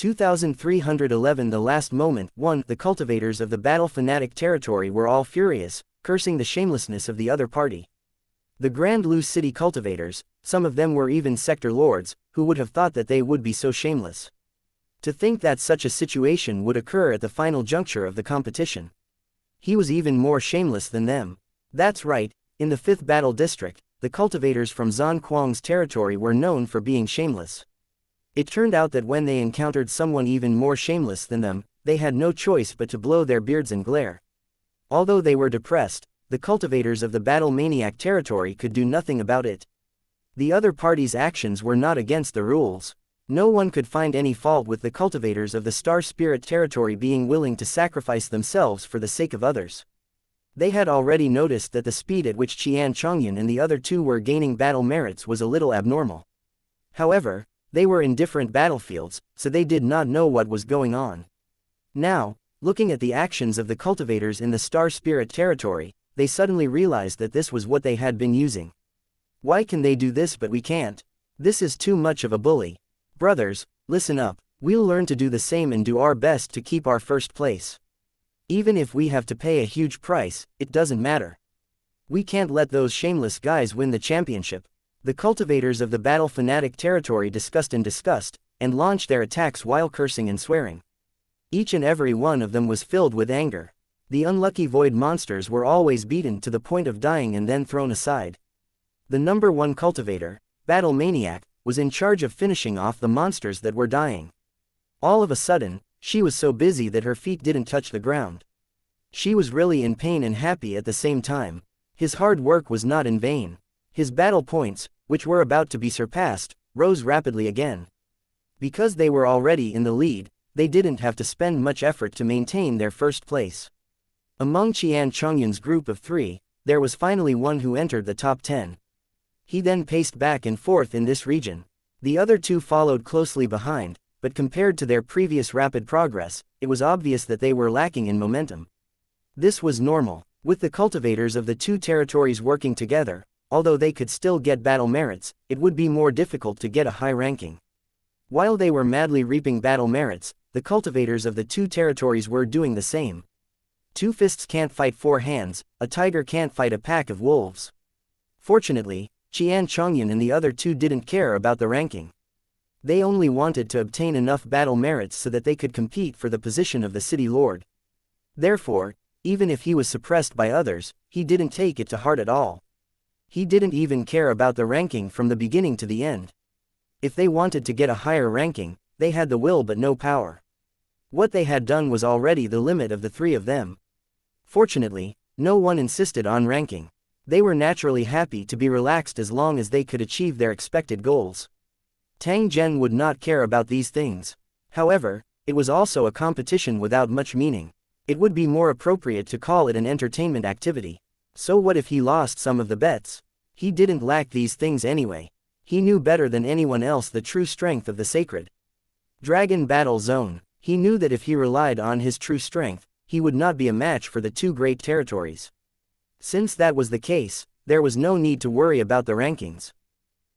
2311 The last moment. 1. The cultivators of the battle-fanatic territory were all furious, cursing the shamelessness of the other party. The Grand Lu City cultivators, some of them were even sector lords, who would have thought that they would be so shameless. To think that such a situation would occur at the final juncture of the competition. He was even more shameless than them. That's right, in the 5th Battle District, the cultivators from Zan Kuang's territory were known for being shameless. It turned out that when they encountered someone even more shameless than them, they had no choice but to blow their beards and glare. Although they were depressed, the cultivators of the battle maniac territory could do nothing about it. The other party's actions were not against the rules. No one could find any fault with the cultivators of the Star Spirit territory being willing to sacrifice themselves for the sake of others. They had already noticed that the speed at which Qian Chongyan and the other two were gaining battle merits was a little abnormal. However, they were in different battlefields, so they did not know what was going on. Now, looking at the actions of the cultivators in the Star Spirit territory, they suddenly realized that this was what they had been using. Why can they do this but we can't? This is too much of a bully. Brothers, listen up, we'll learn to do the same and do our best to keep our first place. Even if we have to pay a huge price, it doesn't matter. We can't let those shameless guys win the championship. The cultivators of the battle fanatic territory discussed and launched their attacks while cursing and swearing. Each and every one of them was filled with anger. The unlucky void monsters were always beaten to the point of dying and then thrown aside. The number 1 cultivator, Battle Maniac, was in charge of finishing off the monsters that were dying. All of a sudden, she was so busy that her feet didn't touch the ground. She was really in pain and happy at the same time. His hard work was not in vain. His battle points, which were about to be surpassed, rose rapidly again. Because they were already in the lead, they didn't have to spend much effort to maintain their first place. Among Qian Chongyan's group of 3, there was finally one who entered the top 10. He then paced back and forth in this region. The other 2 followed closely behind, but compared to their previous rapid progress, it was obvious that they were lacking in momentum. This was normal. With the cultivators of the 2 territories working together, although they could still get battle merits, it would be more difficult to get a high ranking. While they were madly reaping battle merits, the cultivators of the 2 territories were doing the same. 2 fists can't fight 4 hands, a tiger can't fight a pack of wolves. Fortunately, Qian Chongyan and the other 2 didn't care about the ranking. They only wanted to obtain enough battle merits so that they could compete for the position of the city lord. Therefore, even if he was suppressed by others, he didn't take it to heart at all. He didn't even care about the ranking from the beginning to the end. If they wanted to get a higher ranking, they had the will but no power. What they had done was already the limit of the 3 of them. Fortunately, no one insisted on ranking. They were naturally happy to be relaxed as long as they could achieve their expected goals. Tang Zhen would not care about these things. However, it was also a competition without much meaning. It would be more appropriate to call it an entertainment activity. So what if he lost some of the bets? He didn't lack these things anyway. He knew better than anyone else the true strength of the sacred Dragon Battle Zone. He knew that if he relied on his true strength, he would not be a match for the 2 great territories. Since that was the case, there was no need to worry about the rankings.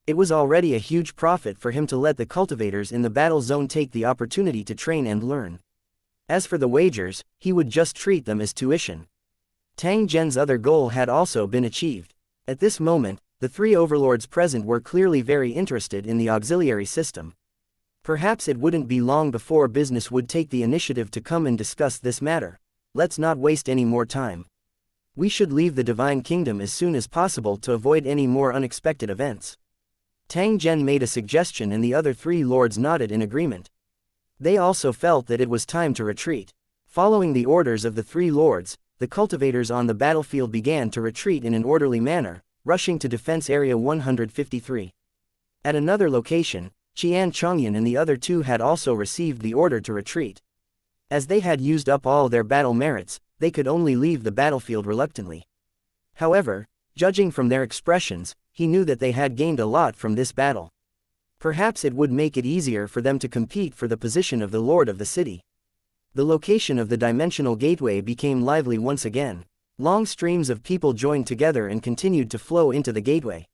It was already a huge profit for him to let the cultivators in the battle zone take the opportunity to train and learn. As for the wagers, he would just treat them as tuition. Tang Zhen's other goal had also been achieved. At this moment, the 3 overlords present were clearly very interested in the auxiliary system. Perhaps it wouldn't be long before business would take the initiative to come and discuss this matter. Let's not waste any more time. We should leave the Divine Kingdom as soon as possible to avoid any more unexpected events. Tang Zhen made a suggestion and the other 3 lords nodded in agreement. They also felt that it was time to retreat. Following the orders of the 3 lords, the cultivators on the battlefield began to retreat in an orderly manner, rushing to Defense Area 153. At another location, Qian Chongyan and the other 2 had also received the order to retreat. As they had used up all their battle merits, they could only leave the battlefield reluctantly. However, judging from their expressions, he knew that they had gained a lot from this battle. Perhaps it would make it easier for them to compete for the position of the lord of the city. The location of the dimensional gateway became lively once again. Long streams of people joined together and continued to flow into the gateway.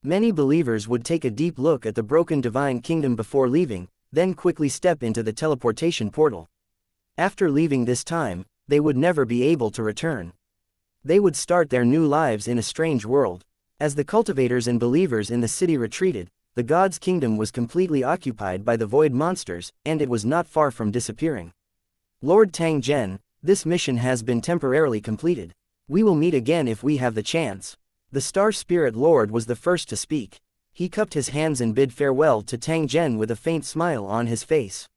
Many believers would take a deep look at the broken divine kingdom before leaving, then quickly step into the teleportation portal. After leaving this time, they would never be able to return. They would start their new lives in a strange world. As the cultivators and believers in the city retreated, the god's kingdom was completely occupied by the void monsters, and it was not far from disappearing. Lord Tang Zhen, this mission has been temporarily completed. We will meet again if we have the chance. The Star Spirit Lord was the first to speak. He cupped his hands and bid farewell to Tang Zhen with a faint smile on his face.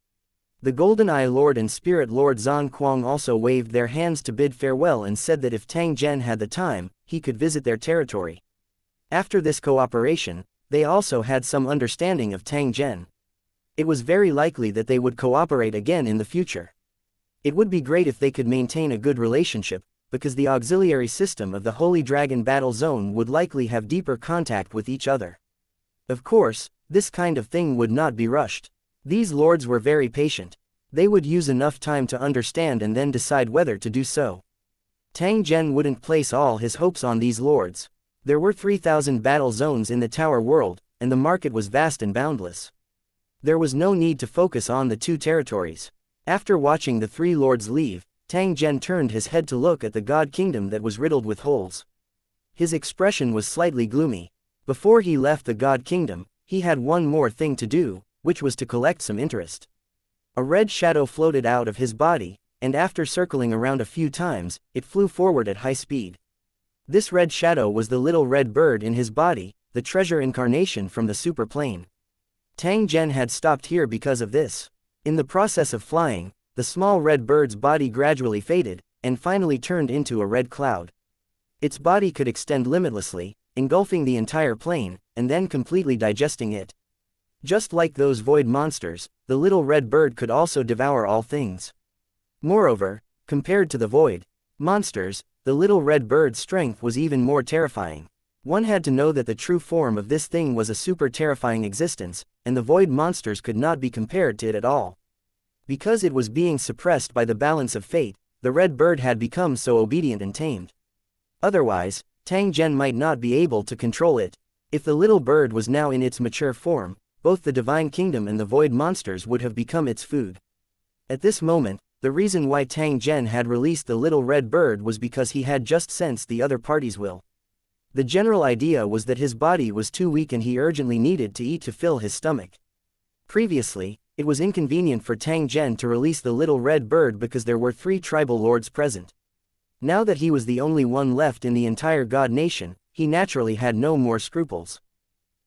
The Golden Eye Lord and Spirit Lord Zan Kuang also waved their hands to bid farewell and said that if Tang Zhen had the time, he could visit their territory. After this cooperation, they also had some understanding of Tang Zhen. It was very likely that they would cooperate again in the future. It would be great if they could maintain a good relationship, because the auxiliary system of the Holy Dragon Battle Zone would likely have deeper contact with each other. Of course, this kind of thing would not be rushed. These lords were very patient. They would use enough time to understand and then decide whether to do so. Tang Zhen wouldn't place all his hopes on these lords. There were 3,000 battle zones in the Tower World, and the market was vast and boundless. There was no need to focus on the two territories. After watching the three lords leave, Tang Zhen turned his head to look at the god kingdom that was riddled with holes. His expression was slightly gloomy. Before he left the god kingdom, he had one more thing to do, which was to collect some interest. A red shadow floated out of his body, and after circling around a few times, it flew forward at high speed. This red shadow was the little red bird in his body, the treasure incarnation from the super plane. Tang Zhen had stopped here because of this. In the process of flying, the small red bird's body gradually faded, and finally turned into a red cloud. Its body could extend limitlessly, engulfing the entire plane, and then completely digesting it. Just like those void monsters, the little red bird could also devour all things. Moreover, compared to the void monsters, the little red bird's strength was even more terrifying. One had to know that the true form of this thing was a super terrifying existence, and the void monsters could not be compared to it at all. Because it was being suppressed by the balance of fate, the red bird had become so obedient and tamed. Otherwise, Tang Zhen might not be able to control it. If the little bird was now in its mature form, both the divine kingdom and the void monsters would have become its food. At this moment, the reason why Tang Zhen had released the little red bird was because he had just sensed the other party's will. The general idea was that his body was too weak and he urgently needed to eat to fill his stomach. Previously, it was inconvenient for Tang Zhen to release the little red bird because there were 3 tribal lords present. Now that he was the only one left in the entire god nation, he naturally had no more scruples.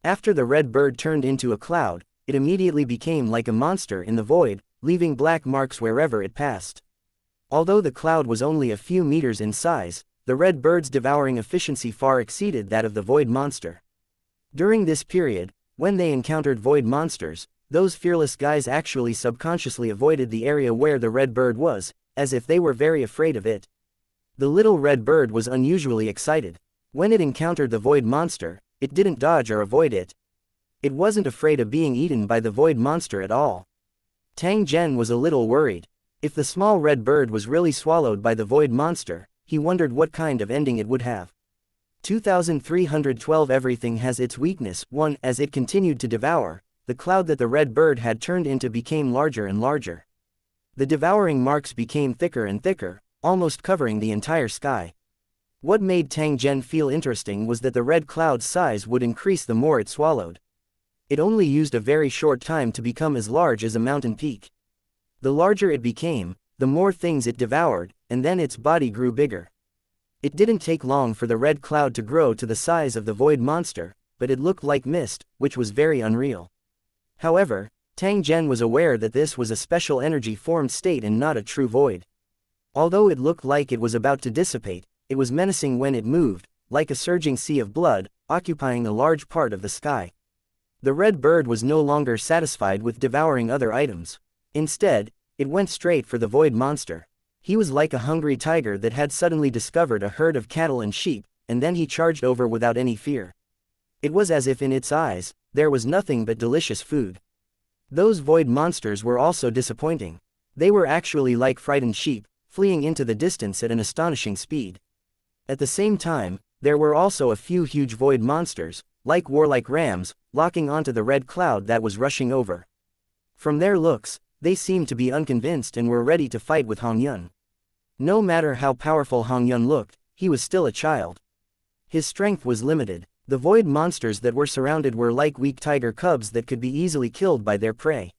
After the red bird turned into a cloud, it immediately became like a monster in the void, leaving black marks wherever it passed. Although the cloud was only a few meters in size, the red bird's devouring efficiency far exceeded that of the void monster. During this period, when they encountered void monsters, those fearless guys actually subconsciously avoided the area where the red bird was, as if they were very afraid of it. The little red bird was unusually excited. When it encountered the void monster, it didn't dodge or avoid it. It wasn't afraid of being eaten by the void monster at all. Tang Zhen was a little worried. If the small red bird was really swallowed by the void monster, he wondered what kind of ending it would have. 2312 Everything has its weakness. 1. As it continued to devour, the cloud that the red bird had turned into became larger and larger. The devouring marks became thicker and thicker, almost covering the entire sky. What made Tang Zhen feel interesting was that the red cloud's size would increase the more it swallowed. It only used a very short time to become as large as a mountain peak. The larger it became, the more things it devoured, and then its body grew bigger. It didn't take long for the red cloud to grow to the size of the void monster, but it looked like mist, which was very unreal. However, Tang Zhen was aware that this was a special energy-formed state and not a true void. Although it looked like it was about to dissipate, it was menacing when it moved, like a surging sea of blood, occupying a large part of the sky. The red bird was no longer satisfied with devouring other items. Instead, it went straight for the void monster. He was like a hungry tiger that had suddenly discovered a herd of cattle and sheep, and then he charged over without any fear. It was as if in its eyes, there was nothing but delicious food. Those void monsters were also disappointing. They were actually like frightened sheep, fleeing into the distance at an astonishing speed. At the same time, there were also a few huge void monsters, like warlike rams, locking onto the red cloud that was rushing over. From their looks, they seemed to be unconvinced and were ready to fight with Hong Yun. No matter how powerful Hong Yun looked, he was still a child. His strength was limited. The void monsters that were surrounded were like weak tiger cubs that could be easily killed by their prey.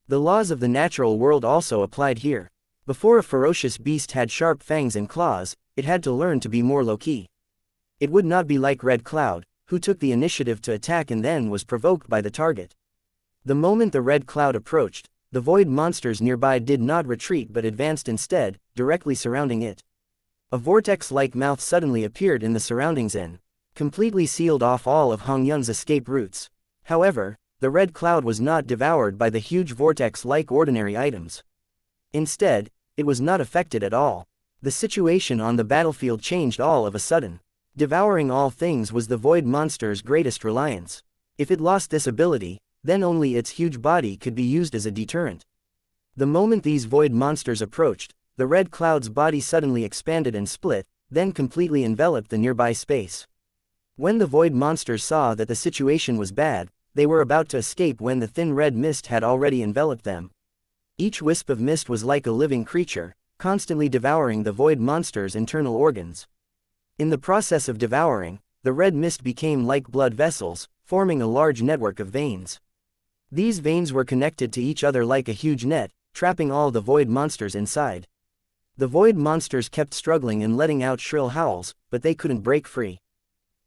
The laws of the natural world also applied here. Before a ferocious beast had sharp fangs and claws, it had to learn to be more low-key. It would not be like Red Cloud, who took the initiative to attack and then was provoked by the target. The moment the Red Cloud approached, the void monsters nearby did not retreat but advanced instead, directly surrounding it. A vortex-like mouth suddenly appeared in the surroundings and completely sealed off all of Hong Yun's escape routes. However, the Red Cloud was not devoured by the huge vortex like ordinary items. Instead, it was not affected at all. The situation on the battlefield changed all of a sudden. Devouring all things was the void monster's greatest reliance. If it lost this ability, then only its huge body could be used as a deterrent. The moment these void monsters approached, the Red Cloud's body suddenly expanded and split, then completely enveloped the nearby space. When the void monsters saw that the situation was bad, they were about to escape when the thin red mist had already enveloped them. Each wisp of mist was like a living creature, constantly devouring the void monster's internal organs. In the process of devouring, the red mist became like blood vessels, forming a large network of veins. These veins were connected to each other like a huge net, trapping all the void monsters inside. The void monsters kept struggling and letting out shrill howls, but they couldn't break free.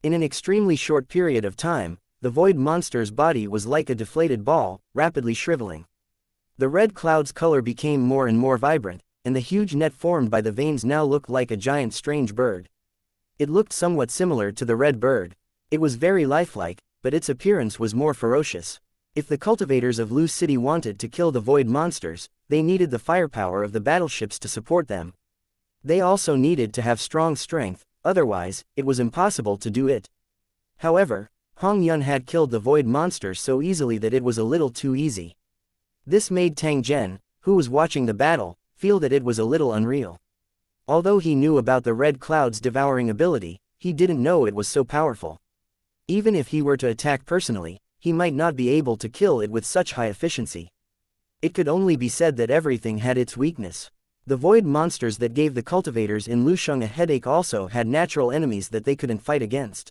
In an extremely short period of time, the void monster's body was like a deflated ball, rapidly shriveling. The Red Cloud's color became more and more vibrant, and the huge net formed by the veins now looked like a giant strange bird. It looked somewhat similar to the red bird. It was very lifelike, but its appearance was more ferocious. If the cultivators of Lu City wanted to kill the void monsters, they needed the firepower of the battleships to support them. They also needed to have strong strength, otherwise, it was impossible to do it. However, Hong Yun had killed the void monsters so easily that it was a little too easy. This made Tang Zhen, who was watching the battle, feel that it was a little unreal. Although he knew about the Red Cloud's devouring ability, he didn't know it was so powerful. Even if he were to attack personally, he might not be able to kill it with such high efficiency. It could only be said that everything had its weakness. The void monsters that gave the cultivators in Lusheng a headache also had natural enemies that they couldn't fight against.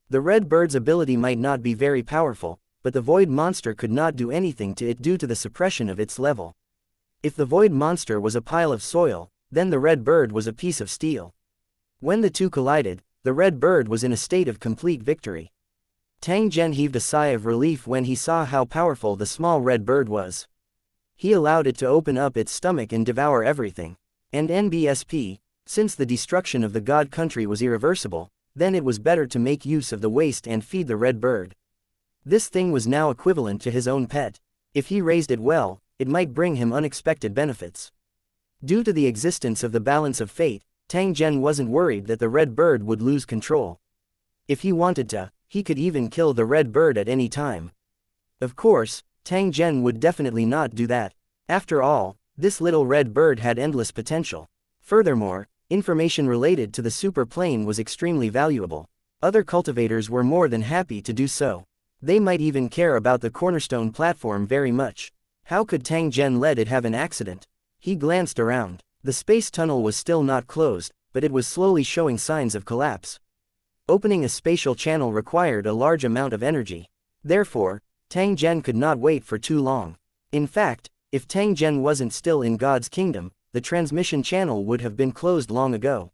The red bird's ability might not be very powerful, but the void monster could not do anything to it due to the suppression of its level. If the void monster was a pile of soil, then the red bird was a piece of steel. When the two collided, the red bird was in a state of complete victory. Tang Zhen heaved a sigh of relief when he saw how powerful the small red bird was. He allowed it to open up its stomach and devour everything. And NBSP, since the destruction of the god country was irreversible, then it was better to make use of the waste and feed the red bird. This thing was now equivalent to his own pet. If he raised it well, it might bring him unexpected benefits. Due to the existence of the balance of fate, Tang Zhen wasn't worried that the red bird would lose control. If he wanted to, he could even kill the red bird at any time. Of course, Tang Zhen would definitely not do that. After all, this little red bird had endless potential. Furthermore, information related to the super plane was extremely valuable. Other cultivators were more than happy to do so. They might even care about the cornerstone platform very much. How could Tang Zhen let it have an accident? He glanced around. The space tunnel was still not closed, but it was slowly showing signs of collapse. Opening a spatial channel required a large amount of energy. Therefore, Tang Zhen could not wait for too long. In fact, if Tang Zhen wasn't still in God's kingdom, the transmission channel would have been closed long ago.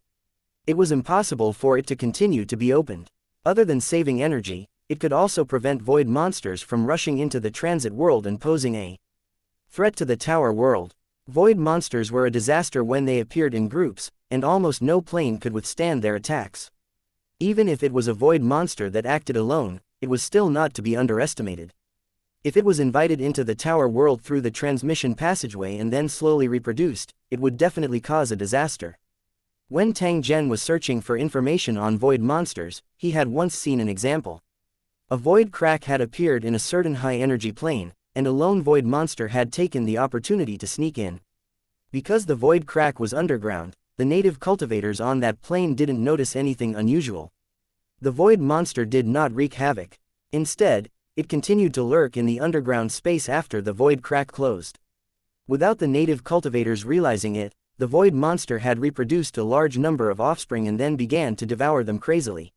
It was impossible for it to continue to be opened. Other than saving energy, it could also prevent void monsters from rushing into the transit world and posing a threat to the tower world. Void monsters were a disaster when they appeared in groups, and almost no plane could withstand their attacks. Even if it was a void monster that acted alone, it was still not to be underestimated. If it was invited into the tower world through the transmission passageway and then slowly reproduced, it would definitely cause a disaster. When Tang Zhen was searching for information on void monsters, he had once seen an example. A void crack had appeared in a certain high-energy plane, and a lone void monster had taken the opportunity to sneak in. Because the void crack was underground, the native cultivators on that plane didn't notice anything unusual. The void monster did not wreak havoc. Instead, it continued to lurk in the underground space after the void crack closed. Without the native cultivators realizing it, the void monster had reproduced a large number of offspring and then began to devour them crazily.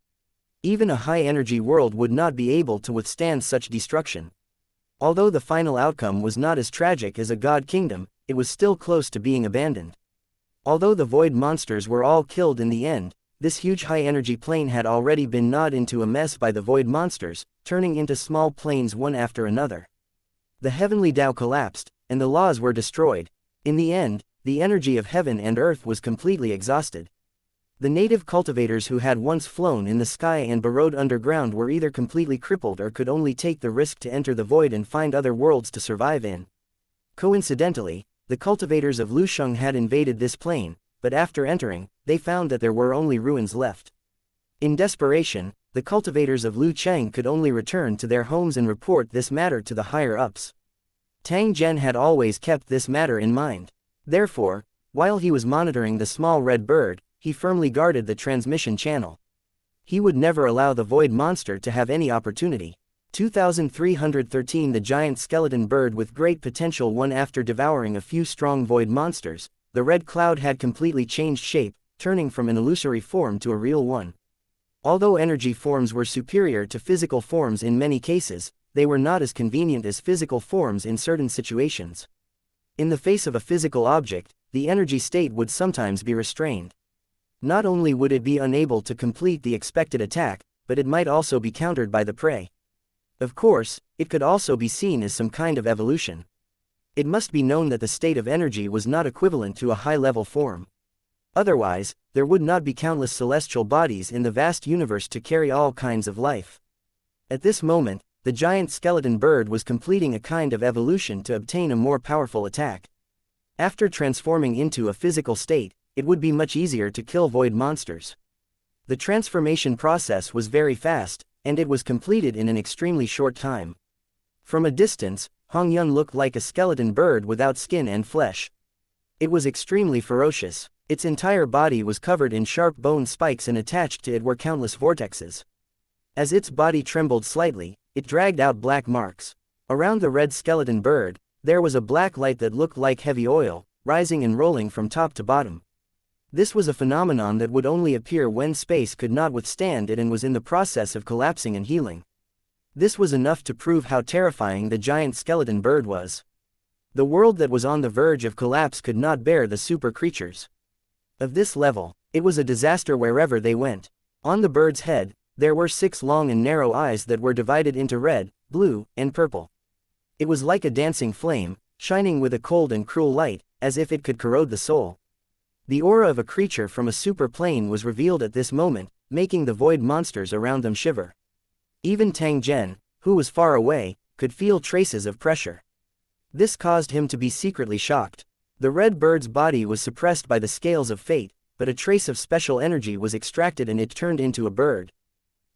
Even a high-energy world would not be able to withstand such destruction. Although the final outcome was not as tragic as a god kingdom, it was still close to being abandoned. Although the void monsters were all killed in the end, this huge high-energy plane had already been gnawed into a mess by the void monsters, turning into small planes one after another. The heavenly Tao collapsed, and the laws were destroyed. In the end, the energy of heaven and earth was completely exhausted. The native cultivators who had once flown in the sky and burrowed underground were either completely crippled or could only take the risk to enter the void and find other worlds to survive in. Coincidentally, the cultivators of Lusheng had invaded this plane, but after entering, they found that there were only ruins left. In desperation, the cultivators of Lucheng could only return to their homes and report this matter to the higher-ups. Tang Zhen had always kept this matter in mind. Therefore, while he was monitoring the small red bird, he firmly guarded the transmission channel. He would never allow the void monster to have any opportunity. 2313 The giant skeleton bird with great potential won. After devouring a few strong void monsters, the red cloud had completely changed shape, turning from an illusory form to a real one. Although energy forms were superior to physical forms in many cases, they were not as convenient as physical forms in certain situations. In the face of a physical object, the energy state would sometimes be restrained. Not only would it be unable to complete the expected attack, but it might also be countered by the prey. Of course, it could also be seen as some kind of evolution. It must be known that the state of energy was not equivalent to a high-level form. Otherwise, there would not be countless celestial bodies in the vast universe to carry all kinds of life. At this moment, the giant skeleton bird was completing a kind of evolution to obtain a more powerful attack. After transforming into a physical state, it would be much easier to kill void monsters. The transformation process was very fast, and it was completed in an extremely short time. From a distance, Hong Yun looked like a skeleton bird without skin and flesh. It was extremely ferocious. Its entire body was covered in sharp bone spikes and attached to it were countless vortexes. As its body trembled slightly, it dragged out black marks. Around the red skeleton bird, there was a black light that looked like heavy oil, rising and rolling from top to bottom. This was a phenomenon that would only appear when space could not withstand it and was in the process of collapsing and healing. This was enough to prove how terrifying the giant skeleton bird was. The world that was on the verge of collapse could not bear the super creatures. Of this level, it was a disaster wherever they went. On the bird's head, there were 6 long and narrow eyes that were divided into red, blue, and purple. It was like a dancing flame, shining with a cold and cruel light, as if it could corrode the soul. The aura of a creature from a super plane was revealed at this moment, making the void monsters around them shiver. Even Tang Zhen, who was far away, could feel traces of pressure. This caused him to be secretly shocked. The red bird's body was suppressed by the scales of fate, but a trace of special energy was extracted and it turned into a bird.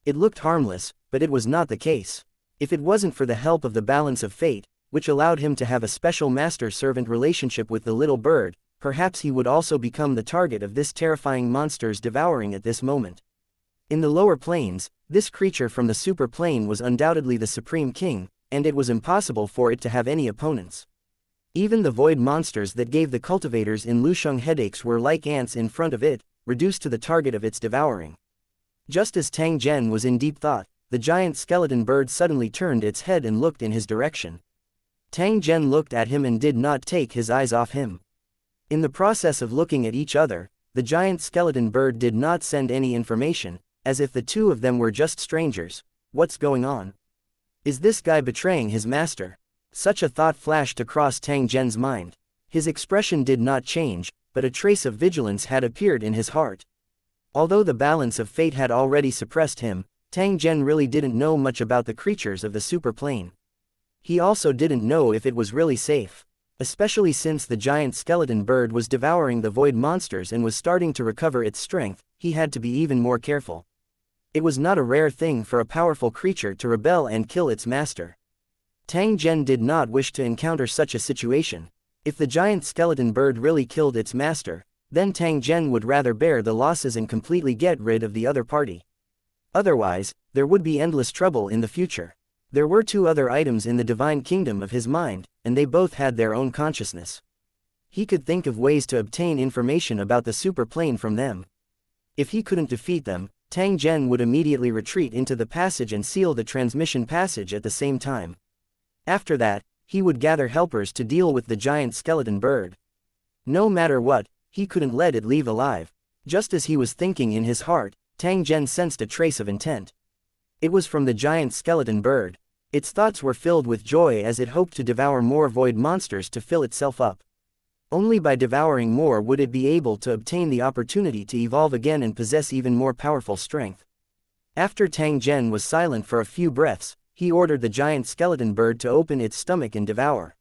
It looked harmless, but it was not the case. If it wasn't for the help of the balance of fate, which allowed him to have a special master-servant relationship with the little bird, perhaps he would also become the target of this terrifying monster's devouring at this moment. In the lower planes, this creature from the super plane was undoubtedly the supreme king, and it was impossible for it to have any opponents. Even the void monsters that gave the cultivators in Lusheng headaches were like ants in front of it, reduced to the target of its devouring. Just as Tang Zhen was in deep thought, the giant skeleton bird suddenly turned its head and looked in his direction. Tang Zhen looked at him and did not take his eyes off him. In the process of looking at each other, the giant skeleton bird did not send any information, as if the two of them were just strangers. What's going on? Is this guy betraying his master? Such a thought flashed across Tang Zhen's mind. His expression did not change, but a trace of vigilance had appeared in his heart. Although the balance of fate had already suppressed him, Tang Zhen really didn't know much about the creatures of the super plane. He also didn't know if it was really safe. Especially since the giant skeleton bird was devouring the void monsters and was starting to recover its strength, he had to be even more careful. It was not a rare thing for a powerful creature to rebel and kill its master. Tang Zhen did not wish to encounter such a situation. If the giant skeleton bird really killed its master, then Tang Zhen would rather bear the losses and completely get rid of the other party. Otherwise, there would be endless trouble in the future. There were two other items in the divine kingdom of his mind, and they both had their own consciousness. He could think of ways to obtain information about the superplane from them. If he couldn't defeat them, Tang Zhen would immediately retreat into the passage and seal the transmission passage at the same time. After that, he would gather helpers to deal with the giant skeleton bird. No matter what, he couldn't let it leave alive. Just as he was thinking in his heart, Tang Zhen sensed a trace of intent. It was from the giant skeleton bird. Its thoughts were filled with joy as it hoped to devour more void monsters to fill itself up. Only by devouring more would it be able to obtain the opportunity to evolve again and possess even more powerful strength. After Tang Zhen was silent for a few breaths, he ordered the giant skeleton bird to open its stomach and devour.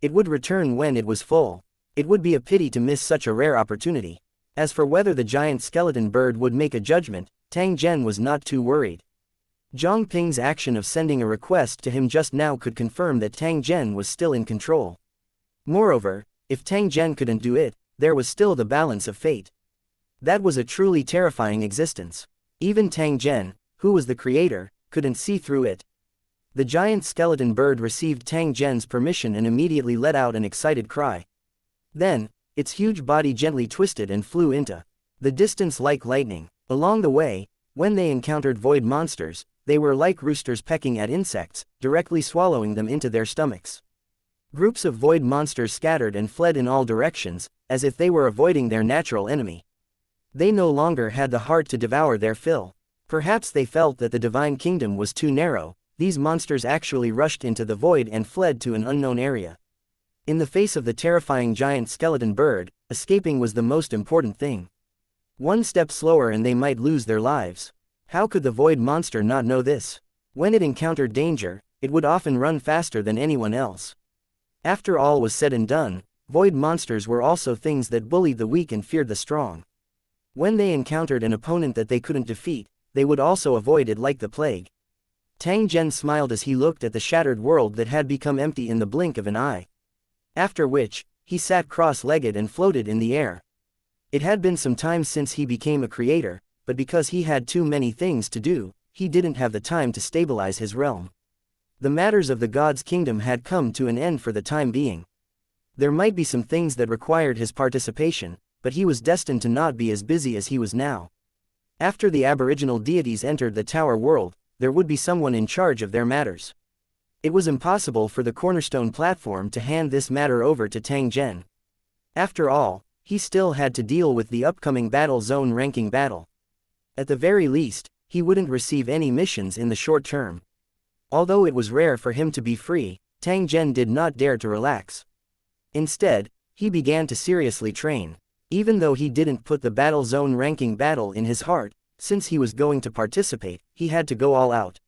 It would return when it was full. It would be a pity to miss such a rare opportunity. As for whether the giant skeleton bird would make a judgment, Tang Zhen was not too worried. Zhang Ping's action of sending a request to him just now could confirm that Tang Zhen was still in control. Moreover, if Tang Zhen couldn't do it, there was still the balance of fate. That was a truly terrifying existence. Even Tang Zhen, who was the creator, couldn't see through it. The giant skeleton bird received Tang Zhen's permission and immediately let out an excited cry. Then, its huge body gently twisted and flew into the distance like lightning. Along the way, when they encountered void monsters, they were like roosters pecking at insects, directly swallowing them into their stomachs. Groups of void monsters scattered and fled in all directions, as if they were avoiding their natural enemy. They no longer had the heart to devour their fill. Perhaps they felt that the divine kingdom was too narrow. These monsters actually rushed into the void and fled to an unknown area. In the face of the terrifying giant skeleton bird, escaping was the most important thing. One step slower and they might lose their lives. How could the void monster not know this? When it encountered danger, it would often run faster than anyone else. After all was said and done, void monsters were also things that bullied the weak and feared the strong. When they encountered an opponent that they couldn't defeat, they would also avoid it like the plague. Tang Zhen smiled as he looked at the shattered world that had become empty in the blink of an eye. After which, he sat cross-legged and floated in the air. It had been some time since he became a creator, but because he had too many things to do, he didn't have the time to stabilize his realm. The matters of the god's kingdom had come to an end for the time being. There might be some things that required his participation, but he was destined to not be as busy as he was now. After the aboriginal deities entered the tower world, there would be someone in charge of their matters. It was impossible for the cornerstone platform to hand this matter over to Tang Zhen. After all, he still had to deal with the upcoming battle zone ranking battle. At the very least, he wouldn't receive any missions in the short term. Although it was rare for him to be free, Tang Zhen did not dare to relax. Instead, he began to seriously train. Even though he didn't put the battle zone ranking battle in his heart, since he was going to participate, he had to go all out.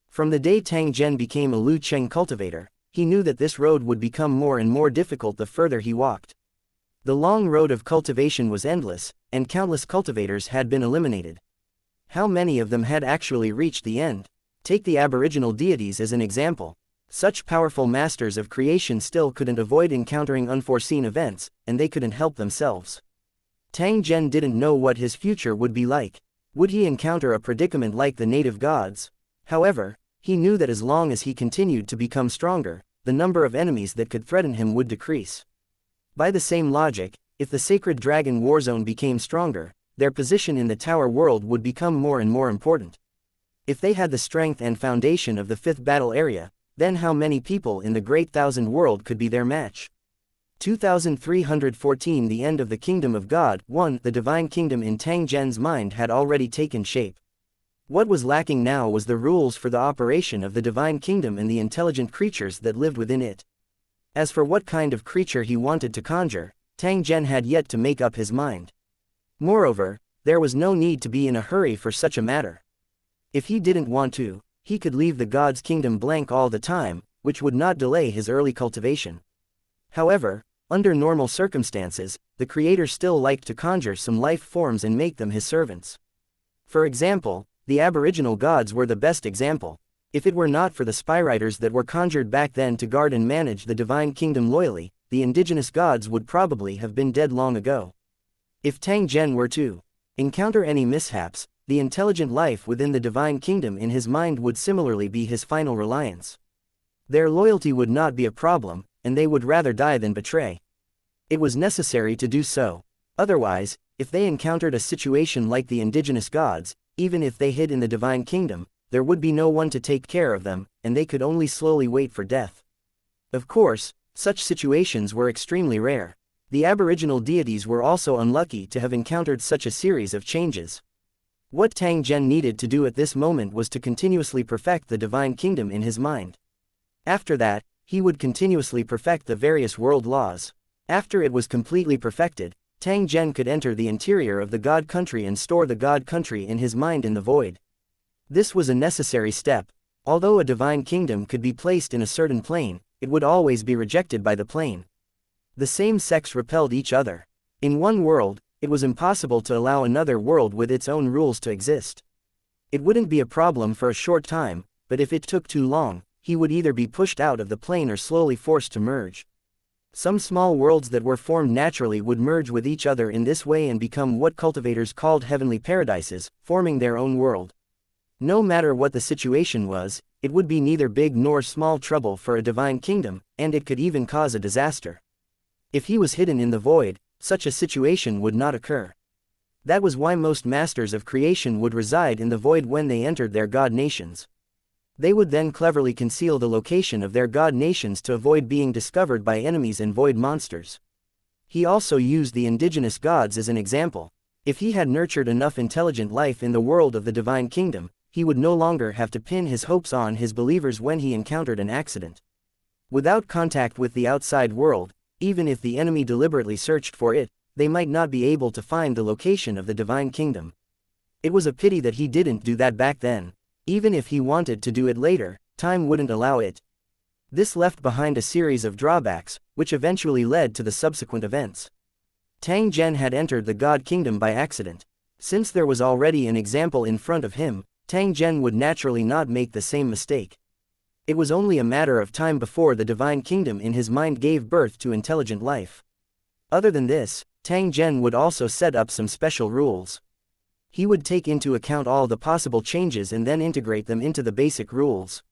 From the day Tang Zhen became a Lu Cheng cultivator, he knew that this road would become more and more difficult the further he walked. The long road of cultivation was endless, and countless cultivators had been eliminated. How many of them had actually reached the end? Take the aboriginal deities as an example. Such powerful masters of creation still couldn't avoid encountering unforeseen events, and they couldn't help themselves. Tang Zhen didn't know what his future would be like. Would he encounter a predicament like the native gods? However, he knew that as long as he continued to become stronger, the number of enemies that could threaten him would decrease. By the same logic, if the sacred dragon warzone became stronger, their position in the tower world would become more and more important. If they had the strength and foundation of the fifth battle area, then how many people in the Great Thousand World could be their match? 2314 The end of the Kingdom of God. 1. The divine kingdom in Tang Zhen's mind had already taken shape. What was lacking now was the rules for the operation of the divine kingdom and the intelligent creatures that lived within it. As for what kind of creature he wanted to conjure, Tang Zhen had yet to make up his mind. Moreover, there was no need to be in a hurry for such a matter. If he didn't want to, he could leave the god's kingdom blank all the time, which would not delay his early cultivation. However, under normal circumstances, the creator still liked to conjure some life forms and make them his servants. For example, the aboriginal gods were the best example. If it were not for the spyriders that were conjured back then to guard and manage the divine kingdom loyally, the indigenous gods would probably have been dead long ago. If Tang Zhen were to encounter any mishaps, the intelligent life within the divine kingdom in his mind would similarly be his final reliance. Their loyalty would not be a problem, and they would rather die than betray. It was necessary to do so. Otherwise, if they encountered a situation like the indigenous gods, even if they hid in the divine kingdom, there would be no one to take care of them, and they could only slowly wait for death. Of course, such situations were extremely rare. The aboriginal deities were also unlucky to have encountered such a series of changes. What Tang Zhen needed to do at this moment was to continuously perfect the divine kingdom in his mind. After that, he would continuously perfect the various world laws. After it was completely perfected, Tang Zhen could enter the interior of the God country and store the God country in his mind in the void. This was a necessary step. Although a divine kingdom could be placed in a certain plane, it would always be rejected by the plane. The same sects repelled each other. In one world, it was impossible to allow another world with its own rules to exist. It wouldn't be a problem for a short time, but if it took too long, he would either be pushed out of the plane or slowly forced to merge. Some small worlds that were formed naturally would merge with each other in this way and become what cultivators called heavenly paradises, forming their own world. No matter what the situation was, it would be neither big nor small trouble for a divine kingdom, and it could even cause a disaster. If he was hidden in the void, such a situation would not occur. That was why most masters of creation would reside in the void when they entered their god nations. They would then cleverly conceal the location of their god nations to avoid being discovered by enemies and void monsters. He also used the indigenous gods as an example. If he had nurtured enough intelligent life in the world of the divine kingdom, he would no longer have to pin his hopes on his believers when he encountered an accident. Without contact with the outside world, even if the enemy deliberately searched for it, they might not be able to find the location of the divine kingdom. It was a pity that he didn't do that back then. Even if he wanted to do it later, time wouldn't allow it. This left behind a series of drawbacks, which eventually led to the subsequent events. Tang Zhen had entered the God Kingdom by accident. Since there was already an example in front of him, Tang Zhen would naturally not make the same mistake. It was only a matter of time before the divine kingdom in his mind gave birth to intelligent life. Other than this, Tang Zhen would also set up some special rules. He would take into account all the possible changes and then integrate them into the basic rules.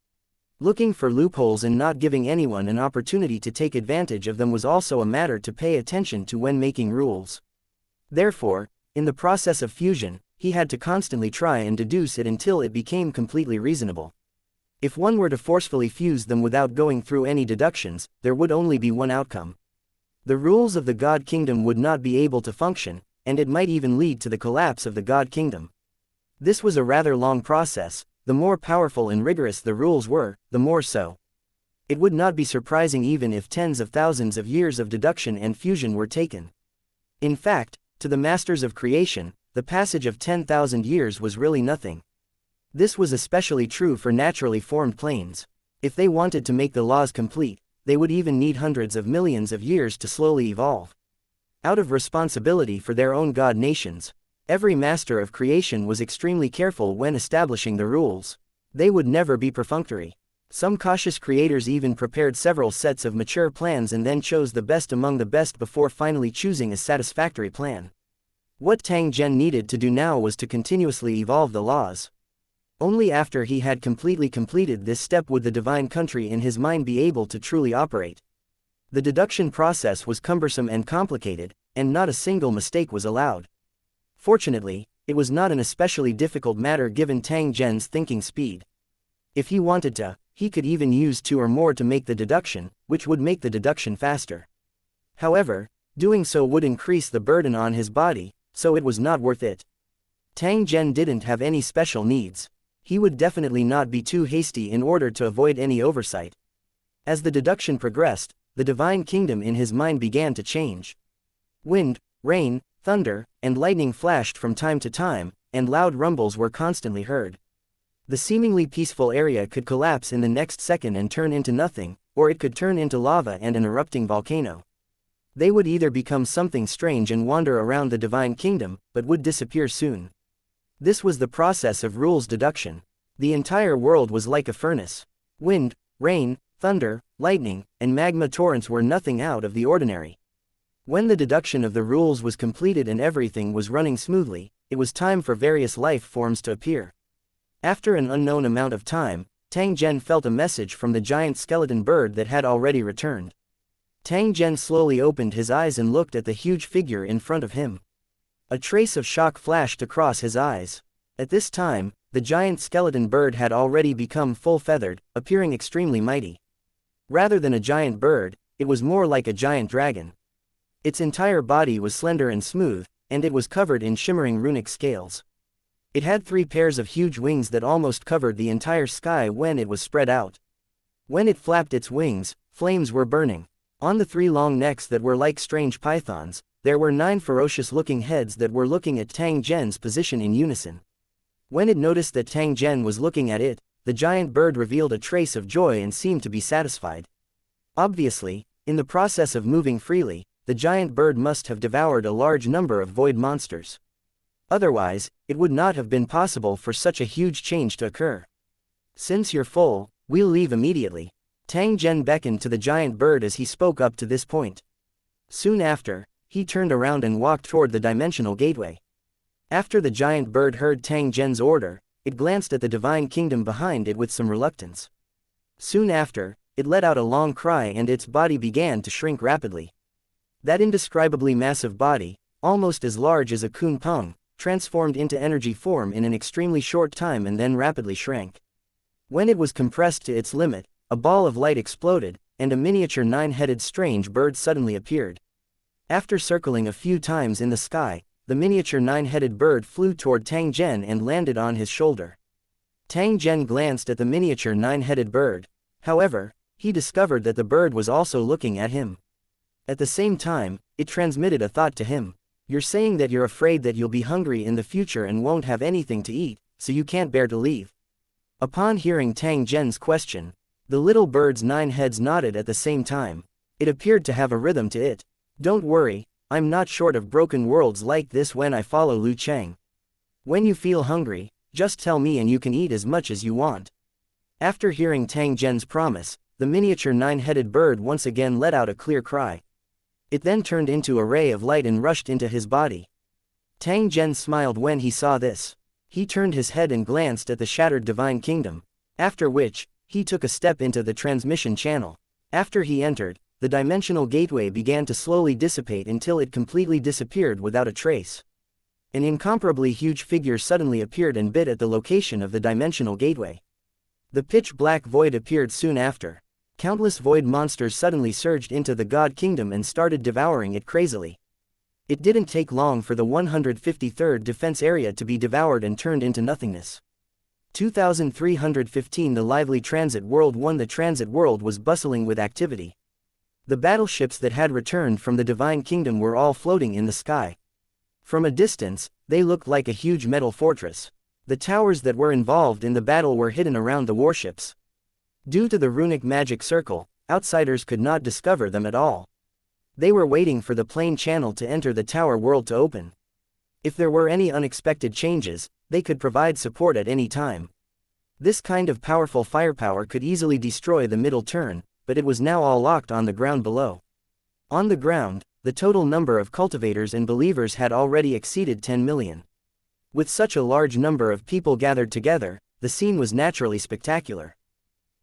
Looking for loopholes and not giving anyone an opportunity to take advantage of them was also a matter to pay attention to when making rules. Therefore, in the process of fusion, he had to constantly try and deduce it until it became completely reasonable. If one were to forcefully fuse them without going through any deductions, there would only be one outcome. The rules of the God Kingdom would not be able to function, and it might even lead to the collapse of the God Kingdom. This was a rather long process. The more powerful and rigorous the rules were, the more so. It would not be surprising even if tens of thousands of years of deduction and fusion were taken. In fact, to the masters of creation, the passage of 10,000 years was really nothing. This was especially true for naturally formed planes. If they wanted to make the laws complete, they would even need hundreds of millions of years to slowly evolve. Out of responsibility for their own god nations, every master of creation was extremely careful when establishing the rules. They would never be perfunctory. Some cautious creators even prepared several sets of mature plans and then chose the best among the best before finally choosing a satisfactory plan. What Tang Zhen needed to do now was to continuously evolve the laws. Only after he had completely completed this step would the divine country in his mind be able to truly operate. The deduction process was cumbersome and complicated, and not a single mistake was allowed. Fortunately, it was not an especially difficult matter given Tang Zhen's thinking speed. If he wanted to, he could even use two or more to make the deduction, which would make the deduction faster. However, doing so would increase the burden on his body, so it was not worth it. Tang Zhen didn't have any special needs. He would definitely not be too hasty in order to avoid any oversight. As the deduction progressed, the divine kingdom in his mind began to change. Wind, rain, thunder, and lightning flashed from time to time, and loud rumbles were constantly heard. The seemingly peaceful area could collapse in the next second and turn into nothing, or it could turn into lava and an erupting volcano. They would either become something strange and wander around the divine kingdom, but would disappear soon. This was the process of rules deduction. The entire world was like a furnace. Wind, rain, thunder, lightning, and magma torrents were nothing out of the ordinary. When the deduction of the rules was completed and everything was running smoothly, it was time for various life forms to appear. After an unknown amount of time, Tang Zhen felt a message from the giant skeleton bird that had already returned. Tang Zhen slowly opened his eyes and looked at the huge figure in front of him. A trace of shock flashed across his eyes. At this time, the giant skeleton bird had already become full-feathered, appearing extremely mighty. Rather than a giant bird, it was more like a giant dragon. Its entire body was slender and smooth, and it was covered in shimmering runic scales. It had 3 pairs of huge wings that almost covered the entire sky when it was spread out. When it flapped its wings, flames were burning. On the 3 long necks that were like strange pythons, there were 9 ferocious-looking heads that were looking at Tang Zhen's position in unison. When it noticed that Tang Zhen was looking at it, the giant bird revealed a trace of joy and seemed to be satisfied. Obviously, in the process of moving freely, the giant bird must have devoured a large number of void monsters. Otherwise, it would not have been possible for such a huge change to occur. Since you're full, we'll leave immediately. Tang Zhen beckoned to the giant bird as he spoke up to this point. Soon after, he turned around and walked toward the dimensional gateway. After the giant bird heard Tang Zhen's order, it glanced at the divine kingdom behind it with some reluctance. Soon after, it let out a long cry and its body began to shrink rapidly. That indescribably massive body, almost as large as a kun peng, transformed into energy form in an extremely short time and then rapidly shrank. When it was compressed to its limit, a ball of light exploded, and a miniature 9-headed strange bird suddenly appeared. After circling a few times in the sky, the miniature 9-headed bird flew toward Tang Zhen and landed on his shoulder. Tang Zhen glanced at the miniature 9-headed bird. However, he discovered that the bird was also looking at him. At the same time, it transmitted a thought to him. You're saying that you're afraid that you'll be hungry in the future and won't have anything to eat, so you can't bear to leave. Upon hearing Tang Zhen's question, the little bird's 9 heads nodded at the same time. It appeared to have a rhythm to it. Don't worry, I'm not short of broken worlds like this when I follow Lu Cheng. When you feel hungry, just tell me and you can eat as much as you want. After hearing Tang Zhen's promise, the miniature 9-headed bird once again let out a clear cry. It then turned into a ray of light and rushed into his body. Tang Zhen smiled when he saw this. He turned his head and glanced at the shattered divine kingdom, after which, he took a step into the transmission channel. After he entered, the dimensional gateway began to slowly dissipate until it completely disappeared without a trace. An incomparably huge figure suddenly appeared and bit at the location of the dimensional gateway. The pitch-black void appeared soon after. Countless void monsters suddenly surged into the God Kingdom and started devouring it crazily. It didn't take long for the 153rd defense area to be devoured and turned into nothingness. 2315 The lively transit world 1 The transit world was bustling with activity. The battleships that had returned from the Divine Kingdom were all floating in the sky. From a distance, they looked like a huge metal fortress. The towers that were involved in the battle were hidden around the warships. Due to the runic magic circle, outsiders could not discover them at all. They were waiting for the plane channel to enter the tower world to open. If there were any unexpected changes, they could provide support at any time. This kind of powerful firepower could easily destroy the middle turn, but it was now all locked on the ground below. On the ground, the total number of cultivators and believers had already exceeded 10 million. With such a large number of people gathered together, the scene was naturally spectacular.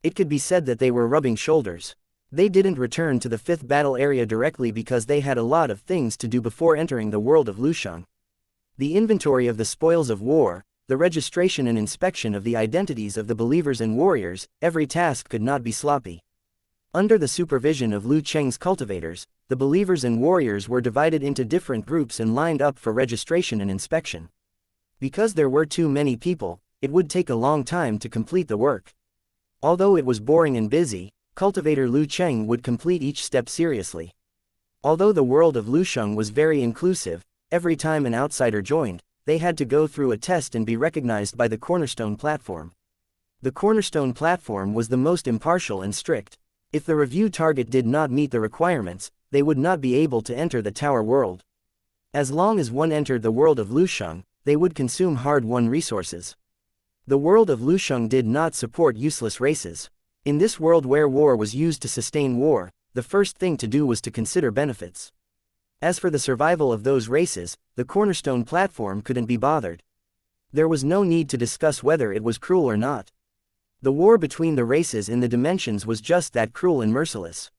It could be said that they were rubbing shoulders. They didn't return to the 5th battle area directly because they had a lot of things to do before entering the world of Lusheng. The inventory of the spoils of war, the registration and inspection of the identities of the believers and warriors, every task could not be sloppy. Under the supervision of Lu Cheng's cultivators, the believers and warriors were divided into different groups and lined up for registration and inspection. Because there were too many people, it would take a long time to complete the work. Although it was boring and busy, cultivator Lu Cheng would complete each step seriously. Although the world of Lusheng was very inclusive, every time an outsider joined, they had to go through a test and be recognized by the cornerstone platform. The cornerstone platform was the most impartial and strict. If the review target did not meet the requirements, they would not be able to enter the tower world. As long as one entered the world of Lusheng, they would consume hard-won resources. The world of Lusheng did not support useless races. In this world where war was used to sustain war, the first thing to do was to consider benefits. As for the survival of those races, the cornerstone platform couldn't be bothered. There was no need to discuss whether it was cruel or not. The war between the races in the dimensions was just that cruel and merciless.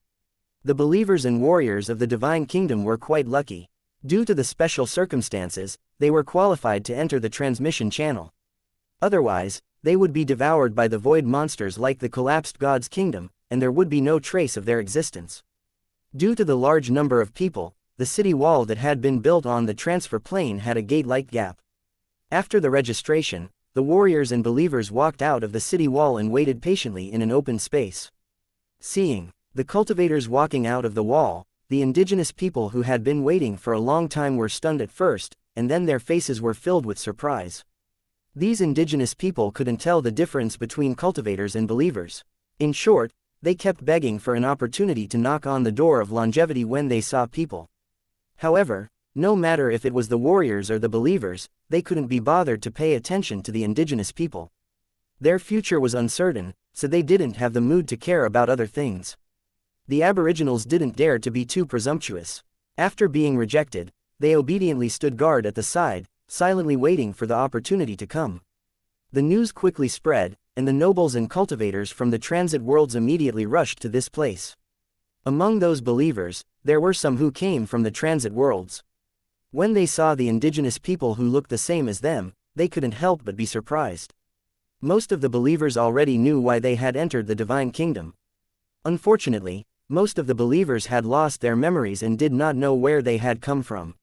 The believers and warriors of the Divine Kingdom were quite lucky. Due to the special circumstances, they were qualified to enter the transmission channel. Otherwise, they would be devoured by the void monsters like the collapsed God's Kingdom, and there would be no trace of their existence. Due to the large number of people, the city wall that had been built on the transfer plane had a gate-like gap. After the registration, the warriors and believers walked out of the city wall and waited patiently in an open space. Seeing the cultivators walking out of the wall, the indigenous people who had been waiting for a long time were stunned at first, and then their faces were filled with surprise. These indigenous people couldn't tell the difference between cultivators and believers. In short, they kept begging for an opportunity to knock on the door of longevity when they saw people. However, no matter if it was the warriors or the believers, they couldn't be bothered to pay attention to the indigenous people. Their future was uncertain, so they didn't have the mood to care about other things. The Aboriginals didn't dare to be too presumptuous. After being rejected, they obediently stood guard at the side, silently waiting for the opportunity to come. The news quickly spread, and the nobles and cultivators from the transit worlds immediately rushed to this place. Among those believers, there were some who came from the transit worlds. When they saw the indigenous people who looked the same as them, they couldn't help but be surprised. Most of the believers already knew why they had entered the Divine Kingdom. Unfortunately, most of the believers had lost their memories and did not know where they had come from.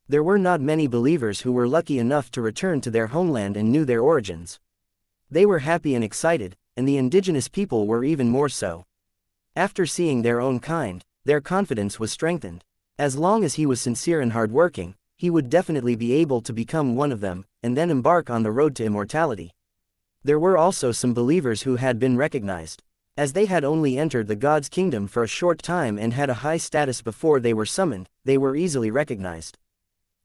There were not many believers who were lucky enough to return to their homeland and knew their origins. They were happy and excited, and the indigenous people were even more so. After seeing their own kind, their confidence was strengthened. As long as he was sincere and hardworking, he would definitely be able to become one of them, and then embark on the road to immortality. There were also some believers who had been recognized. As they had only entered the God's Kingdom for a short time and had a high status before they were summoned, they were easily recognized.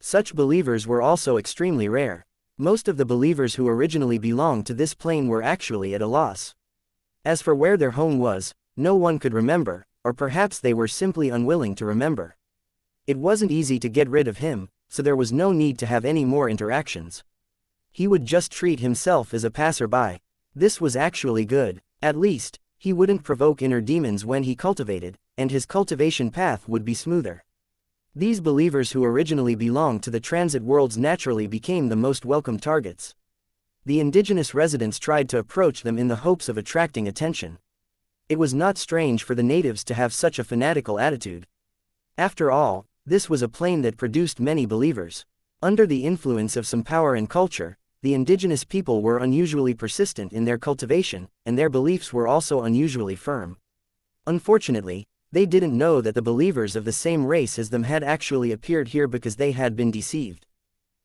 Such believers were also extremely rare. Most of the believers who originally belonged to this plane were actually at a loss. As for where their home was, no one could remember, or perhaps they were simply unwilling to remember. It wasn't easy to get rid of him, so there was no need to have any more interactions. He would just treat himself as a passerby. This was actually good. At least, he wouldn't provoke inner demons when he cultivated, and his cultivation path would be smoother. These believers who originally belonged to the transit worlds naturally became the most welcome targets. The indigenous residents tried to approach them in the hopes of attracting attention. It was not strange for the natives to have such a fanatical attitude. After all, this was a plane that produced many believers. Under the influence of some power and culture, the indigenous people were unusually persistent in their cultivation, and their beliefs were also unusually firm. Unfortunately, they didn't know that the believers of the same race as them had actually appeared here because they had been deceived.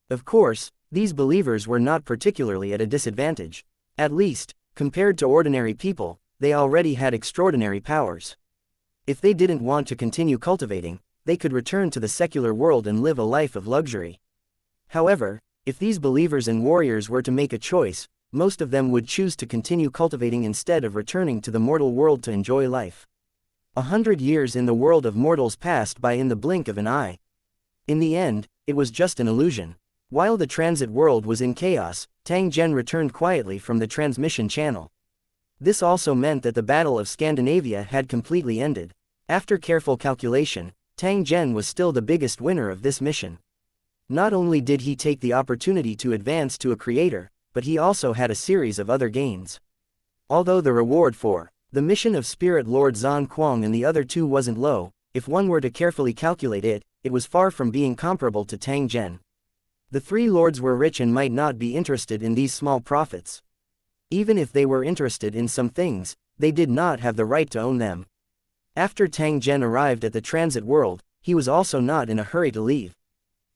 Of course, these believers were not particularly at a disadvantage. At least, compared to ordinary people, they already had extraordinary powers. If they didn't want to continue cultivating, they could return to the secular world and live a life of luxury. However, if these believers and warriors were to make a choice, most of them would choose to continue cultivating instead of returning to the mortal world to enjoy life. 100 years in the world of mortals passed by in the blink of an eye. In the end, it was just an illusion. While the transit world was in chaos, Tang Zhen returned quietly from the transmission channel. This also meant that the Battle of Scandinavia had completely ended. After careful calculation, Tang Zhen was still the biggest winner of this mission. Not only did he take the opportunity to advance to a creator, but he also had a series of other gains. Although the reward for the mission of Spirit Lord Zan Kuang and the other two wasn't low, if one were to carefully calculate it, it was far from being comparable to Tang Zhen. The three lords were rich and might not be interested in these small profits. Even if they were interested in some things, they did not have the right to own them. After Tang Zhen arrived at the transit world, he was also not in a hurry to leave.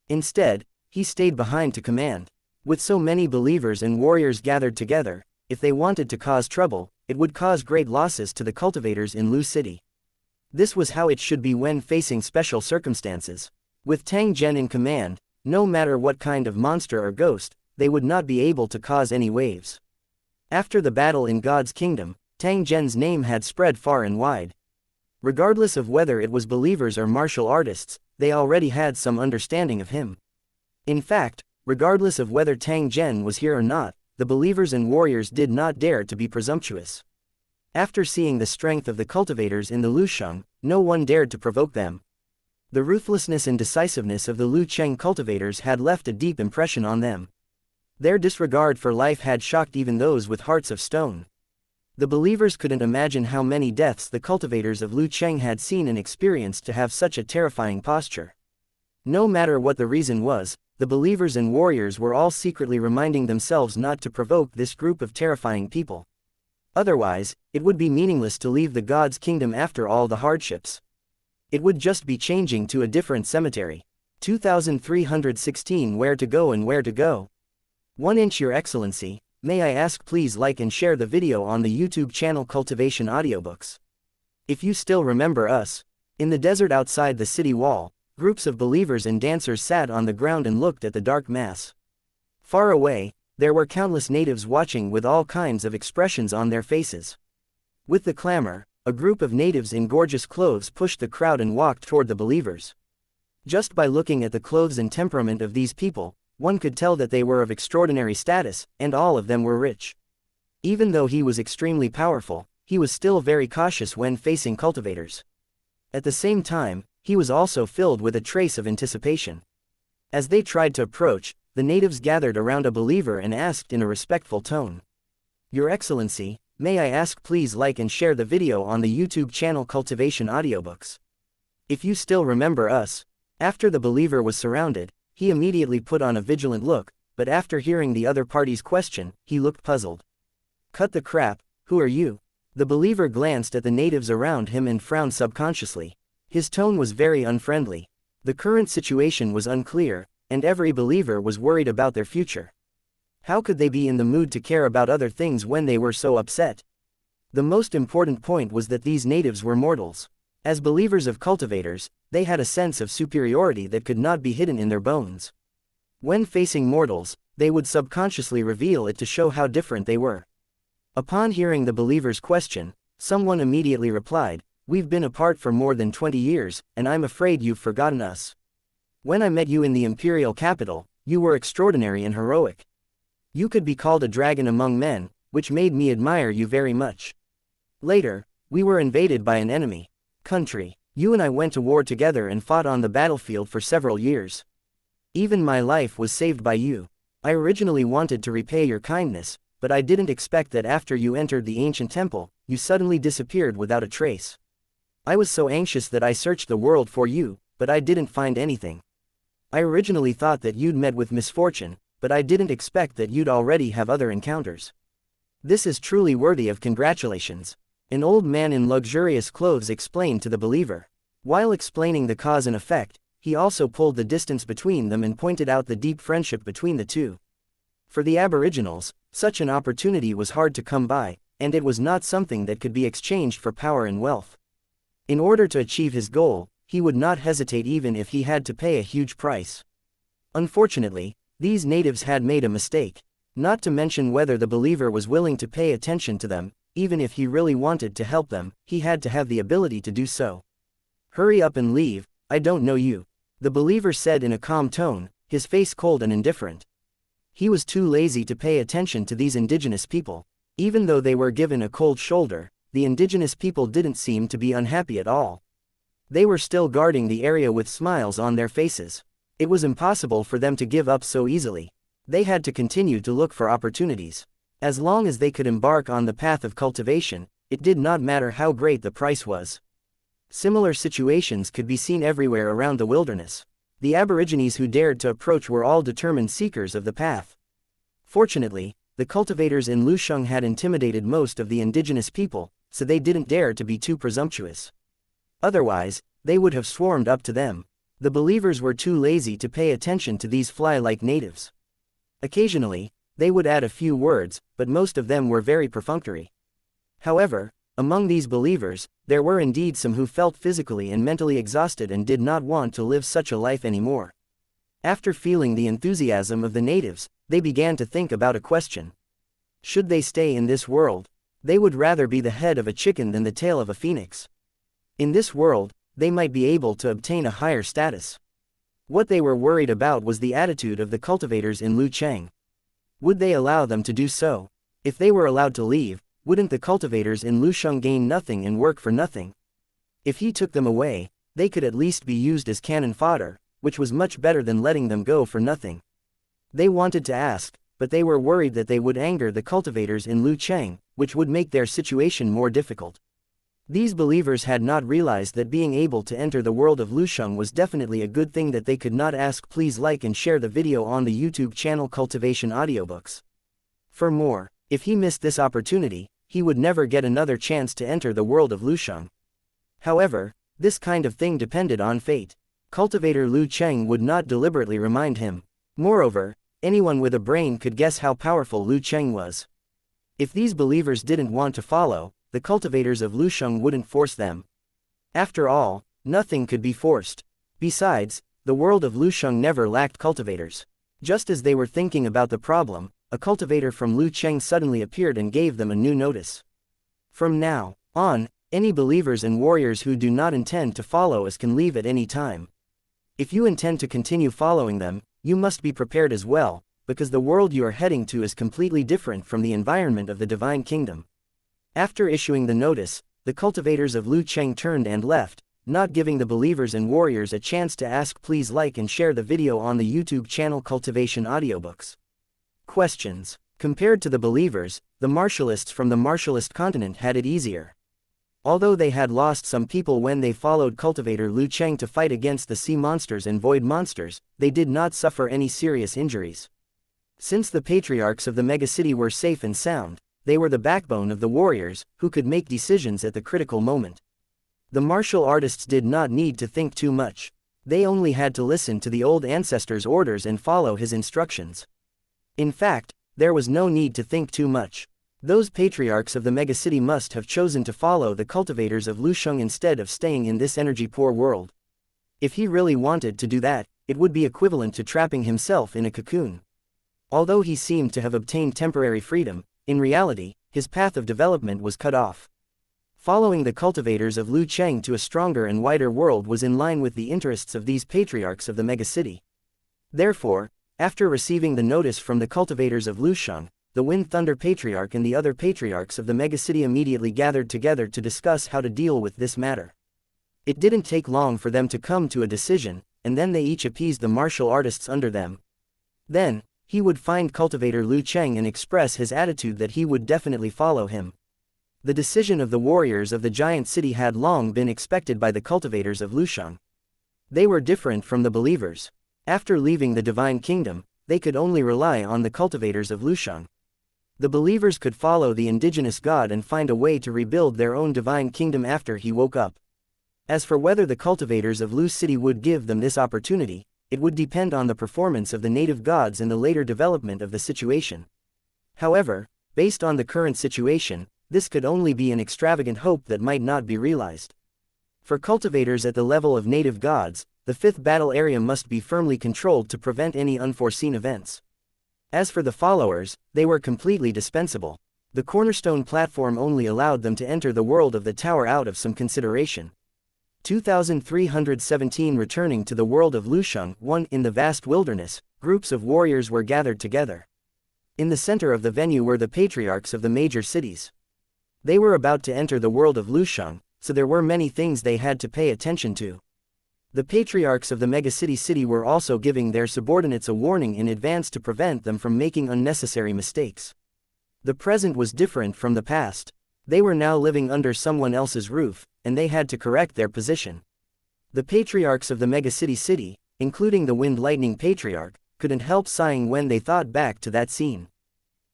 Instead, he stayed behind to command. With so many believers and warriors gathered together, if they wanted to cause trouble, it would cause great losses to the cultivators in Lu City. This was how it should be when facing special circumstances. With Tang Zhen in command, no matter what kind of monster or ghost, they would not be able to cause any waves. After the battle in God's Kingdom, Tang Zhen's name had spread far and wide. Regardless of whether it was believers or martial artists, they already had some understanding of him. In fact, regardless of whether Tang Zhen was here or not, the believers and warriors did not dare to be presumptuous. After seeing the strength of the cultivators in the Lusheng, no one dared to provoke them. The ruthlessness and decisiveness of the Lu Cheng cultivators had left a deep impression on them. Their disregard for life had shocked even those with hearts of stone. The believers couldn't imagine how many deaths the cultivators of Lu Cheng had seen and experienced to have such a terrifying posture. No matter what the reason was, the believers and warriors were all secretly reminding themselves not to provoke this group of terrifying people. Otherwise, it would be meaningless to leave the God's kingdom after all the hardships. It would just be changing to a different cemetery. 2316 Where to go and where to go. 1 inch Your Excellency, may I ask please like and share the video on the YouTube channel Cultivation Audiobooks. If you still remember us. In the desert outside the city wall, groups of believers and dancers sat on the ground and looked at the dark mass. Far away, there were countless natives watching with all kinds of expressions on their faces. With the clamor, a group of natives in gorgeous clothes pushed the crowd and walked toward the believers. Just by looking at the clothes and temperament of these people, one could tell that they were of extraordinary status, and all of them were rich. Even though he was extremely powerful, he was still very cautious when facing cultivators. At the same time, he was also filled with a trace of anticipation. As they tried to approach, the natives gathered around a believer and asked in a respectful tone, "Your Excellency, may I ask please like and share the video on the YouTube channel Cultivation Audiobooks. If you still remember us." After the believer was surrounded, he immediately put on a vigilant look, but after hearing the other party's question, he looked puzzled. "Cut the crap, who are you?" The believer glanced at the natives around him and frowned subconsciously. His tone was very unfriendly. The current situation was unclear, and every believer was worried about their future. How could they be in the mood to care about other things when they were so upset? The most important point was that these natives were mortals. As believers of cultivators, they had a sense of superiority that could not be hidden in their bones. When facing mortals, they would subconsciously reveal it to show how different they were. Upon hearing the believer's question, someone immediately replied, "We've been apart for more than 20 years, and I'm afraid you've forgotten us. When I met you in the imperial capital, you were extraordinary and heroic. You could be called a dragon among men, which made me admire you very much. Later, we were invaded by an enemy country. You and I went to war together and fought on the battlefield for several years. Even my life was saved by you. I originally wanted to repay your kindness, but I didn't expect that after you entered the ancient temple, you suddenly disappeared without a trace. I was so anxious that I searched the world for you, but I didn't find anything. I originally thought that you'd met with misfortune, but I didn't expect that you'd already have other encounters. This is truly worthy of congratulations." An old man in luxurious clothes explained to the believer. While explaining the cause and effect, he also pulled the distance between them and pointed out the deep friendship between the two. For the Aboriginals, such an opportunity was hard to come by, and it was not something that could be exchanged for power and wealth. In order to achieve his goal, he would not hesitate even if he had to pay a huge price. Unfortunately, these natives had made a mistake, not to mention whether the believer was willing to pay attention to them. Even if he really wanted to help them, he had to have the ability to do so. "Hurry up and leave, I don't know you," the believer said in a calm tone, his face cold and indifferent. He was too lazy to pay attention to these indigenous people. Even though they were given a cold shoulder, the indigenous people didn't seem to be unhappy at all. They were still guarding the area with smiles on their faces. It was impossible for them to give up so easily. They had to continue to look for opportunities. As long as they could embark on the path of cultivation, it did not matter how great the price was. Similar situations could be seen everywhere around the wilderness. The Aborigines who dared to approach were all determined seekers of the path. Fortunately, the cultivators in Lusheng had intimidated most of the indigenous people, so they didn't dare to be too presumptuous. Otherwise, they would have swarmed up to them. The believers were too lazy to pay attention to these fly-like natives. Occasionally, they would add a few words, but most of them were very perfunctory. However, among these believers, there were indeed some who felt physically and mentally exhausted and did not want to live such a life anymore. After feeling the enthusiasm of the natives, they began to think about a question. Should they stay in this world? They would rather be the head of a chicken than the tail of a phoenix. In this world, they might be able to obtain a higher status. What they were worried about was the attitude of the cultivators in Lucheng. Would they allow them to do so? If they were allowed to leave, wouldn't the cultivators in Lusheng gain nothing and work for nothing? If he took them away, they could at least be used as cannon fodder, which was much better than letting them go for nothing. They wanted to ask, but they were worried that they would anger the cultivators in Lucheng, which would make their situation more difficult. These believers had not realized that being able to enter the world of Lusheng was definitely a good thing that they could not ask. Please like and share the video on the YouTube channel Cultivation Audiobooks. For more, if he missed this opportunity, he would never get another chance to enter the world of Lusheng. However, this kind of thing depended on fate. Cultivator Lu Cheng would not deliberately remind him. Moreover, anyone with a brain could guess how powerful Lu Cheng was. If these believers didn't want to follow, the cultivators of Lusheng wouldn't force them. After all, nothing could be forced. Besides, the world of Lusheng never lacked cultivators. Just as they were thinking about the problem, a cultivator from Lucheng suddenly appeared and gave them a new notice. From now on, any believers and warriors who do not intend to follow us can leave at any time. If you intend to continue following them, you must be prepared as well, because the world you are heading to is completely different from the environment of the Divine Kingdom. After issuing the notice, the cultivators of Lucheng turned and left, not giving the believers and warriors a chance to ask. Please like and share the video on the YouTube channel Cultivation Audiobooks. Questions. Compared to the believers, the martialists from the martialist continent had it easier. Although they had lost some people when they followed cultivator Lu Cheng to fight against the sea monsters and void monsters, they did not suffer any serious injuries. Since the patriarchs of the megacity were safe and sound, they were the backbone of the warriors, who could make decisions at the critical moment. The martial artists did not need to think too much. They only had to listen to the old ancestor's orders and follow his instructions. In fact, there was no need to think too much. Those patriarchs of the megacity must have chosen to follow the cultivators of Lusheng instead of staying in this energy-poor world. If he really wanted to do that, it would be equivalent to trapping himself in a cocoon. Although he seemed to have obtained temporary freedom, in reality, his path of development was cut off. Following the cultivators of Lucheng to a stronger and wider world was in line with the interests of these patriarchs of the megacity. Therefore, after receiving the notice from the cultivators of Lusheng, the Wind Thunder Patriarch and the other patriarchs of the megacity immediately gathered together to discuss how to deal with this matter. It didn't take long for them to come to a decision, and then they each appeased the martial artists under them. Then, he would find cultivator Lu Cheng and express his attitude that he would definitely follow him. The decision of the warriors of the giant city had long been expected by the cultivators of Lusheng. They were different from the believers. After leaving the Divine Kingdom, they could only rely on the cultivators of Lusheng. The believers could follow the indigenous god and find a way to rebuild their own Divine Kingdom after he woke up. As for whether the cultivators of Lu City would give them this opportunity, it would depend on the performance of the native gods and the later development of the situation. However, based on the current situation, this could only be an extravagant hope that might not be realized. For cultivators at the level of native gods, the fifth battle area must be firmly controlled to prevent any unforeseen events. As for the followers, they were completely dispensable. The cornerstone platform only allowed them to enter the world of the tower out of some consideration. 2317 Returning to the world of Lusheng. 1. In the vast wilderness, groups of warriors were gathered together. In the center of the venue were the patriarchs of the major cities. They were about to enter the world of Lusheng, so there were many things they had to pay attention to. The patriarchs of the megacity were also giving their subordinates a warning in advance to prevent them from making unnecessary mistakes. The present was different from the past. They were now living under someone else's roof, and they had to correct their position. The patriarchs of the megacity, including the Wind Lightning Patriarch, couldn't help sighing when they thought back to that scene.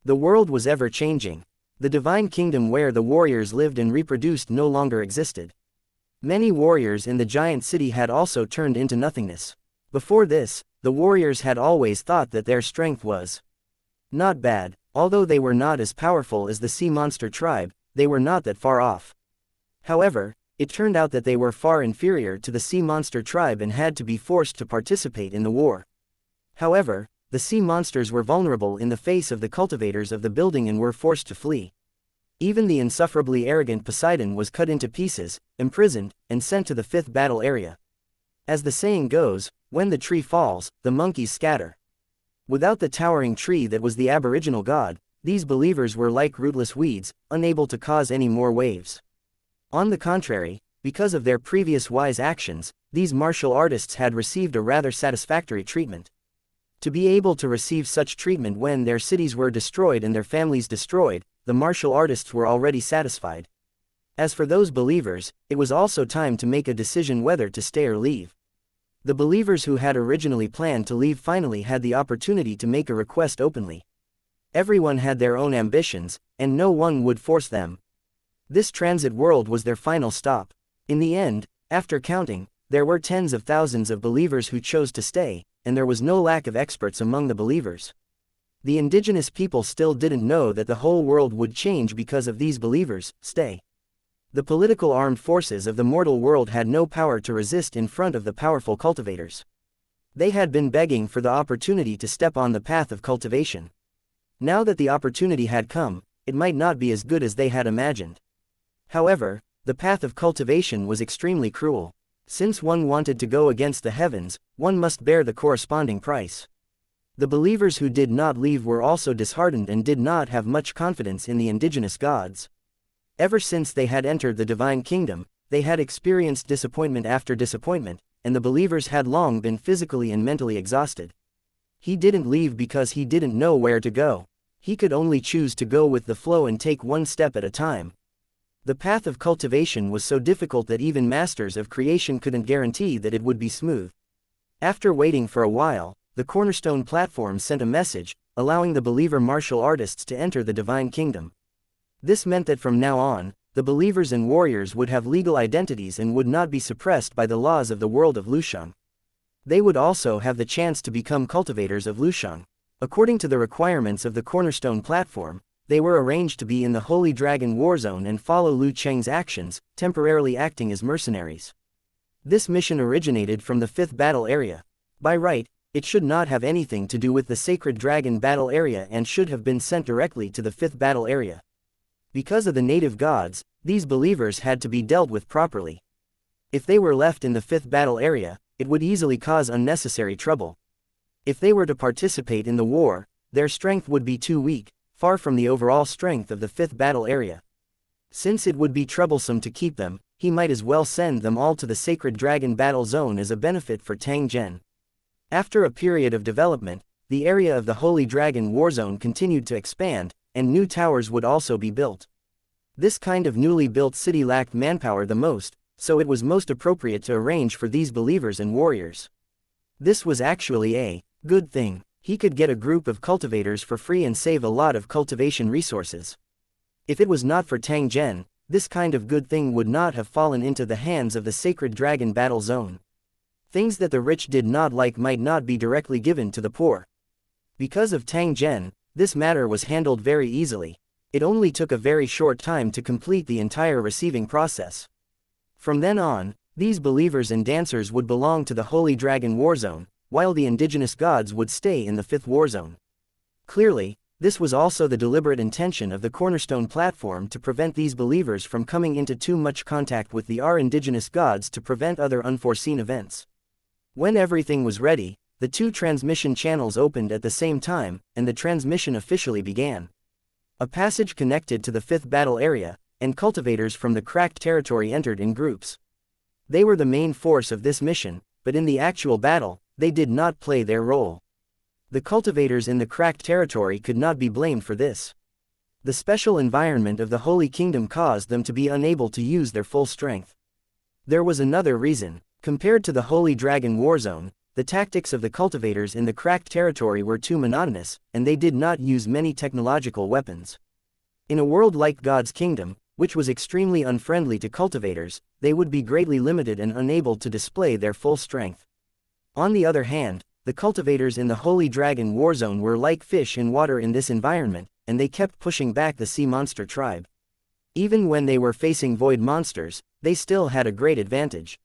The world was ever changing. The Divine Kingdom where the warriors lived and reproduced no longer existed. Many warriors in the giant city had also turned into nothingness. Before this, the warriors had always thought that their strength was not bad. Although they were not as powerful as the sea monster tribe, they were not that far off. However, it turned out that they were far inferior to the sea monster tribe and had to be forced to participate in the war. However, the sea monsters were vulnerable in the face of the cultivators of the building and were forced to flee. Even the insufferably arrogant Poseidon was cut into pieces, imprisoned, and sent to the fifth battle area. As the saying goes, when the tree falls, the monkeys scatter. Without the towering tree that was the aboriginal god, these believers were like rootless weeds, unable to cause any more waves. On the contrary, because of their previous wise actions, these martial artists had received a rather satisfactory treatment. To be able to receive such treatment when their cities were destroyed and their families destroyed, the martial artists were already satisfied. As for those believers, it was also time to make a decision whether to stay or leave. The believers who had originally planned to leave finally had the opportunity to make a request openly. Everyone had their own ambitions, and no one would force them. This transit world was their final stop. In the end, after counting, there were tens of thousands of believers who chose to stay, and there was no lack of experts among the believers. The indigenous people still didn't know that the whole world would change because of these believers' stay. The political armed forces of the mortal world had no power to resist in front of the powerful cultivators. They had been begging for the opportunity to step on the path of cultivation. Now that the opportunity had come, it might not be as good as they had imagined. However, the path of cultivation was extremely cruel. Since one wanted to go against the heavens, one must bear the corresponding price. The believers who did not leave were also disheartened and did not have much confidence in the indigenous gods. Ever since they had entered the divine kingdom, they had experienced disappointment after disappointment, and the believers had long been physically and mentally exhausted. He didn't leave because he didn't know where to go. He could only choose to go with the flow and take one step at a time. The path of cultivation was so difficult that even masters of creation couldn't guarantee that it would be smooth. After waiting for a while, the cornerstone platform sent a message, allowing the believer martial artists to enter the divine kingdom. This meant that from now on, the believers and warriors would have legal identities and would not be suppressed by the laws of the world of Lusheng. They would also have the chance to become cultivators of Lusheng. According to the requirements of the cornerstone platform, they were arranged to be in the Holy Dragon War Zone and follow Lu Cheng's actions, temporarily acting as mercenaries. This mission originated from the fifth battle area. By right, it should not have anything to do with the Sacred Dragon battle area and should have been sent directly to the fifth battle area. Because of the native gods, these believers had to be dealt with properly. If they were left in the fifth battle area, it would easily cause unnecessary trouble. If they were to participate in the war, their strength would be too weak, far from the overall strength of the fifth battle area. Since it would be troublesome to keep them, he might as well send them all to the Sacred Dragon battle zone as a benefit for Tang Zhen. After a period of development, the area of the Holy Dragon War Zone continued to expand, and new towers would also be built. This kind of newly built city lacked manpower the most, so it was most appropriate to arrange for these believers and warriors. This was actually a good thing. He could get a group of cultivators for free and save a lot of cultivation resources. If it was not for Tang Zhen, this kind of good thing would not have fallen into the hands of the Sacred Dragon battle zone. Things that the rich did not like might not be directly given to the poor. Because of Tang Zhen, this matter was handled very easily. It only took a very short time to complete the entire receiving process. From then on, these believers and dancers would belong to the Holy Dragon War Zone, while the indigenous gods would stay in the fifth war zone. Clearly, this was also the deliberate intention of the cornerstone platform to prevent these believers from coming into too much contact with the indigenous gods to prevent other unforeseen events. When everything was ready, the two transmission channels opened at the same time, and the transmission officially began. A passage connected to the fifth battle area, and cultivators from the cracked territory entered in groups. They were the main force of this mission, but in the actual battle, they did not play their role. The cultivators in the cracked territory could not be blamed for this. The special environment of the Holy Kingdom caused them to be unable to use their full strength. There was another reason. Compared to the Holy Dragon War Zone, the tactics of the cultivators in the cracked territory were too monotonous, and they did not use many technological weapons. In a world like God's kingdom, which was extremely unfriendly to cultivators, they would be greatly limited and unable to display their full strength. On the other hand, the cultivators in the Holy Dragon War Zone were like fish in water in this environment, and they kept pushing back the sea monster tribe. Even when they were facing void monsters, they still had a great advantage.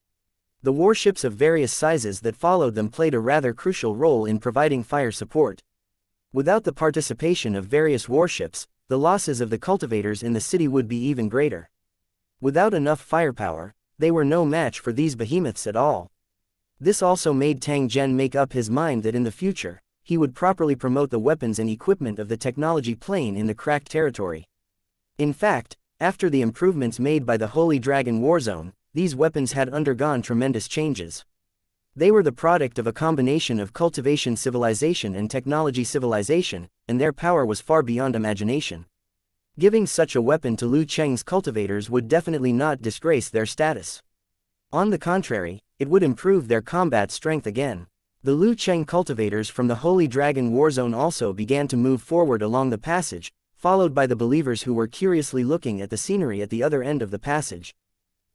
The warships of various sizes that followed them played a rather crucial role in providing fire support. Without the participation of various warships, the losses of the cultivators in the city would be even greater. Without enough firepower, they were no match for these behemoths at all. This also made Tang Zhen make up his mind that in the future, he would properly promote the weapons and equipment of the technology plane in the cracked territory. In fact, after the improvements made by the Holy Dragon Warzone, these weapons had undergone tremendous changes. They were the product of a combination of cultivation civilization and technology civilization, and their power was far beyond imagination. Giving such a weapon to Liu Cheng's cultivators would definitely not disgrace their status. On the contrary, it would improve their combat strength again. The Liu Cheng cultivators from the Holy Dragon Warzone also began to move forward along the passage, followed by the believers who were curiously looking at the scenery at the other end of the passage.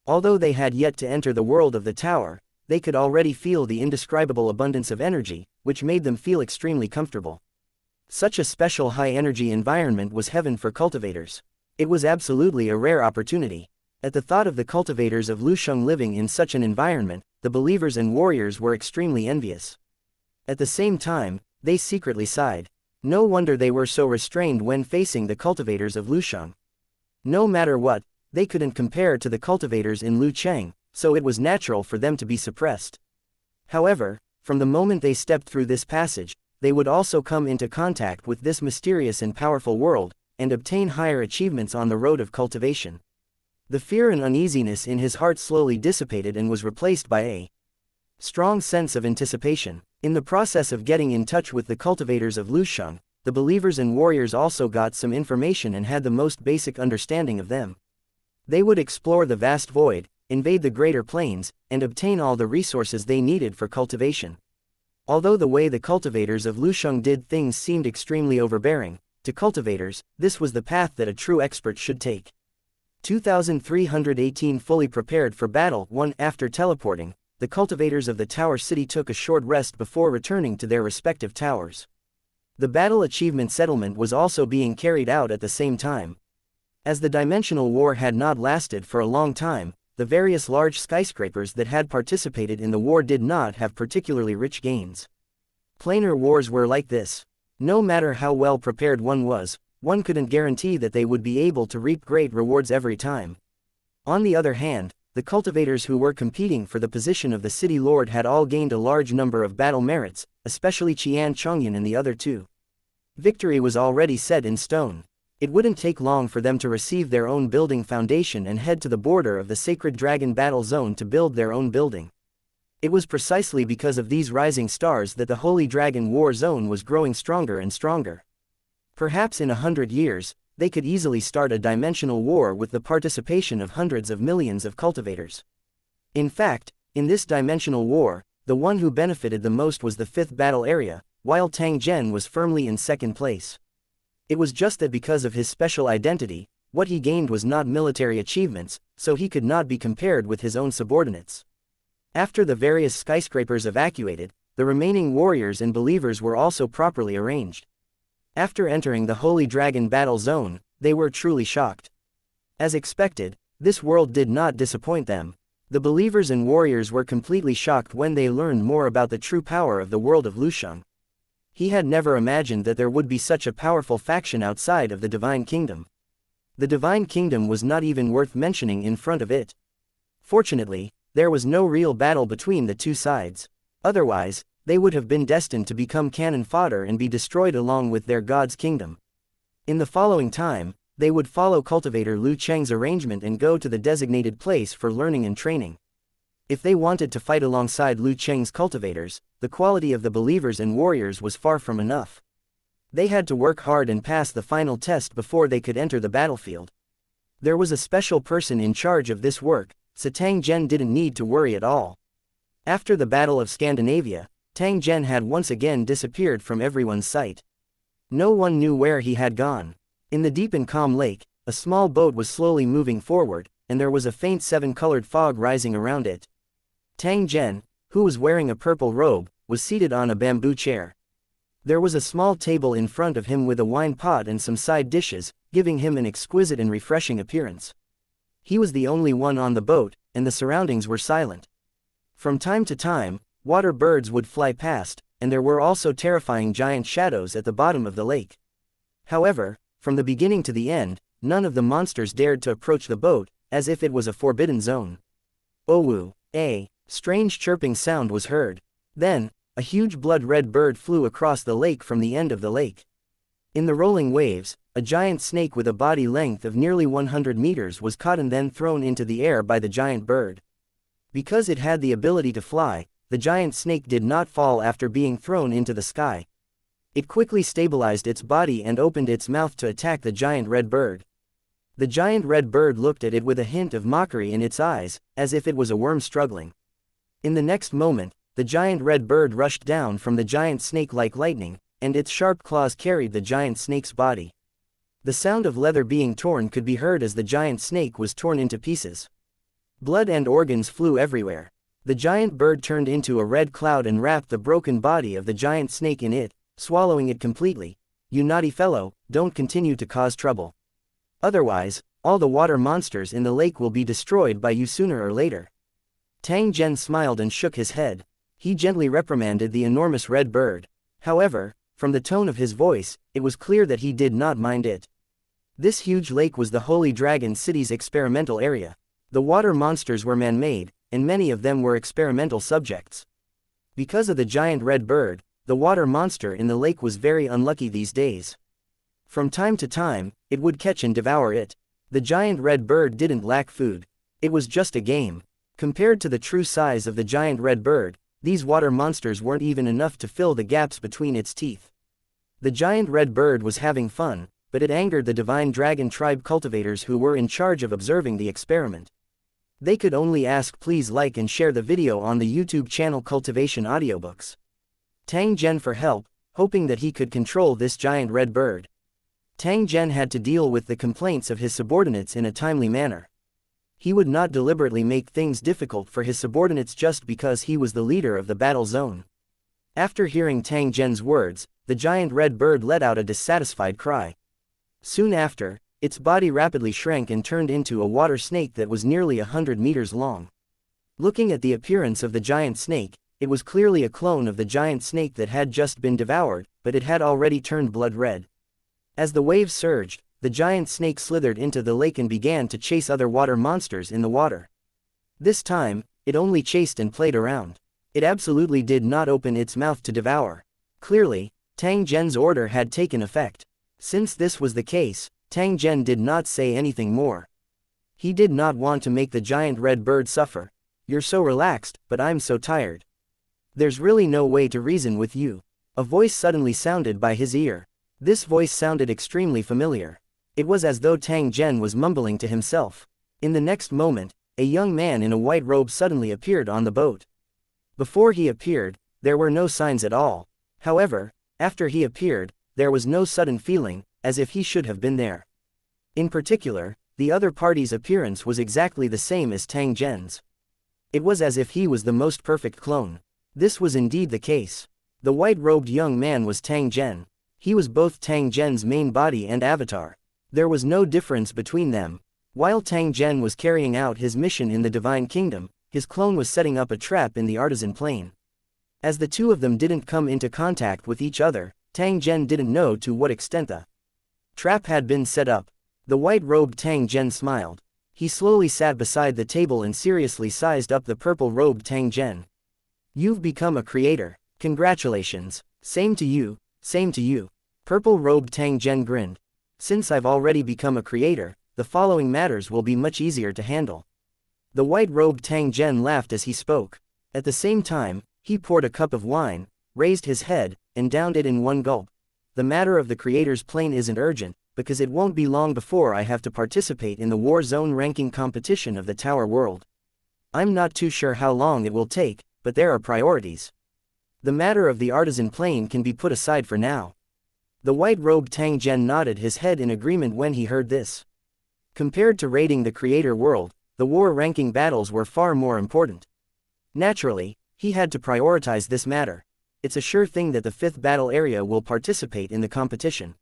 Although they had yet to enter the world of the tower, they could already feel the indescribable abundance of energy, which made them feel extremely comfortable. Such a special high-energy environment was heaven for cultivators. It was absolutely a rare opportunity. At the thought of the cultivators of Lusheng living in such an environment, the believers and warriors were extremely envious. At the same time, they secretly sighed. No wonder they were so restrained when facing the cultivators of Lusheng. No matter what, they couldn't compare to the cultivators in Lucheng, so it was natural for them to be suppressed. However, from the moment they stepped through this passage, they would also come into contact with this mysterious and powerful world, and obtain higher achievements on the road of cultivation. The fear and uneasiness in his heart slowly dissipated and was replaced by a strong sense of anticipation. In the process of getting in touch with the cultivators of Lusheng, the believers and warriors also got some information and had the most basic understanding of them. They would explore the vast void, invade the greater plains, and obtain all the resources they needed for cultivation. Although the way the cultivators of Lusheng did things seemed extremely overbearing, to cultivators, this was the path that a true expert should take. 2318 Fully prepared for battle. 1 After teleporting, the cultivators of the Tower City took a short rest before returning to their respective towers. The battle achievement settlement was also being carried out at the same time. As the dimensional war had not lasted for a long time, the various large skyscrapers that had participated in the war did not have particularly rich gains. Planar wars were like this. No matter how well prepared one was, one couldn't guarantee that they would be able to reap great rewards every time. On the other hand, the cultivators who were competing for the position of the city lord had all gained a large number of battle merits, especially Qian Chongyan and the other two. Victory was already set in stone. It wouldn't take long for them to receive their own building foundation and head to the border of the Sacred Dragon Battle Zone to build their own building. It was precisely because of these rising stars that the Holy Dragon War Zone was growing stronger and stronger. Perhaps in 100 years, they could easily start a dimensional war with the participation of hundreds of millions of cultivators. In fact, in this dimensional war, the one who benefited the most was the 5th battle area, while Tang Zhen was firmly in second place. It was just that because of his special identity, what he gained was not military achievements, so he could not be compared with his own subordinates. After the various skyscrapers evacuated, the remaining warriors and believers were also properly arranged. After entering the Holy Dragon Battle Zone, they were truly shocked. As expected, this world did not disappoint them. The believers and warriors were completely shocked when they learned more about the true power of the world of Lusheng. He had never imagined that there would be such a powerful faction outside of the Divine Kingdom. The Divine Kingdom was not even worth mentioning in front of it. Fortunately, there was no real battle between the two sides. Otherwise, they would have been destined to become cannon fodder and be destroyed along with their god's kingdom. In the following time, they would follow cultivator Liu Cheng's arrangement and go to the designated place for learning and training. If they wanted to fight alongside Liu Cheng's cultivators, the quality of the believers and warriors was far from enough. They had to work hard and pass the final test before they could enter the battlefield. There was a special person in charge of this work, so Tang Zhen didn't need to worry at all. After the Battle of Scandinavia, Tang Zhen had once again disappeared from everyone's sight. No one knew where he had gone. In the deep and calm lake, a small boat was slowly moving forward, and there was a faint 7-colored fog rising around it. Tang Zhen, who was wearing a purple robe, was seated on a bamboo chair. There was a small table in front of him with a wine pot and some side dishes, giving him an exquisite and refreshing appearance. He was the only one on the boat, and the surroundings were silent. From time to time, water birds would fly past, and there were also terrifying giant shadows at the bottom of the lake. However, from the beginning to the end, none of the monsters dared to approach the boat, as if it was a forbidden zone. Owu, a strange chirping sound was heard. Then, a huge blood-red bird flew across the lake from the end of the lake. In the rolling waves, a giant snake with a body length of nearly 100 meters was caught and then thrown into the air by the giant bird. Because it had the ability to fly, the giant snake did not fall after being thrown into the sky. It quickly stabilized its body and opened its mouth to attack the giant red bird. The giant red bird looked at it with a hint of mockery in its eyes, as if it was a worm struggling. In the next moment, the giant red bird rushed down from the giant snake like lightning, and its sharp claws carried the giant snake's body. The sound of leather being torn could be heard as the giant snake was torn into pieces. Blood and organs flew everywhere. The giant bird turned into a red cloud and wrapped the broken body of the giant snake in it, swallowing it completely. "You naughty fellow, don't continue to cause trouble. Otherwise, all the water monsters in the lake will be destroyed by you sooner or later." Tang Zhen smiled and shook his head. He gently reprimanded the enormous red bird. However, from the tone of his voice, it was clear that he did not mind it. This huge lake was the Holy Dragon City's experimental area. The water monsters were man-made, and many of them were experimental subjects. Because of the giant red bird, the water monster in the lake was very unlucky these days. From time to time, it would catch and devour it. The giant red bird didn't lack food. It was just a game. Compared to the true size of the giant red bird, these water monsters weren't even enough to fill the gaps between its teeth. The giant red bird was having fun, but it angered the divine dragon tribe cultivators who were in charge of observing the experiment. They could only ask please like and share the video on the YouTube channel Cultivation Audiobooks. Tang Zhen for help, hoping that he could control this giant red bird. Tang Zhen had to deal with the complaints of his subordinates in a timely manner. He would not deliberately make things difficult for his subordinates just because he was the leader of the battle zone. After hearing Tang Zhen's words, the giant red bird let out a dissatisfied cry. Soon after, its body rapidly shrank and turned into a water snake that was nearly 100 meters long. Looking at the appearance of the giant snake, it was clearly a clone of the giant snake that had just been devoured, but it had already turned blood red. As the waves surged, the giant snake slithered into the lake and began to chase other water monsters in the water. This time, it only chased and played around. It absolutely did not open its mouth to devour. Clearly, Tang Zhen's order had taken effect. Since this was the case, Tang Zhen did not say anything more. He did not want to make the giant red bird suffer. "You're so relaxed, but I'm so tired. There's really no way to reason with you." A voice suddenly sounded by his ear. This voice sounded extremely familiar. It was as though Tang Zhen was mumbling to himself. In the next moment, a young man in a white robe suddenly appeared on the boat. Before he appeared, there were no signs at all. However, after he appeared, there was no sudden feeling, as if he should have been there. In particular, the other party's appearance was exactly the same as Tang Zhen's. It was as if he was the most perfect clone. This was indeed the case. The white-robed young man was Tang Zhen. He was both Tang Zhen's main body and avatar. There was no difference between them. While Tang Zhen was carrying out his mission in the Divine Kingdom, his clone was setting up a trap in the artisan plane. As the two of them didn't come into contact with each other, Tang Zhen didn't know to what extent the trap had been set up. The white-robed Tang Zhen smiled. He slowly sat beside the table and seriously sized up the purple-robed Tang Zhen. "You've become a creator. Congratulations." "Same to you, same to you." Purple-robed Tang Zhen grinned. "Since I've already become a creator, the following matters will be much easier to handle." The white-robed Tang Zhen laughed as he spoke. At the same time, he poured a cup of wine, raised his head, and downed it in one gulp. "The matter of the creator's plane isn't urgent, because it won't be long before I have to participate in the war zone ranking competition of the Tower World. I'm not too sure how long it will take, but there are priorities. The matter of the artisan plane can be put aside for now." The white-robed Tang Zhen nodded his head in agreement when he heard this. Compared to raiding the creator world, the war ranking battles were far more important. Naturally, he had to prioritize this matter. It's a sure thing that the 5th battle area will participate in the competition.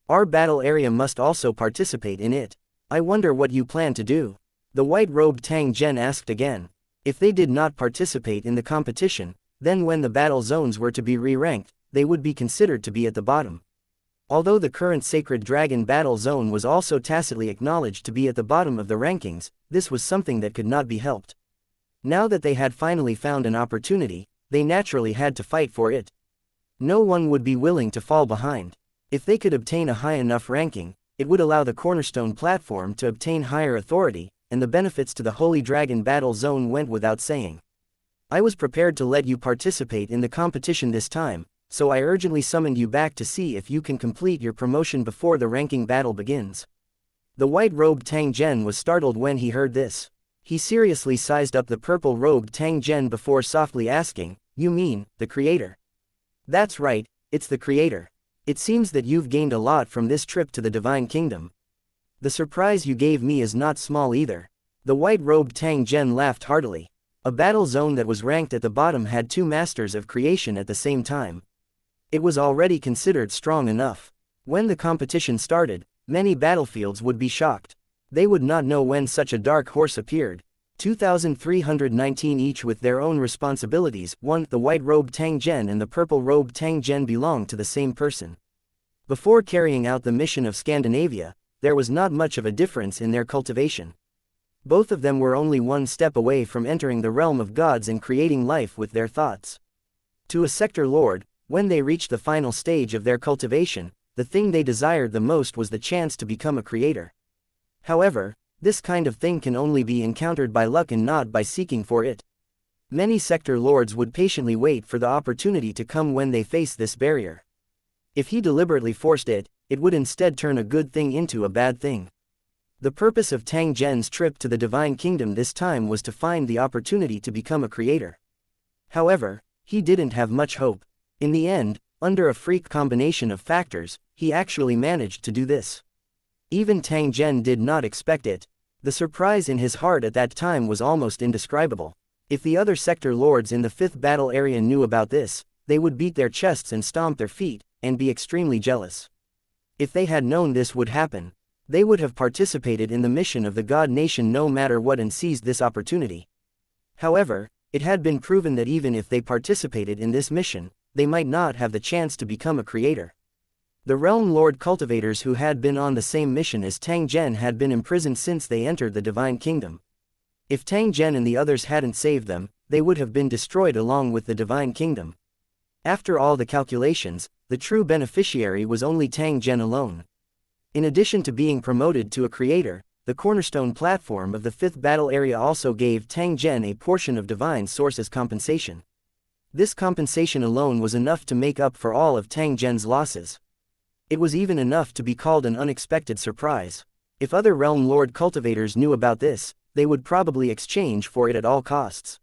Our battle area must also participate in it. I wonder what you plan to do?" The white-robed Tang Zhen asked again. If they did not participate in the competition, then when the battle zones were to be re-ranked, they would be considered to be at the bottom. Although the current Sacred Dragon battle zone was also tacitly acknowledged to be at the bottom of the rankings, this was something that could not be helped. Now that they had finally found an opportunity, they naturally had to fight for it. No one would be willing to fall behind. If they could obtain a high enough ranking, it would allow the Cornerstone platform to obtain higher authority, and the benefits to the Holy Dragon battle zone went without saying. I was prepared to let you participate in the competition this time, so I urgently summoned you back to see if you can complete your promotion before the ranking battle begins. The white-robed Tang Zhen was startled when he heard this. He seriously sized up the purple-robed Tang Zhen before softly asking, "You mean, the creator?" "That's right, it's the creator. It seems that you've gained a lot from this trip to the Divine Kingdom. The surprise you gave me is not small either." The white-robed Tang Zhen laughed heartily. A battle zone that was ranked at the bottom had two masters of creation at the same time. It was already considered strong enough. When the competition started, many battlefields would be shocked. They would not know when such a dark horse appeared. 2,319 each with their own responsibilities. 1. The white-robed Tang Zhen and the purple-robed Tang Zhen belonged to the same person. Before carrying out the mission of Scandinavia, there was not much of a difference in their cultivation. Both of them were only one step away from entering the realm of gods and creating life with their thoughts. To a sector lord, when they reached the final stage of their cultivation, the thing they desired the most was the chance to become a creator. However, this kind of thing can only be encountered by luck and not by seeking for it. Many sector lords would patiently wait for the opportunity to come when they face this barrier. If he deliberately forced it, it would instead turn a good thing into a bad thing. The purpose of Tang Zhen's trip to the Divine Kingdom this time was to find the opportunity to become a creator. However, he didn't have much hope. In the end, under a freak combination of factors, he actually managed to do this. Even Tang Zhen did not expect it. The surprise in his heart at that time was almost indescribable. If the other sector lords in the 5th battle area knew about this, they would beat their chests and stomp their feet, and be extremely jealous. If they had known this would happen, they would have participated in the mission of the God Nation no matter what and seized this opportunity. However, it had been proven that even if they participated in this mission, they might not have the chance to become a creator. The Realm Lord cultivators who had been on the same mission as Tang Zhen had been imprisoned since they entered the Divine Kingdom. If Tang Zhen and the others hadn't saved them, they would have been destroyed along with the Divine Kingdom. After all the calculations, the true beneficiary was only Tang Zhen alone. In addition to being promoted to a creator, the cornerstone platform of the 5th battle area also gave Tang Zhen a portion of divine source as compensation. This compensation alone was enough to make up for all of Tang Zhen's losses. It was even enough to be called an unexpected surprise. If other Realm Lord cultivators knew about this, they would probably exchange for it at all costs.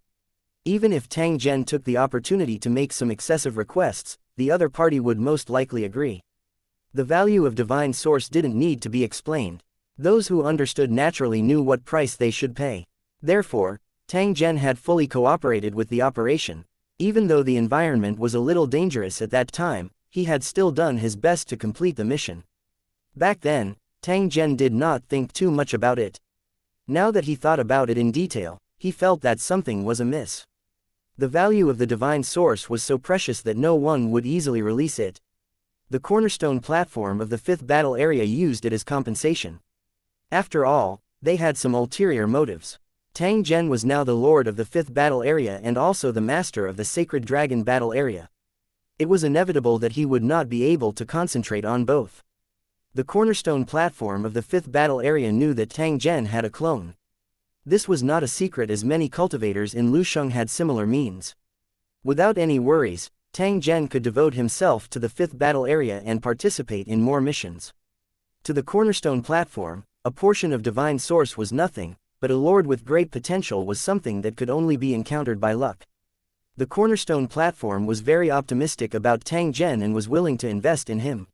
Even if Tang Zhen took the opportunity to make some excessive requests, the other party would most likely agree. The value of divine source didn't need to be explained. Those who understood naturally knew what price they should pay. Therefore, Tang Zhen had fully cooperated with the operation. Even though the environment was a little dangerous at that time, he had still done his best to complete the mission. Back then, Tang Zhen did not think too much about it. Now that he thought about it in detail, he felt that something was amiss. The value of the divine source was so precious that no one would easily release it. The cornerstone platform of the 5th battle area used it as compensation. After all, they had some ulterior motives. Tang Zhen was now the lord of the 5th battle area and also the master of the Sacred Dragon battle area. It was inevitable that he would not be able to concentrate on both. The cornerstone platform of the 5th battle area knew that Tang Zhen had a clone. This was not a secret as many cultivators in Lusheng had similar means. Without any worries, Tang Zhen could devote himself to the 5th battle area and participate in more missions. To the cornerstone platform, a portion of divine source was nothing, but a lord with great potential was something that could only be encountered by luck. The cornerstone platform was very optimistic about Tang Zhen and was willing to invest in him.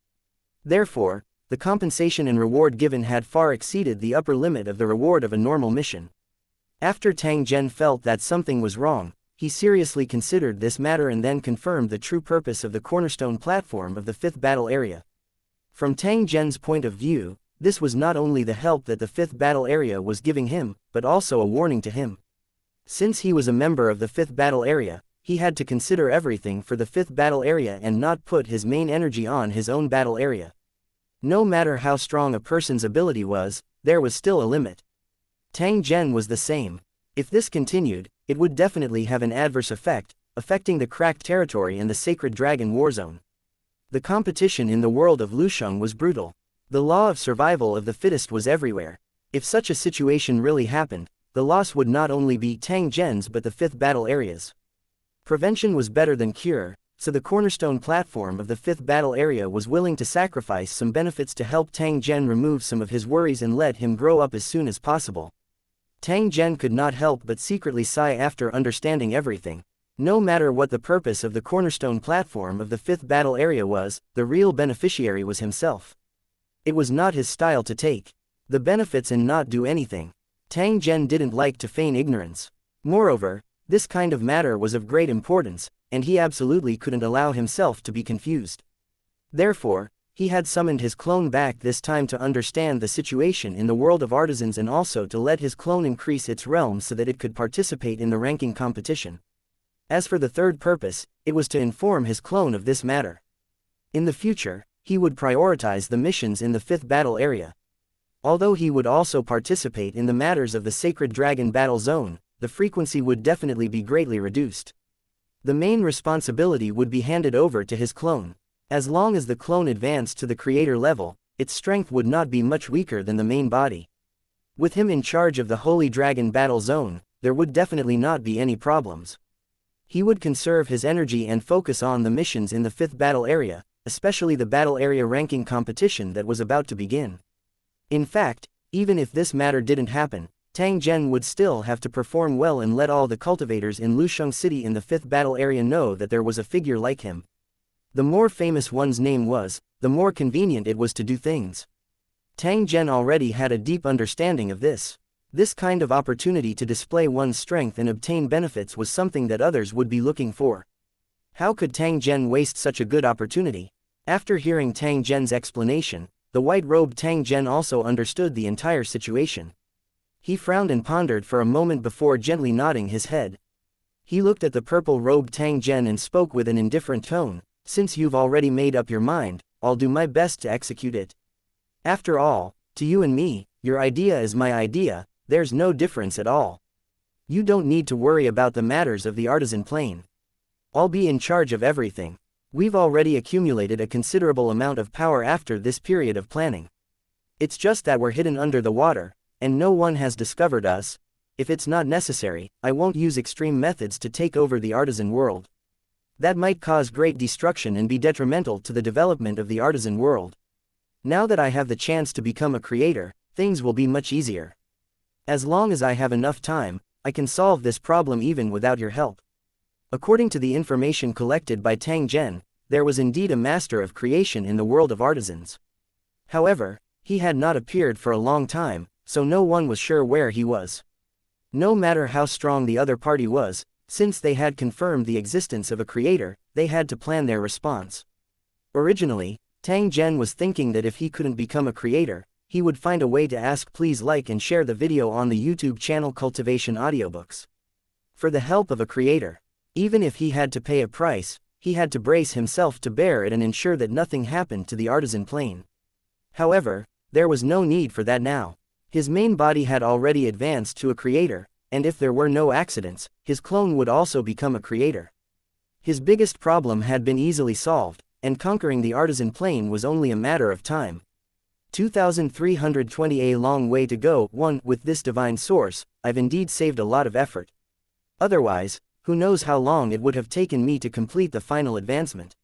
Therefore, the compensation and reward given had far exceeded the upper limit of the reward of a normal mission. After Tang Zhen felt that something was wrong, he seriously considered this matter and then confirmed the true purpose of the cornerstone platform of the 5th battle area. From Tang Zhen's point of view, this was not only the help that the 5th battle area was giving him, but also a warning to him. Since he was a member of the 5th battle area, he had to consider everything for the 5th battle area and not put his main energy on his own battle area. No matter how strong a person's ability was, there was still a limit. Tang Zhen was the same. If this continued, it would definitely have an adverse effect, affecting the cracked territory and the sacred dragon war zone. The competition in the world of Lusheng was brutal. The law of survival of the fittest was everywhere. If such a situation really happened, the loss would not only be Tang Zhen's but the fifth battle area's. Prevention was better than cure, so the cornerstone platform of the fifth battle area was willing to sacrifice some benefits to help Tang Zhen remove some of his worries and let him grow up as soon as possible. Tang Zhen could not help but secretly sigh after understanding everything. No matter what the purpose of the cornerstone platform of the fifth battle area was, the real beneficiary was himself. It was not his style to take the benefits and not do anything. Tang Zhen didn't like to feign ignorance. Moreover, this kind of matter was of great importance, and he absolutely couldn't allow himself to be confused. Therefore, he had summoned his clone back this time to understand the situation in the world of artisans and also to let his clone increase its realm so that it could participate in the ranking competition. As for the third purpose, it was to inform his clone of this matter. In the future, he would prioritize the missions in the fifth battle area. Although he would also participate in the matters of the sacred dragon battle zone, the frequency would definitely be greatly reduced. The main responsibility would be handed over to his clone. As long as the clone advanced to the creator level, its strength would not be much weaker than the main body. With him in charge of the holy dragon battle zone, there would definitely not be any problems. He would conserve his energy and focus on the missions in the fifth battle area, especially the battle area ranking competition that was about to begin. In fact, even if this matter didn't happen, Tang Zhen would still have to perform well and let all the cultivators in Lusheng City in the fifth battle area know that there was a figure like him. The more famous one's name was, the more convenient it was to do things. Tang Zhen already had a deep understanding of this. This kind of opportunity to display one's strength and obtain benefits was something that others would be looking for. How could Tang Zhen waste such a good opportunity? After hearing Tang Zhen's explanation, the white-robed Tang Zhen also understood the entire situation. He frowned and pondered for a moment before gently nodding his head. He looked at the purple-robed Tang Zhen and spoke with an indifferent tone, "Since you've already made up your mind, I'll do my best to execute it. After all, to you and me, your idea is my idea, there's no difference at all. You don't need to worry about the matters of the artisan plane. I'll be in charge of everything. We've already accumulated a considerable amount of power after this period of planning. It's just that we're hidden under the water, and no one has discovered us. If it's not necessary, I won't use extreme methods to take over the artisan world. That might cause great destruction and be detrimental to the development of the artisan world. Now that I have the chance to become a creator, things will be much easier. As long as I have enough time, I can solve this problem even without your help." According to the information collected by Tang Zhen, there was indeed a master of creation in the world of artisans. However, he had not appeared for a long time, so no one was sure where he was. No matter how strong the other party was, since they had confirmed the existence of a creator, they had to plan their response. Originally, Tang Zhen was thinking that if he couldn't become a creator, he would find a way to ask please like and share the video on the YouTube channel Cultivation Audiobooks. For the help of a creator. Even if he had to pay a price, he had to brace himself to bear it and ensure that nothing happened to the artisan plane. However, there was no need for that now. His main body had already advanced to a creator, and if there were no accidents, his clone would also become a creator. His biggest problem had been easily solved, and conquering the artisan plane was only a matter of time. 2320 a long way to go. 1. With this divine source, I've indeed saved a lot of effort. Otherwise, who knows how long it would have taken me to complete the final advancement.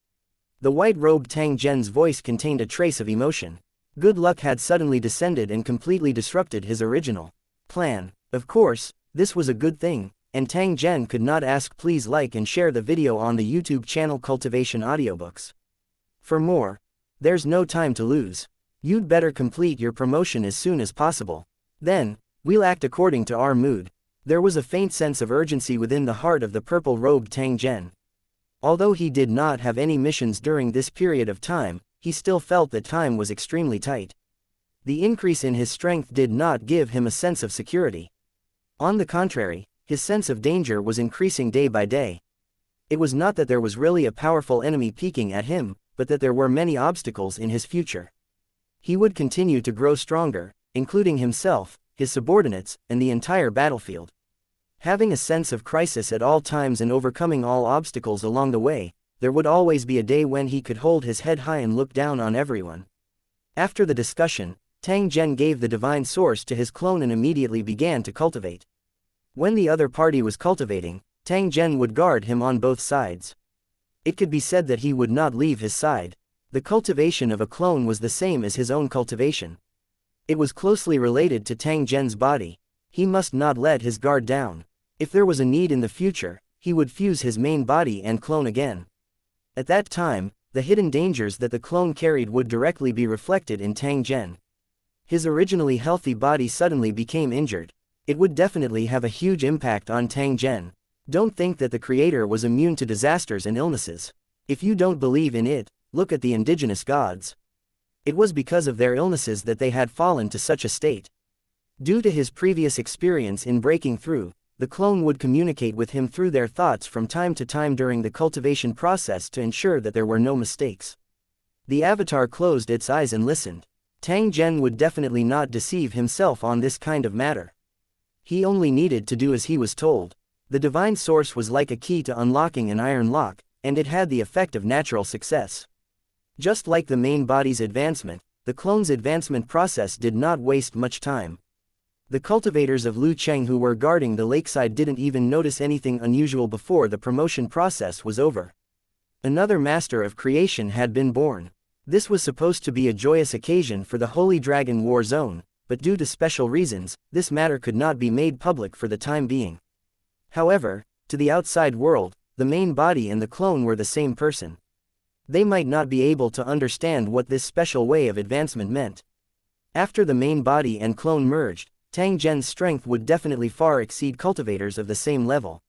The white-robed Tang Zhen's voice contained a trace of emotion. Good luck had suddenly descended and completely disrupted his original plan. Of course, this was a good thing, and Tang Zhen could not ask please like and share the video on the YouTube channel Cultivation Audiobooks. For more, there's no time to lose. You'd better complete your promotion as soon as possible. Then, we'll act according to our mood. There was a faint sense of urgency within the heart of the purple-robed Tang Zhen. Although he did not have any missions during this period of time, he still felt that time was extremely tight. The increase in his strength did not give him a sense of security. On the contrary, his sense of danger was increasing day by day. It was not that there was really a powerful enemy peeking at him, but that there were many obstacles in his future. He would continue to grow stronger, including himself, his subordinates, and the entire battlefield. Having a sense of crisis at all times and overcoming all obstacles along the way, there would always be a day when he could hold his head high and look down on everyone. After the discussion, Tang Zhen gave the divine source to his clone and immediately began to cultivate. When the other party was cultivating, Tang Zhen would guard him on both sides. It could be said that he would not leave his side. The cultivation of a clone was the same as his own cultivation. It was closely related to Tang Zhen's body. He must not let his guard down. If there was a need in the future, he would fuse his main body and clone again. At that time, the hidden dangers that the clone carried would directly be reflected in Tang Zhen. His originally healthy body suddenly became injured. It would definitely have a huge impact on Tang Zhen. Don't think that the creator was immune to disasters and illnesses. If you don't believe in it, look at the indigenous gods. It was because of their illnesses that they had fallen to such a state. Due to his previous experience in breaking through, the clone would communicate with him through their thoughts from time to time during the cultivation process to ensure that there were no mistakes. The avatar closed its eyes and listened. Tang Zhen would definitely not deceive himself on this kind of matter. He only needed to do as he was told. The divine source was like a key to unlocking an iron lock, and it had the effect of natural success. Just like the main body's advancement, the clone's advancement process did not waste much time. The cultivators of Lu Cheng who were guarding the lakeside didn't even notice anything unusual before the promotion process was over. Another master of creation had been born. This was supposed to be a joyous occasion for the Holy Dragon War Zone, but due to special reasons, this matter could not be made public for the time being. However, to the outside world, the main body and the clone were the same person. They might not be able to understand what this special way of advancement meant. After the main body and clone merged, Tang Zhen's strength would definitely far exceed cultivators of the same level.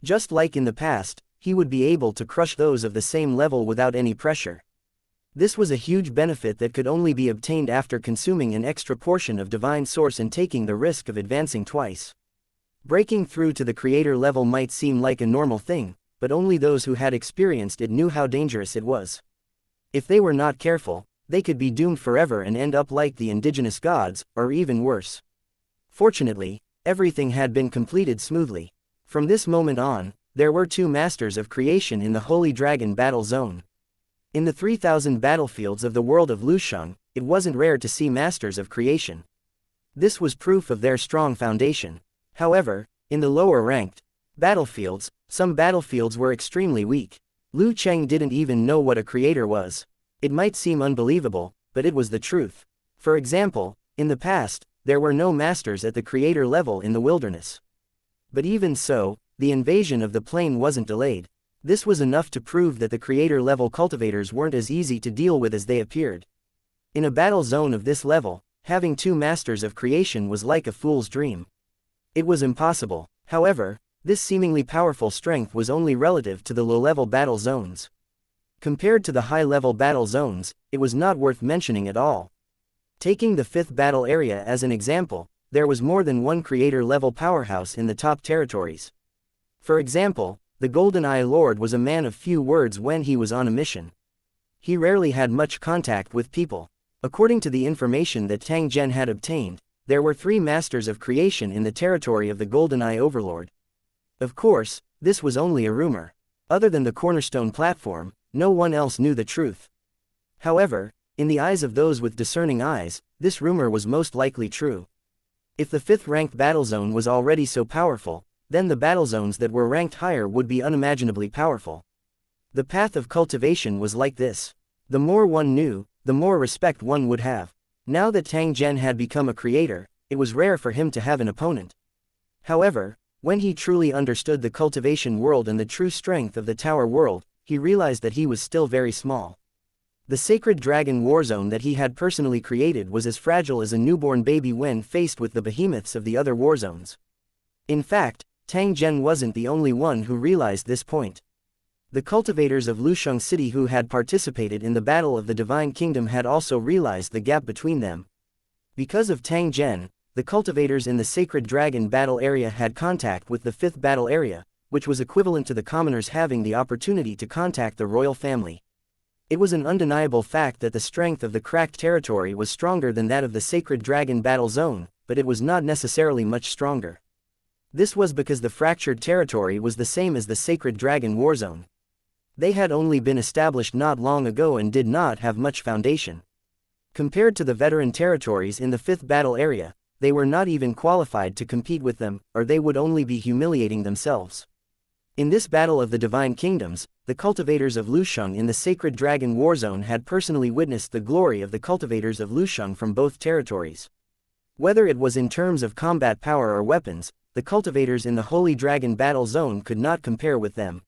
Just like in the past, he would be able to crush those of the same level without any pressure. This was a huge benefit that could only be obtained after consuming an extra portion of divine source and taking the risk of advancing twice. Breaking through to the creator level might seem like a normal thing, but only those who had experienced it knew how dangerous it was. If they were not careful, they could be doomed forever and end up like the indigenous gods, or even worse. Fortunately, everything had been completed smoothly. From this moment on, there were 2 masters of creation in the Holy Dragon battle zone. In the 3,000 battlefields of the world of Lusheng, it wasn't rare to see masters of creation. This was proof of their strong foundation. However, in the lower ranked battlefields, some battlefields were extremely weak. Lu Cheng didn't even know what a creator was. It might seem unbelievable, but it was the truth. For example, in the past, there were no masters at the creator level in the wilderness. But even so, the invasion of the plain wasn't delayed. This was enough to prove that the creator level cultivators weren't as easy to deal with as they appeared. In a battle zone of this level, having 2 masters of creation was like a fool's dream. It was impossible. However, this seemingly powerful strength was only relative to the low-level battle zones. Compared to the high-level battle zones, it was not worth mentioning at all. Taking the 5th battle area as an example, there was more than one creator-level powerhouse in the top territories. For example, the Golden Eye Lord was a man of few words when he was on a mission. He rarely had much contact with people. According to the information that Tang Zhen had obtained, there were 3 masters of creation in the territory of the Golden Eye Overlord. Of course, this was only a rumor. Other than the cornerstone platform, no one else knew the truth. However, in the eyes of those with discerning eyes, this rumor was most likely true. If the 5th ranked battle zone was already so powerful, then the battle zones that were ranked higher would be unimaginably powerful. The path of cultivation was like this. The more one knew, the more respect one would have. Now that Tang Zhen had become a creator, it was rare for him to have an opponent. However, when he truly understood the cultivation world and the true strength of the tower world, he realized that he was still very small. The sacred dragon war zone that he had personally created was as fragile as a newborn baby when faced with the behemoths of the other war zones. In fact, Tang Zhen wasn't the only one who realized this point. The cultivators of Lusheng City who had participated in the Battle of the Divine Kingdom had also realized the gap between them. Because of Tang Zhen, the cultivators in the Sacred Dragon battle area had contact with the 5th battle area, which was equivalent to the commoners having the opportunity to contact the royal family. It was an undeniable fact that the strength of the cracked territory was stronger than that of the Sacred Dragon battle zone, but it was not necessarily much stronger. This was because the fractured territory was the same as the Sacred Dragon war zone. They had only been established not long ago and did not have much foundation. Compared to the veteran territories in the 5th battle area, they were not even qualified to compete with them, or they would only be humiliating themselves. In this battle of the Divine Kingdoms, the cultivators of Lusheng in the Sacred Dragon war zone had personally witnessed the glory of the cultivators of Lusheng from both territories. Whether it was in terms of combat power or weapons, the cultivators in the Holy Dragon battle zone could not compare with them.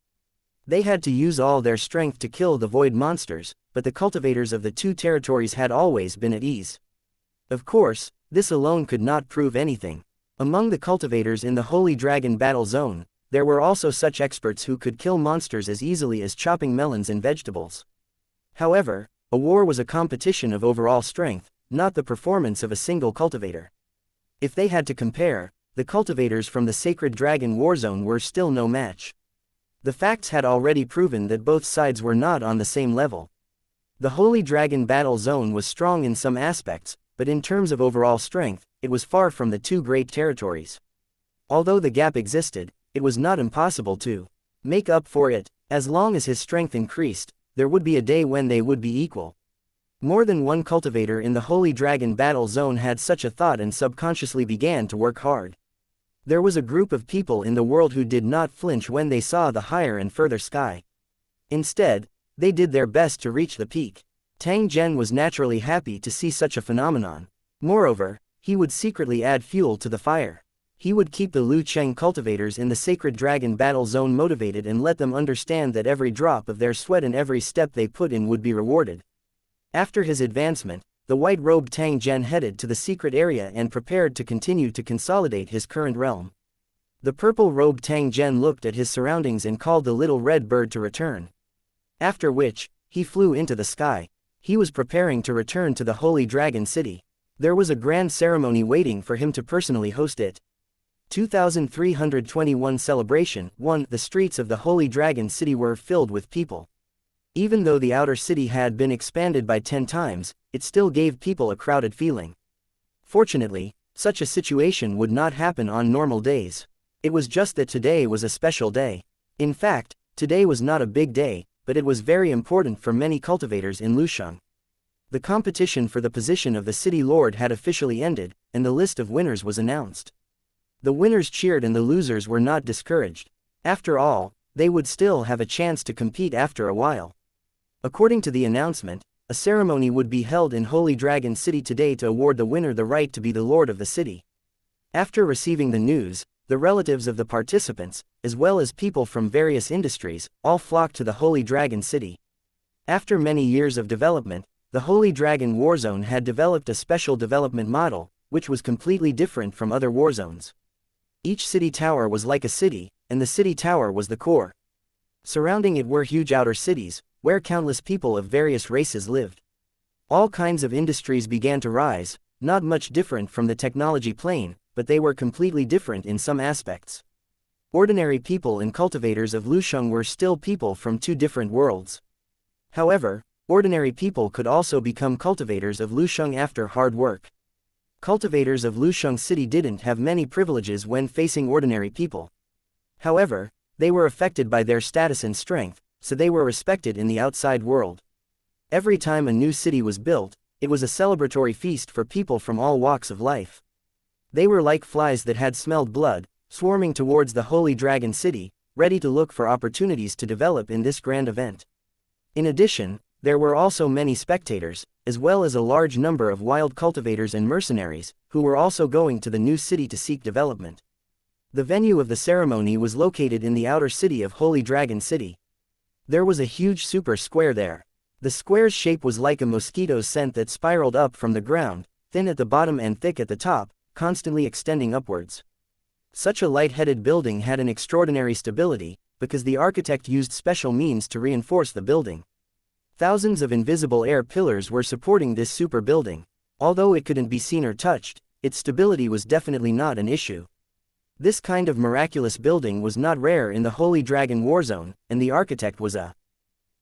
They had to use all their strength to kill the void monsters, but the cultivators of the two territories had always been at ease. Of course, this alone could not prove anything. Among the cultivators in the Holy Dragon battle zone, there were also such experts who could kill monsters as easily as chopping melons and vegetables. However, a war was a competition of overall strength, not the performance of a single cultivator. If they had to compare, the cultivators from the Sacred Dragon war zone were still no match. The facts had already proven that both sides were not on the same level. The Holy Dragon battle zone was strong in some aspects, but in terms of overall strength, it was far from the two great territories. Although the gap existed, it was not impossible to make up for it. As long as his strength increased, there would be a day when they would be equal. More than one cultivator in the Holy Dragon battle zone had such a thought and subconsciously began to work hard. There was a group of people in the world who did not flinch when they saw the higher and further sky. Instead, they did their best to reach the peak. Tang Zhen was naturally happy to see such a phenomenon. Moreover, he would secretly add fuel to the fire. He would keep the Lu Cheng cultivators in the Sacred Dragon battle zone motivated and let them understand that every drop of their sweat and every step they put in would be rewarded. After his advancement, the white-robed Tang Zhen headed to the secret area and prepared to continue to consolidate his current realm. The purple-robed Tang Zhen looked at his surroundings and called the little red bird to return. After which, he flew into the sky. He was preparing to return to the Holy Dragon City. There was a grand ceremony waiting for him to personally host it. 2321 Celebration 1. The streets of the Holy Dragon City were filled with people. Even though the outer city had been expanded by 10 times, it still gave people a crowded feeling. Fortunately, such a situation would not happen on normal days. It was just that today was a special day. In fact, today was not a big day, but it was very important for many cultivators in Lusheng. The competition for the position of the city lord had officially ended, and the list of winners was announced. The winners cheered and the losers were not discouraged. After all, they would still have a chance to compete after a while. According to the announcement, a ceremony would be held in Holy Dragon City today to award the winner the right to be the lord of the city. After receiving the news, the relatives of the participants, as well as people from various industries, all flocked to the Holy Dragon City. After many years of development, the Holy Dragon war zone had developed a special development model, which was completely different from other war zones. Each city tower was like a city, and the city tower was the core. Surrounding it were huge outer cities, where countless people of various races lived. All kinds of industries began to rise, not much different from the technology plane, but they were completely different in some aspects. Ordinary people and cultivators of Lusheng were still people from two different worlds. However, ordinary people could also become cultivators of Lusheng after hard work. Cultivators of Lusheng City didn't have many privileges when facing ordinary people. However, they were affected by their status and strength, so they were respected in the outside world. Every time a new city was built, it was a celebratory feast for people from all walks of life. They were like flies that had smelled blood, swarming towards the Holy Dragon City, ready to look for opportunities to develop in this grand event. In addition, there were also many spectators, as well as a large number of wild cultivators and mercenaries, who were also going to the new city to seek development. The venue of the ceremony was located in the outer city of Holy Dragon City. There was a huge super square there. The square's shape was like a mosquito's scent that spiraled up from the ground, thin at the bottom and thick at the top, constantly extending upwards. Such a light-headed building had an extraordinary stability, because the architect used special means to reinforce the building. Thousands of invisible air pillars were supporting this super building. Although it couldn't be seen or touched, its stability was definitely not an issue. This kind of miraculous building was not rare in the Holy Dragon war zone, and the architect was a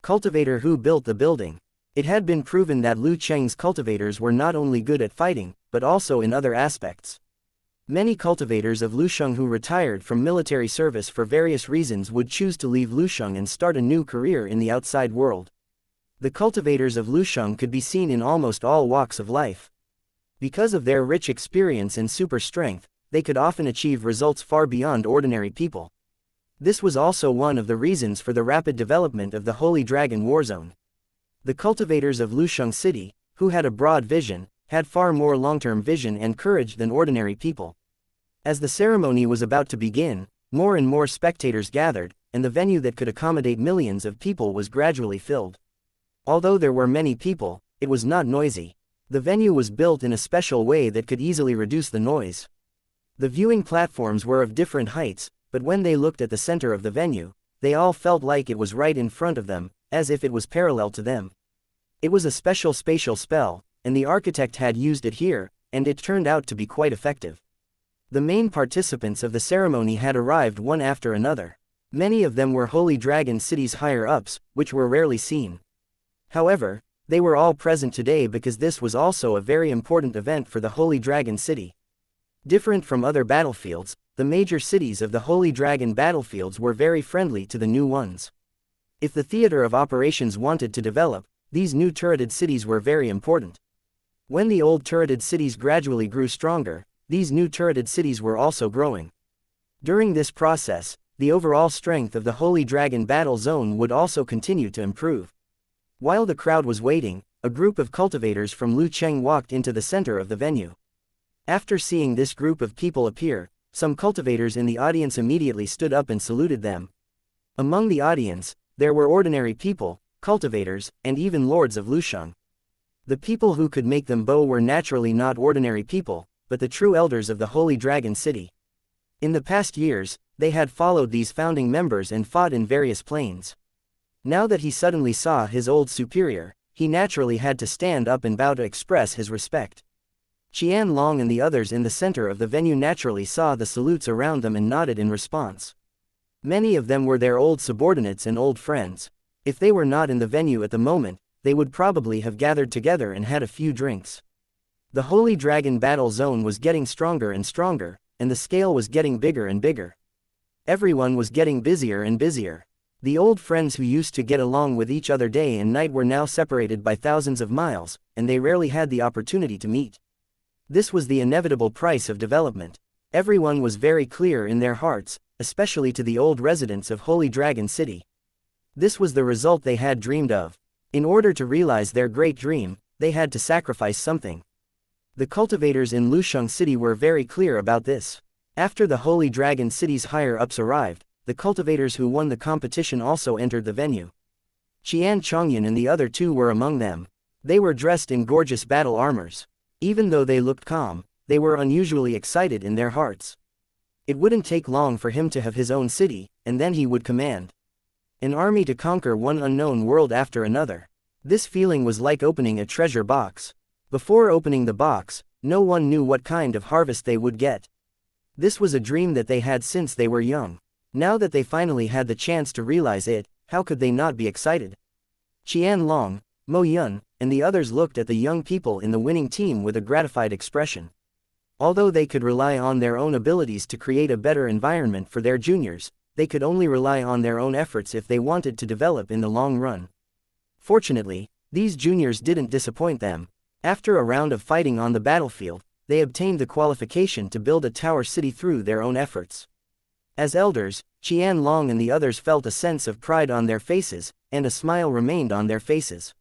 Cultivator who built the building. It had been proven that Lu Cheng's cultivators were not only good at fighting, but also in other aspects. Many cultivators of Lusheng who retired from military service for various reasons would choose to leave Lusheng and start a new career in the outside world. The cultivators of Lusheng could be seen in almost all walks of life. Because of their rich experience and super strength, they could often achieve results far beyond ordinary people. This was also one of the reasons for the rapid development of the Holy Dragon Warzone. The cultivators of Lusheng City, who had a broad vision, had far more long-term vision and courage than ordinary people. As the ceremony was about to begin, more and more spectators gathered, and the venue that could accommodate millions of people was gradually filled. Although there were many people, it was not noisy. The venue was built in a special way that could easily reduce the noise. The viewing platforms were of different heights, but when they looked at the center of the venue, they all felt like it was right in front of them, as if it was parallel to them. It was a special spatial spell, and the architect had used it here, and it turned out to be quite effective. The main participants of the ceremony had arrived one after another. Many of them were Holy Dragon City's higher-ups, which were rarely seen. However, they were all present today because this was also a very important event for the Holy Dragon City. Different from other battlefields, the major cities of the Holy Dragon battlefields were very friendly to the new ones. If the theater of operations wanted to develop, these new turreted cities were very important. When the old turreted cities gradually grew stronger, these new turreted cities were also growing. During this process, the overall strength of the Holy Dragon battle zone would also continue to improve. While the crowd was waiting, a group of cultivators from Lu Cheng walked into the center of the venue. After seeing this group of people appear, some cultivators in the audience immediately stood up and saluted them. Among the audience, there were ordinary people, cultivators, and even lords of Lusheng. The people who could make them bow were naturally not ordinary people, but the true elders of the Holy Dragon City. In the past years, they had followed these founding members and fought in various planes. Now that he suddenly saw his old superior, he naturally had to stand up and bow to express his respect. Qian Long and the others in the center of the venue naturally saw the salutes around them and nodded in response. Many of them were their old subordinates and old friends. If they were not in the venue at the moment, they would probably have gathered together and had a few drinks. The Holy Dragon battle zone was getting stronger and stronger, and the scale was getting bigger and bigger. Everyone was getting busier and busier. The old friends who used to get along with each other day and night were now separated by thousands of miles, and they rarely had the opportunity to meet. This was the inevitable price of development. Everyone was very clear in their hearts, especially to the old residents of Holy Dragon City. This was the result they had dreamed of. In order to realize their great dream, they had to sacrifice something. The cultivators in Lusheng City were very clear about this. After the Holy Dragon City's higher-ups arrived, the cultivators who won the competition also entered the venue. Qian Chongyan and the other two were among them. They were dressed in gorgeous battle armors. Even though they looked calm, they were unusually excited in their hearts. It wouldn't take long for him to have his own city, and then he would command an army to conquer one unknown world after another. This feeling was like opening a treasure box. Before opening the box, no one knew what kind of harvest they would get. This was a dream that they had since they were young. Now that they finally had the chance to realize it, how could they not be excited? Qian Long, Mo Yun, and the others looked at the young people in the winning team with a gratified expression. Although they could rely on their own abilities to create a better environment for their juniors, they could only rely on their own efforts if they wanted to develop in the long run. Fortunately, these juniors didn't disappoint them. After a round of fighting on the battlefield, they obtained the qualification to build a tower city through their own efforts. As elders, Qian Long and the others felt a sense of pride on their faces, and a smile remained on their faces.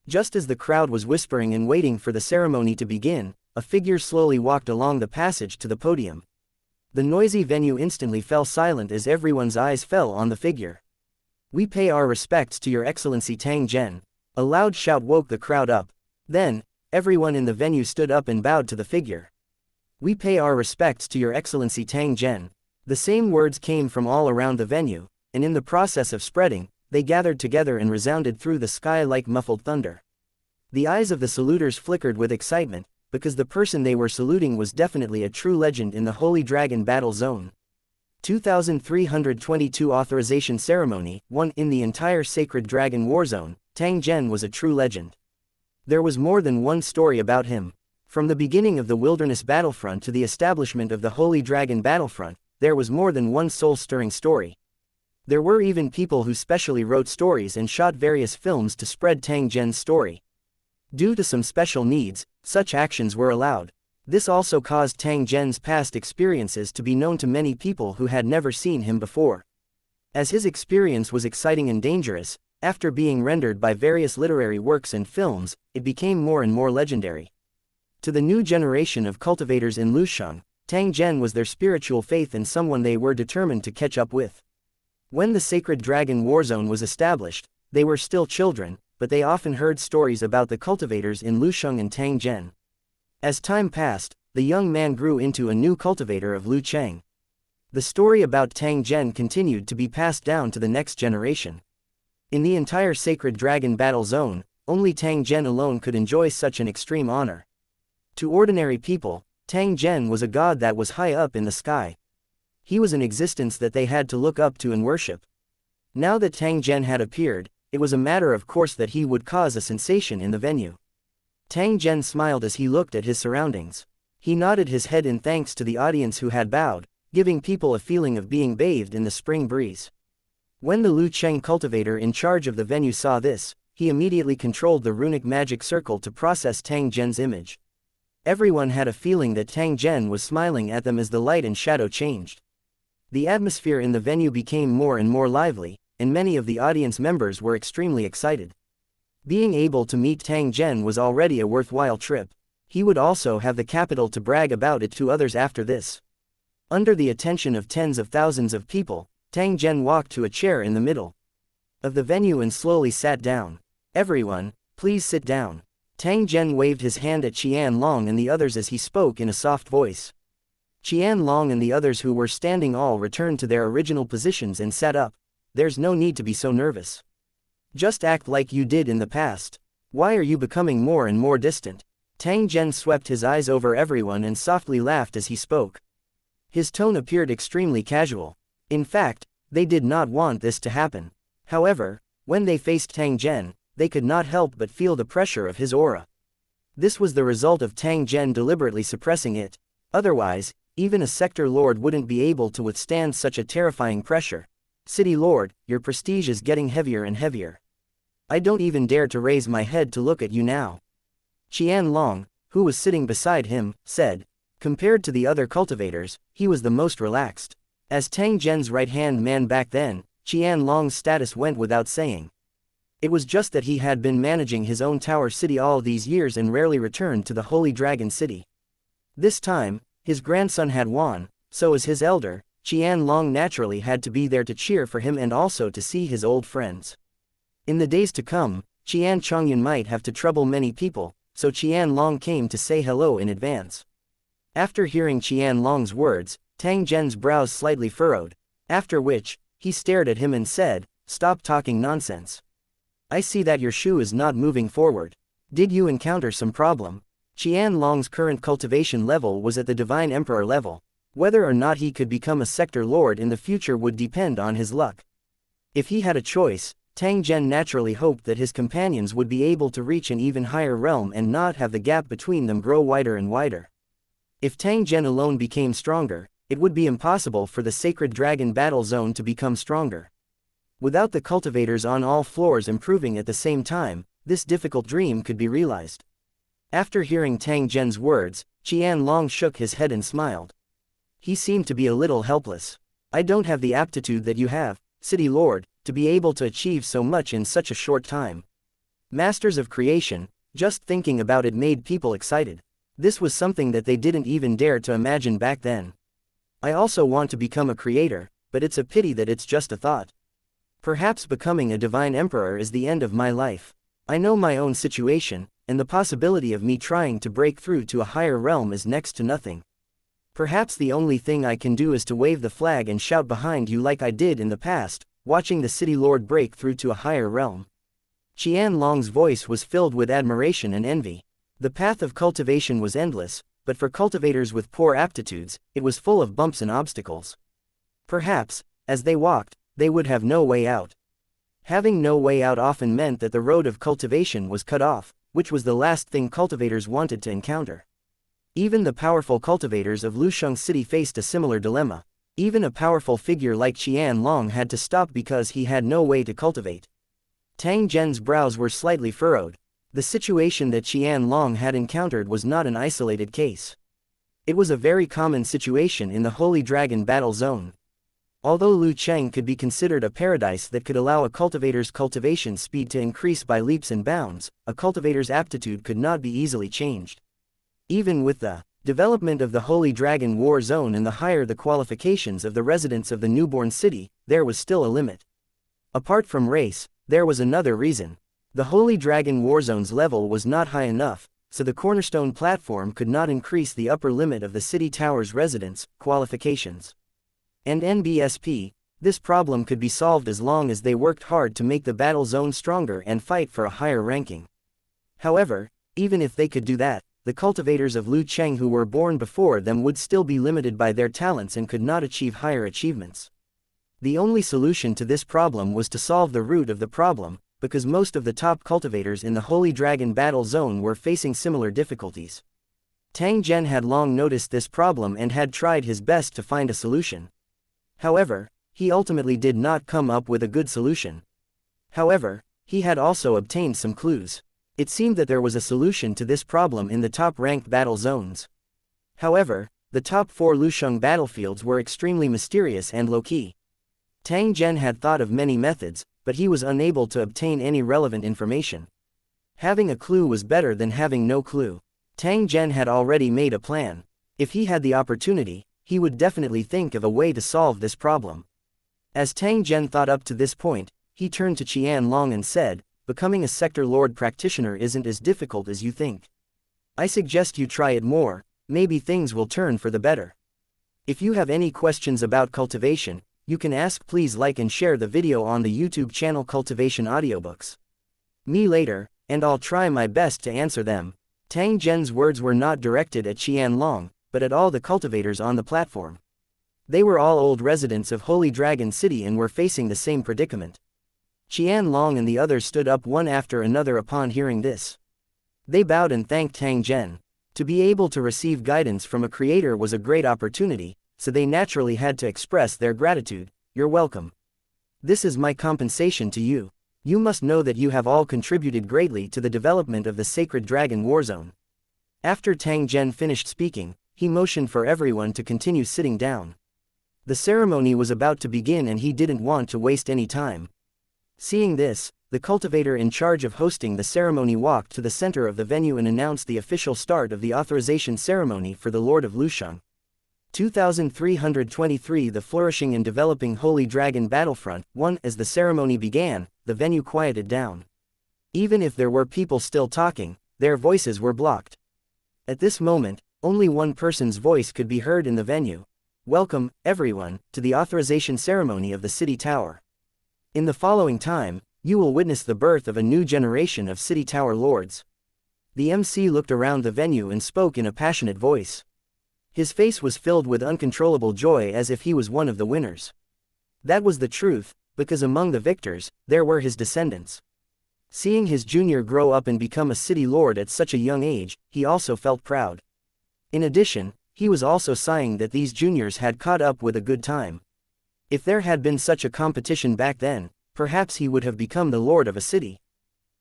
Just as the crowd was whispering and waiting for the ceremony to begin, a figure slowly walked along the passage to the podium. The noisy venue instantly fell silent as everyone's eyes fell on the figure. "We pay our respects to Your Excellency Tang Zhen." A loud shout woke the crowd up. Then, everyone in the venue stood up and bowed to the figure. "We pay our respects to Your Excellency Tang Zhen." The same words came from all around the venue, and in the process of spreading, they gathered together and resounded through the sky like muffled thunder. The eyes of the saluters flickered with excitement, because the person they were saluting was definitely a true legend in the Holy Dragon battle zone. 2322 Authorization Ceremony. 1. In the entire Sacred Dragon Warzone, Tang Zhen was a true legend. There was more than one story about him. From the beginning of the Wilderness Battlefront to the establishment of the Holy Dragon Battlefront, there was more than one soul-stirring story. There were even people who specially wrote stories and shot various films to spread Tang Zhen's story. Due to some special needs, such actions were allowed. This also caused Tang Zhen's past experiences to be known to many people who had never seen him before. As his experience was exciting and dangerous, after being rendered by various literary works and films, it became more and more legendary. To the new generation of cultivators in Lusheng, Tang Zhen was their spiritual faith and someone they were determined to catch up with. When the Sacred Dragon Warzone was established, they were still children, but they often heard stories about the cultivators in Lusheng and Tang Zhen. As time passed, the young man grew into a new cultivator of Lucheng. The story about Tang Zhen continued to be passed down to the next generation. In the entire Sacred Dragon Battle Zone, only Tang Zhen alone could enjoy such an extreme honor. To ordinary people, Tang Zhen was a god that was high up in the sky. He was an existence that they had to look up to and worship. Now that Tang Zhen had appeared, it was a matter of course that he would cause a sensation in the venue. Tang Zhen smiled as he looked at his surroundings. He nodded his head in thanks to the audience who had bowed, giving people a feeling of being bathed in the spring breeze. When the Lucheng cultivator in charge of the venue saw this, he immediately controlled the runic magic circle to process Tang Zhen's image. Everyone had a feeling that Tang Zhen was smiling at them as the light and shadow changed. The atmosphere in the venue became more and more lively, and many of the audience members were extremely excited. Being able to meet Tang Zhen was already a worthwhile trip. He would also have the capital to brag about it to others after this. Under the attention of tens of thousands of people, Tang Zhen walked to a chair in the middle of the venue and slowly sat down. "Everyone, please sit down." Tang Zhen waved his hand at Qianlong and the others as he spoke in a soft voice. Qianlong and the others who were standing all returned to their original positions and sat up. "There's no need to be so nervous. Just act like you did in the past. Why are you becoming more and more distant?" Tang Zhen swept his eyes over everyone and softly laughed as he spoke. His tone appeared extremely casual. In fact, they did not want this to happen. However, when they faced Tang Zhen, they could not help but feel the pressure of his aura. This was the result of Tang Zhen deliberately suppressing it. Otherwise, even a sector lord wouldn't be able to withstand such a terrifying pressure. "City Lord, your prestige is getting heavier and heavier. I don't even dare to raise my head to look at you now." Qianlong, who was sitting beside him, said. Compared to the other cultivators, he was the most relaxed. As Tang Zhen's right-hand man back then, Qianlong's status went without saying. It was just that he had been managing his own tower city all these years and rarely returned to the Holy Dragon City. This time, his grandson had won, so as his elder, Qianlong naturally had to be there to cheer for him and also to see his old friends. In the days to come, Qian Chongyun might have to trouble many people, so Qianlong came to say hello in advance. After hearing Qianlong's words, Tang Zhen's brows slightly furrowed, after which, he stared at him and said, "Stop talking nonsense. I see that your shoe is not moving forward. Did you encounter some problem?" Qianlong's current cultivation level was at the Divine Emperor level. Whether or not he could become a sector lord in the future would depend on his luck. If he had a choice, Tang Zhen naturally hoped that his companions would be able to reach an even higher realm and not have the gap between them grow wider and wider. If Tang Zhen alone became stronger, it would be impossible for the Sacred Dragon Battle Zone to become stronger. Without the cultivators on all floors improving at the same time, this difficult dream could be realized. After hearing Tang Zhen's words, Qianlong shook his head and smiled. He seemed to be a little helpless. "I don't have the aptitude that you have, City Lord, to be able to achieve so much in such a short time." Masters of creation, just thinking about it made people excited. This was something that they didn't even dare to imagine back then. "I also want to become a creator, but it's a pity that it's just a thought. Perhaps becoming a divine emperor is the end of my life. I know my own situation, and the possibility of me trying to break through to a higher realm is next to nothing. Perhaps the only thing I can do is to wave the flag and shout behind you like I did in the past, watching the City Lord break through to a higher realm." Qianlong's voice was filled with admiration and envy. The path of cultivation was endless, but for cultivators with poor aptitudes, it was full of bumps and obstacles. Perhaps, as they walked, they would have no way out. Having no way out often meant that the road of cultivation was cut off, which was the last thing cultivators wanted to encounter. Even the powerful cultivators of Lusheng City faced a similar dilemma. Even a powerful figure like Qianlong had to stop because he had no way to cultivate. Tang Zhen's brows were slightly furrowed. The situation that Qianlong had encountered was not an isolated case. It was a very common situation in the Holy Dragon battle zone. Although Lu Cheng could be considered a paradise that could allow a cultivator's cultivation speed to increase by leaps and bounds, a cultivator's aptitude could not be easily changed. Even with the development of the Holy Dragon War Zone and the higher the qualifications of the residents of the newborn city, there was still a limit. Apart from race, there was another reason. The Holy Dragon War Zone's level was not high enough, so the cornerstone platform could not increase the upper limit of the city tower's residents' qualifications. And NBSP, this problem could be solved as long as they worked hard to make the battle zone stronger and fight for a higher ranking. However, even if they could do that, the cultivators of Lu Cheng who were born before them would still be limited by their talents and could not achieve higher achievements. The only solution to this problem was to solve the root of the problem, because most of the top cultivators in the Holy Dragon battle zone were facing similar difficulties. Tang Zhen had long noticed this problem and had tried his best to find a solution. However, he ultimately did not come up with a good solution. However, he had also obtained some clues. It seemed that there was a solution to this problem in the top-ranked battle zones. However, the top 4 Lusheng battlefields were extremely mysterious and low-key. Tang Zhen had thought of many methods, but he was unable to obtain any relevant information. Having a clue was better than having no clue. Tang Zhen had already made a plan. If he had the opportunity, he would definitely think of a way to solve this problem. As Tang Zhen thought up to this point, he turned to Qianlong and said, "Becoming a Sector Lord practitioner isn't as difficult as you think. I suggest you try it more, maybe things will turn for the better. If you have any questions about cultivation, you can ask. Please like and share the video on the YouTube channel Cultivation Audiobooks. Me later, and I'll try my best to answer them." Tang Zhen's words were not directed at Qianlong, but at all the cultivators on the platform. They were all old residents of Holy Dragon City and were facing the same predicament. Qianlong and the others stood up one after another upon hearing this. They bowed and thanked Tang Zhen. To be able to receive guidance from a creator was a great opportunity, so they naturally had to express their gratitude. "You're welcome. This is my compensation to you. You must know that you have all contributed greatly to the development of the Sacred Dragon War Zone." After Tang Zhen finished speaking, he motioned for everyone to continue sitting down. The ceremony was about to begin and he didn't want to waste any time. Seeing this, the cultivator in charge of hosting the ceremony walked to the center of the venue and announced the official start of the authorization ceremony for the Lord of Lusheng. 2323 The Flourishing and Developing Holy Dragon Battlefront 1. As the ceremony began, the venue quieted down. Even if there were people still talking, their voices were blocked. At this moment, only one person's voice could be heard in the venue. "Welcome, everyone, to the authorization ceremony of the City Tower. In the following time, you will witness the birth of a new generation of City Tower Lords." The MC looked around the venue and spoke in a passionate voice. His face was filled with uncontrollable joy as if he was one of the winners. That was the truth, because among the victors, there were his descendants. Seeing his junior grow up and become a city lord at such a young age, he also felt proud. In addition, he was also sighing that these juniors had caught up with a good time. If there had been such a competition back then, perhaps he would have become the lord of a city.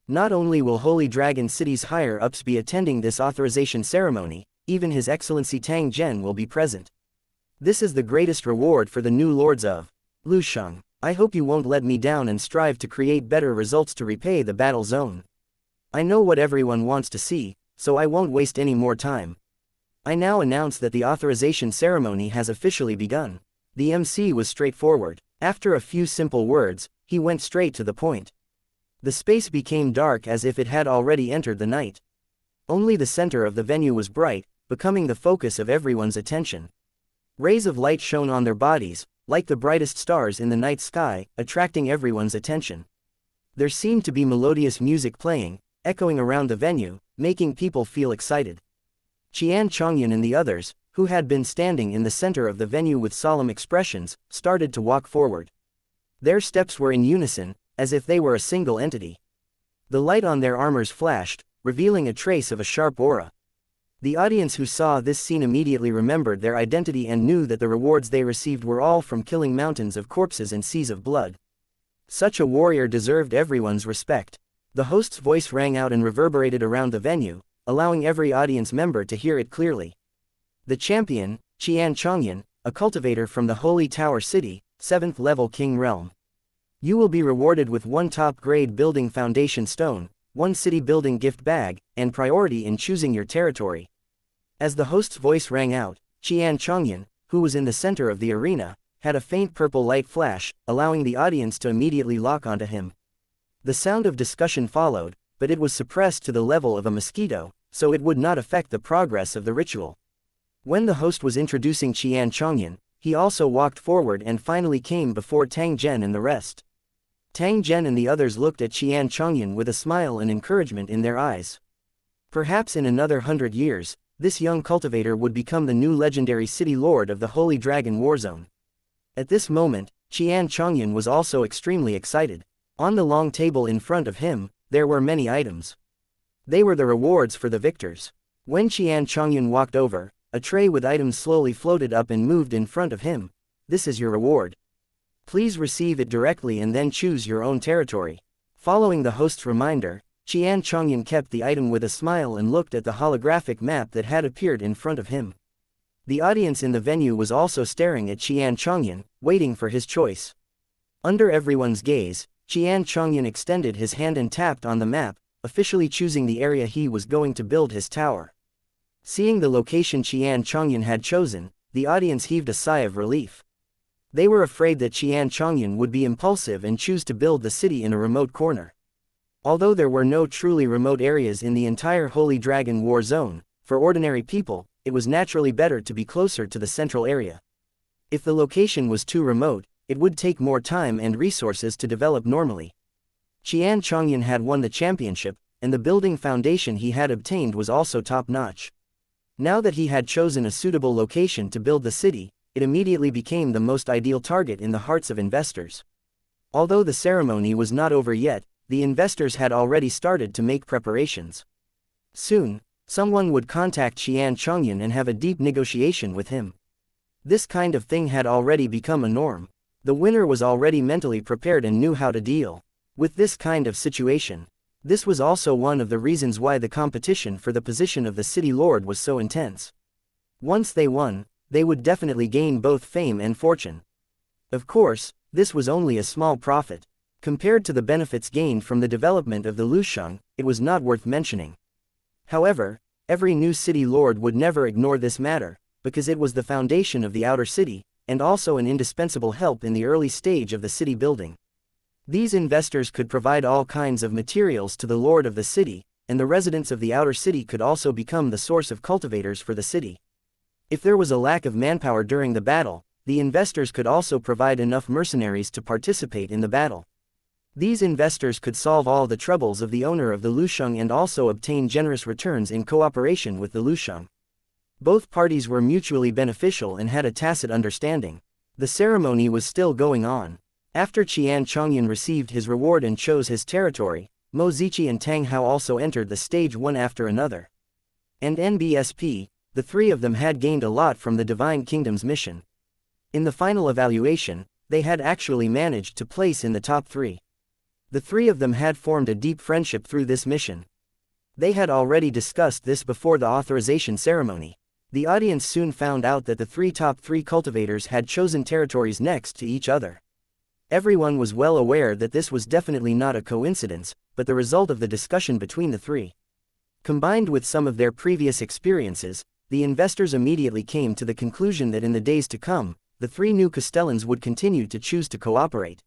Not only will Holy Dragon City's higher-ups be attending this authorization ceremony, even His Excellency Tang Zhen will be present. This is the greatest reward for the new lords of Lusheng. I hope you won't let me down and strive to create better results to repay the battle zone. I know what everyone wants to see, so I won't waste any more time. I now announce that the authorization ceremony has officially begun. The MC was straightforward. After a few simple words, he went straight to the point. The space became dark as if it had already entered the night. Only the center of the venue was bright, becoming the focus of everyone's attention. Rays of light shone on their bodies, like the brightest stars in the night sky, attracting everyone's attention. There seemed to be melodious music playing, echoing around the venue, making people feel excited. Qian Chongyun and the others, who had been standing in the center of the venue with solemn expressions, started to walk forward. Their steps were in unison, as if they were a single entity. The light on their armors flashed, revealing a trace of a sharp aura. The audience who saw this scene immediately remembered their identity and knew that the rewards they received were all from killing mountains of corpses and seas of blood. Such a warrior deserved everyone's respect. The host's voice rang out and reverberated around the venue, allowing every audience member to hear it clearly. The champion, Xianxia, a cultivator from the Holy Tower City, 7th level King Realm. You will be rewarded with 1 top-grade building foundation stone, 1 city building gift bag, and priority in choosing your territory. As the host's voice rang out, Xianxia, who was in the center of the arena, had a faint purple light flash, allowing the audience to immediately lock onto him. The sound of discussion followed, but it was suppressed to the level of a mosquito, so it would not affect the progress of the ritual. When the host was introducing Xianxia, he also walked forward and finally came before Tang Zhen and the rest. Tang Zhen and the others looked at Xianxia with a smile and encouragement in their eyes. Perhaps in another 100 years, this young cultivator would become the new legendary city lord of the Holy Dragon Warzone. At this moment, Xianxia was also extremely excited. On the long table in front of him, there were many items. They were the rewards for the victors. When Xianxia walked over, a tray with items slowly floated up and moved in front of him. This is your reward. Please receive it directly and then choose your own territory. Following the host's reminder, Xianxia kept the item with a smile and looked at the holographic map that had appeared in front of him. The audience in the venue was also staring at Xianxia, waiting for his choice. Under everyone's gaze, Xianxia extended his hand and tapped on the map, officially choosing the area he was going to build his tower. Seeing the location Xianxia had chosen, the audience heaved a sigh of relief. They were afraid that Xianxia would be impulsive and choose to build the city in a remote corner. Although there were no truly remote areas in the entire Holy Dragon War Zone, for ordinary people, it was naturally better to be closer to the central area. If the location was too remote, it would take more time and resources to develop normally. Xianxia had won the championship, and the building foundation he had obtained was also top-notch. Now that he had chosen a suitable location to build the city, it immediately became the most ideal target in the hearts of investors. Although the ceremony was not over yet, the investors had already started to make preparations. Soon, someone would contact Xianxia and have a deep negotiation with him. This kind of thing had already become a norm. The winner was already mentally prepared and knew how to deal with this kind of situation. This was also one of the reasons why the competition for the position of the city lord was so intense. Once they won, they would definitely gain both fame and fortune. Of course, this was only a small profit. Compared to the benefits gained from the development of the Lusheng, it was not worth mentioning. However, every new city lord would never ignore this matter, because it was the foundation of the outer city, and also an indispensable help in the early stage of the city building. These investors could provide all kinds of materials to the lord of the city, and the residents of the outer city could also become the source of cultivators for the city. If there was a lack of manpower during the battle, the investors could also provide enough mercenaries to participate in the battle. These investors could solve all the troubles of the owner of the Lusheng and also obtain generous returns in cooperation with the Lusheng. Both parties were mutually beneficial and had a tacit understanding. The ceremony was still going on. After Xianxia received his reward and chose his territory, Mo Ziqi and Tang Hao also entered the stage one after another. And NBSP, the three of them had gained a lot from the Divine Kingdom's mission. In the final evaluation, they had actually managed to place in the top 3. The three of them had formed a deep friendship through this mission. They had already discussed this before the authorization ceremony. The audience soon found out that the top 3 cultivators had chosen territories next to each other. Everyone was well aware that this was definitely not a coincidence, but the result of the discussion between the 3. Combined with some of their previous experiences, the investors immediately came to the conclusion that in the days to come, the 3 new castellans would continue to choose to cooperate.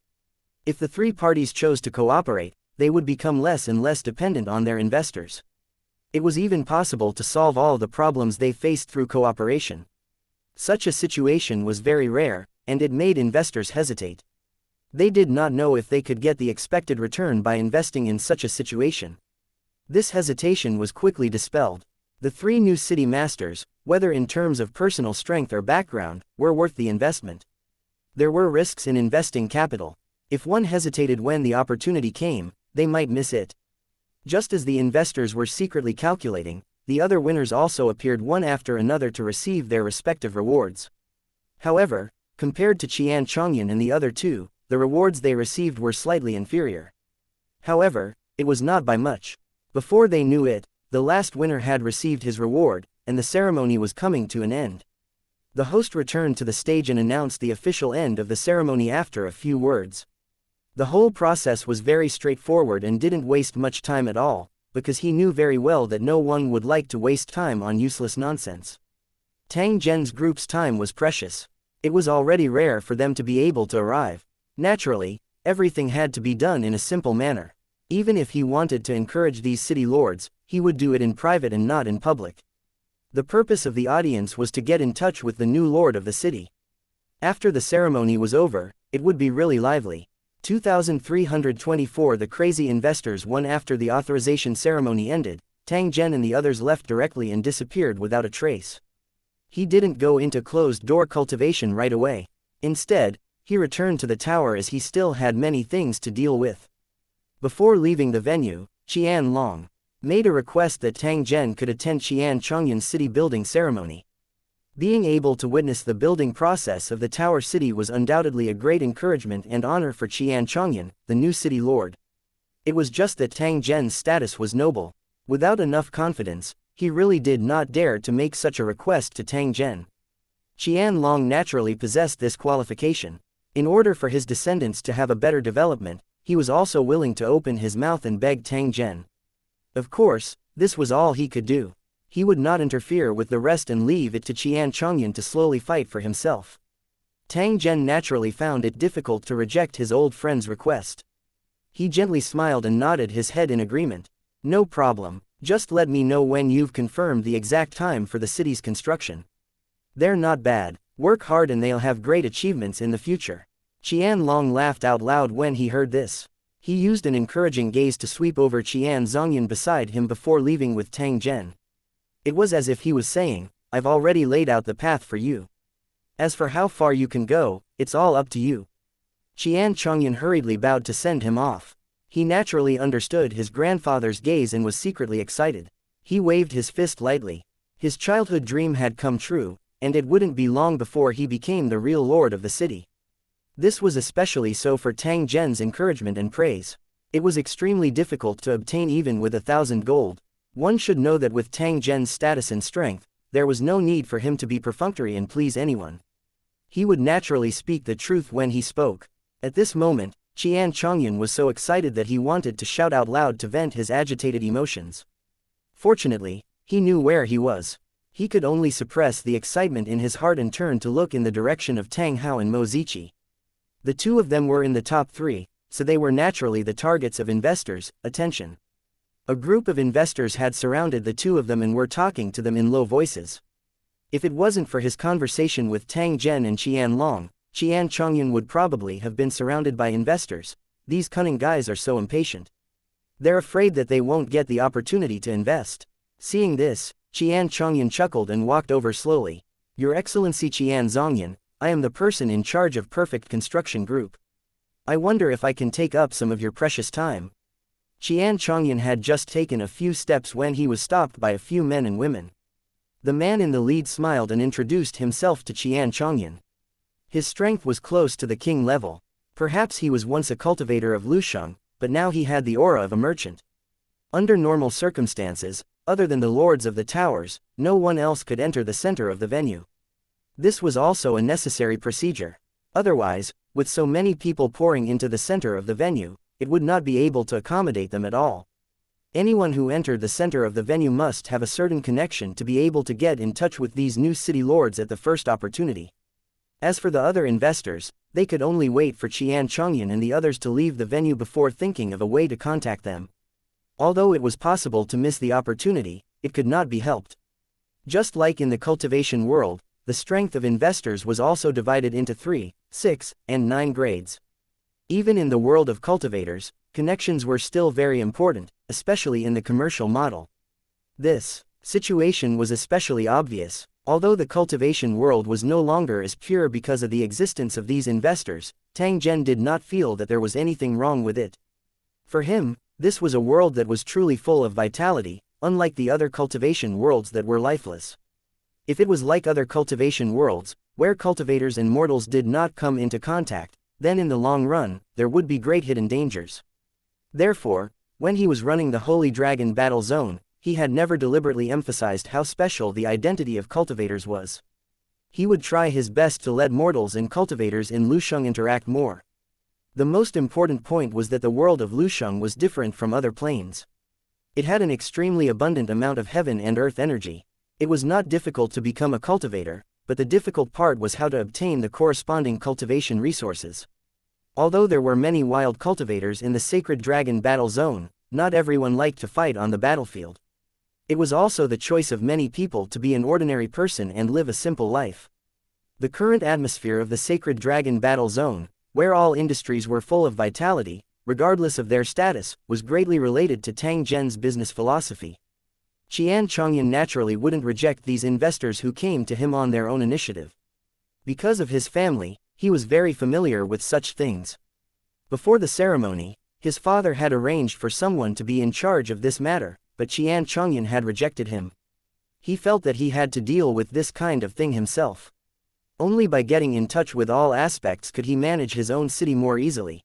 If the 3 parties chose to cooperate, they would become less and less dependent on their investors. It was even possible to solve all the problems they faced through cooperation. Such a situation was very rare, and it made investors hesitate. They did not know if they could get the expected return by investing in such a situation. This hesitation was quickly dispelled. The 3 new city masters, whether in terms of personal strength or background, were worth the investment. There were risks in investing capital. If one hesitated when the opportunity came, they might miss it. Just as the investors were secretly calculating, the other winners also appeared one after another to receive their respective rewards. However, compared to Xianxia and the other two, the rewards they received were slightly inferior. However, it was not by much. Before they knew it, the last winner had received his reward, and the ceremony was coming to an end. The host returned to the stage and announced the official end of the ceremony after a few words. The whole process was very straightforward and didn't waste much time at all, because he knew very well that no one would like to waste time on useless nonsense. Tang Zhen's group's time was precious. It was already rare for them to be able to arrive. Naturally, everything had to be done in a simple manner. Even if he wanted to encourage these city lords, he would do it in private and not in public. The purpose of the audience was to get in touch with the new lord of the city. After the ceremony was over, it would be really lively. 2324 The crazy investors won. After the authorization ceremony ended, Tang Zhen and the others left directly and disappeared without a trace. He didn't go into closed-door cultivation right away. Instead, he returned to the tower as he still had many things to deal with. Before leaving the venue, Qianlong made a request that Tang Zhen could attend Xianxia's city building ceremony. Being able to witness the building process of the tower city was undoubtedly a great encouragement and honor for Xianxia, the new city lord. It was just that Tang Zhen's status was noble. Without enough confidence, he really did not dare to make such a request to Tang Zhen. Qianlong naturally possessed this qualification. In order for his descendants to have a better development, he was also willing to open his mouth and beg Tang Zhen. Of course, this was all he could do. He would not interfere with the rest and leave it to Xianxia to slowly fight for himself. Tang Zhen naturally found it difficult to reject his old friend's request. He gently smiled and nodded his head in agreement. No problem, just let me know when you've confirmed the exact time for the city's construction. They're not bad, work hard and they'll have great achievements in the future. Qianlong laughed out loud when he heard this. He used an encouraging gaze to sweep over Xianxia beside him before leaving with Tang Zhen. It was as if he was saying, I've already laid out the path for you. As for how far you can go, it's all up to you. Xianxia hurriedly bowed to send him off. He naturally understood his grandfather's gaze and was secretly excited. He waved his fist lightly. His childhood dream had come true, and it wouldn't be long before he became the real lord of the city. This was especially so for Tang Zhen's encouragement and praise. It was extremely difficult to obtain even with 1,000 gold. One should know that with Tang Zhen's status and strength, there was no need for him to be perfunctory and please anyone. He would naturally speak the truth when he spoke. At this moment, Xianxia was so excited that he wanted to shout out loud to vent his agitated emotions. Fortunately, he knew where he was. He could only suppress the excitement in his heart and turn to look in the direction of Tang Hao and Mo Ziqi. The two of them were in the top 3, so they were naturally the targets of investors' attention. A group of investors had surrounded the two of them and were talking to them in low voices. If it wasn't for his conversation with Tang Zhen and Qianlong, Xianxia would probably have been surrounded by investors. These cunning guys are so impatient. They're afraid that they won't get the opportunity to invest. Seeing this, Xianxia chuckled and walked over slowly. Your Excellency Qianzongyan, I am the person in charge of Perfect Construction Group. I wonder if I can take up some of your precious time. Xianxia had just taken a few steps when he was stopped by a few men and women. The man in the lead smiled and introduced himself to Xianxia. His strength was close to the king level. Perhaps he was once a cultivator of Lusheng, but now he had the aura of a merchant. Under normal circumstances, other than the lords of the towers, no one else could enter the center of the venue. This was also a necessary procedure. Otherwise, with so many people pouring into the center of the venue, it would not be able to accommodate them at all. Anyone who entered the center of the venue must have a certain connection to be able to get in touch with these new city lords at the first opportunity. As for the other investors, they could only wait for Xianxia and the others to leave the venue before thinking of a way to contact them. Although it was possible to miss the opportunity, it could not be helped. Just like in the cultivation world, the strength of investors was also divided into 3, 6, and 9 grades. Even in the world of cultivators, connections were still very important, especially in the commercial model. This situation was especially obvious. Although the cultivation world was no longer as pure because of the existence of these investors, Tang Zhen did not feel that there was anything wrong with it. For him, this was a world that was truly full of vitality, unlike the other cultivation worlds that were lifeless. If it was like other cultivation worlds, where cultivators and mortals did not come into contact, then in the long run, there would be great hidden dangers. Therefore, when he was running the Holy Dragon Battle Zone, he had never deliberately emphasized how special the identity of cultivators was. He would try his best to let mortals and cultivators in Lusheng interact more. The most important point was that the world of Lusheng was different from other planes. It had an extremely abundant amount of heaven and earth energy. It was not difficult to become a cultivator, but the difficult part was how to obtain the corresponding cultivation resources. Although there were many wild cultivators in the Sacred Dragon Battle Zone, not everyone liked to fight on the battlefield. It was also the choice of many people to be an ordinary person and live a simple life. The current atmosphere of the Sacred Dragon Battle Zone, where all industries were full of vitality, regardless of their status, was greatly related to Tang Zhen's business philosophy. Xianxia naturally wouldn't reject these investors who came to him on their own initiative. Because of his family, he was very familiar with such things. Before the ceremony, his father had arranged for someone to be in charge of this matter, but Xianxia had rejected him. He felt that he had to deal with this kind of thing himself. Only by getting in touch with all aspects could he manage his own city more easily.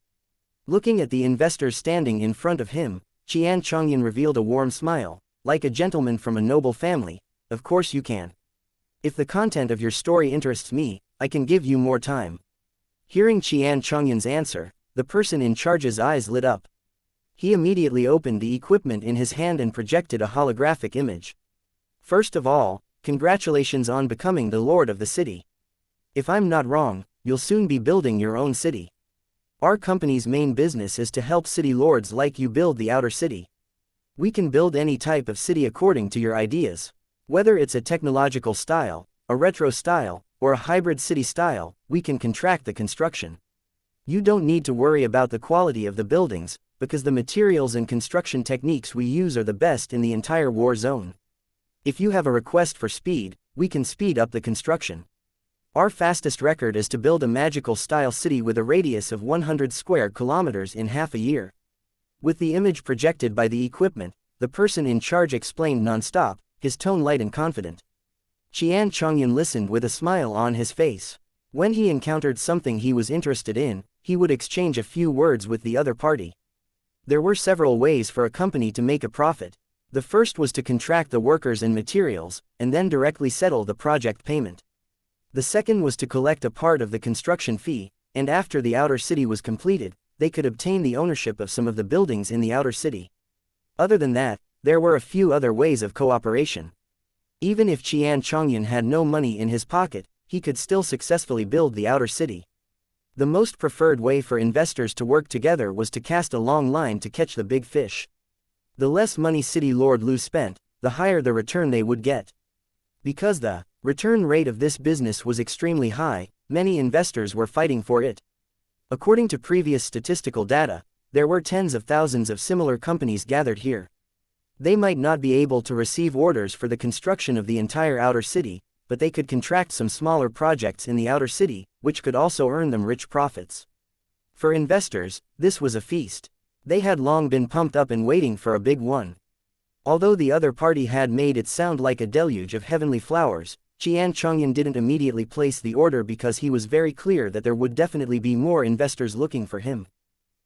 Looking at the investors standing in front of him, Xianxia revealed a warm smile. Like a gentleman from a noble family, of course you can. If the content of your story interests me, I can give you more time. Hearing Xianxia's answer, the person in charge's eyes lit up. He immediately opened the equipment in his hand and projected a holographic image. First of all, congratulations on becoming the lord of the city. If I'm not wrong, you'll soon be building your own city. Our company's main business is to help city lords like you build the outer city. We can build any type of city according to your ideas. Whether it's a technological style, a retro style, or a hybrid city style, we can contract the construction. You don't need to worry about the quality of the buildings, because the materials and construction techniques we use are the best in the entire war zone. If you have a request for speed, we can speed up the construction. Our fastest record is to build a magical style city with a radius of 100 square kilometers in half a year. With the image projected by the equipment, the person in charge explained non-stop, his tone light and confident. Xianxia listened with a smile on his face. When he encountered something he was interested in, he would exchange a few words with the other party. There were several ways for a company to make a profit. The first was to contract the workers and materials, and then directly settle the project payment. The second was to collect a part of the construction fee, and after the outer city was completed, they could obtain the ownership of some of the buildings in the outer city. Other than that, there were a few other ways of cooperation. Even if Xianxia had no money in his pocket, he could still successfully build the outer city. The most preferred way for investors to work together was to cast a long line to catch the big fish. The less money City Lord Lu spent, the higher the return they would get. Because the return rate of this business was extremely high, many investors were fighting for it. According to previous statistical data, there were tens of thousands of similar companies gathered here. They might not be able to receive orders for the construction of the entire outer city, but they could contract some smaller projects in the outer city, which could also earn them rich profits. For investors, this was a feast. They had long been pumped up and waiting for a big one. Although the other party had made it sound like a deluge of heavenly flowers, Xianxia didn't immediately place the order because he was very clear that there would definitely be more investors looking for him.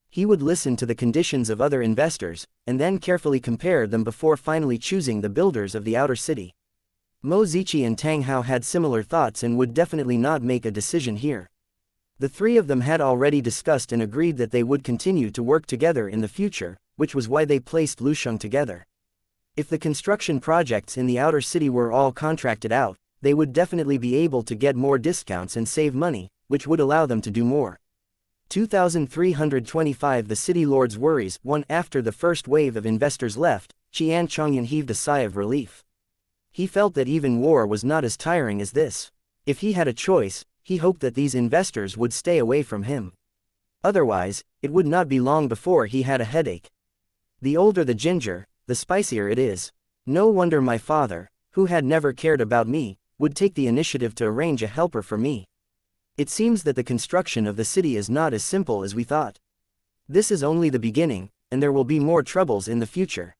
He would listen to the conditions of other investors, and then carefully compare them before finally choosing the builders of the outer city. Mo Ziqi and Tang Hao had similar thoughts and would definitely not make a decision here. The three of them had already discussed and agreed that they would continue to work together in the future, which was why they placed Lusheng together. If the construction projects in the outer city were all contracted out, they would definitely be able to get more discounts and save money, which would allow them to do more. 2325 The City Lord's worries. One after the first wave of investors left, Xianxia heaved a sigh of relief. He felt that even war was not as tiring as this. If he had a choice, he hoped that these investors would stay away from him. Otherwise, it would not be long before he had a headache. The older the ginger, the spicier it is. No wonder my father, who had never cared about me, would take the initiative to arrange a helper for me. It seems that the construction of the city is not as simple as we thought. This is only the beginning, and there will be more troubles in the future.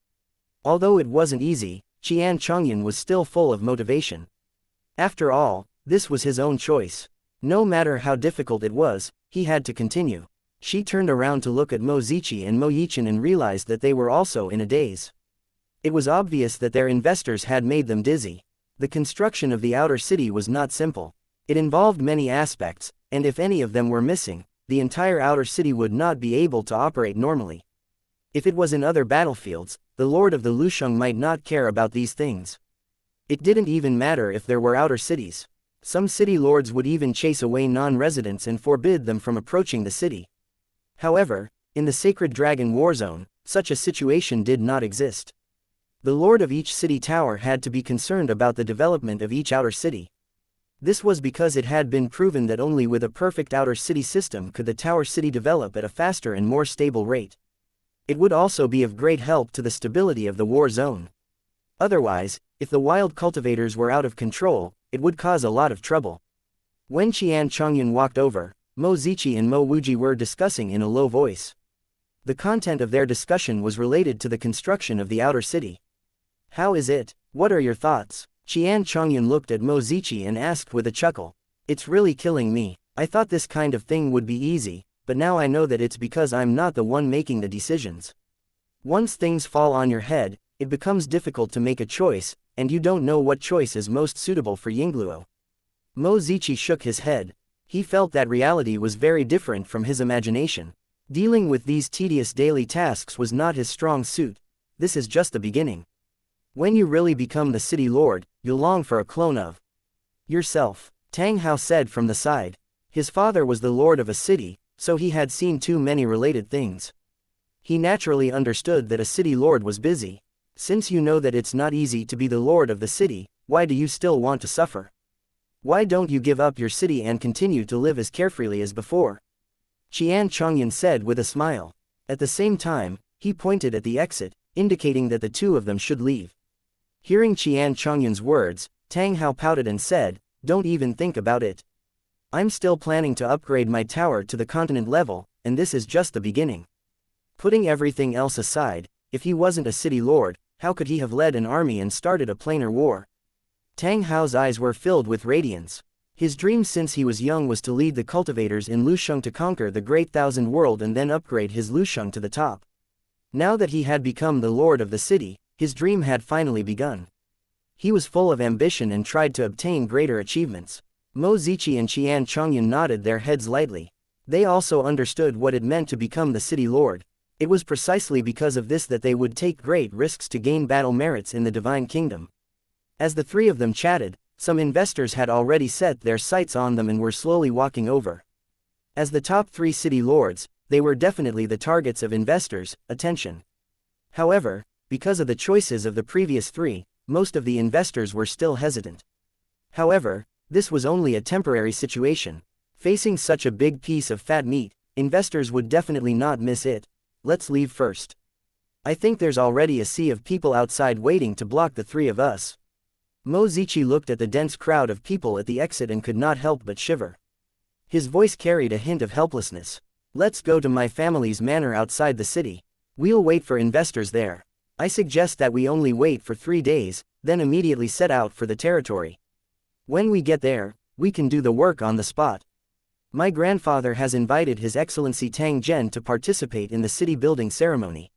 Although it wasn't easy, Qian Chongyan was still full of motivation. After all, this was his own choice. No matter how difficult it was, he had to continue. She turned around to look at Mo Ziqi and Mo Yichen and realized that they were also in a daze. It was obvious that their investors had made them dizzy. The construction of the outer city was not simple. It involved many aspects, and if any of them were missing, the entire outer city would not be able to operate normally. If it was in other battlefields, the Lord of the Lusheng might not care about these things. It didn't even matter if there were outer cities. Some city lords would even chase away non-residents and forbid them from approaching the city. However, in the Sacred Dragon War Zone, such a situation did not exist. The lord of each city tower had to be concerned about the development of each outer city. This was because it had been proven that only with a perfect outer city system could the tower city develop at a faster and more stable rate. It would also be of great help to the stability of the war zone. Otherwise, if the wild cultivators were out of control, it would cause a lot of trouble. When Qian Chongyan walked over, Mo Ziqi and Mo Wuji were discussing in a low voice. The content of their discussion was related to the construction of the outer city. How is it? What are your thoughts? Qian Chongyan looked at Mo Ziqi and asked with a chuckle. It's really killing me. I thought this kind of thing would be easy, but now I know that it's because I'm not the one making the decisions. Once things fall on your head, it becomes difficult to make a choice, and you don't know what choice is most suitable for Yingluo. Mo Ziqi shook his head. He felt that reality was very different from his imagination. Dealing with these tedious daily tasks was not his strong suit. This is just the beginning. When you really become the city lord, you'll long for a clone of yourself. Tang Hao said from the side. His father was the lord of a city, so he had seen too many related things. He naturally understood that a city lord was busy. Since you know that it's not easy to be the lord of the city, why do you still want to suffer? Why don't you give up your city and continue to live as carefreely as before? Qian Chongyan said with a smile. At the same time, he pointed at the exit, indicating that the two of them should leave. Hearing Qian Chongyan's words, Tang Hao pouted and said, "Don't even think about it. I'm still planning to upgrade my tower to the continent level, and this is just the beginning." Putting everything else aside, if he wasn't a city lord, how could he have led an army and started a planar war? Tang Hao's eyes were filled with radiance. His dream since he was young was to lead the cultivators in Lusheng to conquer the Great Thousand World and then upgrade his Lusheng to the top. Now that he had become the lord of the city, his dream had finally begun. He was full of ambition and tried to obtain greater achievements. Mo Ziqi and Qian Chongyan nodded their heads lightly. They also understood what it meant to become the city lord. It was precisely because of this that they would take great risks to gain battle merits in the Divine Kingdom. As the three of them chatted, some investors had already set their sights on them and were slowly walking over. As the top 3 city lords, they were definitely the targets of investors' attention. However, because of the choices of the previous 3, most of the investors were still hesitant. However, this was only a temporary situation. Facing such a big piece of fat meat, investors would definitely not miss it. Let's leave first. I think there's already a sea of people outside waiting to block the 3 of us. Mo Ziqi looked at the dense crowd of people at the exit and could not help but shiver. His voice carried a hint of helplessness. Let's go to my family's manor outside the city. We'll wait for investors there. I suggest that we only wait for 3 days, then immediately set out for the territory. When we get there, we can do the work on the spot. My grandfather has invited His Excellency Tang Zhen to participate in the city building ceremony.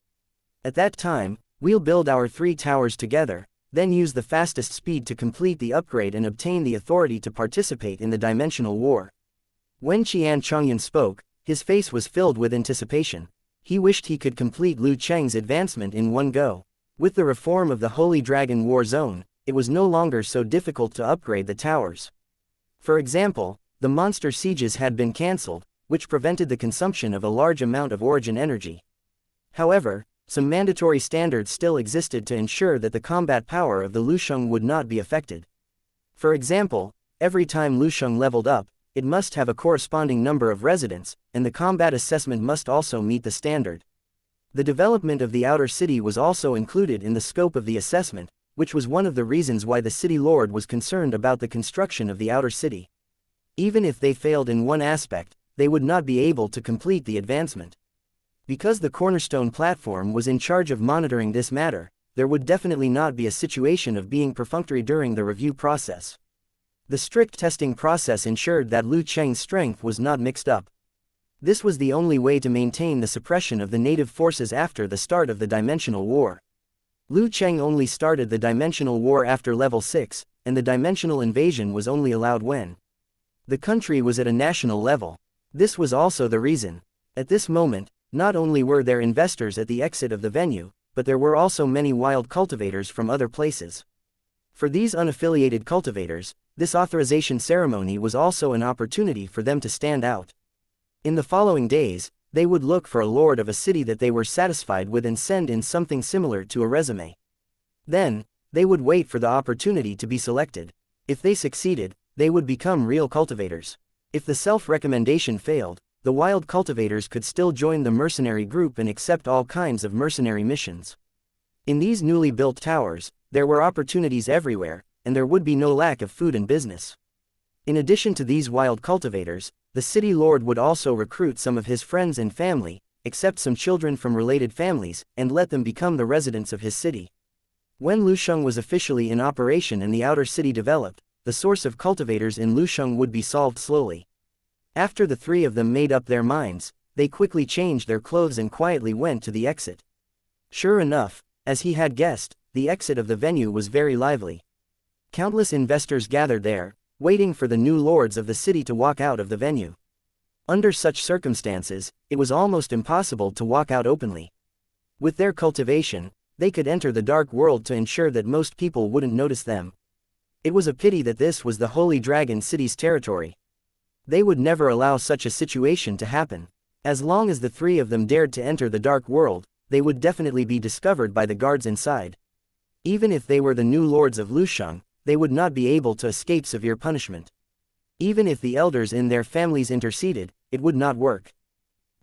At that time, we'll build our 3 towers together, then use the fastest speed to complete the upgrade and obtain the authority to participate in the dimensional war. When Qian Chongyan spoke, his face was filled with anticipation. He wished he could complete Lu Cheng's advancement in one go. With the reform of the Holy Dragon War Zone, it was no longer so difficult to upgrade the towers. For example, the monster sieges had been cancelled, which prevented the consumption of a large amount of origin energy. However, some mandatory standards still existed to ensure that the combat power of the Lusheng would not be affected. For example, every time Lusheng leveled up, it must have a corresponding number of residents, and the combat assessment must also meet the standard. The development of the outer city was also included in the scope of the assessment, which was one of the reasons why the city lord was concerned about the construction of the outer city. Even if they failed in one aspect, they would not be able to complete the advancement. Because the cornerstone platform was in charge of monitoring this matter, there would definitely not be a situation of being perfunctory during the review process. The strict testing process ensured that Lu Cheng's strength was not mixed up. This was the only way to maintain the suppression of the native forces after the start of the dimensional war. Lu Cheng only started the dimensional war after level 6, and the dimensional invasion was only allowed when the country was at a national level. This was also the reason. At this moment, not only were there investors at the exit of the venue, but there were also many wild cultivators from other places. For these unaffiliated cultivators, this authorization ceremony was also an opportunity for them to stand out. In the following days, they would look for a lord of a city that they were satisfied with and send in something similar to a resume. Then, they would wait for the opportunity to be selected. If they succeeded, they would become real cultivators. If the self-recommendation failed, the wild cultivators could still join the mercenary group and accept all kinds of mercenary missions. In these newly built towers, there were opportunities everywhere, and there would be no lack of food and business. In addition to these wild cultivators, the city lord would also recruit some of his friends and family, accept some children from related families, and let them become the residents of his city. When Lusheng was officially in operation and the outer city developed, the source of cultivators in Lusheng would be solved slowly. After the three of them made up their minds, they quickly changed their clothes and quietly went to the exit. Sure enough, as he had guessed, the exit of the venue was very lively. Countless investors gathered there, waiting for the new lords of the city to walk out of the venue. Under such circumstances, it was almost impossible to walk out openly. With their cultivation, they could enter the dark world to ensure that most people wouldn't notice them. It was a pity that this was the Holy Dragon City's territory. They would never allow such a situation to happen. As long as the three of them dared to enter the dark world, they would definitely be discovered by the guards inside. Even if they were the new lords of Lusheng, they would not be able to escape severe punishment. Even if the elders in their families interceded, it would not work.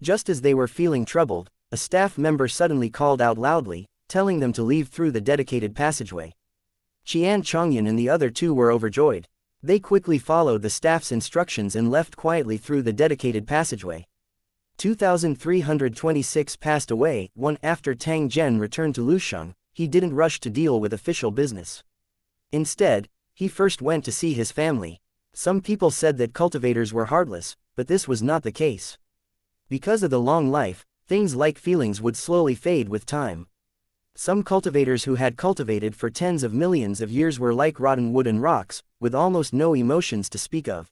Just as they were feeling troubled, a staff member suddenly called out loudly, telling them to leave through the dedicated passageway. Qian Chongyan and the other two were overjoyed. They quickly followed the staff's instructions and left quietly through the dedicated passageway. 2326 passed away. After Tang Zhen returned to Lusheng, he didn't rush to deal with official business. Instead, he first went to see his family. Some people said that cultivators were heartless, but this was not the case. Because of the long life, things like feelings would slowly fade with time. Some cultivators who had cultivated for tens of millions of years were like rotten wood and rocks, with almost no emotions to speak of.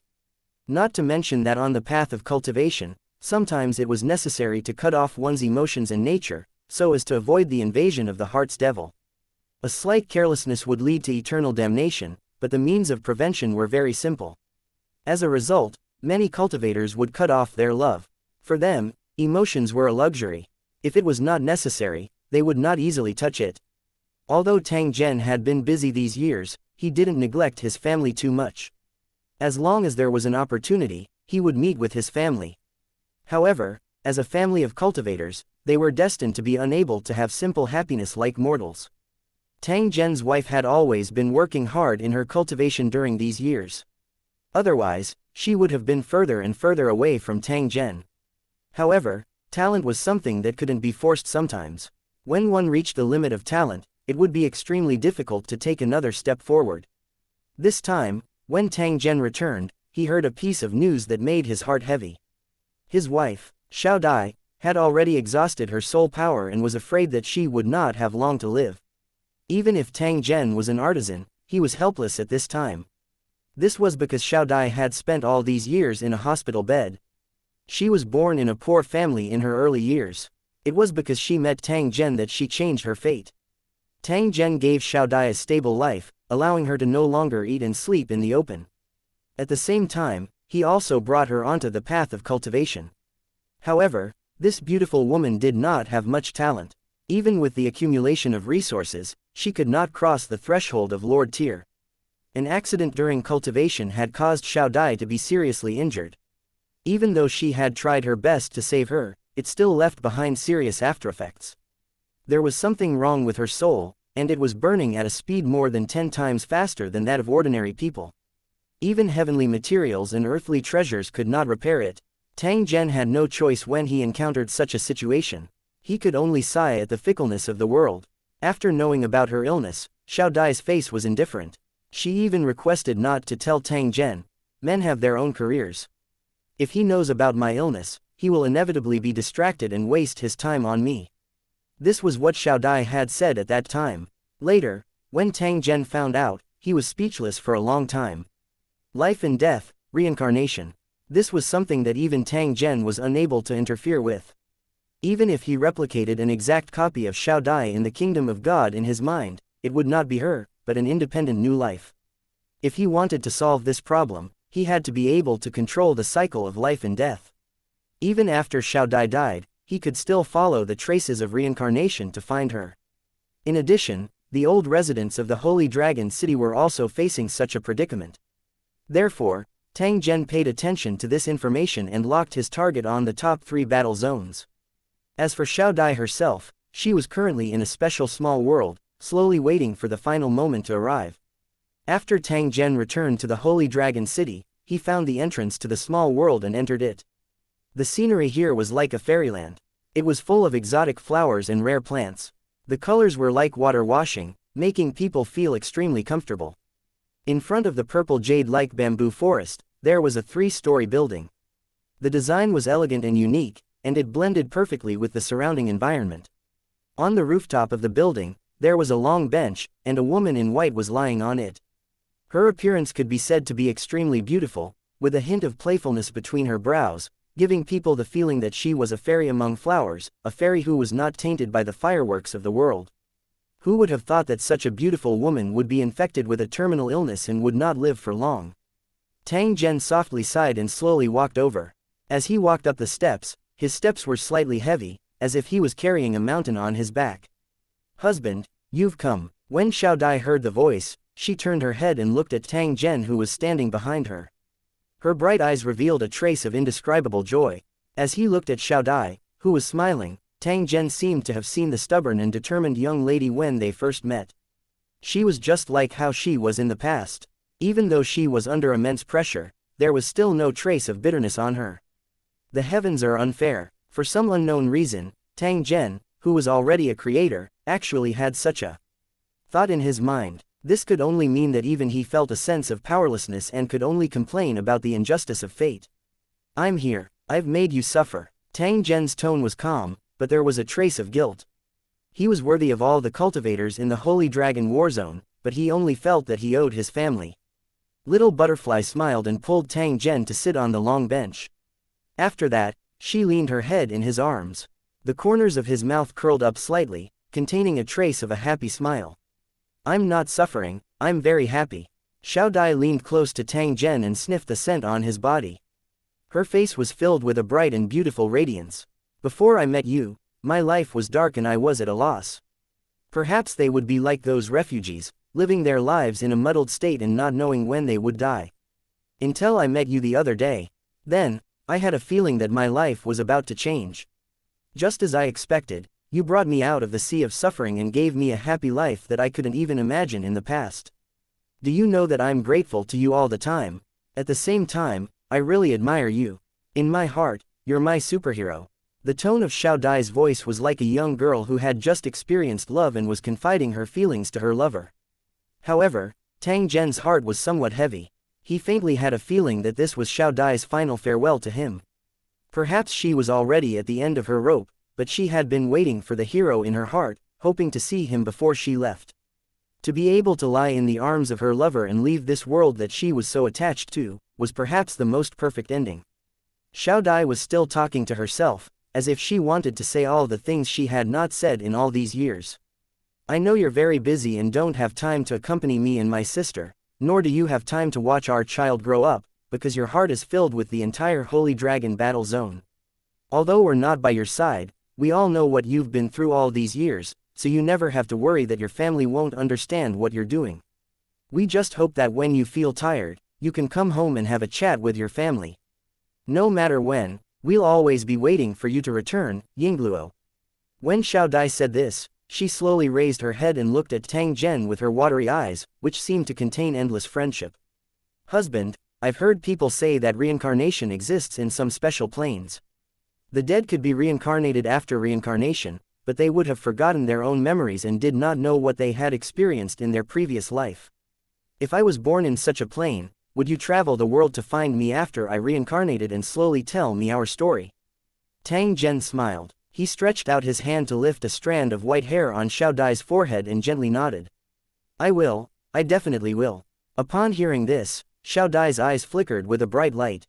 Not to mention that on the path of cultivation, sometimes it was necessary to cut off one's emotions and nature, so as to avoid the invasion of the heart's devil. A slight carelessness would lead to eternal damnation, but the means of prevention were very simple. As a result, many cultivators would cut off their love. For them, emotions were a luxury. If it was not necessary, they would not easily touch it. Although Tang Zhen had been busy these years, he didn't neglect his family too much. As long as there was an opportunity, he would meet with his family. However, as a family of cultivators, they were destined to be unable to have simple happiness like mortals. Tang Zhen's wife had always been working hard in her cultivation during these years. Otherwise, she would have been further and further away from Tang Zhen. However, talent was something that couldn't be forced sometimes. When one reached the limit of talent, it would be extremely difficult to take another step forward. This time, when Tang Zhen returned, he heard a piece of news that made his heart heavy. His wife, Xiao Dai, had already exhausted her soul power and was afraid that she would not have long to live. Even if Tang Zhen was an artisan, he was helpless at this time. This was because Xiao Dai had spent all these years in a hospital bed. She was born in a poor family in her early years. It was because she met Tang Zhen that she changed her fate. Tang Zhen gave Xiao Dai a stable life, allowing her to no longer eat and sleep in the open. At the same time, he also brought her onto the path of cultivation. However, this beautiful woman did not have much talent. Even with the accumulation of resources, she could not cross the threshold of Lord Tier. An accident during cultivation had caused Xiao Dai to be seriously injured. Even though she had tried her best to save her, it still left behind serious aftereffects. There was something wrong with her soul, and it was burning at a speed more than 10 times faster than that of ordinary people. Even heavenly materials and earthly treasures could not repair it. Tang Zhen had no choice when he encountered such a situation. He could only sigh at the fickleness of the world. After knowing about her illness, Xiao Dai's face was indifferent. She even requested not to tell Tang Zhen. Men have their own careers. If he knows about my illness, he will inevitably be distracted and waste his time on me. This was what Xiao Dai had said at that time. Later, when Tang Zhen found out, he was speechless for a long time. Life and death, reincarnation. This was something that even Tang Zhen was unable to interfere with. Even if he replicated an exact copy of Xiao Dai in the kingdom of God in his mind, it would not be her, but an independent new life. If he wanted to solve this problem, he had to be able to control the cycle of life and death. Even after Xiao Dai died, he could still follow the traces of reincarnation to find her. In addition, the old residents of the Holy Dragon City were also facing such a predicament. Therefore, Tang Zhen paid attention to this information and locked his target on the top 3 battle zones. As for Xiao Dai herself, she was currently in a special small world, slowly waiting for the final moment to arrive. After Tang Zhen returned to the Holy Dragon City, he found the entrance to the small world and entered it. The scenery here was like a fairyland. It was full of exotic flowers and rare plants. The colors were like water washing, making people feel extremely comfortable. In front of the purple jade-like bamboo forest, there was a 3-story building. The design was elegant and unique, and it blended perfectly with the surrounding environment. On the rooftop of the building, there was a long bench, and a woman in white was lying on it. Her appearance could be said to be extremely beautiful, with a hint of playfulness between her brows, giving people the feeling that she was a fairy among flowers, a fairy who was not tainted by the fireworks of the world. Who would have thought that such a beautiful woman would be infected with a terminal illness and would not live for long? Tang Zhen softly sighed and slowly walked over. As he walked up the steps, his steps were slightly heavy, as if he was carrying a mountain on his back. "Husband, you've come." When Xiao Dai heard the voice, she turned her head and looked at Tang Zhen, who was standing behind her. Her bright eyes revealed a trace of indescribable joy. As he looked at Xiao Dai, who was smiling, Tang Zhen seemed to have seen the stubborn and determined young lady when they first met. She was just like how she was in the past. Even though she was under immense pressure, there was still no trace of bitterness on her. The heavens are unfair. For some unknown reason, Tang Zhen, who was already a creator, actually had such a thought in his mind. This could only mean that even he felt a sense of powerlessness and could only complain about the injustice of fate. "I'm here. I've made you suffer." Tang Zhen's tone was calm, but there was a trace of guilt. He was worthy of all the cultivators in the Holy Dragon Warzone, but he only felt that he owed his family. Little Butterfly smiled and pulled Tang Zhen to sit on the long bench. After that, she leaned her head in his arms. The corners of his mouth curled up slightly, containing a trace of a happy smile. "I'm not suffering, I'm very happy." Xiao Dai leaned close to Tang Zhen and sniffed the scent on his body. Her face was filled with a bright and beautiful radiance. "Before I met you, my life was dark and I was at a loss. Perhaps they would be like those refugees, living their lives in a muddled state and not knowing when they would die. Until I met you the other day. Then, I had a feeling that my life was about to change. Just as I expected, you brought me out of the sea of suffering and gave me a happy life that I couldn't even imagine in the past. Do you know that I'm grateful to you all the time? At the same time, I really admire you. In my heart, you're my superhero." The tone of Xiao Dai's voice was like a young girl who had just experienced love and was confiding her feelings to her lover. However, Tang Zhen's heart was somewhat heavy. He faintly had a feeling that this was Xiao Dai's final farewell to him. Perhaps she was already at the end of her rope, but she had been waiting for the hero in her heart, hoping to see him before she left. To be able to lie in the arms of her lover and leave this world that she was so attached to, was perhaps the most perfect ending. Xiao Dai was still talking to herself, as if she wanted to say all the things she had not said in all these years. "I know you're very busy and don't have time to accompany me and my sister, nor do you have time to watch our child grow up, because your heart is filled with the entire Holy Dragon battle zone. Although we're not by your side, we all know what you've been through all these years, so you never have to worry that your family won't understand what you're doing. We just hope that when you feel tired, you can come home and have a chat with your family. No matter when, we'll always be waiting for you to return, Yingluo." When Xiao Dai said this, She slowly raised her head and looked at Tang Zhen with her watery eyes, which seemed to contain endless friendship. Husband, I've heard people say that reincarnation exists in some special planes. The dead could be reincarnated after reincarnation, but they would have forgotten their own memories and did not know what they had experienced in their previous life. If I was born in such a plane, would you travel the world to find me after I reincarnated and slowly tell me our story? Tang Zhen smiled. He stretched out his hand to lift a strand of white hair on Xiao Dai's forehead and gently nodded. I will, I definitely will. Upon hearing this, Xiao Dai's eyes flickered with a bright light.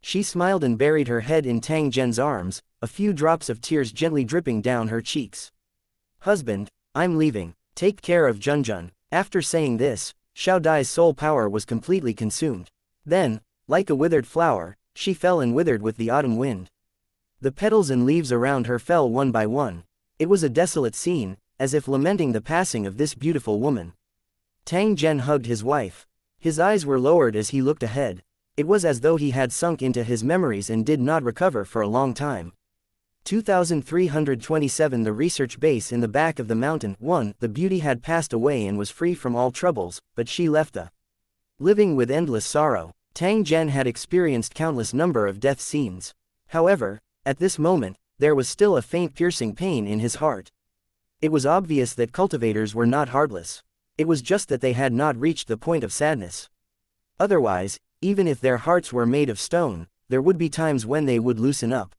She smiled and buried her head in Tang Zhen's arms, a few drops of tears gently dripping down her cheeks. Husband, I'm leaving. Take care of Junjun. After saying this, Xiao Dai's soul power was completely consumed. Then, like a withered flower, she fell and withered with the autumn wind. The petals and leaves around her fell one by one. It was a desolate scene, as if lamenting the passing of this beautiful woman. Tang Zhen hugged his wife. His eyes were lowered as he looked ahead. It was as though he had sunk into his memories and did not recover for a long time. 2327 The research base in the back of the mountain. 1. The beauty had passed away and was free from all troubles, but she left the living with endless sorrow. Tang Zhen had experienced countless number of death scenes. However, at this moment, there was still a faint piercing pain in his heart. It was obvious that cultivators were not heartless. It was just that they had not reached the point of sadness. Otherwise, even if their hearts were made of stone, there would be times when they would loosen up.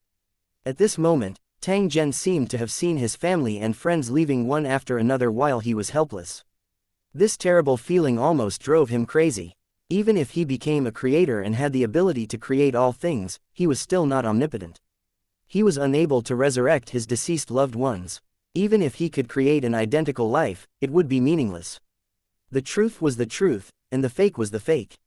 At this moment, Tang Zhen seemed to have seen his family and friends leaving one after another while he was helpless. This terrible feeling almost drove him crazy. Even if he became a creator and had the ability to create all things, he was still not omnipotent. He was unable to resurrect his deceased loved ones. Even if he could create an identical life, it would be meaningless. The truth was the truth, and the fake was the fake.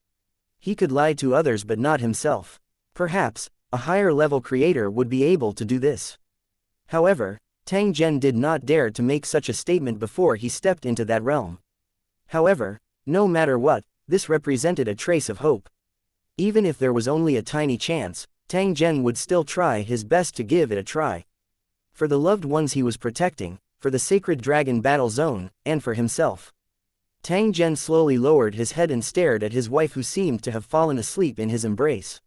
He could lie to others but not himself. Perhaps, a higher-level creator would be able to do this. However, Tang Zhen did not dare to make such a statement before he stepped into that realm. However, no matter what, this represented a trace of hope. Even if there was only a tiny chance, Tang Zhen would still try his best to give it a try. For the loved ones he was protecting, for the sacred dragon battle zone, and for himself. Tang Zhen slowly lowered his head and stared at his wife who seemed to have fallen asleep in his embrace.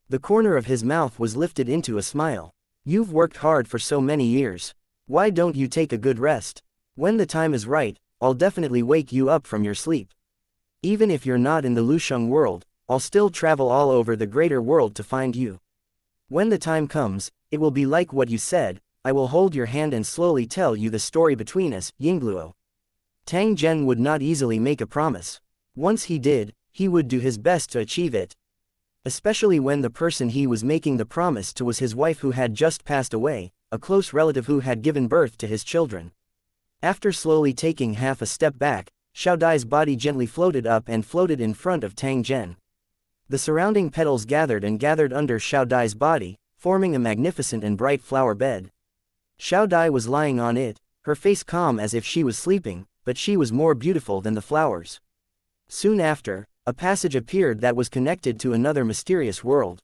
The corner of his mouth was lifted into a smile. You've worked hard for so many years. Why don't you take a good rest? When the time is right, I'll definitely wake you up from your sleep. Even if you're not in the Lusheng world, I'll still travel all over the greater world to find you. When the time comes, it will be like what you said, I will hold your hand and slowly tell you the story between us, Yingluo. Tang Zhen would not easily make a promise. Once he did, he would do his best to achieve it. Especially when the person he was making the promise to was his wife who had just passed away, a close relative who had given birth to his children. After slowly taking half a step back, Xiao Dai's body gently floated up and floated in front of Tang Zhen. The surrounding petals gathered and gathered under Xiao Dai's body, forming a magnificent and bright flower bed. Xiao Dai was lying on it, her face calm as if she was sleeping, but she was more beautiful than the flowers. Soon after, a passage appeared that was connected to another mysterious world.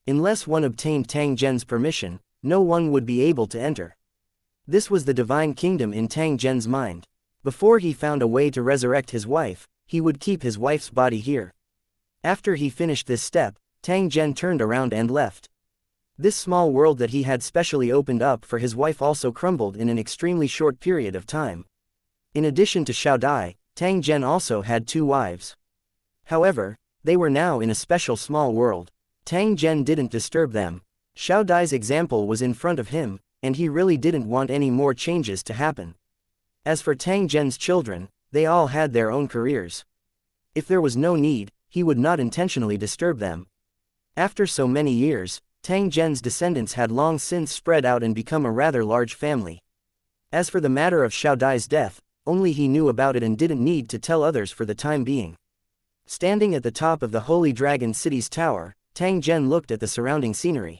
Unless one obtained Tang Zhen's permission, no one would be able to enter. This was the divine kingdom in Tang Zhen's mind. Before he found a way to resurrect his wife, he would keep his wife's body here. After he finished this step, Tang Zhen turned around and left. This small world that he had specially opened up for his wife also crumbled in an extremely short period of time. In addition to Xiao Dai, Tang Zhen also had 2 wives. However, they were now in a special small world. Tang Zhen didn't disturb them. Xiao Dai's example was in front of him, and he really didn't want any more changes to happen. As for Tang Zhen's children, they all had their own careers. If there was no need, he would not intentionally disturb them. After so many years, Tang Zhen's descendants had long since spread out and become a rather large family. As for the matter of Xiao Dai's death, only he knew about it and didn't need to tell others for the time being. Standing at the top of the Holy Dragon City's tower, Tang Zhen looked at the surrounding scenery.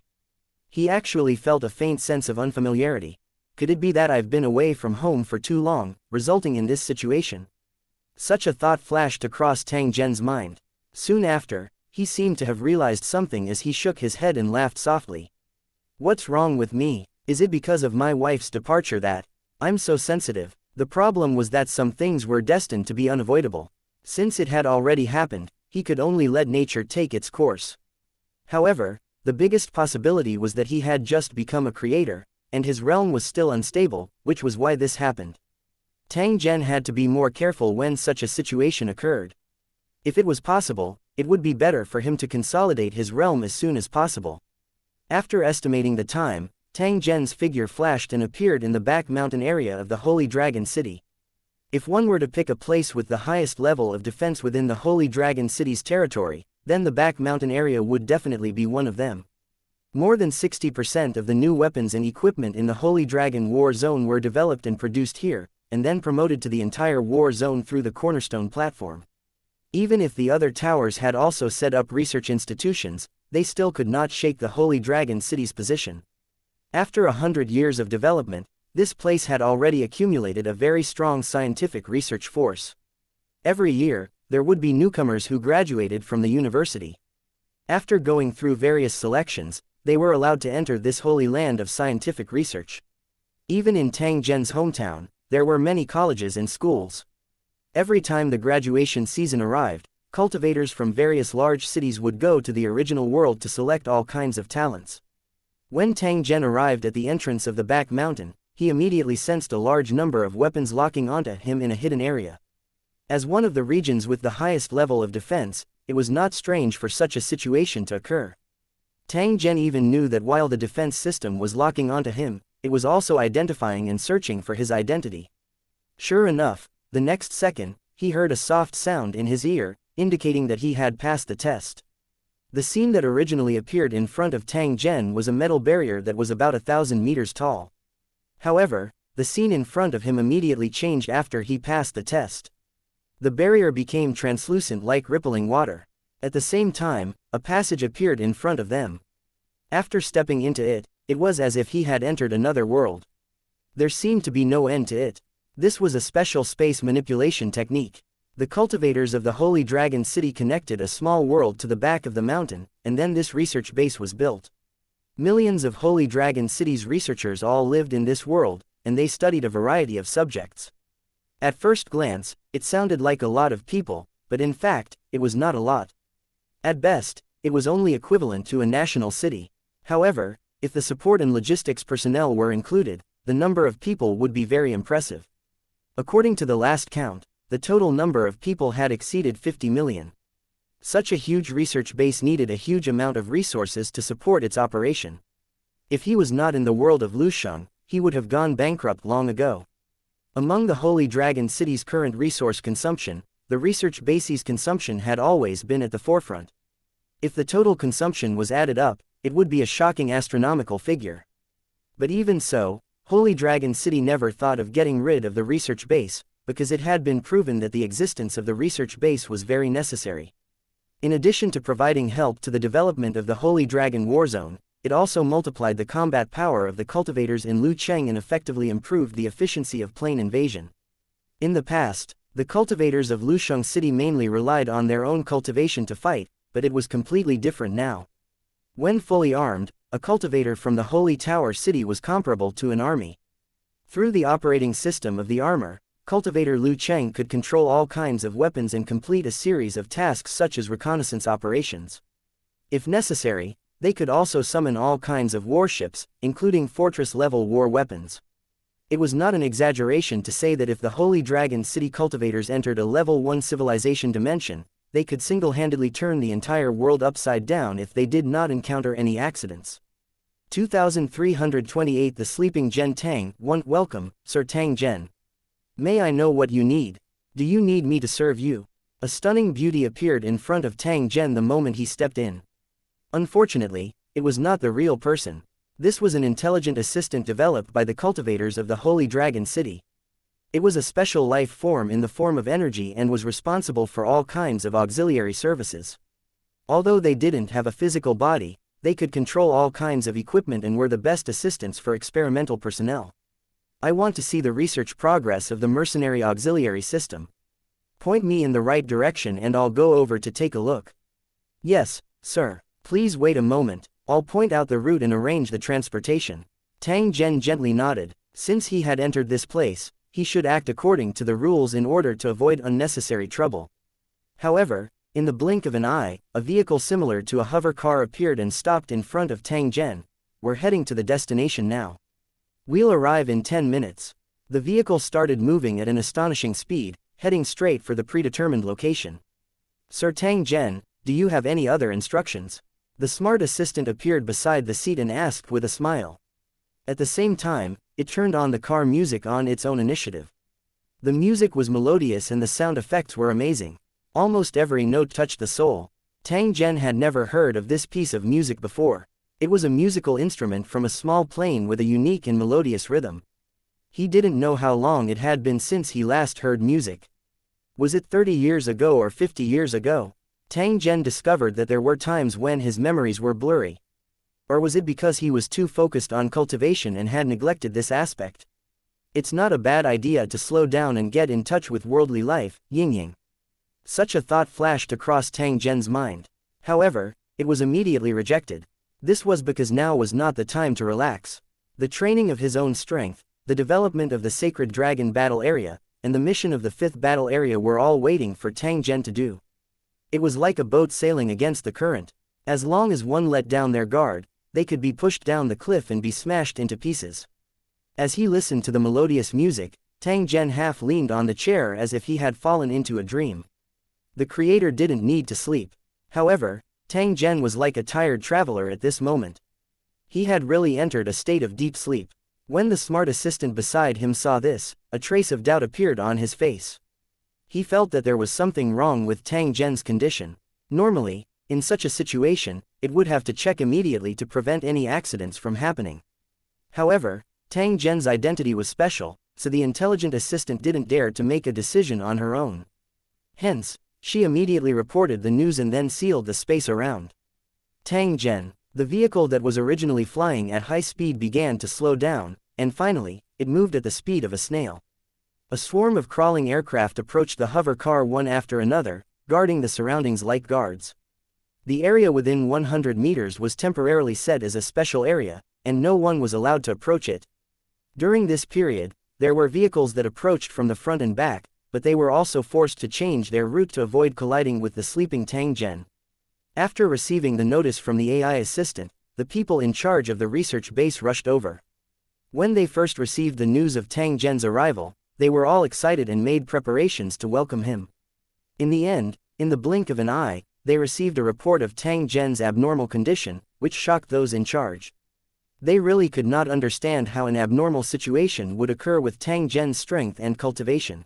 He actually felt a faint sense of unfamiliarity. Could it be that I've been away from home for too long, resulting in this situation? Such a thought flashed across Tang Zhen's mind. Soon after, he seemed to have realized something as he shook his head and laughed softly. What's wrong with me? Is it because of my wife's departure that I'm so sensitive. The problem was that some things were destined to be unavoidable. Since it had already happened, he could only let nature take its course. However, the biggest possibility was that he had just become a creator, and his realm was still unstable, which was why this happened. Tang Zhen had to be more careful when such a situation occurred. If it was possible, it would be better for him to consolidate his realm as soon as possible. After estimating the time, Tang Zhen's figure flashed and appeared in the back mountain area of the Holy Dragon City. If one were to pick a place with the highest level of defense within the Holy Dragon City's territory, then the back mountain area would definitely be one of them. More than 60% of the new weapons and equipment in the Holy Dragon War Zone were developed and produced here, and then promoted to the entire war zone through the Cornerstone platform. Even if the other towers had also set up research institutions, they still could not shake the Holy Dragon City's position. After 100 years of development, this place had already accumulated a very strong scientific research force. Every year, there would be newcomers who graduated from the university. After going through various selections, they were allowed to enter this holy land of scientific research. Even in Tang Zhen's hometown, there were many colleges and schools. Every time the graduation season arrived, cultivators from various large cities would go to the original world to select all kinds of talents. When Tang Zhen arrived at the entrance of the back mountain, he immediately sensed a large number of weapons locking onto him in a hidden area. As one of the regions with the highest level of defense, it was not strange for such a situation to occur. Tang Zhen even knew that while the defense system was locking onto him, it was also identifying and searching for his identity. Sure enough, the next second, he heard a soft sound in his ear, indicating that he had passed the test. The scene that originally appeared in front of Tang Zhen was a metal barrier that was about 1,000 meters tall. However, the scene in front of him immediately changed after he passed the test. The barrier became translucent like rippling water. At the same time, a passage appeared in front of them. After stepping into it, it was as if he had entered another world. There seemed to be no end to it. This was a special space manipulation technique. The cultivators of the Holy Dragon City connected a small world to the back of the mountain, and then this research base was built. Millions of Holy Dragon City's researchers all lived in this world, and they studied a variety of subjects. At first glance, it sounded like a lot of people, but in fact, it was not a lot. At best, it was only equivalent to a national city. However, if the support and logistics personnel were included, the number of people would be very impressive. According to the last count, the total number of people had exceeded 50 million. Such a huge research base needed a huge amount of resources to support its operation. If he was not in the world of Lusheng, he would have gone bankrupt long ago. Among the Holy Dragon City's current resource consumption, the research base's consumption had always been at the forefront. If the total consumption was added up, it would be a shocking astronomical figure. But even so, Holy Dragon City never thought of getting rid of the research base, because it had been proven that the existence of the research base was very necessary. In addition to providing help to the development of the Holy Dragon War Zone, it also multiplied the combat power of the cultivators in Lucheng and effectively improved the efficiency of plane invasion. In the past, the cultivators of Lusheng City mainly relied on their own cultivation to fight, but it was completely different now. When fully armed, a cultivator from the Holy Tower City was comparable to an army. Through the operating system of the armor, Cultivator Lu Cheng could control all kinds of weapons and complete a series of tasks such as reconnaissance operations. If necessary, they could also summon all kinds of warships, including fortress-level war weapons. It was not an exaggeration to say that if the Holy Dragon City cultivators entered a level 1 civilization dimension, they could single-handedly turn the entire world upside down if they did not encounter any accidents. 2328 The Sleeping Zhen Tang 1 Welcome, Sir Tang Zhen. May I know what you need? Do you need me to serve you? A stunning beauty appeared in front of Tang Zhen the moment he stepped in. Unfortunately, it was not the real person. This was an intelligent assistant developed by the cultivators of the Holy Dragon City. It was a special life form in the form of energy and was responsible for all kinds of auxiliary services. Although they didn't have a physical body, they could control all kinds of equipment and were the best assistants for experimental personnel. I want to see the research progress of the mercenary auxiliary system. Point me in the right direction and I'll go over to take a look. Yes, sir. Please wait a moment, I'll point out the route and arrange the transportation. Tang Zhen gently nodded, Since he had entered this place, he should act according to the rules in order to avoid unnecessary trouble. However, in the blink of an eye, a vehicle similar to a hover car appeared and stopped in front of Tang Zhen. We're heading to the destination now. We'll arrive in 10 minutes. The vehicle started moving at an astonishing speed, heading straight for the predetermined location. Sir Tang Zhen, do you have any other instructions? The smart assistant appeared beside the seat and asked with a smile. At the same time, it turned on the car music on its own initiative. The music was melodious and the sound effects were amazing. Almost every note touched the soul. Tang Zhen had never heard of this piece of music before. It was a musical instrument from a small plane with a unique and melodious rhythm. He didn't know how long it had been since he last heard music. Was it 30 years ago or 50 years ago? Tang Zhen discovered that there were times when his memories were blurry. Or was it because he was too focused on cultivation and had neglected this aspect? It's not a bad idea to slow down and get in touch with worldly life, yin-yang. Such a thought flashed across Tang Zhen's mind. However, it was immediately rejected. This was because now was not the time to relax. The training of his own strength, the development of the sacred dragon battle area, and the mission of the 5th battle area were all waiting for Tang Zhen to do. It was like a boat sailing against the current. As long as one let down their guard, they could be pushed down the cliff and be smashed into pieces. As he listened to the melodious music, Tang Zhen half leaned on the chair as if he had fallen into a dream. The creator didn't need to sleep. However, Tang Zhen was like a tired traveler at this moment. He had really entered a state of deep sleep. When the smart assistant beside him saw this, a trace of doubt appeared on his face. He felt that there was something wrong with Tang Zhen's condition. Normally, in such a situation, it would have to check immediately to prevent any accidents from happening. However, Tang Zhen's identity was special, so the intelligent assistant didn't dare to make a decision on her own. Hence, she immediately reported the news and then sealed the space around Tang Zhen. The vehicle that was originally flying at high speed began to slow down, and finally, it moved at the speed of a snail. A swarm of crawling aircraft approached the hover car one after another, guarding the surroundings like guards. The area within 100 meters was temporarily set as a special area, and no one was allowed to approach it. During this period, there were vehicles that approached from the front and back, but they were also forced to change their route to avoid colliding with the sleeping Tang Zhen. After receiving the notice from the AI assistant, the people in charge of the research base rushed over. When they first received the news of Tang Zhen's arrival, they were all excited and made preparations to welcome him. In the end, in the blink of an eye, they received a report of Tang Zhen's abnormal condition, which shocked those in charge. They really could not understand how an abnormal situation would occur with Tang Zhen's strength and cultivation.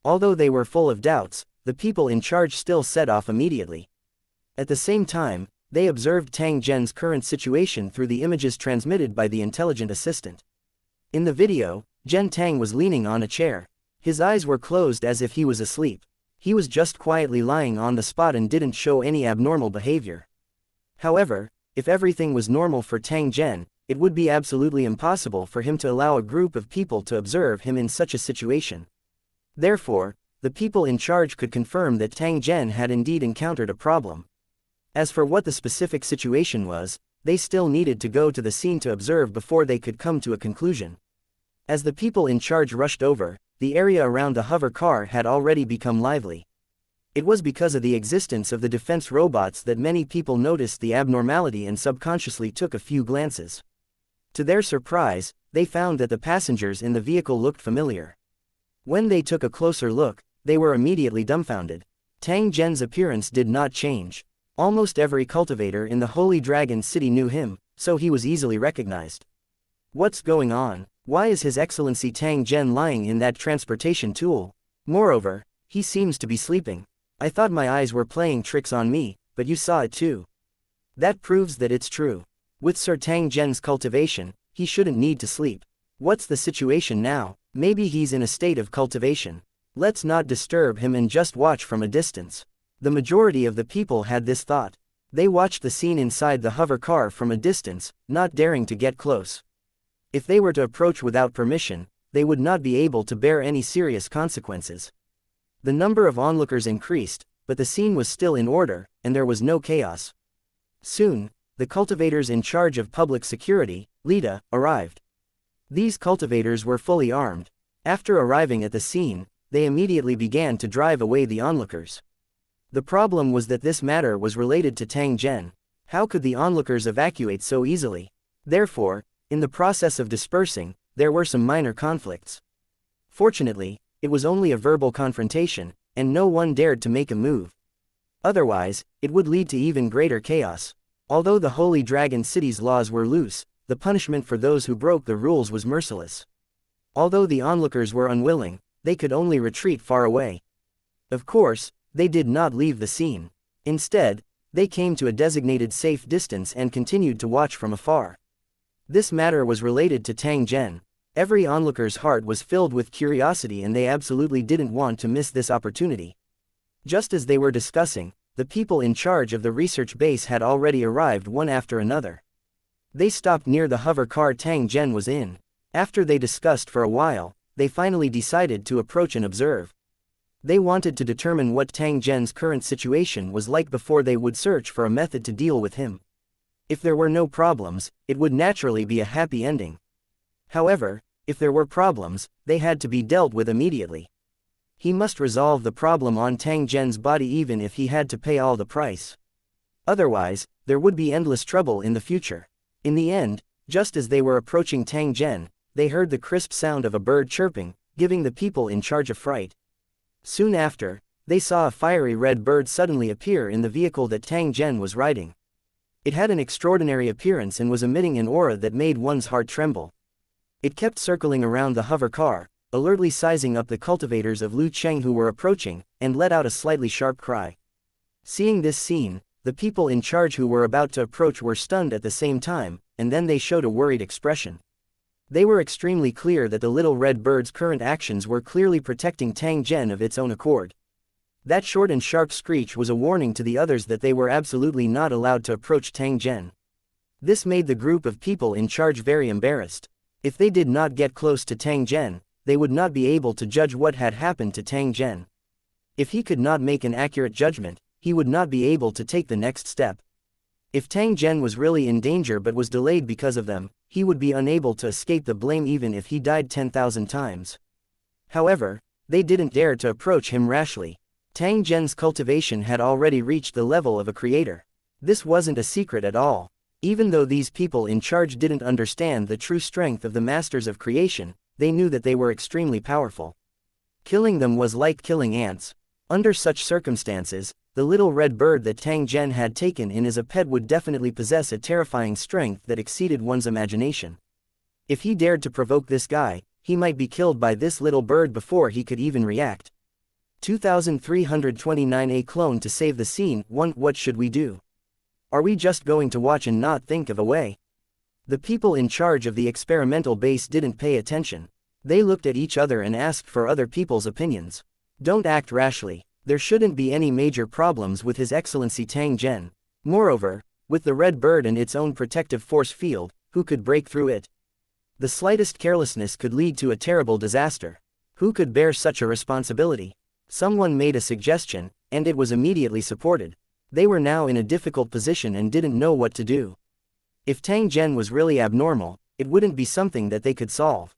Although they were full of doubts, the people in charge still set off immediately. At the same time, they observed Tang Zhen's current situation through the images transmitted by the intelligent assistant. In the video, Zhen Tang was leaning on a chair. His eyes were closed as if he was asleep. He was just quietly lying on the spot and didn't show any abnormal behavior. However, if everything was normal for Tang Zhen, it would be absolutely impossible for him to allow a group of people to observe him in such a situation. Therefore, the people in charge could confirm that Tang Zhen had indeed encountered a problem. As for what the specific situation was, they still needed to go to the scene to observe before they could come to a conclusion. As the people in charge rushed over, the area around the hover car had already become lively. It was because of the existence of the defense robots that many people noticed the abnormality and subconsciously took a few glances. To their surprise, they found that the passengers in the vehicle looked familiar. When they took a closer look, they were immediately dumbfounded. Tang Zhen's appearance did not change. Almost every cultivator in the Holy Dragon City knew him, so he was easily recognized. What's going on? Why is His Excellency Tang Zhen lying in that transportation tool? Moreover, he seems to be sleeping. I thought my eyes were playing tricks on me, but you saw it too. That proves that it's true. With Sir Tang Zhen's cultivation, he shouldn't need to sleep. What's the situation now? Maybe he's in a state of cultivation. Let's not disturb him and just watch from a distance. The majority of the people had this thought. They watched the scene inside the hover car from a distance, not daring to get close. If they were to approach without permission, they would not be able to bear any serious consequences. The number of onlookers increased, but the scene was still in order, and there was no chaos. Soon, the cultivators in charge of public security, LIDA, arrived. These cultivators were fully armed. After arriving at the scene, they immediately began to drive away the onlookers. The problem was that this matter was related to Tang Zhen. How could the onlookers evacuate so easily? Therefore, in the process of dispersing, there were some minor conflicts. Fortunately, it was only a verbal confrontation, and no one dared to make a move. Otherwise, it would lead to even greater chaos. Although the Holy Dragon City's laws were loose, the punishment for those who broke the rules was merciless. Although the onlookers were unwilling, they could only retreat far away. Of course, they did not leave the scene. Instead, they came to a designated safe distance and continued to watch from afar. This matter was related to Tang Zhen. Every onlooker's heart was filled with curiosity and they absolutely didn't want to miss this opportunity. Just as they were discussing, the people in charge of the research base had already arrived one after another. They stopped near the hover car Tang Zhen was in. After they discussed for a while, they finally decided to approach and observe. They wanted to determine what Tang Zhen's current situation was like before they would search for a method to deal with him. If there were no problems, it would naturally be a happy ending. However, if there were problems, they had to be dealt with immediately. He must resolve the problem on Tang Zhen's body even if he had to pay all the price. Otherwise, there would be endless trouble in the future. In the end, just as they were approaching Tang Zhen, they heard the crisp sound of a bird chirping, giving the people in charge a fright. Soon after, they saw a fiery red bird suddenly appear in the vehicle that Tang Zhen was riding. It had an extraordinary appearance and was emitting an aura that made one's heart tremble. It kept circling around the hover car, alertly sizing up the cultivators of Lu Cheng who were approaching, and let out a slightly sharp cry. Seeing this scene, the people in charge who were about to approach were stunned at the same time, and then they showed a worried expression. They were extremely clear that the little red bird's current actions were clearly protecting Tang Zhen of its own accord. That short and sharp screech was a warning to the others that they were absolutely not allowed to approach Tang Zhen. This made the group of people in charge very embarrassed. If they did not get close to Tang Zhen, they would not be able to judge what had happened to Tang Zhen. If he could not make an accurate judgment, he would not be able to take the next step. If Tang Zhen was really in danger but was delayed because of them, he would be unable to escape the blame even if he died 10,000 times. However, they didn't dare to approach him rashly. Tang Zhen's cultivation had already reached the level of a creator. This wasn't a secret at all. Even though these people in charge didn't understand the true strength of the masters of creation, they knew that they were extremely powerful. Killing them was like killing ants. Under such circumstances, the little red bird that Tang Zhen had taken in as a pet would definitely possess a terrifying strength that exceeded one's imagination. If he dared to provoke this guy, he might be killed by this little bird before he could even react. 2329 A clone to save the scene. 1. What should we do? Are we just going to watch and not think of a way? The people in charge of the experimental base didn't pay attention. They looked at each other and asked for other people's opinions. Don't act rashly. There shouldn't be any major problems with His Excellency Tang Zhen. Moreover, with the red bird and its own protective force field, who could break through it? The slightest carelessness could lead to a terrible disaster. Who could bear such a responsibility? Someone made a suggestion, and it was immediately supported. They were now in a difficult position and didn't know what to do. If Tang Zhen was really abnormal, it wouldn't be something that they could solve.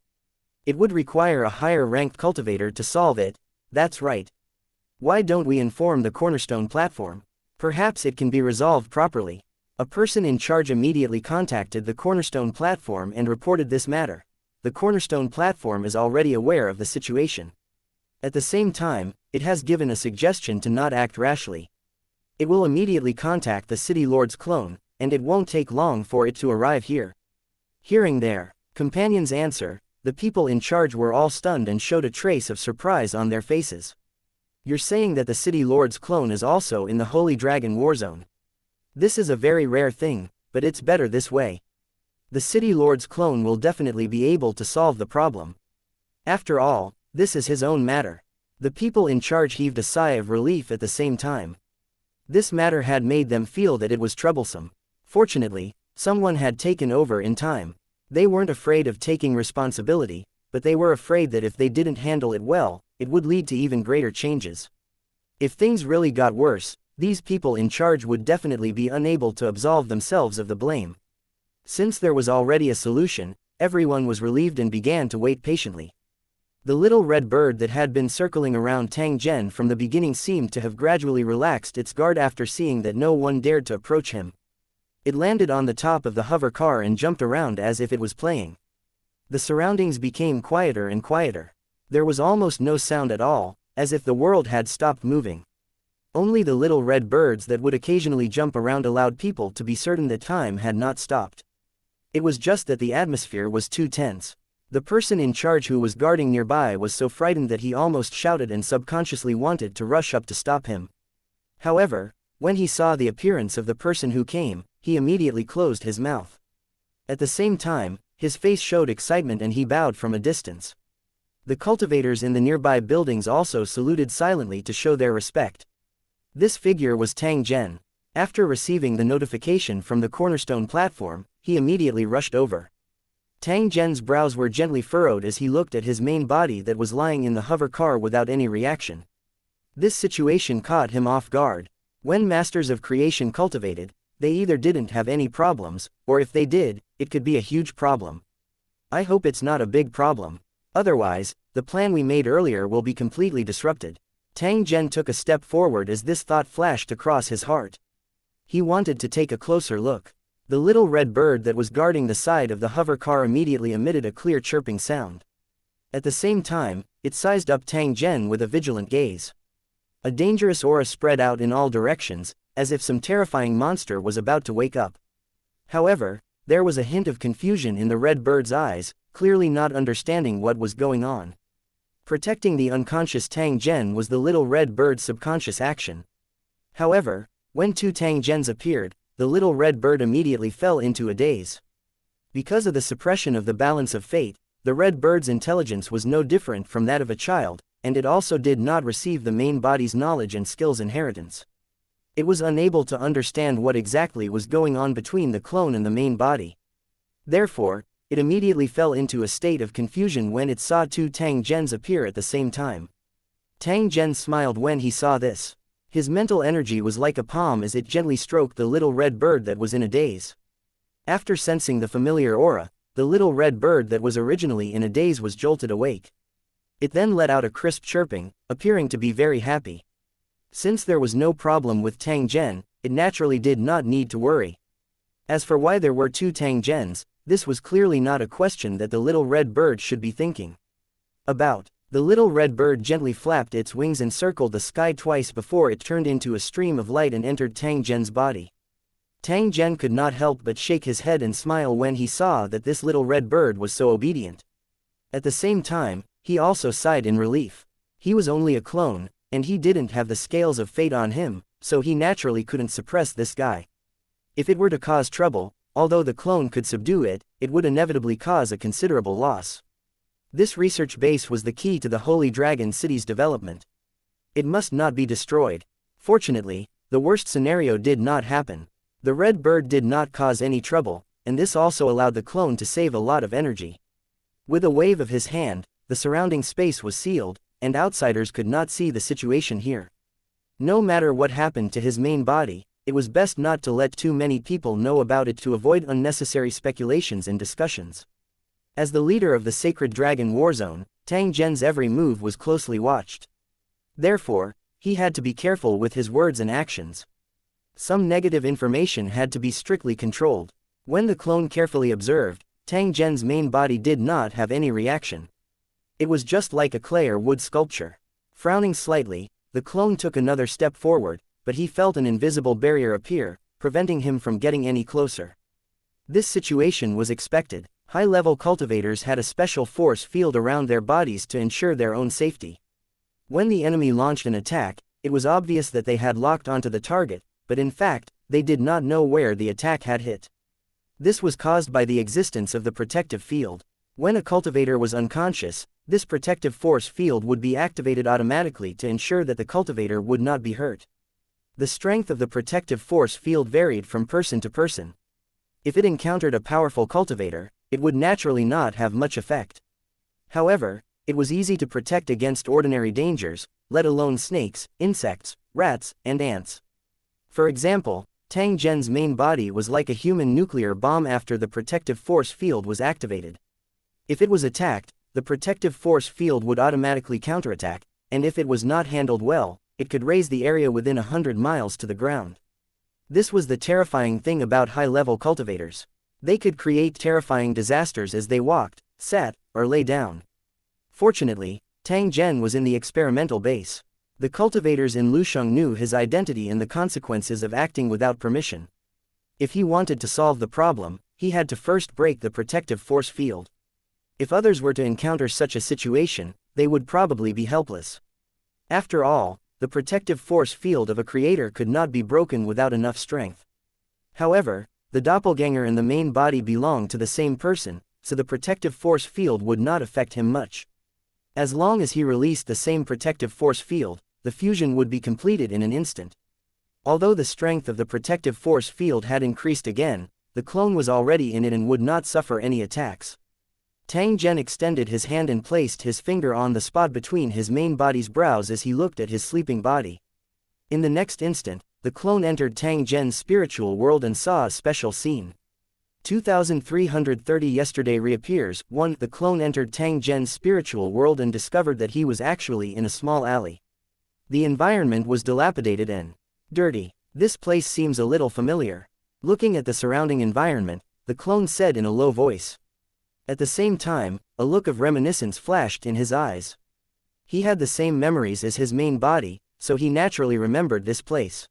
It would require a higher-ranked cultivator to solve it. That's right. Why don't we inform the cornerstone platform? Perhaps it can be resolved properly. A person in charge immediately contacted the cornerstone platform and reported this matter. The cornerstone platform is already aware of the situation. At the same time, it has given a suggestion to not act rashly. It will immediately contact the City Lord's clone, and it won't take long for it to arrive here. Hearing their companion's answer, the people in charge were all stunned and showed a trace of surprise on their faces. You're saying that the City Lord's clone is also in the Holy Dragon Warzone. This is a very rare thing, but it's better this way. The City Lord's clone will definitely be able to solve the problem. After all, this is his own matter. The people in charge heaved a sigh of relief at the same time. This matter had made them feel that it was troublesome. Fortunately, someone had taken over in time. They weren't afraid of taking responsibility, but they were afraid that if they didn't handle it well, it would lead to even greater changes. If things really got worse, these people in charge would definitely be unable to absolve themselves of the blame. Since there was already a solution, everyone was relieved and began to wait patiently. The little red bird that had been circling around Tang Zhen from the beginning seemed to have gradually relaxed its guard after seeing that no one dared to approach him. It landed on the top of the hover car and jumped around as if it was playing. The surroundings became quieter and quieter. There was almost no sound at all, as if the world had stopped moving. Only the little red birds that would occasionally jump around allowed people to be certain that time had not stopped. It was just that the atmosphere was too tense. The person in charge who was guarding nearby was so frightened that he almost shouted and subconsciously wanted to rush up to stop him. However, when he saw the appearance of the person who came, he immediately closed his mouth. At the same time, his face showed excitement and he bowed from a distance. The cultivators in the nearby buildings also saluted silently to show their respect. This figure was Tang Zhen. After receiving the notification from the cornerstone platform, he immediately rushed over. Tang Zhen's brows were gently furrowed as he looked at his main body that was lying in the hover car without any reaction. This situation caught him off guard. When masters of creation cultivated, they either didn't have any problems, or if they did, it could be a huge problem. I hope it's not a big problem. Otherwise, the plan we made earlier will be completely disrupted. Tang Zhen took a step forward as this thought flashed across his heart. He wanted to take a closer look. The little red bird that was guarding the side of the hover car immediately emitted a clear chirping sound. At the same time, it sized up Tang Zhen with a vigilant gaze. A dangerous aura spread out in all directions, as if some terrifying monster was about to wake up. However, there was a hint of confusion in the red bird's eyes, clearly not understanding what was going on. Protecting the unconscious Tang Zhen was the little red bird's subconscious action. However, when two Tang Zhens appeared, the little red bird immediately fell into a daze. Because of the suppression of the balance of fate, the red bird's intelligence was no different from that of a child, and it also did not receive the main body's knowledge and skills inheritance. It was unable to understand what exactly was going on between the clone and the main body. Therefore, it immediately fell into a state of confusion when it saw two Tang Zhens appear at the same time. Tang Zhen smiled when he saw this. His mental energy was like a palm as it gently stroked the little red bird that was in a daze. After sensing the familiar aura, the little red bird that was originally in a daze was jolted awake. It then let out a crisp chirping, appearing to be very happy. Since there was no problem with Tang Zhen, it naturally did not need to worry. As for why there were two Tang Zhens, this was clearly not a question that the little red bird should be thinking about. The little red bird gently flapped its wings and circled the sky twice before it turned into a stream of light and entered Tang Zhen's body. Tang Zhen could not help but shake his head and smile when he saw that this little red bird was so obedient. At the same time, he also sighed in relief. He was only a clone, and he didn't have the scales of fate on him, so he naturally couldn't suppress this guy. If it were to cause trouble, although the clone could subdue it, it would inevitably cause a considerable loss. This research base was the key to the Holy Dragon City's development. It must not be destroyed. Fortunately, the worst scenario did not happen. The red bird did not cause any trouble, and this also allowed the clone to save a lot of energy. With a wave of his hand, the surrounding space was sealed, and outsiders could not see the situation here. No matter what happened to his main body, it was best not to let too many people know about it to avoid unnecessary speculations and discussions. As the leader of the Sacred Dragon Warzone, Tang Zhen's every move was closely watched. Therefore, he had to be careful with his words and actions. Some negative information had to be strictly controlled. When the clone carefully observed, Tang Zhen's main body did not have any reaction. It was just like a clay or wood sculpture. Frowning slightly, the clone took another step forward, but he felt an invisible barrier appear, preventing him from getting any closer. This situation was expected. High-level cultivators had a special force field around their bodies to ensure their own safety. When the enemy launched an attack, it was obvious that they had locked onto the target, but in fact, they did not know where the attack had hit. This was caused by the existence of the protective field. When a cultivator was unconscious, this protective force field would be activated automatically to ensure that the cultivator would not be hurt. The strength of the protective force field varied from person to person. If it encountered a powerful cultivator, it would naturally not have much effect. However, it was easy to protect against ordinary dangers, let alone snakes, insects, rats, and ants. For example, Tang Zhen's main body was like a human nuclear bomb after the protective force field was activated. If it was attacked, the protective force field would automatically counterattack, and if it was not handled well, it could raise the area within 100 miles to the ground. This was the terrifying thing about high-level cultivators. They could create terrifying disasters as they walked, sat, or lay down. Fortunately, Tang Zhen was in the experimental base. The cultivators in Lusheng knew his identity and the consequences of acting without permission. If he wanted to solve the problem, he had to first break the protective force field. If others were to encounter such a situation, they would probably be helpless. After all, the protective force field of a creator could not be broken without enough strength. However, the doppelganger and the main body belonged to the same person, so the protective force field would not affect him much. As long as he released the same protective force field, the fusion would be completed in an instant. Although the strength of the protective force field had increased again, the clone was already in it and would not suffer any attacks. Tang Zhen extended his hand and placed his finger on the spot between his main body's brows as he looked at his sleeping body. In the next instant, the clone entered Tang Zhen's spiritual world and saw a special scene. 2330 Yesterday reappears. 1. The clone entered Tang Zhen's spiritual world and discovered that he was actually in a small alley. The environment was dilapidated and dirty. This place seems a little familiar. Looking at the surrounding environment, the clone said in a low voice. At the same time, a look of reminiscence flashed in his eyes. He had the same memories as his main body, so he naturally remembered this place.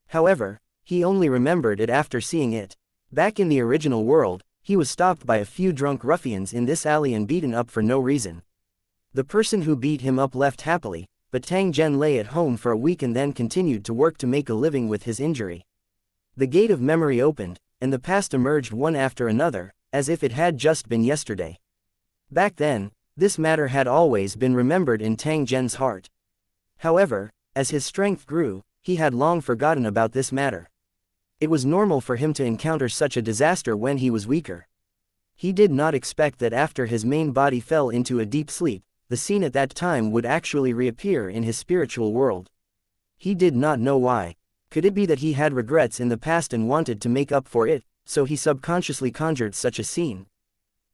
However, he only remembered it after seeing it. Back in the original world, he was stopped by a few drunk ruffians in this alley and beaten up for no reason. The person who beat him up left happily, but Tang Zhen lay at home for a week and then continued to work to make a living with his injury. The gate of memory opened, and the past emerged one after another, as if it had just been yesterday. Back then, this matter had always been remembered in Tang Zhen's heart. However, as his strength grew, he had long forgotten about this matter. It was normal for him to encounter such a disaster when he was weaker. He did not expect that after his main body fell into a deep sleep, the scene at that time would actually reappear in his spiritual world. He did not know why. Could it be that he had regrets in the past and wanted to make up for it, so he subconsciously conjured such a scene?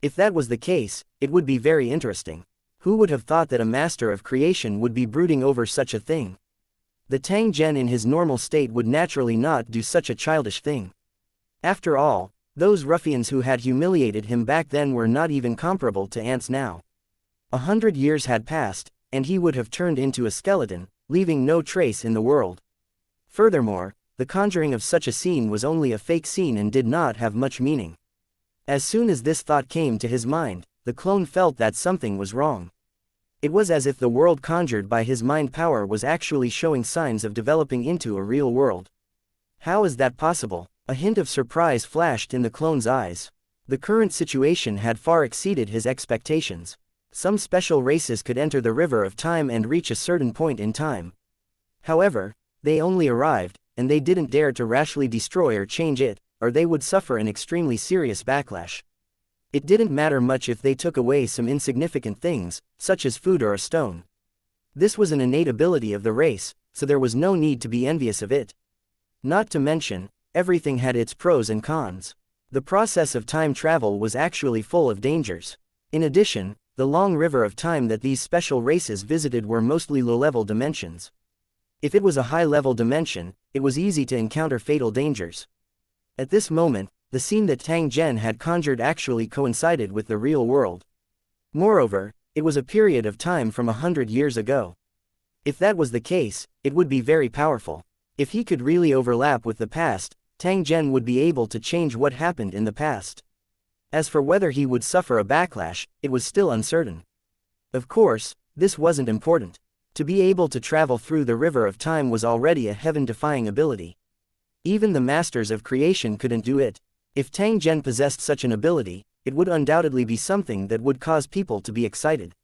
If that was the case, it would be very interesting. Who would have thought that a master of creation would be brooding over such a thing? The Tang Zhen in his normal state would naturally not do such a childish thing. After all, those ruffians who had humiliated him back then were not even comparable to ants now. 100 years had passed, and he would have turned into a skeleton, leaving no trace in the world. Furthermore, the conjuring of such a scene was only a fake scene and did not have much meaning. As soon as this thought came to his mind, the clone felt that something was wrong. It was as if the world conjured by his mind power was actually showing signs of developing into a real world. How is that possible? A hint of surprise flashed in the clone's eyes. The current situation had far exceeded his expectations. Some special races could enter the river of time and reach a certain point in time. However, they only arrived, and they didn't dare to rashly destroy or change it, or they would suffer an extremely serious backlash. It didn't matter much if they took away some insignificant things, such as food or a stone. This was an innate ability of the race, so there was no need to be envious of it. Not to mention, everything had its pros and cons. The process of time travel was actually full of dangers. In addition, the long river of time that these special races visited were mostly low-level dimensions. If it was a high-level dimension, it was easy to encounter fatal dangers. At this moment, the scene that Tang Zhen had conjured actually coincided with the real world. Moreover, it was a period of time from 100 years ago. If that was the case, it would be very powerful. If he could really overlap with the past, Tang Zhen would be able to change what happened in the past. As for whether he would suffer a backlash, it was still uncertain. Of course, this wasn't important. To be able to travel through the river of time was already a heaven-defying ability. Even the masters of creation couldn't do it. If Tang Zhen possessed such an ability, it would undoubtedly be something that would cause people to be excited.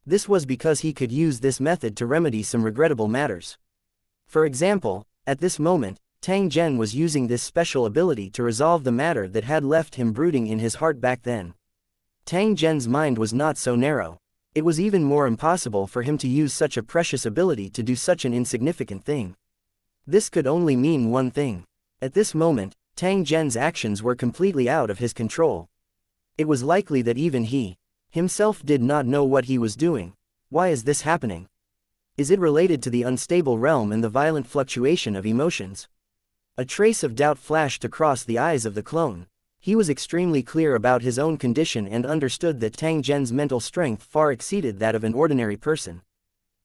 This was because he could use this method to remedy some regrettable matters. For example, at this moment, Tang Zhen was using this special ability to resolve the matter that had left him brooding in his heart back then. Tang Zhen's mind was not so narrow. It was even more impossible for him to use such a precious ability to do such an insignificant thing. This could only mean one thing. At this moment, Tang Zhen's actions were completely out of his control. It was likely that even he Himself did not know what he was doing. Why is this happening? Is it related to the unstable realm and the violent fluctuation of emotions? A trace of doubt flashed across the eyes of the clone. He was extremely clear about his own condition and understood that Tang Zhen's mental strength far exceeded that of an ordinary person.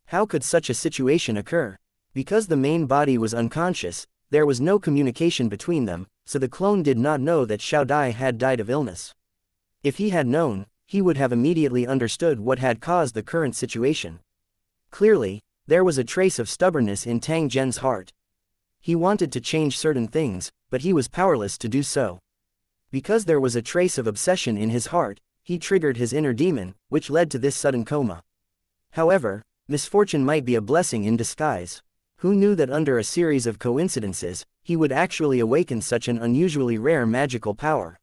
How could such a situation occur? Because the main body was unconscious, there was no communication between them, so the clone did not know that Xiao Dai had died of illness. If he had known, he would have immediately understood what had caused the current situation. Clearly, there was a trace of stubbornness in Tang Zhen's heart. He wanted to change certain things, but he was powerless to do so. Because there was a trace of obsession in his heart, he triggered his inner demon, which led to this sudden coma. However, misfortune might be a blessing in disguise. Who knew that under a series of coincidences, he would actually awaken such an unusually rare magical power?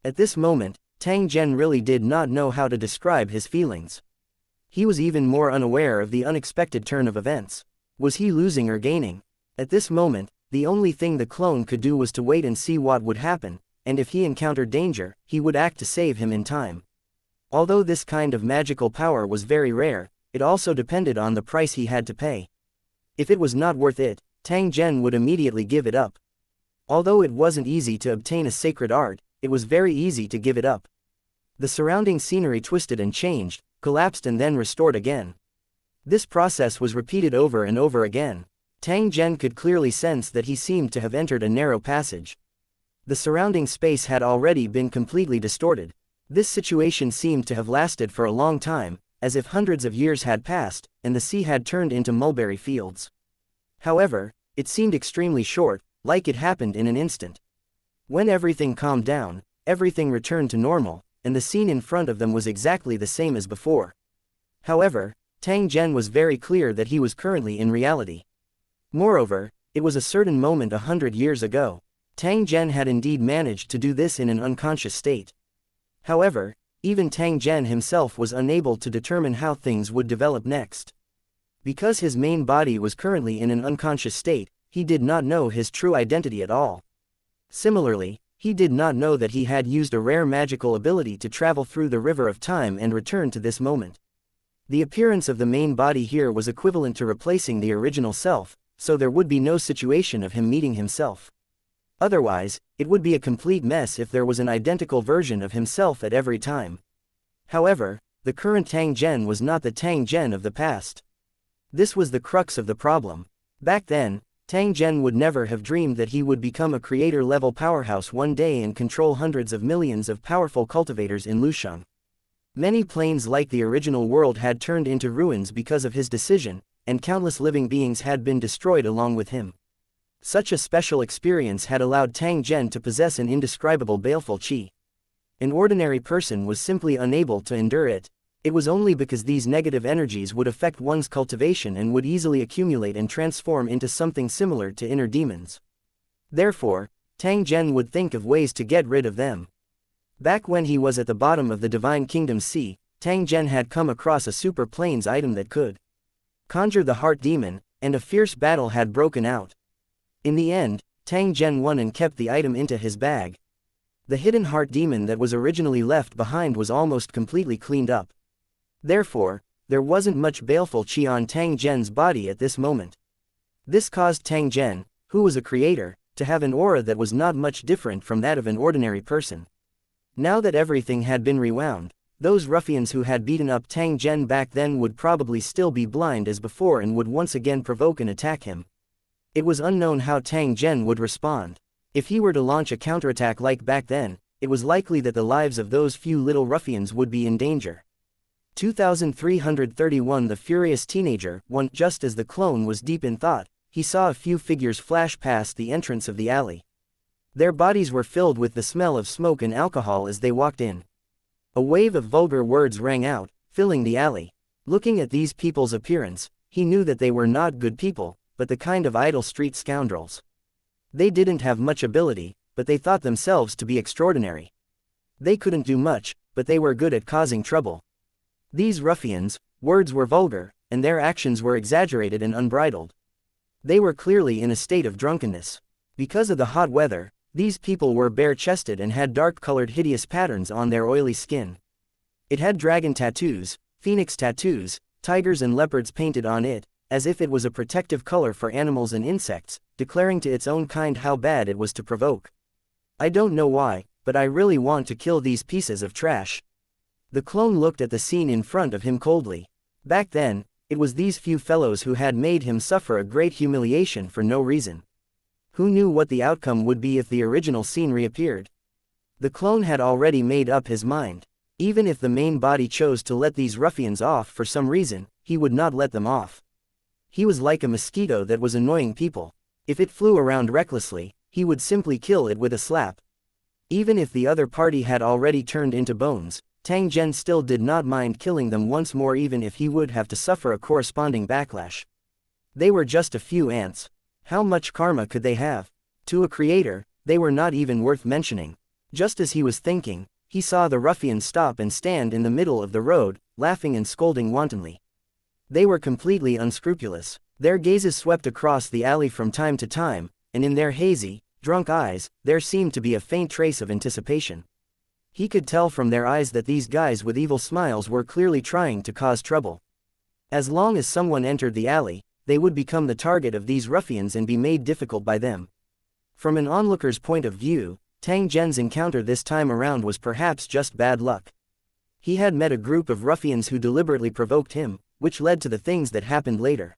At this moment, Tang Zhen really did not know how to describe his feelings. He was even more unaware of the unexpected turn of events. Was he losing or gaining? At this moment, the only thing the clone could do was to wait and see what would happen, and if he encountered danger, he would act to save him in time. Although this kind of magical power was very rare, it also depended on the price he had to pay. If it was not worth it, Tang Zhen would immediately give it up. Although it wasn't easy to obtain a sacred art, it was very easy to give it up. The surrounding scenery twisted and changed, collapsed and then restored again. This process was repeated over and over again. Tang Zhen could clearly sense that he seemed to have entered a narrow passage. The surrounding space had already been completely distorted. This situation seemed to have lasted for a long time, as if hundreds of years had passed, and the sea had turned into mulberry fields. However, it seemed extremely short, like it happened in an instant. When everything calmed down, everything returned to normal, and the scene in front of them was exactly the same as before. However, Tang Zhen was very clear that he was currently in reality. Moreover, it was a certain moment 100 years ago. Tang Zhen had indeed managed to do this in an unconscious state. However, even Tang Zhen himself was unable to determine how things would develop next. Because his main body was currently in an unconscious state, he did not know his true identity at all. Similarly, he did not know that he had used a rare magical ability to travel through the river of time and return to this moment. The appearance of the main body here was equivalent to replacing the original self, so there would be no situation of him meeting himself. Otherwise, it would be a complete mess if there was an identical version of himself at every time. However, the current Tang Zhen was not the Tang Zhen of the past. This was the crux of the problem. Back then, Tang Zhen would never have dreamed that he would become a creator-level powerhouse one day and control hundreds of millions of powerful cultivators in Lusheng. Many planes like the original world had turned into ruins because of his decision, and countless living beings had been destroyed along with him. Such a special experience had allowed Tang Zhen to possess an indescribable baleful qi. An ordinary person was simply unable to endure it. It was only because these negative energies would affect one's cultivation and would easily accumulate and transform into something similar to inner demons. Therefore, Tang Zhen would think of ways to get rid of them. Back when he was at the bottom of the Divine Kingdom's sea, Tang Zhen had come across a super planes item that could conjure the heart demon, and a fierce battle had broken out. In the end, Tang Zhen won and kept the item into his bag. The hidden heart demon that was originally left behind was almost completely cleaned up. Therefore, there wasn't much baleful qi on Tang Zhen's body at this moment. This caused Tang Zhen, who was a creator, to have an aura that was not much different from that of an ordinary person. Now that everything had been rewound, those ruffians who had beaten up Tang Zhen back then would probably still be blind as before and would once again provoke and attack him. It was unknown how Tang Zhen would respond. If he were to launch a counterattack like back then, it was likely that the lives of those few little ruffians would be in danger. 2331 The furious teenager, one. Just as the clone was deep in thought, he saw a few figures flash past the entrance of the alley. Their bodies were filled with the smell of smoke and alcohol as they walked in. A wave of vulgar words rang out, filling the alley. Looking at these people's appearance, he knew that they were not good people, but the kind of idle street scoundrels. They didn't have much ability, but they thought themselves to be extraordinary. They couldn't do much, but they were good at causing trouble. These ruffians' words were vulgar, and their actions were exaggerated and unbridled. They were clearly in a state of drunkenness. Because of the hot weather, these people were bare-chested and had dark-colored hideous patterns on their oily skin. It had dragon tattoos, phoenix tattoos, tigers and leopards painted on it, as if it was a protective color for animals and insects, declaring to its own kind how bad it was to provoke. I don't know why, but I really want to kill these pieces of trash. The clone looked at the scene in front of him coldly. Back then, it was these few fellows who had made him suffer a great humiliation for no reason. Who knew what the outcome would be if the original scene reappeared? The clone had already made up his mind. Even if the main body chose to let these ruffians off for some reason, he would not let them off. He was like a mosquito that was annoying people. If it flew around recklessly, he would simply kill it with a slap. Even if the other party had already turned into bones, Tang Zhen still did not mind killing them once more, even if he would have to suffer a corresponding backlash. They were just a few ants. How much karma could they have? To a creator, they were not even worth mentioning. Just as he was thinking, he saw the ruffians stop and stand in the middle of the road, laughing and scolding wantonly. They were completely unscrupulous. Their gazes swept across the alley from time to time, and in their hazy, drunk eyes, there seemed to be a faint trace of anticipation. He could tell from their eyes that these guys with evil smiles were clearly trying to cause trouble. As long as someone entered the alley, they would become the target of these ruffians and be made difficult by them. From an onlooker's point of view, Tang Zhen's encounter this time around was perhaps just bad luck. He had met a group of ruffians who deliberately provoked him, which led to the things that happened later.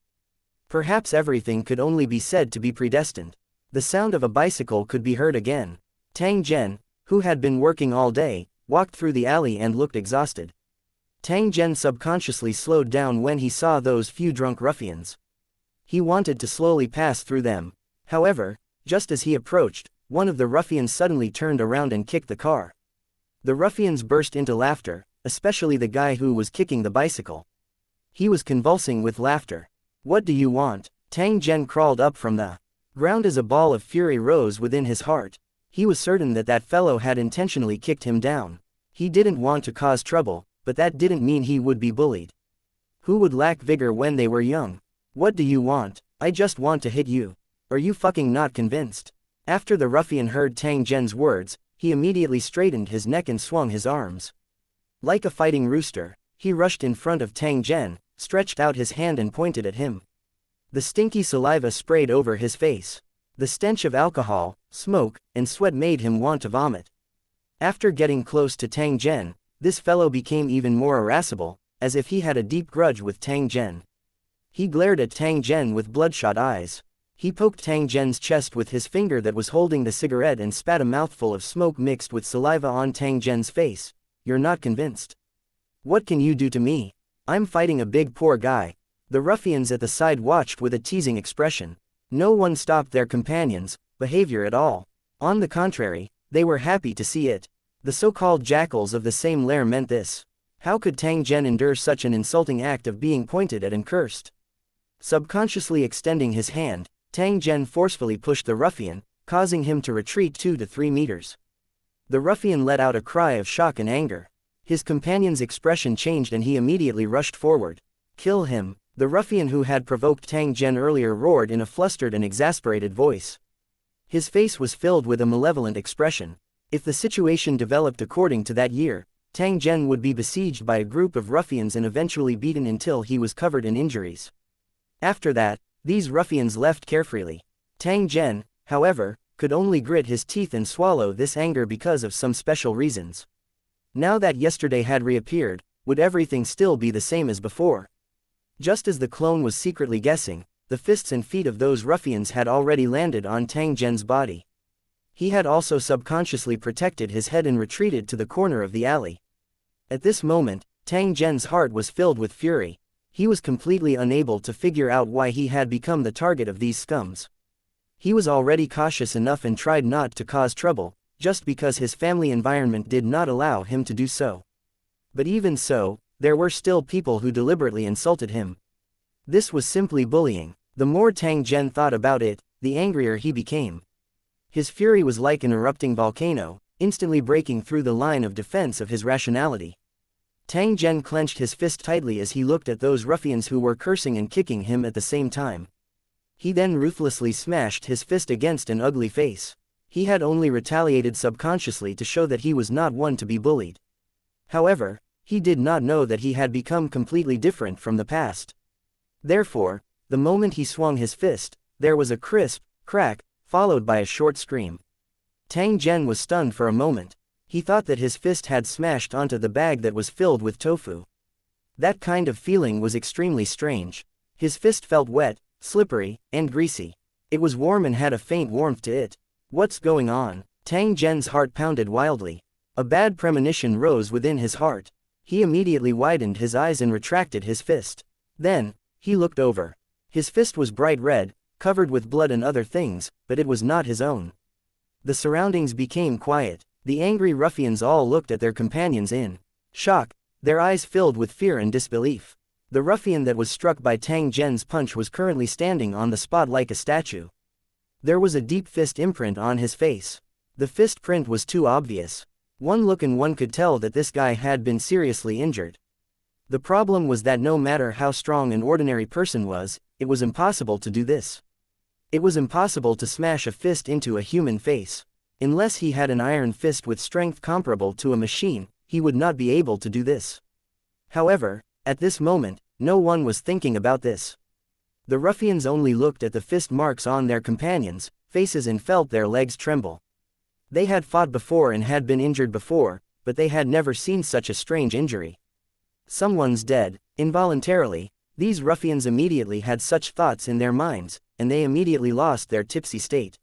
Perhaps everything could only be said to be predestined. The sound of a bicycle could be heard again. Tang Zhen, who had been working all day, walked through the alley and looked exhausted. Tang Zhen subconsciously slowed down when he saw those few drunk ruffians. He wanted to slowly pass through them. However, just as he approached, one of the ruffians suddenly turned around and kicked the car. The ruffians burst into laughter, especially the guy who was kicking the bicycle. He was convulsing with laughter. "What do you want?" Tang Zhen crawled up from the ground as a ball of fury rose within his heart. He was certain that that fellow had intentionally kicked him down. He didn't want to cause trouble, but that didn't mean he would be bullied. Who would lack vigor when they were young? "What do you want?" "I just want to hit you. Are you fucking not convinced?" After the ruffian heard Tang Zhen's words, he immediately straightened his neck and swung his arms. Like a fighting rooster, he rushed in front of Tang Zhen, stretched out his hand and pointed at him. The stinky saliva sprayed over his face. The stench of alcohol, smoke, and sweat made him want to vomit. After getting close to Tang Zhen, this fellow became even more irascible, as if he had a deep grudge with Tang Zhen. He glared at Tang Zhen with bloodshot eyes. He poked Tang Zhen's chest with his finger that was holding the cigarette and spat a mouthful of smoke mixed with saliva on Tang Zhen's face. "You're not convinced? What can you do to me? I'm fighting a big poor guy." The ruffians at the side watched with a teasing expression. No one stopped their companions' behavior at all. On the contrary, they were happy to see it. The so-called jackals of the same lair meant this. How could Tang Zhen endure such an insulting act of being pointed at and cursed? Subconsciously extending his hand, Tang Zhen forcefully pushed the ruffian, causing him to retreat 2 to 3 meters. The ruffian let out a cry of shock and anger. His companion's expression changed and he immediately rushed forward. "Kill him!" The ruffian who had provoked Tang Zhen earlier roared in a flustered and exasperated voice. His face was filled with a malevolent expression. If the situation developed according to that year, Tang Zhen would be besieged by a group of ruffians and eventually beaten until he was covered in injuries. After that, these ruffians left carefreely. Tang Zhen, however, could only grit his teeth and swallow this anger because of some special reasons. Now that yesterday had reappeared, would everything still be the same as before? Just as the clone was secretly guessing, the fists and feet of those ruffians had already landed on Tang Zhen's body. He had also subconsciously protected his head and retreated to the corner of the alley. At this moment, Tang Zhen's heart was filled with fury. He was completely unable to figure out why he had become the target of these scums. He was already cautious enough and tried not to cause trouble, just because his family environment did not allow him to do so. But even so, there were still people who deliberately insulted him. This was simply bullying. The more Tang Zhen thought about it, the angrier he became. His fury was like an erupting volcano, instantly breaking through the line of defense of his rationality. Tang Zhen clenched his fist tightly as he looked at those ruffians who were cursing and kicking him at the same time. He then ruthlessly smashed his fist against an ugly face. He had only retaliated subconsciously to show that he was not one to be bullied. However, He did not know that he had become completely different from the past. Therefore, the moment he swung his fist, there was a crisp crack, followed by a short scream. Tang Zhen was stunned for a moment. He thought that his fist had smashed onto the bag that was filled with tofu. That kind of feeling was extremely strange. His fist felt wet, slippery, and greasy. It was warm and had a faint warmth to it. What's going on? Tang Zhen's heart pounded wildly. A bad premonition rose within his heart. He immediately widened his eyes and retracted his fist. Then, he looked over. His fist was bright red, covered with blood and other things, but it was not his own. The surroundings became quiet. The angry ruffians all looked at their companions in shock, their eyes filled with fear and disbelief. The ruffian that was struck by Tang Zhen's punch was currently standing on the spot like a statue. There was a deep fist imprint on his face. The fist print was too obvious. One look and one could tell that this guy had been seriously injured. The problem was that no matter how strong an ordinary person was, it was impossible to do this. It was impossible to smash a fist into a human face. Unless he had an iron fist with strength comparable to a machine, he would not be able to do this. However, at this moment, no one was thinking about this. The ruffians only looked at the fist marks on their companions' faces and felt their legs tremble. They had fought before and had been injured before, but they had never seen such a strange injury. Someone's dead. Involuntarily, these ruffians immediately had such thoughts in their minds, and they immediately lost their tipsy state.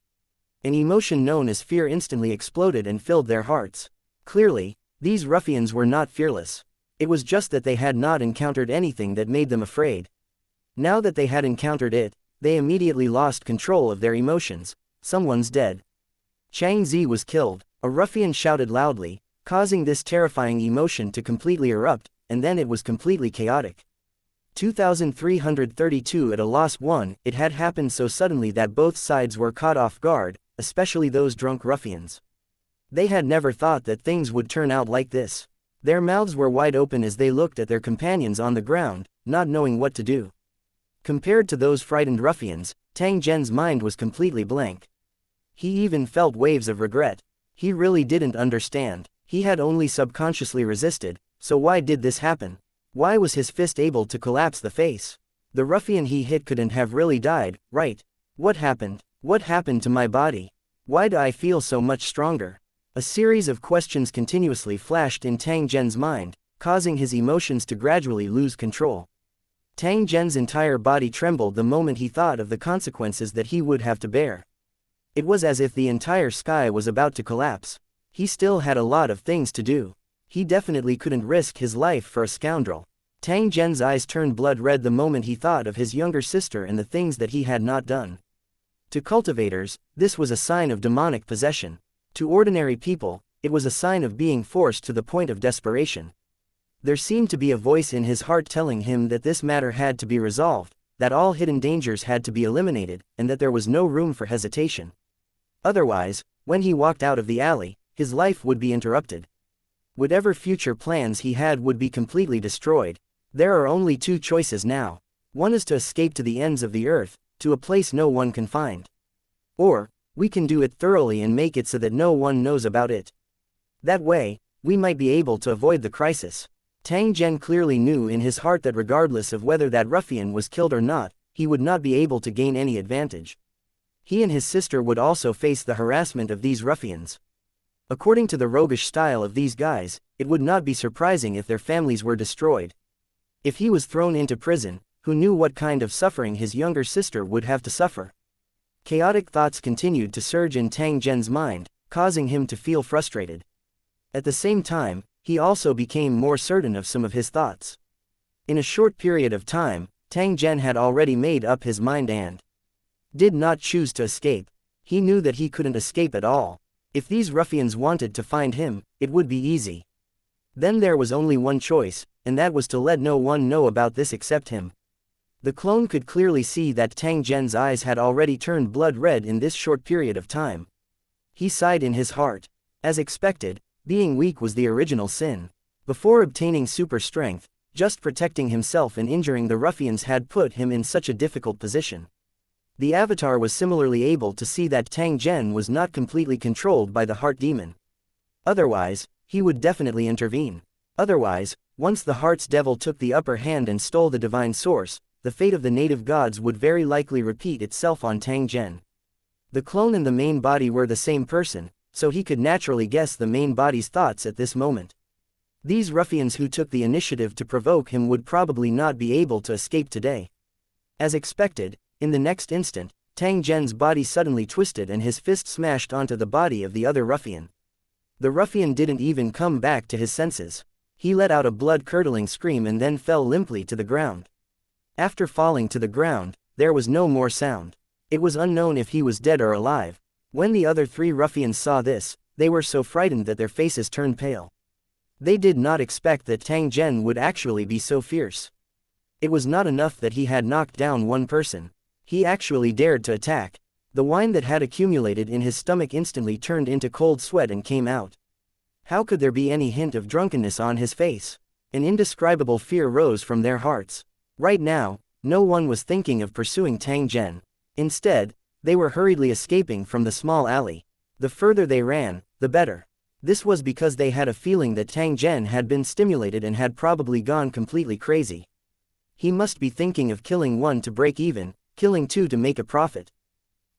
An emotion known as fear instantly exploded and filled their hearts. Clearly, these ruffians were not fearless. It was just that they had not encountered anything that made them afraid. Now that they had encountered it, they immediately lost control of their emotions. Someone's dead. Xianxia was killed. A ruffian shouted loudly, causing this terrifying emotion to completely erupt, and then it was completely chaotic. 2332 at a loss. 1. It had happened so suddenly that both sides were caught off guard, especially those drunk ruffians. They had never thought that things would turn out like this. Their mouths were wide open as they looked at their companions on the ground, not knowing what to do. Compared to those frightened ruffians, Tang Zhen's mind was completely blank. He even felt waves of regret. He really didn't understand. He had only subconsciously resisted, so why did this happen? Why was his fist able to collapse the face? The ruffian he hit couldn't have really died, right? What happened? What happened to my body? Why do I feel so much stronger? A series of questions continuously flashed in Tang Zhen's mind, causing his emotions to gradually lose control. Tang Zhen's entire body trembled the moment he thought of the consequences that he would have to bear. It was as if the entire sky was about to collapse. He still had a lot of things to do. He definitely couldn't risk his life for a scoundrel. Tang Zhen's eyes turned blood red the moment he thought of his younger sister and the things that he had not done. To cultivators, this was a sign of demonic possession. To ordinary people, it was a sign of being forced to the point of desperation. There seemed to be a voice in his heart telling him that this matter had to be resolved, that all hidden dangers had to be eliminated, and that there was no room for hesitation. Otherwise, when he walked out of the alley, his life would be interrupted. Whatever future plans he had would be completely destroyed. There are only two choices now. One is to escape to the ends of the earth, to a place no one can find. Or, we can do it thoroughly and make it so that no one knows about it. That way, we might be able to avoid the crisis. Tang Zhen clearly knew in his heart that regardless of whether that ruffian was killed or not, he would not be able to gain any advantage. He and his sister would also face the harassment of these ruffians. According to the roguish style of these guys, it would not be surprising if their families were destroyed. If he was thrown into prison, who knew what kind of suffering his younger sister would have to suffer? Chaotic thoughts continued to surge in Tang Zhen's mind, causing him to feel frustrated. At the same time, he also became more certain of some of his thoughts. In a short period of time, Tang Zhen had already made up his mind and did not choose to escape. He knew that he couldn't escape at all. If these ruffians wanted to find him, it would be easy. Then there was only one choice, and that was to let no one know about this except him. The clone could clearly see that Tang Zhen's eyes had already turned blood red in this short period of time. He sighed in his heart. As expected, being weak was the original sin. Before obtaining super strength, just protecting himself and injuring the ruffians had put him in such a difficult position. The Avatar was similarly able to see that Tang Zhen was not completely controlled by the heart demon. Otherwise, he would definitely intervene. Otherwise, Once the heart's devil took the upper hand and stole the divine source, the fate of the native gods would very likely repeat itself on Tang Zhen. The clone and the main body were the same person, so he could naturally guess the main body's thoughts at this moment. These ruffians who took the initiative to provoke him would probably not be able to escape today. As expected, in the next instant, Tang Zhen's body suddenly twisted and his fist smashed onto the body of the other ruffian. The ruffian didn't even come back to his senses. He let out a blood-curdling scream and then fell limply to the ground. After falling to the ground, there was no more sound. It was unknown if he was dead or alive. When the other three ruffians saw this, they were so frightened that their faces turned pale. They did not expect that Tang Zhen would actually be so fierce. It was not enough that he had knocked down one person. He actually dared to attack. The wine that had accumulated in his stomach instantly turned into cold sweat and came out. How could there be any hint of drunkenness on his face? An indescribable fear rose from their hearts. Right now, no one was thinking of pursuing Tang Zhen. Instead, they were hurriedly escaping from the small alley. The further they ran, the better. This was because they had a feeling that Tang Zhen had been stimulated and had probably gone completely crazy. He must be thinking of killing one to break even, killing two to make a profit.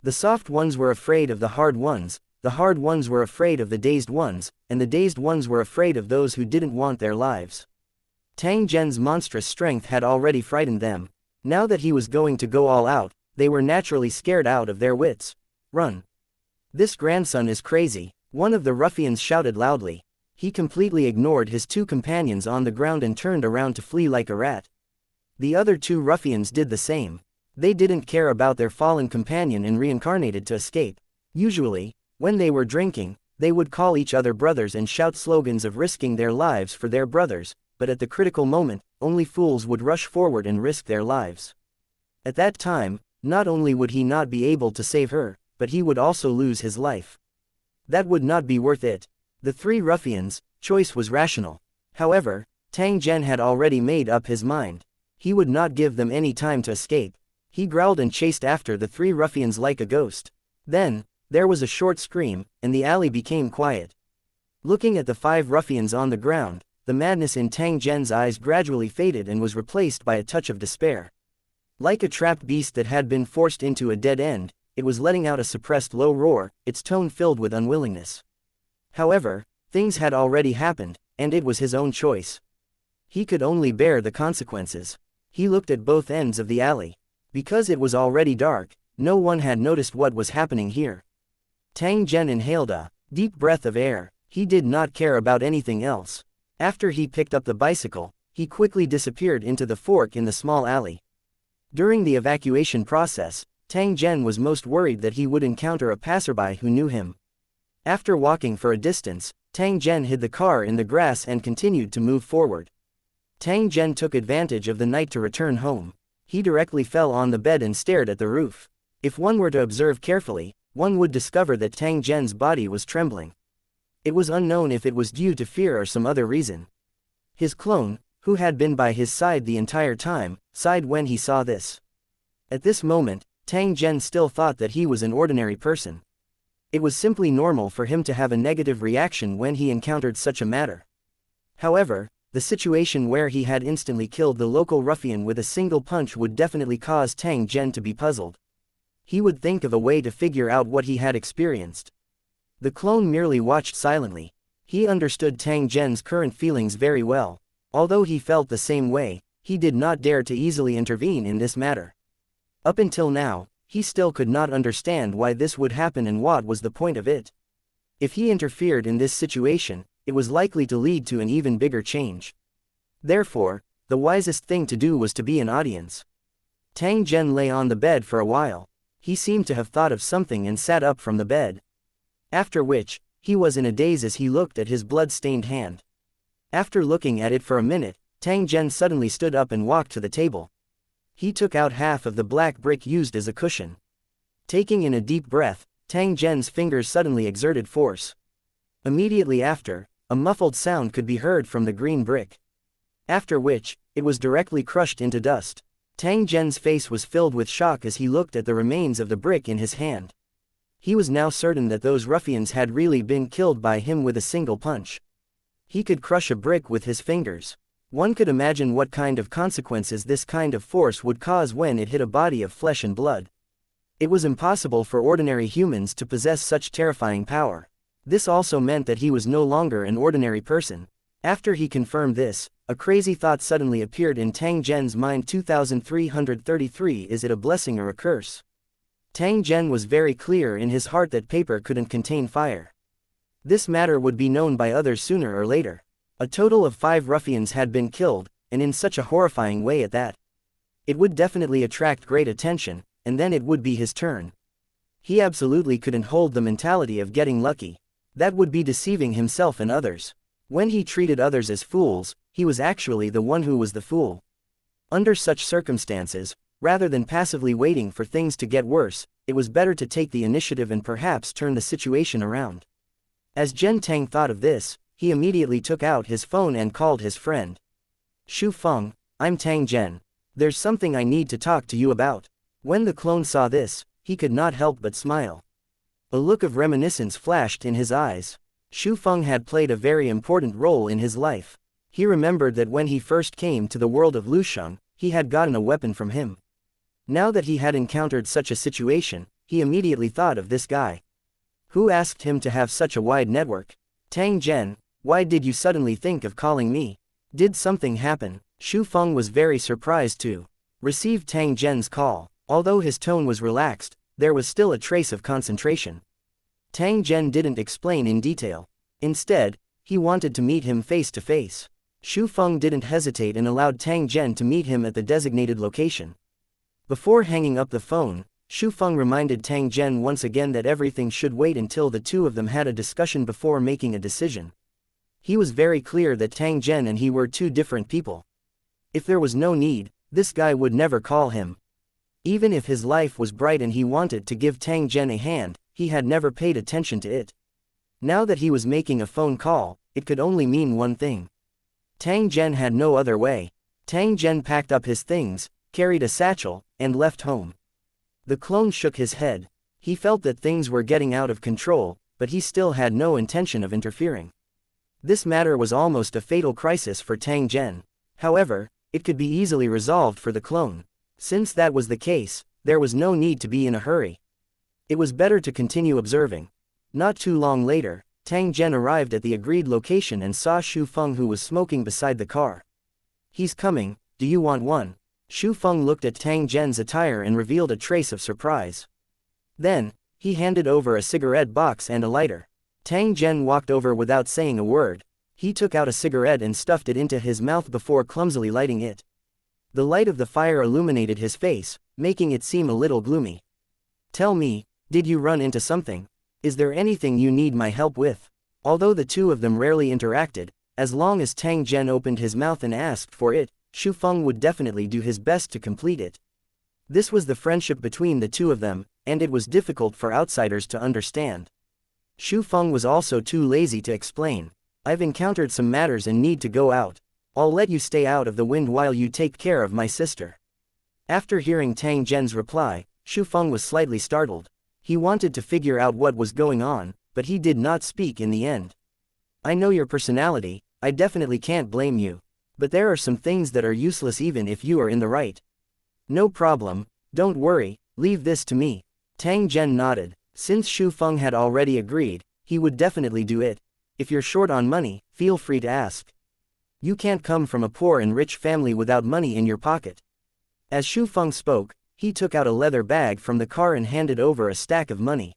The soft ones were afraid of the hard ones were afraid of the dazed ones, and the dazed ones were afraid of those who didn't want their lives. Tang Zhen's monstrous strength had already frightened them. Now that he was going to go all out, they were naturally scared out of their wits. Run! This grandson is crazy, one of the ruffians shouted loudly. He completely ignored his two companions on the ground and turned around to flee like a rat. The other two ruffians did the same. They didn't care about their fallen companion and reincarnated to escape. Usually, when they were drinking, they would call each other brothers and shout slogans of risking their lives for their brothers, but at the critical moment, only fools would rush forward and risk their lives. At that time, not only would he not be able to save her, but he would also lose his life. That would not be worth it. The three ruffians' choice was rational. However, Tang Zhen had already made up his mind. He would not give them any time to escape. He growled and chased after the three ruffians like a ghost. Then, there was a short scream, and the alley became quiet. Looking at the five ruffians on the ground, the madness in Tang Zhen's eyes gradually faded and was replaced by a touch of despair. Like a trapped beast that had been forced into a dead end, it was letting out a suppressed low roar, its tone filled with unwillingness. However, things had already happened, and it was his own choice. He could only bear the consequences. He looked at both ends of the alley. Because it was already dark, no one had noticed what was happening here. Tang Zhen inhaled a deep breath of air. He did not care about anything else. After he picked up the bicycle, he quickly disappeared into the fork in the small alley. During the evacuation process, Tang Zhen was most worried that he would encounter a passerby who knew him. After walking for a distance, Tang Zhen hid the car in the grass and continued to move forward. Tang Zhen took advantage of the night to return home. He directly fell on the bed and stared at the roof. If one were to observe carefully, one would discover that Tang Zhen's body was trembling. It was unknown if it was due to fear or some other reason. His clone, who had been by his side the entire time, sighed when he saw this. At this moment, Tang Zhen still thought that he was an ordinary person. It was simply normal for him to have a negative reaction when he encountered such a matter. However, the situation where he had instantly killed the local ruffian with a single punch would definitely cause Tang Zhen to be puzzled. He would think of a way to figure out what he had experienced. The clone merely watched silently. He understood Tang Zhen's current feelings very well. Although he felt the same way, he did not dare to easily intervene in this matter. Up until now, he still could not understand why this would happen and what was the point of it. If he interfered in this situation, it was likely to lead to an even bigger change. Therefore, the wisest thing to do was to be an audience. Tang Zhen lay on the bed for a while. He seemed to have thought of something and sat up from the bed. After which, he was in a daze as he looked at his blood-stained hand. After looking at it for a minute, Tang Zhen suddenly stood up and walked to the table. He took out half of the black brick used as a cushion. Taking in a deep breath, Tang Zhen's fingers suddenly exerted force. Immediately after, a muffled sound could be heard from the green brick. After which, it was directly crushed into dust. Tang Zhen's face was filled with shock as he looked at the remains of the brick in his hand. He was now certain that those ruffians had really been killed by him with a single punch. He could crush a brick with his fingers. One could imagine what kind of consequences this kind of force would cause when it hit a body of flesh and blood. It was impossible for ordinary humans to possess such terrifying power. This also meant that he was no longer an ordinary person. After he confirmed this, a crazy thought suddenly appeared in Tang Zhen's mind. 2333. Is it a blessing or a curse? Tang Zhen was very clear in his heart that paper couldn't contain fire. This matter would be known by others sooner or later. A total of 5 ruffians had been killed, and in such a horrifying way at that. It would definitely attract great attention, and then it would be his turn. He absolutely couldn't hold the mentality of getting lucky. That would be deceiving himself and others. When he treated others as fools, he was actually the one who was the fool. Under such circumstances, rather than passively waiting for things to get worse, it was better to take the initiative and perhaps turn the situation around. As Zhen Tang thought of this, he immediately took out his phone and called his friend. Shu Feng, I'm Tang Zhen. There's something I need to talk to you about. When the clone saw this, he could not help but smile. A look of reminiscence flashed in his eyes. Shu Feng had played a very important role in his life. He remembered that when he first came to the world of Lusheng, he had gotten a weapon from him. Now that he had encountered such a situation, he immediately thought of this guy. Who asked him to have such a wide network? Tang Zhen, why did you suddenly think of calling me? Did something happen? Shu Feng was very surprised to receive Tang Zhen's call. Although his tone was relaxed, there was still a trace of concentration. Tang Zhen didn't explain in detail. Instead, he wanted to meet him face to face. Shu Feng didn't hesitate and allowed Tang Zhen to meet him at the designated location. Before hanging up the phone, Shu Feng reminded Tang Zhen once again that everything should wait until the two of them had a discussion before making a decision. He was very clear that Tang Zhen and he were two different people. If there was no need, this guy would never call him. Even if his life was bright and he wanted to give Tang Zhen a hand, he had never paid attention to it. Now that he was making a phone call, it could only mean one thing. Tang Zhen had no other way. Tang Zhen packed up his things, carried a satchel, and left home. The clone shook his head. He felt that things were getting out of control, but he still had no intention of interfering. This matter was almost a fatal crisis for Tang Zhen. However, it could be easily resolved for the clone. Since that was the case, there was no need to be in a hurry. It was better to continue observing. Not too long later, Tang Zhen arrived at the agreed location and saw Shu Feng, who was smoking beside the car. He's coming, do you want one? Shu Feng looked at Tang Zhen's attire and revealed a trace of surprise. Then, he handed over a cigarette box and a lighter. Tang Zhen walked over without saying a word. He took out a cigarette and stuffed it into his mouth before clumsily lighting it. The light of the fire illuminated his face, making it seem a little gloomy. Tell me, did you run into something? Is there anything you need my help with? Although the two of them rarely interacted, as long as Tang Zhen opened his mouth and asked for it, Shu Feng would definitely do his best to complete it. This was the friendship between the two of them, and it was difficult for outsiders to understand. Shu Feng was also too lazy to explain. I've encountered some matters and need to go out. I'll let you stay out of the wind while you take care of my sister. After hearing Tang Zhen's reply, Shu Feng was slightly startled. He wanted to figure out what was going on, but he did not speak in the end. I know your personality, I definitely can't blame you. But there are some things that are useless even if you are in the right. No problem, don't worry, leave this to me. Tang Zhen nodded. Since Shu Feng had already agreed, he would definitely do it. If you're short on money, feel free to ask. You can't come from a poor and rich family without money in your pocket. As Shu Feng spoke, he took out a leather bag from the car and handed over a stack of money.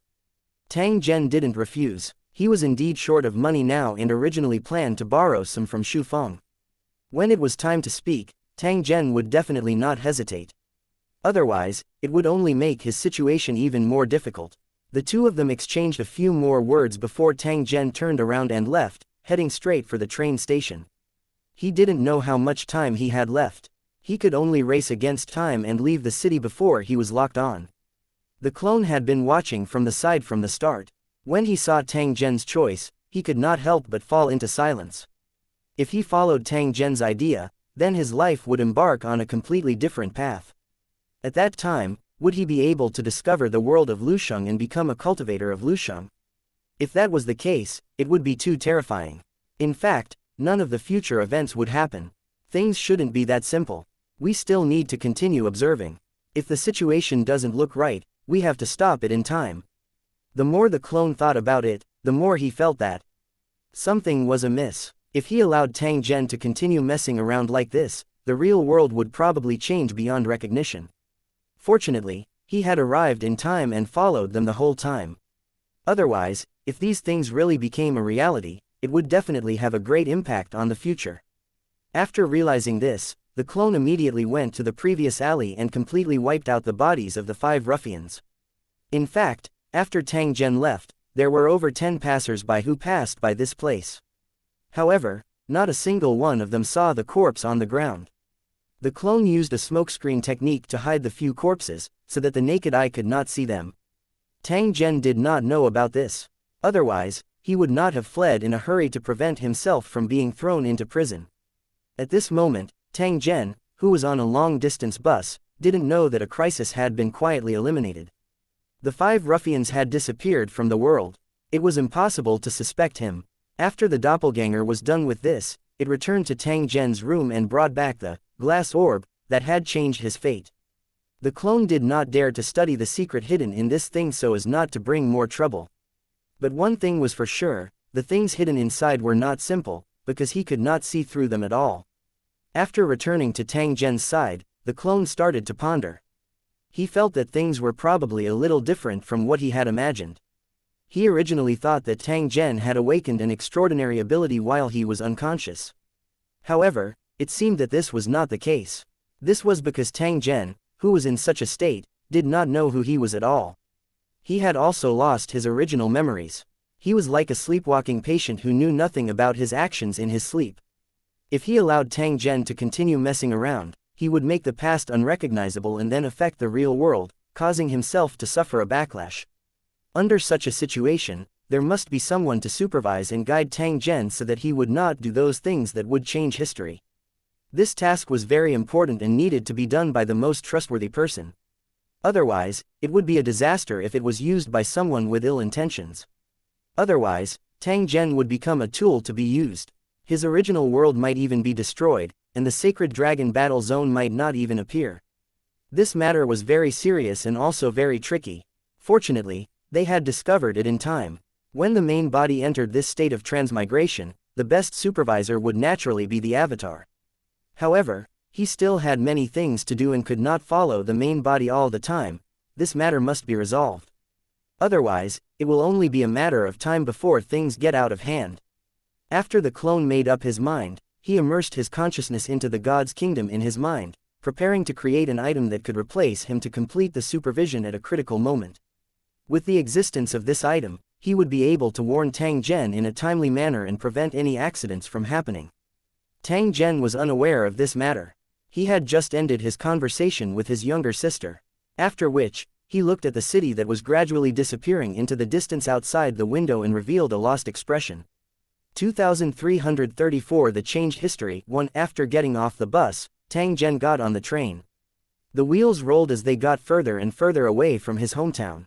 Tang Zhen didn't refuse. He was indeed short of money now and originally planned to borrow some from Shu Feng. When it was time to speak, Tang Zhen would definitely not hesitate. Otherwise, it would only make his situation even more difficult. The two of them exchanged a few more words before Tang Zhen turned around and left, heading straight for the train station. He didn't know how much time he had left. He could only race against time and leave the city before he was locked on. The clone had been watching from the side from the start. When he saw Tang Zhen's choice, he could not help but fall into silence. If he followed Tang Zhen's idea, then his life would embark on a completely different path. At that time, would he be able to discover the world of Lusheng and become a cultivator of Lusheng? If that was the case, it would be too terrifying. In fact, none of the future events would happen. Things shouldn't be that simple. We still need to continue observing. If the situation doesn't look right, we have to stop it in time. The more the clone thought about it, the more he felt that something was amiss. If he allowed Tang Zhen to continue messing around like this, the real world would probably change beyond recognition. Fortunately, he had arrived in time and followed them the whole time. Otherwise, if these things really became a reality, it would definitely have a great impact on the future. After realizing this, the clone immediately went to the previous alley and completely wiped out the bodies of the 5 ruffians. In fact, after Tang Zhen left, there were over 10 passers-by who passed by this place. However, not a single one of them saw the corpse on the ground. The clone used a smokescreen technique to hide the few corpses, so that the naked eye could not see them. Tang Zhen did not know about this. Otherwise, he would not have fled in a hurry to prevent himself from being thrown into prison. At this moment, Tang Zhen, who was on a long-distance bus, didn't know that a crisis had been quietly eliminated. The 5 ruffians had disappeared from the world. It was impossible to suspect him. After the doppelganger was done with this, it returned to Tang Zhen's room and brought back the glass orb that had changed his fate. The clone did not dare to study the secret hidden in this thing so as not to bring more trouble. But one thing was for sure, the things hidden inside were not simple, because he could not see through them at all. After returning to Tang Zhen's side, the clone started to ponder. He felt that things were probably a little different from what he had imagined. He originally thought that Tang Zhen had awakened an extraordinary ability while he was unconscious. However, it seemed that this was not the case. This was because Tang Zhen, who was in such a state, did not know who he was at all. He had also lost his original memories. He was like a sleepwalking patient who knew nothing about his actions in his sleep. If he allowed Tang Zhen to continue messing around, he would make the past unrecognizable and then affect the real world, causing himself to suffer a backlash. Under such a situation, there must be someone to supervise and guide Tang Zhen so that he would not do those things that would change history. This task was very important and needed to be done by the most trustworthy person. Otherwise, it would be a disaster if it was used by someone with ill intentions. Otherwise, Tang Zhen would become a tool to be used. His original world might even be destroyed, and the sacred dragon battle zone might not even appear. This matter was very serious and also very tricky. Fortunately, they had discovered it in time. When the main body entered this state of transmigration, the best supervisor would naturally be the avatar. However, he still had many things to do and could not follow the main body all the time. This matter must be resolved. Otherwise, it will only be a matter of time before things get out of hand. After the clone made up his mind, he immersed his consciousness into the God's kingdom in his mind, preparing to create an item that could replace him to complete the supervision at a critical moment. With the existence of this item, he would be able to warn Tang Zhen in a timely manner and prevent any accidents from happening. Tang Zhen was unaware of this matter. He had just ended his conversation with his younger sister. After which, he looked at the city that was gradually disappearing into the distance outside the window and revealed a lost expression. 2334 The changed history. 1 After getting off the bus, Tang Zhen got on the train. The wheels rolled as they got further and further away from his hometown.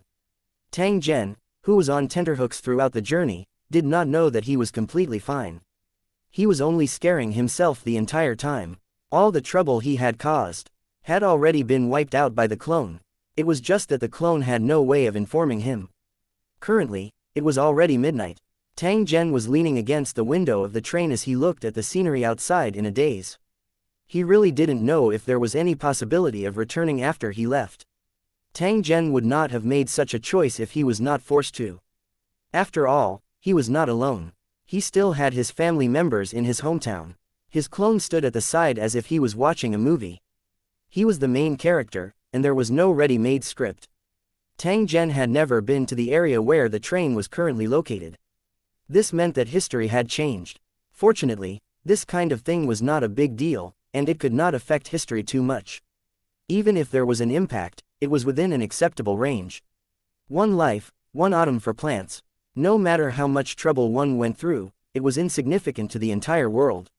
Tang Zhen, who was on tenterhooks throughout the journey, did not know that he was completely fine. He was only scaring himself the entire time. All the trouble he had caused had already been wiped out by the clone. It was just that the clone had no way of informing him. Currently, it was already midnight. Tang Zhen was leaning against the window of the train as he looked at the scenery outside in a daze. He really didn't know if there was any possibility of returning after he left. Tang Zhen would not have made such a choice if he was not forced to. After all, he was not alone. He still had his family members in his hometown. His clone stood at the side as if he was watching a movie. He was the main character, and there was no ready-made script. Tang Zhen had never been to the area where the train was currently located. This meant that history had changed. Fortunately, this kind of thing was not a big deal, and it could not affect history too much. Even if there was an impact, it was within an acceptable range. One life, one autumn for plants. No matter how much trouble one went through, it was insignificant to the entire world.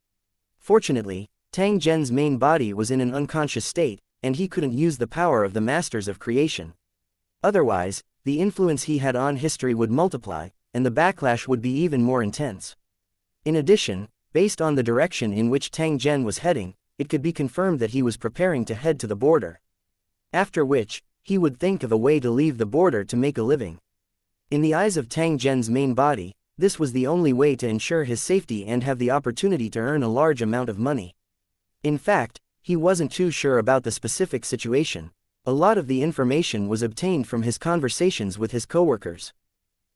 Fortunately, Tang Zhen's main body was in an unconscious state, and he couldn't use the power of the masters of creation. Otherwise, the influence he had on history would multiply, and the backlash would be even more intense. In addition, Based on the direction in which Tang Zhen was heading, it could be confirmed that he was preparing to head to the border. After which, he would think of a way to leave the border to make a living. In the eyes of Tang Zhen's main body, this was the only way to ensure his safety and have the opportunity to earn a large amount of money. In fact, he wasn't too sure about the specific situation. A lot of the information was obtained from his conversations with his coworkers.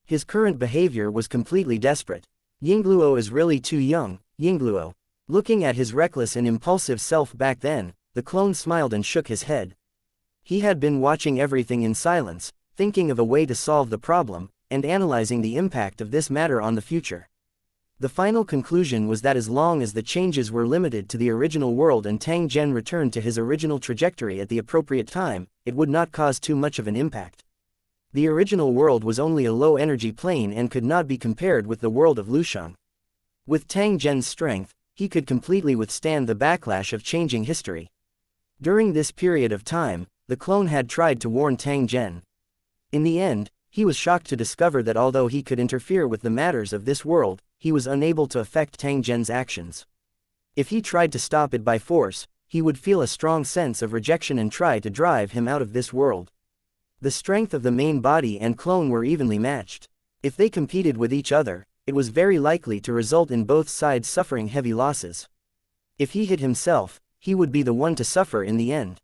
His current behavior was completely desperate. Yingluo is really too young, Yingluo. Looking at his reckless and impulsive self back then, the clone smiled and shook his head. He had been watching everything in silence, thinking of a way to solve the problem, and analyzing the impact of this matter on the future. The final conclusion was that as long as the changes were limited to the original world and Tang Zhen returned to his original trajectory at the appropriate time, it would not cause too much of an impact. The original world was only a low-energy plane and could not be compared with the world of Lusheng. With Tang Zhen's strength, he could completely withstand the backlash of changing history. During this period of time, the clone had tried to warn Tang Zhen. In the end, he was shocked to discover that although he could interfere with the matters of this world, he was unable to affect Tang Zhen's actions. If he tried to stop it by force, he would feel a strong sense of rejection and try to drive him out of this world. The strength of the main body and clone were evenly matched. If they competed with each other, it was very likely to result in both sides suffering heavy losses. If he hit himself, he would be the one to suffer in the end.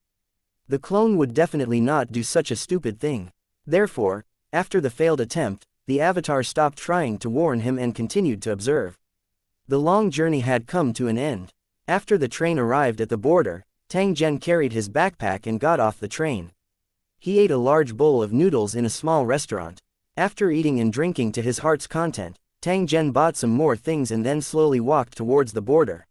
The clone would definitely not do such a stupid thing. Therefore, after the failed attempt, the avatar stopped trying to warn him and continued to observe. The long journey had come to an end. After the train arrived at the border, Tang Zhen carried his backpack and got off the train. He ate a large bowl of noodles in a small restaurant. After eating and drinking to his heart's content, Tang Zhen bought some more things and then slowly walked towards the border.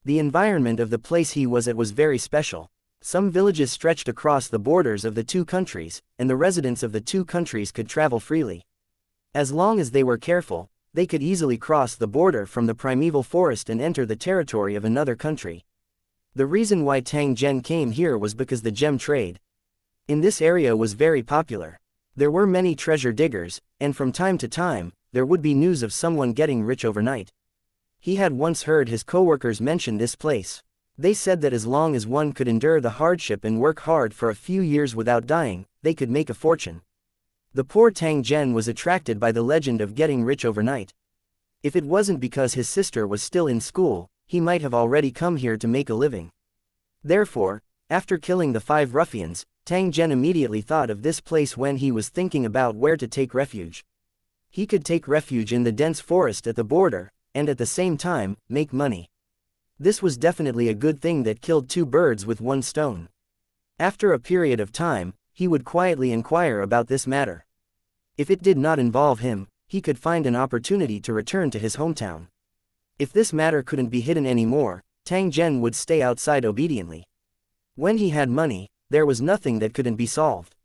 The environment of the place he was at was very special. Some villages stretched across the borders of the two countries, and the residents of the two countries could travel freely. As long as they were careful, they could easily cross the border from the primeval forest and enter the territory of another country. The reason why Tang Zhen came here was because the gem trade in this area was very popular. There were many treasure diggers, and from time to time, there would be news of someone getting rich overnight. He had once heard his coworkers mention this place. They said that as long as one could endure the hardship and work hard for a few years without dying, they could make a fortune. The poor Tang Zhen was attracted by the legend of getting rich overnight. If it wasn't because his sister was still in school, he might have already come here to make a living. Therefore, after killing the 5 ruffians, Tang Zhen immediately thought of this place when he was thinking about where to take refuge. He could take refuge in the dense forest at the border, and at the same time, make money. This was definitely a good thing that killed 2 birds with 1 stone. After a period of time, he would quietly inquire about this matter. If it did not involve him, he could find an opportunity to return to his hometown. If this matter couldn't be hidden anymore, Tang Zhen would stay outside obediently. When he had money, there was nothing that couldn't be solved.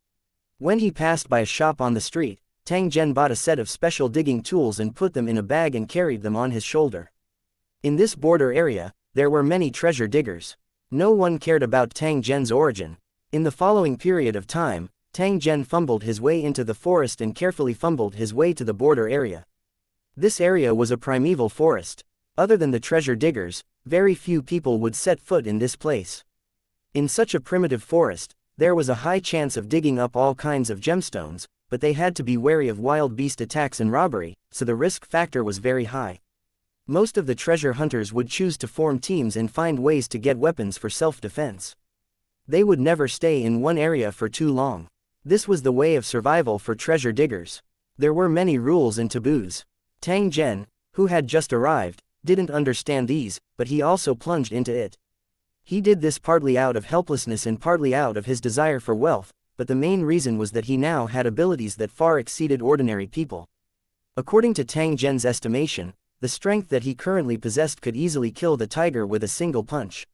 When he passed by a shop on the street, Tang Zhen bought a set of special digging tools and put them in a bag and carried them on his shoulder. In this border area, there were many treasure diggers. No one cared about Tang Zhen's origin. In the following period of time, Tang Zhen fumbled his way into the forest and carefully fumbled his way to the border area. This area was a primeval forest. Other than the treasure diggers, very few people would set foot in this place. In such a primitive forest, there was a high chance of digging up all kinds of gemstones, but they had to be wary of wild beast attacks and robbery, so the risk factor was very high. Most of the treasure hunters would choose to form teams and find ways to get weapons for self-defense. They would never stay in one area for too long. This was the way of survival for treasure diggers. There were many rules and taboos. Tang Zhen, who had just arrived, didn't understand these, but he also plunged into it. He did this partly out of helplessness and partly out of his desire for wealth, but the main reason was that he now had abilities that far exceeded ordinary people. According to Tang Zhen's estimation, the strength that he currently possessed could easily kill the tiger with a single punch.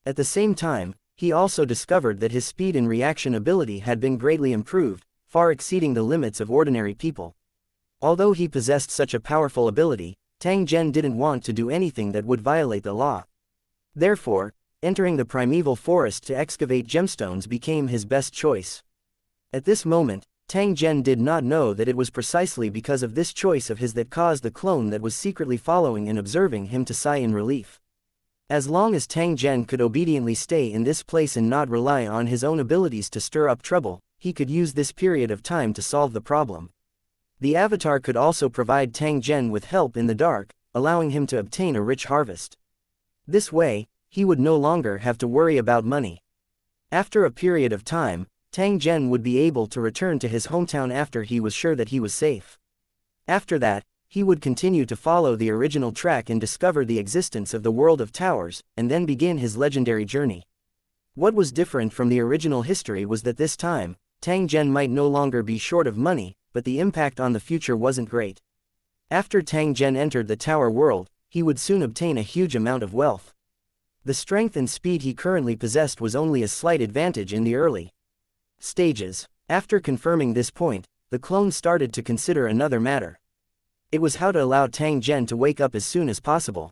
At the same time, he also discovered that his speed and reaction ability had been greatly improved, far exceeding the limits of ordinary people. Although he possessed such a powerful ability, Tang Zhen didn't want to do anything that would violate the law. Therefore, entering the primeval forest to excavate gemstones became his best choice. At this moment, Tang Zhen did not know that it was precisely because of this choice of his that caused the clone that was secretly following and observing him to sigh in relief. As long as Tang Zhen could obediently stay in this place and not rely on his own abilities to stir up trouble, he could use this period of time to solve the problem. The avatar could also provide Tang Zhen with help in the dark, allowing him to obtain a rich harvest. This way, he would no longer have to worry about money. After a period of time, Tang Zhen would be able to return to his hometown after he was sure that he was safe. After that, he would continue to follow the original track and discover the existence of the world of towers, and then begin his legendary journey. What was different from the original history was that this time, Tang Zhen might no longer be short of money, but the impact on the future wasn't great. After Tang Zhen entered the tower world, he would soon obtain a huge amount of wealth. The strength and speed he currently possessed was only a slight advantage in the early stages. After confirming this point, the clone started to consider another matter. It was how to allow Tang Zhen to wake up as soon as possible.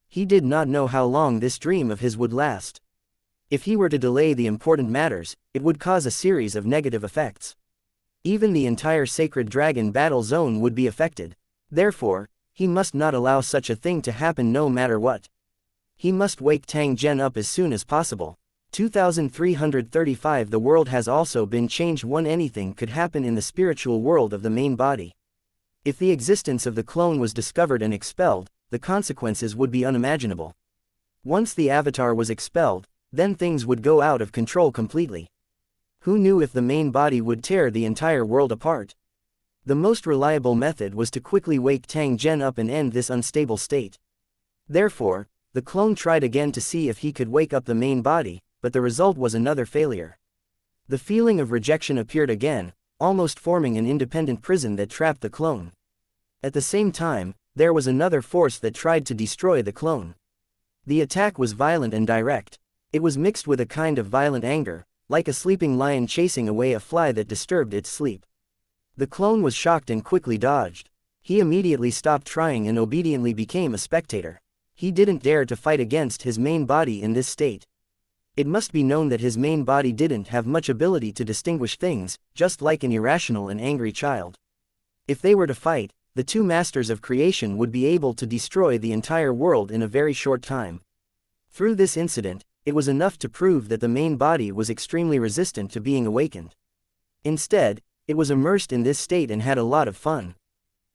He did not know how long this dream of his would last. If he were to delay the important matters, it would cause a series of negative effects. Even the entire sacred dragon battle zone would be affected. Therefore, he must not allow such a thing to happen no matter what. He must wake Tang Zhen up as soon as possible. 2335 The world has also been changed. Anything could happen in the spiritual world of the main body. If the existence of the clone was discovered and expelled, the consequences would be unimaginable. Once the avatar was expelled, then things would go out of control completely. Who knew if the main body would tear the entire world apart? The most reliable method was to quickly wake Tang Zhen up and end this unstable state. Therefore, the clone tried again to see if he could wake up the main body, but the result was another failure. The feeling of rejection appeared again, almost forming an independent prison that trapped the clone. At the same time, there was another force that tried to destroy the clone. The attack was violent and direct. It was mixed with a kind of violent anger, like a sleeping lion chasing away a fly that disturbed its sleep. The clone was shocked and quickly dodged. He immediately stopped trying and obediently became a spectator. He didn't dare to fight against his main body in this state. It must be known that his main body didn't have much ability to distinguish things, just like an irrational and angry child. If they were to fight, the two masters of creation would be able to destroy the entire world in a very short time. Through this incident, it was enough to prove that the main body was extremely resistant to being awakened. Instead, it was immersed in this state and had a lot of fun.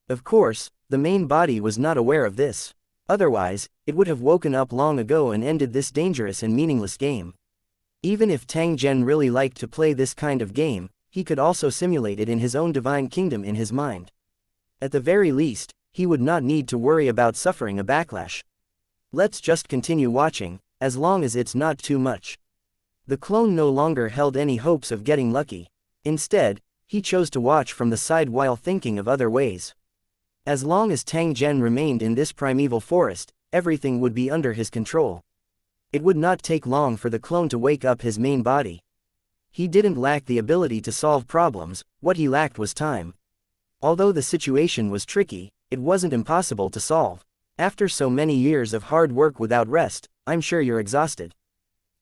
Of course, the main body was not aware of this. Otherwise, it would have woken up long ago and ended this dangerous and meaningless game. Even if Tang Zhen really liked to play this kind of game, he could also simulate it in his own divine kingdom in his mind. At the very least, he would not need to worry about suffering a backlash. Let's just continue watching, as long as it's not too much. The clone no longer held any hopes of getting lucky. Instead, he chose to watch from the side while thinking of other ways. As long as Tang Zhen remained in this primeval forest, everything would be under his control. It would not take long for the clone to wake up his main body. He didn't lack the ability to solve problems, what he lacked was time. Although the situation was tricky, it wasn't impossible to solve. After so many years of hard work without rest, I'm sure you're exhausted.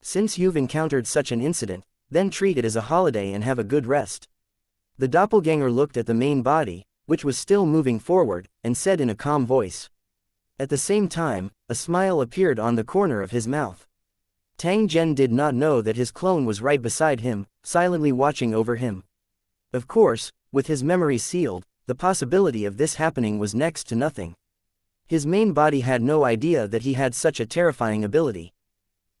Since you've encountered such an incident, then treat it as a holiday and have a good rest. The doppelganger looked at the main body, which was still moving forward, and said in a calm voice. At the same time, a smile appeared on the corner of his mouth. Tang Zhen did not know that his clone was right beside him, silently watching over him. Of course, with his memory sealed, the possibility of this happening was next to nothing. His main body had no idea that he had such a terrifying ability.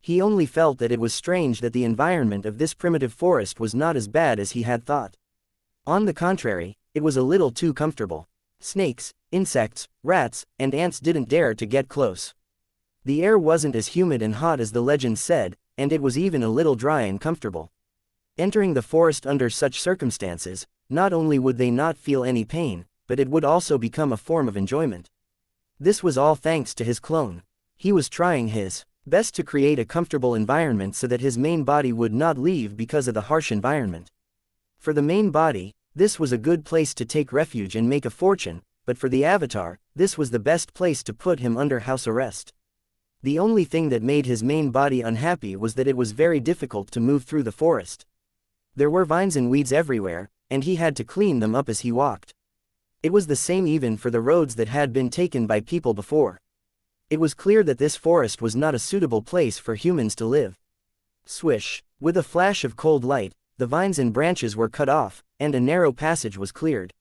He only felt that it was strange that the environment of this primitive forest was not as bad as he had thought. On the contrary, it was a little too comfortable. Snakes, insects, rats, and ants didn't dare to get close. The air wasn't as humid and hot as the legend said, and it was even a little dry and comfortable. Entering the forest under such circumstances, not only would they not feel any pain, but it would also become a form of enjoyment. This was all thanks to his clone. He was trying his best to create a comfortable environment so that his main body would not leave because of the harsh environment. For the main body, this was a good place to take refuge and make a fortune, but for the avatar, this was the best place to put him under house arrest. The only thing that made his main body unhappy was that it was very difficult to move through the forest. There were vines and weeds everywhere, and he had to clean them up as he walked. It was the same even for the roads that had been taken by people before. It was clear that this forest was not a suitable place for humans to live. Swish! With a flash of cold light, the vines and branches were cut off, and a narrow passage was cleared.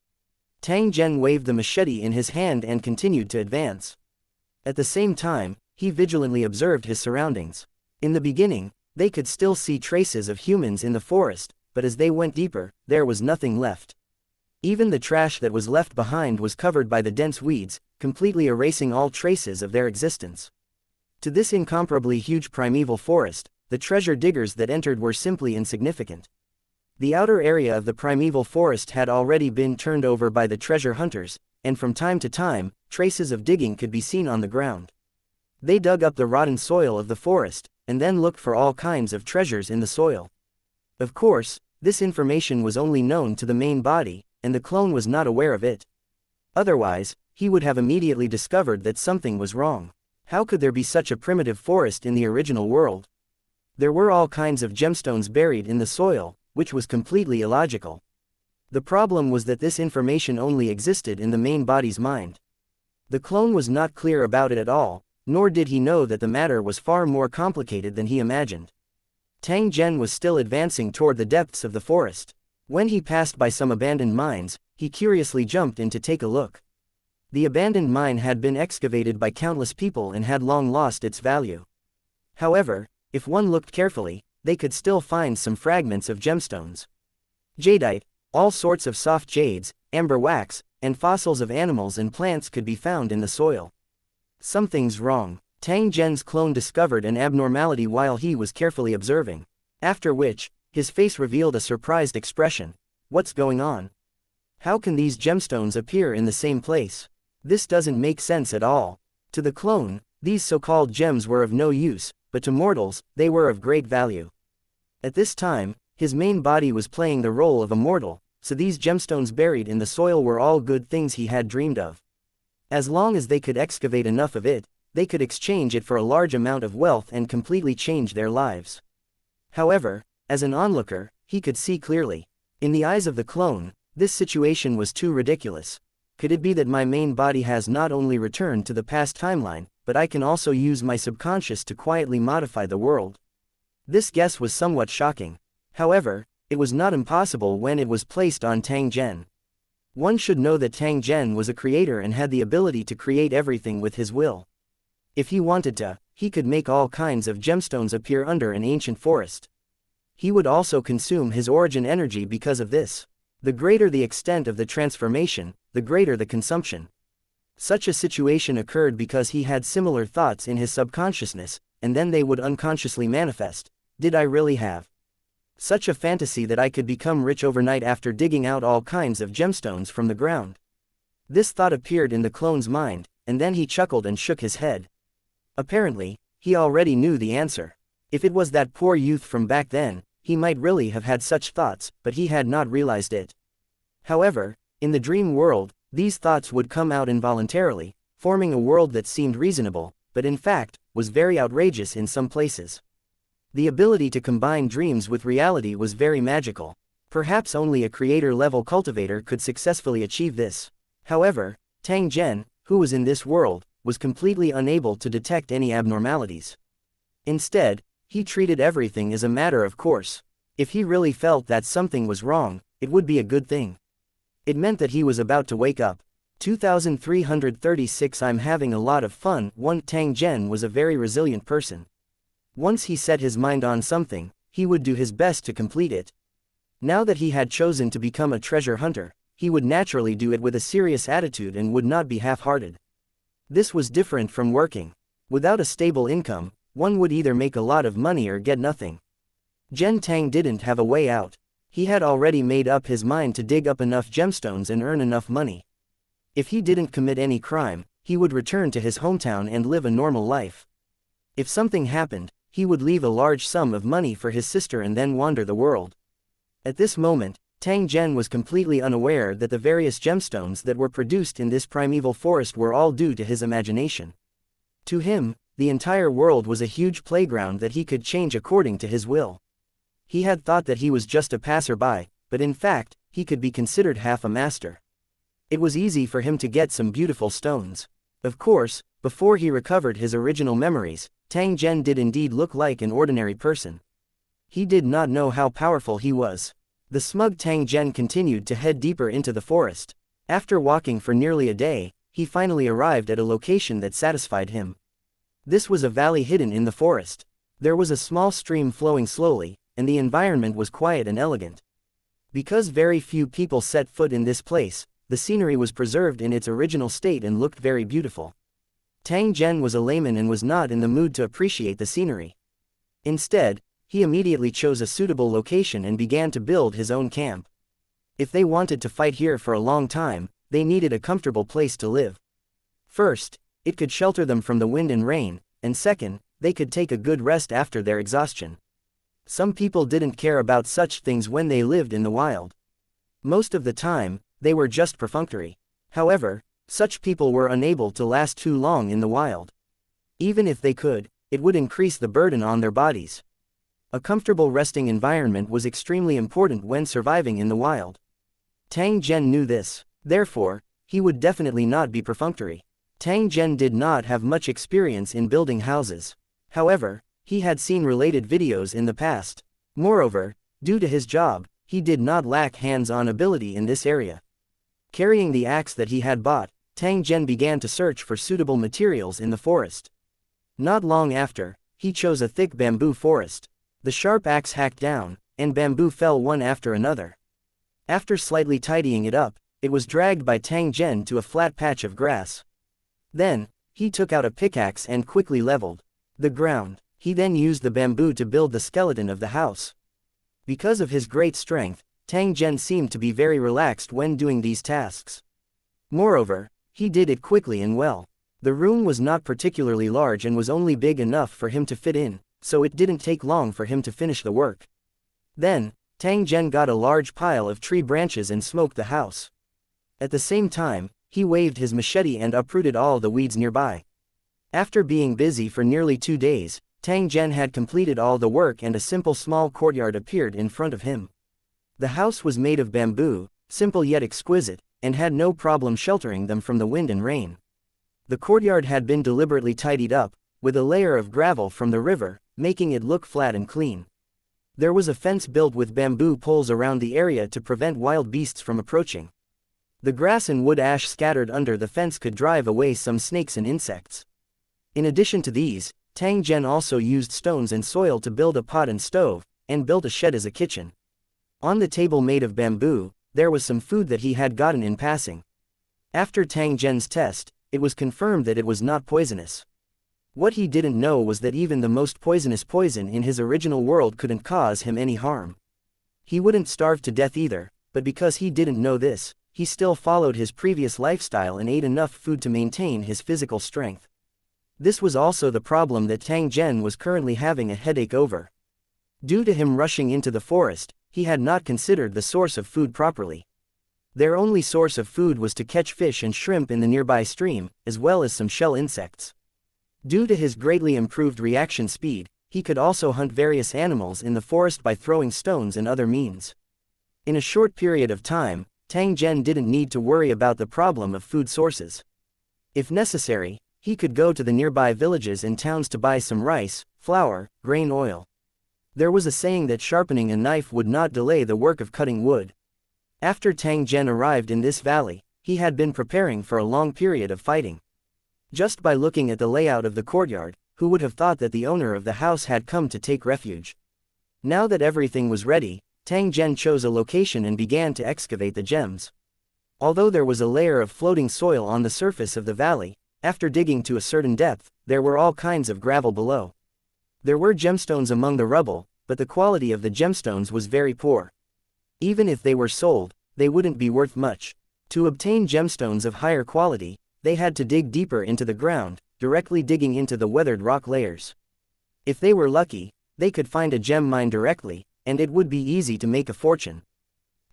Tang Zhen waved the machete in his hand and continued to advance. At the same time, he vigilantly observed his surroundings. In the beginning, they could still see traces of humans in the forest, but as they went deeper, there was nothing left. Even the trash that was left behind was covered by the dense weeds, completely erasing all traces of their existence. To this incomparably huge primeval forest, the treasure diggers that entered were simply insignificant. The outer area of the primeval forest had already been turned over by the treasure hunters, and from time to time, traces of digging could be seen on the ground. They dug up the rotten soil of the forest, and then looked for all kinds of treasures in the soil. Of course, this information was only known to the main body, and the clone was not aware of it. Otherwise, he would have immediately discovered that something was wrong. How could there be such a primitive forest in the original world? There were all kinds of gemstones buried in the soil, which was completely illogical. The problem was that this information only existed in the main body's mind. The clone was not clear about it at all, nor did he know that the matter was far more complicated than he imagined. Tang Zhen was still advancing toward the depths of the forest. When he passed by some abandoned mines, he curiously jumped in to take a look. The abandoned mine had been excavated by countless people and had long lost its value. However, if one looked carefully, they could still find some fragments of gemstones. Jadeite, all sorts of soft jades, amber wax, and fossils of animals and plants could be found in the soil. Something's wrong. Tang Zhen's clone discovered an abnormality while he was carefully observing. After which, his face revealed a surprised expression. What's going on? How can these gemstones appear in the same place? This doesn't make sense at all. To the clone, these so-called gems were of no use, but to mortals, they were of great value. At this time, his main body was playing the role of a mortal, so these gemstones buried in the soil were all good things he had dreamed of. As long as they could excavate enough of it, they could exchange it for a large amount of wealth and completely change their lives. However, as an onlooker, he could see clearly. In the eyes of the clone, this situation was too ridiculous. Could it be that my main body has not only returned to the past timeline, but I can also use my subconscious to quietly modify the world? This guess was somewhat shocking. However, it was not impossible when it was placed on Tang Zhen. One should know that Tang Zhen was a creator and had the ability to create everything with his will. If he wanted to, he could make all kinds of gemstones appear under an ancient forest. He would also consume his origin energy because of this. The greater the extent of the transformation, the greater the consumption. Such a situation occurred because he had similar thoughts in his subconsciousness, and then they would unconsciously manifest. Did I really have such a fantasy that I could become rich overnight after digging out all kinds of gemstones from the ground? This thought appeared in the clone's mind, and then he chuckled and shook his head. Apparently, he already knew the answer. If it was that poor youth from back then, he might really have had such thoughts, but he had not realized it. However, in the dream world, these thoughts would come out involuntarily, forming a world that seemed reasonable, but in fact, was very outrageous in some places. The ability to combine dreams with reality was very magical. Perhaps only a creator-level cultivator could successfully achieve this. However, Tang Zhen, who was in this world, was completely unable to detect any abnormalities. Instead, he treated everything as a matter of course. If he really felt that something was wrong, it would be a good thing. It meant that he was about to wake up. 2336 I'm having a lot of fun. Tang Zhen was a very resilient person. Once he set his mind on something, he would do his best to complete it. Now that he had chosen to become a treasure hunter, he would naturally do it with a serious attitude and would not be half-hearted. This was different from working. Without a stable income, one would either make a lot of money or get nothing. Zhen Tang didn't have a way out. He had already made up his mind to dig up enough gemstones and earn enough money. If he didn't commit any crime, he would return to his hometown and live a normal life. If something happened, he would leave a large sum of money for his sister and then wander the world. At this moment, Tang Zhen was completely unaware that the various gemstones that were produced in this primeval forest were all due to his imagination. To him, the entire world was a huge playground that he could change according to his will. He had thought that he was just a passerby, but in fact, he could be considered half a master. It was easy for him to get some beautiful stones. Of course, before he recovered his original memories, Tang Zhen did indeed look like an ordinary person. He did not know how powerful he was. The smug Tang Zhen continued to head deeper into the forest. After walking for nearly a day, he finally arrived at a location that satisfied him. This was a valley hidden in the forest. There was a small stream flowing slowly, and the environment was quiet and elegant. Because very few people set foot in this place, the scenery was preserved in its original state and looked very beautiful. Tang Zhen was a layman and was not in the mood to appreciate the scenery. Instead, he immediately chose a suitable location and began to build his own camp. If they wanted to fight here for a long time, they needed a comfortable place to live. First, it could shelter them from the wind and rain, and second, they could take a good rest after their exhaustion. Some people didn't care about such things when they lived in the wild. Most of the time, they were just perfunctory. However, such people were unable to last too long in the wild. Even if they could, it would increase the burden on their bodies. A comfortable resting environment was extremely important when surviving in the wild. Tang Zhen knew this. Therefore, he would definitely not be perfunctory. Tang Zhen did not have much experience in building houses. However, he had seen related videos in the past. Moreover, due to his job, he did not lack hands-on ability in this area. Carrying the axe that he had bought, Tang Zhen began to search for suitable materials in the forest. Not long after, he chose a thick bamboo forest. The sharp axe hacked down, and bamboo fell one after another. After slightly tidying it up, it was dragged by Tang Zhen to a flat patch of grass. Then, he took out a pickaxe and quickly leveled the ground. He then used the bamboo to build the skeleton of the house. Because of his great strength, Tang Zhen seemed to be very relaxed when doing these tasks. Moreover, he did it quickly and well. The room was not particularly large and was only big enough for him to fit in, so it didn't take long for him to finish the work. Then, Tang Zhen got a large pile of tree branches and smoked the house. At the same time, he waved his machete and uprooted all the weeds nearby. After being busy for nearly 2 days, Tang Zhen had completed all the work and a simple small courtyard appeared in front of him. The house was made of bamboo, simple yet exquisite, and had no problem sheltering them from the wind and rain. The courtyard had been deliberately tidied up, with a layer of gravel from the river, making it look flat and clean. There was a fence built with bamboo poles around the area to prevent wild beasts from approaching. The grass and wood ash scattered under the fence could drive away some snakes and insects. In addition to these, Tang Zhen also used stones and soil to build a pot and stove, and built a shed as a kitchen. On the table made of bamboo, there was some food that he had gotten in passing. After Tang Zhen's test, it was confirmed that it was not poisonous. What he didn't know was that even the most poisonous poison in his original world couldn't cause him any harm. He wouldn't starve to death either, but because he didn't know this, he still followed his previous lifestyle and ate enough food to maintain his physical strength. This was also the problem that Tang Zhen was currently having a headache over. Due to him rushing into the forest, he had not considered the source of food properly. Their only source of food was to catch fish and shrimp in the nearby stream, as well as some shell insects. Due to his greatly improved reaction speed, he could also hunt various animals in the forest by throwing stones and other means. In a short period of time, Tang Zhen didn't need to worry about the problem of food sources. If necessary, he could go to the nearby villages and towns to buy some rice, flour, grain oil. There was a saying that sharpening a knife would not delay the work of cutting wood. After Tang Zhen arrived in this valley, he had been preparing for a long period of fighting. Just by looking at the layout of the courtyard, who would have thought that the owner of the house had come to take refuge? Now that everything was ready, Tang Zhen chose a location and began to excavate the gems. Although there was a layer of floating soil on the surface of the valley, after digging to a certain depth, there were all kinds of gravel below. There were gemstones among the rubble, but the quality of the gemstones was very poor. Even if they were sold, they wouldn't be worth much. To obtain gemstones of higher quality, they had to dig deeper into the ground, directly digging into the weathered rock layers. If they were lucky, they could find a gem mine directly, and it would be easy to make a fortune.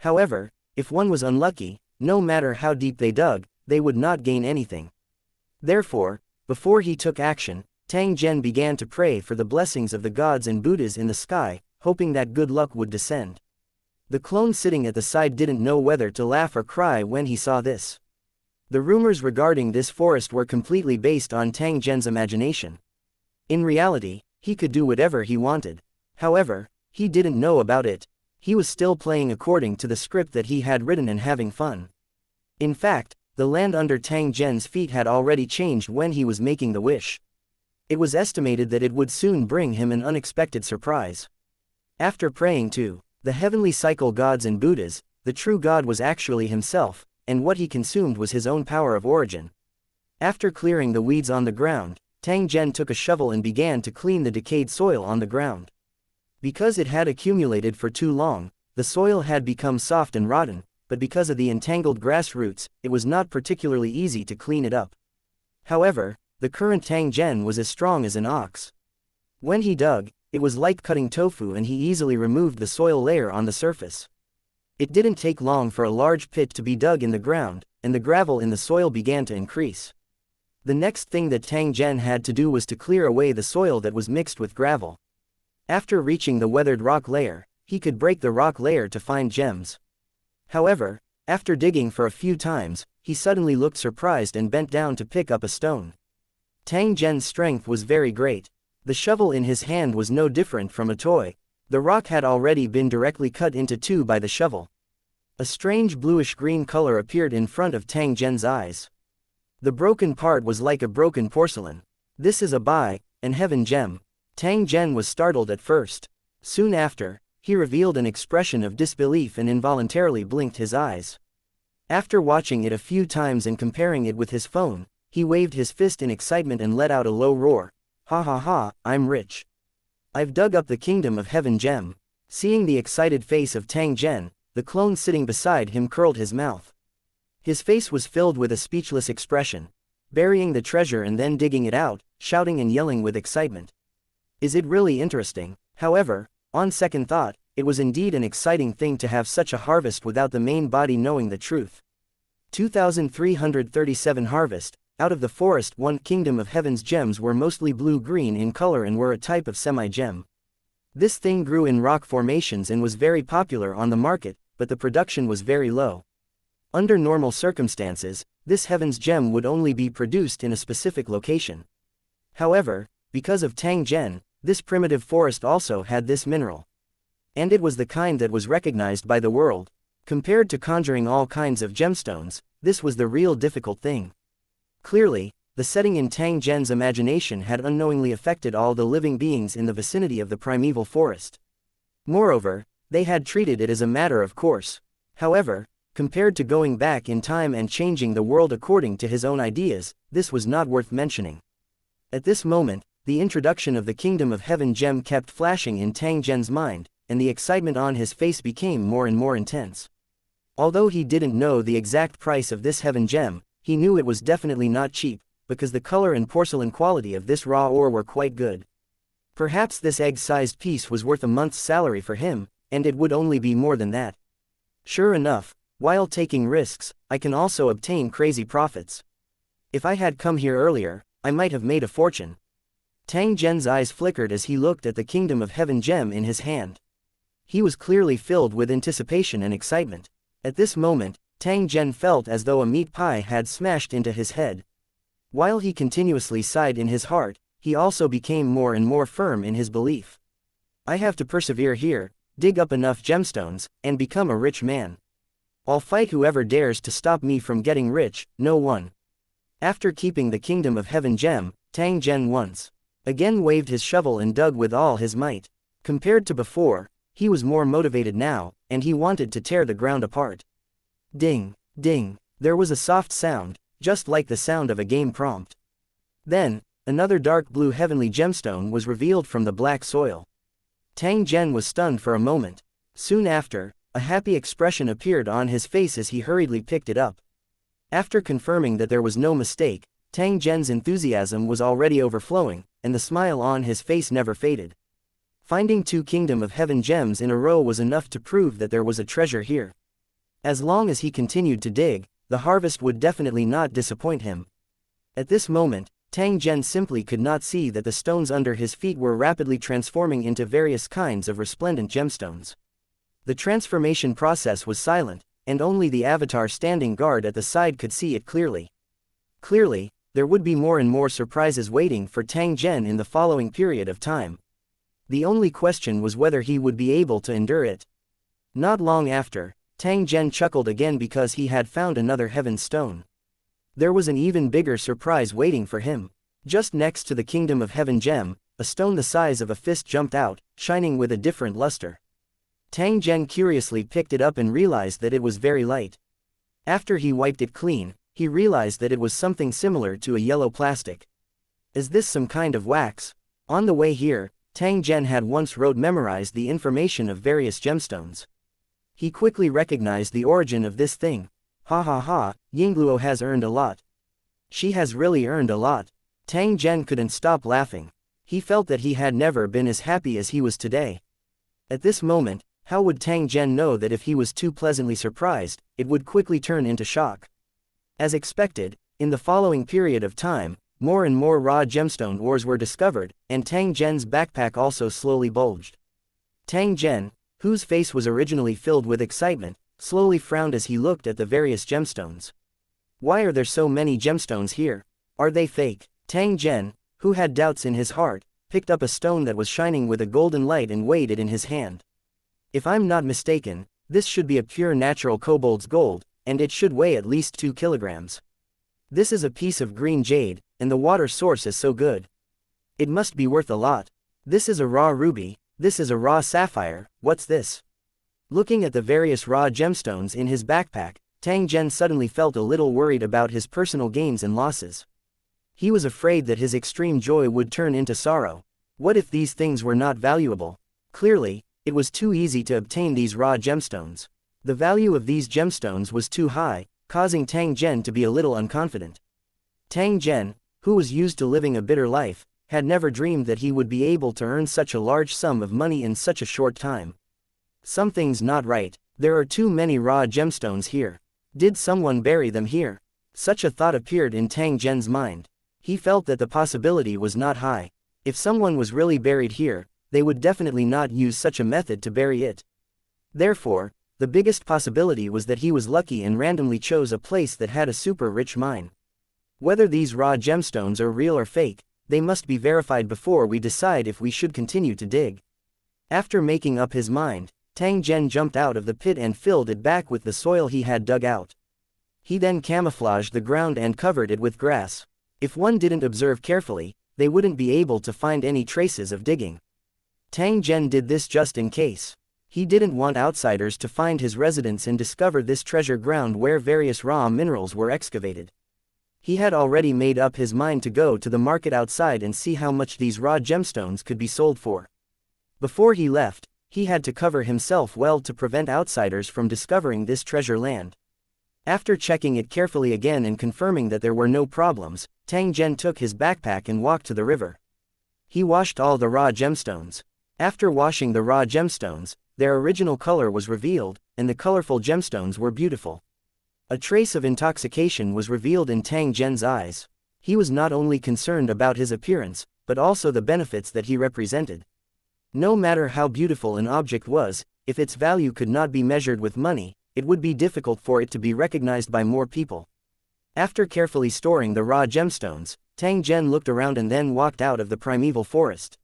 However, if one was unlucky, no matter how deep they dug, they would not gain anything. Therefore, before he took action, Tang Zhen began to pray for the blessings of the gods and Buddhas in the sky, hoping that good luck would descend. The clone sitting at the side didn't know whether to laugh or cry when he saw this. The rumors regarding this forest were completely based on Tang Zhen's imagination. In reality, he could do whatever he wanted. However, he didn't know about it. He was still playing according to the script that he had written and having fun. In fact, the land under Tang Zhen's feet had already changed when he was making the wish. It was estimated that it would soon bring him an unexpected surprise. After praying to the heavenly cycle gods and Buddhas, the true God was actually himself, and what he consumed was his own power of origin. After clearing the weeds on the ground, Tang Zhen took a shovel and began to clean the decayed soil on the ground. Because it had accumulated for too long, the soil had become soft and rotten, but because of the entangled grass roots, it was not particularly easy to clean it up. However, the current Tang Zhen was as strong as an ox. When he dug, it was like cutting tofu, and he easily removed the soil layer on the surface. It didn't take long for a large pit to be dug in the ground, and the gravel in the soil began to increase. The next thing that Tang Zhen had to do was to clear away the soil that was mixed with gravel. After reaching the weathered rock layer, he could break the rock layer to find gems. However, after digging for a few times, he suddenly looked surprised and bent down to pick up a stone. Tang Zhen's strength was very great. The shovel in his hand was no different from a toy. The rock had already been directly cut into two by the shovel. A strange bluish-green color appeared in front of Tang Zhen's eyes. The broken part was like a broken porcelain. This is a Bai, and heaven gem. Tang Zhen was startled at first. Soon after, he revealed an expression of disbelief and involuntarily blinked his eyes. After watching it a few times and comparing it with his phone, he waved his fist in excitement and let out a low roar. Ha ha ha, I'm rich. I've dug up the kingdom of heaven gem. Seeing the excited face of Tang Zhen, the clone sitting beside him curled his mouth. His face was filled with a speechless expression, burying the treasure and then digging it out, shouting and yelling with excitement. Is it really interesting? However, on second thought, it was indeed an exciting thing to have such a harvest without the main body knowing the truth. 2337 Harvest. Out of the forest, one kingdom of heaven's gems were mostly blue-green in color and were a type of semi-gem. This thing grew in rock formations and was very popular on the market, but the production was very low. Under normal circumstances, this heaven's gem would only be produced in a specific location. However, because of Tang Zhen, this primitive forest also had this mineral. And it was the kind that was recognized by the world. Compared to conjuring all kinds of gemstones, this was the real difficult thing. Clearly, the setting in Tang Zhen's imagination had unknowingly affected all the living beings in the vicinity of the primeval forest. Moreover, they had treated it as a matter of course. However, compared to going back in time and changing the world according to his own ideas, this was not worth mentioning. At this moment, the introduction of the Kingdom of Heaven gem kept flashing in Tang Zhen's mind, and the excitement on his face became more and more intense. Although he didn't know the exact price of this heaven gem, he knew it was definitely not cheap, because the color and porcelain quality of this raw ore were quite good. Perhaps this egg-sized piece was worth a month's salary for him, and it would only be more than that. Sure enough, while taking risks, I can also obtain crazy profits. If I had come here earlier, I might have made a fortune. Tang Zhen's eyes flickered as he looked at the Kingdom of Heaven gem in his hand. He was clearly filled with anticipation and excitement. At this moment, Tang Zhen felt as though a meat pie had smashed into his head. While he continuously sighed in his heart, he also became more and more firm in his belief. I have to persevere here, dig up enough gemstones, and become a rich man. I'll fight whoever dares to stop me from getting rich, no one. After keeping the Kingdom of Heaven gem, Tang Zhen once again waved his shovel and dug with all his might. Compared to before, he was more motivated now, and he wanted to tear the ground apart. Ding, ding, there was a soft sound, just like the sound of a game prompt. Then, another dark blue heavenly gemstone was revealed from the black soil. Tang Zhen was stunned for a moment. Soon after, a happy expression appeared on his face as he hurriedly picked it up. After confirming that there was no mistake, Tang Zhen's enthusiasm was already overflowing, and the smile on his face never faded. Finding two Kingdom of Heaven gems in a row was enough to prove that there was a treasure here. As long as he continued to dig, the harvest would definitely not disappoint him. At this moment, Tang Zhen simply could not see that the stones under his feet were rapidly transforming into various kinds of resplendent gemstones. The transformation process was silent, and only the avatar standing guard at the side could see it clearly. Clearly, there would be more and more surprises waiting for Tang Zhen in the following period of time. The only question was whether he would be able to endure it. Not long after, Tang Zhen chuckled again because he had found another heaven stone. There was an even bigger surprise waiting for him. Just next to the Kingdom of Heaven gem, a stone the size of a fist jumped out, shining with a different luster. Tang Zhen curiously picked it up and realized that it was very light. After he wiped it clean, he realized that it was something similar to a yellow plastic. Is this some kind of wax? On the way here, Tang Zhen had once memorized the information of various gemstones. He quickly recognized the origin of this thing. Ha ha ha, Yingluo has earned a lot. She has really earned a lot. Tang Zhen couldn't stop laughing. He felt that he had never been as happy as he was today. At this moment, how would Tang Zhen know that if he was too pleasantly surprised, it would quickly turn into shock? As expected, in the following period of time, more and more raw gemstone ores were discovered, and Tang Zhen's backpack also slowly bulged. Tang Zhen, whose face was originally filled with excitement, slowly frowned as he looked at the various gemstones. Why are there so many gemstones here? Are they fake? Tang Zhen, who had doubts in his heart, picked up a stone that was shining with a golden light and weighed it in his hand. If I'm not mistaken, this should be a pure natural kobold's gold, and it should weigh at least 2 kilograms. This is a piece of green jade, and the water source is so good. It must be worth a lot. This is a raw ruby, this is a raw sapphire, what's this? Looking at the various raw gemstones in his backpack, Tang Zhen suddenly felt a little worried about his personal gains and losses. He was afraid that his extreme joy would turn into sorrow. What if these things were not valuable? Clearly, it was too easy to obtain these raw gemstones. The value of these gemstones was too high, causing Tang Zhen to be a little unconfident. Tang Zhen, who was used to living a bitter life, had never dreamed that he would be able to earn such a large sum of money in such a short time. Something's not right. There are too many raw gemstones here. Did someone bury them here? Such a thought appeared in Tang Zhen's mind. He felt that the possibility was not high. If someone was really buried here, they would definitely not use such a method to bury it. Therefore, the biggest possibility was that he was lucky and randomly chose a place that had a super rich mine. Whether these raw gemstones are real or fake, they must be verified before we decide if we should continue to dig. After making up his mind, Tang Zhen jumped out of the pit and filled it back with the soil he had dug out. He then camouflaged the ground and covered it with grass. If one didn't observe carefully, they wouldn't be able to find any traces of digging. Tang Zhen did this just in case. He didn't want outsiders to find his residence and discover this treasure ground where various raw minerals were excavated. He had already made up his mind to go to the market outside and see how much these raw gemstones could be sold for. Before he left, he had to cover himself well to prevent outsiders from discovering this treasure land. After checking it carefully again and confirming that there were no problems, Tang Zhen took his backpack and walked to the river. He washed all the raw gemstones. After washing the raw gemstones, their original color was revealed, and the colorful gemstones were beautiful. A trace of intoxication was revealed in Tang Zhen's eyes. He was not only concerned about his appearance, but also the benefits that he represented. No matter how beautiful an object was, if its value could not be measured with money, it would be difficult for it to be recognized by more people. After carefully storing the raw gemstones, Tang Zhen looked around and then walked out of the primeval forest.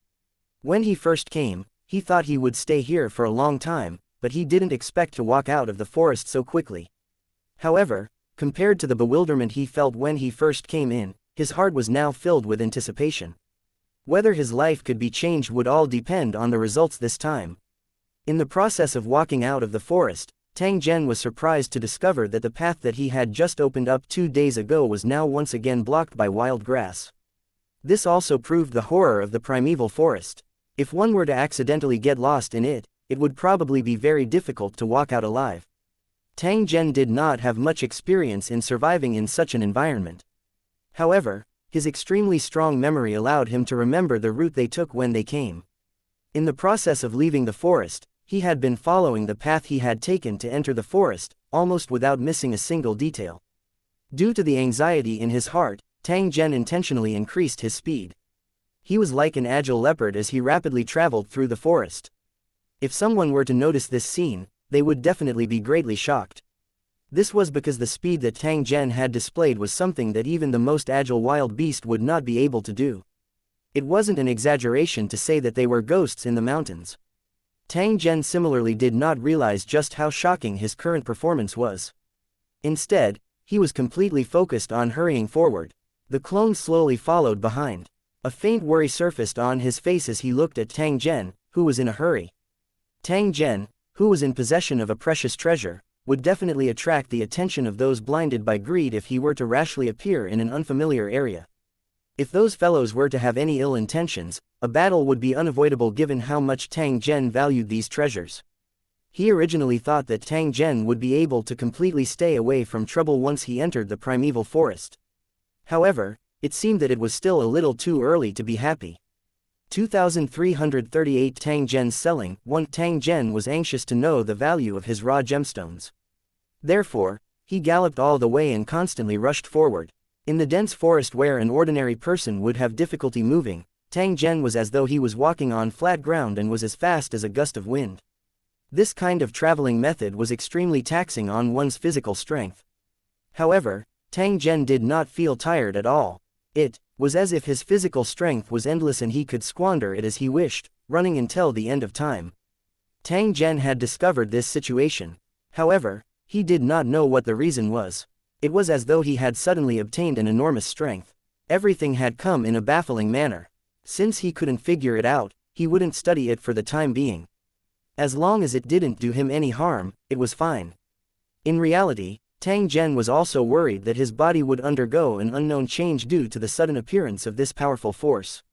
When he first came, he thought he would stay here for a long time, but he didn't expect to walk out of the forest so quickly. However, compared to the bewilderment he felt when he first came in, his heart was now filled with anticipation. Whether his life could be changed would all depend on the results this time. In the process of walking out of the forest, Tang Zhen was surprised to discover that the path that he had just opened up 2 days ago was now once again blocked by wild grass. This also proved the horror of the primeval forest. If one were to accidentally get lost in it, it would probably be very difficult to walk out alive. Tang Zhen did not have much experience in surviving in such an environment. However, his extremely strong memory allowed him to remember the route they took when they came. In the process of leaving the forest, he had been following the path he had taken to enter the forest, almost without missing a single detail. Due to the anxiety in his heart, Tang Zhen intentionally increased his speed. He was like an agile leopard as he rapidly traveled through the forest. If someone were to notice this scene, they would definitely be greatly shocked. This was because the speed that Tang Zhen had displayed was something that even the most agile wild beast would not be able to do. It wasn't an exaggeration to say that they were ghosts in the mountains. Tang Zhen similarly did not realize just how shocking his current performance was. Instead, he was completely focused on hurrying forward. The clone slowly followed behind. A faint worry surfaced on his face as he looked at Tang Zhen, who was in a hurry. Tang Zhen, who was in possession of a precious treasure, would definitely attract the attention of those blinded by greed if he were to rashly appear in an unfamiliar area. If those fellows were to have any ill intentions, a battle would be unavoidable given how much Tang Zhen valued these treasures. He originally thought that Tang Zhen would be able to completely stay away from trouble once he entered the primeval forest. However, it seemed that it was still a little too early to be happy. 2338 Tang Zhen's selling. 1 Tang Zhen was anxious to know the value of his raw gemstones. Therefore, he galloped all the way and constantly rushed forward. In the dense forest where an ordinary person would have difficulty moving, Tang Zhen was as though he was walking on flat ground and was as fast as a gust of wind. This kind of traveling method was extremely taxing on one's physical strength. However, Tang Zhen did not feel tired at all. It was as if his physical strength was endless and he could squander it as he wished, running until the end of time. Tang Zhen had discovered this situation. However, he did not know what the reason was. It was as though he had suddenly obtained an enormous strength. Everything had come in a baffling manner. Since he couldn't figure it out, he wouldn't study it for the time being. As long as it didn't do him any harm, it was fine. In reality, Tang Zhen was also worried that his body would undergo an unknown change due to the sudden appearance of this powerful force.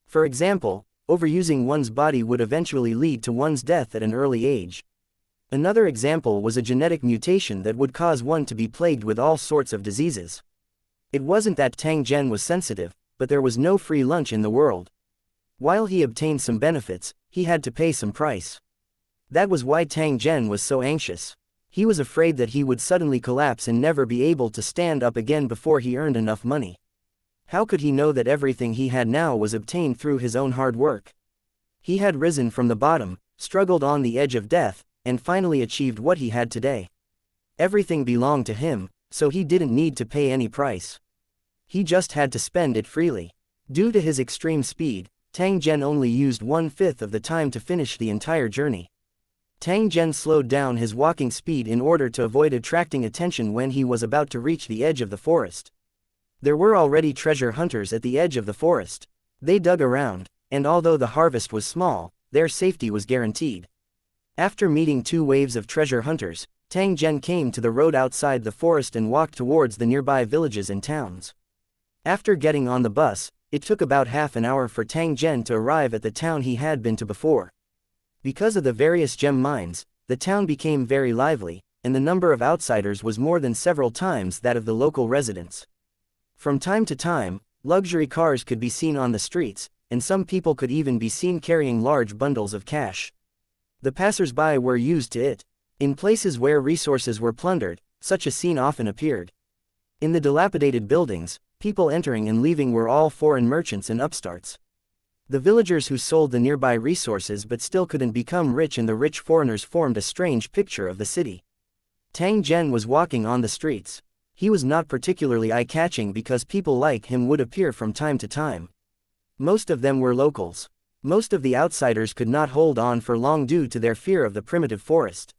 For example, overusing one's body would eventually lead to one's death at an early age. Another example was a genetic mutation that would cause one to be plagued with all sorts of diseases. It wasn't that Tang Zhen was sensitive, but there was no free lunch in the world. While he obtained some benefits, he had to pay some price. That was why Tang Zhen was so anxious. He was afraid that he would suddenly collapse and never be able to stand up again before he earned enough money. How could he know that everything he had now was obtained through his own hard work? He had risen from the bottom, struggled on the edge of death, and finally achieved what he had today. Everything belonged to him, so he didn't need to pay any price. He just had to spend it freely. Due to his extreme speed, Tang Zhen only used 1/5 of the time to finish the entire journey. Tang Zhen slowed down his walking speed in order to avoid attracting attention when he was about to reach the edge of the forest. There were already treasure hunters at the edge of the forest. They dug around, and although the harvest was small, their safety was guaranteed. After meeting 2 waves of treasure hunters, Tang Zhen came to the road outside the forest and walked towards the nearby villages and towns. After getting on the bus, it took about half an hour for Tang Zhen to arrive at the town he had been to before. Because of the various gem mines, the town became very lively, and the number of outsiders was more than several times that of the local residents. From time to time, luxury cars could be seen on the streets, and some people could even be seen carrying large bundles of cash. The passers-by were used to it. In places where resources were plundered, such a scene often appeared. In the dilapidated buildings, people entering and leaving were all foreign merchants and upstarts. The villagers who sold the nearby resources but still couldn't become rich, and the rich foreigners formed a strange picture of the city. Tang Zhen was walking on the streets. He was not particularly eye-catching because people like him would appear from time to time. Most of them were locals. Most of the outsiders could not hold on for long due to their fear of the primitive forest.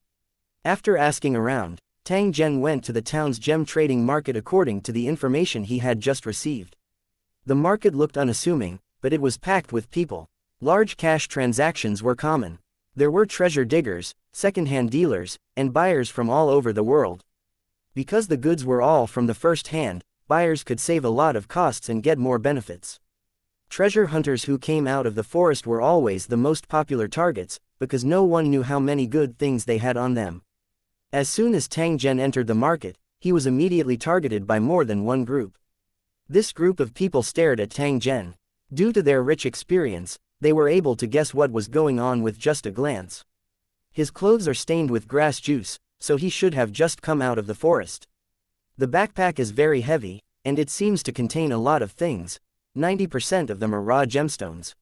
After asking around, Tang Zhen went to the town's gem trading market according to the information he had just received. The market looked unassuming, but it was packed with people. Large cash transactions were common. There were treasure diggers, second-hand dealers, and buyers from all over the world. Because the goods were all from the first hand, buyers could save a lot of costs and get more benefits. Treasure hunters who came out of the forest were always the most popular targets, because no one knew how many good things they had on them. As soon as Tang Zhen entered the market, he was immediately targeted by more than one group. This group of people stared at Tang Zhen. Due to their rich experience, they were able to guess what was going on with just a glance. His clothes are stained with grass juice, so he should have just come out of the forest. The backpack is very heavy, and it seems to contain a lot of things. 90% of them are raw gemstones.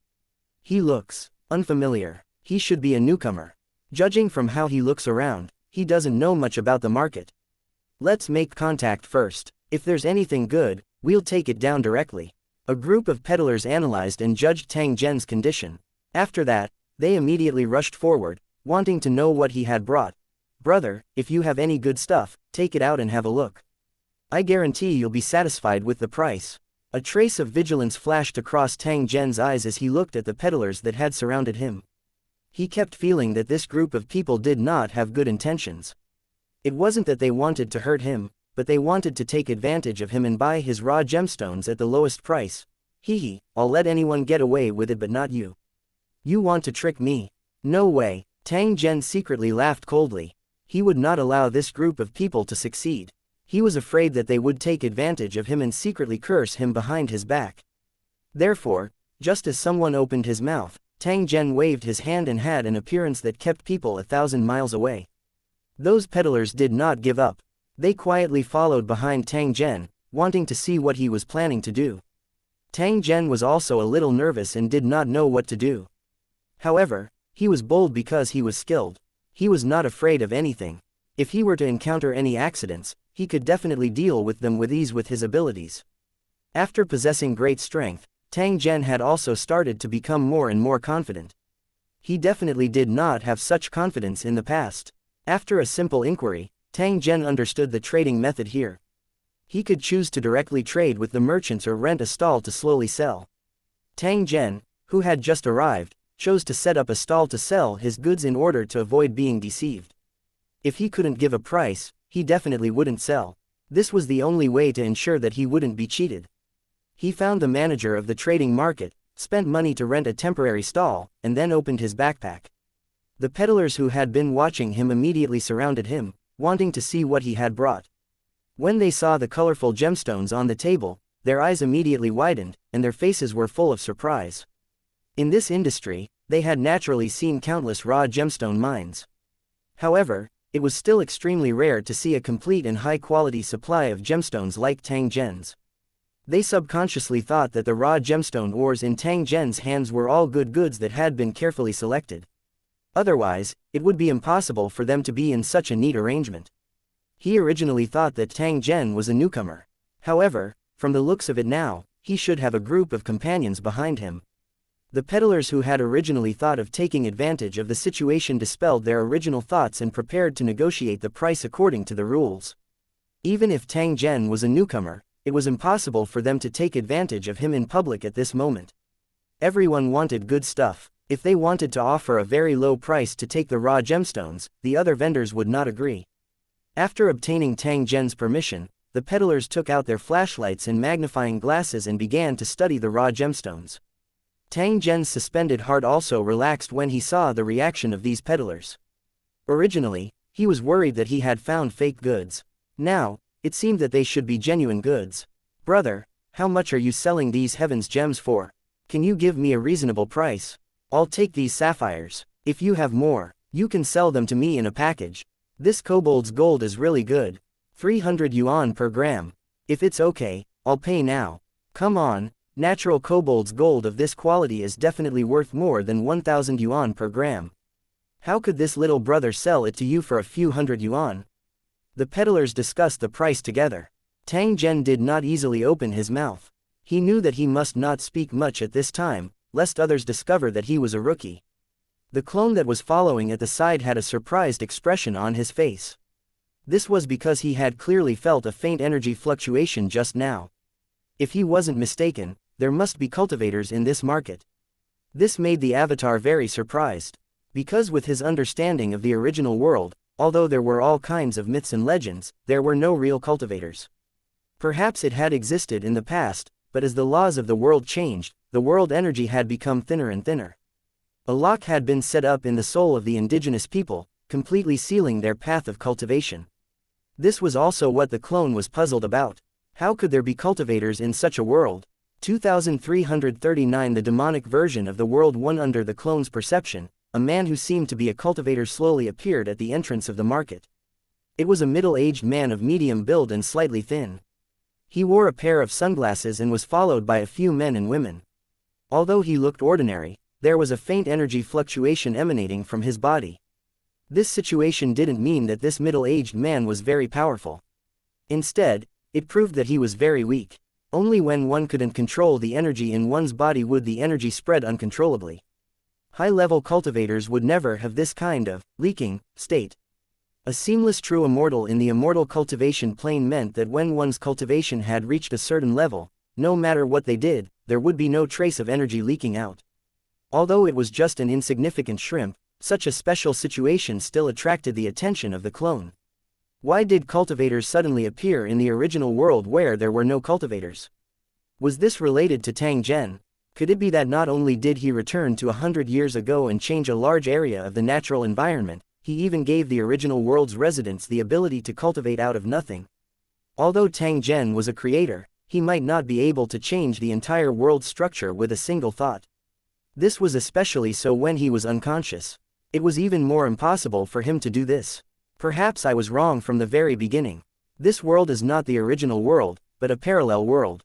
He looks unfamiliar. He should be a newcomer. Judging from how he looks around, he doesn't know much about the market. Let's make contact first. If there's anything good, we'll take it down directly. A group of peddlers analyzed and judged Tang Zhen's condition. After that, they immediately rushed forward, wanting to know what he had brought. Brother, if you have any good stuff, take it out and have a look. I guarantee you'll be satisfied with the price. A trace of vigilance flashed across Tang Zhen's eyes as he looked at the peddlers that had surrounded him. He kept feeling that this group of people did not have good intentions. It wasn't that they wanted to hurt him, but they wanted to take advantage of him and buy his raw gemstones at the lowest price. Hee, I'll let anyone get away with it but not you. You want to trick me? No way. Tang Zhen secretly laughed coldly. He would not allow this group of people to succeed. He was afraid that they would take advantage of him and secretly curse him behind his back. Therefore, just as someone opened his mouth, Tang Zhen waved his hand and had an appearance that kept people 1,000 miles away. Those peddlers did not give up. They quietly followed behind Tang Zhen, wanting to see what he was planning to do. Tang Zhen was also a little nervous and did not know what to do. However, he was bold because he was skilled. He was not afraid of anything. If he were to encounter any accidents, he could definitely deal with them with ease with his abilities. After possessing great strength, Tang Zhen had also started to become more and more confident. He definitely did not have such confidence in the past. After a simple inquiry, Tang Zhen understood the trading method here. He could choose to directly trade with the merchants or rent a stall to slowly sell. Tang Zhen, who had just arrived, chose to set up a stall to sell his goods in order to avoid being deceived. If he couldn't give a price, he definitely wouldn't sell. This was the only way to ensure that he wouldn't be cheated. He found the manager of the trading market, spent money to rent a temporary stall, and then opened his backpack. The peddlers who had been watching him immediately surrounded him, wanting to see what he had brought. When they saw the colorful gemstones on the table, their eyes immediately widened, and their faces were full of surprise. In this industry, they had naturally seen countless raw gemstone mines. However, it was still extremely rare to see a complete and high-quality supply of gemstones like Tang Zhen's. They subconsciously thought that the raw gemstone ores in Tang Zhen's hands were all good goods that had been carefully selected. Otherwise, it would be impossible for them to be in such a neat arrangement. He originally thought that Tang Zhen was a newcomer. However, from the looks of it now, he should have a group of companions behind him. The peddlers who had originally thought of taking advantage of the situation dispelled their original thoughts and prepared to negotiate the price according to the rules. Even if Tang Zhen was a newcomer, it was impossible for them to take advantage of him in public at this moment. Everyone wanted good stuff. If they wanted to offer a very low price to take the raw gemstones, the other vendors would not agree. After obtaining Tang Zhen's permission, the peddlers took out their flashlights and magnifying glasses and began to study the raw gemstones. Tang Zhen's suspended heart also relaxed when he saw the reaction of these peddlers. Originally, he was worried that he had found fake goods. Now, it seemed that they should be genuine goods. Brother, how much are you selling these heaven's gems for? Can you give me a reasonable price? I'll take these sapphires. If you have more, you can sell them to me in a package. This kobold's gold is really good. 300 yuan per gram. If it's okay, I'll pay now. Come on, natural kobold's gold of this quality is definitely worth more than 1,000 yuan per gram. How could this little brother sell it to you for a few hundred yuan? The peddlers discussed the price together. Tang Zhen did not easily open his mouth. He knew that he must not speak much at this time, lest others discover that he was a rookie. The clone that was following at the side had a surprised expression on his face. This was because he had clearly felt a faint energy fluctuation just now. If he wasn't mistaken, there must be cultivators in this market. This made the avatar very surprised. Because with his understanding of the original world, although there were all kinds of myths and legends, there were no real cultivators. Perhaps it had existed in the past, but as the laws of the world changed, the world energy had become thinner and thinner. A lock had been set up in the soul of the indigenous people, completely sealing their path of cultivation. This was also what the clone was puzzled about. How could there be cultivators in such a world? 2339 The demonic version of the world won under the clone's perception. A man who seemed to be a cultivator slowly appeared at the entrance of the market. It was a middle-aged man of medium build and slightly thin. He wore a pair of sunglasses and was followed by a few men and women. Although he looked ordinary, there was a faint energy fluctuation emanating from his body. This situation didn't mean that this middle-aged man was very powerful. Instead, it proved that he was very weak. Only when one couldn't control the energy in one's body would the energy spread uncontrollably. High-level cultivators would never have this kind of leaking state. A seamless true immortal in the immortal cultivation plane meant that when one's cultivation had reached a certain level, no matter what they did, there would be no trace of energy leaking out. Although it was just an insignificant shrimp, such a special situation still attracted the attention of the clone. Why did cultivators suddenly appear in the original world where there were no cultivators? Was this related to Tang Zhen? Could it be that not only did he return to 100 years ago and change a large area of the natural environment, he even gave the original world's residents the ability to cultivate out of nothing? Although Tang Zhen was a creator, he might not be able to change the entire world's structure with a single thought. This was especially so when he was unconscious. It was even more impossible for him to do this. Perhaps I was wrong from the very beginning. This world is not the original world, but a parallel world.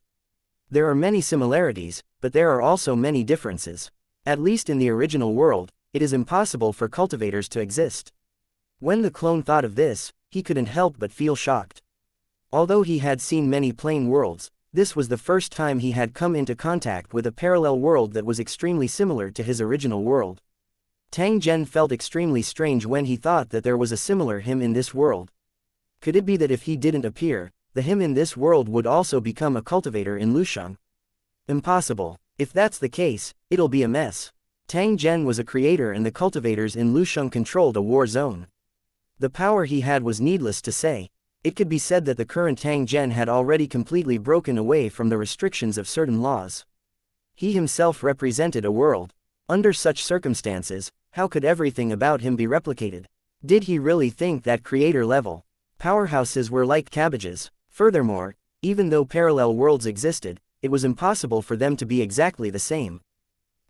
There are many similarities, but there are also many differences. At least in the original world, it is impossible for cultivators to exist. When the clone thought of this, he couldn't help but feel shocked. Although he had seen many plane worlds, this was the first time he had come into contact with a parallel world that was extremely similar to his original world. Tang Zhen felt extremely strange when he thought that there was a similar him in this world. Could it be that if he didn't appear, the him in this world would also become a cultivator in Lusheng? Impossible. If that's the case, it'll be a mess. Tang Zhen was a creator and the cultivators in Lusheng controlled a war zone. The power he had was needless to say. It could be said that the current Tang Zhen had already completely broken away from the restrictions of certain laws. He himself represented a world. Under such circumstances, how could everything about him be replicated? Did he really think that creator-level powerhouses were like cabbages? Furthermore, even though parallel worlds existed, it was impossible for them to be exactly the same.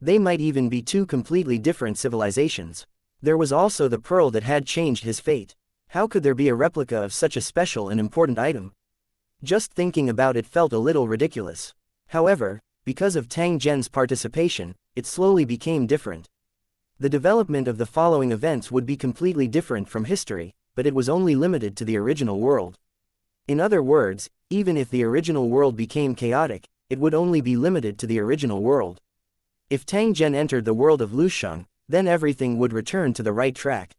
They might even be two completely different civilizations. There was also the pearl that had changed his fate. How could there be a replica of such a special and important item? Just thinking about it felt a little ridiculous. However, because of Tang Zhen's participation, it slowly became different. The development of the following events would be completely different from history, but it was only limited to the original world. In other words, even if the original world became chaotic, it would only be limited to the original world. If Tang Zhen entered the world of Lusheng, then everything would return to the right track.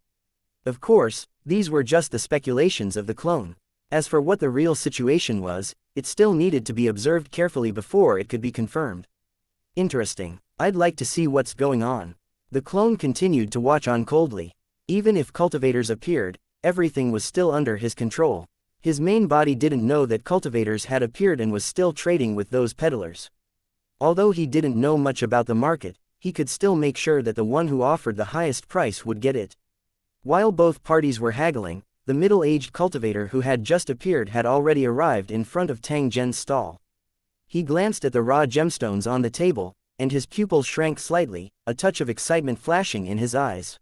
Of course, these were just the speculations of the clone. As for what the real situation was, it still needed to be observed carefully before it could be confirmed. Interesting. I'd like to see what's going on. The clone continued to watch on coldly. Even if cultivators appeared, everything was still under his control. His main body didn't know that cultivators had appeared and was still trading with those peddlers. Although he didn't know much about the market, he could still make sure that the one who offered the highest price would get it. While both parties were haggling, the middle-aged cultivator who had just appeared had already arrived in front of Tang Zhen's stall. He glanced at the raw gemstones on the table, and his pupils shrank slightly, a touch of excitement flashing in his eyes.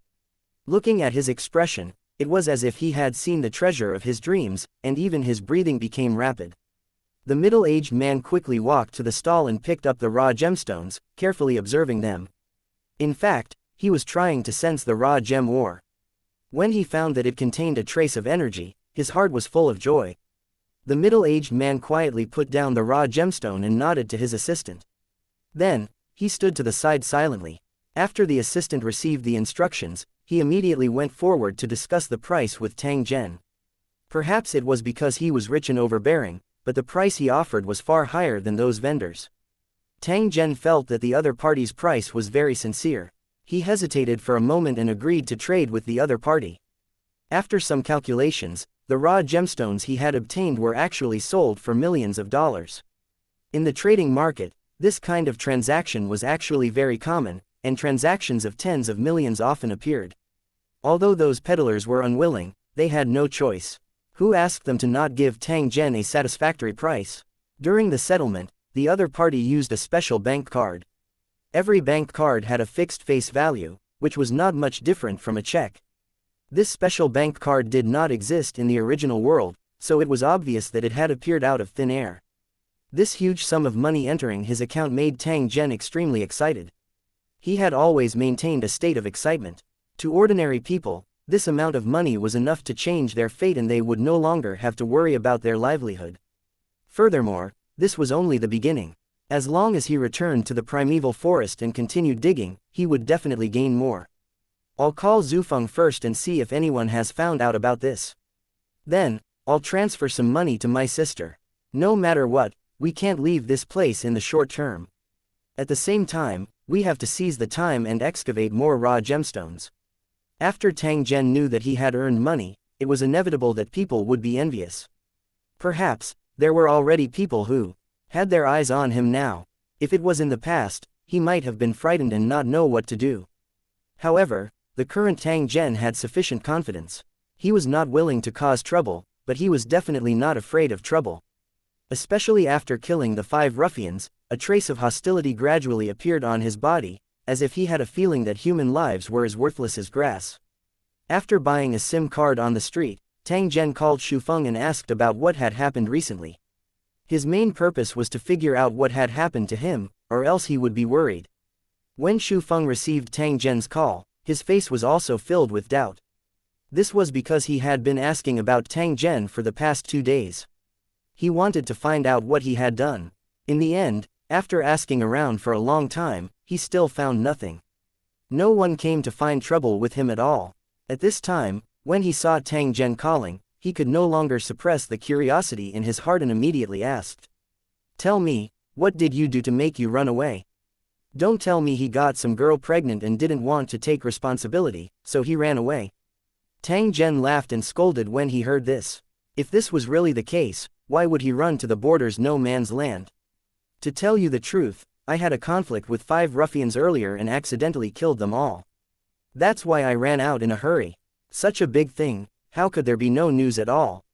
Looking at his expression, it was as if he had seen the treasure of his dreams, and even his breathing became rapid. The middle-aged man quickly walked to the stall and picked up the raw gemstones, carefully observing them. In fact, he was trying to sense the raw gem ore. When he found that it contained a trace of energy, his heart was full of joy. The middle-aged man quietly put down the raw gemstone and nodded to his assistant. Then, he stood to the side silently. After the assistant received the instructions, he immediately went forward to discuss the price with Tang Zhen. Perhaps it was because he was rich and overbearing, but the price he offered was far higher than those vendors. Tang Zhen felt that the other party's price was very sincere. He hesitated for a moment and agreed to trade with the other party. After some calculations, the raw gemstones he had obtained were actually sold for millions of dollars. In the trading market, this kind of transaction was actually very common, and transactions of tens of millions often appeared. Although those peddlers were unwilling, they had no choice. Who asked them to not give Tang Zhen a satisfactory price? During the settlement, the other party used a special bank card. Every bank card had a fixed face value, which was not much different from a check. This special bank card did not exist in the original world, so it was obvious that it had appeared out of thin air. This huge sum of money entering his account made Tang Zhen extremely excited. He had always maintained a state of excitement. To ordinary people, this amount of money was enough to change their fate and they would no longer have to worry about their livelihood. Furthermore, this was only the beginning. As long as he returned to the primeval forest and continued digging, he would definitely gain more. I'll call Zufeng first and see if anyone has found out about this. Then, I'll transfer some money to my sister. No matter what, we can't leave this place in the short term. At the same time, we have to seize the time and excavate more raw gemstones. After Tang Zhen knew that he had earned money, it was inevitable that people would be envious. Perhaps, there were already people who had their eyes on him now. If it was in the past, he might have been frightened and not know what to do. However, the current Tang Zhen had sufficient confidence. He was not willing to cause trouble, but he was definitely not afraid of trouble. Especially after killing the 5 ruffians, a trace of hostility gradually appeared on his body, as if he had a feeling that human lives were as worthless as grass. After buying a SIM card on the street, Tang Zhen called Shufeng and asked about what had happened recently. His main purpose was to figure out what had happened to him, or else he would be worried. When Shufeng received Tang Zhen's call, his face was also filled with doubt. This was because he had been asking about Tang Zhen for the past 2 days. He wanted to find out what he had done. In the end, after asking around for a long time, he still found nothing. No one came to find trouble with him at all. At this time, when he saw Tang Zhen calling, he could no longer suppress the curiosity in his heart and immediately asked. "Tell me, what did you do to make you run away? Don't tell me he got some girl pregnant and didn't want to take responsibility, so he ran away." Tang Zhen laughed and scolded when he heard this. If this was really the case, why would he run to the borders no man's land? To tell you the truth, I had a conflict with 5 ruffians earlier and accidentally killed them all. That's why I ran out in a hurry. Such a big thing, how could there be no news at all?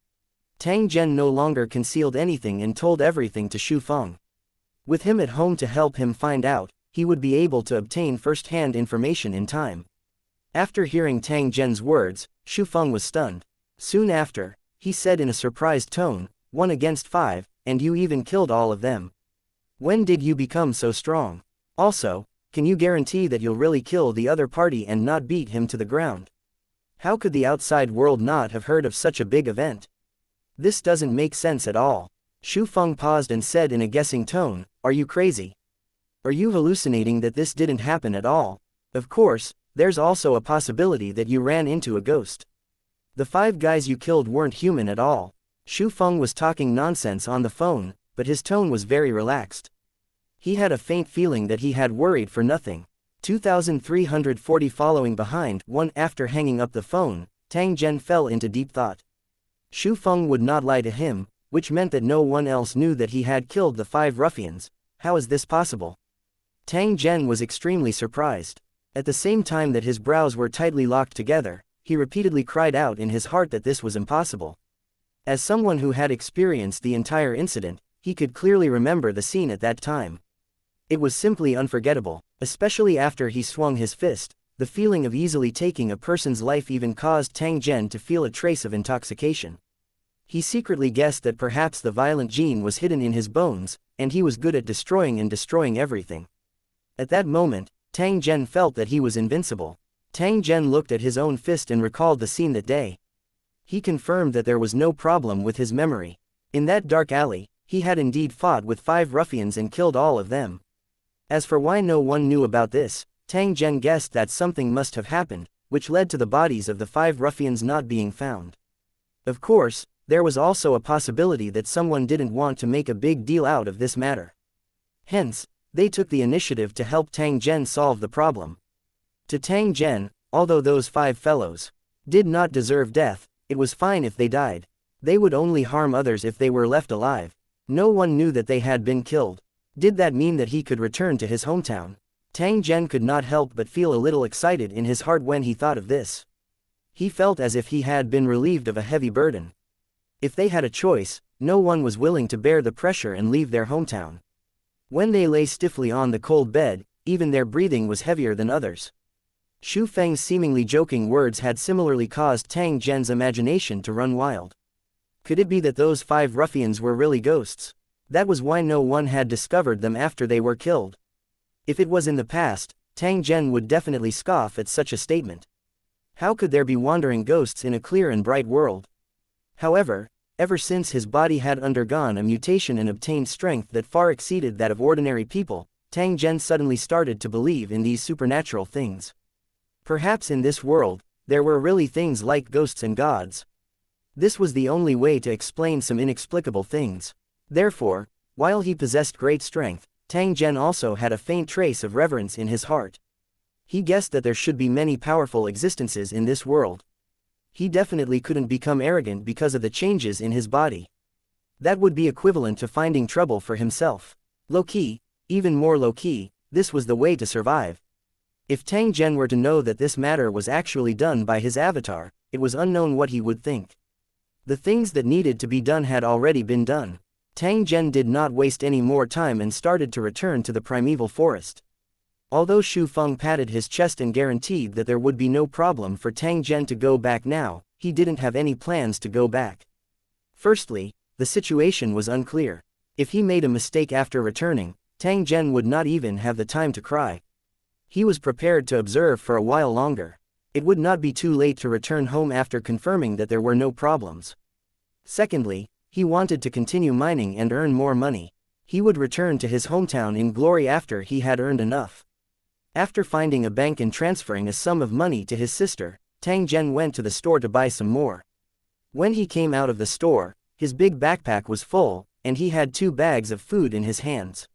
Tang Zhen no longer concealed anything and told everything to Shufeng. With him at home to help him find out, he would be able to obtain first-hand information in time. After hearing Tang Zhen's words, Shufeng was stunned. Soon after, he said in a surprised tone, 1 against 5, and you even killed all of them. When did you become so strong? Also, can you guarantee that you'll really kill the other party and not beat him to the ground? How could the outside world not have heard of such a big event? This doesn't make sense at all. Shufeng paused and said in a guessing tone, "Are you crazy? Are you hallucinating that this didn't happen at all? Of course, there's also a possibility that you ran into a ghost. The 5 guys you killed weren't human at all." Shufeng was talking nonsense on the phone, but his tone was very relaxed. He had a faint feeling that he had worried for nothing. 2340 following behind 1 after hanging up the phone, Tang Zhen fell into deep thought. Shufeng would not lie to him, which meant that no one else knew that he had killed the 5 ruffians. How is this possible? Tang Zhen was extremely surprised. At the same time that his brows were tightly locked together, he repeatedly cried out in his heart that this was impossible. As someone who had experienced the entire incident, he could clearly remember the scene at that time. It was simply unforgettable, especially after he swung his fist. The feeling of easily taking a person's life even caused Tang Zhen to feel a trace of intoxication. He secretly guessed that perhaps the violent gene was hidden in his bones, and he was good at destroying everything. At that moment, Tang Zhen felt that he was invincible. Tang Zhen looked at his own fist and recalled the scene that day. He confirmed that there was no problem with his memory. In that dark alley, he had indeed fought with 5 ruffians and killed all of them. As for why no one knew about this, Tang Zhen guessed that something must have happened, which led to the bodies of the 5 ruffians not being found. Of course, there was also a possibility that someone didn't want to make a big deal out of this matter. Hence, they took the initiative to help Tang Zhen solve the problem. To Tang Zhen, although those 5 fellows did not deserve death, it was fine if they died. They would only harm others if they were left alive. No one knew that they had been killed. Did that mean that he could return to his hometown? Tang Zhen could not help but feel a little excited in his heart when he thought of this. He felt as if he had been relieved of a heavy burden. If they had a choice, no one was willing to bear the pressure and leave their hometown. When they lay stiffly on the cold bed, even their breathing was heavier than others. Xu Feng's seemingly joking words had similarly caused Tang Zhen's imagination to run wild. Could it be that those 5 ruffians were really ghosts? That was why no one had discovered them after they were killed. If it was in the past, Tang Zhen would definitely scoff at such a statement. How could there be wandering ghosts in a clear and bright world? However, ever since his body had undergone a mutation and obtained strength that far exceeded that of ordinary people, Tang Zhen suddenly started to believe in these supernatural things. Perhaps in this world, there were really things like ghosts and gods. This was the only way to explain some inexplicable things. Therefore, while he possessed great strength, Tang Zhen also had a faint trace of reverence in his heart. He guessed that there should be many powerful existences in this world. He definitely couldn't become arrogant because of the changes in his body. That would be equivalent to finding trouble for himself. Low-key, even more low-key, this was the way to survive. If Tang Zhen were to know that this matter was actually done by his avatar, it was unknown what he would think. The things that needed to be done had already been done. Tang Zhen did not waste any more time and started to return to the primeval forest. Although Xu Feng patted his chest and guaranteed that there would be no problem for Tang Zhen to go back now, he didn't have any plans to go back. Firstly, the situation was unclear. If he made a mistake after returning, Tang Zhen would not even have the time to cry. He was prepared to observe for a while longer. It would not be too late to return home after confirming that there were no problems. Secondly, he wanted to continue mining and earn more money. He would return to his hometown in glory after he had earned enough. After finding a bank and transferring a sum of money to his sister, Tang Zhen went to the store to buy some more. When he came out of the store, his big backpack was full, and he had 2 bags of food in his hands.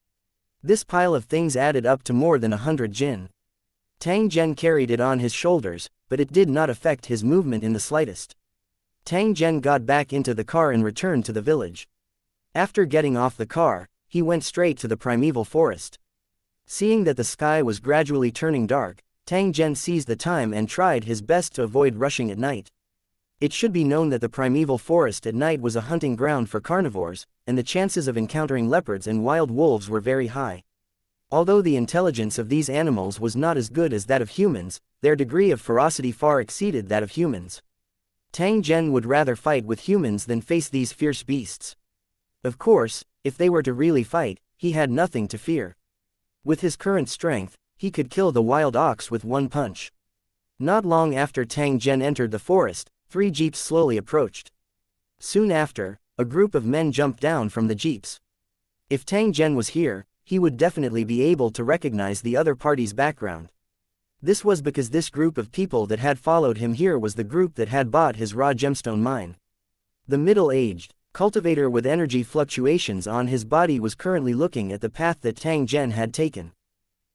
This pile of things added up to more than 100 jin. Tang Zhen carried it on his shoulders, but it did not affect his movement in the slightest. Tang Zhen got back into the car and returned to the village. After getting off the car, he went straight to the primeval forest. Seeing that the sky was gradually turning dark, Tang Zhen seized the time and tried his best to avoid rushing at night. It should be known that the primeval forest at night was a hunting ground for carnivores, and the chances of encountering leopards and wild wolves were very high. Although the intelligence of these animals was not as good as that of humans, their degree of ferocity far exceeded that of humans. Tang Zhen would rather fight with humans than face these fierce beasts. Of course, if they were to really fight, he had nothing to fear. With his current strength, he could kill the wild ox with one punch. Not long after Tang Zhen entered the forest, 3 jeeps slowly approached. Soon after, a group of men jumped down from the jeeps. If Tang Zhen was here, he would definitely be able to recognize the other party's background. This was because this group of people that had followed him here was the group that had bought his raw gemstone mine. The middle-aged cultivator with energy fluctuations on his body was currently looking at the path that Tang Zhen had taken.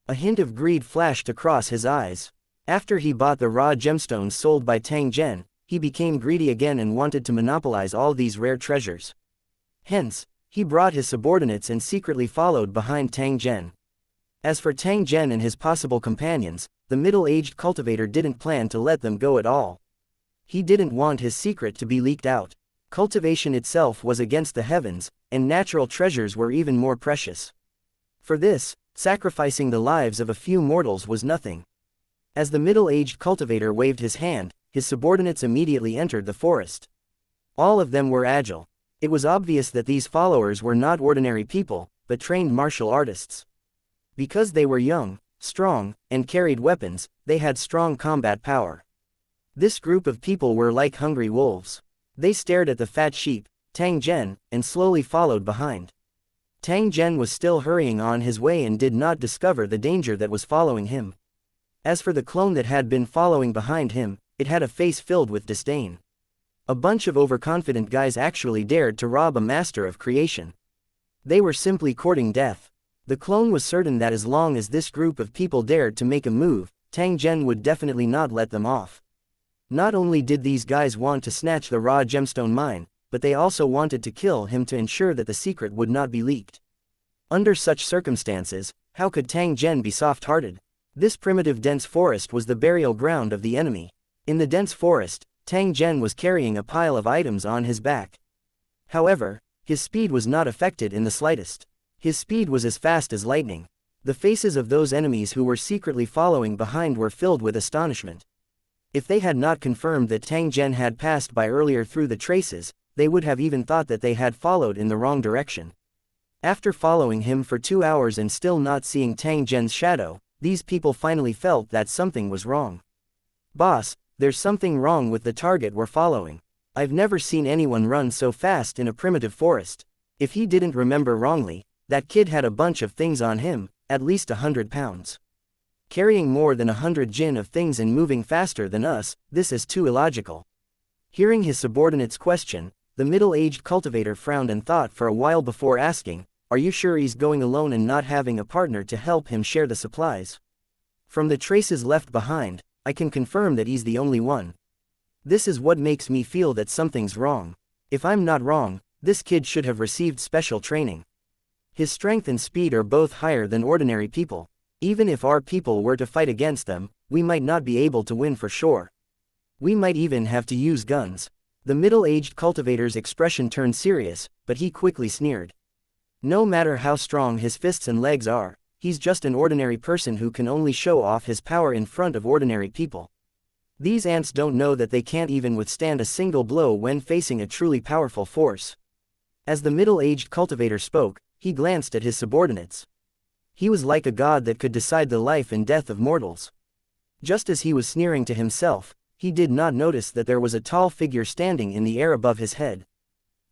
A hint of greed flashed across his eyes. After he bought the raw gemstones sold by Tang Zhen, he became greedy again and wanted to monopolize all these rare treasures. Hence, he brought his subordinates and secretly followed behind Tang Zhen. As for Tang Zhen and his possible companions, the middle-aged cultivator didn't plan to let them go at all. He didn't want his secret to be leaked out. Cultivation itself was against the heavens, and natural treasures were even more precious. For this, sacrificing the lives of a few mortals was nothing. As the middle-aged cultivator waved his hand, his subordinates immediately entered the forest. All of them were agile. It was obvious that these followers were not ordinary people, but trained martial artists. Because they were young, strong, and carried weapons, they had strong combat power. This group of people were like hungry wolves. They stared at the fat sheep, Tang Zhen, and slowly followed behind. Tang Zhen was still hurrying on his way and did not discover the danger that was following him. As for the clone that had been following behind him, it had a face filled with disdain. A bunch of overconfident guys actually dared to rob a master of creation. They were simply courting death. The clone was certain that as long as this group of people dared to make a move, Tang Zhen would definitely not let them off. Not only did these guys want to snatch the raw gemstone mine, but they also wanted to kill him to ensure that the secret would not be leaked. Under such circumstances, how could Tang Zhen be soft-hearted? This primitive dense forest was the burial ground of the enemy. In the dense forest, Tang Zhen was carrying a pile of items on his back. However, his speed was not affected in the slightest. His speed was as fast as lightning. The faces of those enemies who were secretly following behind were filled with astonishment. If they had not confirmed that Tang Zhen had passed by earlier through the traces, they would have even thought that they had followed in the wrong direction. After following him for 2 hours and still not seeing Tang Zhen's shadow, these people finally felt that something was wrong. "Boss, there's something wrong with the target we're following. I've never seen anyone run so fast in a primitive forest. If he didn't remember wrongly, that kid had a bunch of things on him, at least 100 pounds. Carrying more than 100 jin of things and moving faster than us, this is too illogical." Hearing his subordinate's question, the middle-aged cultivator frowned and thought for a while before asking, "Are you sure he's going alone and not having a partner to help him share the supplies? From the traces left behind, I can confirm that he's the only one. This is what makes me feel that something's wrong. If I'm not wrong, this kid should have received special training. His strength and speed are both higher than ordinary people. Even if our people were to fight against them, we might not be able to win for sure. We might even have to use guns." The middle-aged cultivator's expression turned serious, but he quickly sneered. "No matter how strong his fists and legs are, he's just an ordinary person who can only show off his power in front of ordinary people. These ants don't know that they can't even withstand a single blow when facing a truly powerful force." As the middle-aged cultivator spoke, he glanced at his subordinates. He was like a god that could decide the life and death of mortals. Just as he was sneering to himself, he did not notice that there was a tall figure standing in the air above his head.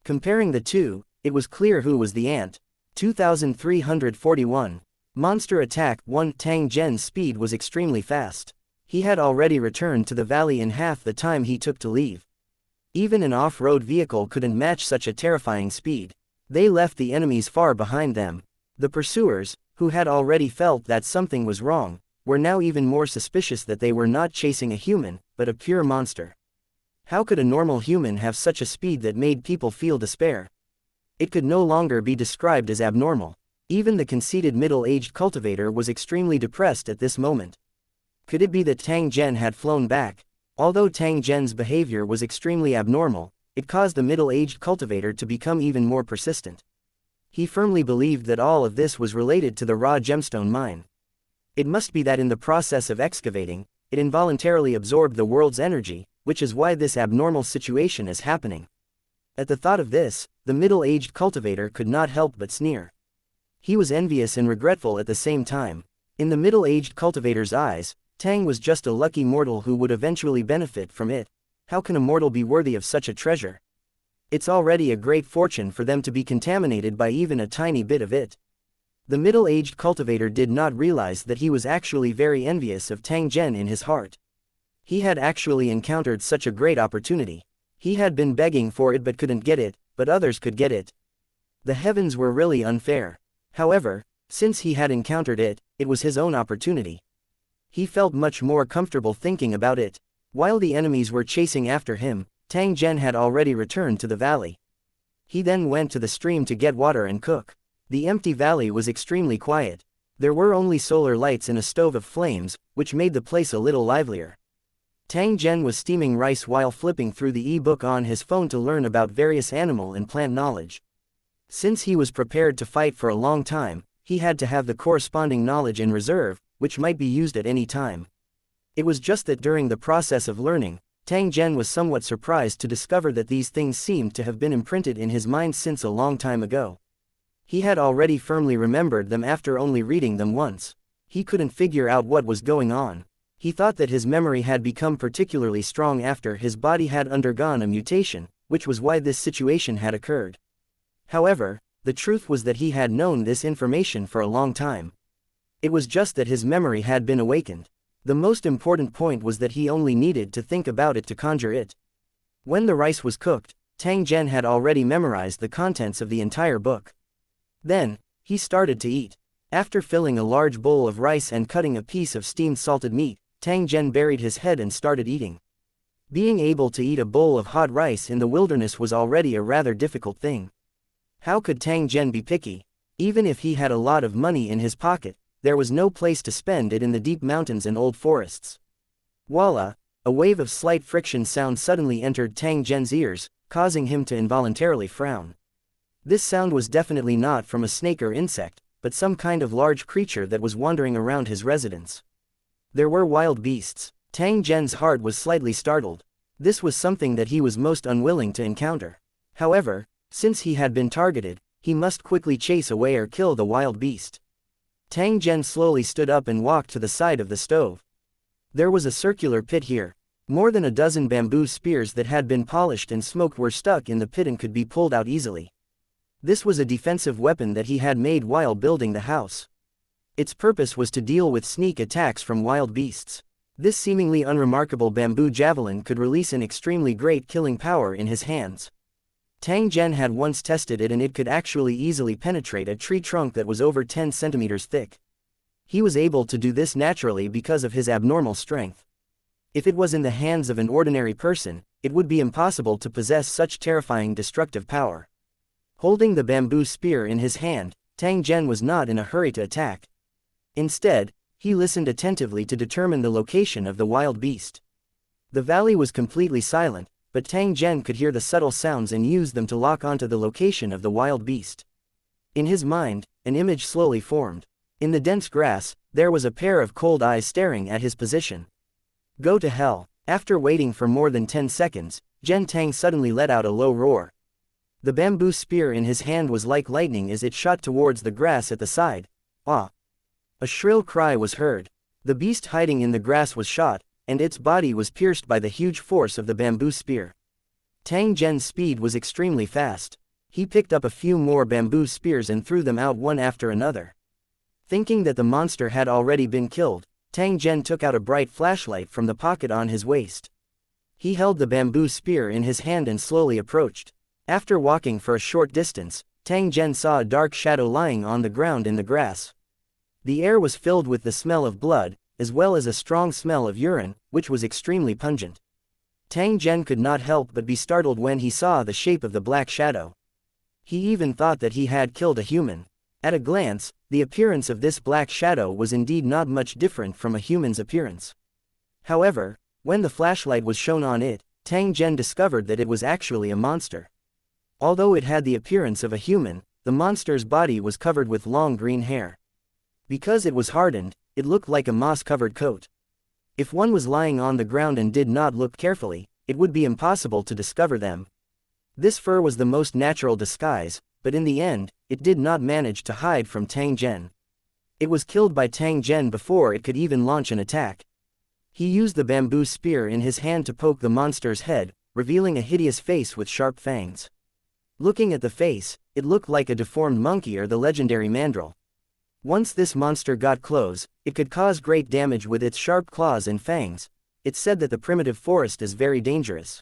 Comparing the two, it was clear who was the ant. 2341. Monster Attack 1. Tang Zhen's speed was extremely fast. He had already returned to the valley in half the time he took to leave. Even an off-road vehicle couldn't match such a terrifying speed. They left the enemies far behind them. The pursuers, who had already felt that something was wrong, were now even more suspicious that they were not chasing a human, but a pure monster. How could a normal human have such a speed that made people feel despair? It could no longer be described as abnormal. Even the conceited middle-aged cultivator was extremely depressed at this moment. Could it be that Tang Zhen had flown back? Although Tang Zhen's behavior was extremely abnormal, it caused the middle-aged cultivator to become even more persistent. He firmly believed that all of this was related to the raw gemstone mine. It must be that in the process of excavating, it involuntarily absorbed the world's energy, which is why this abnormal situation is happening. At the thought of this, the middle-aged cultivator could not help but sneer. He was envious and regretful at the same time. In the middle-aged cultivator's eyes, Tang was just a lucky mortal who would eventually benefit from it. How can a mortal be worthy of such a treasure? It's already a great fortune for them to be contaminated by even a tiny bit of it. The middle-aged cultivator did not realize that he was actually very envious of Tang Zhen in his heart. He had actually encountered such a great opportunity. He had been begging for it but couldn't get it, but others could get it. The heavens were really unfair. However, since he had encountered it, it was his own opportunity. He felt much more comfortable thinking about it. While the enemies were chasing after him, Tang Zhen had already returned to the valley. He then went to the stream to get water and cook. The empty valley was extremely quiet. There were only solar lights and a stove of flames, which made the place a little livelier. Tang Zhen was steaming rice while flipping through the e-book on his phone to learn about various animal and plant knowledge. Since he was prepared to fight for a long time, he had to have the corresponding knowledge in reserve, which might be used at any time. It was just that during the process of learning, Tang Zhen was somewhat surprised to discover that these things seemed to have been imprinted in his mind since a long time ago. He had already firmly remembered them after only reading them once. He couldn't figure out what was going on. He thought that his memory had become particularly strong after his body had undergone a mutation, which was why this situation had occurred. However, the truth was that he had known this information for a long time. It was just that his memory had been awakened. The most important point was that he only needed to think about it to conjure it. When the rice was cooked, Tang Zhen had already memorized the contents of the entire book. Then, he started to eat. After filling a large bowl of rice and cutting a piece of steamed salted meat, Tang Zhen buried his head and started eating. Being able to eat a bowl of hot rice in the wilderness was already a rather difficult thing. How could Tang Zhen be picky? Even if he had a lot of money in his pocket, there was no place to spend it in the deep mountains and old forests. Voila! A wave of slight friction sound suddenly entered Tang Zhen's ears, causing him to involuntarily frown. This sound was definitely not from a snake or insect, but some kind of large creature that was wandering around his residence. There were wild beasts. Tang Zhen's heart was slightly startled. This was something that he was most unwilling to encounter. However, since he had been targeted, he must quickly chase away or kill the wild beast. Tang Zhen slowly stood up and walked to the side of the stove. There was a circular pit here. More than a dozen bamboo spears that had been polished and smoked were stuck in the pit and could be pulled out easily. This was a defensive weapon that he had made while building the house. Its purpose was to deal with sneak attacks from wild beasts. This seemingly unremarkable bamboo javelin could release an extremely great killing power in his hands. Tang Zhen had once tested it and it could actually easily penetrate a tree trunk that was over 10 centimeters thick. He was able to do this naturally because of his abnormal strength. If it was in the hands of an ordinary person, it would be impossible to possess such terrifying destructive power. Holding the bamboo spear in his hand, Tang Zhen was not in a hurry to attack. Instead, he listened attentively to determine the location of the wild beast. The valley was completely silent, but Tang Zhen could hear the subtle sounds and used them to lock onto the location of the wild beast. In his mind, an image slowly formed. In the dense grass, there was a pair of cold eyes staring at his position. Go to hell. After waiting for more than 10 seconds, Zhen Tang suddenly let out a low roar. The bamboo spear in his hand was like lightning as it shot towards the grass at the side. Ah! A shrill cry was heard. The beast hiding in the grass was shot, and its body was pierced by the huge force of the bamboo spear. Tang Zhen's speed was extremely fast. He picked up a few more bamboo spears and threw them out one after another. Thinking that the monster had already been killed, Tang Zhen took out a bright flashlight from the pocket on his waist. He held the bamboo spear in his hand and slowly approached. After walking for a short distance, Tang Zhen saw a dark shadow lying on the ground in the grass. The air was filled with the smell of blood, as well as a strong smell of urine, which was extremely pungent. Tang Zhen could not help but be startled when he saw the shape of the black shadow. He even thought that he had killed a human. At a glance, the appearance of this black shadow was indeed not much different from a human's appearance. However, when the flashlight was shown on it, Tang Zhen discovered that it was actually a monster. Although it had the appearance of a human, the monster's body was covered with long green hair. Because it was hardened, it looked like a moss-covered coat. If one was lying on the ground and did not look carefully, it would be impossible to discover them. This fur was the most natural disguise, but in the end, it did not manage to hide from Tang Zhen. It was killed by Tang Zhen before it could even launch an attack. He used the bamboo spear in his hand to poke the monster's head, revealing a hideous face with sharp fangs. Looking at the face, it looked like a deformed monkey or the legendary mandrill. Once this monster got close, it could cause great damage with its sharp claws and fangs. It's said that the primitive forest is very dangerous.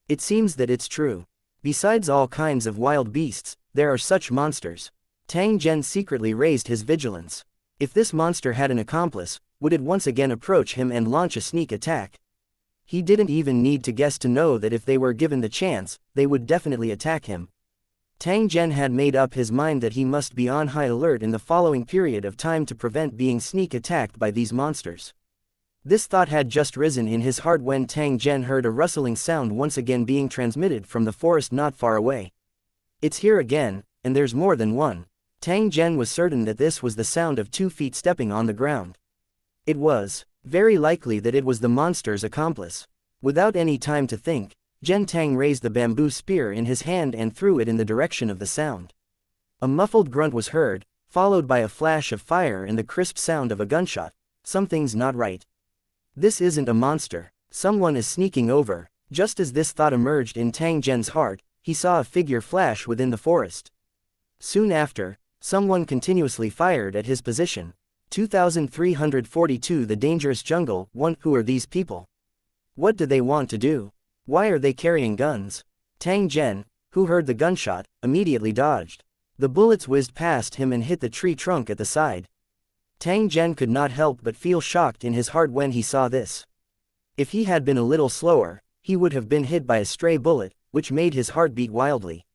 It seems that it's true. Besides all kinds of wild beasts, there are such monsters. Tang Zhen secretly raised his vigilance. If this monster had an accomplice, would it once again approach him and launch a sneak attack? He didn't even need to guess to know that if they were given the chance, they would definitely attack him. Tang Zhen had made up his mind that he must be on high alert in the following period of time to prevent being sneak attacked by these monsters. This thought had just risen in his heart when Tang Zhen heard a rustling sound once again being transmitted from the forest not far away. It's here again, and there's more than one. Tang Zhen was certain that this was the sound of 2 feet stepping on the ground. It was very likely that it was the monster's accomplice. Without any time to think, Zhen Tang raised the bamboo spear in his hand and threw it in the direction of the sound. A muffled grunt was heard, followed by a flash of fire and the crisp sound of a gunshot. Something's not right. This isn't a monster. Someone is sneaking over. Just as this thought emerged in Tang Zhen's heart, he saw a figure flash within the forest. Soon after, someone continuously fired at his position. 2342 The Dangerous Jungle. 1. Who are these people? What do they want to do? Why are they carrying guns? Tang Zhen, who heard the gunshot, immediately dodged. The bullets whizzed past him and hit the tree trunk at the side. Tang Zhen could not help but feel shocked in his heart when he saw this. If he had been a little slower, he would have been hit by a stray bullet, which made his heart beat wildly.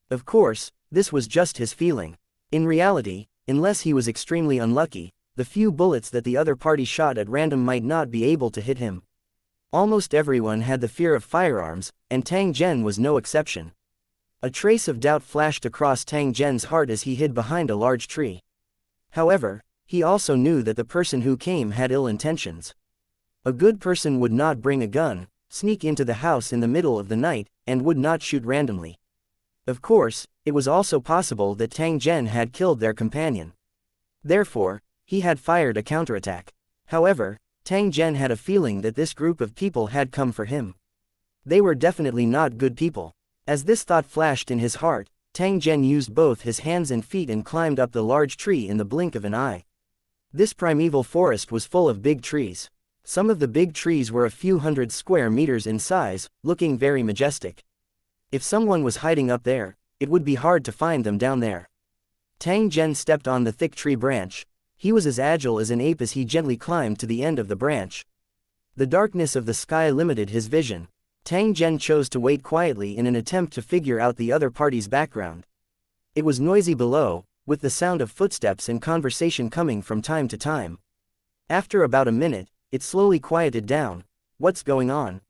Of course, this was just his feeling. In reality, unless he was extremely unlucky, the few bullets that the other party shot at random might not be able to hit him. Almost everyone had the fear of firearms, and Tang Zhen was no exception. A trace of doubt flashed across Tang Zhen's heart as he hid behind a large tree. However, he also knew that the person who came had ill intentions. A good person would not bring a gun, sneak into the house in the middle of the night, and would not shoot randomly. Of course, it was also possible that Tang Zhen had killed their companion. Therefore, he had fired a counterattack. However, Tang Zhen had a feeling that this group of people had come for him. They were definitely not good people. As this thought flashed in his heart, Tang Zhen used both his hands and feet and climbed up the large tree in the blink of an eye. This primeval forest was full of big trees. Some of the big trees were a few hundred square meters in size, looking very majestic. If someone was hiding up there, it would be hard to find them down there. Tang Zhen stepped on the thick tree branch. He was as agile as an ape as he gently climbed to the end of the branch. The darkness of the sky limited his vision. Tang Zhen chose to wait quietly in an attempt to figure out the other party's background. It was noisy below, with the sound of footsteps and conversation coming from time to time. After about a minute, it slowly quieted down. What's going on?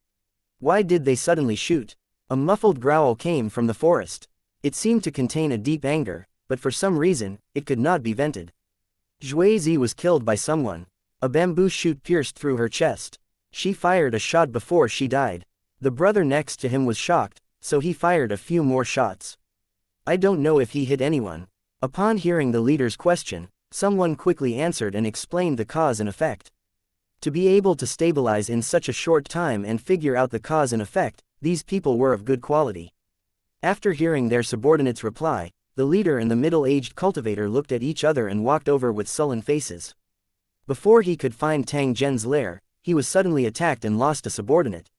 Why did they suddenly shoot? A muffled growl came from the forest. It seemed to contain a deep anger, but for some reason, it could not be vented. Zhuizi was killed by someone. A bamboo shoot pierced through her chest. She fired a shot before she died. The brother next to him was shocked, so he fired a few more shots. I don't know if he hit anyone. Upon hearing the leader's question, someone quickly answered and explained the cause and effect. To be able to stabilize in such a short time and figure out the cause and effect, these people were of good quality. After hearing their subordinate's reply, the leader and the middle-aged cultivator looked at each other and walked over with sullen faces. Before he could find Tang Zhen's lair, he was suddenly attacked and lost a subordinate.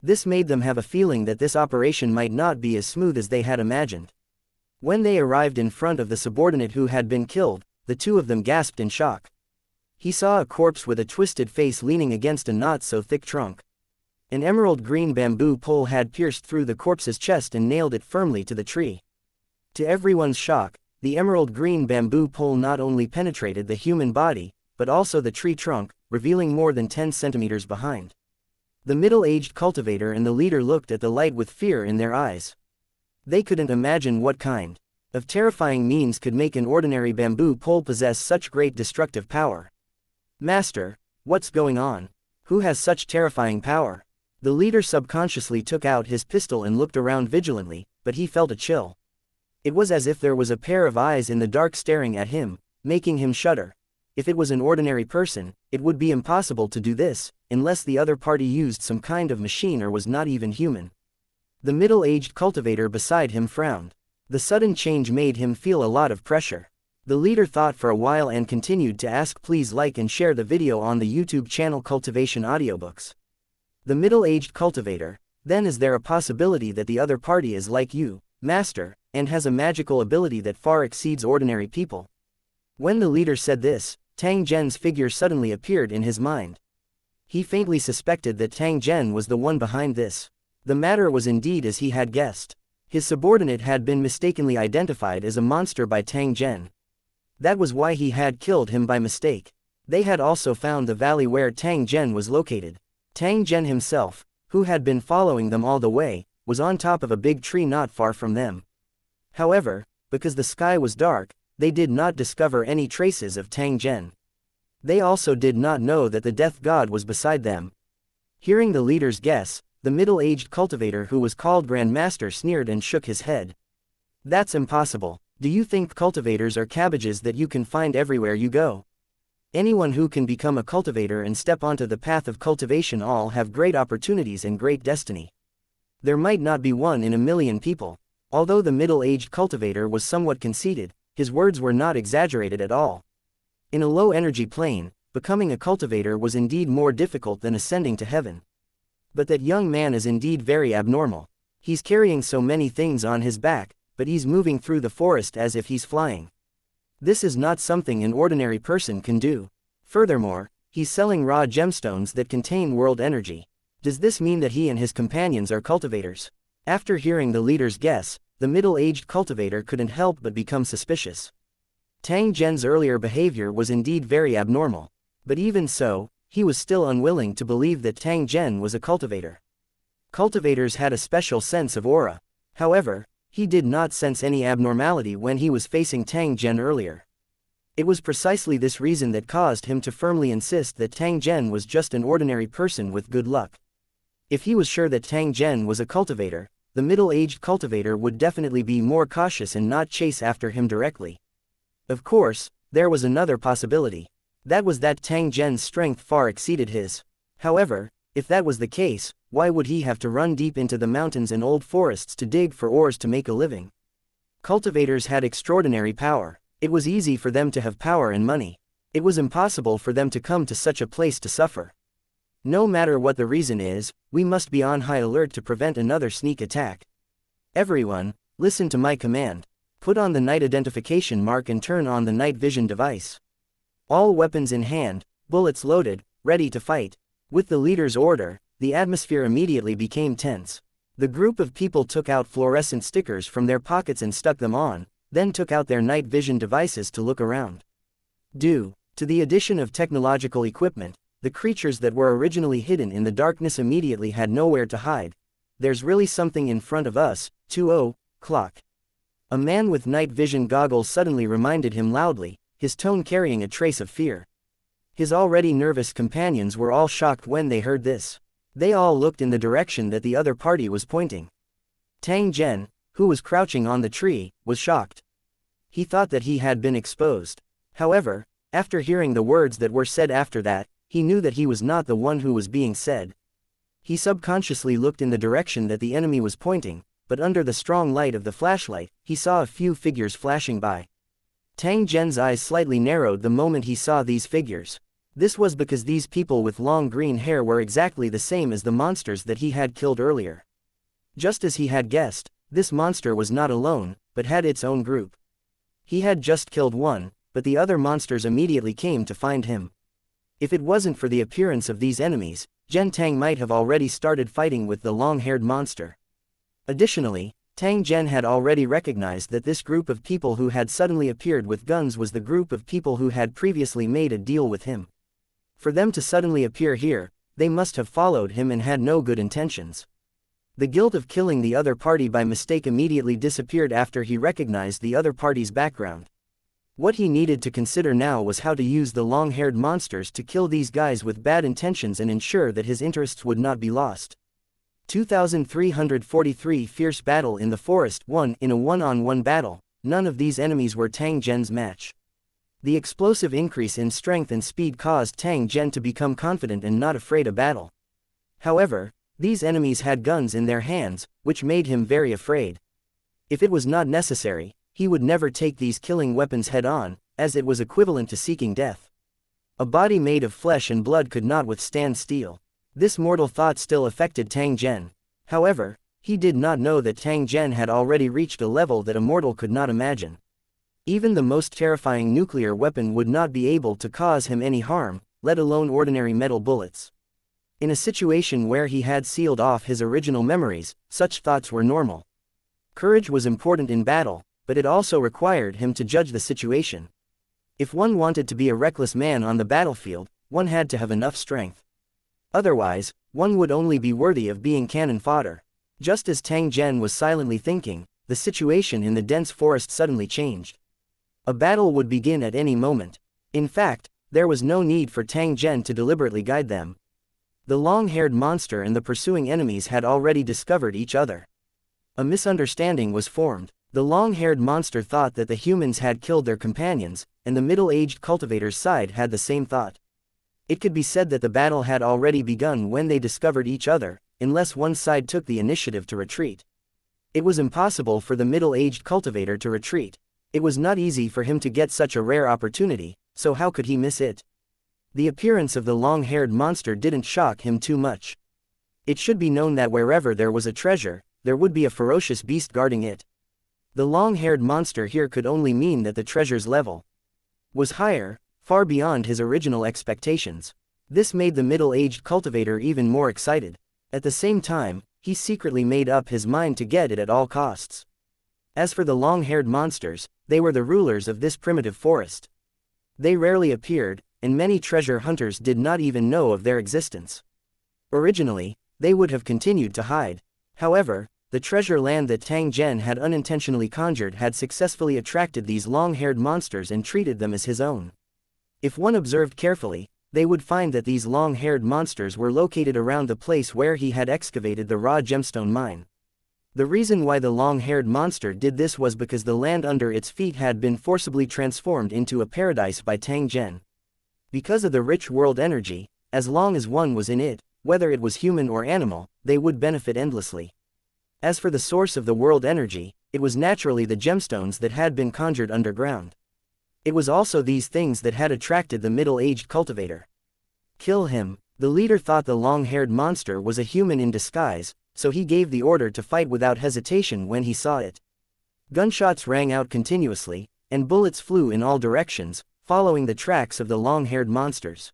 This made them have a feeling that this operation might not be as smooth as they had imagined. When they arrived in front of the subordinate who had been killed, the two of them gasped in shock. He saw a corpse with a twisted face leaning against a not-so-thick trunk. An emerald-green bamboo pole had pierced through the corpse's chest and nailed it firmly to the tree. To everyone's shock, the emerald-green bamboo pole not only penetrated the human body, but also the tree trunk, revealing more than 10 centimeters behind. The middle-aged cultivator and the leader looked at the light with fear in their eyes. They couldn't imagine what kind of terrifying means could make an ordinary bamboo pole possess such great destructive power. Master, what's going on? Who has such terrifying power? The leader subconsciously took out his pistol and looked around vigilantly, but he felt a chill. It was as if there was a pair of eyes in the dark staring at him, making him shudder. If it was an ordinary person, it would be impossible to do this, unless the other party used some kind of machine or was not even human. The middle-aged cultivator beside him frowned. The sudden change made him feel a lot of pressure. The leader thought for a while and continued to ask, please like and share the video on the YouTube channel Cultivation Audiobooks. The middle-aged cultivator, then is there a possibility that the other party is like you, master, and has a magical ability that far exceeds ordinary people? When the leader said this, Tang Zhen's figure suddenly appeared in his mind. He faintly suspected that Tang Zhen was the one behind this. The matter was indeed as he had guessed. His subordinate had been mistakenly identified as a monster by Tang Zhen. That was why he had killed him by mistake. They had also found the valley where Tang Zhen was located. Tang Zhen himself, who had been following them all the way, was on top of a big tree not far from them. However, because the sky was dark, they did not discover any traces of Tang Zhen. They also did not know that the death god was beside them. Hearing the leader's guess, the middle-aged cultivator who was called Grand Master sneered and shook his head. That's impossible. Do you think cultivators are cabbages that you can find everywhere you go? Anyone who can become a cultivator and step onto the path of cultivation all have great opportunities and great destiny. There might not be one in a million people. Although the middle-aged cultivator was somewhat conceited, his words were not exaggerated at all. In a low-energy plane, becoming a cultivator was indeed more difficult than ascending to heaven. But that young man is indeed very abnormal. He's carrying so many things on his back, but he's moving through the forest as if he's flying. This is not something an ordinary person can do. Furthermore, he's selling raw gemstones that contain world energy. Does this mean that he and his companions are cultivators? After hearing the leader's guess, the middle-aged cultivator couldn't help but become suspicious. Tang Zhen's earlier behavior was indeed very abnormal. But even so, he was still unwilling to believe that Tang Zhen was a cultivator. Cultivators had a special sense of aura. However, he did not sense any abnormality when he was facing Tang Zhen earlier. It was precisely this reason that caused him to firmly insist that Tang Zhen was just an ordinary person with good luck. If he was sure that Tang Zhen was a cultivator, the middle-aged cultivator would definitely be more cautious and not chase after him directly. Of course, there was another possibility. That was that Tang Zhen's strength far exceeded his. However, if that was the case, why would he have to run deep into the mountains and old forests to dig for ores to make a living? Cultivators had extraordinary power. It was easy for them to have power and money. It was impossible for them to come to such a place to suffer. No matter what the reason is, we must be on high alert to prevent another sneak attack. Everyone, listen to my command. Put on the night identification mark and turn on the night vision device. All weapons in hand, bullets loaded, ready to fight. With the leader's order, the atmosphere immediately became tense. The group of people took out fluorescent stickers from their pockets and stuck them on, then took out their night vision devices to look around. Due to the addition of technological equipment, the creatures that were originally hidden in the darkness immediately had nowhere to hide. There's really something in front of us, 2:00. A man with night vision goggles suddenly reminded him loudly, his tone carrying a trace of fear. His already nervous companions were all shocked when they heard this. They all looked in the direction that the other party was pointing. Tang Zhen, who was crouching on the tree, was shocked. He thought that he had been exposed. However, after hearing the words that were said after that, he knew that he was not the one who was being said. He subconsciously looked in the direction that the enemy was pointing, but under the strong light of the flashlight, he saw a few figures flashing by. Tang Zhen's eyes slightly narrowed the moment he saw these figures. This was because these people with long green hair were exactly the same as the monsters that he had killed earlier. Just as he had guessed, this monster was not alone, but had its own group. He had just killed one, but the other monsters immediately came to find him. If it wasn't for the appearance of these enemies, Zhen Tang might have already started fighting with the long-haired monster. Additionally, Tang Zhen had already recognized that this group of people who had suddenly appeared with guns was the group of people who had previously made a deal with him. For them to suddenly appear here, they must have followed him and had no good intentions. The guilt of killing the other party by mistake immediately disappeared after he recognized the other party's background. What he needed to consider now was how to use the long-haired monsters to kill these guys with bad intentions and ensure that his interests would not be lost. 2343 Fierce Battle in the Forest. 1. In a one-on-one battle, none of these enemies were Tang Zhen's match. The explosive increase in strength and speed caused Tang Zhen to become confident and not afraid of battle. However, these enemies had guns in their hands, which made him very afraid. If it was not necessary, he would never take these killing weapons head-on, as it was equivalent to seeking death. A body made of flesh and blood could not withstand steel. This mortal thought still affected Tang Zhen. However, he did not know that Tang Zhen had already reached a level that a mortal could not imagine. Even the most terrifying nuclear weapon would not be able to cause him any harm, let alone ordinary metal bullets. In a situation where he had sealed off his original memories, such thoughts were normal. Courage was important in battle, but it also required him to judge the situation. If one wanted to be a reckless man on the battlefield, one had to have enough strength. Otherwise, one would only be worthy of being cannon fodder. Just as Tang Zhen was silently thinking, the situation in the dense forest suddenly changed. A battle would begin at any moment. In fact, there was no need for Tang Zhen to deliberately guide them. The long-haired monster and the pursuing enemies had already discovered each other. A misunderstanding was formed. The long-haired monster thought that the humans had killed their companions, and the middle-aged cultivator's side had the same thought. It could be said that the battle had already begun when they discovered each other, unless one side took the initiative to retreat. It was impossible for the middle-aged cultivator to retreat. It was not easy for him to get such a rare opportunity, so how could he miss it? The appearance of the long-haired monster didn't shock him too much. It should be known that wherever there was a treasure, there would be a ferocious beast guarding it. The long-haired monster here could only mean that the treasure's level was higher, far beyond his original expectations. This made the middle-aged cultivator even more excited. At the same time, he secretly made up his mind to get it at all costs. As for the long-haired monsters, they were the rulers of this primitive forest. They rarely appeared, and many treasure hunters did not even know of their existence. Originally, they would have continued to hide. However, the treasure land that Tang Zhen had unintentionally conjured had successfully attracted these long-haired monsters and treated them as his own. If one observed carefully, they would find that these long-haired monsters were located around the place where he had excavated the raw gemstone mine. The reason why the long-haired monster did this was because the land under its feet had been forcibly transformed into a paradise by Tang Zhen. Because of the rich world energy, as long as one was in it, whether it was human or animal, they would benefit endlessly. As for the source of the world energy, it was naturally the gemstones that had been conjured underground. It was also these things that had attracted the middle-aged cultivator. Kill him. The leader thought the long-haired monster was a human in disguise, so he gave the order to fight without hesitation when he saw it. Gunshots rang out continuously, and bullets flew in all directions, following the tracks of the long-haired monsters.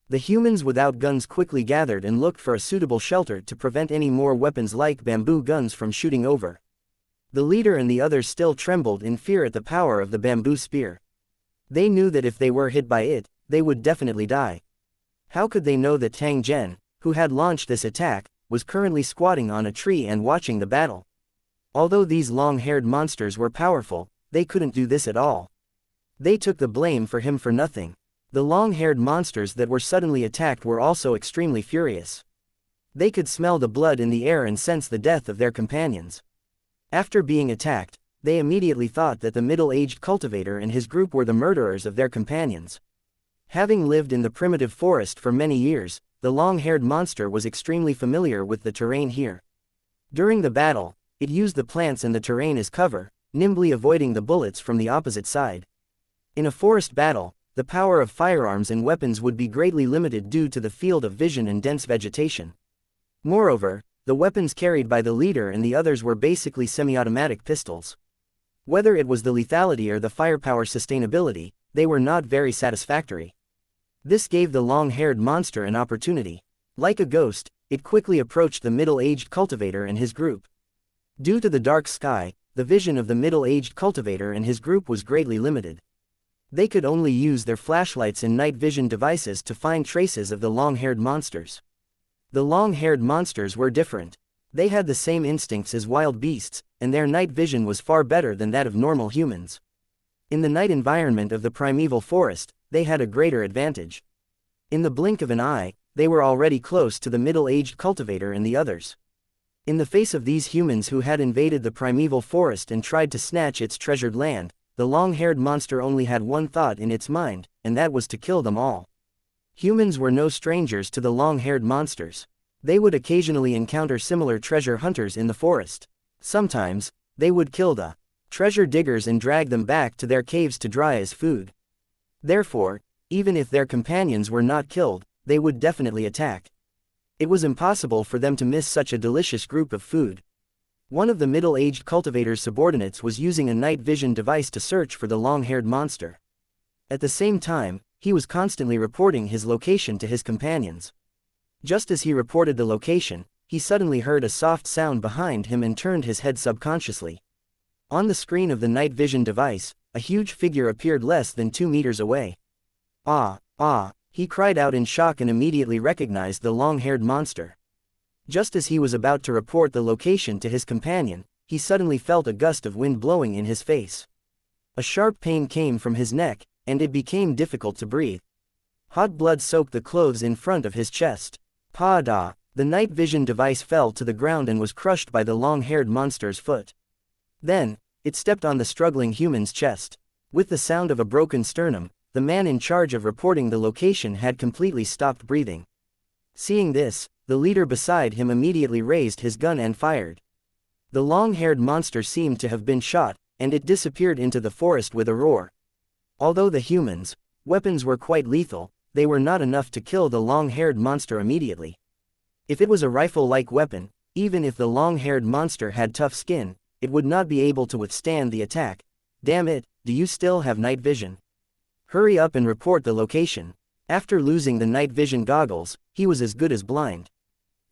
The humans without guns quickly gathered and looked for a suitable shelter to prevent any more weapons like bamboo guns from shooting over. The leader and the others still trembled in fear at the power of the bamboo spear. They knew that if they were hit by it, they would definitely die. How could they know that Tang Zhen, who had launched this attack, was currently squatting on a tree and watching the battle? Although these long-haired monsters were powerful, they couldn't do this at all. They took the blame for him for nothing. The long-haired monsters that were suddenly attacked were also extremely furious. They could smell the blood in the air and sense the death of their companions. After being attacked, they immediately thought that the middle-aged cultivator and his group were the murderers of their companions. Having lived in the primitive forest for many years, the long-haired monster was extremely familiar with the terrain here. During the battle, it used the plants and the terrain as cover, nimbly avoiding the bullets from the opposite side. In a forest battle, the power of firearms and weapons would be greatly limited due to the field of vision and dense vegetation. Moreover, the weapons carried by the leader and the others were basically semi-automatic pistols. Whether it was the lethality or the firepower sustainability, they were not very satisfactory. This gave the long-haired monster an opportunity. Like a ghost, it quickly approached the middle-aged cultivator and his group. Due to the dark sky, the vision of the middle-aged cultivator and his group was greatly limited. They could only use their flashlights and night vision devices to find traces of the long-haired monsters. The long-haired monsters were different. They had the same instincts as wild beasts, and their night vision was far better than that of normal humans. In the night environment of the primeval forest, they had a greater advantage. In the blink of an eye, they were already close to the middle-aged cultivator and the others. In the face of these humans who had invaded the primeval forest and tried to snatch its treasured land, the long-haired monster only had one thought in its mind, and that was to kill them all. Humans were no strangers to the long-haired monsters. They would occasionally encounter similar treasure hunters in the forest. Sometimes, they would kill the treasure diggers and drag them back to their caves to dry as food. Therefore, even if their companions were not killed, they would definitely attack. It was impossible for them to miss such a delicious group of food. One of the middle-aged cultivator's subordinates was using a night vision device to search for the long-haired monster. At the same time, he was constantly reporting his location to his companions. Just as he reported the location, he suddenly heard a soft sound behind him and turned his head subconsciously. On the screen of the night vision device, a huge figure appeared less than 2 meters away. "Ah, ah," he cried out in shock and immediately recognized the long-haired monster. Just as he was about to report the location to his companion, he suddenly felt a gust of wind blowing in his face. A sharp pain came from his neck, and it became difficult to breathe. Hot blood soaked the clothes in front of his chest. Pa-da! The night vision device fell to the ground and was crushed by the long-haired monster's foot. Then, it stepped on the struggling human's chest. With the sound of a broken sternum, the man in charge of reporting the location had completely stopped breathing. Seeing this, the leader beside him immediately raised his gun and fired. The long-haired monster seemed to have been shot, and it disappeared into the forest with a roar. Although the humans' weapons were quite lethal, they were not enough to kill the long-haired monster immediately. If it was a rifle-like weapon, even if the long-haired monster had tough skin, it would not be able to withstand the attack. Damn it, do you still have night vision? Hurry up and report the location. After losing the night vision goggles, he was as good as blind.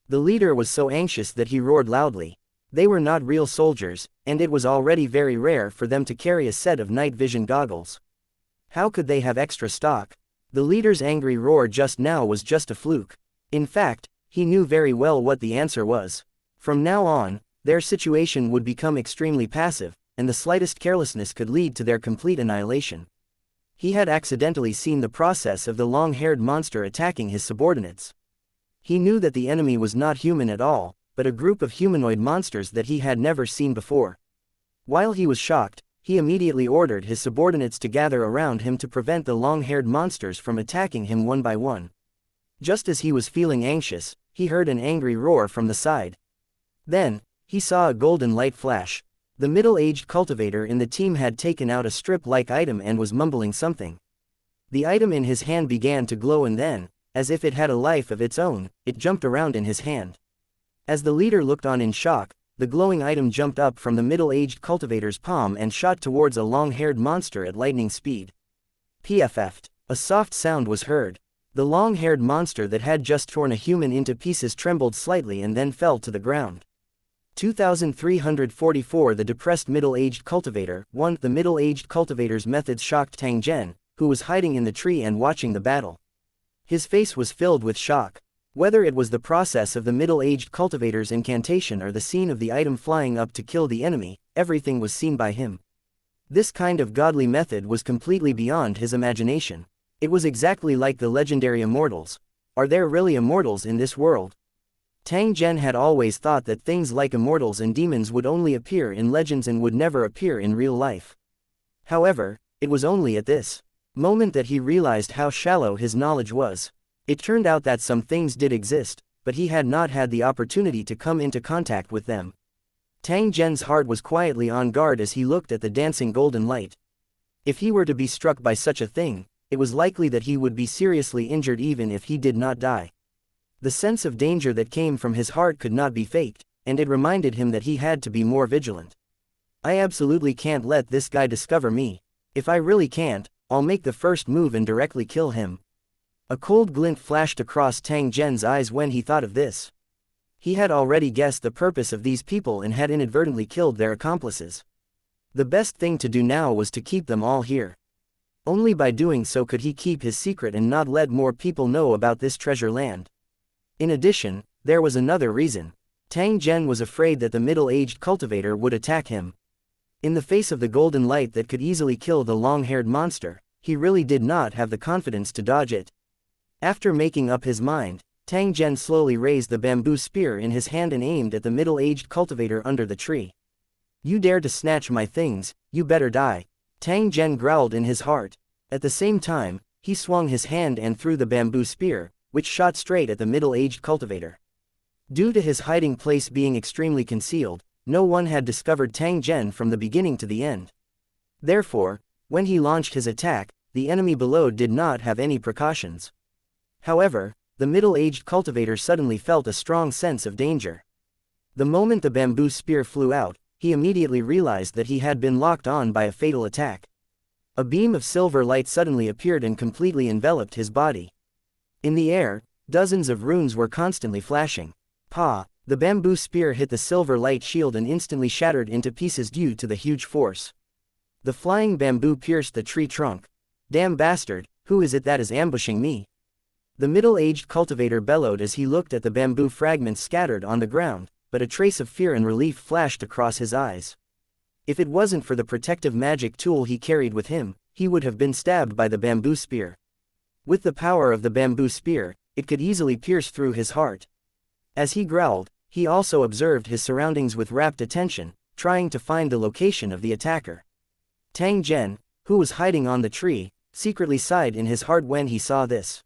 The leader was so anxious that he roared loudly. They were not real soldiers, and it was already very rare for them to carry a set of night vision goggles. How could they have extra stock? The leader's angry roar just now was just a fluke. In fact, he knew very well what the answer was. From now on, their situation would become extremely passive, and the slightest carelessness could lead to their complete annihilation. He had accidentally seen the process of the long-haired monster attacking his subordinates. He knew that the enemy was not human at all, but a group of humanoid monsters that he had never seen before. While he was shocked, he immediately ordered his subordinates to gather around him to prevent the long-haired monsters from attacking him one by one. Just as he was feeling anxious, he heard an angry roar from the side. Then, he saw a golden light flash. The middle-aged cultivator in the team had taken out a strip-like item and was mumbling something. The item in his hand began to glow, and then, as if it had a life of its own, it jumped around in his hand. As the leader looked on in shock, the glowing item jumped up from the middle-aged cultivator's palm and shot towards a long-haired monster at lightning speed. PFF'd. A soft sound was heard. The long-haired monster that had just torn a human into pieces trembled slightly and then fell to the ground. 2344 The depressed middle-aged cultivator. 1. The middle-aged cultivator's methods shocked Tang Zhen, who was hiding in the tree and watching the battle. His face was filled with shock. Whether it was the process of the middle-aged cultivator's incantation or the scene of the item flying up to kill the enemy, everything was seen by him. This kind of godly method was completely beyond his imagination. It was exactly like the legendary immortals. Are there really immortals in this world? Tang Zhen had always thought that things like immortals and demons would only appear in legends and would never appear in real life. However, it was only at this moment that he realized how shallow his knowledge was. It turned out that some things did exist, but he had not had the opportunity to come into contact with them. Tang Zhen's heart was quietly on guard as he looked at the dancing golden light. If he were to be struck by such a thing, it was likely that he would be seriously injured even if he did not die. The sense of danger that came from his heart could not be faked, and it reminded him that he had to be more vigilant. I absolutely can't let this guy discover me. If I really can't, I'll make the first move and directly kill him. A cold glint flashed across Tang Zhen's eyes when he thought of this. He had already guessed the purpose of these people and had inadvertently killed their accomplices. The best thing to do now was to keep them all here. Only by doing so could he keep his secret and not let more people know about this treasure land. In addition, there was another reason. Tang Zhen was afraid that the middle-aged cultivator would attack him. In the face of the golden light that could easily kill the long-haired monster, he really did not have the confidence to dodge it. After making up his mind, Tang Zhen slowly raised the bamboo spear in his hand and aimed at the middle-aged cultivator under the tree. You dare to snatch my things, you better die. Tang Zhen growled in his heart. At the same time, he swung his hand and threw the bamboo spear, which shot straight at the middle-aged cultivator. Due to his hiding place being extremely concealed, no one had discovered Tang Zhen from the beginning to the end. Therefore, when he launched his attack, the enemy below did not have any precautions. However, the middle-aged cultivator suddenly felt a strong sense of danger. The moment the bamboo spear flew out, he immediately realized that he had been locked on by a fatal attack. A beam of silver light suddenly appeared and completely enveloped his body. In the air, dozens of runes were constantly flashing. Pa! The bamboo spear hit the silver light shield and instantly shattered into pieces due to the huge force. The flying bamboo pierced the tree trunk. Damn bastard, who is it that is ambushing me? The middle-aged cultivator bellowed as he looked at the bamboo fragments scattered on the ground, but a trace of fear and relief flashed across his eyes. If it wasn't for the protective magic tool he carried with him, he would have been stabbed by the bamboo spear. With the power of the bamboo spear, it could easily pierce through his heart. As he growled, he also observed his surroundings with rapt attention, trying to find the location of the attacker. Tang Zhen, who was hiding on the tree, secretly sighed in his heart when he saw this.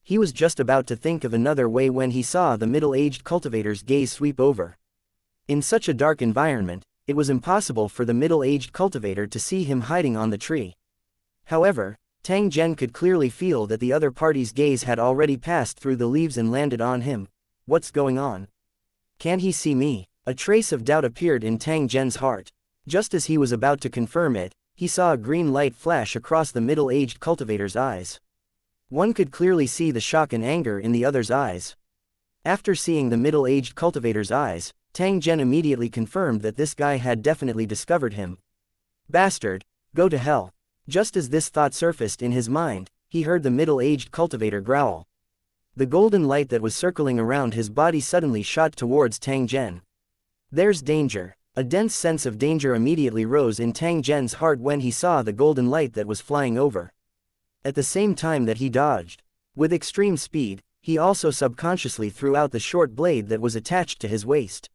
He was just about to think of another way when he saw the middle-aged cultivator's gaze sweep over. In such a dark environment, it was impossible for the middle-aged cultivator to see him hiding on the tree. However, Tang Zhen could clearly feel that the other party's gaze had already passed through the leaves and landed on him. What's going on? Can he see me? A trace of doubt appeared in Tang Zhen's heart. Just as he was about to confirm it, he saw a green light flash across the middle-aged cultivator's eyes. One could clearly see the shock and anger in the other's eyes. After seeing the middle-aged cultivator's eyes, Tang Zhen immediately confirmed that this guy had definitely discovered him. Bastard, go to hell. Just as this thought surfaced in his mind, he heard the middle-aged cultivator growl. The golden light that was circling around his body suddenly shot towards Tang Zhen. There's danger. A dense sense of danger immediately rose in Tang Zhen's heart when he saw the golden light that was flying over. At the same time that he dodged, with extreme speed, he also subconsciously threw out the short blade that was attached to his waist.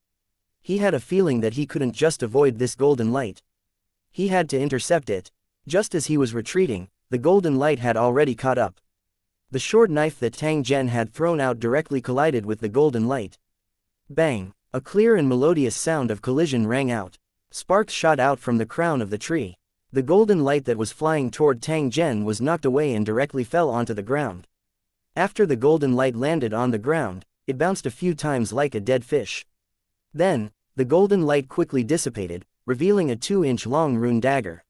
He had a feeling that he couldn't just avoid this golden light. He had to intercept it. Just as he was retreating, the golden light had already caught up. The short knife that Tang Zhen had thrown out directly collided with the golden light. Bang! A clear and melodious sound of collision rang out. Sparks shot out from the crown of the tree. The golden light that was flying toward Tang Zhen was knocked away and directly fell onto the ground. After the golden light landed on the ground, it bounced a few times like a dead fish. Then, the golden light quickly dissipated, revealing a 2-inch-long rune dagger.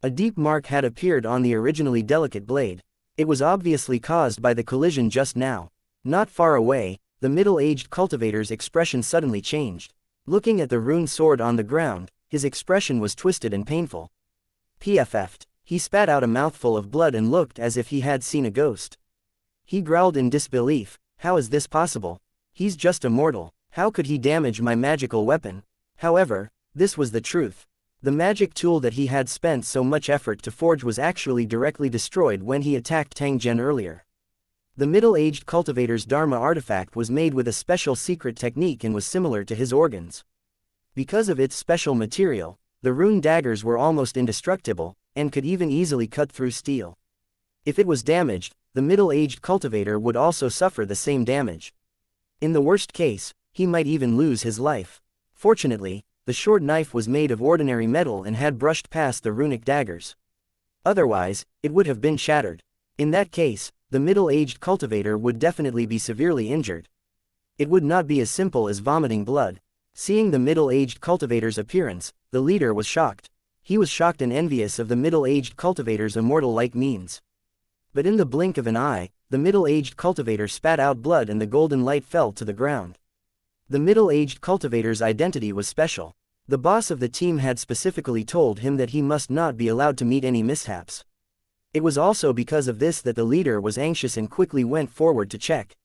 A deep mark had appeared on the originally delicate blade. It was obviously caused by the collision just now. Not far away, the middle-aged cultivator's expression suddenly changed. Looking at the rune sword on the ground, his expression was twisted and painful. PFF'd. He spat out a mouthful of blood and looked as if he had seen a ghost. He growled in disbelief. How is this possible? He's just a mortal. How could he damage my magical weapon? However, this was the truth. The magic tool that he had spent so much effort to forge was actually directly destroyed when he attacked Tang Zhen earlier. The middle-aged cultivator's Dharma artifact was made with a special secret technique and was similar to his organs. Because of its special material, the rune daggers were almost indestructible, and could even easily cut through steel. If it was damaged, the middle-aged cultivator would also suffer the same damage. In the worst case, he might even lose his life. Fortunately, the short knife was made of ordinary metal and had brushed past the runic daggers. Otherwise, it would have been shattered. In that case, the middle-aged cultivator would definitely be severely injured. It would not be as simple as vomiting blood. Seeing the middle-aged cultivator's appearance, the leader was shocked. He was shocked and envious of the middle-aged cultivator's immortal-like means. But in the blink of an eye, the middle-aged cultivator spat out blood and the golden light fell to the ground. The middle-aged cultivator's identity was special. The boss of the team had specifically told him that he must not be allowed to meet any mishaps. It was also because of this that the leader was anxious and quickly went forward to check.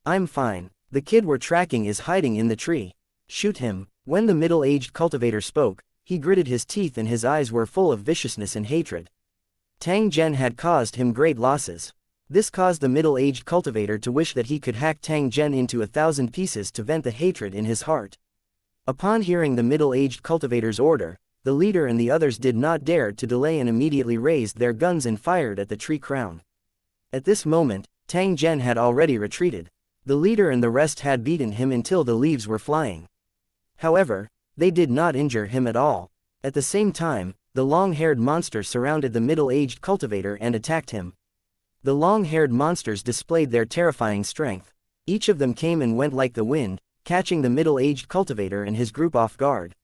I'm fine. The kid we're tracking is hiding in the tree. Shoot him. When the middle-aged cultivator spoke, he gritted his teeth and his eyes were full of viciousness and hatred. Tang Zhen had caused him great losses. This caused the middle-aged cultivator to wish that he could hack Tang Zhen into 1,000 pieces to vent the hatred in his heart. Upon hearing the middle-aged cultivator's order, the leader and the others did not dare to delay and immediately raised their guns and fired at the tree crown. At this moment, Tang Zhen had already retreated. The leader and the rest had beaten him until the leaves were flying. However, they did not injure him at all. At the same time, the long-haired monster surrounded the middle-aged cultivator and attacked him. The long-haired monsters displayed their terrifying strength. Each of them came and went like the wind, catching the middle-aged cultivator and his group off guard.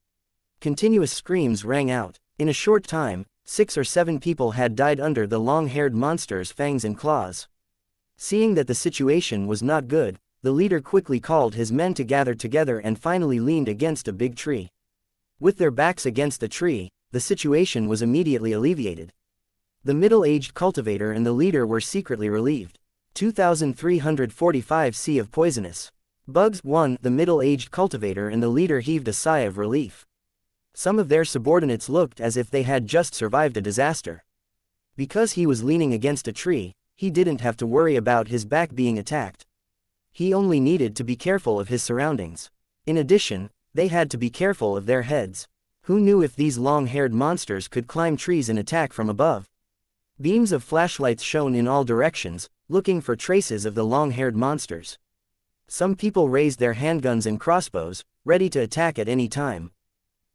Continuous screams rang out. In a short time, 6 or 7 people had died under the long-haired monster's fangs and claws. Seeing that the situation was not good, the leader quickly called his men to gather together and finally leaned against a big tree. With their backs against the tree, the situation was immediately alleviated. The middle-aged cultivator and the leader were secretly relieved. 2345 Sea of Poisonous Bugs. 1. The middle-aged cultivator and the leader heaved a sigh of relief. Some of their subordinates looked as if they had just survived a disaster. Because he was leaning against a tree, he didn't have to worry about his back being attacked. He only needed to be careful of his surroundings. In addition, they had to be careful of their heads. Who knew if these long-haired monsters could climb trees and attack from above? Beams of flashlights shone in all directions, looking for traces of the long-haired monsters. Some people raised their handguns and crossbows, ready to attack at any time.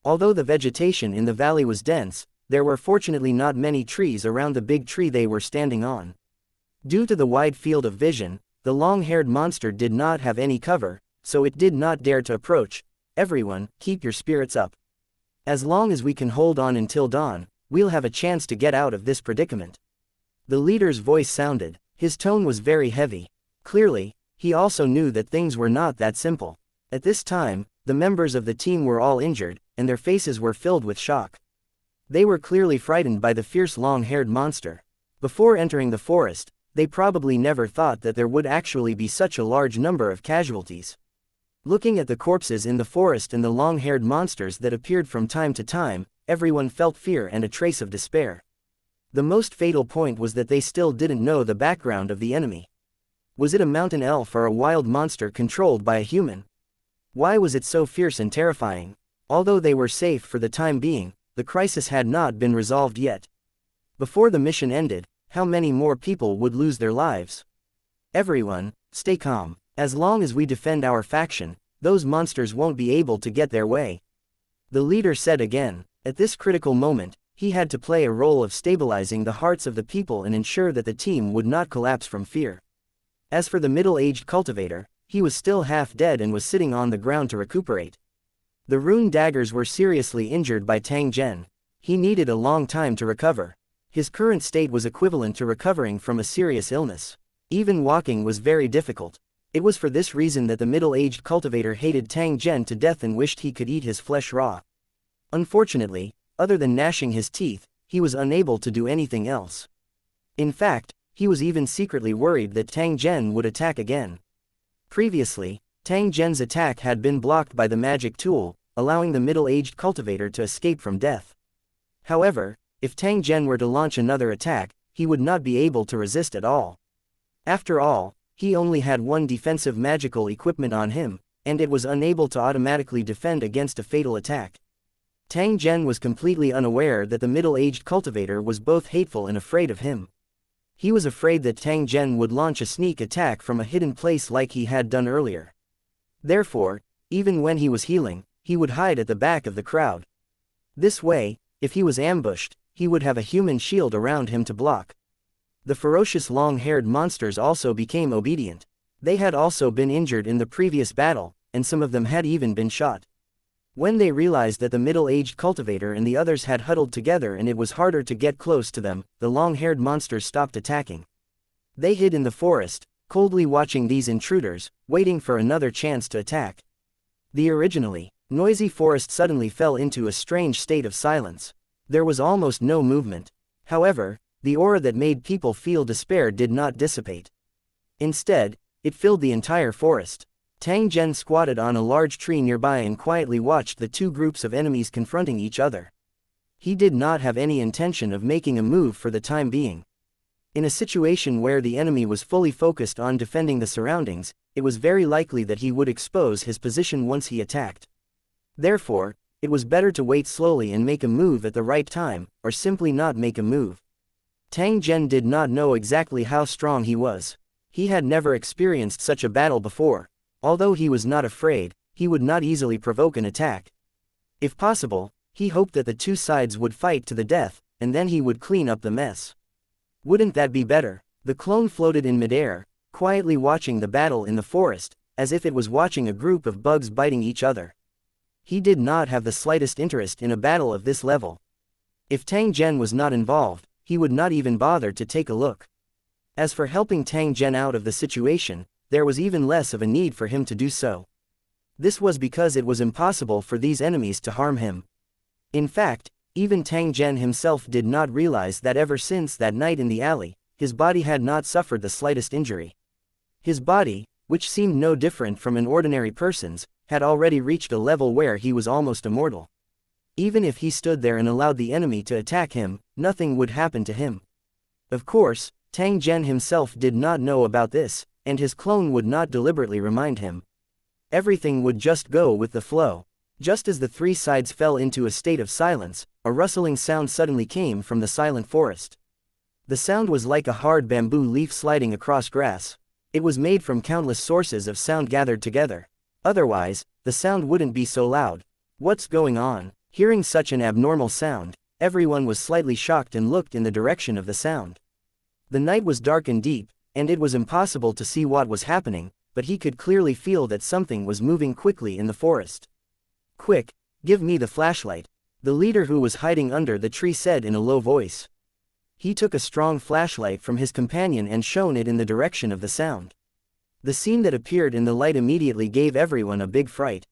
Although the vegetation in the valley was dense, there were fortunately not many trees around the big tree they were standing on. Due to the wide field of vision, the long-haired monster did not have any cover, so it did not dare to approach. Everyone, keep your spirits up. As long as we can hold on until dawn, we'll have a chance to get out of this predicament. The leader's voice sounded. His tone was very heavy. Clearly, he also knew that things were not that simple. At this time, the members of the team were all injured, and their faces were filled with shock. They were clearly frightened by the fierce long-haired monster. Before entering the forest, they probably never thought that there would actually be such a large number of casualties. Looking at the corpses in the forest and the long-haired monsters that appeared from time to time, everyone felt fear and a trace of despair. The most fatal point was that they still didn't know the background of the enemy. Was it a mountain elf or a wild monster controlled by a human? Why was it so fierce and terrifying? Although they were safe for the time being, the crisis had not been resolved yet. Before the mission ended, how many more people would lose their lives? Everyone, stay calm. As long as we defend our faction, those monsters won't be able to get their way. The leader said again. At this critical moment, he had to play a role of stabilizing the hearts of the people and ensure that the team would not collapse from fear. As for the middle-aged cultivator, he was still half dead and was sitting on the ground to recuperate. The rune daggers were seriously injured by Tang Zhen. He needed a long time to recover. His current state was equivalent to recovering from a serious illness. Even walking was very difficult. It was for this reason that the middle-aged cultivator hated Tang Zhen to death and wished he could eat his flesh raw. Unfortunately, other than gnashing his teeth, he was unable to do anything else. In fact, he was even secretly worried that Tang Zhen would attack again. Previously, Tang Zhen's attack had been blocked by the magic tool, allowing the middle-aged cultivator to escape from death. However, if Tang Zhen were to launch another attack, he would not be able to resist at all. After all, he only had one defensive magical equipment on him, and it was unable to automatically defend against a fatal attack. Tang Zhen was completely unaware that the middle-aged cultivator was both hateful and afraid of him. He was afraid that Tang Zhen would launch a sneak attack from a hidden place like he had done earlier. Therefore, even when he was healing, he would hide at the back of the crowd. This way, if he was ambushed, he would have a human shield around him to block. The ferocious long-haired monsters also became obedient. They had also been injured in the previous battle, and some of them had even been shot. When they realized that the middle-aged cultivator and the others had huddled together and it was harder to get close to them, the long-haired monsters stopped attacking. They hid in the forest, coldly watching these intruders, waiting for another chance to attack. The originally noisy forest suddenly fell into a strange state of silence. There was almost no movement. However, the aura that made people feel despair did not dissipate. Instead, it filled the entire forest. Tang Zhen squatted on a large tree nearby and quietly watched the two groups of enemies confronting each other. He did not have any intention of making a move for the time being. In a situation where the enemy was fully focused on defending the surroundings, it was very likely that he would expose his position once he attacked. Therefore, it was better to wait slowly and make a move at the right time, or simply not make a move. Tang Zhen did not know exactly how strong he was. He had never experienced such a battle before. Although he was not afraid, he would not easily provoke an attack. If possible, he hoped that the two sides would fight to the death, and then he would clean up the mess. Wouldn't that be better? The clone floated in midair, quietly watching the battle in the forest, as if it was watching a group of bugs biting each other. He did not have the slightest interest in a battle of this level. If Tang Zhen was not involved, he would not even bother to take a look. As for helping Tang Zhen out of the situation, there was even less of a need for him to do so. This was because it was impossible for these enemies to harm him. In fact, even Tang Zhen himself did not realize that ever since that night in the alley, his body had not suffered the slightest injury. His body, which seemed no different from an ordinary person's, had already reached a level where he was almost immortal. Even if he stood there and allowed the enemy to attack him, nothing would happen to him. Of course, Tang Zhen himself did not know about this, and his clone would not deliberately remind him. Everything would just go with the flow. Just as the three sides fell into a state of silence, a rustling sound suddenly came from the silent forest. The sound was like a hard bamboo leaf sliding across grass. It was made from countless sources of sound gathered together. Otherwise, the sound wouldn't be so loud. What's going on? Hearing such an abnormal sound, everyone was slightly shocked and looked in the direction of the sound. The night was dark and deep, and it was impossible to see what was happening, but he could clearly feel that something was moving quickly in the forest. "Quick, give me the flashlight," the leader who was hiding under the tree said in a low voice. He took a strong flashlight from his companion and shone it in the direction of the sound. The scene that appeared in the light immediately gave everyone a big fright.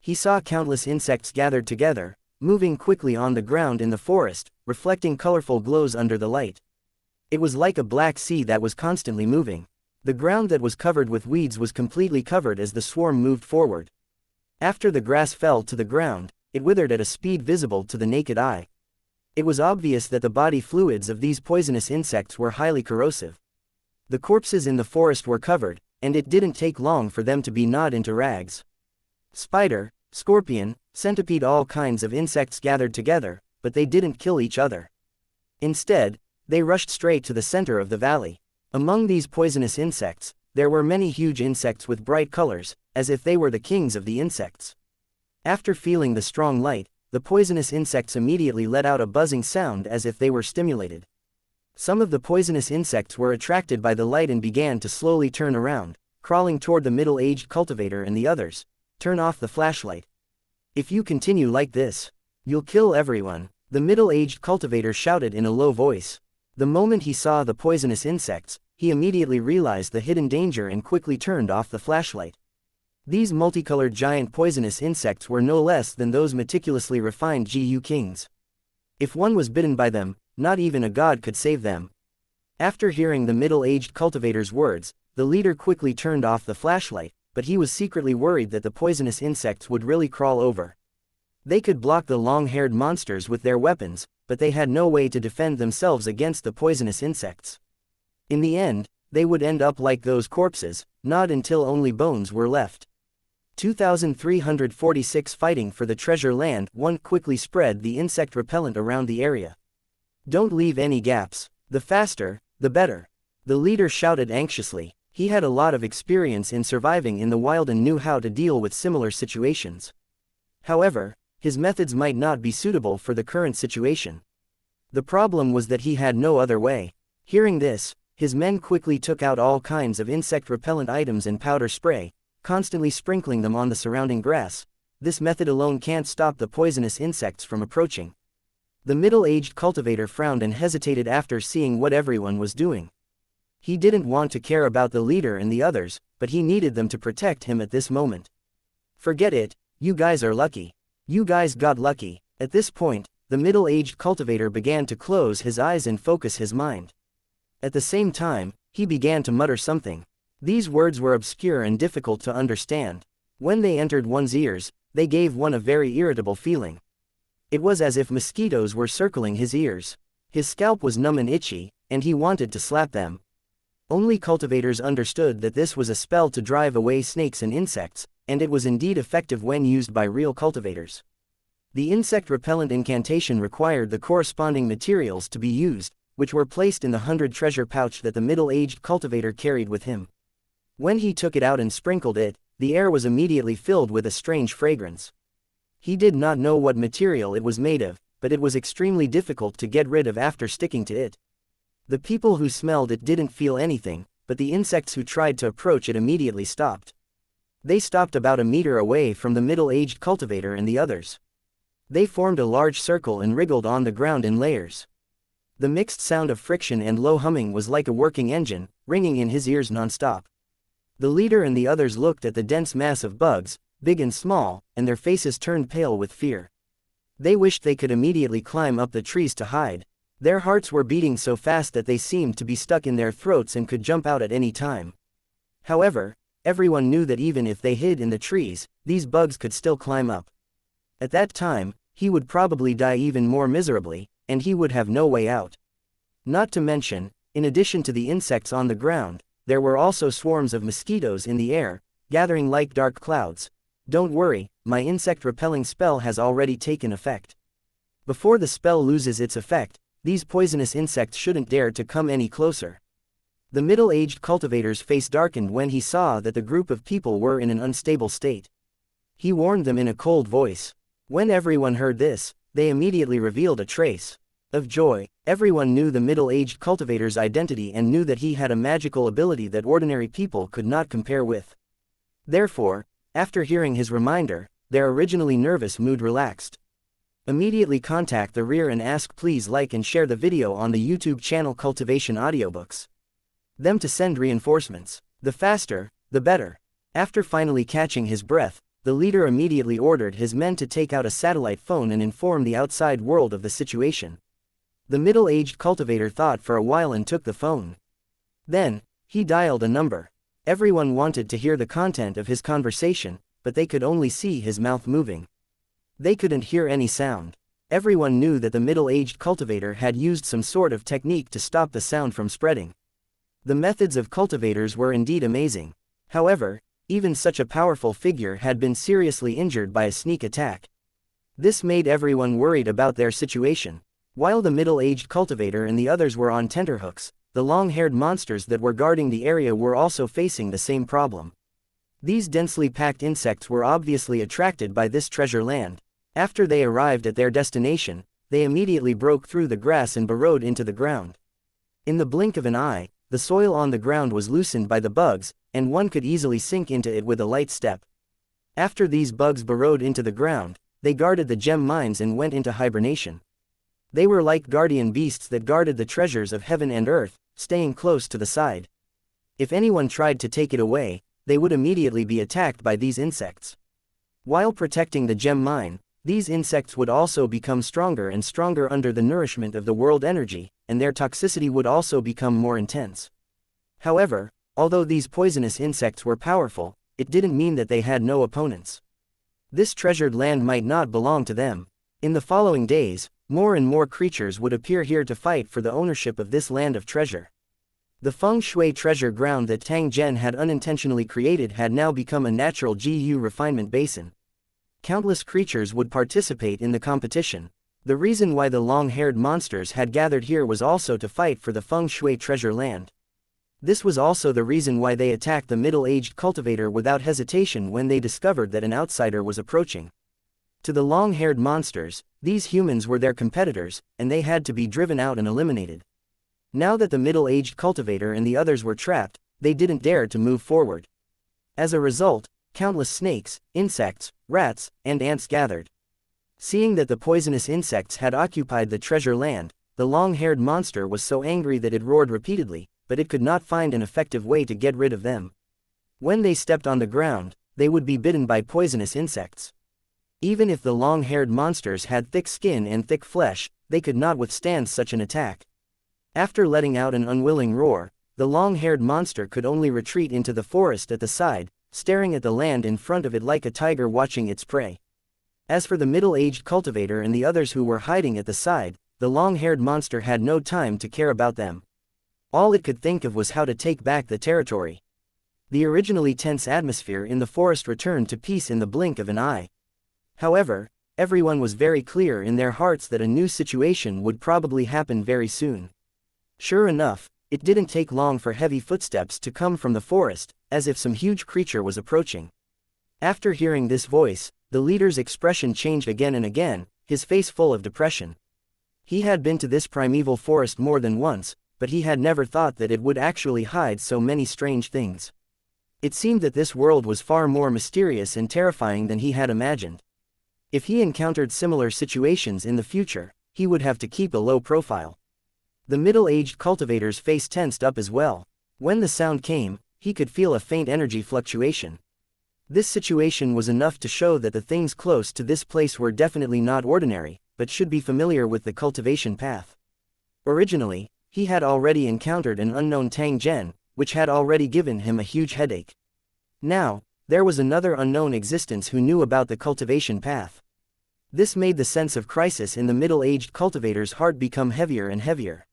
He saw countless insects gathered together, moving quickly on the ground in the forest, reflecting colorful glows under the light. It was like a black sea that was constantly moving. The ground that was covered with weeds was completely covered as the swarm moved forward. After the grass fell to the ground, it withered at a speed visible to the naked eye. It was obvious that the body fluids of these poisonous insects were highly corrosive. The corpses in the forest were covered, and it didn't take long for them to be gnawed into rags. Spider, scorpion, centipede, all kinds of insects gathered together, but they didn't kill each other. Instead, they rushed straight to the center of the valley. Among these poisonous insects, there were many huge insects with bright colors, as if they were the kings of the insects. After feeling the strong light, the poisonous insects immediately let out a buzzing sound as if they were stimulated. Some of the poisonous insects were attracted by the light and began to slowly turn around, crawling toward the middle-aged cultivator and the others. Turn off the flashlight. If you continue like this, you'll kill everyone, the middle-aged cultivator shouted in a low voice. The moment he saw the poisonous insects, he immediately realized the hidden danger and quickly turned off the flashlight. These multicolored giant poisonous insects were no less than those meticulously refined GU kings. If one was bitten by them, not even a god could save them. After hearing the middle-aged cultivator's words, the leader quickly turned off the flashlight, but he was secretly worried that the poisonous insects would really crawl over. They could block the long-haired monsters with their weapons, but they had no way to defend themselves against the poisonous insects. In the end, they would end up like those corpses, gnawed until only bones were left. 2346 Fighting for the treasure land. 1 Quickly spread the insect repellent around the area. Don't leave any gaps. The faster, the better. The leader shouted anxiously. He had a lot of experience in surviving in the wild and knew how to deal with similar situations. However, his methods might not be suitable for the current situation. The problem was that he had no other way. Hearing this, his men quickly took out all kinds of insect repellent items and powder spray, constantly sprinkling them on the surrounding grass. This method alone can't stop the poisonous insects from approaching. The middle-aged cultivator frowned and hesitated after seeing what everyone was doing. He didn't want to care about the leader and the others, but he needed them to protect him at this moment. Forget it, you guys are lucky. You guys got lucky. At this point, the middle-aged cultivator began to close his eyes and focus his mind. At the same time, he began to mutter something. These words were obscure and difficult to understand. When they entered one's ears, they gave one a very irritable feeling. It was as if mosquitoes were circling his ears. His scalp was numb and itchy, and he wanted to slap them. Only cultivators understood that this was a spell to drive away snakes and insects, and it was indeed effective when used by real cultivators. The insect repellent incantation required the corresponding materials to be used, which were placed in the 100 treasure pouch that the middle-aged cultivator carried with him. When he took it out and sprinkled it, the air was immediately filled with a strange fragrance. He did not know what material it was made of, but it was extremely difficult to get rid of after sticking to it. The people who smelled it didn't feel anything, but the insects who tried to approach it immediately stopped. They stopped about a meter away from the middle-aged cultivator and the others. They formed a large circle and wriggled on the ground in layers. The mixed sound of friction and low humming was like a working engine, ringing in his ears non-stop. The leader and the others looked at the dense mass of bugs, big and small, and their faces turned pale with fear. They wished they could immediately climb up the trees to hide. Their hearts were beating so fast that they seemed to be stuck in their throats and could jump out at any time. However, everyone knew that even if they hid in the trees, these bugs could still climb up. At that time, he would probably die even more miserably, and he would have no way out. Not to mention, in addition to the insects on the ground, there were also swarms of mosquitoes in the air, gathering like dark clouds. Don't worry, my insect-repelling spell has already taken effect. Before the spell loses its effect, these poisonous insects shouldn't dare to come any closer. The middle-aged cultivator's face darkened when he saw that the group of people were in an unstable state. He warned them in a cold voice. When everyone heard this, they immediately revealed a trace of joy. Everyone knew the middle-aged cultivator's identity and knew that he had a magical ability that ordinary people could not compare with. Therefore, after hearing his reminder, their originally nervous mood relaxed. Immediately contact the rear and ask please like and share the video on the YouTube channel Cultivation Audiobooks. Them to send reinforcements. The faster, the better. After finally catching his breath, the leader immediately ordered his men to take out a satellite phone and inform the outside world of the situation. The middle-aged cultivator thought for a while and took the phone. Then, he dialed a number. Everyone wanted to hear the content of his conversation, but they could only see his mouth moving. They couldn't hear any sound. Everyone knew that the middle-aged cultivator had used some sort of technique to stop the sound from spreading. The methods of cultivators were indeed amazing. However, even such a powerful figure had been seriously injured by a sneak attack. This made everyone worried about their situation. While the middle-aged cultivator and the others were on tenterhooks, the long-haired monsters that were guarding the area were also facing the same problem. These densely packed insects were obviously attracted by this treasure land. After they arrived at their destination, they immediately broke through the grass and burrowed into the ground. In the blink of an eye, the soil on the ground was loosened by the bugs, and one could easily sink into it with a light step. After these bugs burrowed into the ground, they guarded the gem mines and went into hibernation. They were like guardian beasts that guarded the treasures of heaven and earth, staying close to the side. If anyone tried to take it away, they would immediately be attacked by these insects. While protecting the gem mine, these insects would also become stronger and stronger under the nourishment of the world energy, and their toxicity would also become more intense. However, although these poisonous insects were powerful, it didn't mean that they had no opponents. This treasured land might not belong to them. In the following days, more and more creatures would appear here to fight for the ownership of this land of treasure. The feng shui treasure ground that Tang Zhen had unintentionally created had now become a natural GU refinement basin. Countless creatures would participate in the competition. The reason why the long-haired monsters had gathered here was also to fight for the feng shui treasure land. This was also the reason why they attacked the middle-aged cultivator without hesitation when they discovered that an outsider was approaching. To the long-haired monsters, these humans were their competitors, and they had to be driven out and eliminated. Now that the middle-aged cultivator and the others were trapped, they didn't dare to move forward. As a result, countless snakes, insects, rats, and ants gathered. Seeing that the poisonous insects had occupied the treasure land, the long-haired monster was so angry that it roared repeatedly, but it could not find an effective way to get rid of them. When they stepped on the ground, they would be bitten by poisonous insects. Even if the long-haired monsters had thick skin and thick flesh, they could not withstand such an attack. After letting out an unwilling roar, the long-haired monster could only retreat into the forest at the side, staring at the land in front of it like a tiger watching its prey. As for the middle-aged cultivator and the others who were hiding at the side, the long-haired monster had no time to care about them. All it could think of was how to take back the territory. The originally tense atmosphere in the forest returned to peace in the blink of an eye. However, everyone was very clear in their hearts that a new situation would probably happen very soon. Sure enough, it didn't take long for heavy footsteps to come from the forest, as if some huge creature was approaching. After hearing this voice, the leader's expression changed again and again, his face full of depression. He had been to this primeval forest more than once, but he had never thought that it would actually hide so many strange things. It seemed that this world was far more mysterious and terrifying than he had imagined. If he encountered similar situations in the future, he would have to keep a low profile. The middle-aged cultivator's face tensed up as well. When the sound came, he could feel a faint energy fluctuation. This situation was enough to show that the things close to this place were definitely not ordinary, but should be familiar with the cultivation path. Originally, he had already encountered an unknown Tang Zhen, which had already given him a huge headache. Now, there was another unknown existence who knew about the cultivation path. This made the sense of crisis in the middle-aged cultivator's heart become heavier and heavier.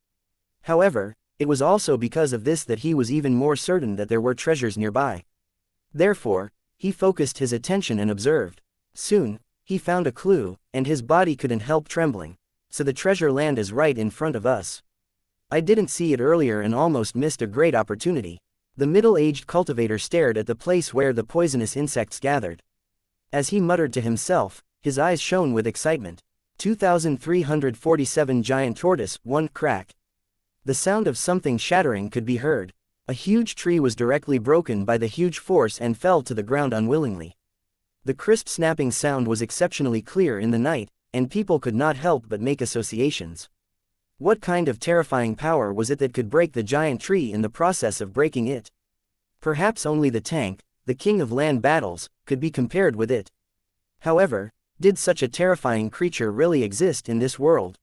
However, it was also because of this that he was even more certain that there were treasures nearby. Therefore, he focused his attention and observed. Soon, he found a clue, and his body couldn't help trembling. So the treasure land is right in front of us. I didn't see it earlier and almost missed a great opportunity. The middle-aged cultivator stared at the place where the poisonous insects gathered. As he muttered to himself, his eyes shone with excitement. 2347 giant tortoise, one crack. The sound of something shattering could be heard. A huge tree was directly broken by the huge force and fell to the ground unwillingly. The crisp snapping sound was exceptionally clear in the night, and people could not help but make associations. What kind of terrifying power was it that could break the giant tree in the process of breaking it? Perhaps only the tank, the king of land battles, could be compared with it. However, did such a terrifying creature really exist in this world?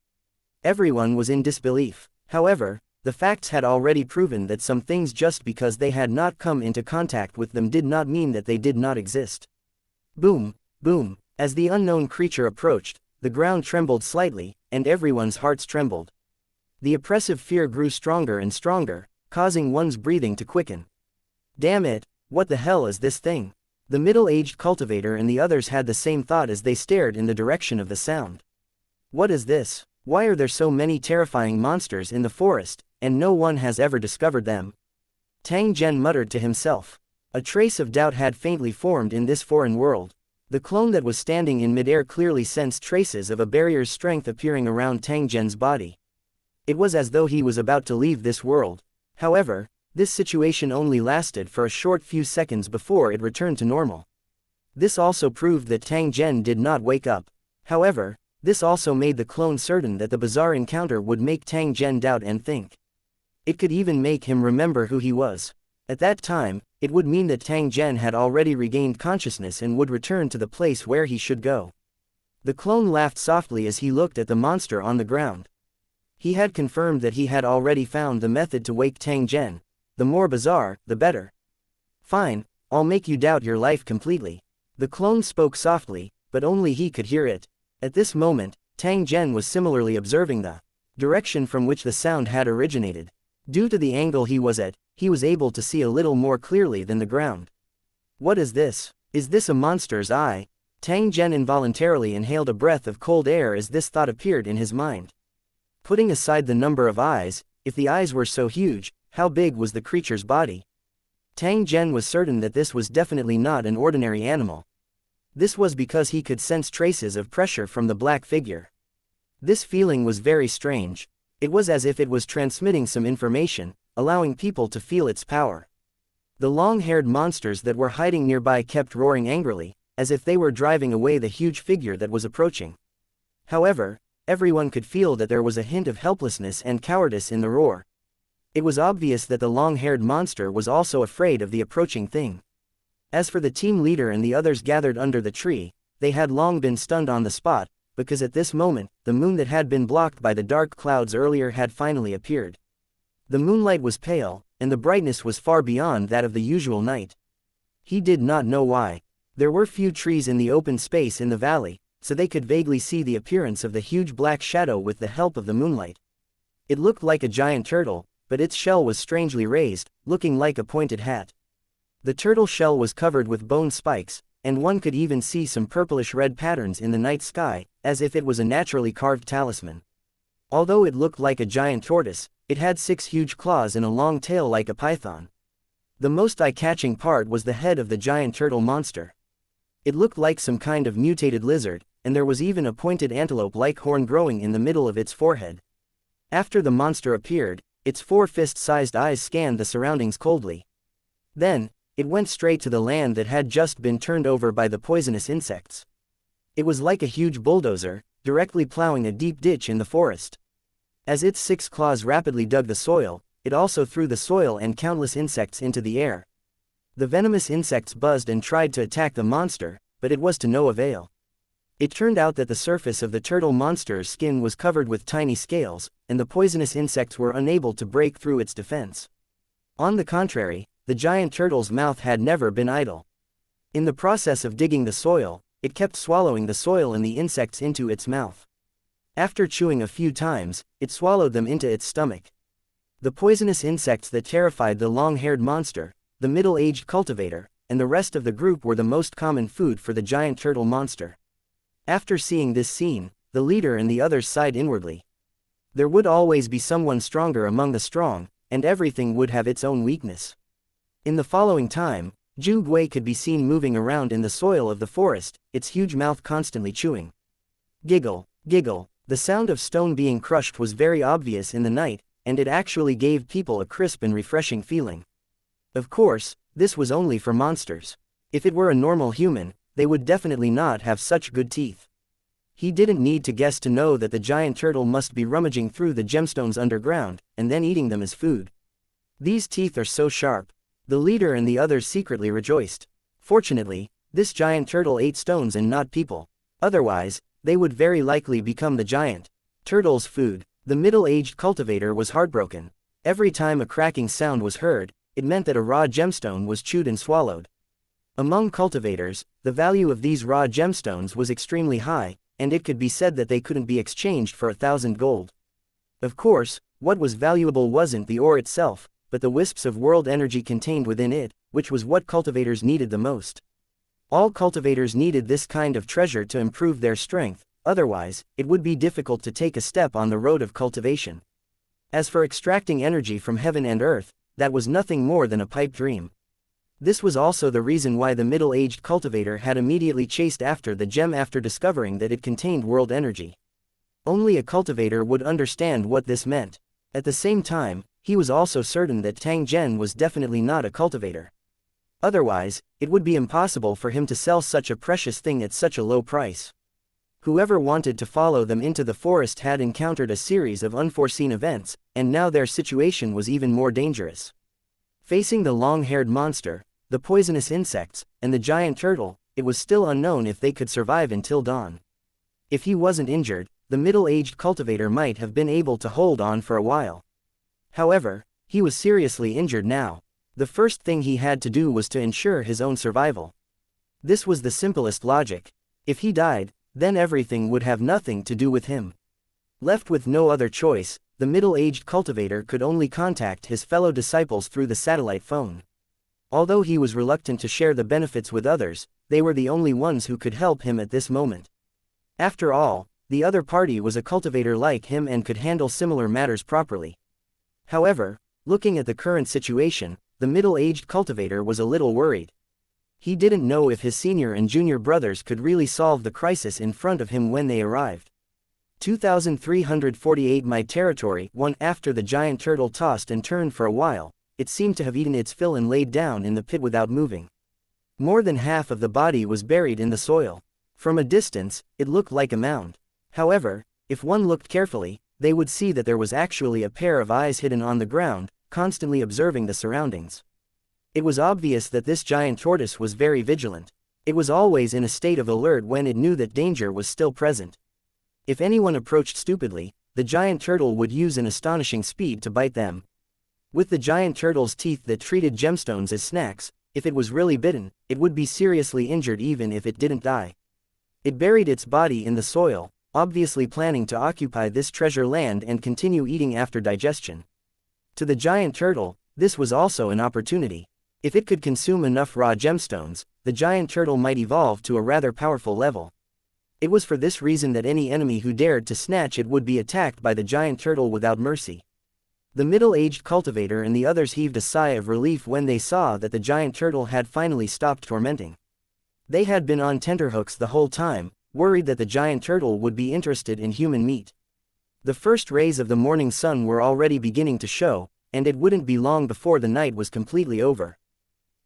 Everyone was in disbelief. However, the facts had already proven that some things just because they had not come into contact with them did not mean that they did not exist. Boom, boom, as the unknown creature approached, the ground trembled slightly, and everyone's hearts trembled. The oppressive fear grew stronger and stronger, causing one's breathing to quicken. Damn it, what the hell is this thing? The middle-aged cultivator and the others had the same thought as they stared in the direction of the sound. What is this? Why are there so many terrifying monsters in the forest, and no one has ever discovered them? Tang Zhen muttered to himself. A trace of doubt had faintly formed in this foreign world. The clone that was standing in midair clearly sensed traces of a barrier's strength appearing around Tang Zhen's body. It was as though he was about to leave this world. However, this situation only lasted for a short few seconds before it returned to normal. This also proved that Tang Zhen did not wake up. However, this also made the clone certain that the bizarre encounter would make Tang Zhen doubt and think. It could even make him remember who he was. At that time, it would mean that Tang Zhen had already regained consciousness and would return to the place where he should go. The clone laughed softly as he looked at the monster on the ground. He had confirmed that he had already found the method to wake Tang Zhen. The more bizarre, the better. Fine, I'll make you doubt your life completely. The clone spoke softly, but only he could hear it. At this moment, Tang Zhen was similarly observing the direction from which the sound had originated. Due to the angle he was at, he was able to see a little more clearly than the ground. What is this? Is this a monster's eye? Tang Zhen involuntarily inhaled a breath of cold air as this thought appeared in his mind. Putting aside the number of eyes, if the eyes were so huge, how big was the creature's body? Tang Zhen was certain that this was definitely not an ordinary animal. This was because he could sense traces of pressure from the black figure. This feeling was very strange. It was as if it was transmitting some information, allowing people to feel its power. The long-haired monsters that were hiding nearby kept roaring angrily, as if they were driving away the huge figure that was approaching. However, everyone could feel that there was a hint of helplessness and cowardice in the roar. It was obvious that the long-haired monster was also afraid of the approaching thing. As for the team leader and the others gathered under the tree, they had long been stunned on the spot, because at this moment, the moon that had been blocked by the dark clouds earlier had finally appeared. The moonlight was pale, and the brightness was far beyond that of the usual night. He did not know why. There were few trees in the open space in the valley, so they could vaguely see the appearance of the huge black shadow with the help of the moonlight. It looked like a giant turtle, but its shell was strangely raised, looking like a pointed hat. The turtle shell was covered with bone spikes, and one could even see some purplish-red patterns in the night sky, as if it was a naturally carved talisman. Although it looked like a giant tortoise, it had 6 huge claws and a long tail like a python. The most eye-catching part was the head of the giant turtle monster. It looked like some kind of mutated lizard, and there was even a pointed antelope-like horn growing in the middle of its forehead. After the monster appeared, its 4 fist-sized eyes scanned the surroundings coldly. Then, it went straight to the land that had just been turned over by the poisonous insects. It was like a huge bulldozer, directly plowing a deep ditch in the forest. As its 6 claws rapidly dug the soil, it also threw the soil and countless insects into the air. The venomous insects buzzed and tried to attack the monster, but it was to no avail. It turned out that the surface of the turtle monster's skin was covered with tiny scales, and the poisonous insects were unable to break through its defense. On the contrary, the giant turtle's mouth had never been idle. In the process of digging the soil, it kept swallowing the soil and the insects into its mouth. After chewing a few times, it swallowed them into its stomach. The poisonous insects that terrified the long-haired monster, the middle-aged cultivator, and the rest of the group were the most common food for the giant turtle monster. After seeing this scene, the leader and the others sighed inwardly. There would always be someone stronger among the strong, and everything would have its own weakness. In the following time, Zhu Gui could be seen moving around in the soil of the forest, its huge mouth constantly chewing. Giggle, giggle, the sound of stone being crushed was very obvious in the night, and it actually gave people a crisp and refreshing feeling. Of course, this was only for monsters. If it were a normal human, they would definitely not have such good teeth. He didn't need to guess to know that the giant turtle must be rummaging through the gemstones underground, and then eating them as food. These teeth are so sharp. The leader and the others secretly rejoiced. Fortunately, this giant turtle ate stones and not people. Otherwise, they would very likely become the giant turtle's food. The middle-aged cultivator was heartbroken. Every time a cracking sound was heard, it meant that a raw gemstone was chewed and swallowed. Among cultivators, the value of these raw gemstones was extremely high, and it could be said that they couldn't be exchanged for 1,000 gold. Of course, what was valuable wasn't the ore itself, but the wisps of world energy contained within it, which was what cultivators needed the most. All cultivators needed this kind of treasure to improve their strength, otherwise, it would be difficult to take a step on the road of cultivation. As for extracting energy from heaven and earth, that was nothing more than a pipe dream. This was also the reason why the middle-aged cultivator had immediately chased after the gem after discovering that it contained world energy. Only a cultivator would understand what this meant. At the same time, he was also certain that Tang Zhen was definitely not a cultivator. Otherwise, it would be impossible for him to sell such a precious thing at such a low price. Whoever wanted to follow them into the forest had encountered a series of unforeseen events, and now their situation was even more dangerous. Facing the long-haired monster, the poisonous insects, and the giant turtle, it was still unknown if they could survive until dawn. If he wasn't injured, the middle-aged cultivator might have been able to hold on for a while. However, he was seriously injured now. The first thing he had to do was to ensure his own survival. This was the simplest logic. If he died, then everything would have nothing to do with him. Left with no other choice, the middle-aged cultivator could only contact his fellow disciples through the satellite phone. Although he was reluctant to share the benefits with others, they were the only ones who could help him at this moment. After all, the other party was a cultivator like him and could handle similar matters properly. However, looking at the current situation, the middle-aged cultivator was a little worried. He didn't know if his senior and junior brothers could really solve the crisis in front of him when they arrived. 2348 My territory. 1 After the giant turtle tossed and turned for a while, it seemed to have eaten its fill and laid down in the pit without moving. More than half of the body was buried in the soil. From a distance, it looked like a mound. However, if one looked carefully, they would see that there was actually a pair of eyes hidden on the ground, constantly observing the surroundings. It was obvious that this giant tortoise was very vigilant. It was always in a state of alert when it knew that danger was still present. If anyone approached stupidly, the giant turtle would use an astonishing speed to bite them. With the giant turtle's teeth that treated gemstones as snacks, if it was really bitten, it would be seriously injured even if it didn't die. It buried its body in the soil, obviously planning to occupy this treasure land and continue eating after digestion. To the giant turtle, this was also an opportunity. If it could consume enough raw gemstones, the giant turtle might evolve to a rather powerful level. It was for this reason that any enemy who dared to snatch it would be attacked by the giant turtle without mercy. The middle-aged cultivator and the others heaved a sigh of relief when they saw that the giant turtle had finally stopped tormenting. They had been on tenterhooks the whole time, worried that the giant turtle would be interested in human meat. The first rays of the morning sun were already beginning to show, and it wouldn't be long before the night was completely over.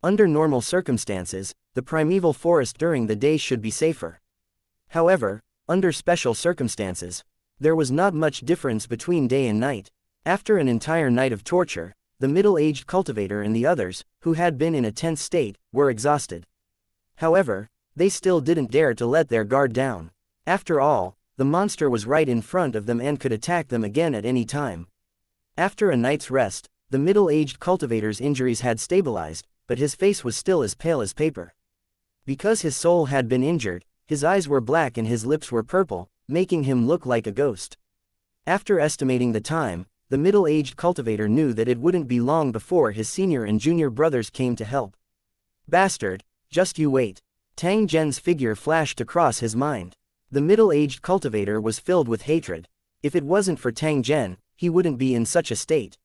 Under normal circumstances, the primeval forest during the day should be safer. However, under special circumstances, there was not much difference between day and night. After an entire night of torture, the middle-aged cultivator and the others, who had been in a tense state, were exhausted. However, they still didn't dare to let their guard down. After all, the monster was right in front of them and could attack them again at any time. After a night's rest, the middle-aged cultivator's injuries had stabilized, but his face was still as pale as paper. Because his soul had been injured, his eyes were black and his lips were purple, making him look like a ghost. After estimating the time, the middle-aged cultivator knew that it wouldn't be long before his senior and junior brothers came to help. Bastard, just you wait. Tang Zhen's figure flashed across his mind. The middle-aged cultivator was filled with hatred. If it wasn't for Tang Zhen, he wouldn't be in such a state.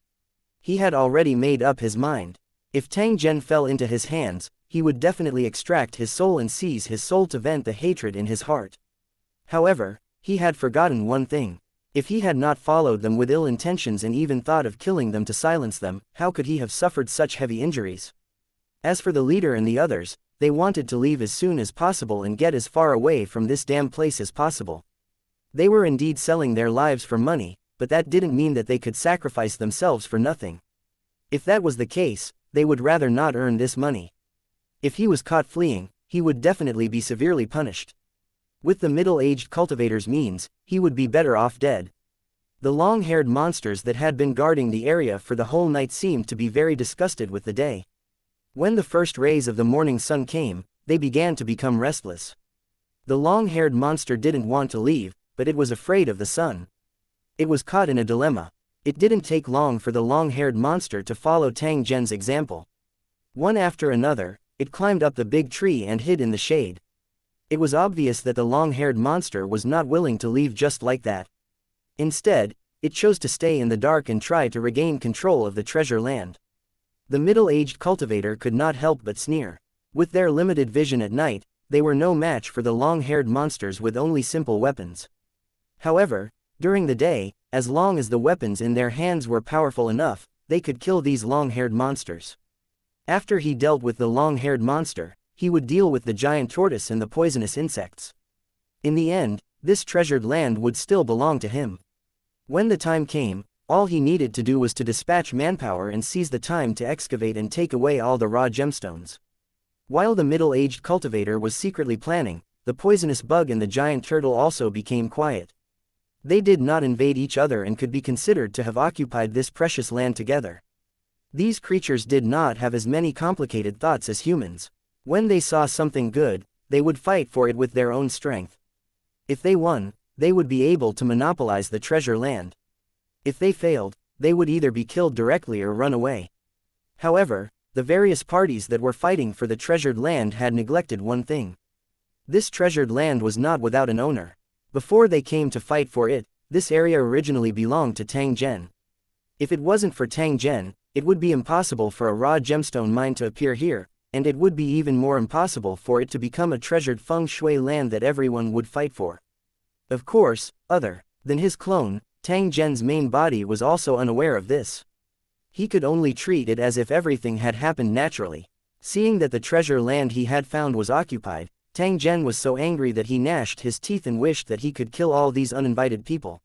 He had already made up his mind. If Tang Zhen fell into his hands, he would definitely extract his soul and seize his soul to vent the hatred in his heart. However, he had forgotten one thing. If he had not followed them with ill intentions and even thought of killing them to silence them, how could he have suffered such heavy injuries? As for the leader and the others, they wanted to leave as soon as possible and get as far away from this damn place as possible. They were indeed selling their lives for money, but that didn't mean that they could sacrifice themselves for nothing. If that was the case, they would rather not earn this money. If he was caught fleeing, he would definitely be severely punished. With the middle-aged cultivator's means, he would be better off dead. The long-haired monsters that had been guarding the area for the whole night seemed to be very disgusted with the day. When the first rays of the morning sun came, they began to become restless. The long-haired monster didn't want to leave, but it was afraid of the sun. It was caught in a dilemma. It didn't take long for the long-haired monster to follow Tang Zhen's example. One after another, it climbed up the big tree and hid in the shade. It was obvious that the long-haired monster was not willing to leave just like that. Instead, it chose to stay in the dark and try to regain control of the treasure land. The middle-aged cultivator could not help but sneer. With their limited vision at night, they were no match for the long-haired monsters with only simple weapons. However, during the day, as long as the weapons in their hands were powerful enough, they could kill these long-haired monsters. After he dealt with the long-haired monster, he would deal with the giant tortoise and the poisonous insects. In the end, this treasured land would still belong to him. When the time came, all he needed to do was to dispatch manpower and seize the time to excavate and take away all the raw gemstones. While the middle-aged cultivator was secretly planning, the poisonous bug and the giant turtle also became quiet. They did not invade each other and could be considered to have occupied this precious land together. These creatures did not have as many complicated thoughts as humans. When they saw something good, they would fight for it with their own strength. If they won, they would be able to monopolize the treasure land. If they failed, they would either be killed directly or run away. However, the various parties that were fighting for the treasured land had neglected one thing. This treasured land was not without an owner. Before they came to fight for it, this area originally belonged to Tang Zhen. If it wasn't for Tang Zhen, it would be impossible for a raw gemstone mine to appear here, and it would be even more impossible for it to become a treasured feng shui land that everyone would fight for. Of course, other than his clone, Tang Zhen's main body was also unaware of this. He could only treat it as if everything had happened naturally. Seeing that the treasure land he had found was occupied, Tang Zhen was so angry that he gnashed his teeth and wished that he could kill all these uninvited people.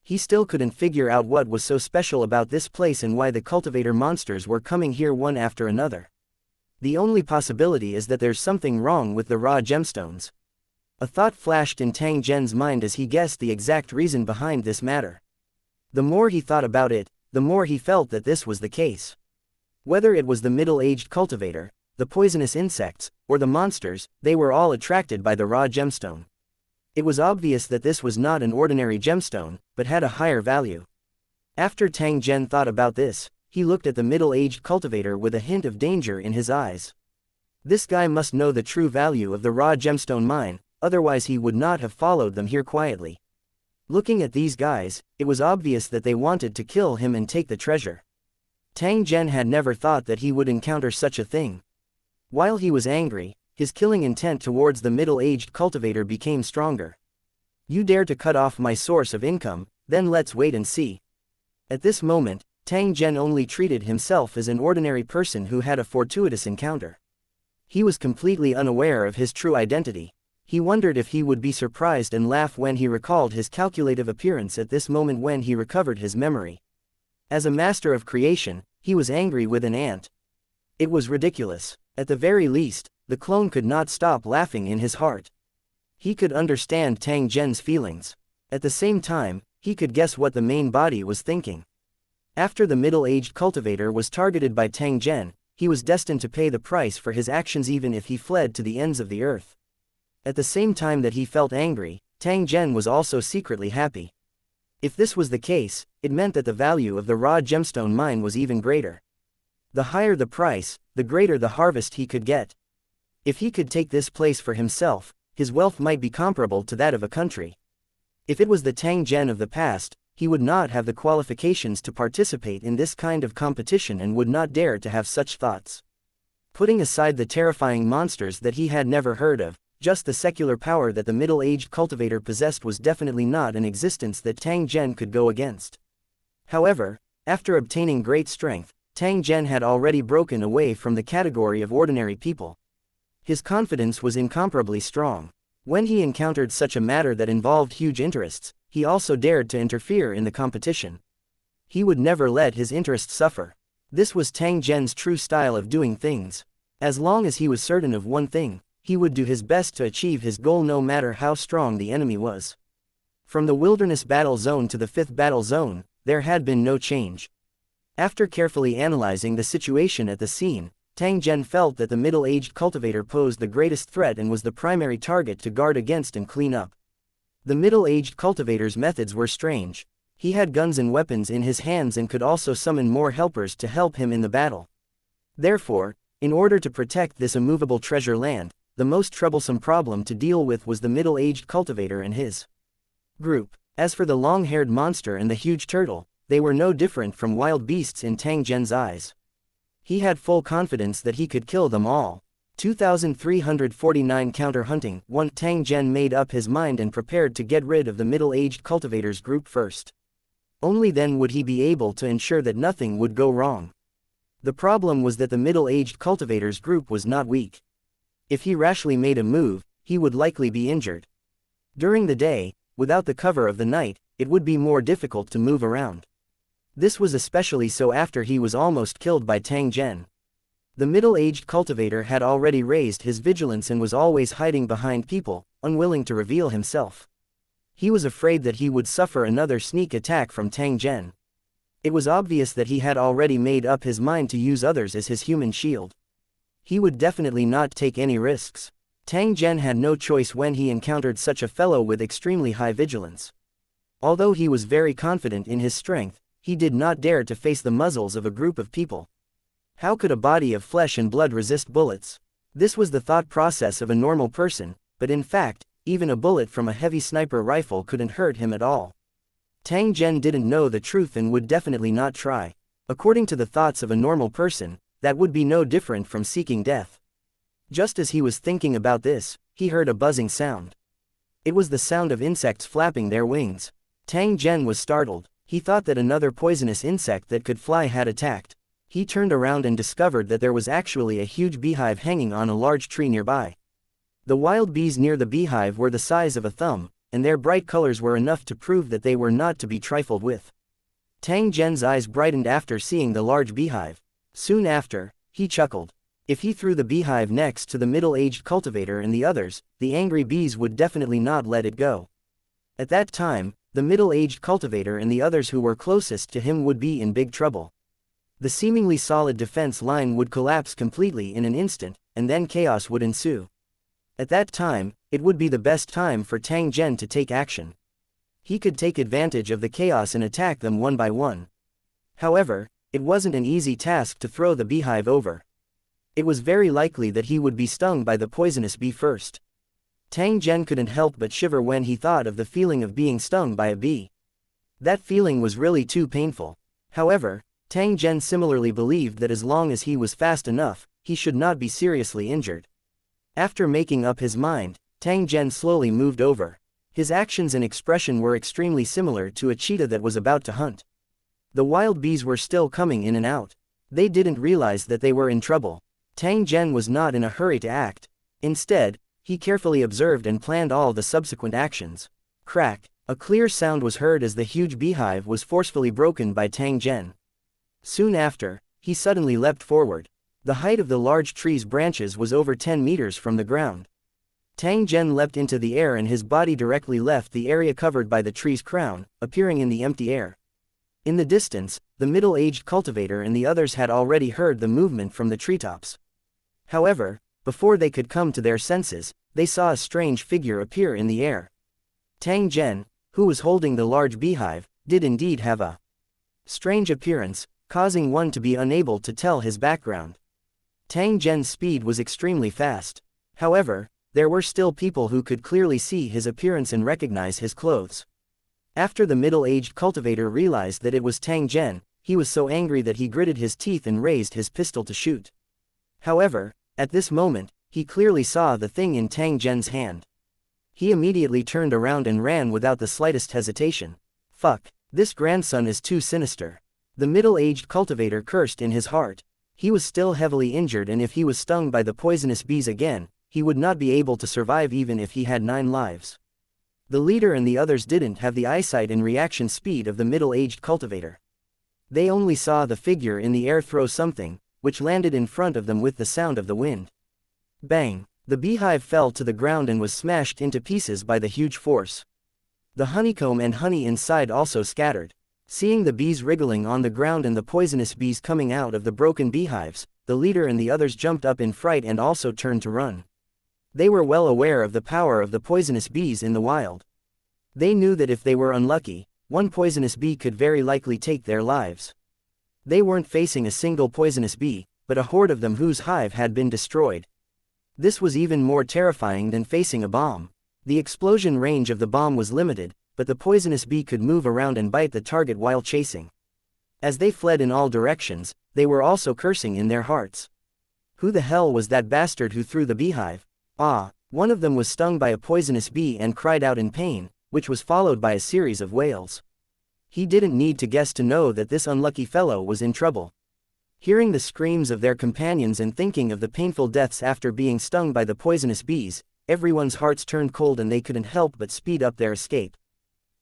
He still couldn't figure out what was so special about this place and why the cultivator monsters were coming here one after another. The only possibility is that there's something wrong with the raw gemstones. A thought flashed in Tang Zhen's mind as he guessed the exact reason behind this matter. The more he thought about it, the more he felt that this was the case. Whether it was the middle-aged cultivator, the poisonous insects, or the monsters, they were all attracted by the raw gemstone. It was obvious that this was not an ordinary gemstone, but had a higher value. After Tang Zhen thought about this, he looked at the middle-aged cultivator with a hint of danger in his eyes. This guy must know the true value of the raw gemstone mine, otherwise he would not have followed them here quietly. Looking at these guys, it was obvious that they wanted to kill him and take the treasure. Tang Zhen had never thought that he would encounter such a thing. While he was angry, his killing intent towards the middle-aged cultivator became stronger. You dare to cut off my source of income, then let's wait and see. At this moment, Tang Zhen only treated himself as an ordinary person who had a fortuitous encounter. He was completely unaware of his true identity. He wondered if he would be surprised and laugh when he recalled his calculative appearance at this moment when he recovered his memory. As a master of creation, he was angry with an ant. It was ridiculous. At the very least, the clone could not stop laughing in his heart. He could understand Tang Zhen's feelings. At the same time, he could guess what the main body was thinking. After the middle-aged cultivator was targeted by Tang Zhen, he was destined to pay the price for his actions even if he fled to the ends of the earth. At the same time that he felt angry, Tang Zhen was also secretly happy. If this was the case, it meant that the value of the raw gemstone mine was even greater. The higher the price, the greater the harvest he could get. If he could take this place for himself, his wealth might be comparable to that of a country. If it was the Tang Zhen of the past, he would not have the qualifications to participate in this kind of competition and would not dare to have such thoughts. Putting aside the terrifying monsters that he had never heard of, just the secular power that the middle-aged cultivator possessed was definitely not an existence that Tang Zhen could go against. However, after obtaining great strength, Tang Zhen had already broken away from the category of ordinary people. His confidence was incomparably strong. When he encountered such a matter that involved huge interests, he also dared to interfere in the competition. He would never let his interests suffer. This was Tang Zhen's true style of doing things. As long as he was certain of one thing, he would do his best to achieve his goal no matter how strong the enemy was. From the wilderness battle zone to the fifth battle zone, there had been no change. After carefully analyzing the situation at the scene, Tang Zhen felt that the middle-aged cultivator posed the greatest threat and was the primary target to guard against and clean up. The middle-aged cultivator's methods were strange. He had guns and weapons in his hands and could also summon more helpers to help him in the battle. Therefore, in order to protect this immovable treasure land, the most troublesome problem to deal with was the middle-aged cultivator and his group. As for the long-haired monster and the huge turtle, they were no different from wild beasts in Tang Zhen's eyes. He had full confidence that he could kill them all. 2349 Counter-hunting. 1. Tang Zhen made up his mind and prepared to get rid of the middle-aged cultivator's group first. Only then would he be able to ensure that nothing would go wrong. The problem was that the middle-aged cultivator's group was not weak. If he rashly made a move, he would likely be injured. During the day, without the cover of the night, it would be more difficult to move around. This was especially so after he was almost killed by Tang Zhen. The middle-aged cultivator had already raised his vigilance and was always hiding behind people, unwilling to reveal himself. He was afraid that he would suffer another sneak attack from Tang Zhen. It was obvious that he had already made up his mind to use others as his human shield. He would definitely not take any risks. Tang Zhen had no choice when he encountered such a fellow with extremely high vigilance. Although he was very confident in his strength, he did not dare to face the muzzles of a group of people. How could a body of flesh and blood resist bullets? This was the thought process of a normal person, but in fact, even a bullet from a heavy sniper rifle couldn't hurt him at all. Tang Zhen didn't know the truth and would definitely not try. According to the thoughts of a normal person, that would be no different from seeking death. Just as he was thinking about this, he heard a buzzing sound. It was the sound of insects flapping their wings. Tang Zhen was startled. He thought that another poisonous insect that could fly had attacked. He turned around and discovered that there was actually a huge beehive hanging on a large tree nearby. The wild bees near the beehive were the size of a thumb, and their bright colors were enough to prove that they were not to be trifled with. Tang Zhen's eyes brightened after seeing the large beehive. Soon after, he chuckled. If he threw the beehive next to the middle-aged cultivator and the others, the angry bees would definitely not let it go. At that time, the middle-aged cultivator and the others who were closest to him would be in big trouble. The seemingly solid defense line would collapse completely in an instant, and then chaos would ensue. At that time, it would be the best time for Tang Zhen to take action. He could take advantage of the chaos and attack them one by one. However, it wasn't an easy task to throw the beehive over. It was very likely that he would be stung by the poisonous bee first. Tang Zhen couldn't help but shiver when he thought of the feeling of being stung by a bee. That feeling was really too painful. However, Tang Zhen similarly believed that as long as he was fast enough, he should not be seriously injured. After making up his mind, Tang Zhen slowly moved over. His actions and expression were extremely similar to a cheetah that was about to hunt. The wild bees were still coming in and out. They didn't realize that they were in trouble. Tang Zhen was not in a hurry to act. Instead, he carefully observed and planned all the subsequent actions. Crack! A clear sound was heard as the huge beehive was forcefully broken by Tang Zhen. Soon after, he suddenly leapt forward. The height of the large tree's branches was over 10 meters from the ground. Tang Zhen leapt into the air and his body directly left the area covered by the tree's crown, appearing in the empty air. In the distance, the middle-aged cultivator and the others had already heard the movement from the treetops. However, before they could come to their senses, they saw a strange figure appear in the air. Tang Zhen, who was holding the large beehive, did indeed have a strange appearance, causing one to be unable to tell his background. Tang Zhen's speed was extremely fast. However, there were still people who could clearly see his appearance and recognize his clothes. After the middle-aged cultivator realized that it was Tang Zhen, he was so angry that he gritted his teeth and raised his pistol to shoot. However, at this moment, he clearly saw the thing in Tang Zhen's hand. He immediately turned around and ran without the slightest hesitation. Fuck, this grandson is too sinister. The middle-aged cultivator cursed in his heart. He was still heavily injured, and if he was stung by the poisonous bees again, he would not be able to survive even if he had 9 lives. The leader and the others didn't have the eyesight and reaction speed of the middle-aged cultivator. They only saw the figure in the air throw something, which landed in front of them with the sound of the wind. Bang! The beehive fell to the ground and was smashed into pieces by the huge force. The honeycomb and honey inside also scattered. Seeing the bees wriggling on the ground and the poisonous bees coming out of the broken beehives, the leader and the others jumped up in fright and also turned to run. They were well aware of the power of the poisonous bees in the wild. They knew that if they were unlucky, one poisonous bee could very likely take their lives. They weren't facing a single poisonous bee, but a horde of them whose hive had been destroyed. This was even more terrifying than facing a bomb. The explosion range of the bomb was limited, but the poisonous bee could move around and bite the target while chasing. As they fled in all directions, they were also cursing in their hearts. Who the hell was that bastard who threw the beehive? One of them was stung by a poisonous bee and cried out in pain, which was followed by a series of wails. He didn't need to guess to know that this unlucky fellow was in trouble. Hearing the screams of their companions and thinking of the painful deaths after being stung by the poisonous bees, everyone's hearts turned cold and they couldn't help but speed up their escape.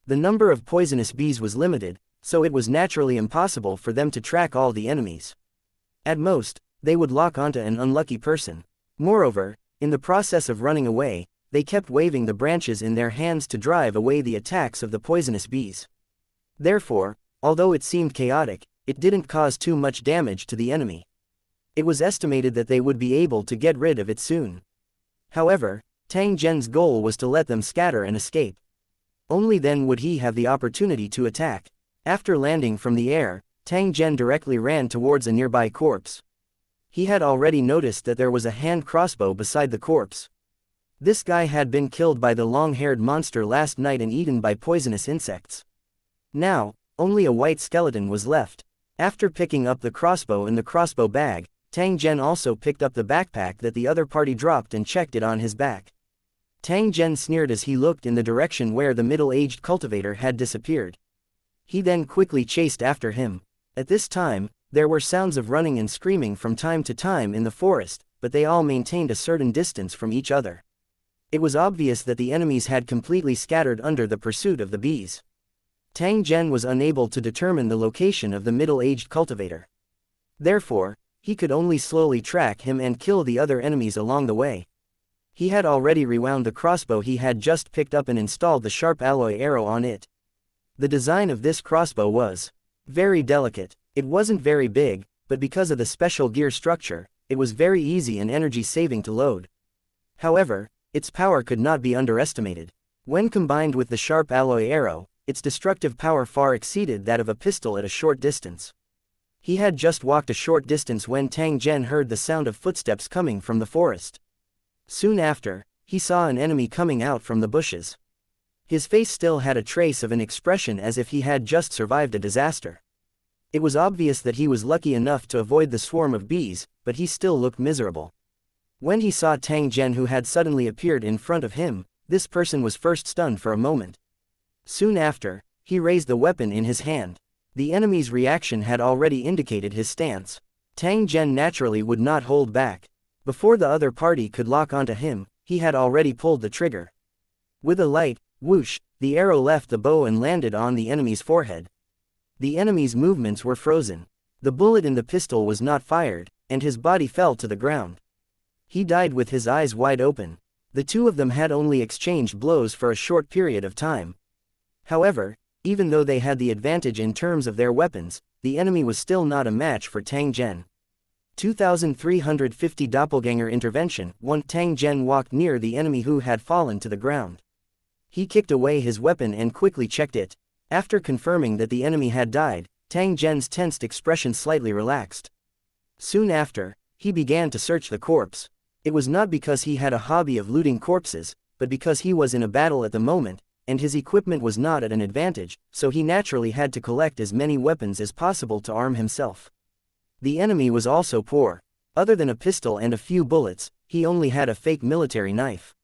The number of poisonous bees was limited, so it was naturally impossible for them to track all the enemies. At most, they would lock onto an unlucky person. Moreover, in the process of running away, they kept waving the branches in their hands to drive away the attacks of the poisonous bees. Therefore, although it seemed chaotic, it didn't cause too much damage to the enemy. It was estimated that they would be able to get rid of it soon. However, Tang Zhen's goal was to let them scatter and escape. Only then would he have the opportunity to attack. After landing from the air, Tang Zhen directly ran towards a nearby corpse. He had already noticed that there was a hand crossbow beside the corpse. This guy had been killed by the long-haired monster last night and eaten by poisonous insects. Now, only a white skeleton was left. After picking up the crossbow in the crossbow bag, Tang Zhen also picked up the backpack that the other party dropped and checked it on his back. Tang Zhen sneered as he looked in the direction where the middle-aged cultivator had disappeared. He then quickly chased after him. At this time, there were sounds of running and screaming from time to time in the forest, but they all maintained a certain distance from each other. It was obvious that the enemies had completely scattered under the pursuit of the bees. Tang Zhen was unable to determine the location of the middle-aged cultivator. Therefore, he could only slowly track him and kill the other enemies along the way. He had already rewound the crossbow he had just picked up and installed the sharp alloy arrow on it. The design of this crossbow was very delicate. It wasn't very big, but because of the special gear structure, it was very easy and energy-saving to load. However, its power could not be underestimated. When combined with the sharp alloy arrow, its destructive power far exceeded that of a pistol at a short distance. He had just walked a short distance when Tang Zhen heard the sound of footsteps coming from the forest. Soon after, he saw an enemy coming out from the bushes. His face still had a trace of an expression as if he had just survived a disaster. It was obvious that he was lucky enough to avoid the swarm of bees, but he still looked miserable. When he saw Tang Zhen who had suddenly appeared in front of him, this person was first stunned for a moment. Soon after, he raised the weapon in his hand. The enemy's reaction had already indicated his stance. Tang Zhen naturally would not hold back. Before the other party could lock onto him, he had already pulled the trigger. With a light whoosh, the arrow left the bow and landed on the enemy's forehead. The enemy's movements were frozen. The bullet in the pistol was not fired, and his body fell to the ground. He died with his eyes wide open. The two of them had only exchanged blows for a short period of time. However, even though they had the advantage in terms of their weapons, the enemy was still not a match for Tang Zhen. 2350 Doppelganger Intervention. 1. Tang Zhen walked near the enemy who had fallen to the ground. He kicked away his weapon and quickly checked it. After confirming that the enemy had died, Tang Zhen's tensed expression slightly relaxed. Soon after, he began to search the corpse. It was not because he had a hobby of looting corpses, but because he was in a battle at the moment, and his equipment was not at an advantage, so he naturally had to collect as many weapons as possible to arm himself. The enemy was also poor. Other than a pistol and a few bullets, he only had a fake military knife.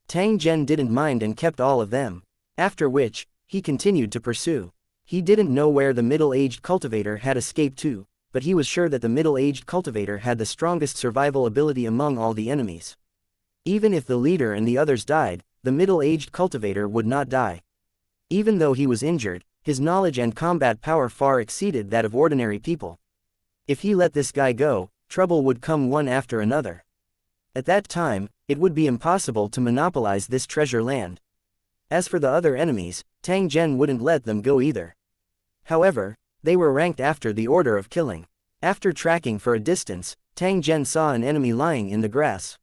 Tang Zhen didn't mind and kept all of them. After which, he continued to pursue. He didn't know where the middle-aged cultivator had escaped to, but he was sure that the middle-aged cultivator had the strongest survival ability among all the enemies. Even if the leader and the others died, the middle-aged cultivator would not die. Even though he was injured, his knowledge and combat power far exceeded that of ordinary people. If he let this guy go, trouble would come one after another. At that time, it would be impossible to monopolize this treasure land. As for the other enemies, Tang Zhen wouldn't let them go either. However, they were ranked after the order of killing. After tracking for a distance, Tang Zhen saw an enemy lying in the grass.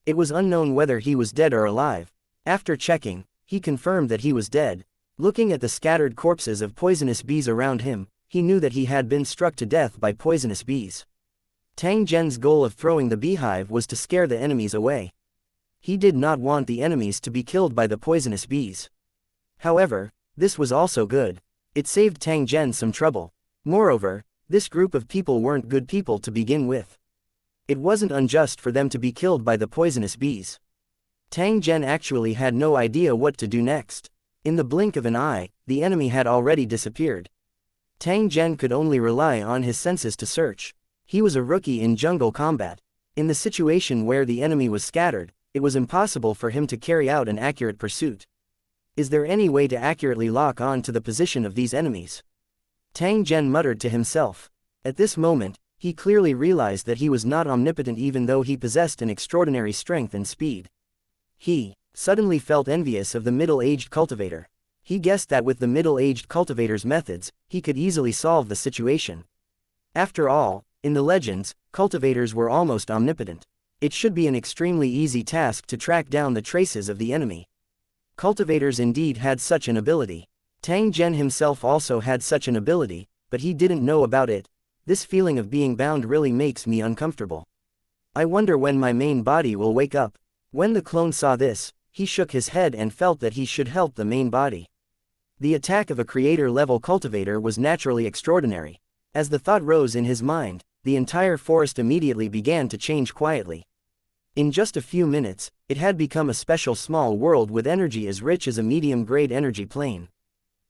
It was unknown whether he was dead or alive. After checking, he confirmed that he was dead. Looking at the scattered corpses of poisonous bees around him, he knew that he had been struck to death by poisonous bees. Tang Zhen's goal of throwing the beehive was to scare the enemies away. He did not want the enemies to be killed by the poisonous bees. However, this was also good. It saved Tang Zhen some trouble. Moreover, this group of people weren't good people to begin with. It wasn't unjust for them to be killed by the poisonous bees. Tang Zhen actually had no idea what to do next. In the blink of an eye, the enemy had already disappeared. Tang Zhen could only rely on his senses to search. He was a rookie in jungle combat. In the situation where the enemy was scattered, it was impossible for him to carry out an accurate pursuit. Is there any way to accurately lock on to the position of these enemies? Tang Zhen muttered to himself. At this moment, he clearly realized that he was not omnipotent even though he possessed an extraordinary strength and speed. He suddenly felt envious of the middle-aged cultivator. He guessed that with the middle-aged cultivator's methods, he could easily solve the situation. After all, in the legends, cultivators were almost omnipotent. It should be an extremely easy task to track down the traces of the enemy. Cultivators indeed had such an ability. Tang Zhen himself also had such an ability, but he didn't know about it. This feeling of being bound really makes me uncomfortable. I wonder when my main body will wake up. When the clone saw this, he shook his head and felt that he should help the main body. The attack of a creator-level cultivator was naturally extraordinary. As the thought rose in his mind, the entire forest immediately began to change quietly. In just a few minutes, it had become a special small world with energy as rich as a medium-grade energy plane.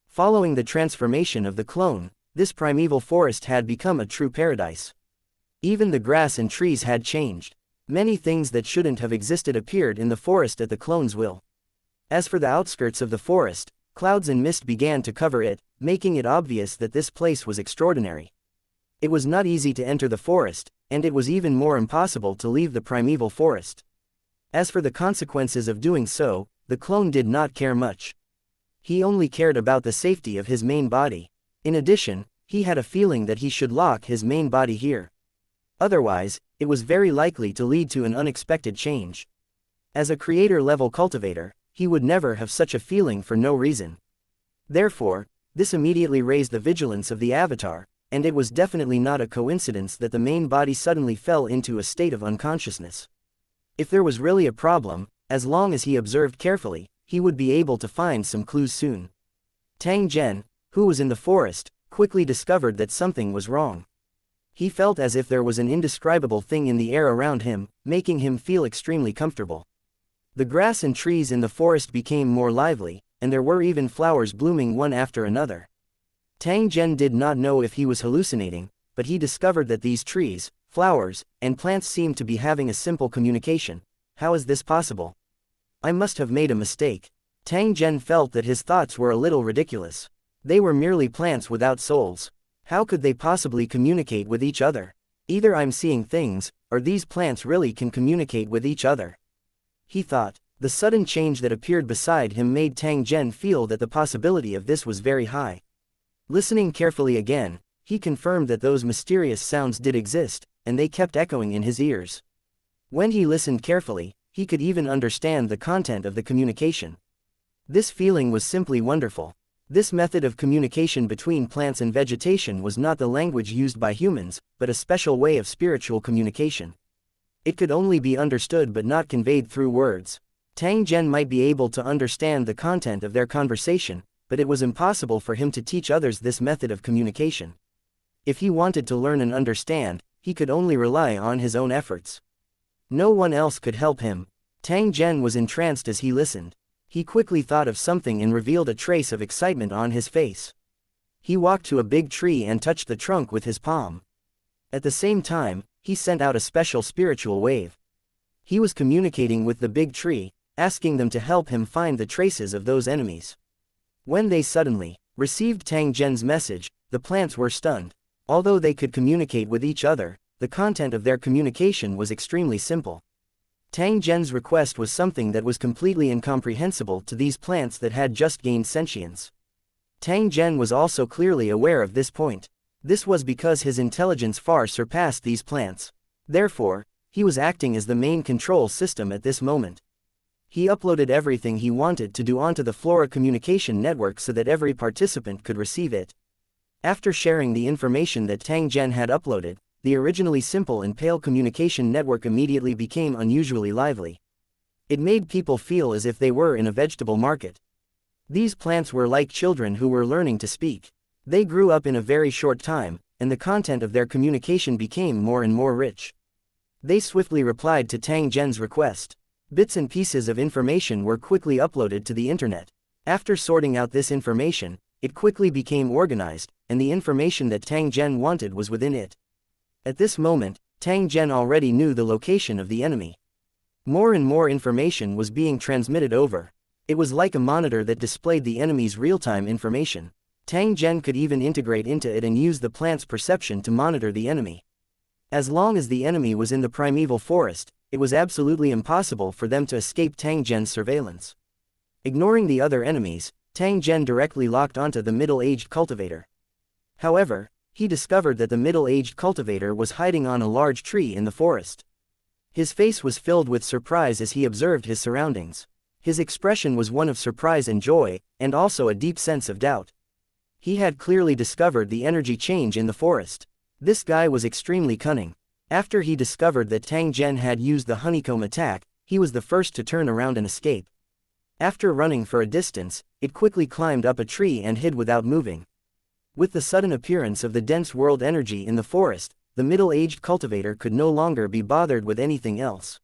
Following the transformation of the clone, this primeval forest had become a true paradise. Even the grass and trees had changed. Many things that shouldn't have existed appeared in the forest at the clone's will. As for the outskirts of the forest, clouds and mist began to cover it, making it obvious that this place was extraordinary. It was not easy to enter the forest, and it was even more impossible to leave the primeval forest. As for the consequences of doing so, the clone did not care much. He only cared about the safety of his main body. In addition, he had a feeling that he should lock his main body here. Otherwise, it was very likely to lead to an unexpected change. As a creator-level cultivator, he would never have such a feeling for no reason. Therefore, this immediately raised the vigilance of the avatar, and it was definitely not a coincidence that the main body suddenly fell into a state of unconsciousness. If there was really a problem, as long as he observed carefully, he would be able to find some clues soon. Tang Zhen, who was in the forest, quickly discovered that something was wrong. He felt as if there was an indescribable thing in the air around him, making him feel extremely comfortable. The grass and trees in the forest became more lively, and there were even flowers blooming one after another. Tang Zhen did not know if he was hallucinating, but he discovered that these trees, flowers, and plants seemed to be having a simple communication. How is this possible? I must have made a mistake. Tang Zhen felt that his thoughts were a little ridiculous. They were merely plants without souls. How could they possibly communicate with each other? Either I'm seeing things, or these plants really can communicate with each other. He thought. The sudden change that appeared beside him made Tang Zhen feel that the possibility of this was very high. Listening carefully again, he confirmed that those mysterious sounds did exist, and they kept echoing in his ears. When he listened carefully, he could even understand the content of the communication. This feeling was simply wonderful. This method of communication between plants and vegetation was not the language used by humans, but a special way of spiritual communication. It could only be understood but not conveyed through words. Tang Zhen might be able to understand the content of their conversation, but it was impossible for him to teach others this method of communication. If he wanted to learn and understand, he could only rely on his own efforts. No one else could help him. Tang Zhen was entranced as he listened. He quickly thought of something and revealed a trace of excitement on his face. He walked to a big tree and touched the trunk with his palm. At the same time, he sent out a special spiritual wave. He was communicating with the big tree, asking them to help him find the traces of those enemies. When they suddenly received Tang Zhen's message, the plants were stunned. Although they could communicate with each other, the content of their communication was extremely simple. Tang Zhen's request was something that was completely incomprehensible to these plants that had just gained sentience. Tang Zhen was also clearly aware of this point. This was because his intelligence far surpassed these plants. Therefore, he was acting as the main control system at this moment. He uploaded everything he wanted to do onto the Flora communication network so that every participant could receive it. After sharing the information that Tang Zhen had uploaded, the originally simple and pale communication network immediately became unusually lively. It made people feel as if they were in a vegetable market. These plants were like children who were learning to speak. They grew up in a very short time, and the content of their communication became more and more rich. They swiftly replied to Tang Zhen's request. Bits and pieces of information were quickly uploaded to the internet. After sorting out this information, it quickly became organized, and the information that Tang Zhen wanted was within it. At this moment, Tang Zhen already knew the location of the enemy. More and more information was being transmitted over. It was like a monitor that displayed the enemy's real-time information. Tang Zhen could even integrate into it and use the plant's perception to monitor the enemy. As long as the enemy was in the primeval forest, it was absolutely impossible for them to escape Tang Zhen's surveillance. Ignoring the other enemies, Tang Zhen directly locked onto the middle-aged cultivator. However, he discovered that the middle-aged cultivator was hiding on a large tree in the forest. His face was filled with surprise as he observed his surroundings. His expression was one of surprise and joy, and also a deep sense of doubt. He had clearly discovered the energy change in the forest. This guy was extremely cunning. After he discovered that Tang Zhen had used the honeycomb attack, he was the first to turn around and escape. After running for a distance, it quickly climbed up a tree and hid without moving. With the sudden appearance of the dense world energy in the forest, the middle-aged cultivator could no longer be bothered with anything else.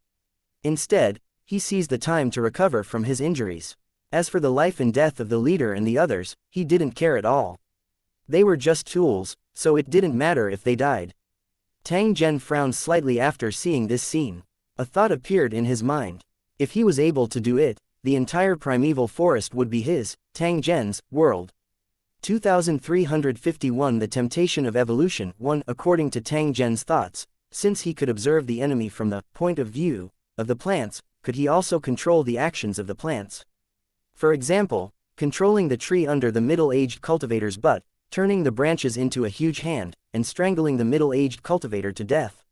Instead, he seized the time to recover from his injuries. As for the life and death of the leader and the others, he didn't care at all. They were just tools, so it didn't matter if they died. Tang Zhen frowned slightly after seeing this scene. A thought appeared in his mind. If he was able to do it, the entire primeval forest would be his, Tang Zhen's, world. 2351 The Temptation of Evolution 1 According to Tang Zhen's thoughts, since he could observe the enemy from the point of view of the plants, could he also control the actions of the plants? For example, controlling the tree under the middle-aged cultivator's butt, turning the branches into a huge hand, and strangling the middle-aged cultivator to death.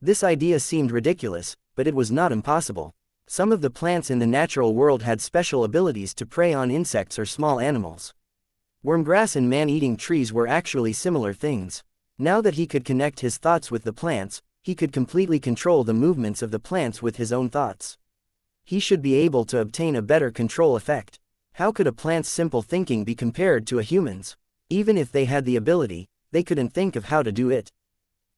This idea seemed ridiculous, but it was not impossible. Some of the plants in the natural world had special abilities to prey on insects or small animals. Wormgrass and man-eating trees were actually similar things. Now that he could connect his thoughts with the plants, he could completely control the movements of the plants with his own thoughts. He should be able to obtain a better control effect. How could a plant's simple thinking be compared to a human's? Even if they had the ability, they couldn't think of how to do it.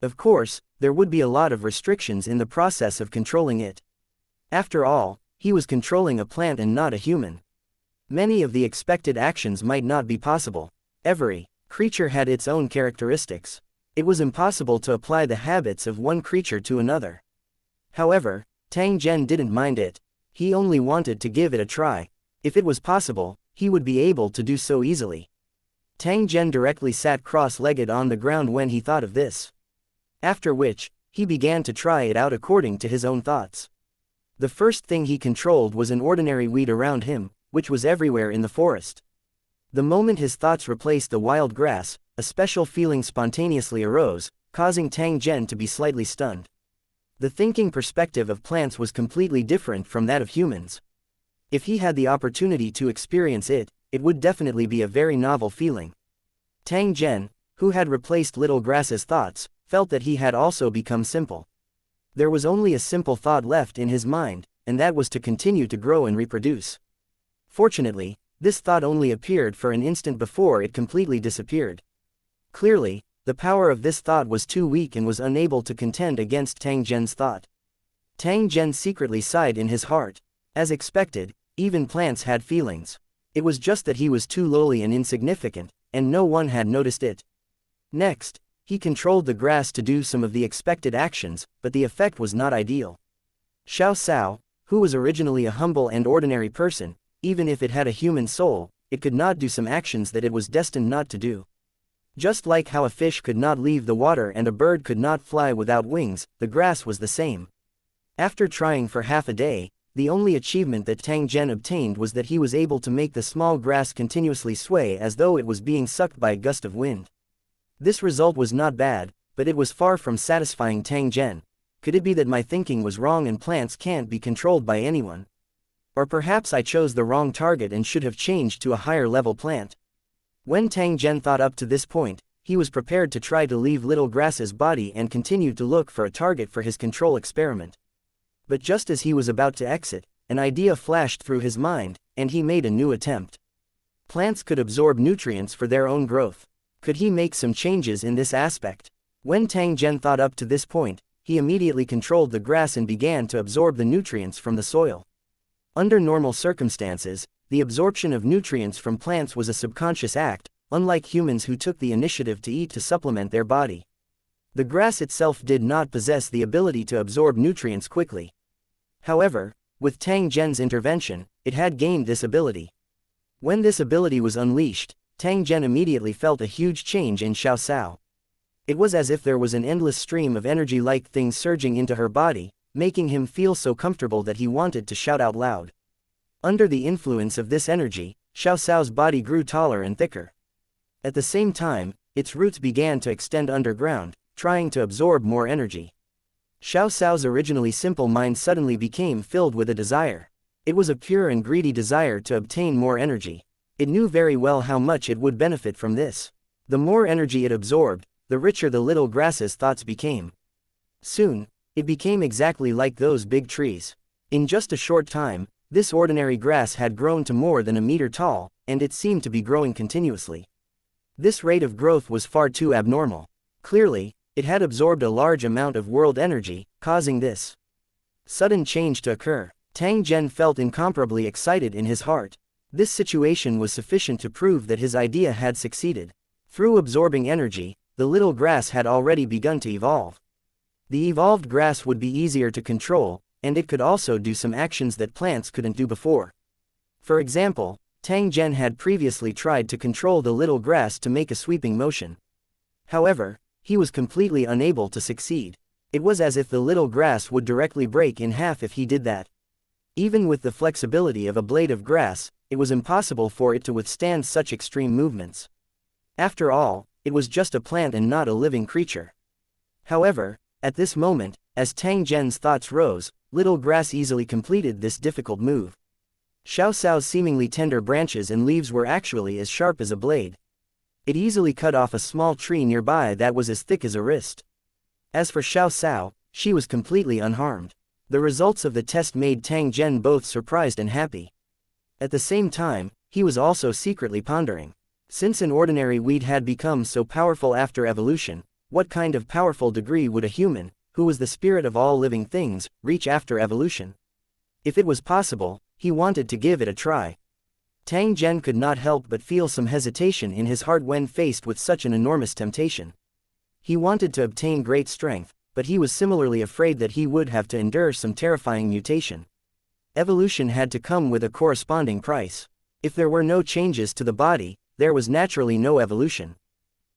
Of course, there would be a lot of restrictions in the process of controlling it. After all, he was controlling a plant and not a human. Many of the expected actions might not be possible. Every creature had its own characteristics. It was impossible to apply the habits of one creature to another. However, Tang Zhen didn't mind it. He only wanted to give it a try. If it was possible, he would be able to do so easily. Tang Zhen directly sat cross-legged on the ground when he thought of this. After which, he began to try it out according to his own thoughts. The first thing he controlled was an ordinary weed around him, which was everywhere in the forest. The moment his thoughts replaced the wild grass, a special feeling spontaneously arose, causing Tang Zhen to be slightly stunned. The thinking perspective of plants was completely different from that of humans. If he had the opportunity to experience it, it would definitely be a very novel feeling. Tang Zhen, who had replaced Little Grass's thoughts, felt that he had also become simple. There was only a simple thought left in his mind, and that was to continue to grow and reproduce. Fortunately, this thought only appeared for an instant before it completely disappeared. Clearly, the power of this thought was too weak and was unable to contend against Tang Zhen's thought. Tang Zhen secretly sighed in his heart. As expected, even plants had feelings. It was just that he was too lowly and insignificant, and no one had noticed it. Next, he controlled the grass to do some of the expected actions, but the effect was not ideal. Xiao Sao, who was originally a humble and ordinary person, even if it had a human soul, it could not do some actions that it was destined not to do. Just like how a fish could not leave the water and a bird could not fly without wings, the grass was the same. After trying for half a day, the only achievement that Tang Zhen obtained was that he was able to make the small grass continuously sway as though it was being sucked by a gust of wind. This result was not bad, but it was far from satisfying Tang Zhen. Could it be that my thinking was wrong and plants can't be controlled by anyone? Or perhaps I chose the wrong target and should have changed to a higher level plant. When Tang Zhen thought up to this point, he was prepared to try to leave little grass's body and continued to look for a target for his control experiment. But just as he was about to exit, an idea flashed through his mind, and he made a new attempt. Plants could absorb nutrients for their own growth. Could he make some changes in this aspect? When Tang Zhen thought up to this point, he immediately controlled the grass and began to absorb the nutrients from the soil. Under normal circumstances, the absorption of nutrients from plants was a subconscious act, unlike humans who took the initiative to eat to supplement their body. The grass itself did not possess the ability to absorb nutrients quickly. However, with Tang Zhen's intervention, it had gained this ability. When this ability was unleashed, Tang Zhen immediately felt a huge change in xianxia. It was as if there was an endless stream of energy-like things surging into her body, making him feel so comfortable that he wanted to shout out loud. Under the influence of this energy, xiaoxiao's body grew taller and thicker. At the same time, its roots began to extend underground, trying to absorb more energy. Xiaoxiao's originally simple mind suddenly became filled with a desire. It was a pure and greedy desire to obtain more energy. It knew very well how much it would benefit from this. The more energy it absorbed, the richer the little grass's thoughts became. Soon, it became exactly like those big trees. In just a short time, this ordinary grass had grown to more than a meter tall, and it seemed to be growing continuously. This rate of growth was far too abnormal. Clearly, it had absorbed a large amount of world energy, causing this sudden change to occur. Tang Zhen felt incomparably excited in his heart. This situation was sufficient to prove that his idea had succeeded. Through absorbing energy, the little grass had already begun to evolve. The evolved grass would be easier to control, and it could also do some actions that plants couldn't do before. For example, Tang Zhen had previously tried to control the little grass to make a sweeping motion. However, he was completely unable to succeed. It was as if the little grass would directly break in half if he did that. Even with the flexibility of a blade of grass, it was impossible for it to withstand such extreme movements. After all, it was just a plant and not a living creature. However, at this moment, as Tang Zhen's thoughts rose, little grass easily completed this difficult move. Xiaoxiao's seemingly tender branches and leaves were actually as sharp as a blade. It easily cut off a small tree nearby that was as thick as a wrist. As for Xiaoxiao, she was completely unharmed. The results of the test made Tang Zhen both surprised and happy. At the same time, he was also secretly pondering. Since an ordinary weed had become so powerful after evolution, what kind of powerful degree would a human, who was the spirit of all living things, reach after evolution? If it was possible, he wanted to give it a try. Tang Zhen could not help but feel some hesitation in his heart when faced with such an enormous temptation. He wanted to obtain great strength, but he was similarly afraid that he would have to endure some terrifying mutation. Evolution had to come with a corresponding price. If there were no changes to the body, there was naturally no evolution.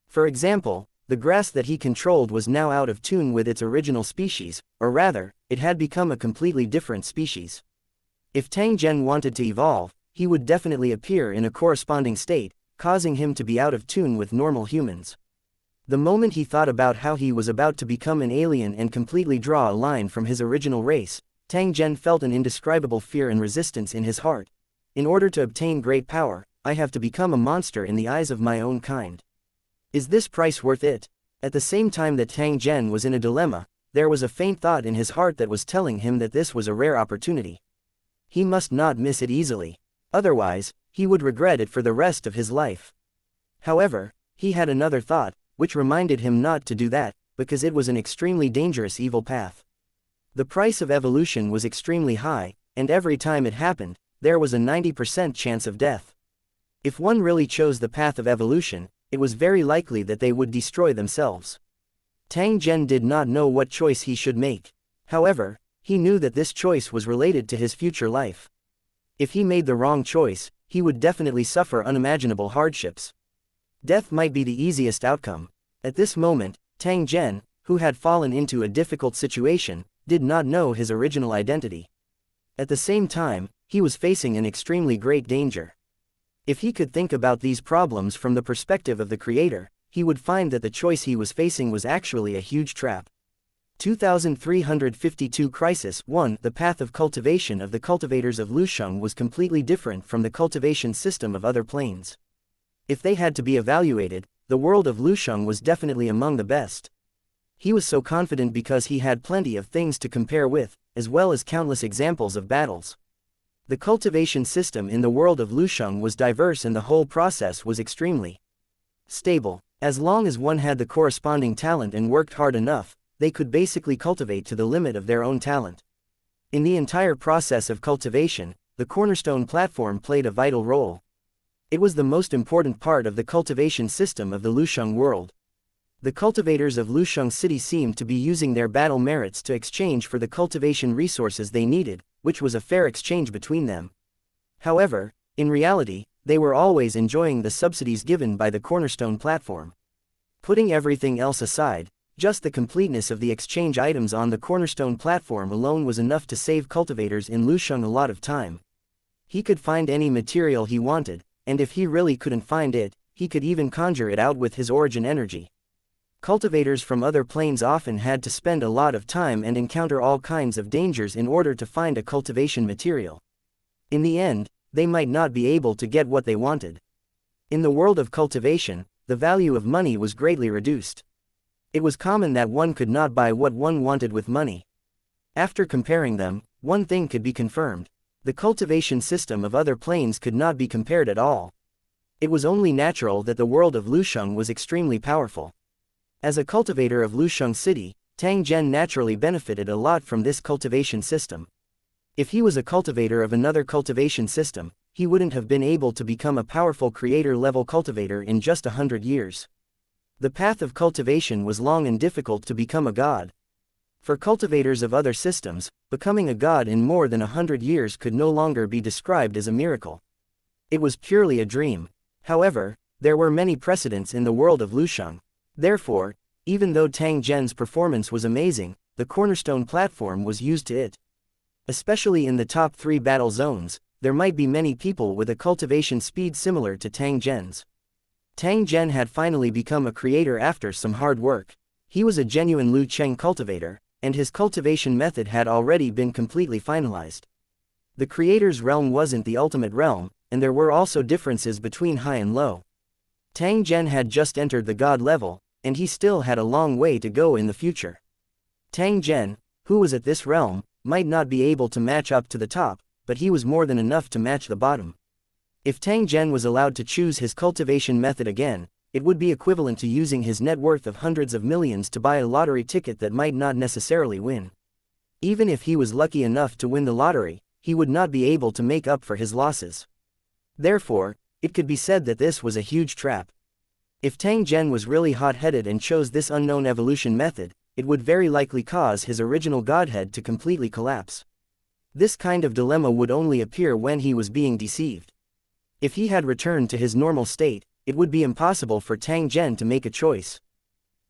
For example, the grass that he controlled was now out of tune with its original species, or rather, it had become a completely different species. If Tang Zhen wanted to evolve, he would definitely appear in a corresponding state, causing him to be out of tune with normal humans. The moment he thought about how he was about to become an alien and completely draw a line from his original race, Tang Zhen felt an indescribable fear and resistance in his heart. In order to obtain great power, I have to become a monster in the eyes of my own kind. Is this price worth it? At the same time that Tang Zhen was in a dilemma, there was a faint thought in his heart that was telling him that this was a rare opportunity. He must not miss it easily. Otherwise, he would regret it for the rest of his life. However, he had another thought, which reminded him not to do that, because it was an extremely dangerous evil path. The price of evolution was extremely high, and every time it happened, there was a 90% chance of death. If one really chose the path of evolution, it was very likely that they would destroy themselves. Tang Zhen did not know what choice he should make. However, he knew that this choice was related to his future life. If he made the wrong choice, he would definitely suffer unimaginable hardships. Death might be the easiest outcome. At this moment, Tang Zhen, who had fallen into a difficult situation, did not know his original identity. At the same time, he was facing an extremely great danger. If he could think about these problems from the perspective of the Creator, he would find that the choice he was facing was actually a huge trap. 2352 Crisis 1. The path of cultivation of the cultivators of Lusheng was completely different from the cultivation system of other planes. If they had to be evaluated, the world of Lusheng was definitely among the best. He was so confident because he had plenty of things to compare with, as well as countless examples of battles. The cultivation system in the world of Lusheng was diverse and the whole process was extremely stable. As long as one had the corresponding talent and worked hard enough, they could basically cultivate to the limit of their own talent. In the entire process of cultivation, the cornerstone platform played a vital role. It was the most important part of the cultivation system of the Lusheng world. The cultivators of Lusheng City seemed to be using their battle merits to exchange for the cultivation resources they needed, which was a fair exchange between them. However, in reality, they were always enjoying the subsidies given by the cornerstone platform. Putting everything else aside, just the completeness of the exchange items on the cornerstone platform alone was enough to save cultivators in Lusheng a lot of time. He could find any material he wanted, and if he really couldn't find it, he could even conjure it out with his origin energy. Cultivators from other planes often had to spend a lot of time and encounter all kinds of dangers in order to find a cultivation material. In the end, they might not be able to get what they wanted. In the world of cultivation, the value of money was greatly reduced. It was common that one could not buy what one wanted with money. After comparing them, one thing could be confirmed. The cultivation system of other planes could not be compared at all. It was only natural that the world of Lusheng was extremely powerful. As a cultivator of Lusheng City, Tang Zhen naturally benefited a lot from this cultivation system. If he was a cultivator of another cultivation system, he wouldn't have been able to become a powerful creator-level cultivator in just 100 years. The path of cultivation was long and difficult to become a god. For cultivators of other systems, becoming a god in more than 100 years could no longer be described as a miracle. It was purely a dream. However, there were many precedents in the world of Lusheng. Therefore, even though Tang Zhen's performance was amazing, the cornerstone platform was used to it. Especially in the top 3 battle zones, there might be many people with a cultivation speed similar to Tang Zhen's. Tang Zhen had finally become a creator after some hard work. He was a genuine Lu Cheng cultivator, and his cultivation method had already been completely finalized. The creator's realm wasn't the ultimate realm, and there were also differences between high and low. Tang Zhen had just entered the god level, and he still had a long way to go in the future. Tang Zhen, who was at this realm, might not be able to match up to the top, but he was more than enough to match the bottom. If Tang Zhen was allowed to choose his cultivation method again, it would be equivalent to using his net worth of hundreds of millions to buy a lottery ticket that might not necessarily win. Even if he was lucky enough to win the lottery, he would not be able to make up for his losses. Therefore, it could be said that this was a huge trap. If Tang Zhen was really hot-headed and chose this unknown evolution method, it would very likely cause his original godhead to completely collapse. This kind of dilemma would only appear when he was being deceived. If he had returned to his normal state, it would be impossible for Tang Zhen to make a choice.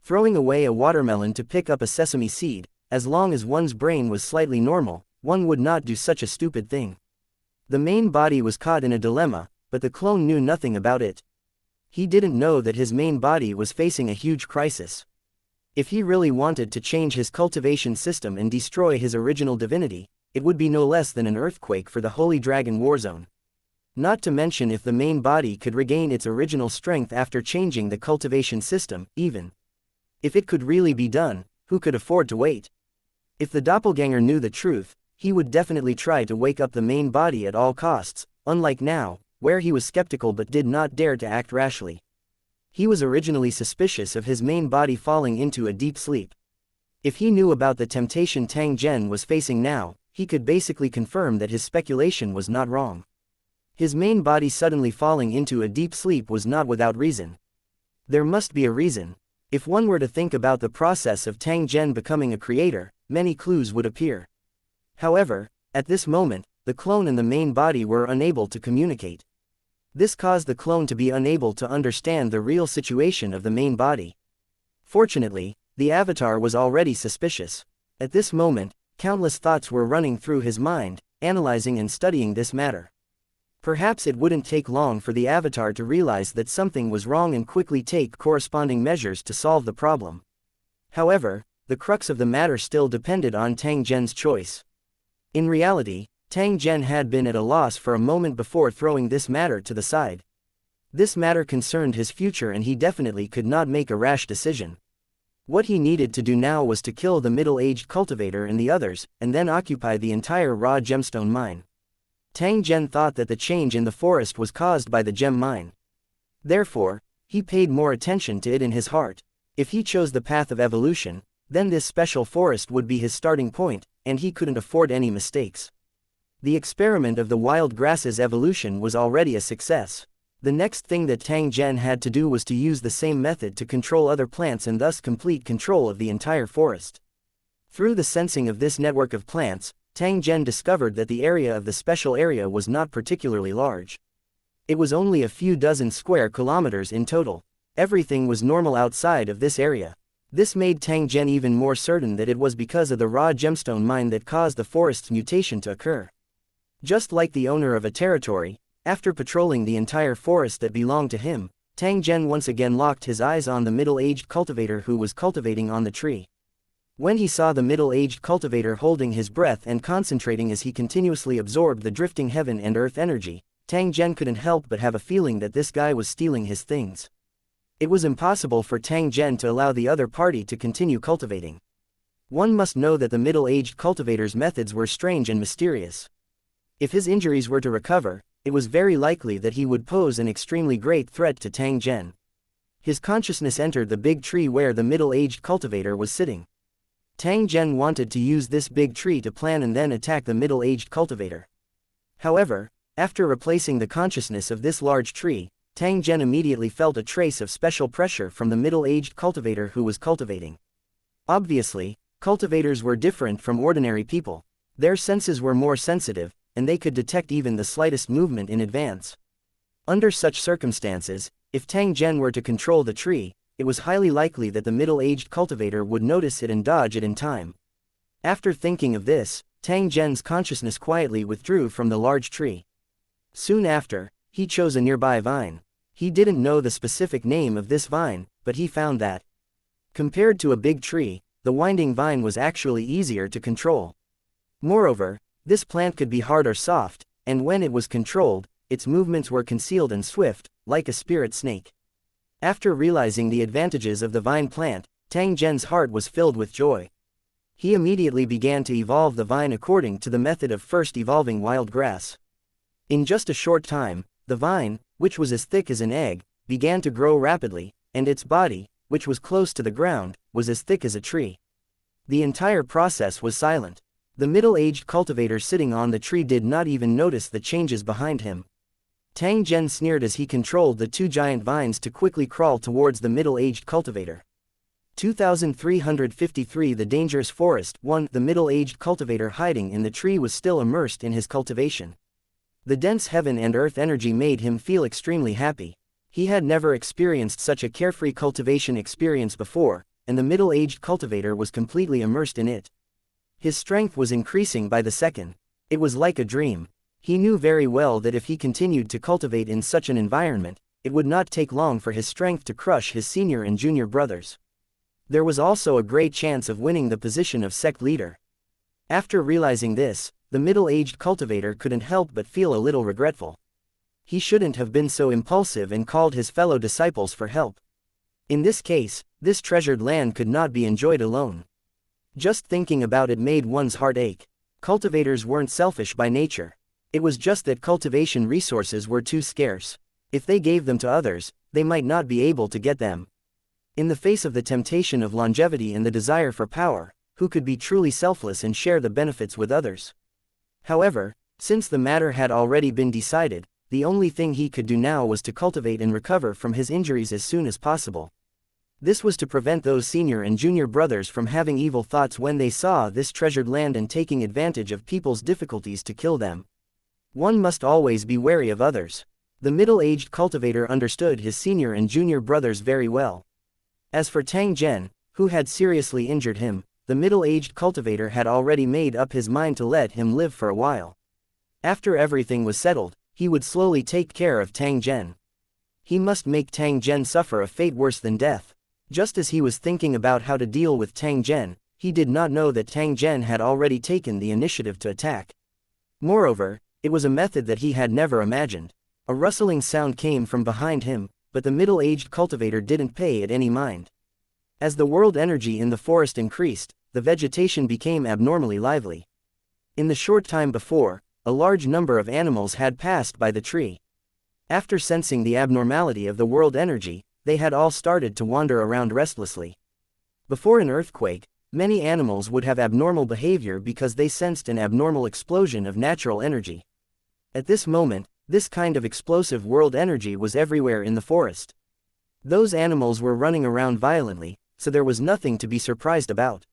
Throwing away a watermelon to pick up a sesame seed, as long as one's brain was slightly normal, one would not do such a stupid thing. The main body was caught in a dilemma, but the clone knew nothing about it. He didn't know that his main body was facing a huge crisis. If he really wanted to change his cultivation system and destroy his original divinity, it would be no less than an earthquake for the Holy Dragon Warzone. Not to mention if the main body could regain its original strength after changing the cultivation system, even if it could really be done, who could afford to wait? If the doppelganger knew the truth, he would definitely try to wake up the main body at all costs, unlike now, where he was skeptical but did not dare to act rashly. He was originally suspicious of his main body falling into a deep sleep. If he knew about the temptation Tang Zhen was facing now, he could basically confirm that his speculation was not wrong. His main body suddenly falling into a deep sleep was not without reason. There must be a reason. If one were to think about the process of Tang Zhen becoming a creator, many clues would appear. However, at this moment, the clone and the main body were unable to communicate. This caused the clone to be unable to understand the real situation of the main body. Fortunately, the avatar was already suspicious. At this moment, countless thoughts were running through his mind, analyzing and studying this matter. Perhaps it wouldn't take long for the avatar to realize that something was wrong and quickly take corresponding measures to solve the problem. However, the crux of the matter still depended on Tang Zhen's choice. In reality, Tang Zhen had been at a loss for a moment before throwing this matter to the side. This matter concerned his future and he definitely could not make a rash decision. What he needed to do now was to kill the middle-aged cultivator and the others, and then occupy the entire raw gemstone mine. Tang Zhen thought that the change in the forest was caused by the gem mine. Therefore, he paid more attention to it in his heart. If he chose the path of evolution, then this special forest would be his starting point, and he couldn't afford any mistakes. The experiment of the wild grasses evolution was already a success. The next thing that Tang Zhen had to do was to use the same method to control other plants and thus complete control of the entire forest. Through the sensing of this network of plants, Tang Zhen discovered that the area of the special area was not particularly large. It was only a few dozen square kilometers in total. Everything was normal outside of this area. This made Tang Zhen even more certain that it was because of the raw gemstone mine that caused the forest's mutation to occur. Just like the owner of a territory, after patrolling the entire forest that belonged to him, Tang Zhen once again locked his eyes on the middle-aged cultivator who was cultivating on the tree. When he saw the middle-aged cultivator holding his breath and concentrating as he continuously absorbed the drifting heaven and earth energy, Tang Zhen couldn't help but have a feeling that this guy was stealing his things. It was impossible for Tang Zhen to allow the other party to continue cultivating. One must know that the middle-aged cultivator's methods were strange and mysterious. If his injuries were to recover, it was very likely that he would pose an extremely great threat to Tang Zhen. His consciousness entered the big tree where the middle-aged cultivator was sitting. Tang Zhen wanted to use this big tree to plan and then attack the middle-aged cultivator. However, after replacing the consciousness of this large tree, Tang Zhen immediately felt a trace of special pressure from the middle-aged cultivator who was cultivating. Obviously, cultivators were different from ordinary people. Their senses were more sensitive, and they could detect even the slightest movement in advance. Under such circumstances, if Tang Zhen were to control the tree, it was highly likely that the middle-aged cultivator would notice it and dodge it in time. After thinking of this, Tang Zhen's consciousness quietly withdrew from the large tree. Soon after, he chose a nearby vine. He didn't know the specific name of this vine, but he found that, compared to a big tree, the winding vine was actually easier to control. Moreover, this plant could be hard or soft, and when it was controlled, its movements were concealed and swift, like a spirit snake. After realizing the advantages of the vine plant, Tang Zhen's heart was filled with joy. He immediately began to evolve the vine according to the method of first evolving wild grass. In just a short time, the vine, which was as thick as an egg, began to grow rapidly, and its body, which was close to the ground, was as thick as a tree. The entire process was silent. The middle-aged cultivator sitting on the tree did not even notice the changes behind him. Tang Zhen sneered as he controlled the two giant vines to quickly crawl towards the middle-aged cultivator. 2353 The dangerous forest. 1. The middle-aged cultivator hiding in the tree was still immersed in his cultivation. The dense heaven and earth energy made him feel extremely happy. He had never experienced such a carefree cultivation experience before, and the middle-aged cultivator was completely immersed in it. His strength was increasing by the second. It was like a dream. He knew very well that if he continued to cultivate in such an environment, it would not take long for his strength to crush his senior and junior brothers. There was also a great chance of winning the position of sect leader. After realizing this, the middle-aged cultivator couldn't help but feel a little regretful. He shouldn't have been so impulsive and called his fellow disciples for help. In this case, this treasured land could not be enjoyed alone. Just thinking about it made one's heart ache. Cultivators weren't selfish by nature. It was just that cultivation resources were too scarce. If they gave them to others, they might not be able to get them. In the face of the temptation of longevity and the desire for power, who could be truly selfless and share the benefits with others? However, since the matter had already been decided, the only thing he could do now was to cultivate and recover from his injuries as soon as possible. This was to prevent those senior and junior brothers from having evil thoughts when they saw this treasured land and taking advantage of people's difficulties to kill them. One must always be wary of others. The middle-aged cultivator understood his senior and junior brothers very well. As for Tang Zhen, who had seriously injured him, the middle-aged cultivator had already made up his mind to let him live for a while. After everything was settled, he would slowly take care of Tang Zhen. He must make Tang Zhen suffer a fate worse than death. Just as he was thinking about how to deal with Tang Zhen, he did not know that Tang Zhen had already taken the initiative to attack. Moreover, it was a method that he had never imagined. A rustling sound came from behind him, but the middle-aged cultivator didn't pay it any mind. As the world energy in the forest increased, the vegetation became abnormally lively. In the short time before, a large number of animals had passed by the tree. After sensing the abnormality of the world energy, they had all started to wander around restlessly. Before an earthquake, many animals would have abnormal behavior because they sensed an abnormal explosion of natural energy. At this moment, this kind of explosive world energy was everywhere in the forest. Those animals were running around violently, so there was nothing to be surprised about.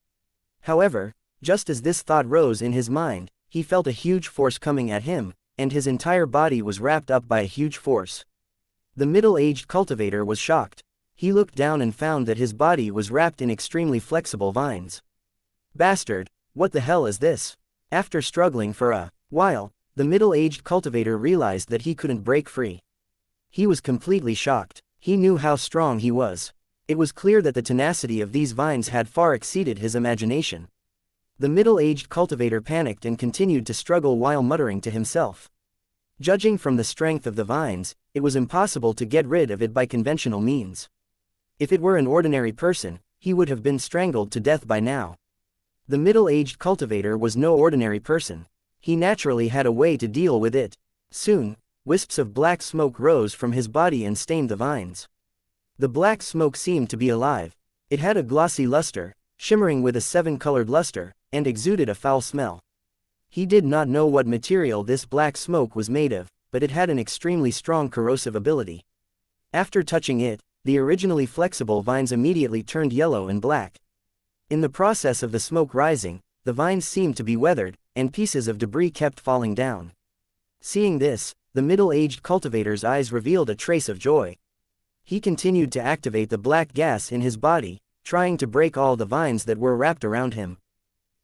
However, just as this thought rose in his mind, he felt a huge force coming at him, and his entire body was wrapped up by a huge force. The middle-aged cultivator was shocked. He looked down and found that his body was wrapped in extremely flexible vines. Bastard, what the hell is this? After struggling for a while, the middle-aged cultivator realized that he couldn't break free. He was completely shocked. He knew how strong he was. It was clear that the tenacity of these vines had far exceeded his imagination. The middle-aged cultivator panicked and continued to struggle while muttering to himself. Judging from the strength of the vines, it was impossible to get rid of it by conventional means. If it were an ordinary person, he would have been strangled to death by now. The middle-aged cultivator was no ordinary person. He naturally had a way to deal with it. Soon, wisps of black smoke rose from his body and stained the vines. The black smoke seemed to be alive. It had a glossy luster, shimmering with a seven-colored luster, and exuded a foul smell. He did not know what material this black smoke was made of, but it had an extremely strong corrosive ability. After touching it, the originally flexible vines immediately turned yellow and black. In the process of the smoke rising, the vines seemed to be weathered, and pieces of debris kept falling down. Seeing this, the middle-aged cultivator's eyes revealed a trace of joy. He continued to activate the black gas in his body, trying to break all the vines that were wrapped around him.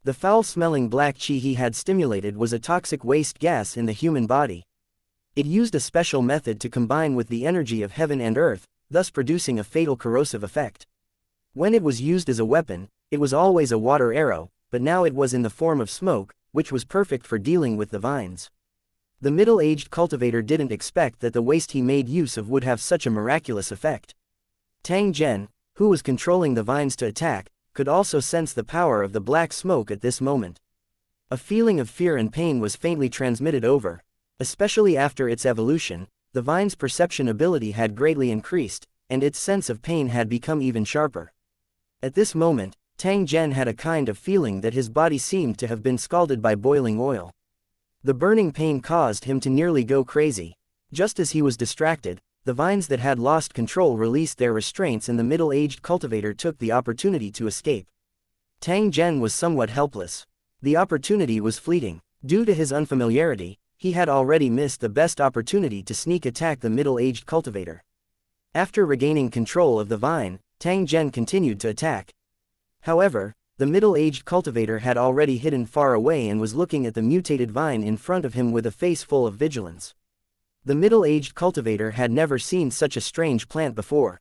The foul-smelling black chi he had stimulated was a toxic waste gas in the human body. It used a special method to combine with the energy of heaven and earth, thus producing a fatal corrosive effect. When it was used as a weapon, it was always a water arrow, but now it was in the form of smoke, which was perfect for dealing with the vines. The middle-aged cultivator didn't expect that the waste he made use of would have such a miraculous effect. Tang Zhen, who was controlling the vines to attack, could also sense the power of the black smoke at this moment. A feeling of fear and pain was faintly transmitted over. Especially after its evolution, the vine's perception ability had greatly increased, and its sense of pain had become even sharper. At this moment, Tang Zhen had a kind of feeling that his body seemed to have been scalded by boiling oil. The burning pain caused him to nearly go crazy. Just as he was distracted, the vines that had lost control released their restraints and the middle-aged cultivator took the opportunity to escape. Tang Zhen was somewhat helpless. The opportunity was fleeting. Due to his unfamiliarity, he had already missed the best opportunity to sneak attack the middle-aged cultivator. After regaining control of the vine, Tang Zhen continued to attack. However, the middle-aged cultivator had already hidden far away and was looking at the mutated vine in front of him with a face full of vigilance. The middle-aged cultivator had never seen such a strange plant before.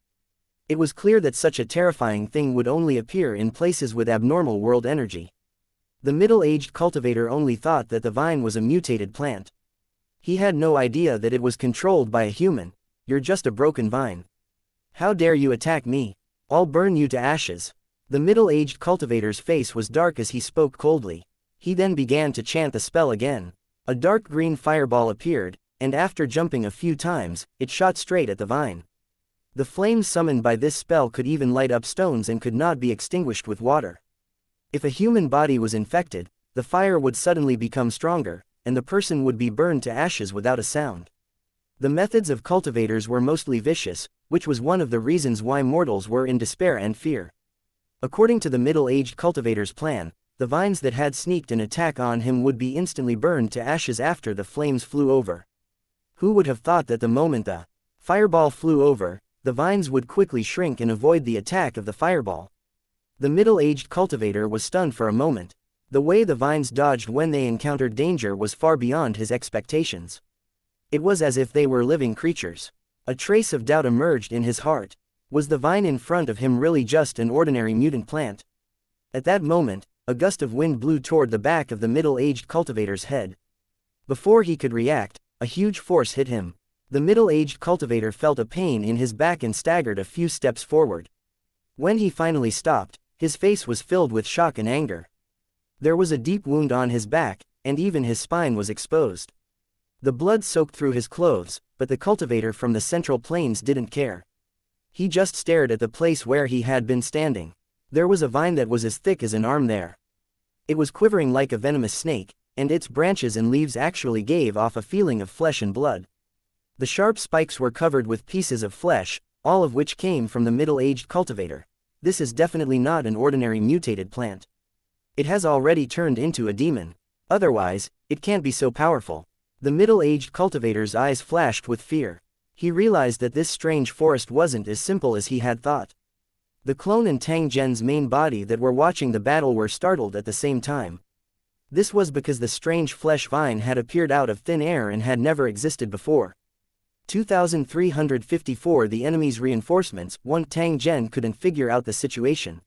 It was clear that such a terrifying thing would only appear in places with abnormal world energy. The middle-aged cultivator only thought that the vine was a mutated plant. He had no idea that it was controlled by a human. You're just a broken vine. How dare you attack me? I'll burn you to ashes. The middle-aged cultivator's face was dark as he spoke coldly. He then began to chant the spell again. A dark green fireball appeared, and after jumping a few times, it shot straight at the vine. The flames summoned by this spell could even light up stones and could not be extinguished with water. If a human body was infected, the fire would suddenly become stronger, and the person would be burned to ashes without a sound. The methods of cultivators were mostly vicious, which was one of the reasons why mortals were in despair and fear. According to the middle-aged cultivator's plan, the vines that had sneaked an attack on him would be instantly burned to ashes after the flames flew over. Who would have thought that the moment the fireball flew over, the vines would quickly shrink and avoid the attack of the fireball? The middle-aged cultivator was stunned for a moment. The way the vines dodged when they encountered danger was far beyond his expectations. It was as if they were living creatures. A trace of doubt emerged in his heart. Was the vine in front of him really just an ordinary mutant plant? At that moment, a gust of wind blew toward the back of the middle-aged cultivator's head. Before he could react, a huge force hit him. The middle-aged cultivator felt a pain in his back and staggered a few steps forward. When he finally stopped, his face was filled with shock and anger. There was a deep wound on his back, and even his spine was exposed. The blood soaked through his clothes, but the cultivator from the Central Plains didn't care. He just stared at the place where he had been standing. There was a vine that was as thick as an arm there. It was quivering like a venomous snake, and its branches and leaves actually gave off a feeling of flesh and blood. The sharp spikes were covered with pieces of flesh, all of which came from the middle-aged cultivator. This is definitely not an ordinary mutated plant. It has already turned into a demon. Otherwise, it can't be so powerful. The middle-aged cultivator's eyes flashed with fear. He realized that this strange forest wasn't as simple as he had thought. The clone and Tang Zhen's main body that were watching the battle were startled at the same time. This was because the strange flesh vine had appeared out of thin air and had never existed before. 2354 The enemy's reinforcements. Tang Zhen couldn't figure out the situation.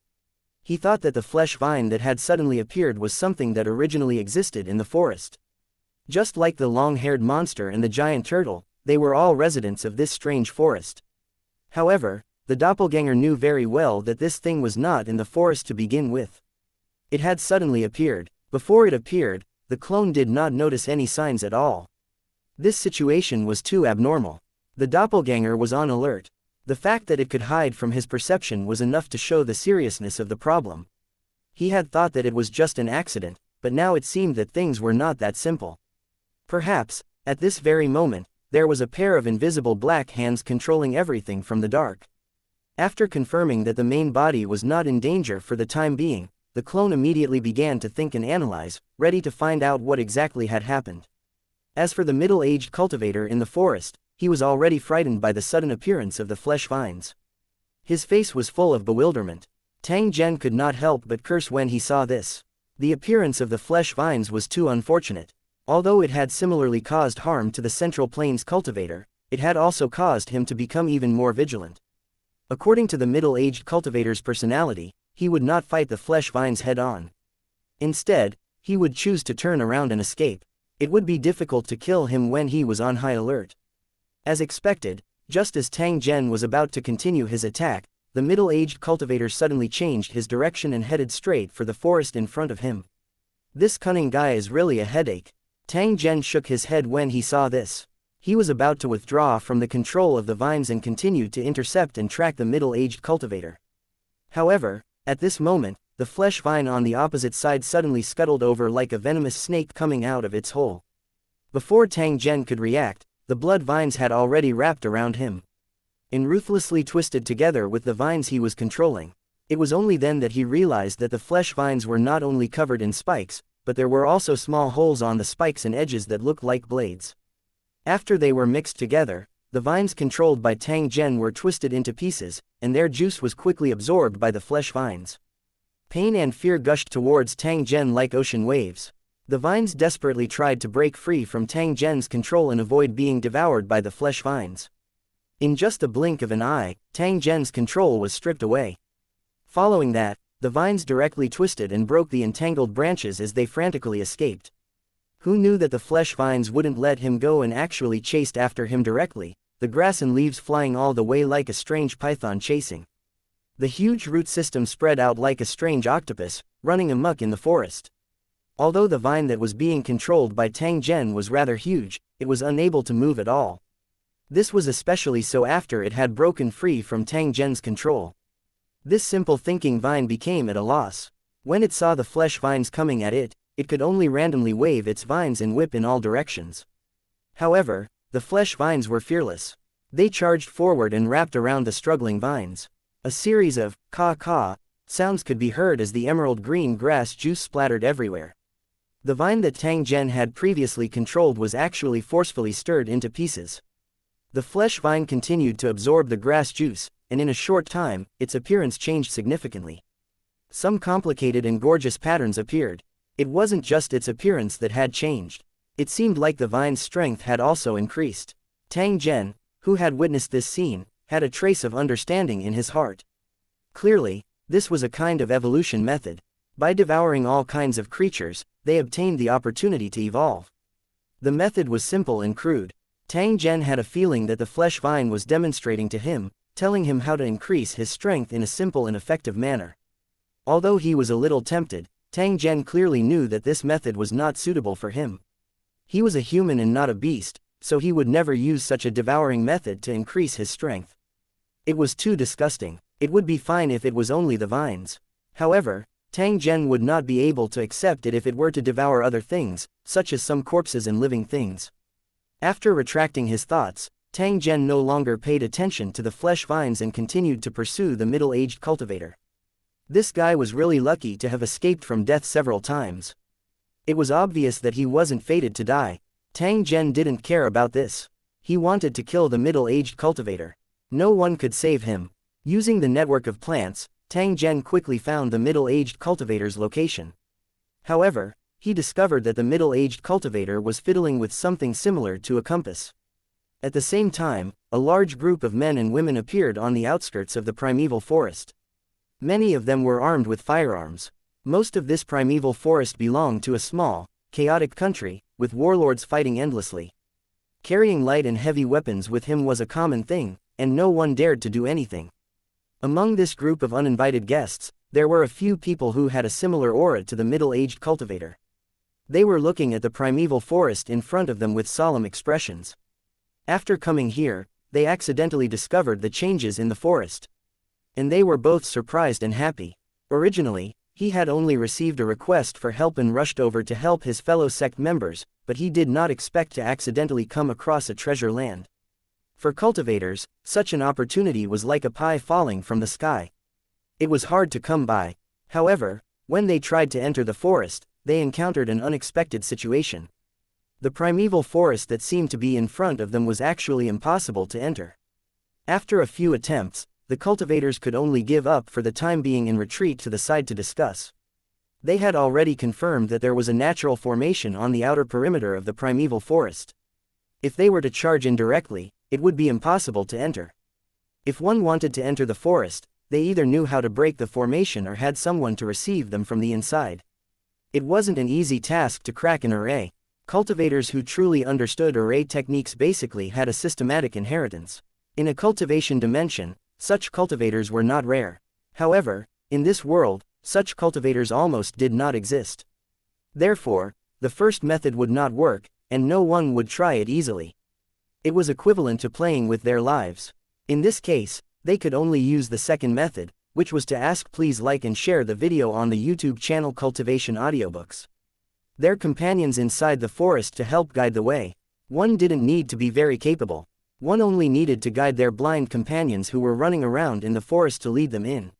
He thought that the flesh vine that had suddenly appeared was something that originally existed in the forest. Just like the long-haired monster and the giant turtle, they were all residents of this strange forest. However, the doppelganger knew very well that this thing was not in the forest to begin with. It had suddenly appeared. Before it appeared, the clone did not notice any signs at all. This situation was too abnormal. The doppelganger was on alert. The fact that it could hide from his perception was enough to show the seriousness of the problem. He had thought that it was just an accident, but now it seemed that things were not that simple. Perhaps, at this very moment, there was a pair of invisible black hands controlling everything from the dark. After confirming that the main body was not in danger for the time being, the clone immediately began to think and analyze, ready to find out what exactly had happened. As for the middle-aged cultivator in the forest, he was already frightened by the sudden appearance of the flesh vines. His face was full of bewilderment. Tang Zhen could not help but curse when he saw this. The appearance of the flesh vines was too unfortunate. Although it had similarly caused harm to the Central Plains cultivator, it had also caused him to become even more vigilant. According to the middle-aged cultivator's personality, he would not fight the flesh vines head-on. Instead, he would choose to turn around and escape. It would be difficult to kill him when he was on high alert. As expected, just as Tang Zhen was about to continue his attack, the middle-aged cultivator suddenly changed his direction and headed straight for the forest in front of him. This cunning guy is really a headache. Tang Zhen shook his head when he saw this. He was about to withdraw from the control of the vines and continued to intercept and track the middle-aged cultivator. However, at this moment, the flesh vine on the opposite side suddenly scuttled over like a venomous snake coming out of its hole. Before Tang Zhen could react, the blood vines had already wrapped around him and ruthlessly twisted together with the vines he was controlling. It was only then that he realized that the flesh vines were not only covered in spikes, but there were also small holes on the spikes and edges that looked like blades. After they were mixed together, the vines controlled by Tang Zhen were twisted into pieces, and their juice was quickly absorbed by the flesh vines. Pain and fear gushed towards Tang Zhen like ocean waves. The vines desperately tried to break free from Tang Zhen's control and avoid being devoured by the flesh vines. In just a blink of an eye, Tang Zhen's control was stripped away. Following that, the vines directly twisted and broke the entangled branches as they frantically escaped. Who knew that the flesh vines wouldn't let him go and actually chased after him directly, the grass and leaves flying all the way like a strange python chasing. The huge root system spread out like a strange octopus, running amok in the forest. Although the vine that was being controlled by Tang Zhen was rather huge, it was unable to move at all. This was especially so after it had broken free from Tang Zhen's control. This simple thinking vine became at a loss. When it saw the flesh vines coming at it, it could only randomly wave its vines and whip in all directions. However, the flesh vines were fearless. They charged forward and wrapped around the struggling vines. A series of caw-caw sounds could be heard as the emerald green grass juice splattered everywhere. The vine that Tang Zhen had previously controlled was actually forcefully stirred into pieces. The flesh vine continued to absorb the grass juice, and in a short time, its appearance changed significantly. Some complicated and gorgeous patterns appeared. It wasn't just its appearance that had changed. It seemed like the vine's strength had also increased. Tang Zhen, who had witnessed this scene, had a trace of understanding in his heart. Clearly, this was a kind of evolution method. By devouring all kinds of creatures, they obtained the opportunity to evolve. The method was simple and crude. Tang Zhen had a feeling that the flesh vine was demonstrating to him, telling him how to increase his strength in a simple and effective manner. Although he was a little tempted, Tang Zhen clearly knew that this method was not suitable for him. He was a human and not a beast, so he would never use such a devouring method to increase his strength. It was too disgusting. It would be fine if it was only the vines. However, Tang Zhen would not be able to accept it if it were to devour other things, such as some corpses and living things. After retracting his thoughts, Tang Zhen no longer paid attention to the flesh vines and continued to pursue the middle-aged cultivator. This guy was really lucky to have escaped from death several times. It was obvious that he wasn't fated to die. Tang Zhen didn't care about this. He wanted to kill the middle-aged cultivator. No one could save him. Using the network of plants, Tang Zhen quickly found the middle-aged cultivator's location. However, he discovered that the middle-aged cultivator was fiddling with something similar to a compass. At the same time, a large group of men and women appeared on the outskirts of the primeval forest. Many of them were armed with firearms. Most of this primeval forest belonged to a small, chaotic country, with warlords fighting endlessly. Carrying light and heavy weapons with him was a common thing, and no one dared to do anything. Among this group of uninvited guests, there were a few people who had a similar aura to the middle-aged cultivator. They were looking at the primeval forest in front of them with solemn expressions. After coming here, they accidentally discovered the changes in the forest. And they were both surprised and happy. Originally, he had only received a request for help and rushed over to help his fellow sect members, but he did not expect to accidentally come across a treasure land. For cultivators, such an opportunity was like a pie falling from the sky. It was hard to come by. However, when they tried to enter the forest, they encountered an unexpected situation. The primeval forest that seemed to be in front of them was actually impossible to enter. After a few attempts, the cultivators could only give up for the time being and retreat to the side to discuss. They had already confirmed that there was a natural formation on the outer perimeter of the primeval forest. If they were to charge in directly, it would be impossible to enter. If one wanted to enter the forest, they either knew how to break the formation or had someone to receive them from the inside. It wasn't an easy task to crack an array. Cultivators who truly understood array techniques basically had a systematic inheritance. In a cultivation dimension, such cultivators were not rare. However, in this world, such cultivators almost did not exist. Therefore, the first method would not work, and no one would try it easily. It was equivalent to playing with their lives. In this case, they could only use the second method, which was to ask please like and share the video on the YouTube channel Cultivation Audiobooks. Their companions inside the forest to help guide the way. One didn't need to be very capable. One only needed to guide their blind companions who were running around in the forest to lead them in.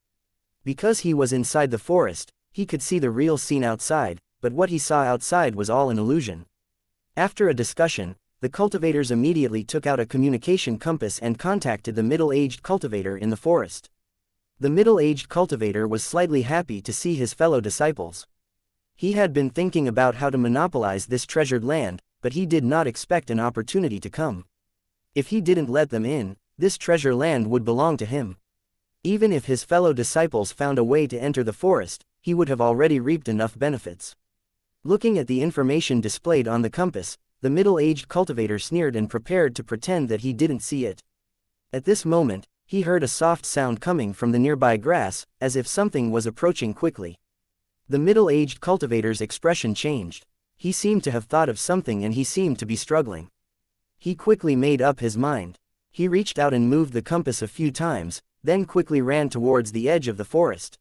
Because he was inside the forest, he could see the real scene outside, but what he saw outside was all an illusion. After a discussion, the cultivators immediately took out a communication compass and contacted the middle-aged cultivator in the forest. The middle-aged cultivator was slightly happy to see his fellow disciples. He had been thinking about how to monopolize this treasured land, but he did not expect an opportunity to come. If he didn't let them in, this treasure land would belong to him. Even if his fellow disciples found a way to enter the forest, he would have already reaped enough benefits. Looking at the information displayed on the compass, the middle-aged cultivator sneered and prepared to pretend that he didn't see it. At this moment, he heard a soft sound coming from the nearby grass, as if something was approaching quickly. The middle-aged cultivator's expression changed. He seemed to have thought of something and he seemed to be struggling. He quickly made up his mind. He reached out and moved the compass a few times, then quickly ran towards the edge of the forest.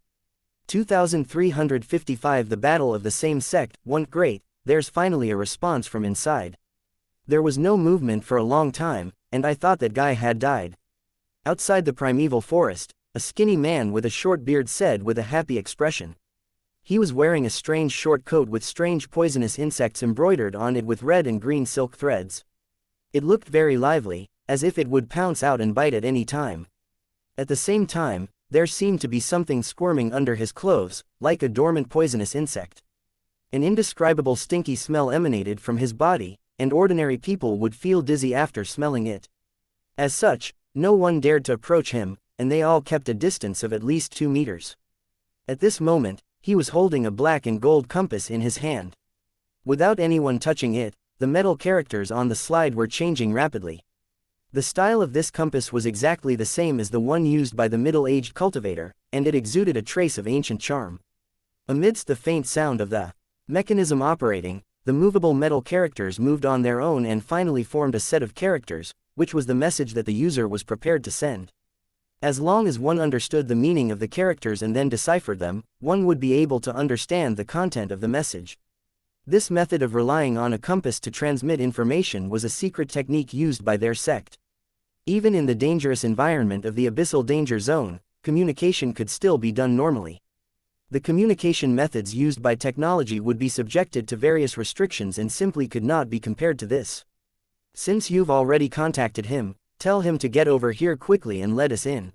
2355 The Battle of the Same Sect. One great, there's finally a response from inside. There was no movement for a long time, and I thought that guy had died. Outside the primeval forest, a skinny man with a short beard said with a happy expression. He was wearing a strange short coat with strange poisonous insects embroidered on it with red and green silk threads. It looked very lively, as if it would pounce out and bite at any time. At the same time, there seemed to be something squirming under his clothes, like a dormant poisonous insect. An indescribable stinky smell emanated from his body, and ordinary people would feel dizzy after smelling it. As such, No one dared to approach him, and they all kept a distance of at least 2 meters. At this moment, he was holding a black and gold compass in his hand. Without anyone touching it, the metal characters on the slide were changing rapidly. The style of this compass was exactly the same as the one used by the middle-aged cultivator, and it exuded a trace of ancient charm. Amidst the faint sound of the mechanism operating, the movable metal characters moved on their own and finally formed a set of characters, which was the message that the user was prepared to send. As long as one understood the meaning of the characters and then deciphered them, one would be able to understand the content of the message. This method of relying on a compass to transmit information was a secret technique used by their sect. Even in the dangerous environment of the abyssal danger zone, communication could still be done normally. The communication methods used by technology would be subjected to various restrictions and simply could not be compared to this. Since you've already contacted him, tell him to get over here quickly and let us in.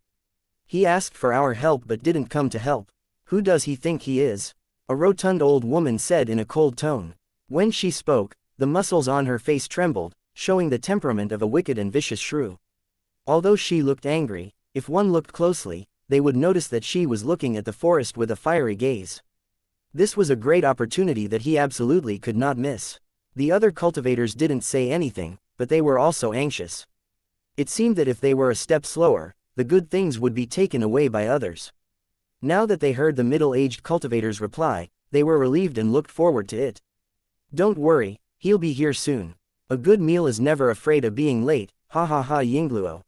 He asked for our help but didn't come to help. Who does he think he is? A rotund old woman said in a cold tone. When she spoke, the muscles on her face trembled, showing the temperament of a wicked and vicious shrew. Although she looked angry, if one looked closely, they would notice that she was looking at the forest with a fiery gaze. This was a great opportunity that he absolutely could not miss. The other cultivators didn't say anything, but they were also anxious. It seemed that if they were a step slower, the good things would be taken away by others. Now that they heard the middle-aged cultivator's reply, they were relieved and looked forward to it. Don't worry, he'll be here soon. A good meal is never afraid of being late, ha ha ha Yingluo.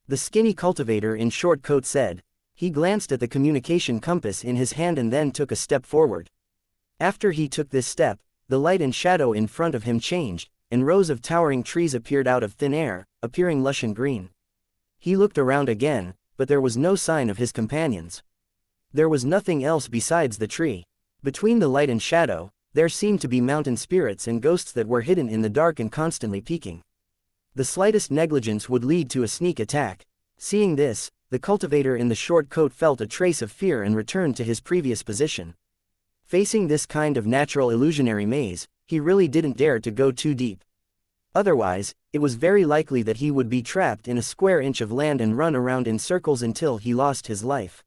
The skinny cultivator in short coat said. He glanced at the communication compass in his hand and then took a step forward. After he took this step, the light and shadow in front of him changed, and rows of towering trees appeared out of thin air, appearing lush and green. He looked around again, but there was no sign of his companions. There was nothing else besides the tree. Between the light and shadow, there seemed to be mountain spirits and ghosts that were hidden in the dark and constantly peeking. The slightest negligence would lead to a sneak attack. Seeing this, the cultivator in the short coat felt a trace of fear and returned to his previous position. Facing this kind of natural illusionary maze, he really didn't dare to go too deep. Otherwise, it was very likely that he would be trapped in a square inch of land and run around in circles until he lost his life.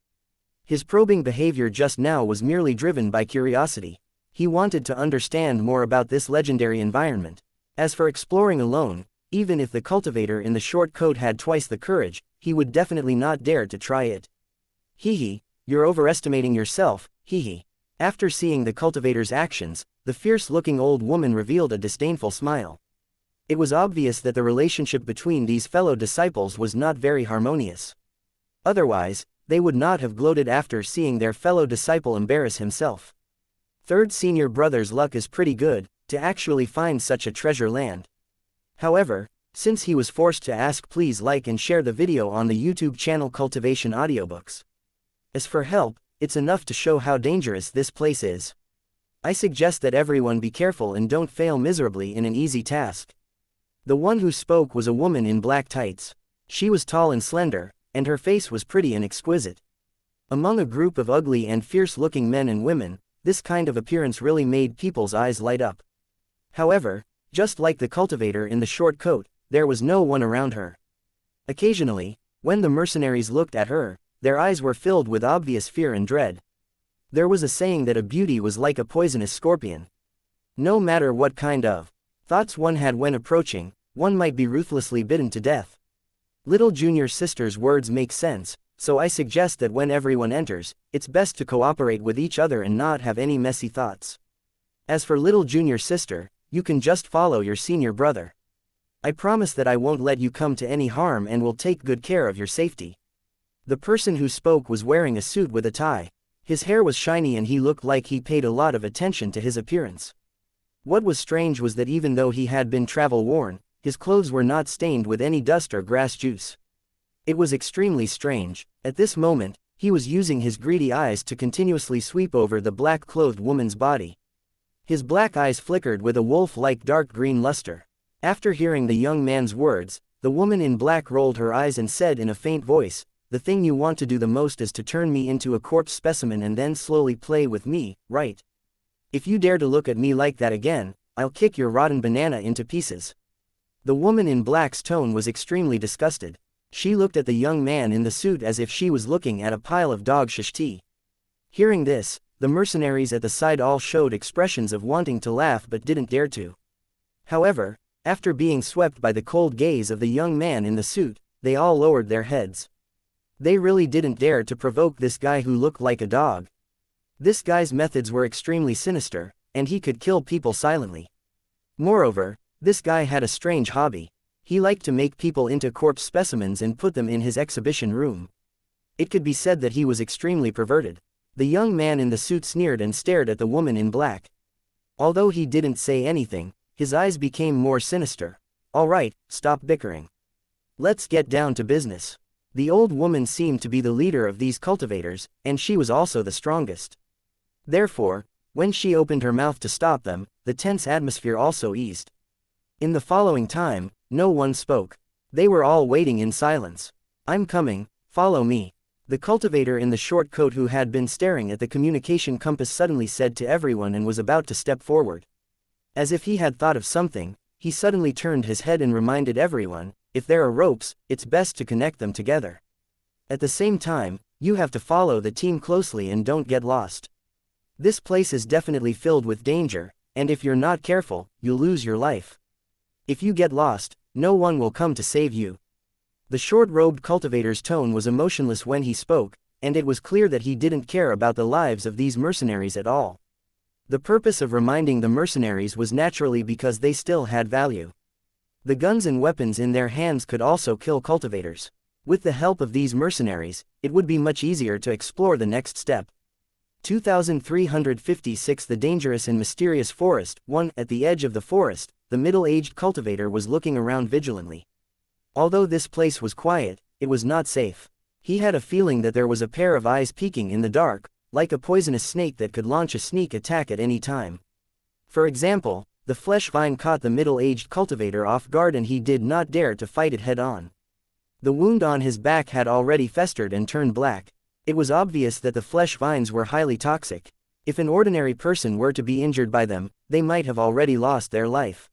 His probing behavior just now was merely driven by curiosity. He wanted to understand more about this legendary environment. As for exploring alone, even if the cultivator in the short coat had twice the courage, he would definitely not dare to try it. Hee, you're overestimating yourself, hee. After seeing the cultivator's actions, the fierce-looking old woman revealed a disdainful smile. It was obvious that the relationship between these fellow disciples was not very harmonious. Otherwise, they would not have gloated after seeing their fellow disciple embarrass himself. Third senior brother's luck is pretty good, to actually find such a treasure land. However, since he was forced to ask, please like and share the video on the YouTube channel Cultivation Audiobooks. As for help, it's enough to show how dangerous this place is. I suggest that everyone be careful and don't fail miserably in an easy task. The one who spoke was a woman in black tights. She was tall and slender, and her face was pretty and exquisite. Among a group of ugly and fierce-looking men and women, this kind of appearance really made people's eyes light up. However, just like the cultivator in the short coat, there was no one around her. Occasionally, when the mercenaries looked at her, their eyes were filled with obvious fear and dread. There was a saying that a beauty was like a poisonous scorpion. No matter what kind of thoughts one had when approaching, one might be ruthlessly bitten to death. Little junior sister's words make sense, so I suggest that when everyone enters, it's best to cooperate with each other and not have any messy thoughts. As for little junior sister, you can just follow your senior brother. I promise that I won't let you come to any harm and will take good care of your safety. The person who spoke was wearing a suit with a tie. His hair was shiny and he looked like he paid a lot of attention to his appearance. What was strange was that even though he had been travel-worn, his clothes were not stained with any dust or grass juice. It was extremely strange. At this moment, he was using his greedy eyes to continuously sweep over the black-clothed woman's body. His black eyes flickered with a wolf-like dark green luster. After hearing the young man's words, the woman in black rolled her eyes and said in a faint voice, "The thing you want to do the most is to turn me into a corpse specimen and then slowly play with me, right? If you dare to look at me like that again, I'll kick your rotten banana into pieces." The woman in black's tone was extremely disgusted. She looked at the young man in the suit as if she was looking at a pile of dog shish tea. Hearing this, the mercenaries at the side all showed expressions of wanting to laugh but didn't dare to. However, after being swept by the cold gaze of the young man in the suit, they all lowered their heads. They really didn't dare to provoke this guy who looked like a dog. This guy's methods were extremely sinister, and he could kill people silently. Moreover, this guy had a strange hobby. He liked to make people into corpse specimens and put them in his exhibition room. It could be said that he was extremely perverted. The young man in the suit sneered and stared at the woman in black. Although he didn't say anything, his eyes became more sinister. "All right, stop bickering. Let's get down to business." The old woman seemed to be the leader of these cultivators, and she was also the strongest. Therefore, when she opened her mouth to stop them, the tense atmosphere also eased. In the following time, no one spoke. They were all waiting in silence. "I'm coming, follow me." The cultivator in the short coat who had been staring at the communication compass suddenly said to everyone and was about to step forward. As if he had thought of something, he suddenly turned his head and reminded everyone, "If there are ropes, it's best to connect them together. At the same time, you have to follow the team closely and don't get lost. This place is definitely filled with danger, and if you're not careful, you'll lose your life. If you get lost, no one will come to save you." The short-robed cultivator's tone was emotionless when he spoke, and it was clear that he didn't care about the lives of these mercenaries at all. The purpose of reminding the mercenaries was naturally because they still had value. The guns and weapons in their hands could also kill cultivators. With the help of these mercenaries, it would be much easier to explore the next step. 2356 The Dangerous and Mysterious Forest. 1. At the edge of the forest, the middle-aged cultivator was looking around vigilantly. Although this place was quiet, it was not safe. He had a feeling that there was a pair of eyes peeking in the dark, like a poisonous snake that could launch a sneak attack at any time. For example, the flesh vine caught the middle-aged cultivator off guard and he did not dare to fight it head-on. The wound on his back had already festered and turned black. It was obvious that the flesh vines were highly toxic. If an ordinary person were to be injured by them, they might have already lost their life.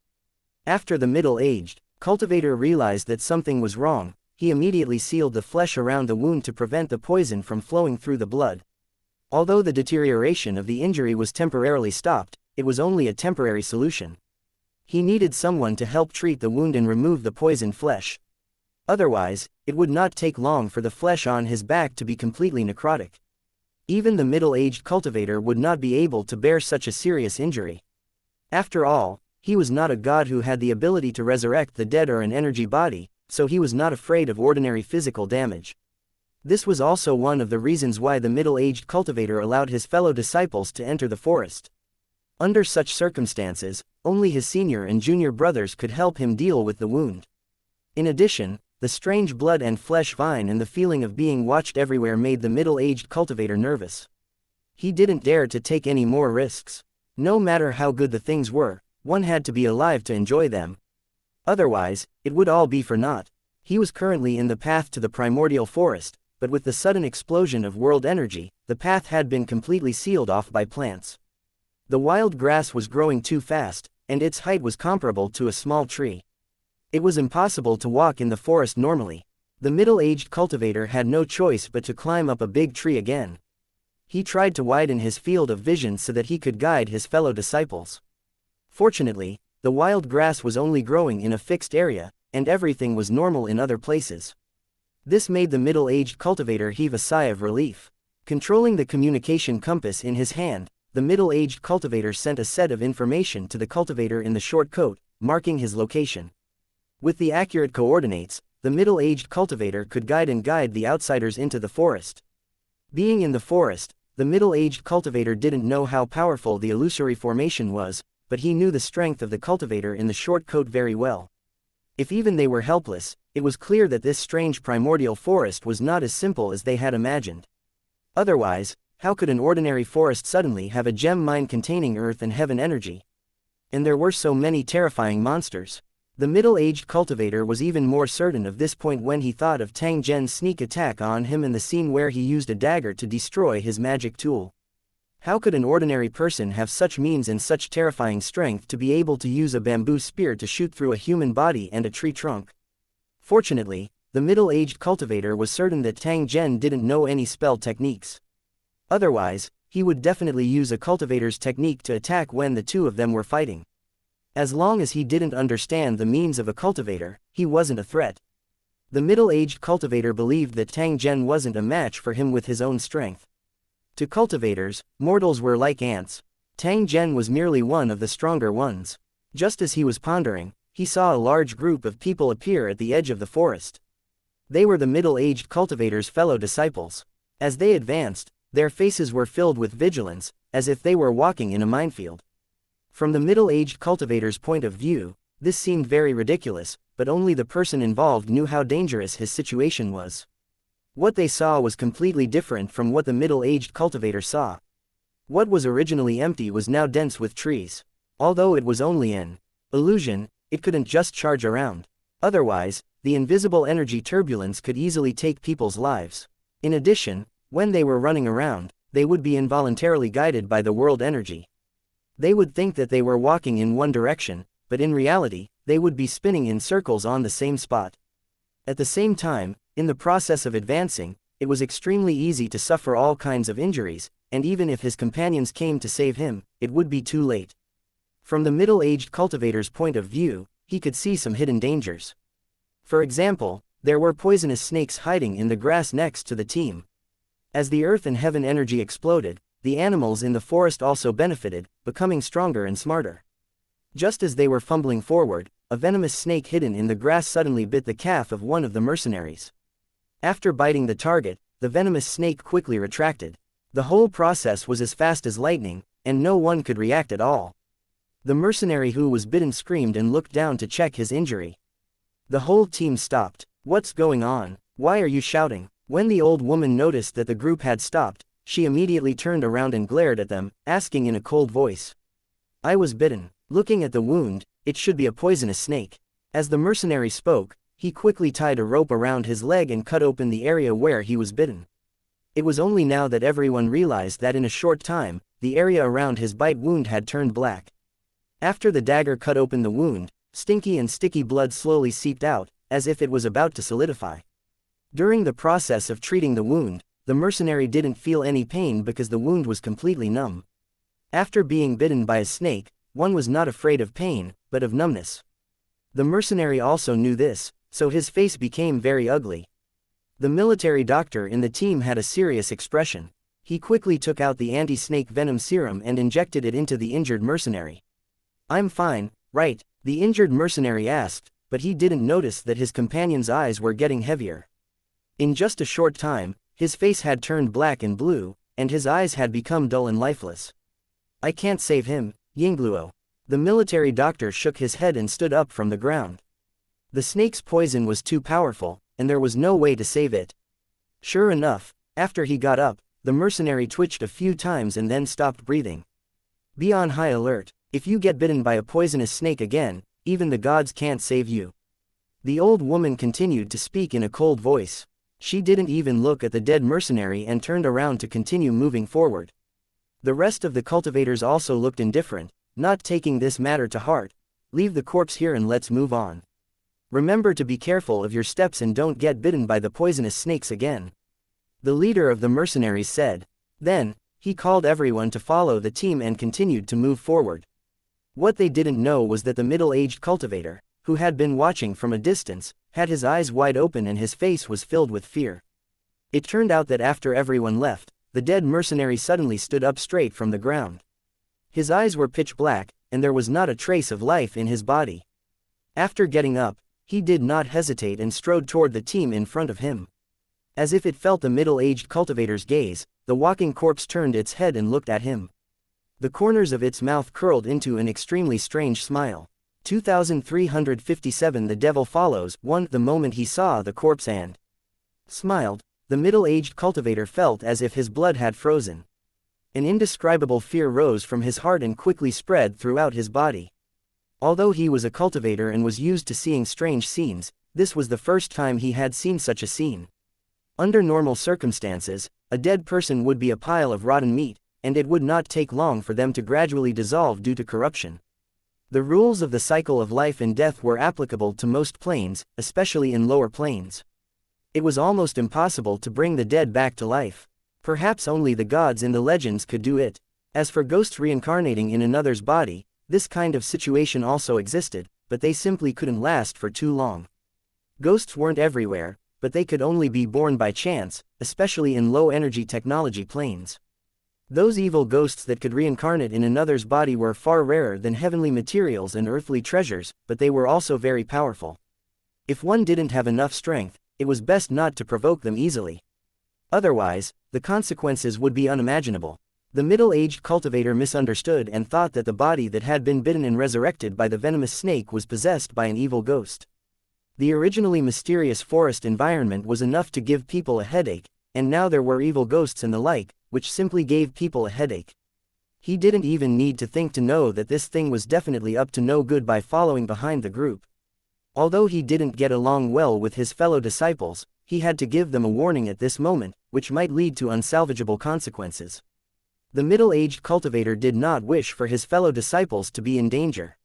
After the middle-aged cultivator realized that something was wrong, he immediately sealed the flesh around the wound to prevent the poison from flowing through the blood. Although the deterioration of the injury was temporarily stopped, it was only a temporary solution. He needed someone to help treat the wound and remove the poisoned flesh. Otherwise, it would not take long for the flesh on his back to be completely necrotic. Even the middle-aged cultivator would not be able to bear such a serious injury. After all, he was not a god who had the ability to resurrect the dead or an energy body, so he was not afraid of ordinary physical damage. This was also one of the reasons why the middle-aged cultivator allowed his fellow disciples to enter the forest. Under such circumstances, only his senior and junior brothers could help him deal with the wound. In addition, the strange blood and flesh vine and the feeling of being watched everywhere made the middle-aged cultivator nervous. He didn't dare to take any more risks. No matter how good the things were, one had to be alive to enjoy them. Otherwise, it would all be for naught. He was currently in the path to the primordial forest, but with the sudden explosion of world energy, the path had been completely sealed off by plants. The wild grass was growing too fast, and its height was comparable to a small tree. It was impossible to walk in the forest normally. The middle-aged cultivator had no choice but to climb up a big tree again. He tried to widen his field of vision so that he could guide his fellow disciples. Fortunately, the wild grass was only growing in a fixed area, and everything was normal in other places. This made the middle-aged cultivator heave a sigh of relief. Controlling the communication compass in his hand, the middle-aged cultivator sent a set of information to the cultivator in the short coat, marking his location. With the accurate coordinates, the middle-aged cultivator could guide the outsiders into the forest. Being in the forest, the middle-aged cultivator didn't know how powerful the illusory formation was, but he knew the strength of the cultivator in the short coat very well. If even they were helpless, it was clear that this strange primordial forest was not as simple as they had imagined. Otherwise, how could an ordinary forest suddenly have a gem mine containing earth and heaven energy? And there were so many terrifying monsters. The middle-aged cultivator was even more certain of this point when he thought of Tang Zhen's sneak attack on him and the scene where he used a dagger to destroy his magic tool. How could an ordinary person have such means and such terrifying strength to be able to use a bamboo spear to shoot through a human body and a tree trunk? Fortunately, the middle-aged cultivator was certain that Tang Zhen didn't know any spell techniques. Otherwise, he would definitely use a cultivator's technique to attack when the two of them were fighting. As long as he didn't understand the means of a cultivator, he wasn't a threat. The middle-aged cultivator believed that Tang Zhen wasn't a match for him with his own strength. To cultivators, mortals were like ants. Tang Zhen was merely one of the stronger ones. Just as he was pondering, he saw a large group of people appear at the edge of the forest. They were the middle-aged cultivator's fellow disciples. As they advanced, their faces were filled with vigilance, as if they were walking in a minefield. From the middle-aged cultivator's point of view, this seemed very ridiculous, but only the person involved knew how dangerous his situation was. What they saw was completely different from what the middle-aged cultivator saw. What was originally empty was now dense with trees. Although it was only an illusion, it couldn't just charge around. Otherwise, the invisible energy turbulence could easily take people's lives. In addition, when they were running around, they would be involuntarily guided by the world energy. They would think that they were walking in one direction, but in reality, they would be spinning in circles on the same spot. At the same time, in the process of advancing, it was extremely easy to suffer all kinds of injuries, and even if his companions came to save him, it would be too late. From the middle-aged cultivator's point of view, he could see some hidden dangers. For example, there were poisonous snakes hiding in the grass next to the team. As the earth and heaven energy exploded, the animals in the forest also benefited, becoming stronger and smarter. Just as they were fumbling forward, a venomous snake hidden in the grass suddenly bit the calf of one of the mercenaries. After biting the target, the venomous snake quickly retracted. The whole process was as fast as lightning, and no one could react at all. The mercenary who was bitten screamed and looked down to check his injury. The whole team stopped. "What's going on? Why are you shouting?" When the old woman noticed that the group had stopped, she immediately turned around and glared at them, asking in a cold voice. "I was bitten. Looking at the wound, it should be a poisonous snake." As the mercenary spoke, he quickly tied a rope around his leg and cut open the area where he was bitten. It was only now that everyone realized that in a short time, the area around his bite wound had turned black. After the dagger cut open the wound, stinky and sticky blood slowly seeped out, as if it was about to solidify. During the process of treating the wound, the mercenary didn't feel any pain because the wound was completely numb. After being bitten by a snake, one was not afraid of pain, but of numbness. The mercenary also knew this, so his face became very ugly. The military doctor in the team had a serious expression. He quickly took out the anti-snake venom serum and injected it into the injured mercenary. "I'm fine, right?" the injured mercenary asked, but he didn't notice that his companion's eyes were getting heavier. In just a short time, his face had turned black and blue, and his eyes had become dull and lifeless. "I can't save him, Yingluo." The military doctor shook his head and stood up from the ground. The snake's poison was too powerful, and there was no way to save it. Sure enough, after he got up, the mercenary twitched a few times and then stopped breathing. "Be on high alert. If you get bitten by a poisonous snake again, even the gods can't save you." The old woman continued to speak in a cold voice. She didn't even look at the dead mercenary and turned around to continue moving forward. The rest of the cultivators also looked indifferent, not taking this matter to heart. "Leave the corpse here and let's move on. Remember to be careful of your steps and don't get bitten by the poisonous snakes again," the leader of the mercenaries said. Then, he called everyone to follow the team and continued to move forward. What they didn't know was that the middle-aged cultivator, who had been watching from a distance, had his eyes wide open and his face was filled with fear. It turned out that after everyone left, the dead mercenary suddenly stood up straight from the ground. His eyes were pitch black, and there was not a trace of life in his body. After getting up, he did not hesitate and strode toward the team in front of him. As if it felt the middle-aged cultivator's gaze, the walking corpse turned its head and looked at him. The corners of its mouth curled into an extremely strange smile. 2357 The devil follows. 1. The moment he saw the corpse and smiled, the middle-aged cultivator felt as if his blood had frozen. An indescribable fear rose from his heart and quickly spread throughout his body. Although he was a cultivator and was used to seeing strange scenes, this was the first time he had seen such a scene. Under normal circumstances, a dead person would be a pile of rotten meat, and it would not take long for them to gradually dissolve due to corruption. The rules of the cycle of life and death were applicable to most planes, especially in lower planes. It was almost impossible to bring the dead back to life. Perhaps only the gods in the legends could do it. As for ghosts reincarnating in another's body, this kind of situation also existed, but they simply couldn't last for too long. Ghosts weren't everywhere, but they could only be born by chance, especially in low-energy technology planes. Those evil ghosts that could reincarnate in another's body were far rarer than heavenly materials and earthly treasures, but they were also very powerful. If one didn't have enough strength, it was best not to provoke them easily. Otherwise, the consequences would be unimaginable. The middle-aged cultivator misunderstood and thought that the body that had been bitten and resurrected by the venomous snake was possessed by an evil ghost. The originally mysterious forest environment was enough to give people a headache, and now there were evil ghosts and the like, which simply gave people a headache. He didn't even need to think to know that this thing was definitely up to no good by following behind the group. Although he didn't get along well with his fellow disciples, he had to give them a warning at this moment, which might lead to unsalvageable consequences. The middle-aged cultivator did not wish for his fellow disciples to be in danger.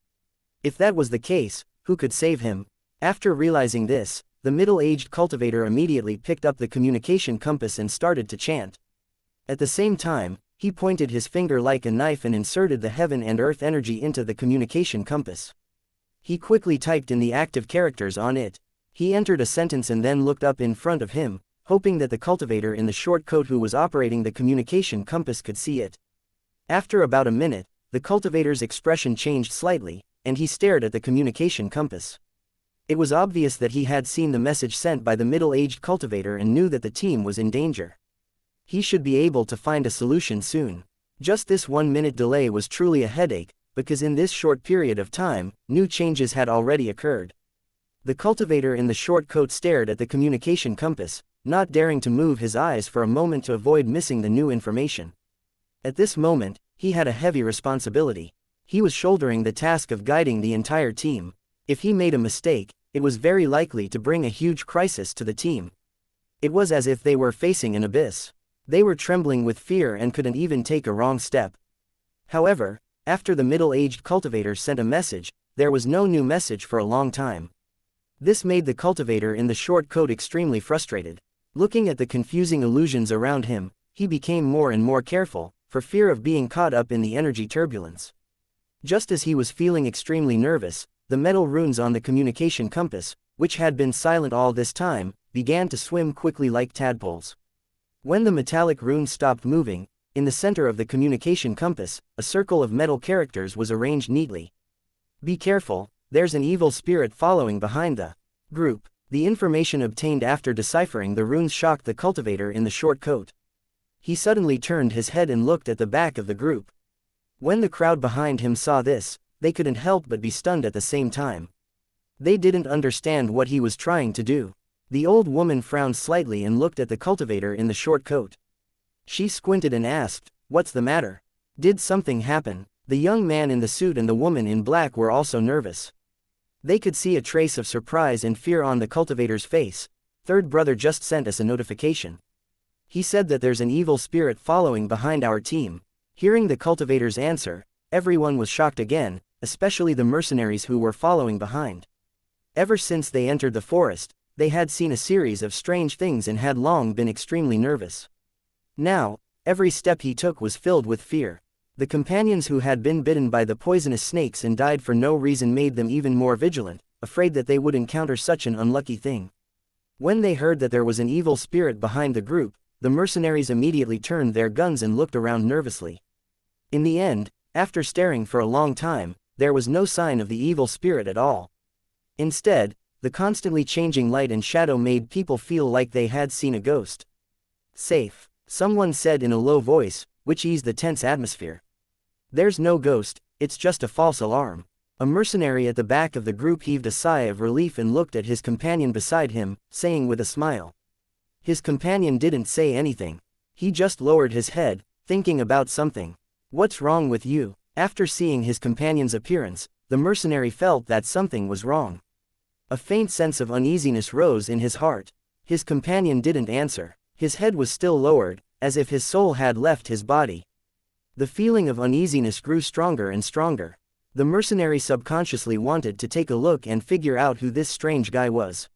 If that was the case, who could save him? After realizing this, the middle-aged cultivator immediately picked up the communication compass and started to chant. At the same time, he pointed his finger like a knife and inserted the heaven and earth energy into the communication compass. He quickly typed in the active characters on it. He entered a sentence and then looked up in front of him, hoping that the cultivator in the short coat who was operating the communication compass could see it. After about a minute, the cultivator's expression changed slightly, and he stared at the communication compass. It was obvious that he had seen the message sent by the middle-aged cultivator and knew that the team was in danger. He should be able to find a solution soon. Just this 1-minute delay was truly a headache, because in this short period of time, new changes had already occurred. The cultivator in the short coat stared at the communication compass, not daring to move his eyes for a moment to avoid missing the new information. At this moment, he had a heavy responsibility. He was shouldering the task of guiding the entire team. If he made a mistake, it was very likely to bring a huge crisis to the team. It was as if they were facing an abyss. They were trembling with fear and couldn't even take a wrong step. However, after the middle-aged cultivator sent a message, there was no new message for a long time. This made the cultivator in the short coat extremely frustrated. Looking at the confusing illusions around him, he became more and more careful, for fear of being caught up in the energy turbulence. Just as he was feeling extremely nervous, the metal runes on the communication compass, which had been silent all this time, began to swim quickly like tadpoles. When the metallic runes stopped moving, in the center of the communication compass, a circle of metal characters was arranged neatly. "Be careful, there's an evil spirit following behind the group." The information obtained after deciphering the runes shocked the cultivator in the short coat. He suddenly turned his head and looked at the back of the group. When the crowd behind him saw this, they couldn't help but be stunned at the same time. They didn't understand what he was trying to do. The old woman frowned slightly and looked at the cultivator in the short coat. She squinted and asked, "What's the matter? Did something happen?" The young man in the suit and the woman in black were also nervous. They could see a trace of surprise and fear on the cultivator's face. "Third brother just sent us a notification. He said that there's an evil spirit following behind our team." Hearing the cultivator's answer, everyone was shocked again, especially the mercenaries who were following behind. Ever since they entered the forest, they had seen a series of strange things and had long been extremely nervous. Now, every step he took was filled with fear. The companions who had been bitten by the poisonous snakes and died for no reason made them even more vigilant, afraid that they would encounter such an unlucky thing. When they heard that there was an evil spirit behind the group, the mercenaries immediately turned their guns and looked around nervously. In the end, after staring for a long time, there was no sign of the evil spirit at all. Instead, the constantly changing light and shadow made people feel like they had seen a ghost. "Safe," someone said in a low voice, which eased the tense atmosphere. "There's no ghost, it's just a false alarm." A mercenary at the back of the group heaved a sigh of relief and looked at his companion beside him, saying with a smile. His companion didn't say anything. He just lowered his head, thinking about something. "What's wrong with you?" After seeing his companion's appearance, the mercenary felt that something was wrong. A faint sense of uneasiness rose in his heart. His companion didn't answer. His head was still lowered, as if his soul had left his body. The feeling of uneasiness grew stronger and stronger. The mercenary subconsciously wanted to take a look and figure out who this strange guy was.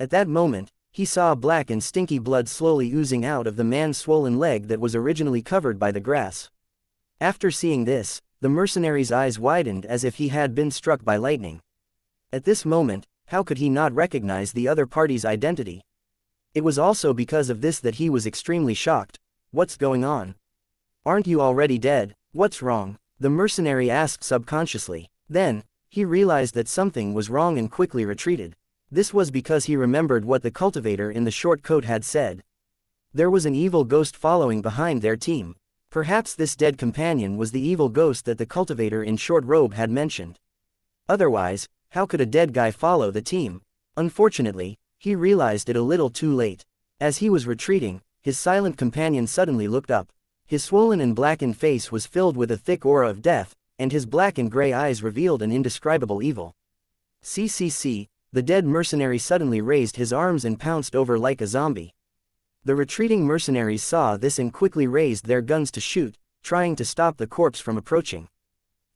At that moment, He saw black and stinky blood slowly oozing out of the man's swollen leg that was originally covered by the grass. After seeing this, the mercenary's eyes widened as if he had been struck by lightning. At this moment, how could he not recognize the other party's identity? It was also because of this that he was extremely shocked. What's going on? Aren't you already dead? What's wrong? The mercenary asked subconsciously. Then, he realized that something was wrong and quickly retreated. This was because he remembered what the cultivator in the short coat had said. There was an evil ghost following behind their team. Perhaps this dead companion was the evil ghost that the cultivator in short robe had mentioned. Otherwise, how could a dead guy follow the team? Unfortunately, he realized it a little too late. As he was retreating, his silent companion suddenly looked up. His swollen and blackened face was filled with a thick aura of death, and his black and gray eyes revealed an indescribable evil. CCC, the dead mercenary suddenly raised his arms and pounced over like a zombie. The retreating mercenaries saw this and quickly raised their guns to shoot, trying to stop the corpse from approaching.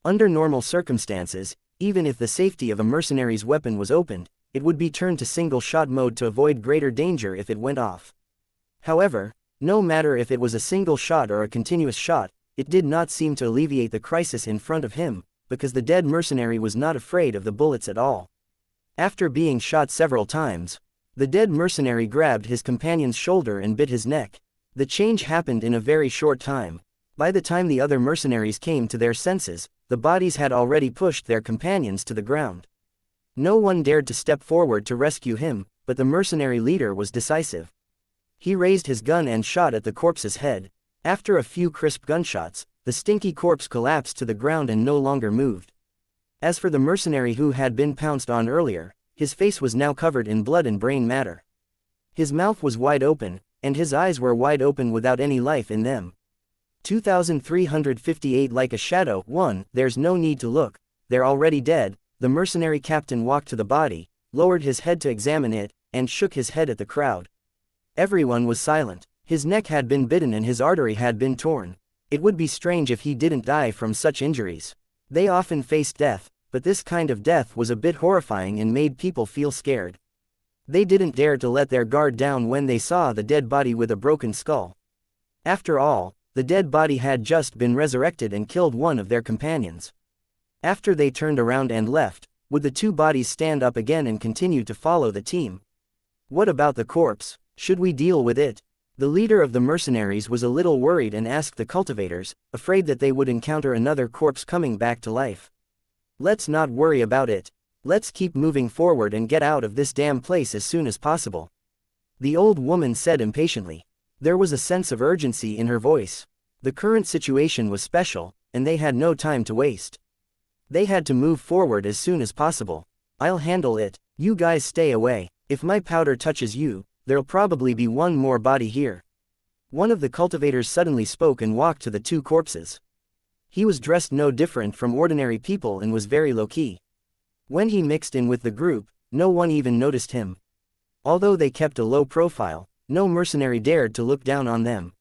Under normal circumstances, even if the safety of a mercenary's weapon was opened, it would be turned to single-shot mode to avoid greater danger if it went off. However, no matter if it was a single shot or a continuous shot, it did not seem to alleviate the crisis in front of him, because the dead mercenary was not afraid of the bullets at all. After being shot several times, the dead mercenary grabbed his companion's shoulder and bit his neck. The change happened in a very short time. By the time the other mercenaries came to their senses, the bodies had already pushed their companions to the ground. No one dared to step forward to rescue him, but the mercenary leader was decisive. He raised his gun and shot at the corpse's head. After a few crisp gunshots, the stinky corpse collapsed to the ground and no longer moved. As for the mercenary who had been pounced on earlier, his face was now covered in blood and brain matter. His mouth was wide open, and his eyes were wide open without any life in them. 2358 Like a shadow. 1. There's no need to look, they're already dead. The mercenary captain walked to the body, lowered his head to examine it, and shook his head at the crowd. Everyone was silent. His neck had been bitten and his artery had been torn. It would be strange if he didn't die from such injuries. They often faced death, but this kind of death was a bit horrifying and made people feel scared. They didn't dare to let their guard down when they saw the dead body with a broken skull. After all, the dead body had just been resurrected and killed one of their companions. After they turned around and left, would the two bodies stand up again and continue to follow the team? What about the corpse? Should we deal with it? The leader of the mercenaries was a little worried and asked the cultivators, afraid that they would encounter another corpse coming back to life. Let's not worry about it. Let's keep moving forward and get out of this damn place as soon as possible. The old woman said impatiently. There was a sense of urgency in her voice. The current situation was special, and they had no time to waste. They had to move forward as soon as possible. I'll handle it. You guys stay away. If my powder touches you, there'll probably be one more body here. One of the cultivators suddenly spoke and walked to the two corpses. He was dressed no different from ordinary people and was very low-key. When he mixed in with the group, no one even noticed him. Although they kept a low profile, no mercenary dared to look down on them.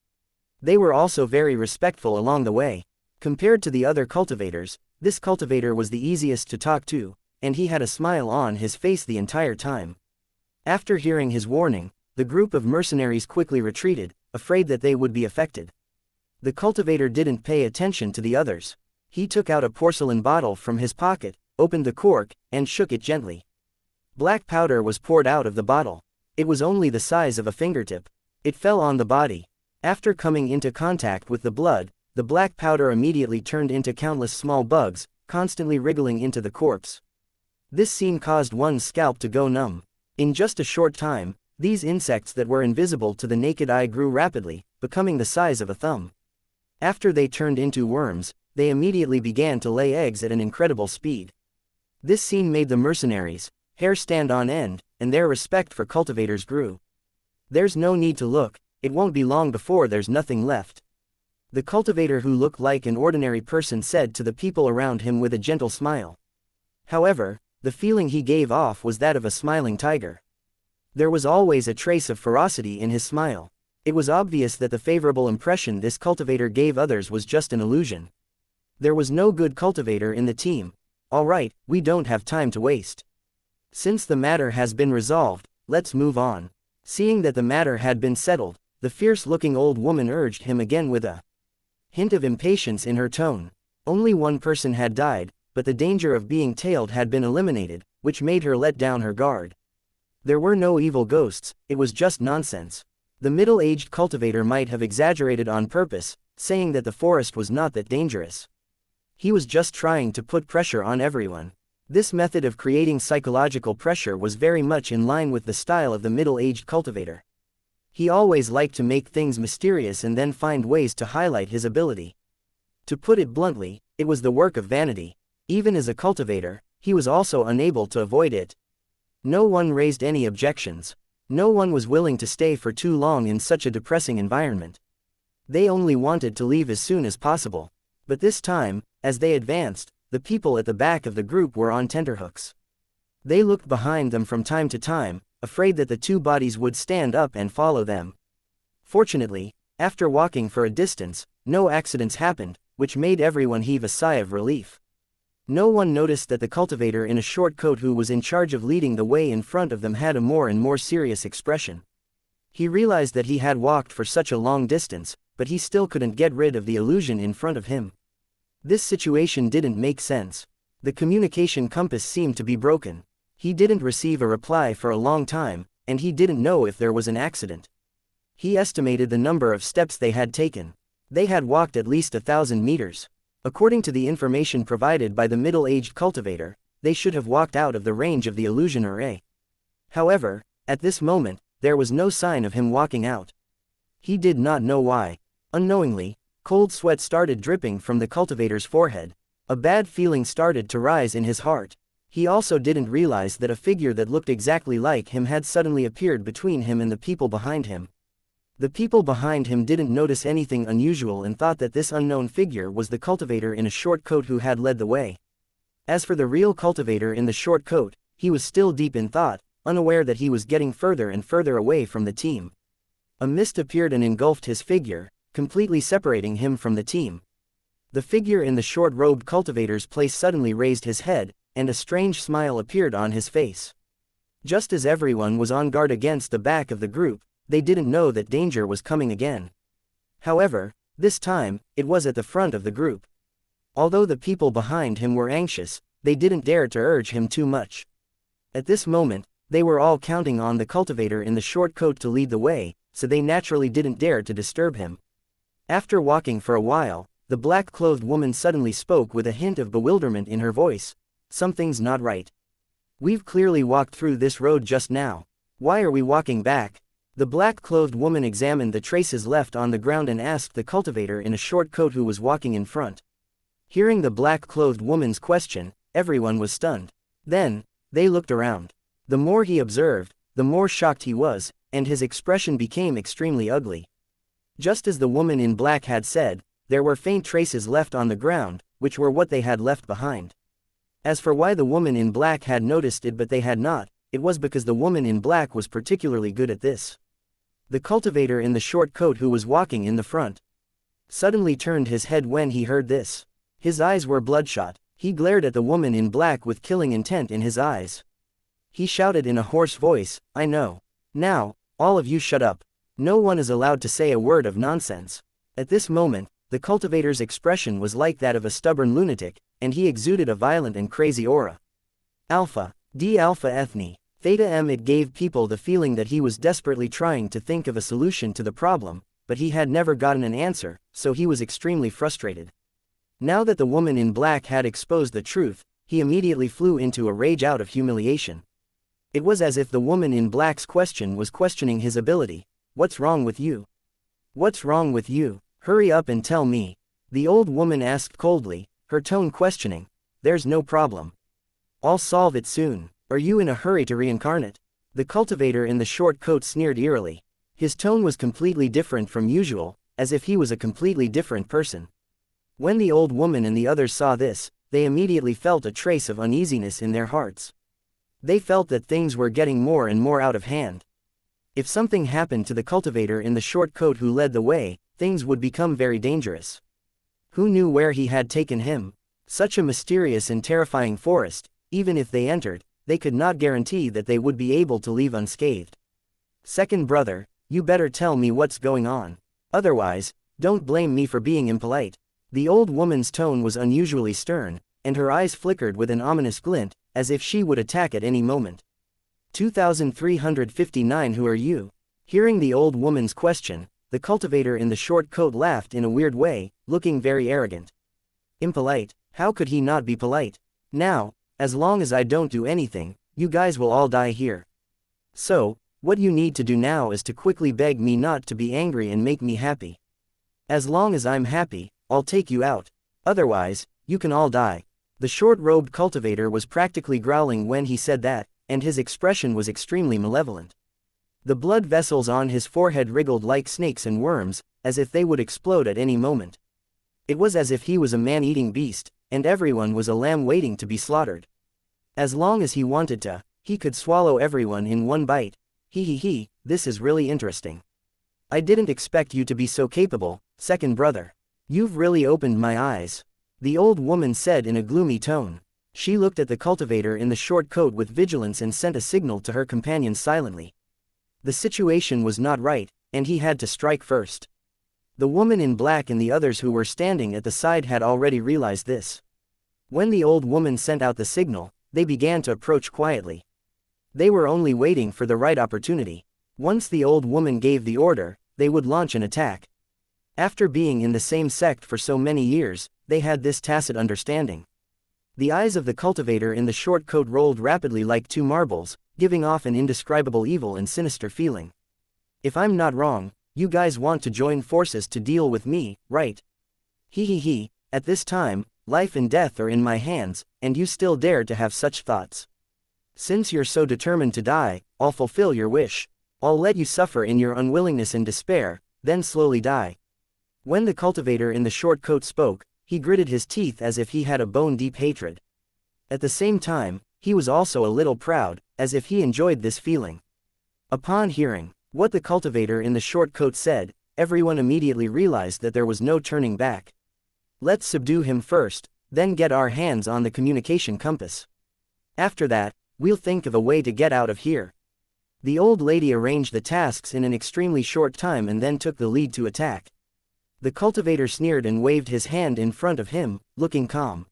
They were also very respectful along the way. Compared to the other cultivators, this cultivator was the easiest to talk to, and he had a smile on his face the entire time. After hearing his warning, the group of mercenaries quickly retreated, afraid that they would be affected. The cultivator didn't pay attention to the others. He took out a porcelain bottle from his pocket, opened the cork, and shook it gently. Black powder was poured out of the bottle. It was only the size of a fingertip. It fell on the body. After coming into contact with the blood, the black powder immediately turned into countless small bugs, constantly wriggling into the corpse. This scene caused one's scalp to go numb. In just a short time, these insects that were invisible to the naked eye grew rapidly, becoming the size of a thumb. After they turned into worms, they immediately began to lay eggs at an incredible speed. This scene made the mercenaries' hair stand on end, and their respect for cultivators grew. There's no need to look, it won't be long before there's nothing left. The cultivator who looked like an ordinary person said to the people around him with a gentle smile. However, the feeling he gave off was that of a smiling tiger. There was always a trace of ferocity in his smile. It was obvious that the favorable impression this cultivator gave others was just an illusion. There was no good cultivator in the team. All right, we don't have time to waste. Since the matter has been resolved, let's move on. Seeing that the matter had been settled, the fierce-looking old woman urged him again with a hint of impatience in her tone. Only one person had died, but the danger of being tailed had been eliminated, which made her let down her guard. There were no evil ghosts, it was just nonsense. The middle-aged cultivator might have exaggerated on purpose, saying that the forest was not that dangerous. He was just trying to put pressure on everyone. This method of creating psychological pressure was very much in line with the style of the middle-aged cultivator. He always liked to make things mysterious and then find ways to highlight his ability. To put it bluntly, it was the work of vanity. Even as a cultivator, he was also unable to avoid it. No one raised any objections. No one was willing to stay for too long in such a depressing environment. They only wanted to leave as soon as possible. But this time, as they advanced, the people at the back of the group were on tenterhooks. They looked behind them from time to time, afraid that the two bodies would stand up and follow them. Fortunately, after walking for a distance, no accidents happened, which made everyone heave a sigh of relief. No one noticed that the cultivator in a short coat who was in charge of leading the way in front of them had a more and more serious expression. He realized that he had walked for such a long distance, but he still couldn't get rid of the illusion in front of him. This situation didn't make sense. The communication compass seemed to be broken. He didn't receive a reply for a long time, and he didn't know if there was an accident. He estimated the number of steps they had taken. They had walked at least 1,000 meters. According to the information provided by the middle-aged cultivator, they should have walked out of the range of the illusion array. However, at this moment, there was no sign of him walking out. He did not know why. Unknowingly, cold sweat started dripping from the cultivator's forehead. A bad feeling started to rise in his heart. He also didn't realize that a figure that looked exactly like him had suddenly appeared between him and the people behind him. The people behind him didn't notice anything unusual and thought that this unknown figure was the cultivator in a short coat who had led the way. As for the real cultivator in the short coat, he was still deep in thought, unaware that he was getting further and further away from the team. A mist appeared and engulfed his figure, completely separating him from the team. The figure in the short-robed cultivator's place suddenly raised his head, and a strange smile appeared on his face. Just as everyone was on guard against the back of the group, they didn't know that danger was coming again. However, this time, it was at the front of the group. Although the people behind him were anxious, they didn't dare to urge him too much. At this moment, they were all counting on the cultivator in the short coat to lead the way, so they naturally didn't dare to disturb him. After walking for a while, the black-clothed woman suddenly spoke with a hint of bewilderment in her voice. "Something's not right. We've clearly walked through this road just now. Why are we walking back?" The black-clothed woman examined the traces left on the ground and asked the cultivator in a short coat who was walking in front. Hearing the black-clothed woman's question, everyone was stunned. Then, they looked around. The more he observed, the more shocked he was, and his expression became extremely ugly. Just as the woman in black had said, there were faint traces left on the ground, which were what they had left behind. As for why the woman in black had noticed it but they had not, it was because the woman in black was particularly good at this. The cultivator in the short coat who was walking in the front suddenly turned his head when he heard this. His eyes were bloodshot. He glared at the woman in black with killing intent in his eyes. He shouted in a hoarse voice, "I know. Now, all of you shut up. No one is allowed to say a word of nonsense." At this moment, the cultivator's expression was like that of a stubborn lunatic, and he exuded a violent and crazy aura. Alpha, D Alpha Ethne, Theta M. It gave people the feeling that he was desperately trying to think of a solution to the problem, but he had never gotten an answer, so he was extremely frustrated. Now that the woman in black had exposed the truth, he immediately flew into a rage out of humiliation. It was as if the woman in black's question was questioning his ability. "What's wrong with you? What's wrong with you? Hurry up and tell me." The old woman asked coldly, her tone questioning. "There's no problem. I'll solve it soon. Are you in a hurry to reincarnate?" The cultivator in the short coat sneered eerily. His tone was completely different from usual, as if he was a completely different person. When the old woman and the others saw this, they immediately felt a trace of uneasiness in their hearts. They felt that things were getting more and more out of hand. If something happened to the cultivator in the short coat who led the way, things would become very dangerous. Who knew where he had taken him? Such a mysterious and terrifying forest. Even if they entered, they could not guarantee that they would be able to leave unscathed. Second brother, you better tell me what's going on. Otherwise, don't blame me for being impolite. The old woman's tone was unusually stern, and her eyes flickered with an ominous glint, as if she would attack at any moment. 2359. Who are you? Hearing the old woman's question, the cultivator in the short coat laughed in a weird way, looking very arrogant. Impolite? How could he not be polite? Now, as long as I don't do anything, you guys will all die here. So, what you need to do now is to quickly beg me not to be angry and make me happy. As long as I'm happy, I'll take you out. Otherwise, you can all die. The short-robed cultivator was practically growling when he said that, and his expression was extremely malevolent. The blood vessels on his forehead wriggled like snakes and worms, as if they would explode at any moment. It was as if he was a man-eating beast, and everyone was a lamb waiting to be slaughtered. As long as he wanted to, he could swallow everyone in one bite. This is really interesting. I didn't expect you to be so capable, second brother. You've really opened my eyes. The old woman said in a gloomy tone. She looked at the cultivator in the short coat with vigilance and sent a signal to her companions silently. The situation was not right, and he had to strike first. The woman in black and the others who were standing at the side had already realized this. When the old woman sent out the signal, they began to approach quietly. They were only waiting for the right opportunity. Once the old woman gave the order, they would launch an attack. After being in the same sect for so many years, they had this tacit understanding. The eyes of the cultivator in the short coat rolled rapidly like two marbles, giving off an indescribable evil and sinister feeling. If I'm not wrong, you guys want to join forces to deal with me, right? At this time, life and death are in my hands, and you still dare to have such thoughts. Since you're so determined to die, I'll fulfill your wish. I'll let you suffer in your unwillingness and despair, then slowly die. When the cultivator in the short coat spoke, he gritted his teeth as if he had a bone-deep hatred. At the same time, he was also a little proud, as if he enjoyed this feeling. Upon hearing what the cultivator in the short coat said, everyone immediately realized that there was no turning back. Let's subdue him first, then get our hands on the communication compass. After that, we'll think of a way to get out of here. The old lady arranged the tasks in an extremely short time and then took the lead to attack. The cultivator sneered and waved his hand in front of him, looking calm.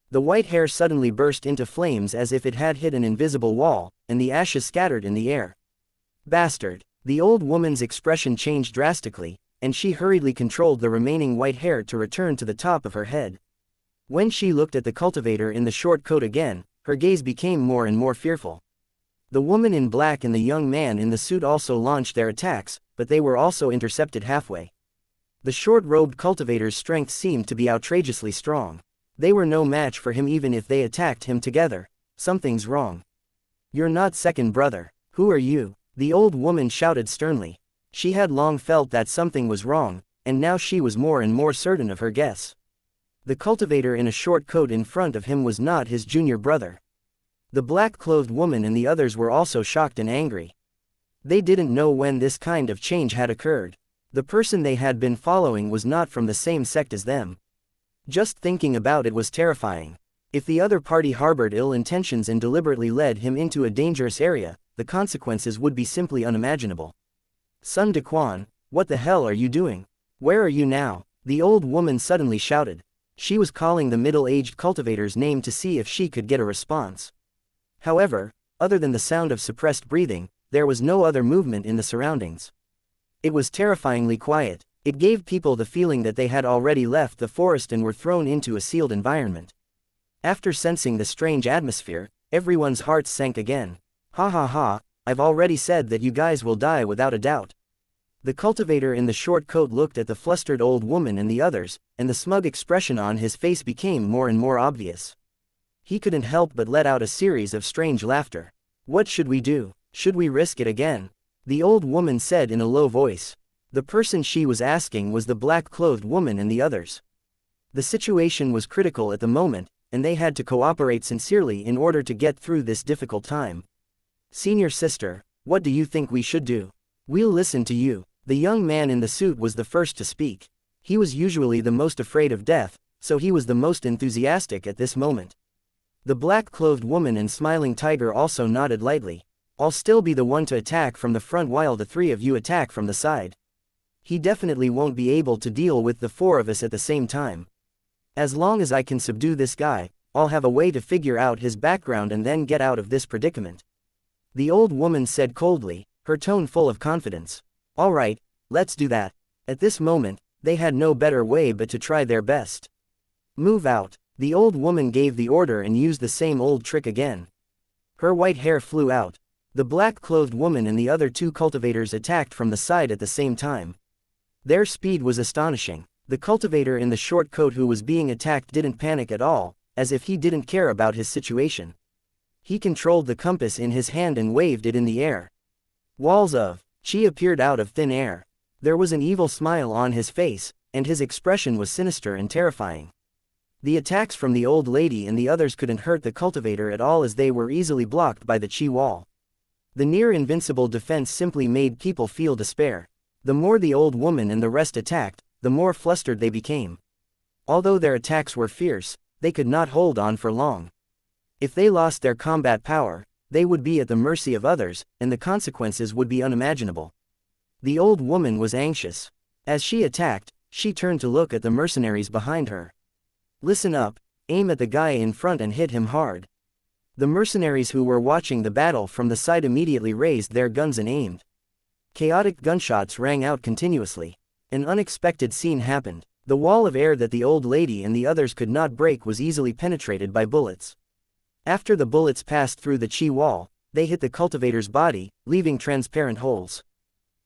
The white hair suddenly burst into flames as if it had hit an invisible wall, and the ashes scattered in the air. Bastard! The old woman's expression changed drastically, and she hurriedly controlled the remaining white hair to return to the top of her head. When she looked at the cultivator in the short coat again, her gaze became more and more fearful. The woman in black and the young man in the suit also launched their attacks, but they were also intercepted halfway. The short-robed cultivator's strength seemed to be outrageously strong. They were no match for him even if they attacked him together. Something's wrong. You're not second brother. Who are you? The old woman shouted sternly. She had long felt that something was wrong, and now she was more and more certain of her guess. The cultivator in a short coat in front of him was not his junior brother. The black-clothed woman and the others were also shocked and angry. They didn't know when this kind of change had occurred. The person they had been following was not from the same sect as them. Just thinking about it was terrifying. If the other party harbored ill intentions and deliberately led him into a dangerous area, the consequences would be simply unimaginable. Sun Dequan, what the hell are you doing? Where are you now? The old woman suddenly shouted. She was calling the middle-aged cultivator's name to see if she could get a response. However, other than the sound of suppressed breathing, there was no other movement in the surroundings. It was terrifyingly quiet. It gave people the feeling that they had already left the forest and were thrown into a sealed environment. After sensing the strange atmosphere, everyone's hearts sank again. I've already said that you guys will die without a doubt. The cultivator in the short coat looked at the flustered old woman and the others, and the smug expression on his face became more and more obvious. He couldn't help but let out a series of strange laughter. What should we do? Should we risk it again? The old woman said in a low voice. The person she was asking was the black-clothed woman and the others. The situation was critical at the moment, and they had to cooperate sincerely in order to get through this difficult time. Senior sister, what do you think we should do? We'll listen to you. The young man in the suit was the first to speak. He was usually the most afraid of death, so he was the most enthusiastic at this moment. The black-clothed woman and smiling tiger also nodded lightly. I'll still be the one to attack from the front while the three of you attack from the side. He definitely won't be able to deal with the four of us at the same time. As long as I can subdue this guy, I'll have a way to figure out his background and then get out of this predicament. The old woman said coldly, her tone full of confidence. All right, let's do that. At this moment, they had no better way but to try their best. Move out. The old woman gave the order and used the same old trick again. Her white hair flew out. The black-clothed woman and the other two cultivators attacked from the side at the same time. Their speed was astonishing. The cultivator in the short coat who was being attacked didn't panic at all, as if he didn't care about his situation. He controlled the compass in his hand and waved it in the air. Walls of chi appeared out of thin air. There was an evil smile on his face, and his expression was sinister and terrifying. The attacks from the old lady and the others couldn't hurt the cultivator at all as they were easily blocked by the chi wall. The near-invincible defense simply made people feel despair. The more the old woman and the rest attacked, the more flustered they became. Although their attacks were fierce, they could not hold on for long. If they lost their combat power, they would be at the mercy of others, and the consequences would be unimaginable. The old woman was anxious. As she attacked, she turned to look at the mercenaries behind her. Listen up, aim at the guy in front and hit him hard. The mercenaries who were watching the battle from the side immediately raised their guns and aimed. Chaotic gunshots rang out continuously. An unexpected scene happened. The wall of air that the old lady and the others could not break was easily penetrated by bullets. After the bullets passed through the chi wall, they hit the cultivator's body, leaving transparent holes.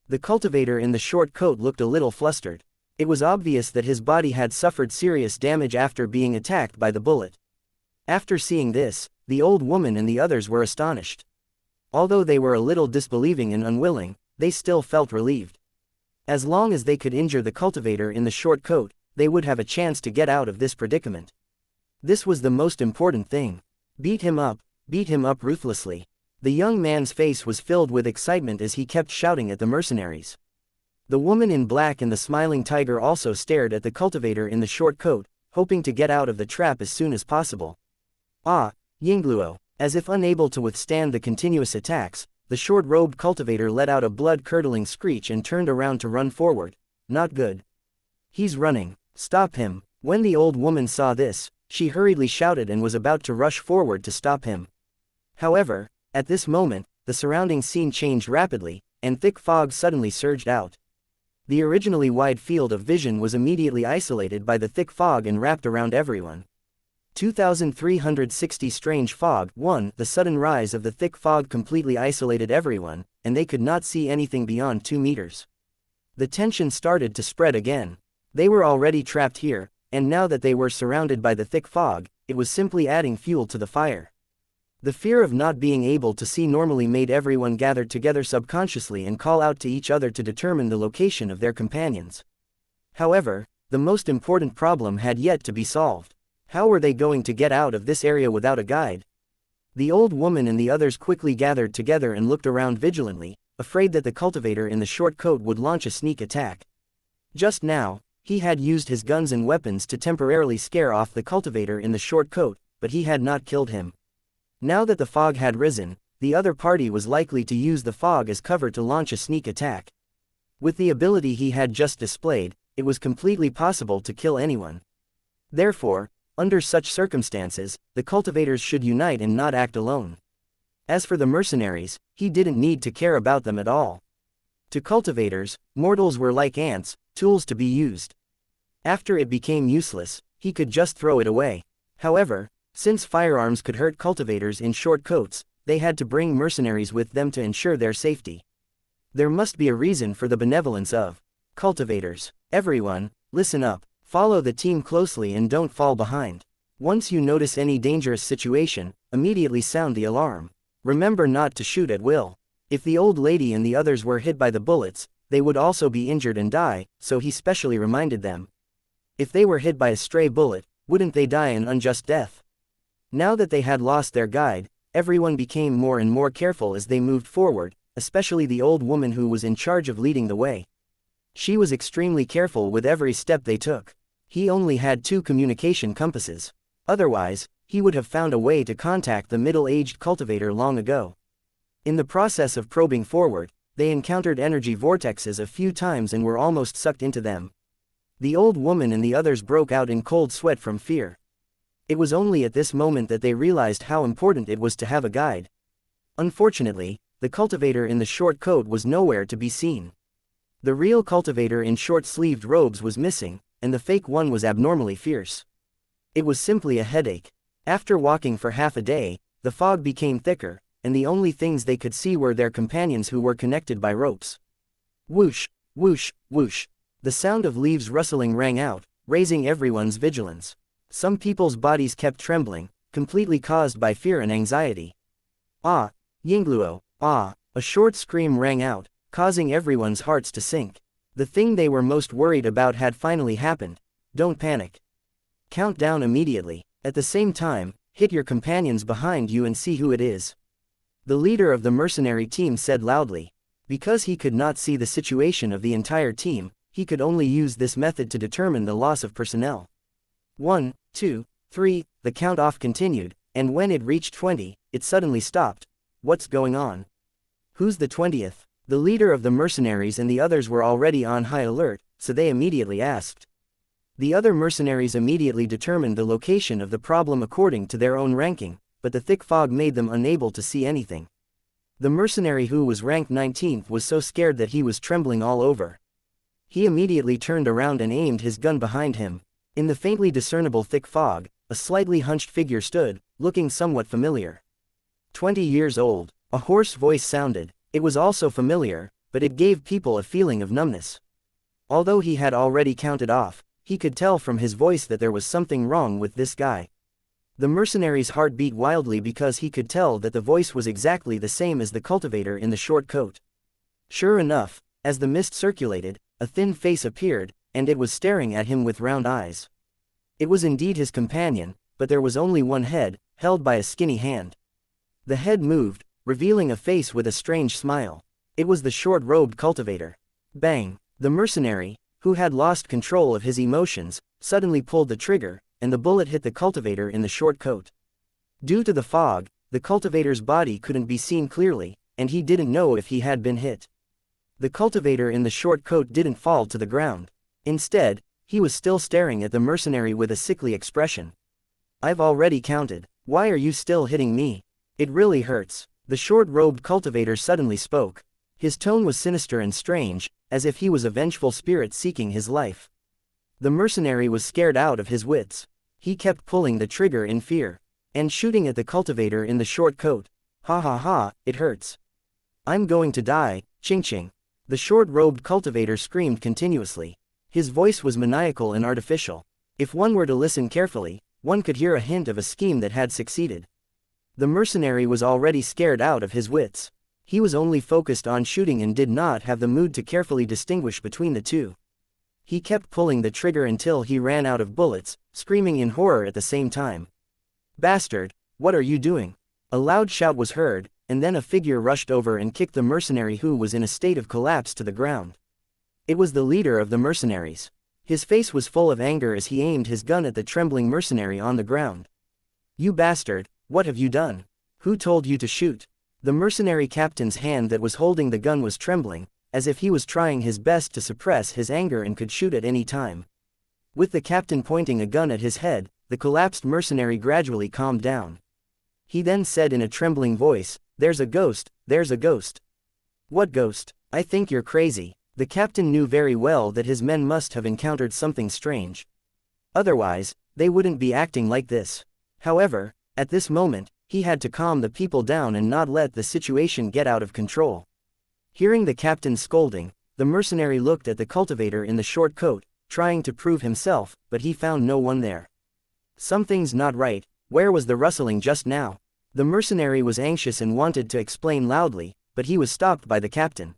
The cultivator in the short coat looked a little flustered. It was obvious that his body had suffered serious damage after being attacked by the bullet. After seeing this, the old woman and the others were astonished. Although they were a little disbelieving and unwilling, they still felt relieved. As long as they could injure the cultivator in the short coat, they would have a chance to get out of this predicament. This was the most important thing. Beat him up ruthlessly. The young man's face was filled with excitement as he kept shouting at the mercenaries. The woman in black and the smiling tiger also stared at the cultivator in the short coat, hoping to get out of the trap as soon as possible. Ah, Yingluo. As if unable to withstand the continuous attacks, the short-robed cultivator let out a blood-curdling screech and turned around to run forward. Not good. He's running. Stop him. When the old woman saw this, she hurriedly shouted and was about to rush forward to stop him. However, at this moment, the surrounding scene changed rapidly, and thick fog suddenly surged out. The originally wide field of vision was immediately isolated by the thick fog and wrapped around everyone. 2360 Strange Fog 1. The sudden rise of the thick fog completely isolated everyone, and they could not see anything beyond 2 meters. The tension started to spread again. They were already trapped here, and now that they were surrounded by the thick fog, it was simply adding fuel to the fire. The fear of not being able to see normally made everyone gather together subconsciously and call out to each other to determine the location of their companions. However, the most important problem had yet to be solved. How were they going to get out of this area without a guide? The old woman and the others quickly gathered together and looked around vigilantly, afraid that the cultivator in the short coat would launch a sneak attack. Just now, he had used his guns and weapons to temporarily scare off the cultivator in the short coat, but he had not killed him. Now that the fog had risen, the other party was likely to use the fog as cover to launch a sneak attack. With the ability he had just displayed, it was completely possible to kill anyone. Therefore, under such circumstances, the cultivators should unite and not act alone. As for the mercenaries, he didn't need to care about them at all. To cultivators, mortals were like ants, tools to be used. After it became useless, he could just throw it away. However, since firearms could hurt cultivators in short coats, they had to bring mercenaries with them to ensure their safety. There must be a reason for the benevolence of cultivators. Everyone, listen up. Follow the team closely and don't fall behind. Once you notice any dangerous situation, immediately sound the alarm. Remember not to shoot at will. If the old lady and the others were hit by the bullets, they would also be injured and die, so he specially reminded them. If they were hit by a stray bullet, wouldn't they die an unjust death? Now that they had lost their guide, everyone became more and more careful as they moved forward, especially the old woman who was in charge of leading the way. She was extremely careful with every step they took. He only had 2 communication compasses. Otherwise, he would have found a way to contact the middle-aged cultivator long ago. In the process of probing forward, they encountered energy vortexes a few times and were almost sucked into them. The old woman and the others broke out in cold sweat from fear. It was only at this moment that they realized how important it was to have a guide. Unfortunately, the cultivator in the short coat was nowhere to be seen. The real cultivator in short-sleeved robes was missing, and the fake one was abnormally fierce. It was simply a headache. After walking for half a day, the fog became thicker, and the only things they could see were their companions who were connected by ropes. Whoosh, whoosh, whoosh. The sound of leaves rustling rang out, raising everyone's vigilance. Some people's bodies kept trembling, completely caused by fear and anxiety. Ah, Yingluo, ah, a short scream rang out, causing everyone's hearts to sink. The thing they were most worried about had finally happened. Don't panic. Count down immediately. At the same time, hit your companions behind you and see who it is. The leader of the mercenary team said loudly. Because he could not see the situation of the entire team, he could only use this method to determine the loss of personnel. 1, 2, 3, the count-off continued, and when it reached 20, it suddenly stopped. What's going on? Who's the 20th? The leader of the mercenaries and the others were already on high alert, so they immediately asked. The other mercenaries immediately determined the location of the problem according to their own ranking, but the thick fog made them unable to see anything. The mercenary who was ranked 19th was so scared that he was trembling all over. He immediately turned around and aimed his gun behind him. In the faintly discernible thick fog, a slightly hunched figure stood, looking somewhat familiar. 20 years old, a hoarse voice sounded. It was also familiar, but it gave people a feeling of numbness. Although he had already counted off, he could tell from his voice that there was something wrong with this guy. The mercenary's heart beat wildly because he could tell that the voice was exactly the same as the cultivator in the short coat. Sure enough, as the mist circulated, a thin face appeared, and it was staring at him with round eyes. It was indeed his companion, but there was only one head, held by a skinny hand. The head moved, revealing a face with a strange smile. It was the short-robed cultivator. Bang! The mercenary, who had lost control of his emotions, suddenly pulled the trigger, and the bullet hit the cultivator in the short coat. Due to the fog, the cultivator's body couldn't be seen clearly, and he didn't know if he had been hit. The cultivator in the short coat didn't fall to the ground. Instead, he was still staring at the mercenary with a sickly expression. I've already counted. Why are you still hitting me? It really hurts. The short-robed cultivator suddenly spoke. His tone was sinister and strange, as if he was a vengeful spirit seeking his life. The mercenary was scared out of his wits. He kept pulling the trigger in fear, and shooting at the cultivator in the short coat. Ha ha ha, it hurts. I'm going to die, ching ching. The short-robed cultivator screamed continuously. His voice was maniacal and artificial. If one were to listen carefully, one could hear a hint of a scheme that had succeeded. The mercenary was already scared out of his wits. He was only focused on shooting and did not have the mood to carefully distinguish between the two. He kept pulling the trigger until he ran out of bullets, screaming in horror at the same time. Bastard, what are you doing? A loud shout was heard, and then a figure rushed over and kicked the mercenary who was in a state of collapse to the ground. It was the leader of the mercenaries. His face was full of anger as he aimed his gun at the trembling mercenary on the ground. You bastard, what have you done? Who told you to shoot? The mercenary captain's hand that was holding the gun was trembling, as if he was trying his best to suppress his anger and could shoot at any time. With the captain pointing a gun at his head, the collapsed mercenary gradually calmed down. He then said in a trembling voice, "There's a ghost, there's a ghost." What ghost? I think you're crazy. The captain knew very well that his men must have encountered something strange. Otherwise, they wouldn't be acting like this. However, at this moment, he had to calm the people down and not let the situation get out of control. Hearing the captain's scolding, the mercenary looked at the cultivator in the short coat, trying to prove himself, but he found no one there. Something's not right. Where was the rustling just now? The mercenary was anxious and wanted to explain loudly, but he was stopped by the captain.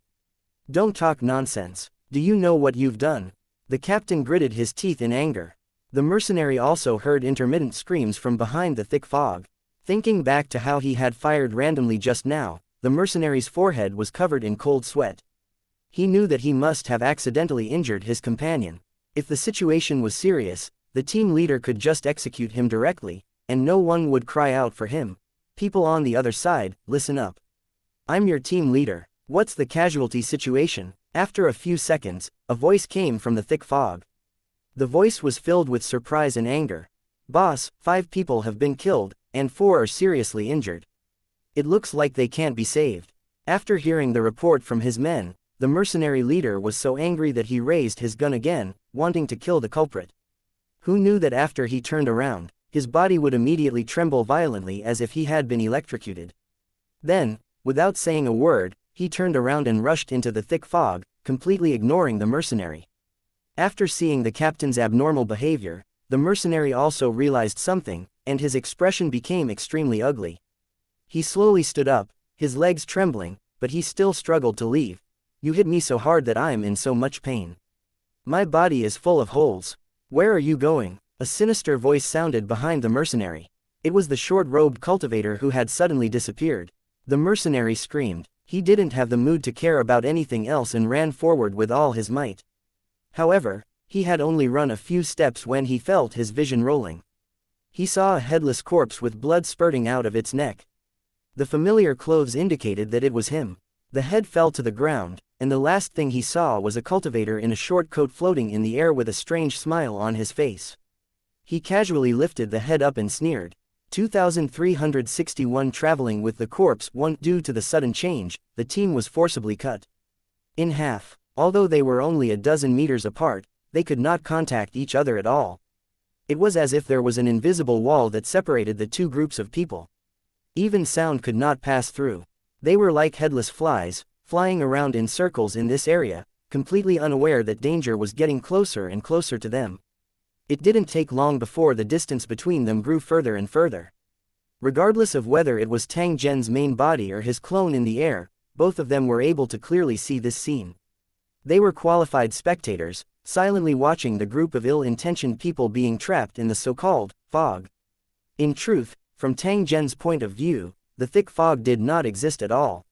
Don't talk nonsense. Do you know what you've done? The captain gritted his teeth in anger. The mercenary also heard intermittent screams from behind the thick fog. Thinking back to how he had fired randomly just now, the mercenary's forehead was covered in cold sweat. He knew that he must have accidentally injured his companion. If the situation was serious, the team leader could just execute him directly, and no one would cry out for him. People on the other side, listen up. I'm your team leader. What's the casualty situation? After a few seconds, a voice came from the thick fog. The voice was filled with surprise and anger. Boss, 5 people have been killed, and 4 are seriously injured. It looks like they can't be saved. After hearing the report from his men, the mercenary leader was so angry that he raised his gun again, wanting to kill the culprit. Who knew that after he turned around, his body would immediately tremble violently as if he had been electrocuted. Then, without saying a word, he turned around and rushed into the thick fog, completely ignoring the mercenary. After seeing the captain's abnormal behavior, the mercenary also realized something, and his expression became extremely ugly. He slowly stood up, his legs trembling, but he still struggled to leave. You hit me so hard that I'm in so much pain. My body is full of holes. Where are you going? A sinister voice sounded behind the mercenary. It was the short-robed cultivator who had suddenly disappeared. The mercenary screamed. He didn't have the mood to care about anything else and ran forward with all his might. However, he had only run a few steps when he felt his vision rolling. He saw a headless corpse with blood spurting out of its neck. The familiar clothes indicated that it was him. The head fell to the ground, and the last thing he saw was a cultivator in a short coat floating in the air with a strange smile on his face. He casually lifted the head up and sneered. 2361 traveling with the corpse. 1 Due to the sudden change, the team was forcibly cut in half. Although they were only a dozen meters apart, they could not contact each other at all. It was as if there was an invisible wall that separated the two groups of people. Even sound could not pass through. They were like headless flies, flying around in circles in this area, completely unaware that danger was getting closer and closer to them. It didn't take long before the distance between them grew further and further. Regardless of whether it was Tang Zhen's main body or his clone in the air, both of them were able to clearly see this scene. They were qualified spectators, silently watching the group of ill-intentioned people being trapped in the so-called fog. In truth, from Tang Zhen's point of view, the thick fog did not exist at all.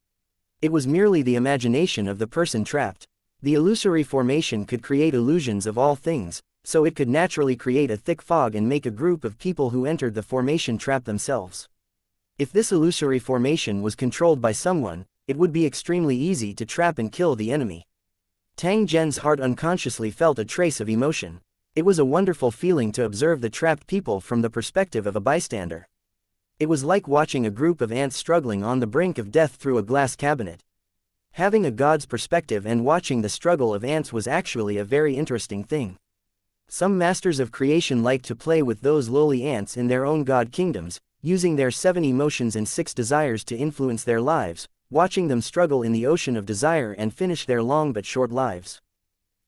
It was merely the imagination of the person trapped. The illusory formation could create illusions of all things, so it could naturally create a thick fog and make a group of people who entered the formation trap themselves. If this illusory formation was controlled by someone, it would be extremely easy to trap and kill the enemy. Tang Zhen's heart unconsciously felt a trace of emotion. It was a wonderful feeling to observe the trapped people from the perspective of a bystander. It was like watching a group of ants struggling on the brink of death through a glass cabinet. Having a god's perspective and watching the struggle of ants was actually a very interesting thing. Some masters of creation like to play with those lowly ants in their own god kingdoms, using their 7 emotions and 6 desires to influence their lives, watching them struggle in the ocean of desire and finish their long but short lives.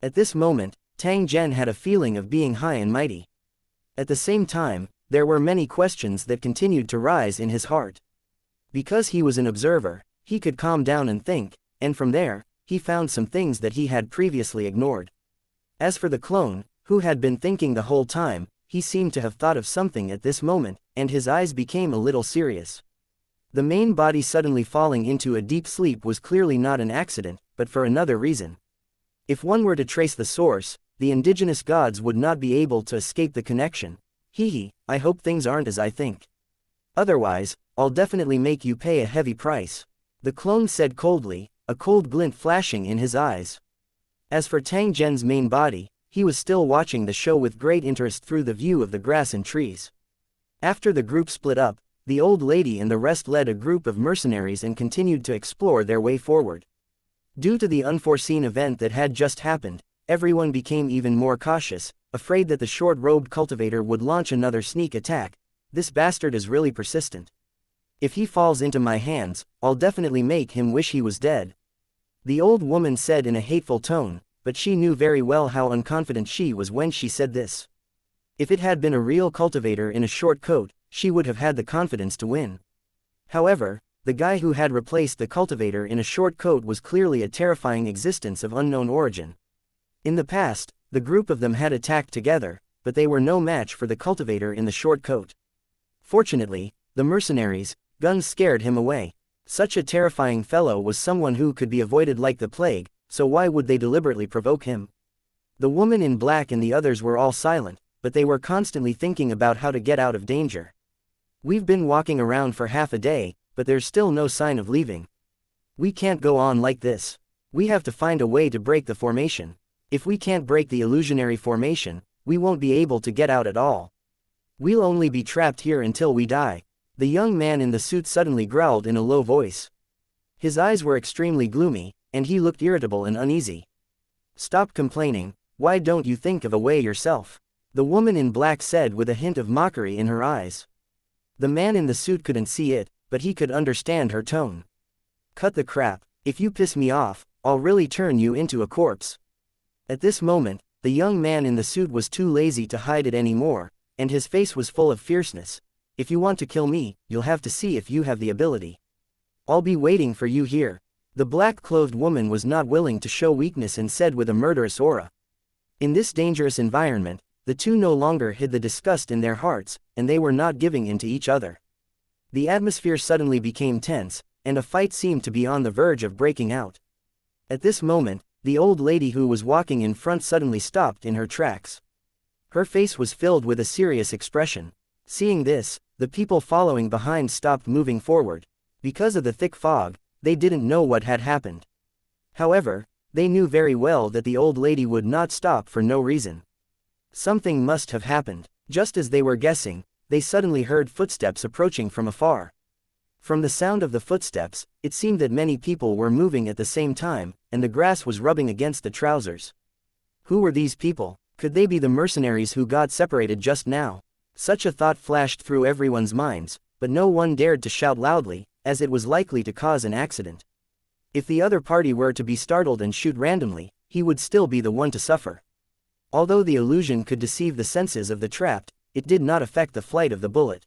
At this moment, Tang Zhen had a feeling of being high and mighty. At the same time, there were many questions that continued to rise in his heart. Because he was an observer, he could calm down and think, and from there, he found some things that he had previously ignored. As for the clone, who had been thinking the whole time, he seemed to have thought of something at this moment, and his eyes became a little serious. The main body suddenly falling into a deep sleep was clearly not an accident, but for another reason. If one were to trace the source, the indigenous gods would not be able to escape the connection. I hope things aren't as I think. Otherwise, I'll definitely make you pay a heavy price. The clone said coldly, a cold glint flashing in his eyes. As for Tang Zhen's main body, he was still watching the show with great interest through the view of the grass and trees. After the group split up, the old lady and the rest led a group of mercenaries and continued to explore their way forward. Due to the unforeseen event that had just happened, everyone became even more cautious, afraid that the short-robed cultivator would launch another sneak attack. This bastard is really persistent. If he falls into my hands, I'll definitely make him wish he was dead. The old woman said in a hateful tone, but she knew very well how unconfident she was when she said this. If it had been a real cultivator in a short coat, she would have had the confidence to win. However, the guy who had replaced the cultivator in a short coat was clearly a terrifying existence of unknown origin. In the past, the group of them had attacked together, but they were no match for the cultivator in the short coat. Fortunately, the mercenaries' guns scared him away. Such a terrifying fellow was someone who could be avoided like the plague, so why would they deliberately provoke him? The woman in black and the others were all silent, but they were constantly thinking about how to get out of danger. We've been walking around for half a day, but there's still no sign of leaving. We can't go on like this. We have to find a way to break the formation. If we can't break the illusionary formation, we won't be able to get out at all. We'll only be trapped here until we die. The young man in the suit suddenly growled in a low voice. His eyes were extremely gloomy, and he looked irritable and uneasy. Stop complaining, why don't you think of a way yourself? The woman in black said with a hint of mockery in her eyes. The man in the suit couldn't see it, but he could understand her tone. Cut the crap, if you piss me off, I'll really turn you into a corpse. At this moment, the young man in the suit was too lazy to hide it anymore, and his face was full of fierceness. If you want to kill me, you'll have to see if you have the ability. I'll be waiting for you here. The black-clothed woman was not willing to show weakness and said with a murderous aura. In this dangerous environment, the two no longer hid the disgust in their hearts, and they were not giving in to each other. The atmosphere suddenly became tense, and a fight seemed to be on the verge of breaking out. At this moment, the old lady who was walking in front suddenly stopped in her tracks. Her face was filled with a serious expression. Seeing this, the people following behind stopped moving forward. Because of the thick fog, they didn't know what had happened. However, they knew very well that the old lady would not stop for no reason. Something must have happened. Just as they were guessing, they suddenly heard footsteps approaching from afar. From the sound of the footsteps, it seemed that many people were moving at the same time, and the grass was rubbing against the trousers. Who were these people? Could they be the mercenaries who got separated just now? Such a thought flashed through everyone's minds, but no one dared to shout loudly, as it was likely to cause an accident. If the other party were to be startled and shoot randomly, he would still be the one to suffer. Although the illusion could deceive the senses of the trapped, it did not affect the flight of the bullet.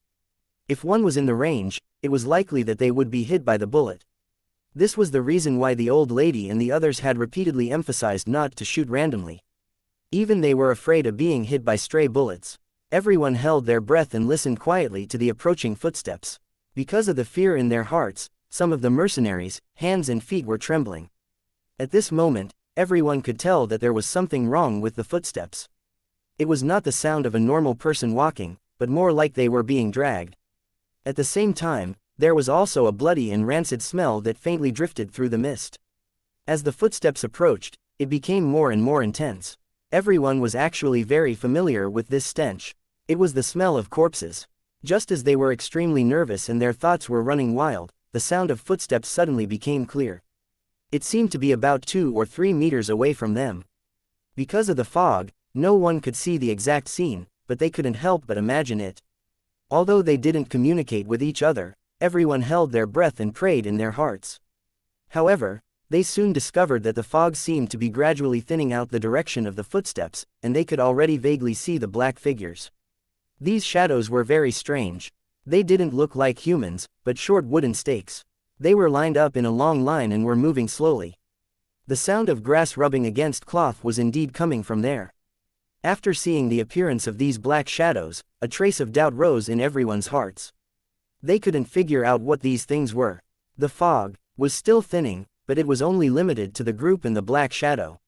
If one was in the range, it was likely that they would be hit by the bullet. This was the reason why the old lady and the others had repeatedly emphasized not to shoot randomly. Even they were afraid of being hit by stray bullets. Everyone held their breath and listened quietly to the approaching footsteps. Because of the fear in their hearts, some of the mercenaries' hands and feet were trembling. At this moment, everyone could tell that there was something wrong with the footsteps. It was not the sound of a normal person walking, but more like they were being dragged. At the same time, there was also a bloody and rancid smell that faintly drifted through the mist. As the footsteps approached, it became more and more intense. Everyone was actually very familiar with this stench. It was the smell of corpses. Just as they were extremely nervous and their thoughts were running wild, the sound of footsteps suddenly became clear. It seemed to be about 2 or 3 meters away from them. Because of the fog, no one could see the exact scene, but they couldn't help but imagine it. Although they didn't communicate with each other, everyone held their breath and prayed in their hearts. However, they soon discovered that the fog seemed to be gradually thinning out the direction of the footsteps, and they could already vaguely see the black figures. These shadows were very strange. They didn't look like humans, but short wooden stakes. They were lined up in a long line and were moving slowly. The sound of grass rubbing against cloth was indeed coming from there. After seeing the appearance of these black shadows, a trace of doubt rose in everyone's hearts. They couldn't figure out what these things were. The fog was still thinning, but it was only limited to the group in the black shadow.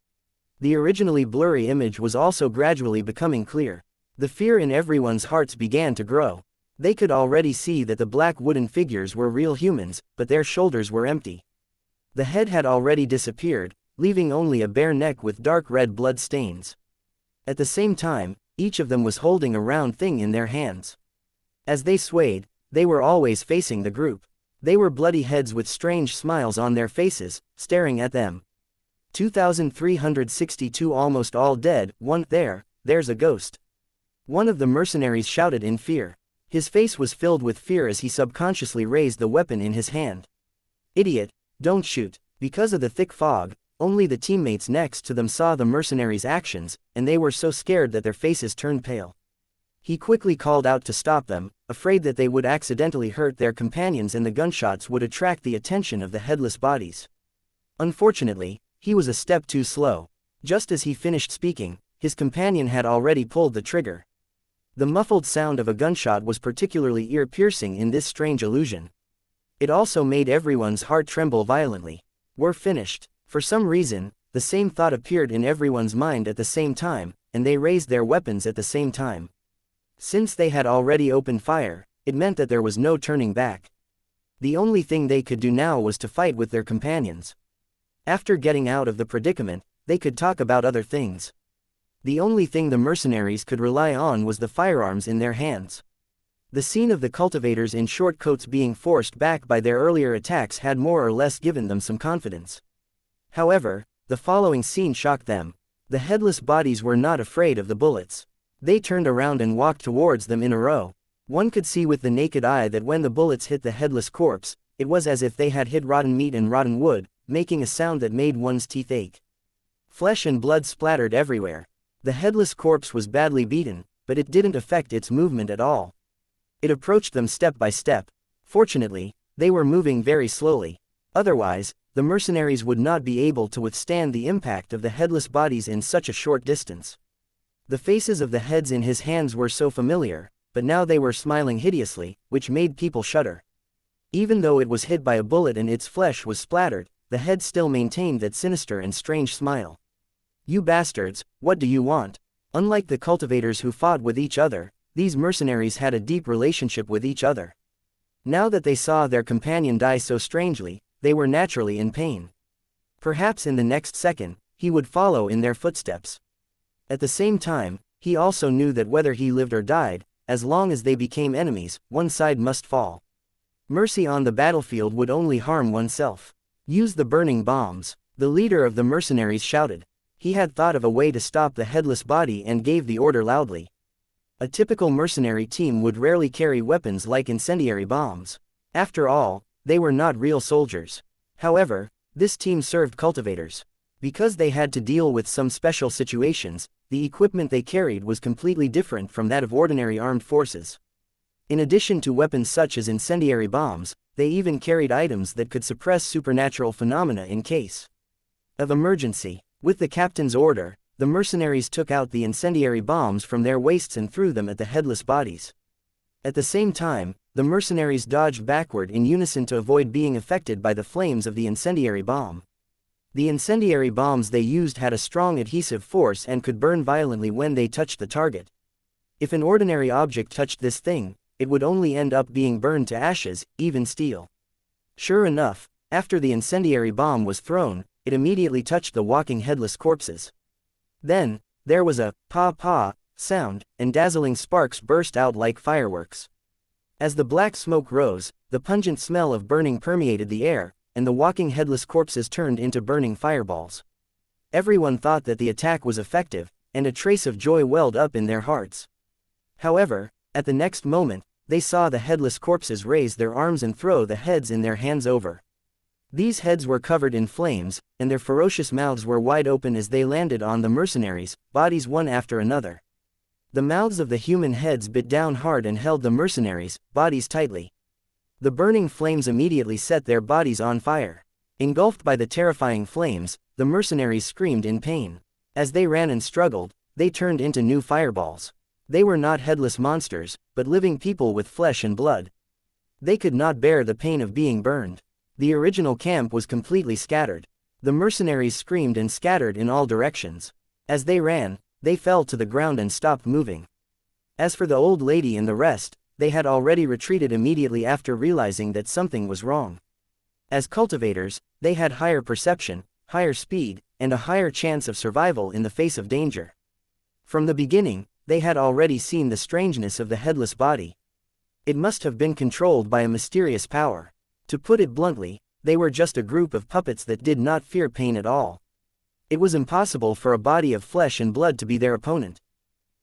The originally blurry image was also gradually becoming clear. The fear in everyone's hearts began to grow. They could already see that the black wooden figures were real humans, but their shoulders were empty. The head had already disappeared, leaving only a bare neck with dark red blood stains. At the same time, each of them was holding a round thing in their hands. As they swayed, they were always facing the group. They were bloody heads with strange smiles on their faces, staring at them. 2362 almost all dead. There's a ghost. One of the mercenaries shouted in fear. His face was filled with fear as he subconsciously raised the weapon in his hand. Idiot, don't shoot. Because of the thick fog, only the teammates next to them saw the mercenaries' actions, and they were so scared that their faces turned pale. He quickly called out to stop them, afraid that they would accidentally hurt their companions and the gunshots would attract the attention of the headless bodies. Unfortunately, he was a step too slow. Just as he finished speaking, his companion had already pulled the trigger. The muffled sound of a gunshot was particularly ear-piercing in this strange illusion. It also made everyone's heart tremble violently. We're finished. For some reason, the same thought appeared in everyone's mind at the same time, and they raised their weapons at the same time. Since they had already opened fire, it meant that there was no turning back. The only thing they could do now was to fight with their companions. After getting out of the predicament, they could talk about other things. The only thing the mercenaries could rely on was the firearms in their hands. The scene of the cultivators in short coats being forced back by their earlier attacks had more or less given them some confidence. However, the following scene shocked them. The headless bodies were not afraid of the bullets. They turned around and walked towards them in a row. One could see with the naked eye that when the bullets hit the headless corpse, it was as if they had hit rotten meat and rotten wood, making a sound that made one's teeth ache. Flesh and blood splattered everywhere. The headless corpse was badly beaten, but it didn't affect its movement at all. It approached them step by step. Fortunately, they were moving very slowly. Otherwise, the mercenaries would not be able to withstand the impact of the headless bodies in such a short distance. The faces of the heads in his hands were so familiar, but now they were smiling hideously, which made people shudder. Even though it was hit by a bullet and its flesh was splattered, the head still maintained that sinister and strange smile. "You bastards, what do you want?" Unlike the cultivators who fought with each other, these mercenaries had a deep relationship with each other. Now that they saw their companion die so strangely, they were naturally in pain. Perhaps in the next second, he would follow in their footsteps. At the same time, he also knew that whether he lived or died, as long as they became enemies, one side must fall. Mercy on the battlefield would only harm oneself. "Use the burning bombs," the leader of the mercenaries shouted. He had thought of a way to stop the headless body and gave the order loudly. A typical mercenary team would rarely carry weapons like incendiary bombs. After all, they were not real soldiers. However, this team served cultivators. Because they had to deal with some special situations, the equipment they carried was completely different from that of ordinary armed forces. In addition to weapons such as incendiary bombs, they even carried items that could suppress supernatural phenomena in case of emergency. With the captain's order, the mercenaries took out the incendiary bombs from their waists and threw them at the headless bodies. At the same time, the mercenaries dodged backward in unison to avoid being affected by the flames of the incendiary bomb. The incendiary bombs they used had a strong adhesive force and could burn violently when they touched the target. If an ordinary object touched this thing, it would only end up being burned to ashes, even steel. Sure enough, after the incendiary bomb was thrown, it immediately touched the walking headless corpses. Then, there was a "pa-pa" sound, and dazzling sparks burst out like fireworks. As the black smoke rose, the pungent smell of burning permeated the air, and the walking headless corpses turned into burning fireballs. Everyone thought that the attack was effective, and a trace of joy welled up in their hearts. However, at the next moment, they saw the headless corpses raise their arms and throw the heads in their hands over. These heads were covered in flames, and their ferocious mouths were wide open as they landed on the mercenaries, bodies one after another. The mouths of the human heads bit down hard and held the mercenaries' bodies tightly. The burning flames immediately set their bodies on fire. Engulfed by the terrifying flames, the mercenaries screamed in pain. As they ran and struggled, they turned into new fireballs. They were not headless monsters, but living people with flesh and blood. They could not bear the pain of being burned. The original camp was completely scattered. The mercenaries screamed and scattered in all directions. As they ran, they fell to the ground and stopped moving. As for the old lady and the rest, they had already retreated immediately after realizing that something was wrong. As cultivators, they had higher perception, higher speed, and a higher chance of survival in the face of danger. From the beginning, they had already seen the strangeness of the headless body. It must have been controlled by a mysterious power. To put it bluntly, they were just a group of puppets that did not fear pain at all. It was impossible for a body of flesh and blood to be their opponent.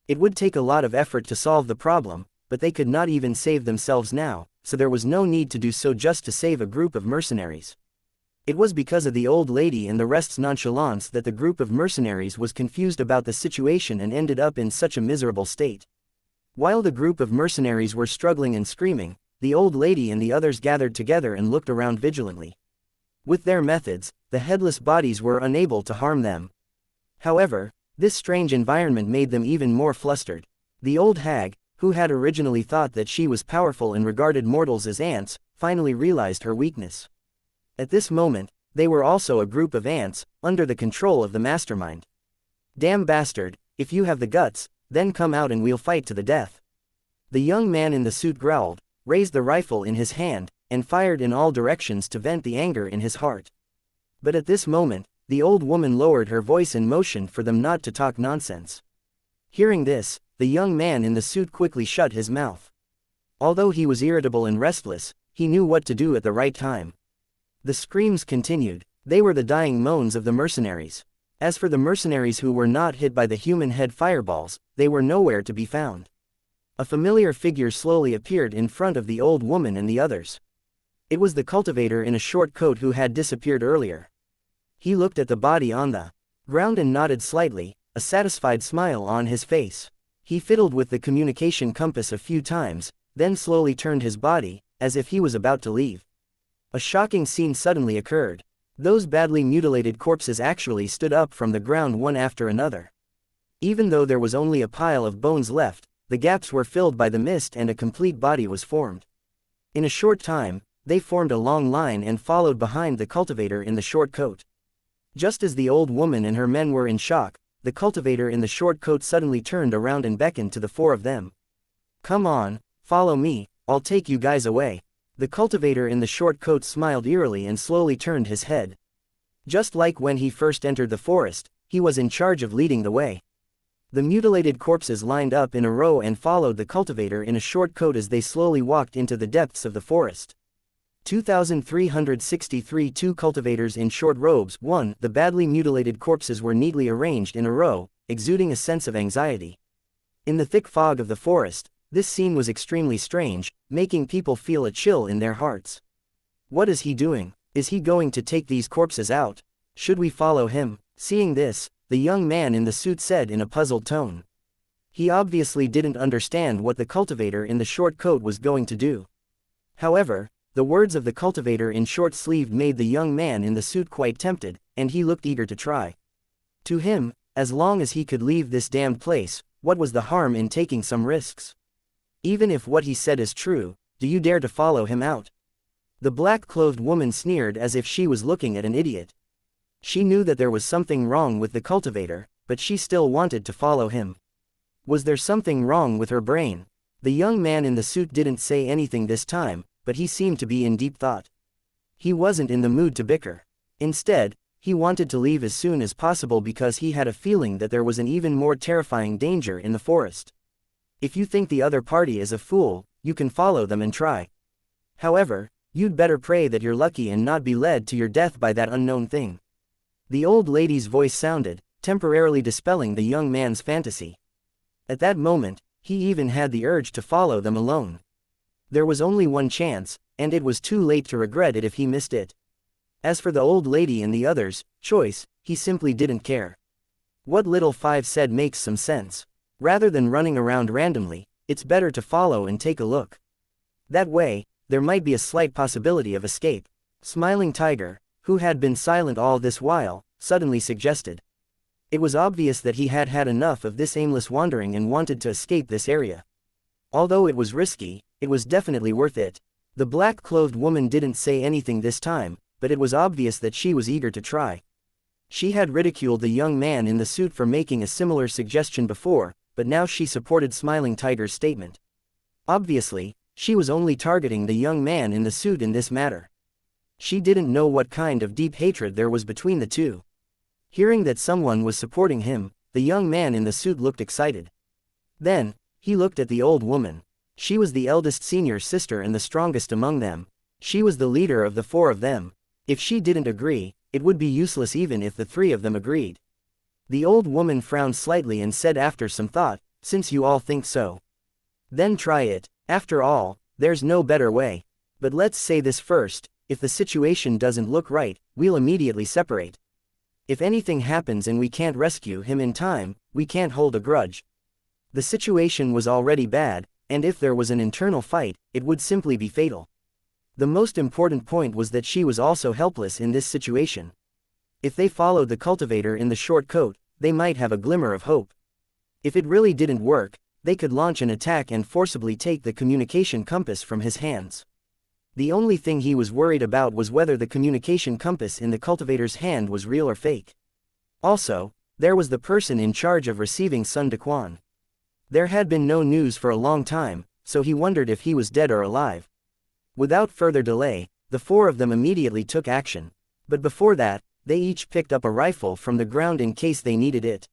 It would take a lot of effort to solve the problem, but they could not even save themselves now, so there was no need to do so just to save a group of mercenaries. It was because of the old lady and the rest's nonchalance that the group of mercenaries was confused about the situation and ended up in such a miserable state. While the group of mercenaries were struggling and screaming, the old lady and the others gathered together and looked around vigilantly. With their methods, the headless bodies were unable to harm them. However, this strange environment made them even more flustered. The old hag, who had originally thought that she was powerful and regarded mortals as ants, finally realized her weakness. At this moment, they were also a group of ants, under the control of the mastermind. "Damn bastard, if you have the guts, then come out and we'll fight to the death." The young man in the suit growled, raised the rifle in his hand, and fired in all directions to vent the anger in his heart. But at this moment, the old woman lowered her voice and motioned for them not to talk nonsense. Hearing this, the young man in the suit quickly shut his mouth. Although he was irritable and restless, he knew what to do at the right time. The screams continued. They were the dying moans of the mercenaries. As for the mercenaries who were not hit by the human head fireballs, they were nowhere to be found. A familiar figure slowly appeared in front of the old woman and the others. It was the cultivator in a short coat who had disappeared earlier. He looked at the body on the ground and nodded slightly, a satisfied smile on his face. He fiddled with the communication compass a few times, then slowly turned his body, as if he was about to leave. A shocking scene suddenly occurred. Those badly mutilated corpses actually stood up from the ground one after another. Even though there was only a pile of bones left, the gaps were filled by the mist and a complete body was formed. In a short time, they formed a long line and followed behind the cultivator in the short coat. Just as the old woman and her men were in shock, the cultivator in the short coat suddenly turned around and beckoned to the four of them. "Come on, follow me, I'll take you guys away." The cultivator in the short coat smiled eerily and slowly turned his head. Just like when he first entered the forest, he was in charge of leading the way. The mutilated corpses lined up in a row and followed the cultivator in a short coat as they slowly walked into the depths of the forest. 2363 Two cultivators in short robes. 1. The badly mutilated corpses were neatly arranged in a row, exuding a sense of anxiety. In the thick fog of the forest, this scene was extremely strange, making people feel a chill in their hearts. What is he doing? Is he going to take these corpses out? Should we follow him? Seeing this, the young man in the suit said in a puzzled tone. He obviously didn't understand what the cultivator in the short coat was going to do. However, the words of the cultivator in short sleeve made the young man in the suit quite tempted, and he looked eager to try. To him, as long as he could leave this damned place, what was the harm in taking some risks? Even if what he said is true, do you dare to follow him out? The black-clothed woman sneered as if she was looking at an idiot. She knew that there was something wrong with the cultivator, but she still wanted to follow him. Was there something wrong with her brain? The young man in the suit didn't say anything this time, but he seemed to be in deep thought. He wasn't in the mood to bicker. Instead, he wanted to leave as soon as possible because he had a feeling that there was an even more terrifying danger in the forest. If you think the other party is a fool, you can follow them and try. However, you'd better pray that you're lucky and not be led to your death by that unknown thing. The old lady's voice sounded, temporarily dispelling the young man's fantasy. At that moment, he even had the urge to follow them alone. There was only one chance, and it was too late to regret it if he missed it. As for the old lady and the others' choice, he simply didn't care. What Little Five said makes some sense. Rather than running around randomly, it's better to follow and take a look. That way, there might be a slight possibility of escape. Smiling Tiger, who had been silent all this while, suddenly suggested. It was obvious that he had had enough of this aimless wandering and wanted to escape this area. Although it was risky, it was definitely worth it. The black-clothed woman didn't say anything this time, but it was obvious that she was eager to try. She had ridiculed the young man in the suit for making a similar suggestion before, but now she supported Smiling Tiger's statement. Obviously, she was only targeting the young man in the suit in this matter. She didn't know what kind of deep hatred there was between the two. Hearing that someone was supporting him, the young man in the suit looked excited. Then, he looked at the old woman. She was the eldest senior sister and the strongest among them. She was the leader of the four of them. If she didn't agree, it would be useless even if the three of them agreed. The old woman frowned slightly and said after some thought, "Since you all think so, then try it. After all, there's no better way. But let's say this first, if the situation doesn't look right, we'll immediately separate. If anything happens and we can't rescue him in time, we can't hold a grudge." The situation was already bad, and if there was an internal fight, it would simply be fatal. The most important point was that she was also helpless in this situation. If they followed the cultivator in the short coat, they might have a glimmer of hope. If it really didn't work, they could launch an attack and forcibly take the communication compass from his hands. The only thing he was worried about was whether the communication compass in the cultivator's hand was real or fake. Also, there was the person in charge of receiving Sun Daquan. There had been no news for a long time, so he wondered if he was dead or alive. Without further delay, the four of them immediately took action. But before that, they each picked up a rifle from the ground in case they needed it.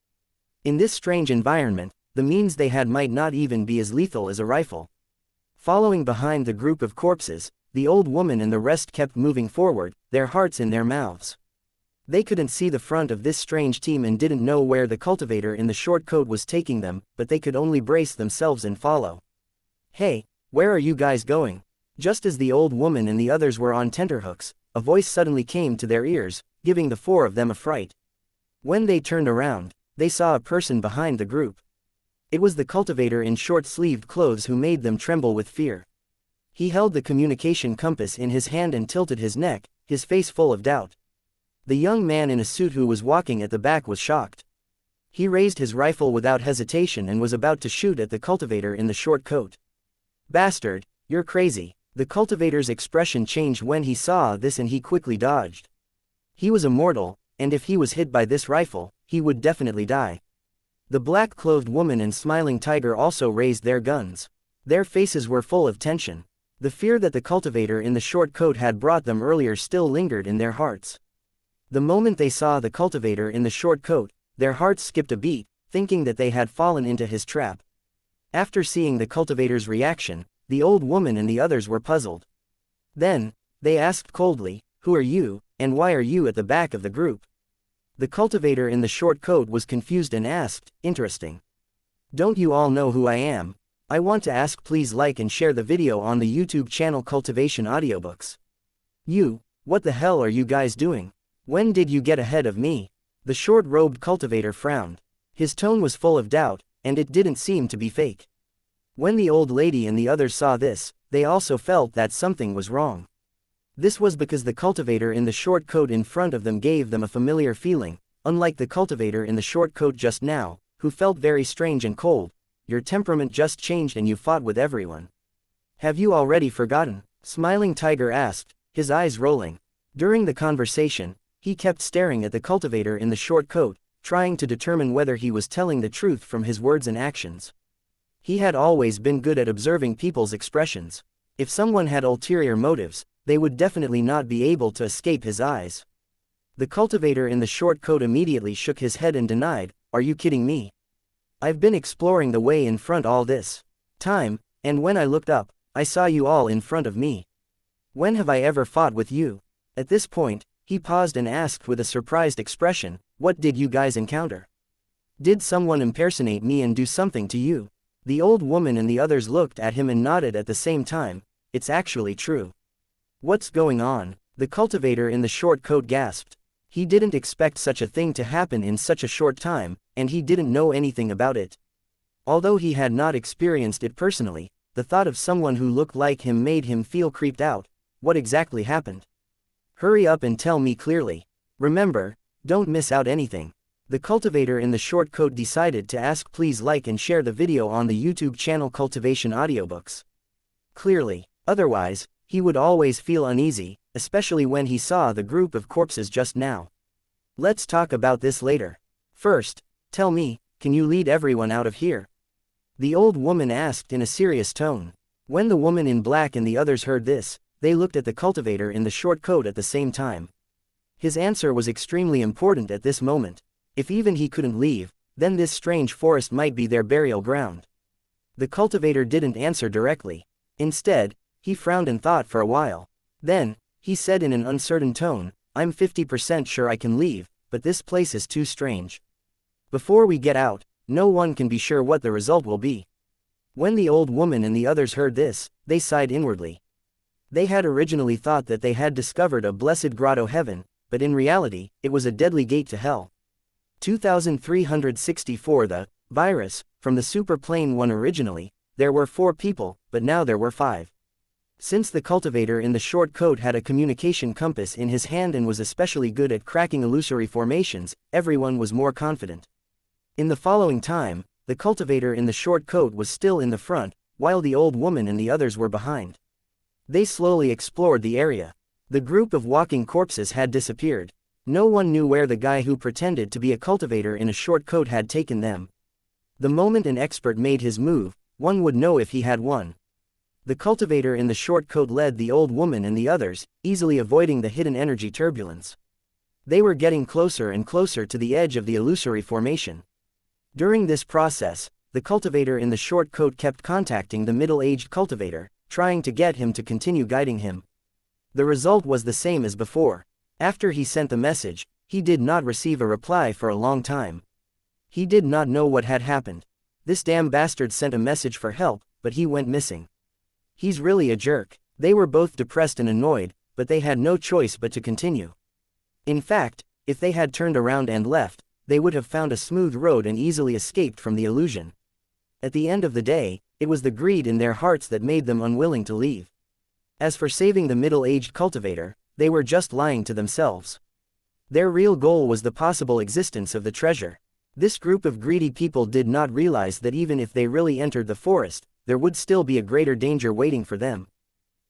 In this strange environment, the means they had might not even be as lethal as a rifle. Following behind the group of corpses, the old woman and the rest kept moving forward, their hearts in their mouths. They couldn't see the front of this strange team and didn't know where the cultivator in the short coat was taking them, but they could only brace themselves and follow. "Hey, where are you guys going?" Just as the old woman and the others were on tenterhooks, a voice suddenly came to their ears, giving the four of them a fright. When they turned around, they saw a person behind the group. It was the cultivator in short-sleeved clothes who made them tremble with fear. He held the communication compass in his hand and tilted his neck, his face full of doubt. The young man in a suit who was walking at the back was shocked. He raised his rifle without hesitation and was about to shoot at the cultivator in the short coat. "Bastard, you're crazy." The cultivator's expression changed when he saw this and he quickly dodged. He was immortal, and if he was hit by this rifle, he would definitely die. The black-clothed woman and smiling tiger also raised their guns. Their faces were full of tension. The fear that the cultivator in the short coat had brought them earlier still lingered in their hearts. The moment they saw the cultivator in the short coat, their hearts skipped a beat, thinking that they had fallen into his trap. After seeing the cultivator's reaction, the old woman and the others were puzzled. Then, they asked coldly, "Who are you, and why are you at the back of the group?" The cultivator in the short coat was confused and asked, "Interesting. Don't you all know who I am? I want to ask, please like and share the video on the YouTube channel Cultivation Audiobooks." "You, what the hell are you guys doing? When did you get ahead of me?" The short-robed cultivator frowned. His tone was full of doubt, and it didn't seem to be fake. When the old lady and the others saw this, they also felt that something was wrong. This was because the cultivator in the short coat in front of them gave them a familiar feeling, unlike the cultivator in the short coat just now, who felt very strange and cold. "Your temperament just changed and you fought with everyone. Have you already forgotten?" Smiling Tiger asked, his eyes rolling. During the conversation, he kept staring at the cultivator in the short coat, trying to determine whether he was telling the truth from his words and actions. He had always been good at observing people's expressions. If someone had ulterior motives, they would definitely not be able to escape his eyes. The cultivator in the short coat immediately shook his head and denied, "Are you kidding me? I've been exploring the way in front all this time, and when I looked up, I saw you all in front of me. When have I ever fought with you?" At this point, he paused and asked with a surprised expression, "What did you guys encounter? Did someone impersonate me and do something to you?" The old woman and the others looked at him and nodded at the same time. "It's actually true." "What's going on?" The cultivator in the short coat gasped. He didn't expect such a thing to happen in such a short time, and he didn't know anything about it. Although he had not experienced it personally, the thought of someone who looked like him made him feel creeped out. What exactly happened? "Hurry up and tell me clearly. Remember, don't miss out anything." The cultivator in the short coat decided to ask, please like and share the video on the YouTube channel Cultivation Audiobooks. Clearly, otherwise, he would always feel uneasy, especially when he saw the group of corpses just now. "Let's talk about this later. First, tell me, can you lead everyone out of here?" The old woman asked in a serious tone. When the woman in black and the others heard this, they looked at the cultivator in the short coat at the same time. His answer was extremely important at this moment. If even he couldn't leave, then this strange forest might be their burial ground. The cultivator didn't answer directly. Instead, he frowned and thought for a while. Then, he said in an uncertain tone, "I'm 50% sure I can leave, but this place is too strange. Before we get out, no one can be sure what the result will be." When the old woman and the others heard this, they sighed inwardly. They had originally thought that they had discovered a blessed grotto heaven, but in reality, it was a deadly gate to hell. 2364 The virus, from the super plane 1 originally, there were 4 people, but now there were 5. Since the cultivator in the short coat had a communication compass in his hand and was especially good at cracking illusory formations, everyone was more confident. In the following time, the cultivator in the short coat was still in the front, while the old woman and the others were behind. They slowly explored the area. The group of walking corpses had disappeared. No one knew where the guy who pretended to be a cultivator in a short coat had taken them. The moment an expert made his move, one would know if he had won. The cultivator in the short coat led the old woman and the others, easily avoiding the hidden energy turbulence. They were getting closer and closer to the edge of the illusory formation. During this process, the cultivator in the short coat kept contacting the middle-aged cultivator, trying to get him to continue guiding him. The result was the same as before. After he sent the message, he did not receive a reply for a long time. He did not know what had happened. This damn bastard sent a message for help, but he went missing. He's really a jerk. They were both depressed and annoyed, but they had no choice but to continue. In fact, if they had turned around and left, they would have found a smooth road and easily escaped from the illusion. At the end of the day, it was the greed in their hearts that made them unwilling to leave. As for saving the middle-aged cultivator, they were just lying to themselves. Their real goal was the possible existence of the treasure. This group of greedy people did not realize that even if they really entered the forest, there would still be a greater danger waiting for them.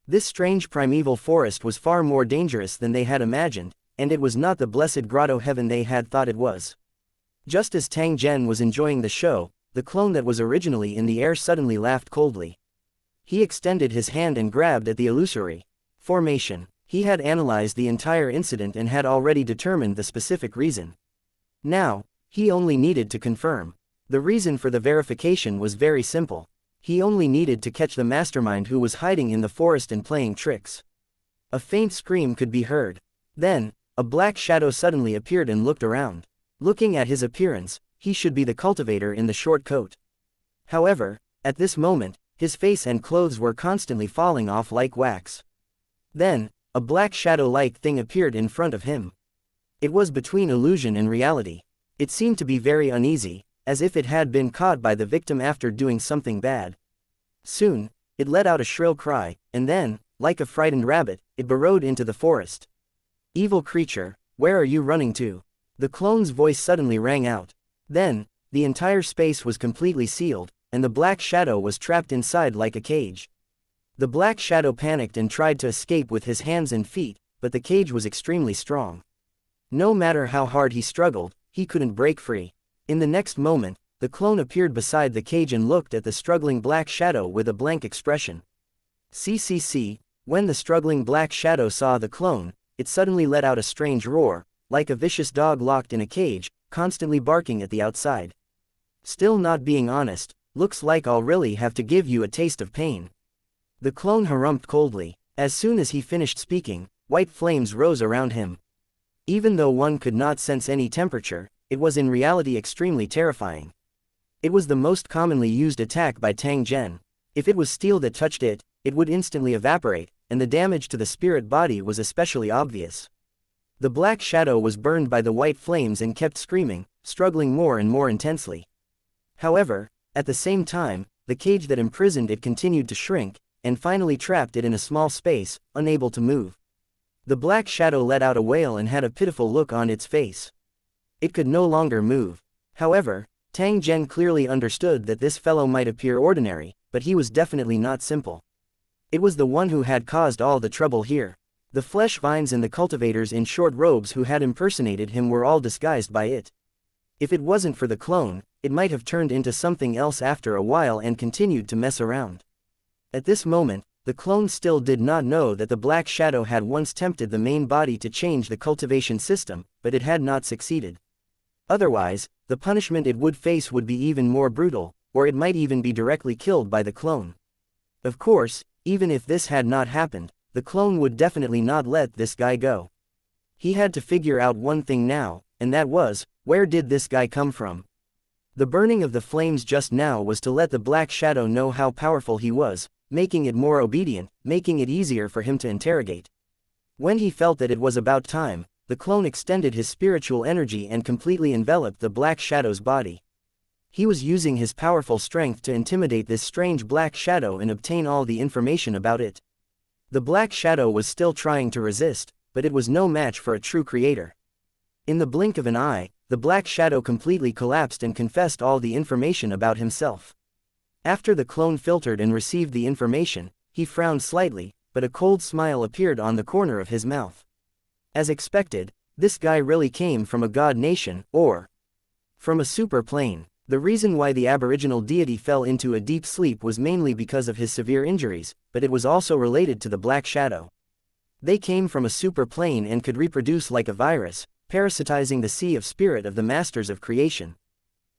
This strange primeval forest was far more dangerous than they had imagined, and it was not the blessed grotto heaven they had thought it was. Just as Tang Zhen was enjoying the show, the clone that was originally in the air suddenly laughed coldly. He extended his hand and grabbed at the illusory formation. He had analyzed the entire incident and had already determined the specific reason. Now, he only needed to confirm. The reason for the verification was very simple. He only needed to catch the mastermind who was hiding in the forest and playing tricks. A faint scream could be heard. Then, a black shadow suddenly appeared and looked around. Looking at his appearance, he should be the cultivator in the short coat. However, at this moment, his face and clothes were constantly falling off like wax. Then, a black shadow-like thing appeared in front of him. It was between illusion and reality. It seemed to be very uneasy, as if it had been caught by the victim after doing something bad. Soon, it let out a shrill cry, and then, like a frightened rabbit, it burrowed into the forest. "Evil creature, where are you running to?" The clone's voice suddenly rang out. Then, the entire space was completely sealed, and the black shadow was trapped inside like a cage. The black shadow panicked and tried to escape with his hands and feet, but the cage was extremely strong. No matter how hard he struggled, he couldn't break free. In the next moment, the clone appeared beside the cage and looked at the struggling black shadow with a blank expression. When the struggling black shadow saw the clone, it suddenly let out a strange roar, like a vicious dog locked in a cage, constantly barking at the outside. "Still not being honest, looks like I'll really have to give you a taste of pain." The clone harumphed coldly. As soon as he finished speaking, white flames rose around him. Even though one could not sense any temperature, it was in reality extremely terrifying. It was the most commonly used attack by Tang Zhen. If it was steel that touched it, it would instantly evaporate, and the damage to the spirit body was especially obvious. The black shadow was burned by the white flames and kept screaming, struggling more and more intensely. However, at the same time, the cage that imprisoned it continued to shrink, and finally trapped it in a small space, unable to move. The black shadow let out a wail and had a pitiful look on its face. It could no longer move. However, Tang Zhen clearly understood that this fellow might appear ordinary, but he was definitely not simple. It was the one who had caused all the trouble here. The flesh vines and the cultivators in short robes who had impersonated him were all disguised by it. If it wasn't for the clone, it might have turned into something else after a while and continued to mess around. At this moment, the clone still did not know that the black shadow had once tempted the main body to change the cultivation system, but it had not succeeded. Otherwise, the punishment it would face would be even more brutal, or it might even be directly killed by the clone. Of course, even if this had not happened, the clone would definitely not let this guy go. He had to figure out one thing now, and that was, where did this guy come from? The burning of the flames just now was to let the black shadow know how powerful he was, making it more obedient, making it easier for him to interrogate. When he felt that it was about time, the clone extended his spiritual energy and completely enveloped the black shadow's body. He was using his powerful strength to intimidate this strange black shadow and obtain all the information about it. The black shadow was still trying to resist, but it was no match for a true creator. In the blink of an eye, the black shadow completely collapsed and confessed all the information about himself. After the clone filtered and received the information, he frowned slightly, but a cold smile appeared on the corner of his mouth. As expected, this guy really came from a god nation, or from a super plane. The reason why the aboriginal deity fell into a deep sleep was mainly because of his severe injuries, but it was also related to the Black Shadow. They came from a super plane and could reproduce like a virus, parasitizing the sea of spirit of the masters of creation.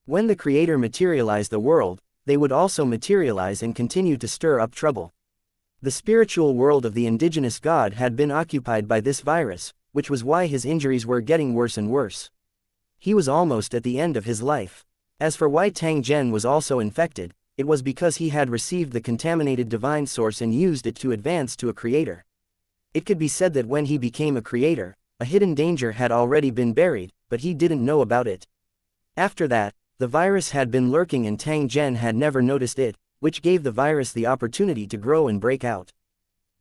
When the Creator materialized the world, they would also materialize and continue to stir up trouble. The spiritual world of the indigenous god had been occupied by this virus, which was why his injuries were getting worse and worse. He was almost at the end of his life. As for why Tang Zhen was also infected, it was because he had received the contaminated divine source and used it to advance to a creator. It could be said that when he became a creator, a hidden danger had already been buried, but he didn't know about it. After that, the virus had been lurking and Tang Zhen had never noticed it, which gave the virus the opportunity to grow and break out.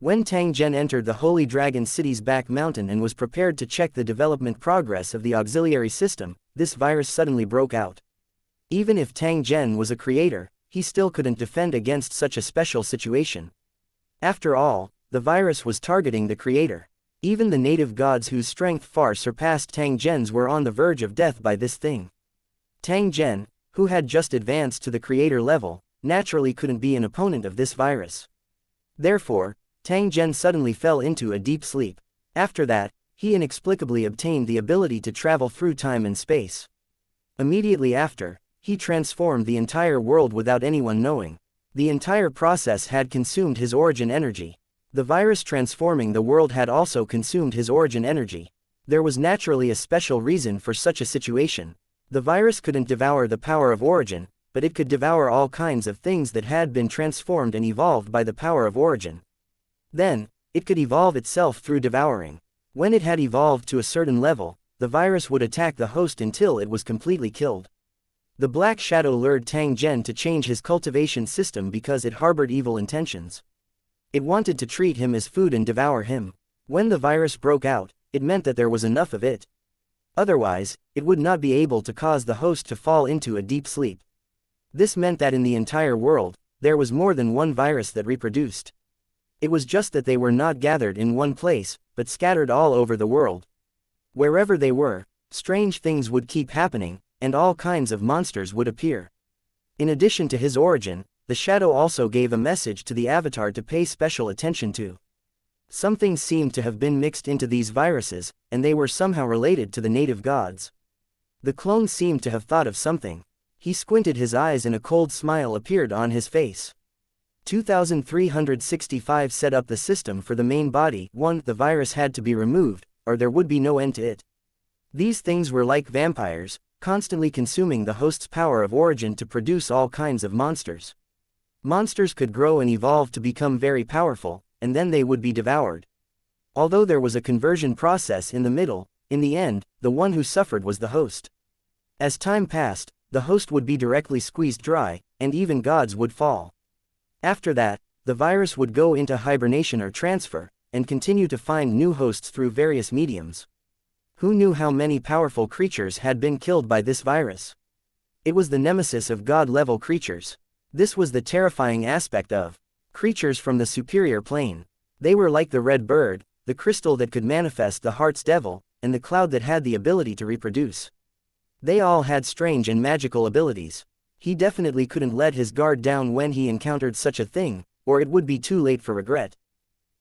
When Tang Zhen entered the Holy Dragon City's back mountain and was prepared to check the development progress of the auxiliary system, this virus suddenly broke out. Even if Tang Zhen was a creator, he still couldn't defend against such a special situation. After all, the virus was targeting the creator. Even the native gods whose strength far surpassed Tang Zhen's were on the verge of death by this thing. Tang Zhen, who had just advanced to the creator level, naturally couldn't be an opponent of this virus. Therefore, Tang Zhen suddenly fell into a deep sleep. After that, he inexplicably obtained the ability to travel through time and space. Immediately after, he transformed the entire world without anyone knowing. The entire process had consumed his origin energy. The virus transforming the world had also consumed his origin energy. There was naturally a special reason for such a situation. The virus couldn't devour the power of origin, but it could devour all kinds of things that had been transformed and evolved by the power of origin. Then, it could evolve itself through devouring. When it had evolved to a certain level, the virus would attack the host until it was completely killed. The Black Shadow lured Tang Zhen to change his cultivation system because it harbored evil intentions. It wanted to treat him as food and devour him. When the virus broke out, it meant that there was enough of it. Otherwise, it would not be able to cause the host to fall into a deep sleep. This meant that in the entire world, there was more than one virus that reproduced. It was just that they were not gathered in one place, but scattered all over the world. Wherever they were, strange things would keep happening, and all kinds of monsters would appear. In addition to his origin, the shadow also gave a message to the avatar to pay special attention to. Something seemed to have been mixed into these viruses, and they were somehow related to the native gods. The clone seemed to have thought of something. He squinted his eyes and a cold smile appeared on his face. 2365 set up the system for the main body. 1. The virus had to be removed, or there would be no end to it. These things were like vampires, constantly consuming the host's power of origin to produce all kinds of monsters. Monsters could grow and evolve to become very powerful, and then they would be devoured. Although there was a conversion process in the middle, in the end, the one who suffered was the host. As time passed, the host would be directly squeezed dry, and even gods would fall. After that, the virus would go into hibernation or transfer, and continue to find new hosts through various mediums. Who knew how many powerful creatures had been killed by this virus? It was the nemesis of god-level creatures. This was the terrifying aspect of creatures from the superior plane. They were like the red bird, the crystal that could manifest the heart's devil, and the cloud that had the ability to reproduce. They all had strange and magical abilities. He definitely couldn't let his guard down when he encountered such a thing, or it would be too late for regret.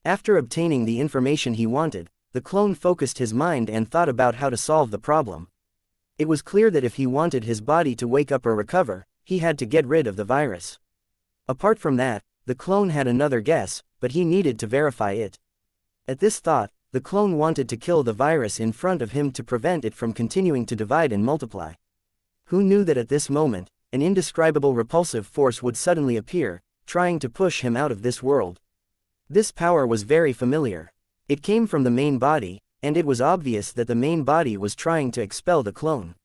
After obtaining the information he wanted, the clone focused his mind and thought about how to solve the problem. It was clear that if he wanted his body to wake up or recover, he had to get rid of the virus. Apart from that, the clone had another guess, but he needed to verify it. At this thought, the clone wanted to kill the virus in front of him to prevent it from continuing to divide and multiply. Who knew that at this moment, an indescribable repulsive force would suddenly appear, trying to push him out of this world? This power was very familiar. It came from the main body, and it was obvious that the main body was trying to expel the clone.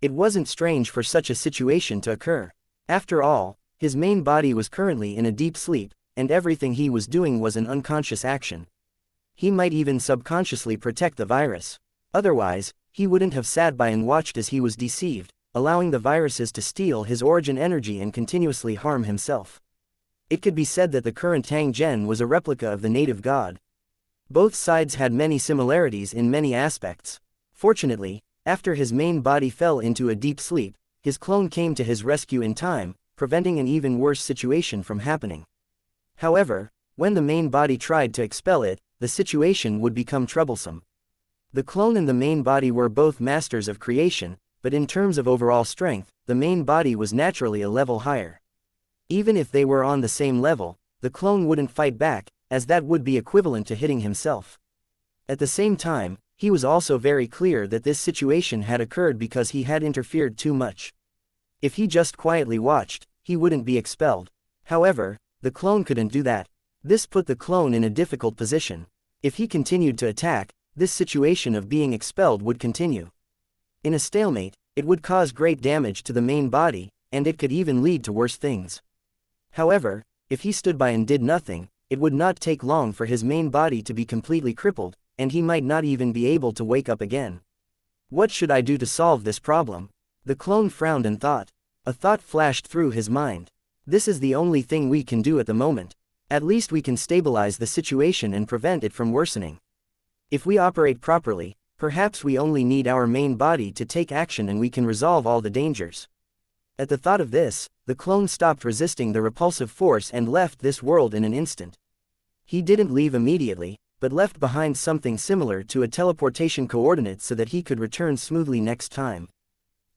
It wasn't strange for such a situation to occur. After all, his main body was currently in a deep sleep, and everything he was doing was an unconscious action. He might even subconsciously protect the virus. Otherwise, he wouldn't have sat by and watched as he was deceived, allowing the viruses to steal his origin energy and continuously harm himself. It could be said that the current Tang Zhen was a replica of the native god. Both sides had many similarities in many aspects. Fortunately, after his main body fell into a deep sleep, his clone came to his rescue in time, preventing an even worse situation from happening. However, when the main body tried to expel it, the situation would become troublesome. The clone and the main body were both masters of creation, but in terms of overall strength, the main body was naturally a level higher. Even if they were on the same level, the clone wouldn't fight back, as that would be equivalent to hitting himself. At the same time, he was also very clear that this situation had occurred because he had interfered too much. If he just quietly watched, he wouldn't be expelled. However, the clone couldn't do that. This put the clone in a difficult position. If he continued to attack, this situation of being expelled would continue. In a stalemate, it would cause great damage to the main body, and it could even lead to worse things. However, if he stood by and did nothing, it would not take long for his main body to be completely crippled, and he might not even be able to wake up again. What should I do to solve this problem? The clone frowned and thought. A thought flashed through his mind. This is the only thing we can do at the moment. At least we can stabilize the situation and prevent it from worsening. If we operate properly, perhaps we only need our main body to take action and we can resolve all the dangers. At the thought of this, the clone stopped resisting the repulsive force and left this world in an instant. He didn't leave immediately, but left behind something similar to a teleportation coordinate so that he could return smoothly next time.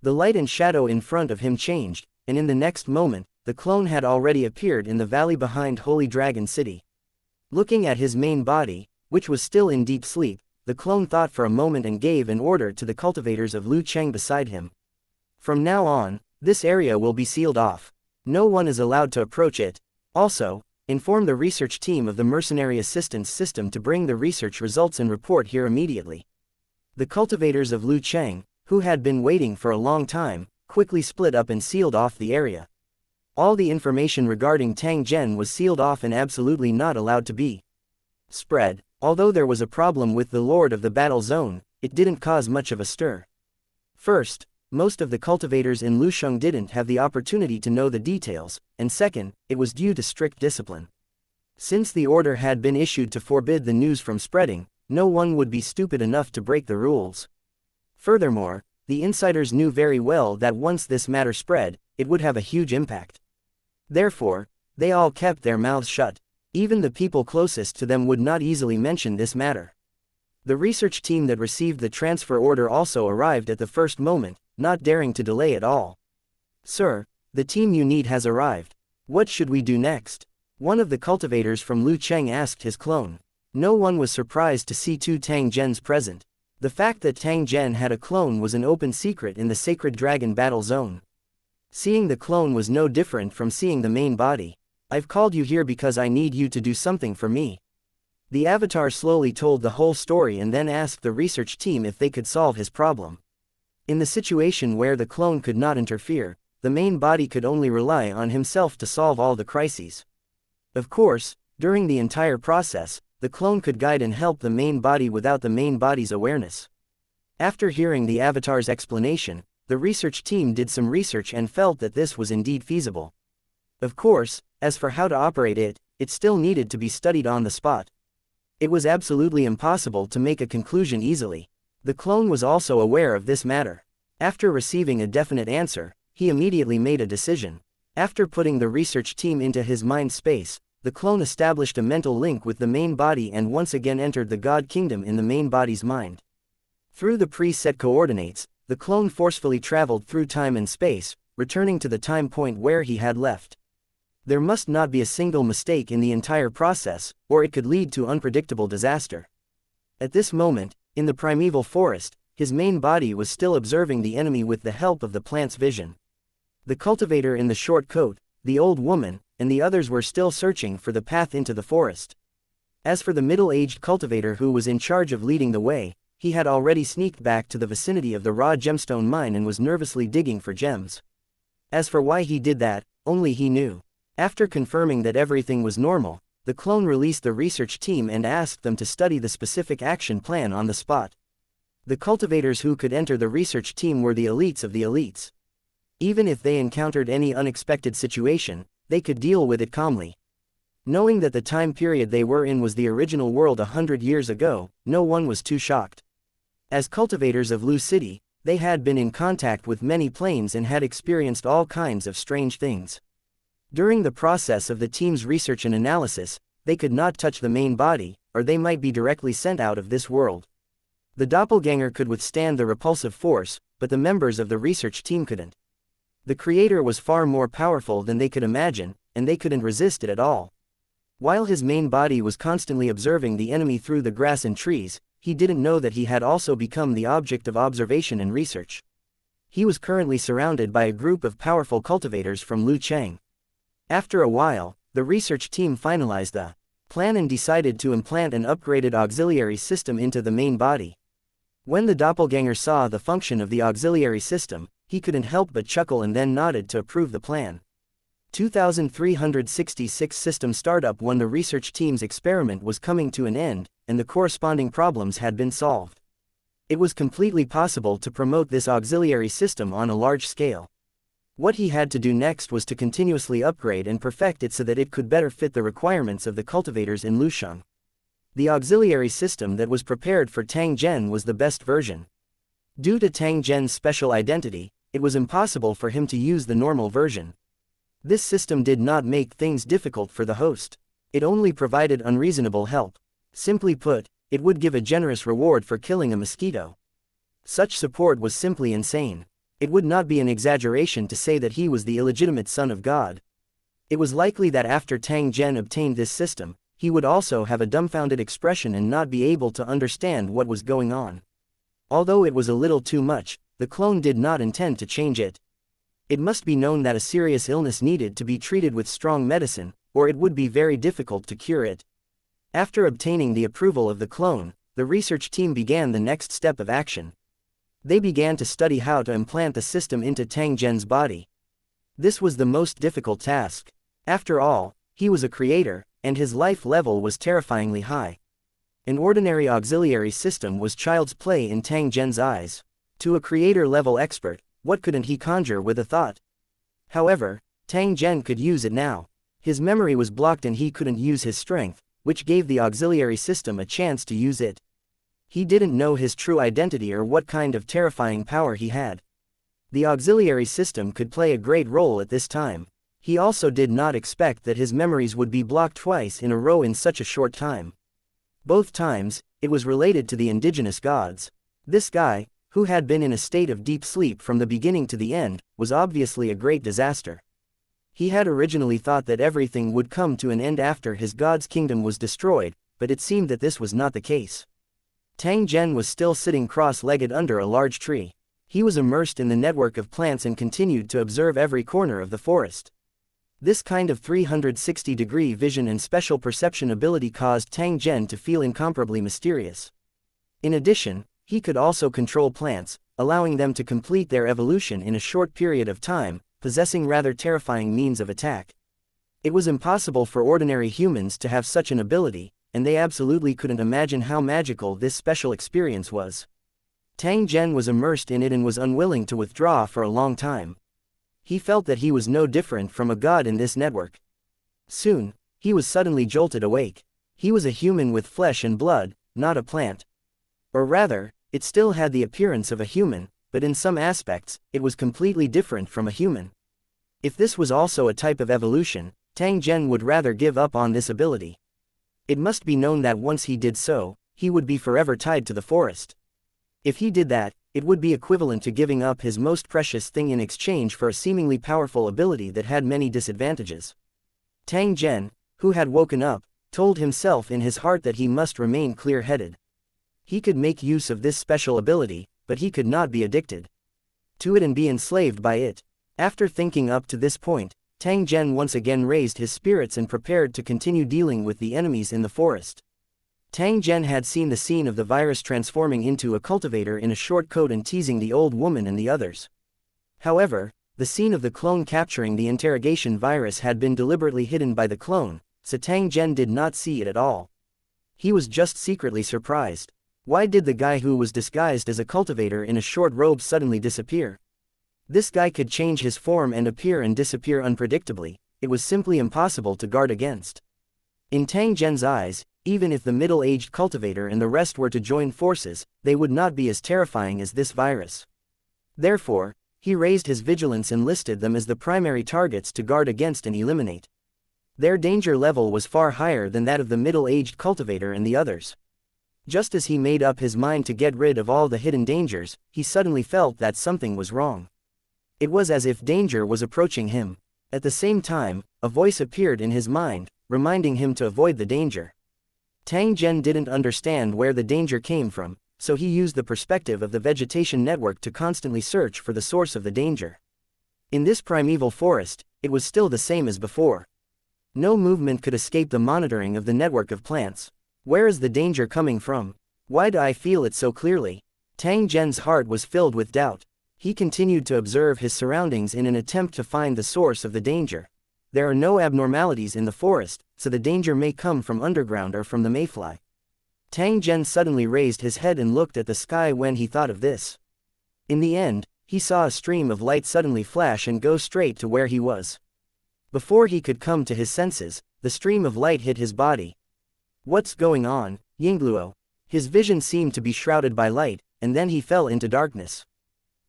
The light and shadow in front of him changed, and in the next moment, the clone had already appeared in the valley behind Holy Dragon City. Looking at his main body, which was still in deep sleep, the clone thought for a moment and gave an order to the cultivators of Lu Cheng beside him. From now on, this area will be sealed off. No one is allowed to approach it. Also, inform the research team of the mercenary assistance system to bring the research results and report here immediately. The cultivators of Lu Cheng, who had been waiting for a long time, quickly split up and sealed off the area. All the information regarding Tang Zhen was sealed off and absolutely not allowed to be spread. Although there was a problem with the Lord of the Battle Zone, it didn't cause much of a stir. First, most of the cultivators in Lusheng didn't have the opportunity to know the details, and second, it was due to strict discipline. Since the order had been issued to forbid the news from spreading, no one would be stupid enough to break the rules. Furthermore, the insiders knew very well that once this matter spread, it would have a huge impact. Therefore, they all kept their mouths shut. Even the people closest to them would not easily mention this matter. The research team that received the transfer order also arrived at the first moment, not daring to delay at all. "Sir, the team you need has arrived. What should we do next?" One of the cultivators from Lu Cheng asked his clone. No one was surprised to see two Tang Zhens present. The fact that Tang Zhen had a clone was an open secret in the Sacred Dragon Battle Zone. Seeing the clone was no different from seeing the main body. "I've called you here because I need you to do something for me." The avatar slowly told the whole story and then asked the research team if they could solve his problem. In the situation where the clone could not interfere, the main body could only rely on himself to solve all the crises. Of course, during the entire process, the clone could guide and help the main body without the main body's awareness. After hearing the avatar's explanation, the research team did some research and felt that this was indeed feasible. Of course, as for how to operate it, it still needed to be studied on the spot. It was absolutely impossible to make a conclusion easily. The clone was also aware of this matter. After receiving a definite answer, he immediately made a decision. After putting the research team into his mind space, the clone established a mental link with the main body and once again entered the God Kingdom in the main body's mind. Through the preset coordinates, the clone forcefully traveled through time and space, returning to the time point where he had left. There must not be a single mistake in the entire process, or it could lead to unpredictable disaster. At this moment, in the primeval forest, his main body was still observing the enemy with the help of the plant's vision. The cultivator in the short coat, the old woman, and the others were still searching for the path into the forest. As for the middle-aged cultivator who was in charge of leading the way, he had already sneaked back to the vicinity of the raw gemstone mine and was nervously digging for gems. As for why he did that, only he knew. After confirming that everything was normal, the clone released the research team and asked them to study the specific action plan on the spot. The cultivators who could enter the research team were the elites of the elites. Even if they encountered any unexpected situation, they could deal with it calmly. Knowing that the time period they were in was the original world 100 years ago, no one was too shocked. As cultivators of Lu City, They had been in contact with many planes and had experienced all kinds of strange things. During the process of the team's research and analysis, they could not touch the main body, or they might be directly sent out of this world. The doppelganger could withstand the repulsive force, but the members of the research team couldn't. The creator was far more powerful than they could imagine, and they couldn't resist it at all. While his main body was constantly observing the enemy through the grass and trees, he didn't know that he had also become the object of observation and research. He was currently surrounded by a group of powerful cultivators from Lucheng. After a while, the research team finalized the plan and decided to implant an upgraded auxiliary system into the main body. When the doppelganger saw the function of the auxiliary system, he couldn't help but chuckle and then nodded to approve the plan. 2366 System Startup. When the research team's experiment was coming to an end, and the corresponding problems had been solved, it was completely possible to promote this auxiliary system on a large scale. What he had to do next was to continuously upgrade and perfect it so that it could better fit the requirements of the cultivators in Lusheng. The auxiliary system that was prepared for Tang Zhen was the best version. Due to Tang Zhen's special identity, it was impossible for him to use the normal version. This system did not make things difficult for the host. It only provided unreasonable help. Simply put, it would give a generous reward for killing a mosquito. Such support was simply insane. It would not be an exaggeration to say that he was the illegitimate son of God. It was likely that after Tang Zhen obtained this system, he would also have a dumbfounded expression and not be able to understand what was going on. Although it was a little too much, the clone did not intend to change it. It must be known that a serious illness needed to be treated with strong medicine, or it would be very difficult to cure it. After obtaining the approval of the clone, the research team began the next step of action. They began to study how to implant the system into Tang Zhen's body. This was the most difficult task. After all, he was a creator, and his life level was terrifyingly high. An ordinary auxiliary system was child's play in Tang Zhen's eyes. To a creator-level expert, what couldn't he conjure with a thought? However, Tang Zhen could use it now. His memory was blocked and he couldn't use his strength, which gave the auxiliary system a chance to use it. He didn't know his true identity or what kind of terrifying power he had. The auxiliary system could play a great role at this time. He also did not expect that his memories would be blocked twice in a row in such a short time. Both times, it was related to the indigenous gods. This guy, who had been in a state of deep sleep from the beginning to the end, was obviously a great disaster. He had originally thought that everything would come to an end after his god's kingdom was destroyed, but it seemed that this was not the case. Tang Zhen was still sitting cross-legged under a large tree. He was immersed in the network of plants and continued to observe every corner of the forest. This kind of 360-degree vision and special perception ability caused Tang Zhen to feel incomparably mysterious. In addition, he could also control plants, allowing them to complete their evolution in a short period of time, possessing rather terrifying means of attack. It was impossible for ordinary humans to have such an ability, and they absolutely couldn't imagine how magical this special experience was. Tang Zhen was immersed in it and was unwilling to withdraw for a long time. He felt that he was no different from a god in this network. Soon, he was suddenly jolted awake. He was a human with flesh and blood, not a plant. Or rather, it still had the appearance of a human, but in some aspects, it was completely different from a human. If this was also a type of evolution, Tang Zhen would rather give up on this ability. It must be known that once he did so, he would be forever tied to the forest. If he did that, it would be equivalent to giving up his most precious thing in exchange for a seemingly powerful ability that had many disadvantages. Tang Zhen, who had woken up, told himself in his heart that he must remain clear-headed. He could make use of this special ability, but he could not be addicted to it and be enslaved by it. After thinking up to this point, Tang Zhen once again raised his spirits and prepared to continue dealing with the enemies in the forest. Tang Zhen had seen the scene of the virus transforming into a cultivator in a short coat and teasing the old woman and the others. However, the scene of the clone capturing the interrogation virus had been deliberately hidden by the clone, so Tang Zhen did not see it at all. He was just secretly surprised. Why did the guy who was disguised as a cultivator in a short robe suddenly disappear? This guy could change his form and appear and disappear unpredictably. It was simply impossible to guard against. In Tang Zhen's eyes, even if the middle-aged cultivator and the rest were to join forces, they would not be as terrifying as this virus. Therefore, he raised his vigilance and listed them as the primary targets to guard against and eliminate. Their danger level was far higher than that of the middle-aged cultivator and the others. Just as he made up his mind to get rid of all the hidden dangers, he suddenly felt that something was wrong. It was as if danger was approaching him. At the same time, a voice appeared in his mind, reminding him to avoid the danger. Tang Zhen didn't understand where the danger came from, so he used the perspective of the vegetation network to constantly search for the source of the danger. In this primeval forest, it was still the same as before. No movement could escape the monitoring of the network of plants. Where is the danger coming from? Why do I feel it so clearly? Tang Zhen's heart was filled with doubt. He continued to observe his surroundings in an attempt to find the source of the danger. There are no abnormalities in the forest, so the danger may come from underground or from the mayfly. Tang Zhen suddenly raised his head and looked at the sky when he thought of this. In the end, he saw a stream of light suddenly flash and go straight to where he was. Before he could come to his senses, the stream of light hit his body. What's going on, Yingluo? His vision seemed to be shrouded by light, and then he fell into darkness.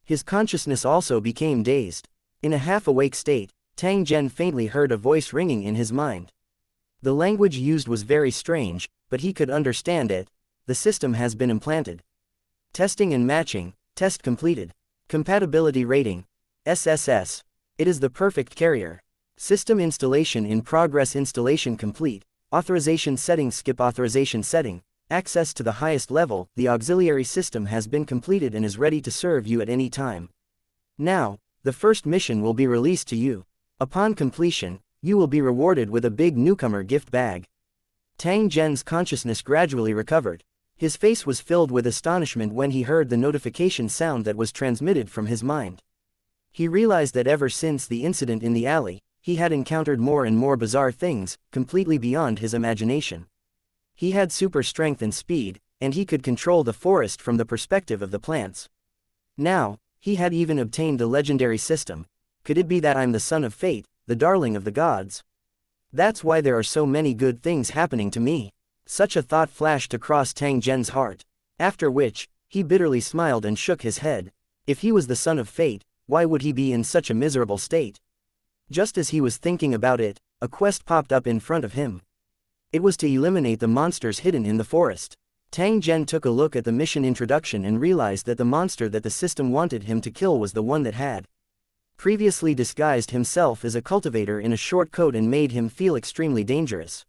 His consciousness also became dazed. In a half-awake state, Tang Zhen faintly heard a voice ringing in his mind. The language used was very strange, but he could understand it. The system has been implanted. Testing and matching, test completed. Compatibility rating, SSS. It is the perfect carrier. System installation in progress. Installation complete. Authorization settings. Skip authorization setting. Access to the highest level. The auxiliary system has been completed and is ready to serve you at any time. Now, the first mission will be released to you. Upon completion, you will be rewarded with a big newcomer gift bag. Tang Zhen's consciousness gradually recovered. His face was filled with astonishment when he heard the notification sound that was transmitted from his mind. He realized that ever since the incident in the alley, he had encountered more and more bizarre things, completely beyond his imagination. He had super strength and speed, and he could control the forest from the perspective of the plants. Now, he had even obtained the legendary system. Could it be that I'm the son of fate, the darling of the gods? That's why there are so many good things happening to me. Such a thought flashed across Tang Zhen's heart. After which, he bitterly smiled and shook his head. If he was the son of fate, why would he be in such a miserable state? Just as he was thinking about it, a quest popped up in front of him. It was to eliminate the monsters hidden in the forest. Tang Zhen took a look at the mission introduction and realized that the monster that the system wanted him to kill was the one that had previously disguised himself as a cultivator in a short coat and made him feel extremely dangerous.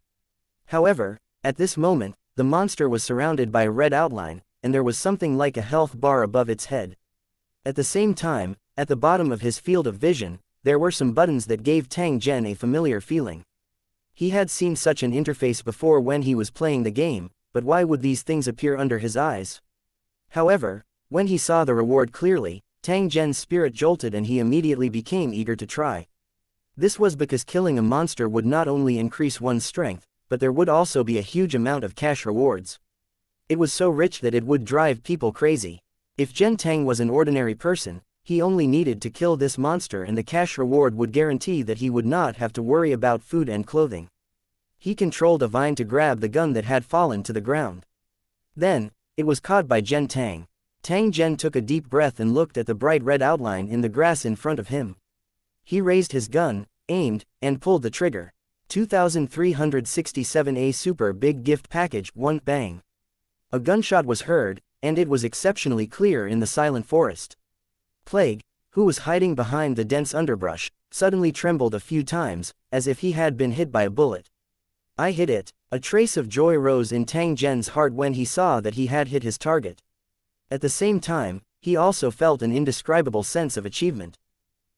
However, at this moment, the monster was surrounded by a red outline, and there was something like a health bar above its head. At the same time, at the bottom of his field of vision, there were some buttons that gave Tang Zhen a familiar feeling. He had seen such an interface before when he was playing the game, but why would these things appear under his eyes? However, when he saw the reward clearly, Tang Zhen's spirit jolted and he immediately became eager to try. This was because killing a monster would not only increase one's strength, but there would also be a huge amount of cash rewards. It was so rich that it would drive people crazy. If Zhen Tang was an ordinary person, he only needed to kill this monster and the cash reward would guarantee that he would not have to worry about food and clothing. He controlled a vine to grab the gun that had fallen to the ground. Then, it was caught by Zhen Tang. Tang Zhen took a deep breath and looked at the bright red outline in the grass in front of him. He raised his gun, aimed, and pulled the trigger. 2367A Super Big Gift Package. 1 bang. A gunshot was heard, and it was exceptionally clear in the silent forest. Plague, who was hiding behind the dense underbrush, suddenly trembled a few times, as if he had been hit by a bullet. I hit it. A trace of joy rose in Tang Zhen's heart when he saw that he had hit his target. At the same time, he also felt an indescribable sense of achievement.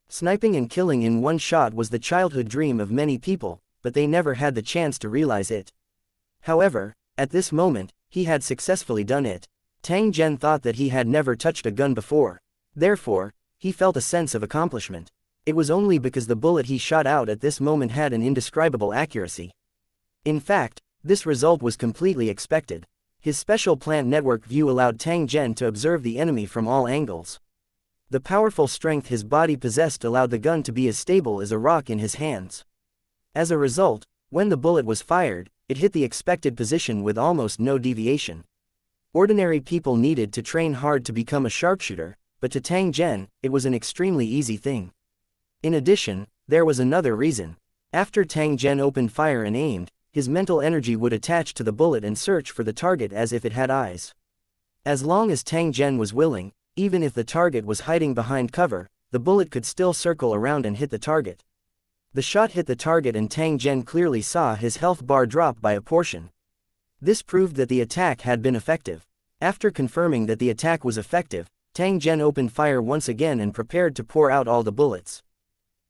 Sniping and killing in one shot was the childhood dream of many people, but they never had the chance to realize it. However, at this moment, he had successfully done it. Tang Zhen thought that he had never touched a gun before. Therefore, he felt a sense of accomplishment. It was only because the bullet he shot out at this moment had an indescribable accuracy. In fact, this result was completely expected. His special plant network view allowed Tang Zhen to observe the enemy from all angles. The powerful strength his body possessed allowed the gun to be as stable as a rock in his hands. As a result, when the bullet was fired, it hit the expected position with almost no deviation. Ordinary people needed to train hard to become a sharpshooter, but to Tang Zhen, it was an extremely easy thing. In addition, there was another reason. After Tang Zhen opened fire and aimed, his mental energy would attach to the bullet and search for the target as if it had eyes. As long as Tang Zhen was willing, even if the target was hiding behind cover, the bullet could still circle around and hit the target. The shot hit the target and Tang Zhen clearly saw his health bar drop by a portion. This proved that the attack had been effective. After confirming that the attack was effective, Tang Zhen opened fire once again and prepared to pour out all the bullets.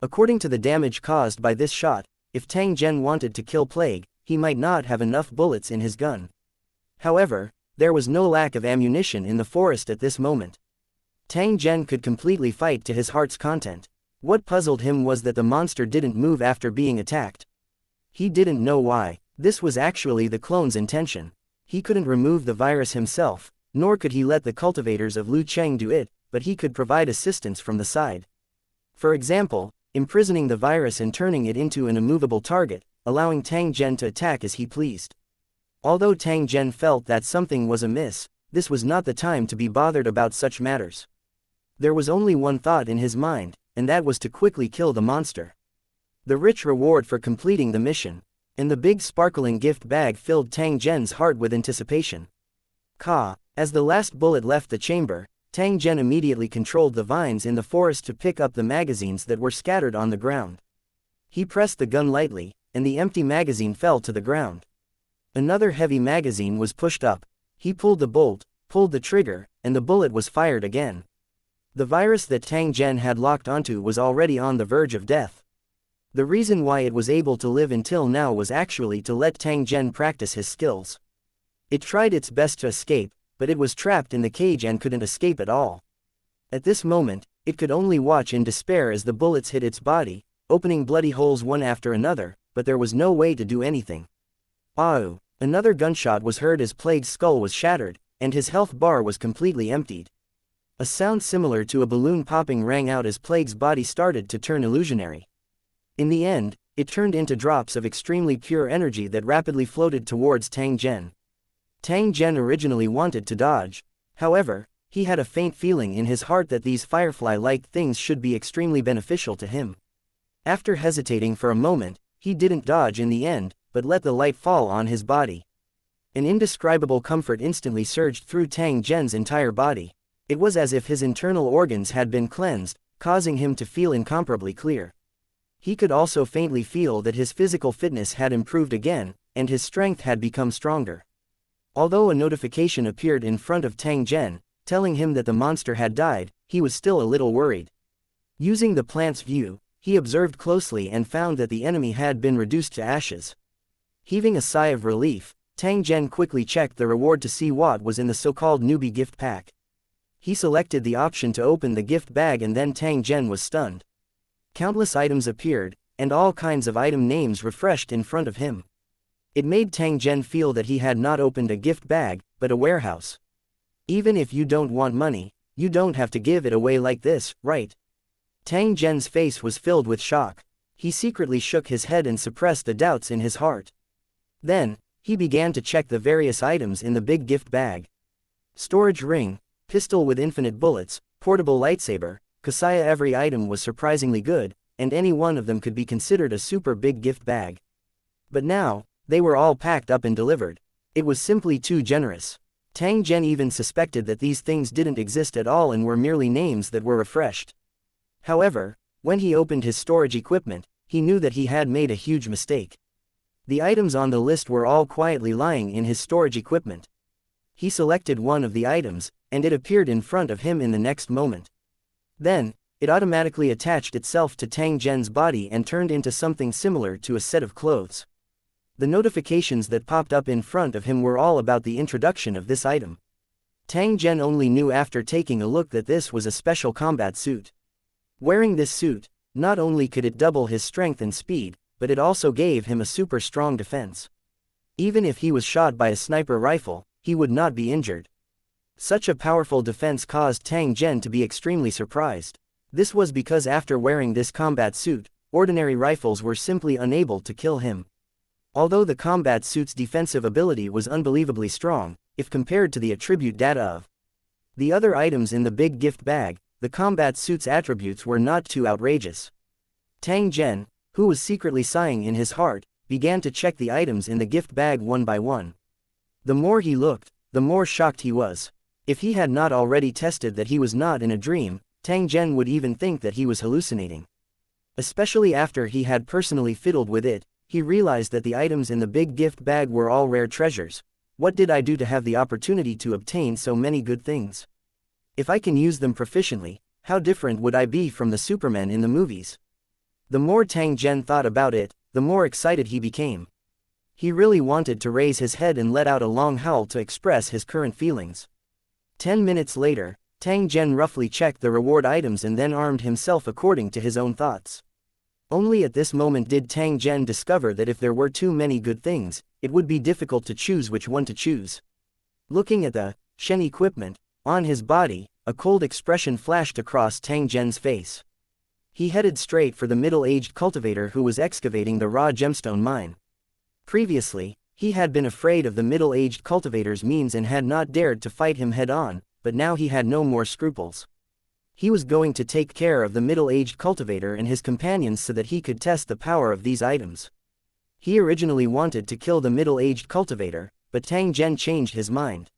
According to the damage caused by this shot, if Tang Zhen wanted to kill Plague, he might not have enough bullets in his gun. However, there was no lack of ammunition in the forest at this moment. Tang Zhen could completely fight to his heart's content. What puzzled him was that the monster didn't move after being attacked. He didn't know why. This was actually the clone's intention. He couldn't remove the virus himself, nor could he let the cultivators of Lu Cheng do it, but he could provide assistance from the side. For example, imprisoning the virus and turning it into an immovable target, allowing Tang Zhen to attack as he pleased. Although Tang Zhen felt that something was amiss, this was not the time to be bothered about such matters. There was only one thought in his mind, and that was to quickly kill the monster. The rich reward for completing the mission, and the big sparkling gift bag filled Tang Zhen's heart with anticipation. As the last bullet left the chamber, Tang Zhen immediately controlled the vines in the forest to pick up the magazines that were scattered on the ground. He pressed the gun lightly, and the empty magazine fell to the ground. Another heavy magazine was pushed up. He pulled the bolt, pulled the trigger, and the bullet was fired again. The virus that Tang Zhen had locked onto was already on the verge of death. The reason why it was able to live until now was actually to let Tang Zhen practice his skills. It tried its best to escape, but it was trapped in the cage and couldn't escape at all. At this moment, it could only watch in despair as the bullets hit its body, opening bloody holes one after another, but there was no way to do anything. Another gunshot was heard as Plague's skull was shattered, and his health bar was completely emptied. A sound similar to a balloon popping rang out as Plague's body started to turn illusionary. In the end, it turned into drops of extremely pure energy that rapidly floated towards Tang Zhen. Tang Zhen originally wanted to dodge. However, he had a faint feeling in his heart that these firefly-like things should be extremely beneficial to him. After hesitating for a moment, he didn't dodge in the end, but let the light fall on his body. An indescribable comfort instantly surged through Tang Zhen's entire body. It was as if his internal organs had been cleansed, causing him to feel incomparably clear. He could also faintly feel that his physical fitness had improved again, and his strength had become stronger. Although a notification appeared in front of Tang Zhen, telling him that the monster had died, he was still a little worried. Using the plant's view, he observed closely and found that the enemy had been reduced to ashes. Heaving a sigh of relief, Tang Zhen quickly checked the reward to see what was in the so-called newbie gift pack. He selected the option to open the gift bag and then Tang Zhen was stunned. Countless items appeared, and all kinds of item names refreshed in front of him. It made Tang Zhen feel that he had not opened a gift bag, but a warehouse. Even if you don't want money, you don't have to give it away like this, right? Tang Zhen's face was filled with shock. He secretly shook his head and suppressed the doubts in his heart. Then, he began to check the various items in the big gift bag. Storage ring, pistol with infinite bullets, portable lightsaber, xianxia. Every item was surprisingly good, and any one of them could be considered a super big gift bag. But now, they were all packed up and delivered. It was simply too generous. Tang Zhen even suspected that these things didn't exist at all and were merely names that were refreshed. However, when he opened his storage equipment, he knew that he had made a huge mistake. The items on the list were all quietly lying in his storage equipment. He selected one of the items, and it appeared in front of him in the next moment. Then, it automatically attached itself to Tang Zhen's body and turned into something similar to a set of clothes. The notifications that popped up in front of him were all about the introduction of this item. Tang Zhen only knew after taking a look that this was a special combat suit. Wearing this suit, not only could it double his strength and speed, but it also gave him a super strong defense. Even if he was shot by a sniper rifle, he would not be injured. Such a powerful defense caused Tang Zhen to be extremely surprised. This was because after wearing this combat suit, ordinary rifles were simply unable to kill him. Although the combat suit's defensive ability was unbelievably strong, if compared to the attribute data of The other items in the big gift bag, the combat suit's attributes were not too outrageous. Tang Zhen, who was secretly sighing in his heart, began to check the items in the gift bag one by one. The more he looked, the more shocked he was. If he had not already tested that he was not in a dream, Tang Zhen would even think that he was hallucinating. Especially after he had personally fiddled with it, he realized that the items in the big gift bag were all rare treasures. What did I do to have the opportunity to obtain so many good things? If I can use them proficiently, how different would I be from the Supermen in the movies? The more Tang Zhen thought about it, the more excited he became. He really wanted to raise his head and let out a long howl to express his current feelings. 10 minutes later, Tang Zhen roughly checked the reward items and then armed himself according to his own thoughts. Only at this moment did Tang Zhen discover that if there were too many good things, it would be difficult to choose which one to choose. Looking at the Shen equipment on his body, a cold expression flashed across Tang Zhen's face. He headed straight for the middle-aged cultivator who was excavating the raw gemstone mine. Previously, he had been afraid of the middle-aged cultivator's means and had not dared to fight him head-on, but now he had no more scruples. He was going to take care of the middle-aged cultivator and his companions so that he could test the power of these items. He originally wanted to kill the middle-aged cultivator, but Tang Zhen changed his mind.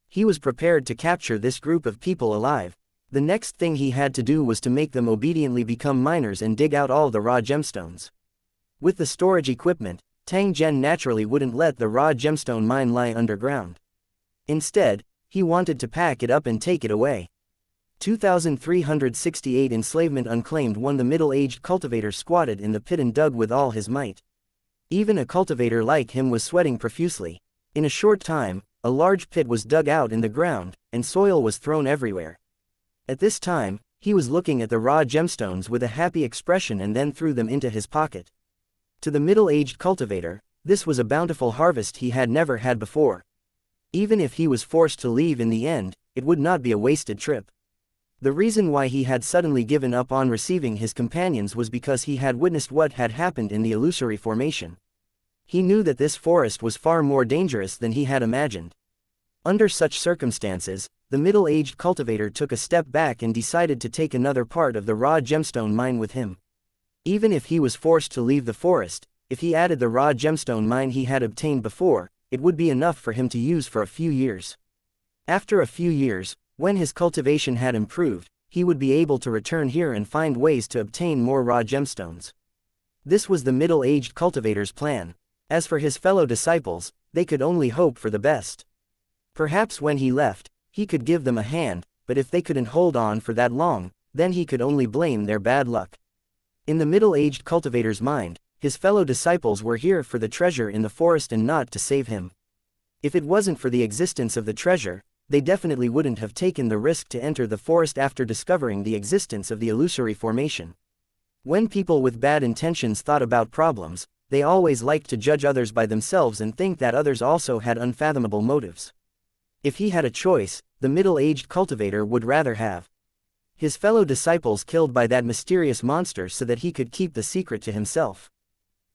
He was prepared to capture this group of people alive. The next thing he had to do was to make them obediently become miners and dig out all the raw gemstones. With the storage equipment, Tang Zhen naturally wouldn't let the raw gemstone mine lie underground. Instead, he wanted to pack it up and take it away. 2368 Enslavement Unclaimed. 1. The middle-aged cultivator squatted in the pit and dug with all his might. Even a cultivator like him was sweating profusely. In a short time, a large pit was dug out in the ground, and soil was thrown everywhere. At this time, he was looking at the raw gemstones with a happy expression and then threw them into his pocket. To the middle-aged cultivator, this was a bountiful harvest he had never had before. Even if he was forced to leave in the end, it would not be a wasted trip. The reason why he had suddenly given up on receiving his companions was because he had witnessed what had happened in the illusory formation. He knew that this forest was far more dangerous than he had imagined. Under such circumstances, the middle-aged cultivator took a step back and decided to take another part of the raw gemstone mine with him. Even if he was forced to leave the forest, if he added the raw gemstone mine he had obtained before, it would be enough for him to use for a few years. After a few years, when his cultivation had improved, he would be able to return here and find ways to obtain more raw gemstones. This was the middle-aged cultivator's plan. As for his fellow disciples, they could only hope for the best. Perhaps when he left, he could give them a hand, but if they couldn't hold on for that long, then he could only blame their bad luck. In the middle-aged cultivator's mind, his fellow disciples were here for the treasure in the forest and not to save him. If it wasn't for the existence of the treasure, they definitely wouldn't have taken the risk to enter the forest after discovering the existence of the illusory formation. When people with bad intentions thought about problems, they always liked to judge others by themselves and think that others also had unfathomable motives. If he had a choice, the middle-aged cultivator would rather have his fellow disciples killed by that mysterious monster so that he could keep the secret to himself.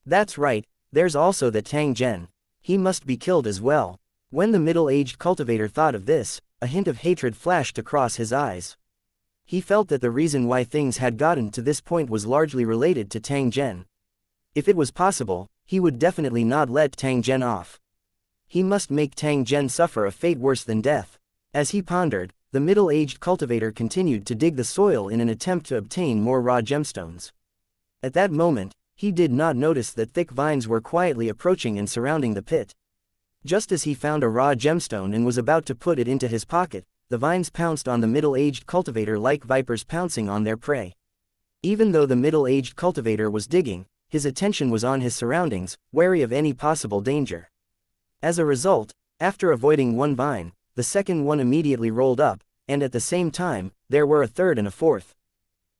That's right, there's also the Tang Zhen. He must be killed as well. When the middle-aged cultivator thought of this, a hint of hatred flashed across his eyes. He felt that the reason why things had gotten to this point was largely related to Tang Zhen. If it was possible, he would definitely not let Tang Zhen off. He must make Tang Zhen suffer a fate worse than death. As he pondered, the middle-aged cultivator continued to dig the soil in an attempt to obtain more raw gemstones. At that moment, he did not notice that thick vines were quietly approaching and surrounding the pit. Just as he found a raw gemstone and was about to put it into his pocket, the vines pounced on the middle-aged cultivator like vipers pouncing on their prey. Even though the middle-aged cultivator was digging, his attention was on his surroundings, wary of any possible danger. As a result, after avoiding one vine, the second one immediately rolled up, and at the same time, there were a third and a fourth.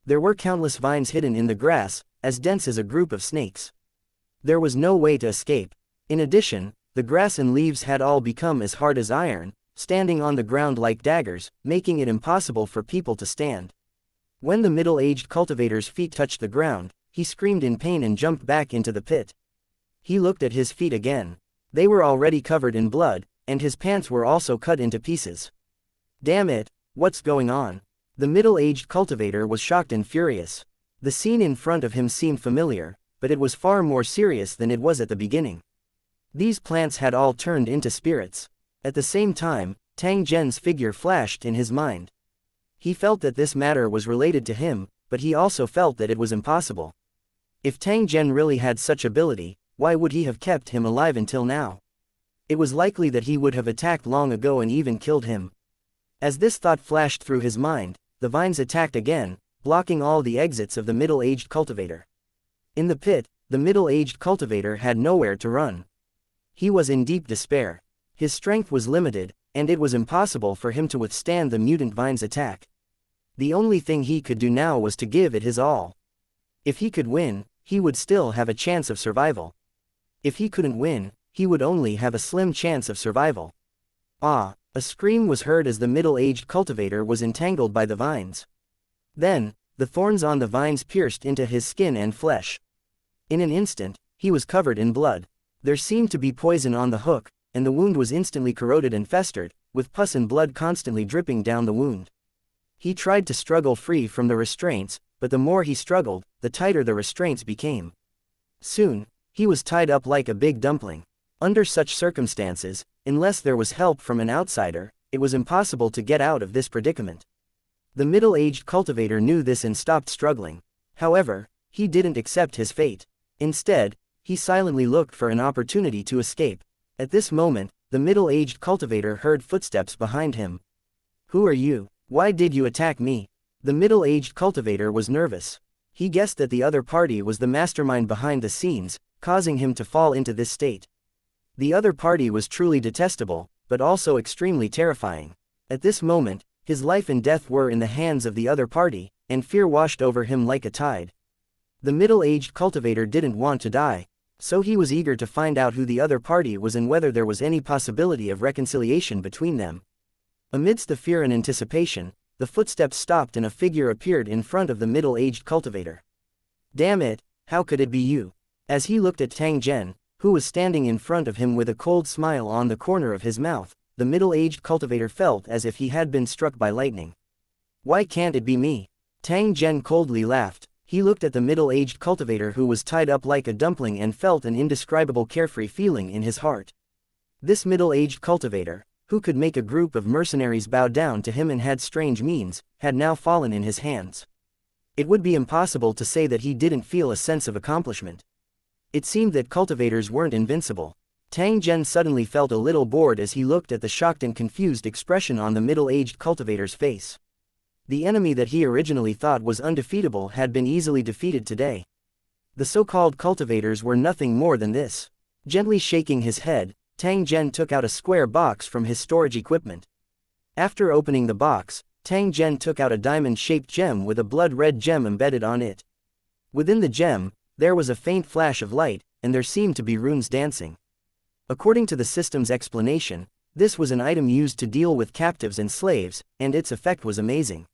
There were countless vines hidden in the grass, as dense as a group of snakes. There was no way to escape. In addition, the grass and leaves had all become as hard as iron, standing on the ground like daggers, making it impossible for people to stand. When the middle-aged cultivator's feet touched the ground, he screamed in pain and jumped back into the pit. He looked at his feet again. They were already covered in blood, and his pants were also cut into pieces. Damn it, What's going on? The middle-aged cultivator was shocked and furious. The scene in front of him seemed familiar, but it was far more serious than it was at the beginning. These plants had all turned into spirits. At the same time, Tang Zhen's figure flashed in his mind. He felt that this matter was related to him, but he also felt that it was impossible. If Tang Zhen really had such ability, why would he have kept him alive until now? It was likely that he would have attacked long ago and even killed him. As this thought flashed through his mind, the vines attacked again, blocking all the exits of the middle-aged cultivator. In the pit, the middle-aged cultivator had nowhere to run. He was in deep despair. His strength was limited, and it was impossible for him to withstand the mutant vine's attack. The only thing he could do now was to give it his all. If he could win, he would still have a chance of survival. If he couldn't win, he would only have a slim chance of survival. Ah! A scream was heard as the middle-aged cultivator was entangled by the vines. Then, the thorns on the vines pierced into his skin and flesh. In an instant, he was covered in blood. There seemed to be poison on the hook, and the wound was instantly corroded and festered, with pus and blood constantly dripping down the wound. He tried to struggle free from the restraints, but the more he struggled, the tighter the restraints became. Soon, he was tied up like a big dumpling. Under such circumstances, unless there was help from an outsider, it was impossible to get out of this predicament. The middle-aged cultivator knew this and stopped struggling. However, he didn't accept his fate. Instead, he silently looked for an opportunity to escape. At this moment, the middle-aged cultivator heard footsteps behind him. "Who are you? Why did you attack me?" The middle-aged cultivator was nervous. He guessed that the other party was the mastermind behind the scenes, causing him to fall into this state. The other party was truly detestable, but also extremely terrifying. At this moment, his life and death were in the hands of the other party, and fear washed over him like a tide. The middle-aged cultivator didn't want to die, so he was eager to find out who the other party was and whether there was any possibility of reconciliation between them. Amidst the fear and anticipation, the footsteps stopped and a figure appeared in front of the middle-aged cultivator. "Damn it, how could it be you?" As he looked at Tang Zhen, who was standing in front of him with a cold smile on the corner of his mouth, the middle-aged cultivator felt as if he had been struck by lightning. "Why can't it be me?" Tang Zhen coldly laughed. He looked at the middle-aged cultivator who was tied up like a dumpling and felt an indescribable carefree feeling in his heart. This middle-aged cultivator, who could make a group of mercenaries bow down to him and had strange means, had now fallen in his hands. It would be impossible to say that he didn't feel a sense of accomplishment. It seemed that cultivators weren't invincible. Tang Zhen suddenly felt a little bored as he looked at the shocked and confused expression on the middle-aged cultivator's face. The enemy that he originally thought was undefeatable had been easily defeated today. The so-called cultivators were nothing more than this. Gently shaking his head, Tang Zhen took out a square box from his storage equipment. After opening the box, Tang Zhen took out a diamond-shaped gem with a blood-red gem embedded on it. Within the gem, there was a faint flash of light, and there seemed to be runes dancing. According to the system's explanation, this was an item used to deal with captives and slaves, and its effect was amazing.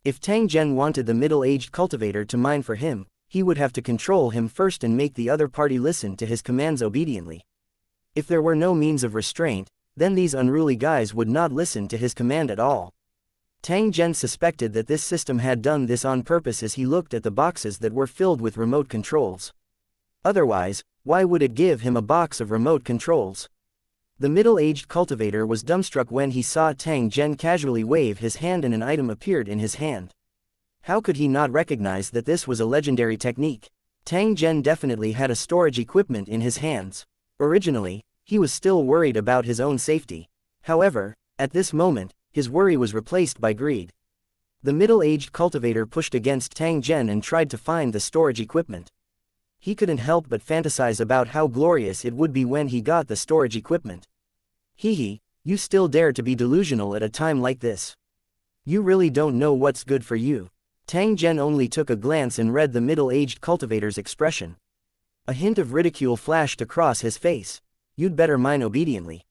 If Tang Zhen wanted the middle-aged cultivator to mine for him, he would have to control him first and make the other party listen to his commands obediently. If there were no means of restraint, then these unruly guys would not listen to his command at all. Tang Zhen suspected that this system had done this on purpose as he looked at the boxes that were filled with remote controls. Otherwise, why would it give him a box of remote controls? The middle-aged cultivator was dumbstruck when he saw Tang Zhen casually wave his hand and an item appeared in his hand. How could he not recognize that this was a legendary technique? Tang Zhen definitely had a storage equipment in his hands. Originally, he was still worried about his own safety. However, at this moment, his worry was replaced by greed. The middle-aged cultivator pushed against Tang Zhen and tried to find the storage equipment. He couldn't help but fantasize about how glorious it would be when he got the storage equipment. Hee, you still dare to be delusional at a time like this. You really don't know what's good for you. Tang Zhen only took a glance and read the middle-aged cultivator's expression. A hint of ridicule flashed across his face. You'd better mine obediently.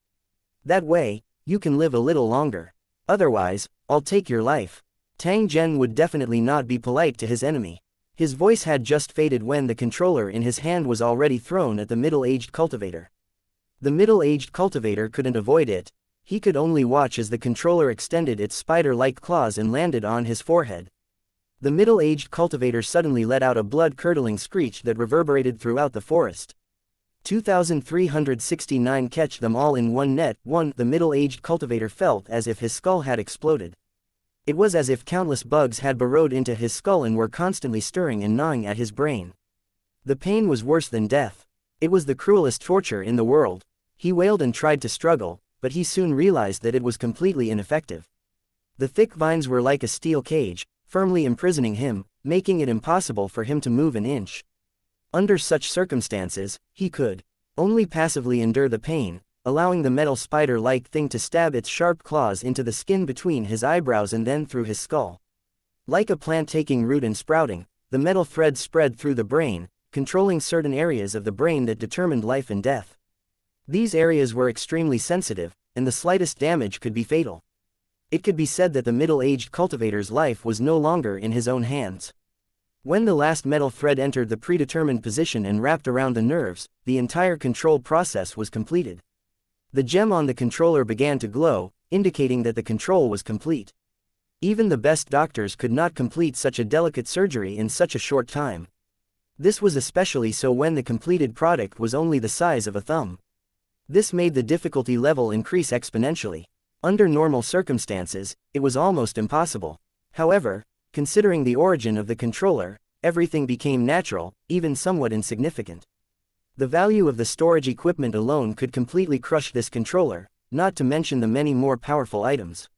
That way, you can live a little longer. Otherwise, I'll take your life. Tang Zhen would definitely not be polite to his enemy. His voice had just faded when the controller in his hand was already thrown at the middle-aged cultivator. The middle-aged cultivator couldn't avoid it. He could only watch as the controller extended its spider-like claws and landed on his forehead. The middle-aged cultivator suddenly let out a blood-curdling screech that reverberated throughout the forest. 2,369 catch them all in one net. 1. The middle-aged cultivator felt as if his skull had exploded. It was as if countless bugs had burrowed into his skull and were constantly stirring and gnawing at his brain. The pain was worse than death. It was the cruelest torture in the world. He wailed and tried to struggle, but he soon realized that it was completely ineffective. The thick vines were like a steel cage, firmly imprisoning him, making it impossible for him to move an inch. Under such circumstances, he could only passively endure the pain, allowing the metal spider-like thing to stab its sharp claws into the skin between his eyebrows and then through his skull. Like a plant taking root and sprouting, the metal threads spread through the brain, controlling certain areas of the brain that determined life and death. These areas were extremely sensitive, and the slightest damage could be fatal. It could be said that the middle-aged cultivator's life was no longer in his own hands. When the last metal thread entered the predetermined position and wrapped around the nerves, the entire control process was completed. The gem on the controller began to glow, indicating that the control was complete. Even the best doctors could not complete such a delicate surgery in such a short time. This was especially so when the completed product was only the size of a thumb. This made the difficulty level increase exponentially. Under normal circumstances, it was almost impossible. However, considering the origin of the controller, everything became natural, even somewhat insignificant. The value of the storage equipment alone could completely crush this controller, not to mention the many more powerful items.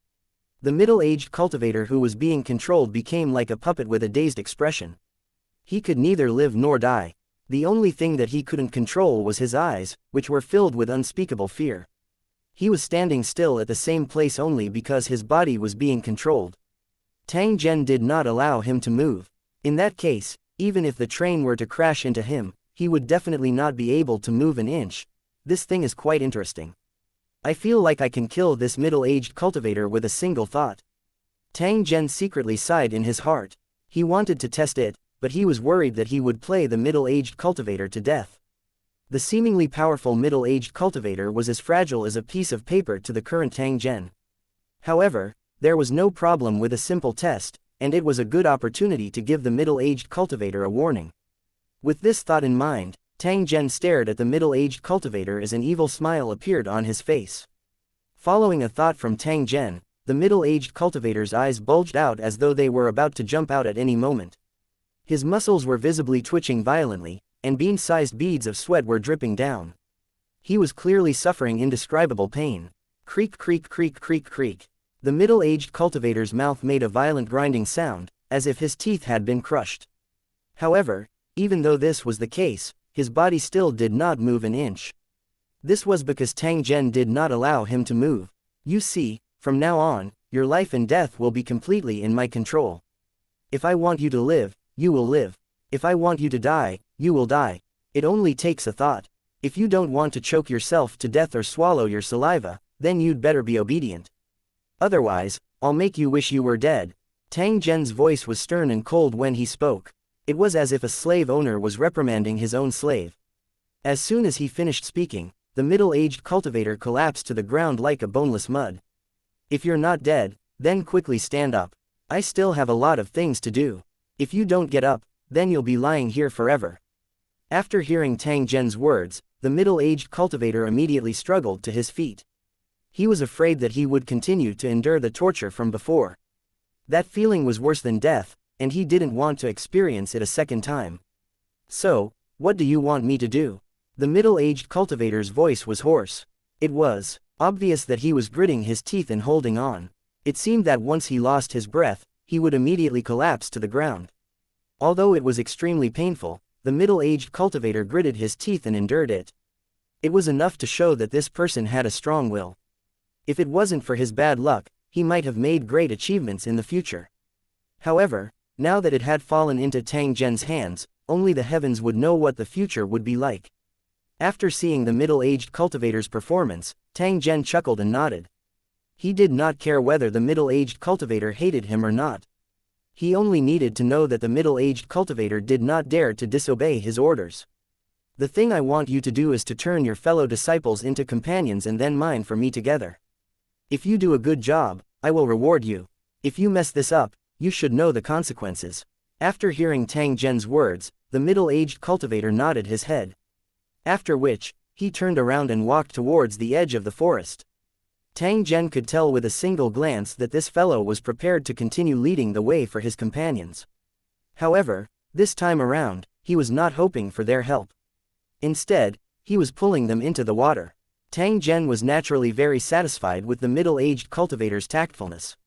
The middle-aged cultivator who was being controlled became like a puppet with a dazed expression. He could neither live nor die. The only thing that he couldn't control was his eyes, which were filled with unspeakable fear. He was standing still at the same place only because his body was being controlled. Tang Zhen did not allow him to move. In that case, even if the train were to crash into him, he would definitely not be able to move an inch. This thing is quite interesting. I feel like I can kill this middle-aged cultivator with a single thought. Tang Zhen secretly sighed in his heart. He wanted to test it, but he was worried that he would play the middle-aged cultivator to death. The seemingly powerful middle-aged cultivator was as fragile as a piece of paper to the current Tang Zhen. However, there was no problem with a simple test, and it was a good opportunity to give the middle-aged cultivator a warning. With this thought in mind, Tang Zhen stared at the middle-aged cultivator as an evil smile appeared on his face. Following a thought from Tang Zhen, the middle-aged cultivator's eyes bulged out as though they were about to jump out at any moment. His muscles were visibly twitching violently, and bean-sized beads of sweat were dripping down. He was clearly suffering indescribable pain. Creak, creak, creak, creak, creak. The middle-aged cultivator's mouth made a violent grinding sound, as if his teeth had been crushed. However, even though this was the case, his body still did not move an inch. This was because Tang Zhen did not allow him to move. You see, from now on, your life and death will be completely in my control. If I want you to live, you will live. If I want you to die, you will die. It only takes a thought. If you don't want to choke yourself to death or swallow your saliva, then you'd better be obedient. Otherwise, I'll make you wish you were dead. Tang Zhen's voice was stern and cold when he spoke. It was as if a slave owner was reprimanding his own slave. As soon as he finished speaking, the middle-aged cultivator collapsed to the ground like a boneless mud. If you're not dead, then quickly stand up. I still have a lot of things to do. If you don't get up, then you'll be lying here forever. After hearing Tang Zhen's words, the middle-aged cultivator immediately struggled to his feet. He was afraid that he would continue to endure the torture from before. That feeling was worse than death, and he didn't want to experience it a second time. So, what do you want me to do? The middle-aged cultivator's voice was hoarse. It was obvious that he was gritting his teeth and holding on. It seemed that once he lost his breath, he would immediately collapse to the ground. Although it was extremely painful, the middle-aged cultivator gritted his teeth and endured it. It was enough to show that this person had a strong will. If it wasn't for his bad luck, he might have made great achievements in the future. However, now that it had fallen into Tang Zhen's hands, only the heavens would know what the future would be like. After seeing the middle-aged cultivator's performance, Tang Zhen chuckled and nodded. He did not care whether the middle-aged cultivator hated him or not. He only needed to know that the middle-aged cultivator did not dare to disobey his orders. The thing I want you to do is to turn your fellow disciples into companions and then mine for me together. If you do a good job, I will reward you. If you mess this up, you should know the consequences." After hearing Tang Zhen's words, the middle-aged cultivator nodded his head. After which, he turned around and walked towards the edge of the forest. Tang Zhen could tell with a single glance that this fellow was prepared to continue leading the way for his companions. However, this time around, he was not hoping for their help. Instead, he was pulling them into the water. Tang Zhen was naturally very satisfied with the middle-aged cultivator's tactfulness.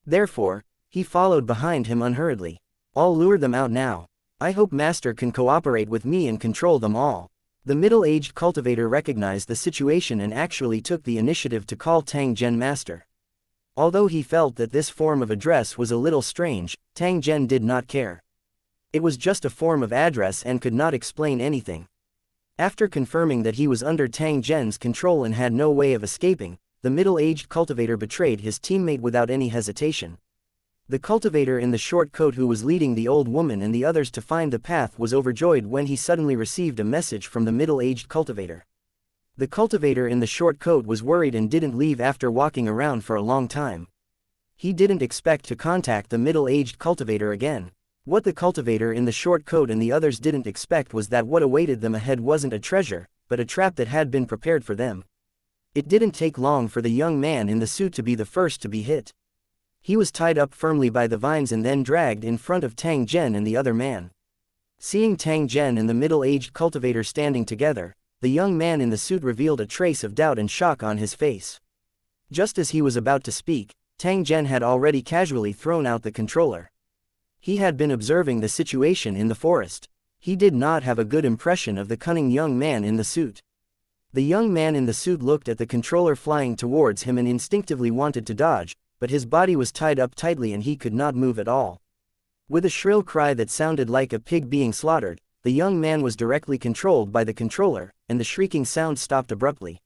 Therefore, he followed behind him unhurriedly. "I'll lure them out now. I hope Master can cooperate with me and control them all." The middle-aged cultivator recognized the situation and actually took the initiative to call Tang Zhen Master. Although he felt that this form of address was a little strange, Tang Zhen did not care. It was just a form of address and could not explain anything. After confirming that he was under Tang Zhen's control and had no way of escaping, the middle-aged cultivator betrayed his teammate without any hesitation. The cultivator in the short coat who was leading the old woman and the others to find the path was overjoyed when he suddenly received a message from the middle-aged cultivator. The cultivator in the short coat was worried and didn't leave after walking around for a long time. He didn't expect to contact the middle-aged cultivator again. What the cultivator in the short coat and the others didn't expect was that what awaited them ahead wasn't a treasure, but a trap that had been prepared for them. It didn't take long for the young man in the suit to be the first to be hit. He was tied up firmly by the vines and then dragged in front of Tang Zhen and the other man. Seeing Tang Zhen and the middle-aged cultivator standing together, the young man in the suit revealed a trace of doubt and shock on his face. Just as he was about to speak, Tang Zhen had already casually thrown out the controller. He had been observing the situation in the forest. He did not have a good impression of the cunning young man in the suit. The young man in the suit looked at the controller flying towards him and instinctively wanted to dodge, but his body was tied up tightly and he could not move at all. With a shrill cry that sounded like a pig being slaughtered, the young man was directly controlled by the controller, and the shrieking sound stopped abruptly.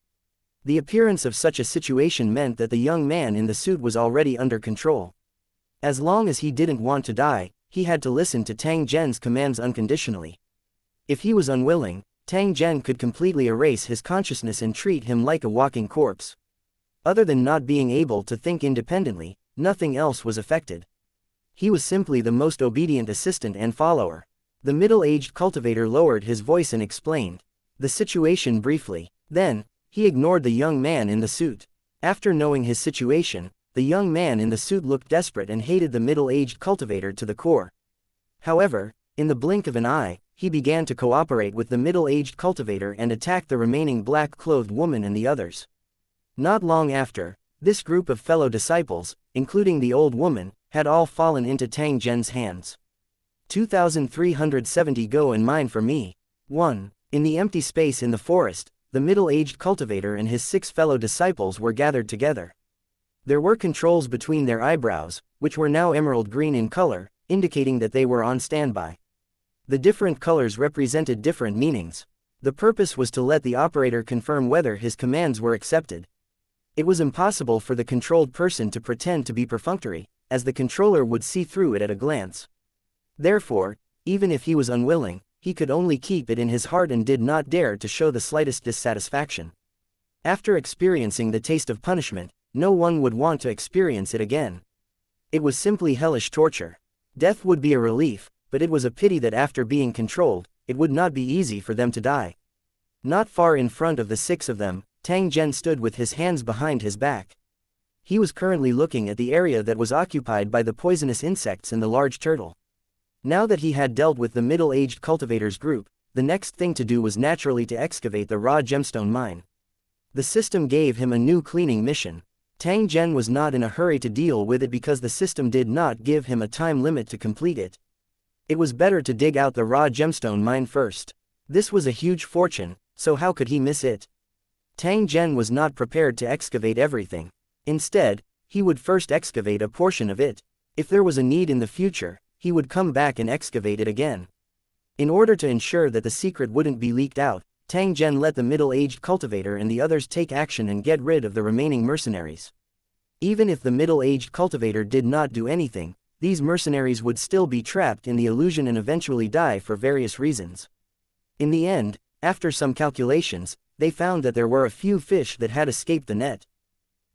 The appearance of such a situation meant that the young man in the suit was already under control. As long as he didn't want to die, he had to listen to Tang Zhen's commands unconditionally. If he was unwilling, Tang Zhen could completely erase his consciousness and treat him like a walking corpse. Other than not being able to think independently, nothing else was affected. He was simply the most obedient assistant and follower. The middle-aged cultivator lowered his voice and explained the situation briefly. Then, he ignored the young man in the suit. After knowing his situation, the young man in the suit looked desperate and hated the middle-aged cultivator to the core. However, in the blink of an eye, he began to cooperate with the middle-aged cultivator and attacked the remaining black-clothed woman and the others. Not long after, this group of fellow disciples, including the old woman, had all fallen into Tang Zhen's hands. 2370 go and mine for me. 1. In the empty space in the forest, the middle-aged cultivator and his 6 fellow disciples were gathered together. There were controls between their eyebrows, which were now emerald green in color, indicating that they were on standby. The different colors represented different meanings. The purpose was to let the operator confirm whether his commands were accepted. It was impossible for the controlled person to pretend to be perfunctory, as the controller would see through it at a glance. Therefore, even if he was unwilling, he could only keep it in his heart and did not dare to show the slightest dissatisfaction. After experiencing the taste of punishment, no one would want to experience it again. It was simply hellish torture. Death would be a relief, but it was a pity that after being controlled, it would not be easy for them to die. Not far in front of the 6 of them, Tang Zhen stood with his hands behind his back. He was currently looking at the area that was occupied by the poisonous insects and the large turtle. Now that he had dealt with the middle-aged cultivators group, the next thing to do was naturally to excavate the raw gemstone mine. The system gave him a new cleaning mission. Tang Zhen was not in a hurry to deal with it because the system did not give him a time limit to complete it. It was better to dig out the raw gemstone mine first. This was a huge fortune, so how could he miss it? Tang Zhen was not prepared to excavate everything. Instead, he would first excavate a portion of it. If there was a need in the future, he would come back and excavate it again. In order to ensure that the secret wouldn't be leaked out, Tang Zhen let the middle-aged cultivator and the others take action and get rid of the remaining mercenaries. Even if the middle-aged cultivator did not do anything, these mercenaries would still be trapped in the illusion and eventually die for various reasons. In the end, after some calculations, they found that there were a few fish that had escaped the net.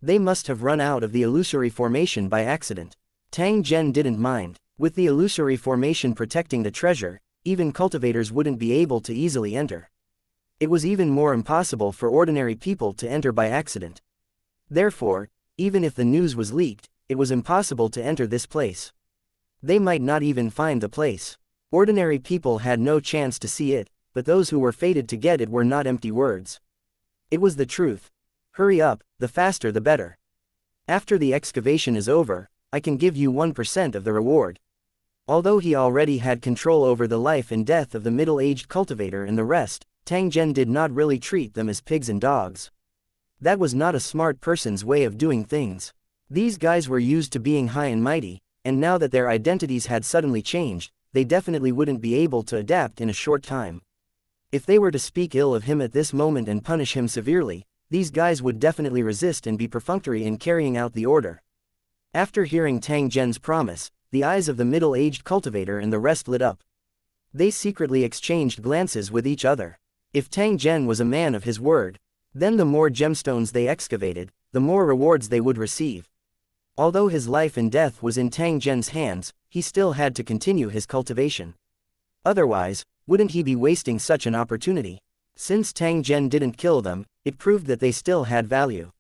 They must have run out of the illusory formation by accident. Tang Zhen didn't mind. With the illusory formation protecting the treasure, even cultivators wouldn't be able to easily enter. It was even more impossible for ordinary people to enter by accident. Therefore, even if the news was leaked, it was impossible to enter this place. They might not even find the place. Ordinary people had no chance to see it, but those who were fated to get it were not empty words. It was the truth. Hurry up, the faster the better. After the excavation is over, I can give you 1% of the reward. Although he already had control over the life and death of the middle-aged cultivator and the rest, Tang Zhen did not really treat them as pigs and dogs. That was not a smart person's way of doing things. These guys were used to being high and mighty, and now that their identities had suddenly changed, they definitely wouldn't be able to adapt in a short time. If they were to speak ill of him at this moment and punish him severely, these guys would definitely resist and be perfunctory in carrying out the order. After hearing Tang Zhen's promise, the eyes of the middle-aged cultivator and the rest lit up. They secretly exchanged glances with each other. If Tang Zhen was a man of his word, then the more gemstones they excavated, the more rewards they would receive. Although his life and death was in Tang Zhen's hands, he still had to continue his cultivation. Otherwise, wouldn't he be wasting such an opportunity? Since Tang Zhen didn't kill them, it proved that they still had value.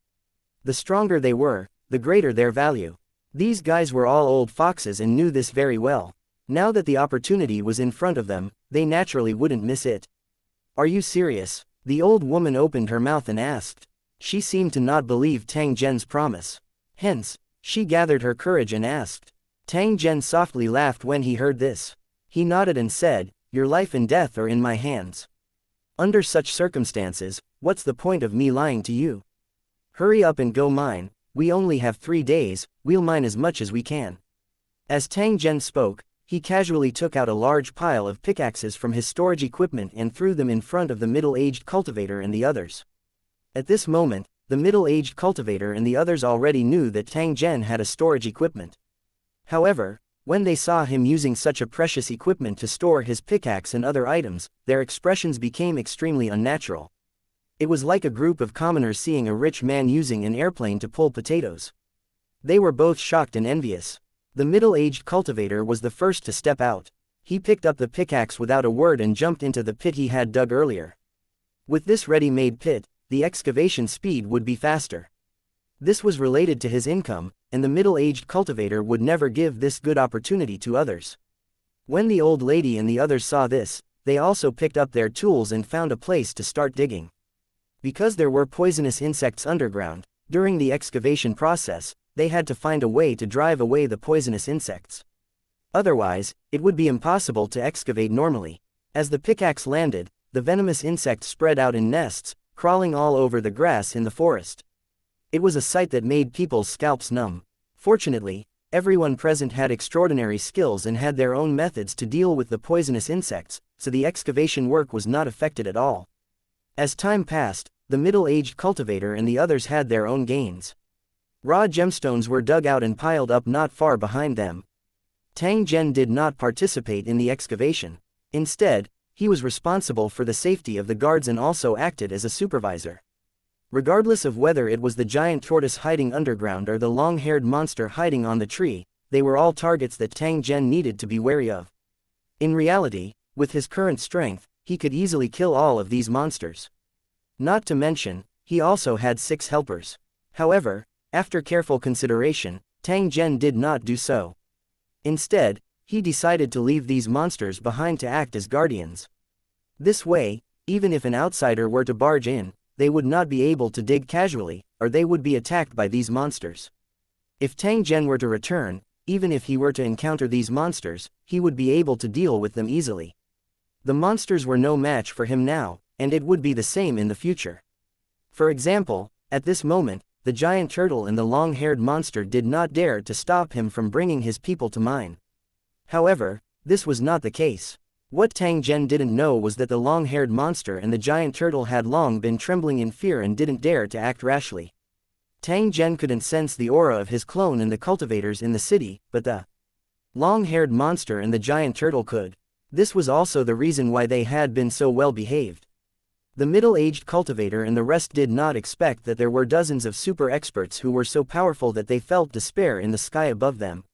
The stronger they were, the greater their value. These guys were all old foxes and knew this very well. Now that the opportunity was in front of them, they naturally wouldn't miss it. Are you serious? The old woman opened her mouth and asked. She seemed to not believe Tang Zhen's promise. Hence, she gathered her courage and asked. Tang Zhen softly laughed when he heard this. He nodded and said, "Your life and death are in my hands. Under such circumstances, what's the point of me lying to you? Hurry up and go mine. We only have 3 days, we'll mine as much as we can." As Tang Zhen spoke, he casually took out a large pile of pickaxes from his storage equipment and threw them in front of the middle-aged cultivator and the others. At this moment, the middle-aged cultivator and the others already knew that Tang Zhen had a storage equipment. However, when they saw him using such a precious equipment to store his pickaxe and other items, their expressions became extremely unnatural. It was like a group of commoners seeing a rich man using an airplane to pull potatoes. They were both shocked and envious. The middle-aged cultivator was the first to step out. He picked up the pickaxe without a word and jumped into the pit he had dug earlier. With this ready-made pit, the excavation speed would be faster. This was related to his income, and the middle-aged cultivator would never give this good opportunity to others. When the old lady and the others saw this, they also picked up their tools and found a place to start digging. Because there were poisonous insects underground, during the excavation process, they had to find a way to drive away the poisonous insects. Otherwise, it would be impossible to excavate normally. As the pickaxe landed, the venomous insects spread out in nests, crawling all over the grass in the forest. It was a sight that made people's scalps numb. Fortunately, everyone present had extraordinary skills and had their own methods to deal with the poisonous insects, so the excavation work was not affected at all. As time passed, the middle-aged cultivator and the others had their own gains. Raw gemstones were dug out and piled up not far behind them. Tang Zhen did not participate in the excavation. Instead, he was responsible for the safety of the guards and also acted as a supervisor. Regardless of whether it was the giant tortoise hiding underground or the long-haired monster hiding on the tree, they were all targets that Tang Zhen needed to be wary of. In reality, with his current strength, he could easily kill all of these monsters. Not to mention, he also had 6 helpers. However, after careful consideration, Tang Zhen did not do so. Instead, he decided to leave these monsters behind to act as guardians. This way, even if an outsider were to barge in, they would not be able to dig casually, or they would be attacked by these monsters. If Tang Zhen were to return, even if he were to encounter these monsters, he would be able to deal with them easily. The monsters were no match for him now, and it would be the same in the future. For example, at this moment, the giant turtle and the long-haired monster did not dare to stop him from bringing his people to mine. However, this was not the case. What Tang Zhen didn't know was that the long-haired monster and the giant turtle had long been trembling in fear and didn't dare to act rashly. Tang Zhen couldn't sense the aura of his clone and the cultivators in the city, but the long-haired monster and the giant turtle could. This was also the reason why they had been so well behaved. The middle-aged cultivator and the rest did not expect that there were dozens of super experts who were so powerful that they felt despair in the sky above them.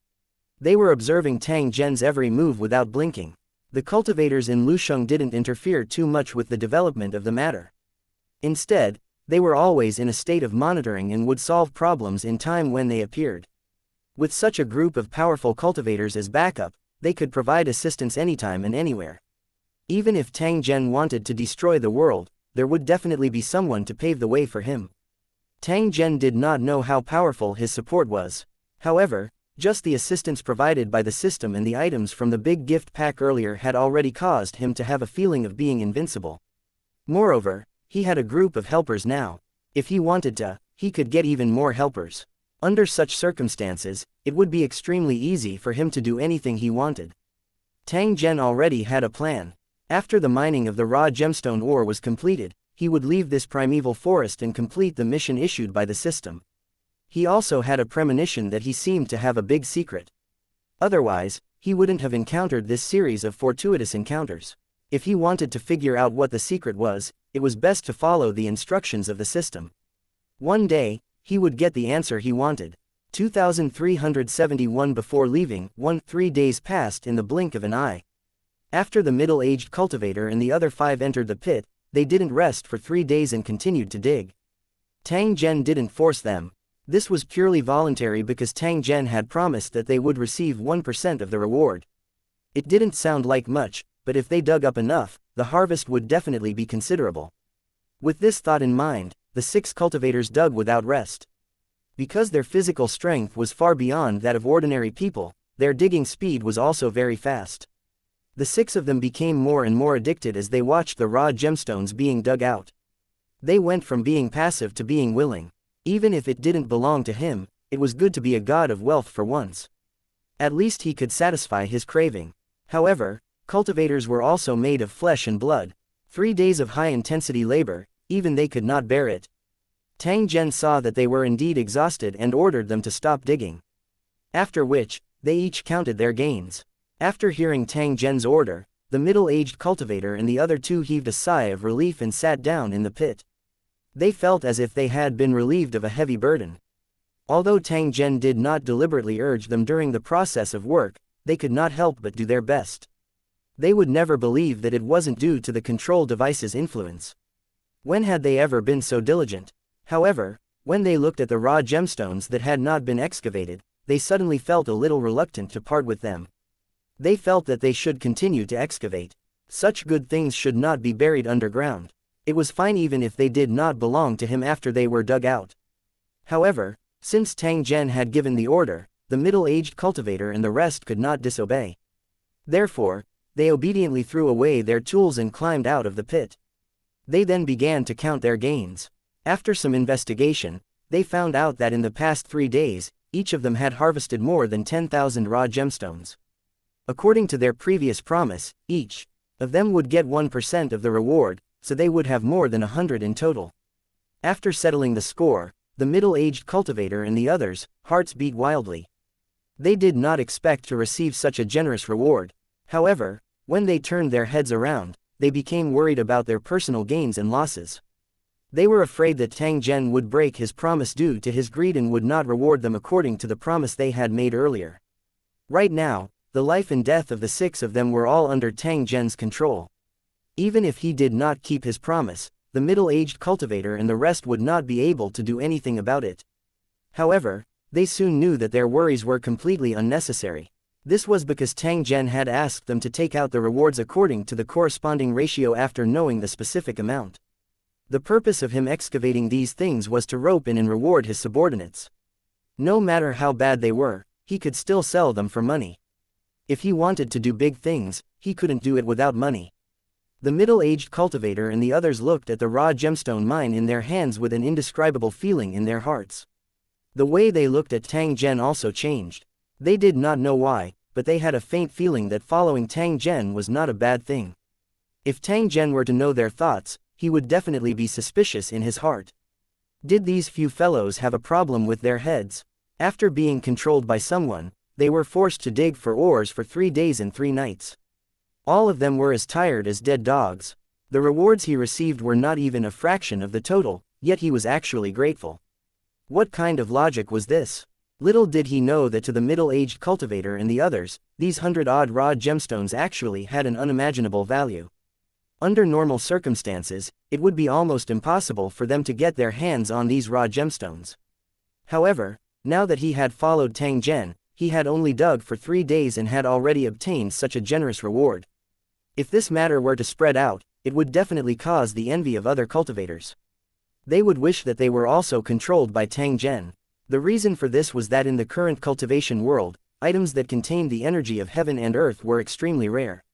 They were observing Tang Zhen's every move without blinking. The cultivators in Lusheng didn't interfere too much with the development of the matter. Instead, they were always in a state of monitoring and would solve problems in time when they appeared. With such a group of powerful cultivators as backup, they could provide assistance anytime and anywhere. Even if Tang Zhen wanted to destroy the world, there would definitely be someone to pave the way for him. Tang Zhen did not know how powerful his support was. However, just the assistance provided by the system and the items from the big gift pack earlier had already caused him to have a feeling of being invincible. Moreover, he had a group of helpers now. If he wanted to, he could get even more helpers. Under such circumstances, it would be extremely easy for him to do anything he wanted. Tang Zhen already had a plan. After the mining of the raw gemstone ore was completed, he would leave this primeval forest and complete the mission issued by the system. He also had a premonition that he seemed to have a big secret. Otherwise, he wouldn't have encountered this series of fortuitous encounters. If he wanted to figure out what the secret was, it was best to follow the instructions of the system. One day, he would get the answer he wanted. 2371 before leaving, 3 days passed in the blink of an eye. After the middle-aged cultivator and the other 5 entered the pit, they didn't rest for 3 days and continued to dig. Tang Zhen didn't force them. This was purely voluntary because Tang Zhen had promised that they would receive 1% of the reward. It didn't sound like much, but if they dug up enough, the harvest would definitely be considerable. With this thought in mind, the 6 cultivators dug without rest. Because their physical strength was far beyond that of ordinary people, their digging speed was also very fast. The 6 of them became more and more addicted as they watched the raw gemstones being dug out. They went from being passive to being willing. Even if it didn't belong to him, it was good to be a god of wealth for once. At least he could satisfy his craving. However, cultivators were also made of flesh and blood. 3 days of high-intensity labor, even they could not bear it. Tang Zhen saw that they were indeed exhausted and ordered them to stop digging. After which, they each counted their gains. After hearing Tang Zhen's order, the middle-aged cultivator and the other 2 heaved a sigh of relief and sat down in the pit. They felt as if they had been relieved of a heavy burden. Although Tang Zhen did not deliberately urge them during the process of work, they could not help but do their best. They would never believe that it wasn't due to the control device's influence. When had they ever been so diligent? However, when they looked at the raw gemstones that had not been excavated, they suddenly felt a little reluctant to part with them. They felt that they should continue to excavate. Such good things should not be buried underground. It was fine even if they did not belong to him after they were dug out. However, since Tang Zhen had given the order, the middle-aged cultivator and the rest could not disobey. Therefore, they obediently threw away their tools and climbed out of the pit. They then began to count their gains. After some investigation, they found out that in the past 3 days, each of them had harvested more than 10,000 raw gemstones. According to their previous promise, each of them would get 1% of the reward, so they would have more than 100 in total. After settling the score, the middle-aged cultivator and the others' hearts beat wildly. They did not expect to receive such a generous reward. However, when they turned their heads around, they became worried about their personal gains and losses. They were afraid that Tang Zhen would break his promise due to his greed and would not reward them according to the promise they had made earlier. Right now, the life and death of the 6 of them were all under Tang Zhen's control. Even if he did not keep his promise, the middle-aged cultivator and the rest would not be able to do anything about it. However, they soon knew that their worries were completely unnecessary. This was because Tang Zhen had asked them to take out the rewards according to the corresponding ratio after knowing the specific amount. The purpose of him excavating these things was to rope in and reward his subordinates. No matter how bad they were, he could still sell them for money. If he wanted to do big things, he couldn't do it without money. The middle-aged cultivator and the others looked at the raw gemstone mine in their hands with an indescribable feeling in their hearts. The way they looked at Tang Zhen also changed. They did not know why, but they had a faint feeling that following Tang Zhen was not a bad thing. If Tang Zhen were to know their thoughts, he would definitely be suspicious in his heart. Did these few fellows have a problem with their heads? After being controlled by someone, they were forced to dig for ores for 3 days and 3 nights. All of them were as tired as dead dogs. The rewards he received were not even a fraction of the total, yet he was actually grateful. What kind of logic was this? Little did he know that to the middle-aged cultivator and the others, these 100-odd raw gemstones actually had an unimaginable value. Under normal circumstances, it would be almost impossible for them to get their hands on these raw gemstones. However, now that he had followed Tang Zhen, he had only dug for 3 days and had already obtained such a generous reward. If this matter were to spread out, it would definitely cause the envy of other cultivators. They would wish that they were also controlled by Tang Zhen. The reason for this was that in the current cultivation world, items that contained the energy of heaven and earth were extremely rare.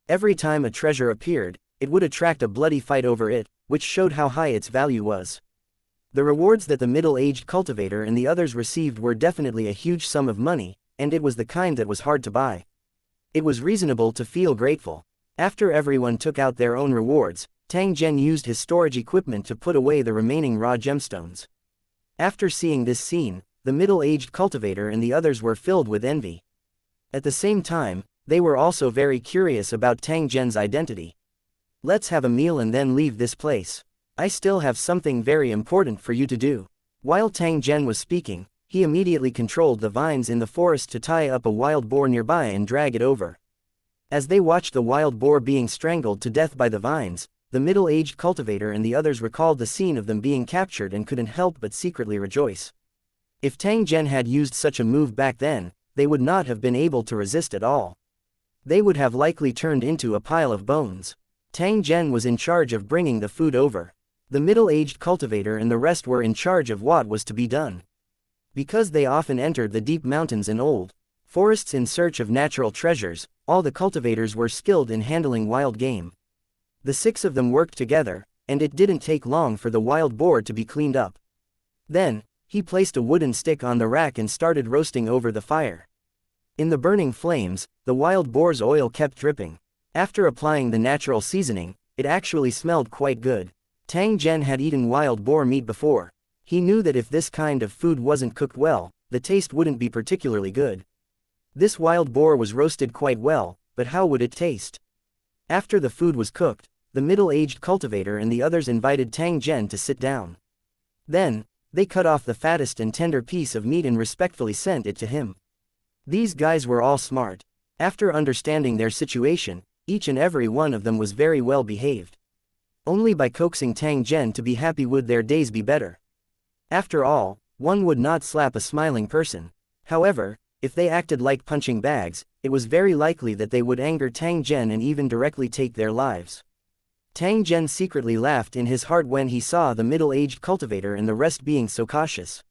Every time a treasure appeared, it would attract a bloody fight over it, which showed how high its value was. The rewards that the middle-aged cultivator and the others received were definitely a huge sum of money, and it was the kind that was hard to buy. It was reasonable to feel grateful. After everyone took out their own rewards, Tang Zhen used his storage equipment to put away the remaining raw gemstones. After seeing this scene, the middle-aged cultivator and the others were filled with envy. At the same time, they were also very curious about Tang Zhen's identity. "Let's have a meal and then leave this place. I still have something very important for you to do." While Tang Zhen was speaking, he immediately controlled the vines in the forest to tie up a wild boar nearby and drag it over. As they watched the wild boar being strangled to death by the vines, the middle-aged cultivator and the others recalled the scene of them being captured and couldn't help but secretly rejoice. If Tang Zhen had used such a move back then, they would not have been able to resist at all. They would have likely turned into a pile of bones. Tang Zhen was in charge of bringing the food over. The middle-aged cultivator and the rest were in charge of what was to be done. Because they often entered the deep mountains and old forests in search of natural treasures, all the cultivators were skilled in handling wild game. The 6 of them worked together, and it didn't take long for the wild boar to be cleaned up. Then, he placed a wooden stick on the rack and started roasting over the fire. In the burning flames, the wild boar's oil kept dripping. After applying the natural seasoning, it actually smelled quite good. Tang Zhen had eaten wild boar meat before. He knew that if this kind of food wasn't cooked well, the taste wouldn't be particularly good. This wild boar was roasted quite well, but how would it taste? After the food was cooked, the middle-aged cultivator and the others invited Tang Zhen to sit down. Then, they cut off the fattest and tender piece of meat and respectfully sent it to him. These guys were all smart. After understanding their situation, each and every one of them was very well behaved. Only by coaxing Tang Zhen to be happy would their days be better. After all, one would not slap a smiling person. However, if they acted like punching bags, it was very likely that they would anger Tang Zhen and even directly take their lives. Tang Zhen secretly laughed in his heart when he saw the middle-aged cultivator and the rest being so cautious.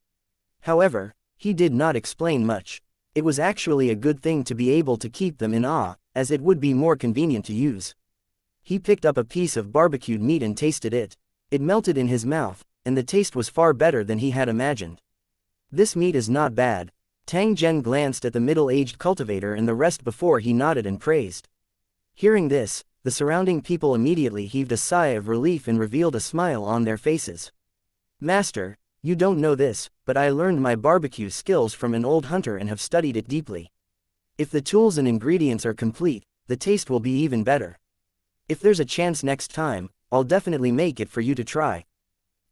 However, he did not explain much. It was actually a good thing to be able to keep them in awe, as it would be more convenient to use. He picked up a piece of barbecued meat and tasted it. It melted in his mouth, and the taste was far better than he had imagined. "This meat is not bad." Tang Zhen glanced at the middle-aged cultivator and the rest before he nodded and praised. Hearing this, the surrounding people immediately heaved a sigh of relief and revealed a smile on their faces. "Master, you don't know this, but I learned my barbecue skills from an old hunter and have studied it deeply. If the tools and ingredients are complete, the taste will be even better. If there's a chance next time, I'll definitely make it for you to try."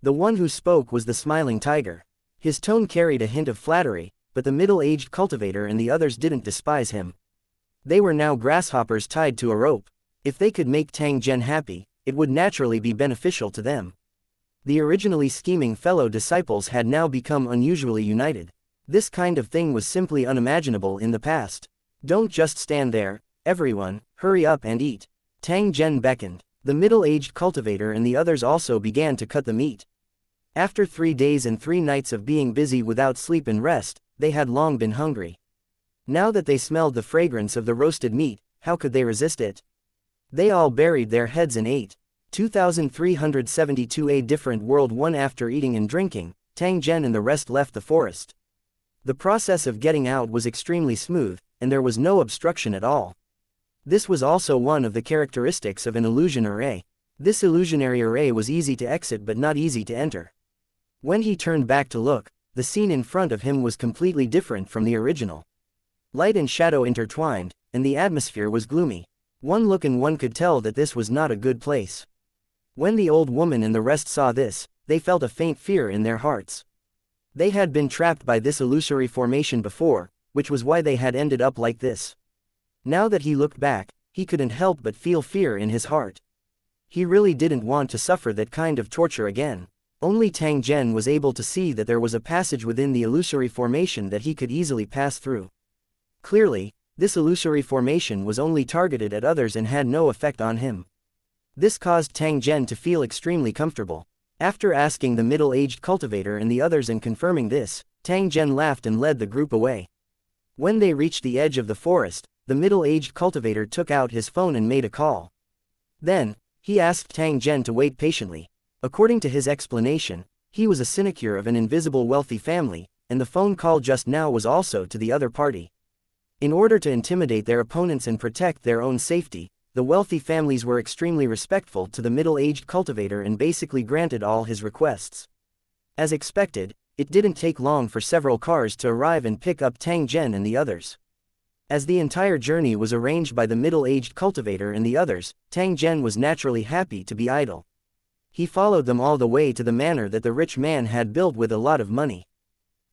The one who spoke was the smiling tiger. His tone carried a hint of flattery, but the middle-aged cultivator and the others didn't despise him. They were now grasshoppers tied to a rope. If they could make Tang Zhen happy, it would naturally be beneficial to them. The originally scheming fellow disciples had now become unusually united. This kind of thing was simply unimaginable in the past. "Don't just stand there, everyone, hurry up and eat." Tang Zhen beckoned. The middle-aged cultivator and the others also began to cut the meat. After 3 days and 3 nights of being busy without sleep and rest, they had long been hungry. Now that they smelled the fragrance of the roasted meat, how could they resist it? They all buried their heads and ate. 2372 A different world. 1 After eating and drinking, Tang Zhen and the rest left the forest. The process of getting out was extremely smooth, and there was no obstruction at all. This was also one of the characteristics of an illusion array. This illusionary array was easy to exit but not easy to enter. When he turned back to look, the scene in front of him was completely different from the original. Light and shadow intertwined, and the atmosphere was gloomy. One look and one could tell that this was not a good place. When the old woman and the rest saw this, they felt a faint fear in their hearts. They had been trapped by this illusory formation before, which was why they had ended up like this. Now that he looked back, he couldn't help but feel fear in his heart. He really didn't want to suffer that kind of torture again. Only Tang Zhen was able to see that there was a passage within the illusory formation that he could easily pass through. Clearly, this illusory formation was only targeted at others and had no effect on him. This caused Tang Zhen to feel extremely comfortable. After asking the middle-aged cultivator and the others and confirming this, Tang Zhen laughed and led the group away. When they reached the edge of the forest, the middle-aged cultivator took out his phone and made a call. Then, he asked Tang Zhen to wait patiently. According to his explanation, he was a sinecure of an invisible wealthy family, and the phone call just now was also to the other party. In order to intimidate their opponents and protect their own safety, the wealthy families were extremely respectful to the middle-aged cultivator and basically granted all his requests. As expected, it didn't take long for several cars to arrive and pick up Tang Zhen and the others. As the entire journey was arranged by the middle-aged cultivator and the others, Tang Zhen was naturally happy to be idle. He followed them all the way to the manor that the rich man had built with a lot of money.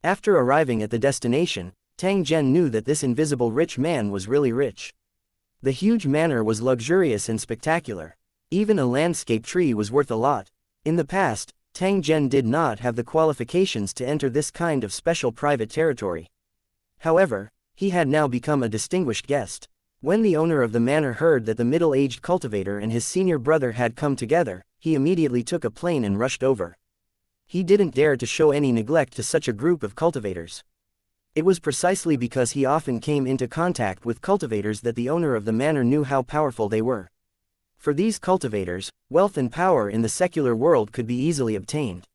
After arriving at the destination, Tang Zhen knew that this invisible rich man was really rich. The huge manor was luxurious and spectacular. Even a landscape tree was worth a lot. In the past, Tang Zhen did not have the qualifications to enter this kind of special private territory. However, he had now become a distinguished guest. When the owner of the manor heard that the middle-aged cultivator and his senior brother had come together, he immediately took a plane and rushed over. He didn't dare to show any neglect to such a group of cultivators. It was precisely because he often came into contact with cultivators that the owner of the manor knew how powerful they were. For these cultivators, wealth and power in the secular world could be easily obtained.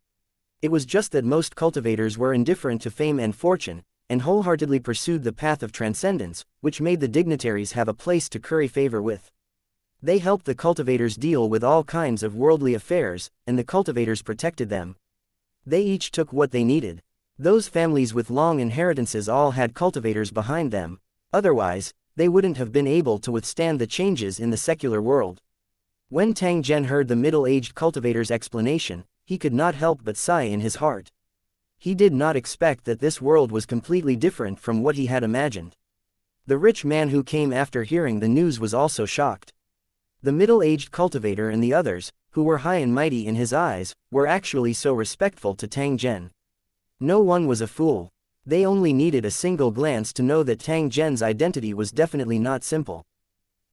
It was just that most cultivators were indifferent to fame and fortune, and wholeheartedly pursued the path of transcendence, which made the dignitaries have a place to curry favor with. They helped the cultivators deal with all kinds of worldly affairs, and the cultivators protected them. They each took what they needed. Those families with long inheritances all had cultivators behind them, otherwise, they wouldn't have been able to withstand the changes in the secular world. When Tang Zhen heard the middle-aged cultivator's explanation, he could not help but sigh in his heart. He did not expect that this world was completely different from what he had imagined. The rich man who came after hearing the news was also shocked. The middle-aged cultivator and the others, who were high and mighty in his eyes, were actually so respectful to Tang Zhen. No one was a fool. They only needed a single glance to know that Tang Zhen's identity was definitely not simple.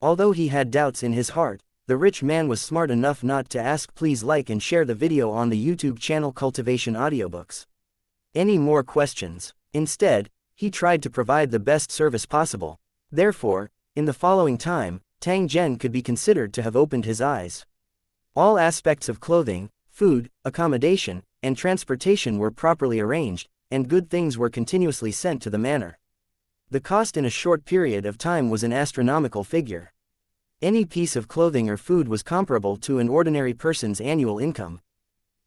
Although he had doubts in his heart, the rich man was smart enough not to ask. Please like and share the video on the YouTube channel Cultivation Audiobooks. Any more questions? Instead, he tried to provide the best service possible. Therefore, in the following time, Tang Zhen could be considered to have opened his eyes. All aspects of clothing, food, accommodation, and transportation were properly arranged, and good things were continuously sent to the manor. The cost in a short period of time was an astronomical figure. Any piece of clothing or food was comparable to an ordinary person's annual income.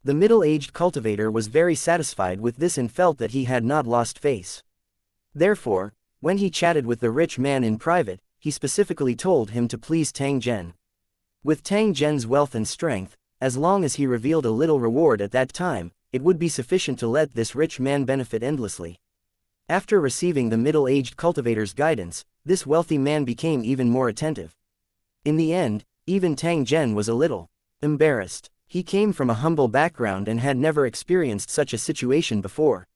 The middle-aged cultivator was very satisfied with this and felt that he had not lost face. Therefore, when he chatted with the rich man in private, he specifically told him to please Tang Zhen. With Tang Zhen's wealth and strength, as long as he revealed a little reward at that time, it would be sufficient to let this rich man benefit endlessly. After receiving the middle-aged cultivator's guidance, this wealthy man became even more attentive. In the end, even Tang Zhen was a little embarrassed. He came from a humble background and had never experienced such a situation before.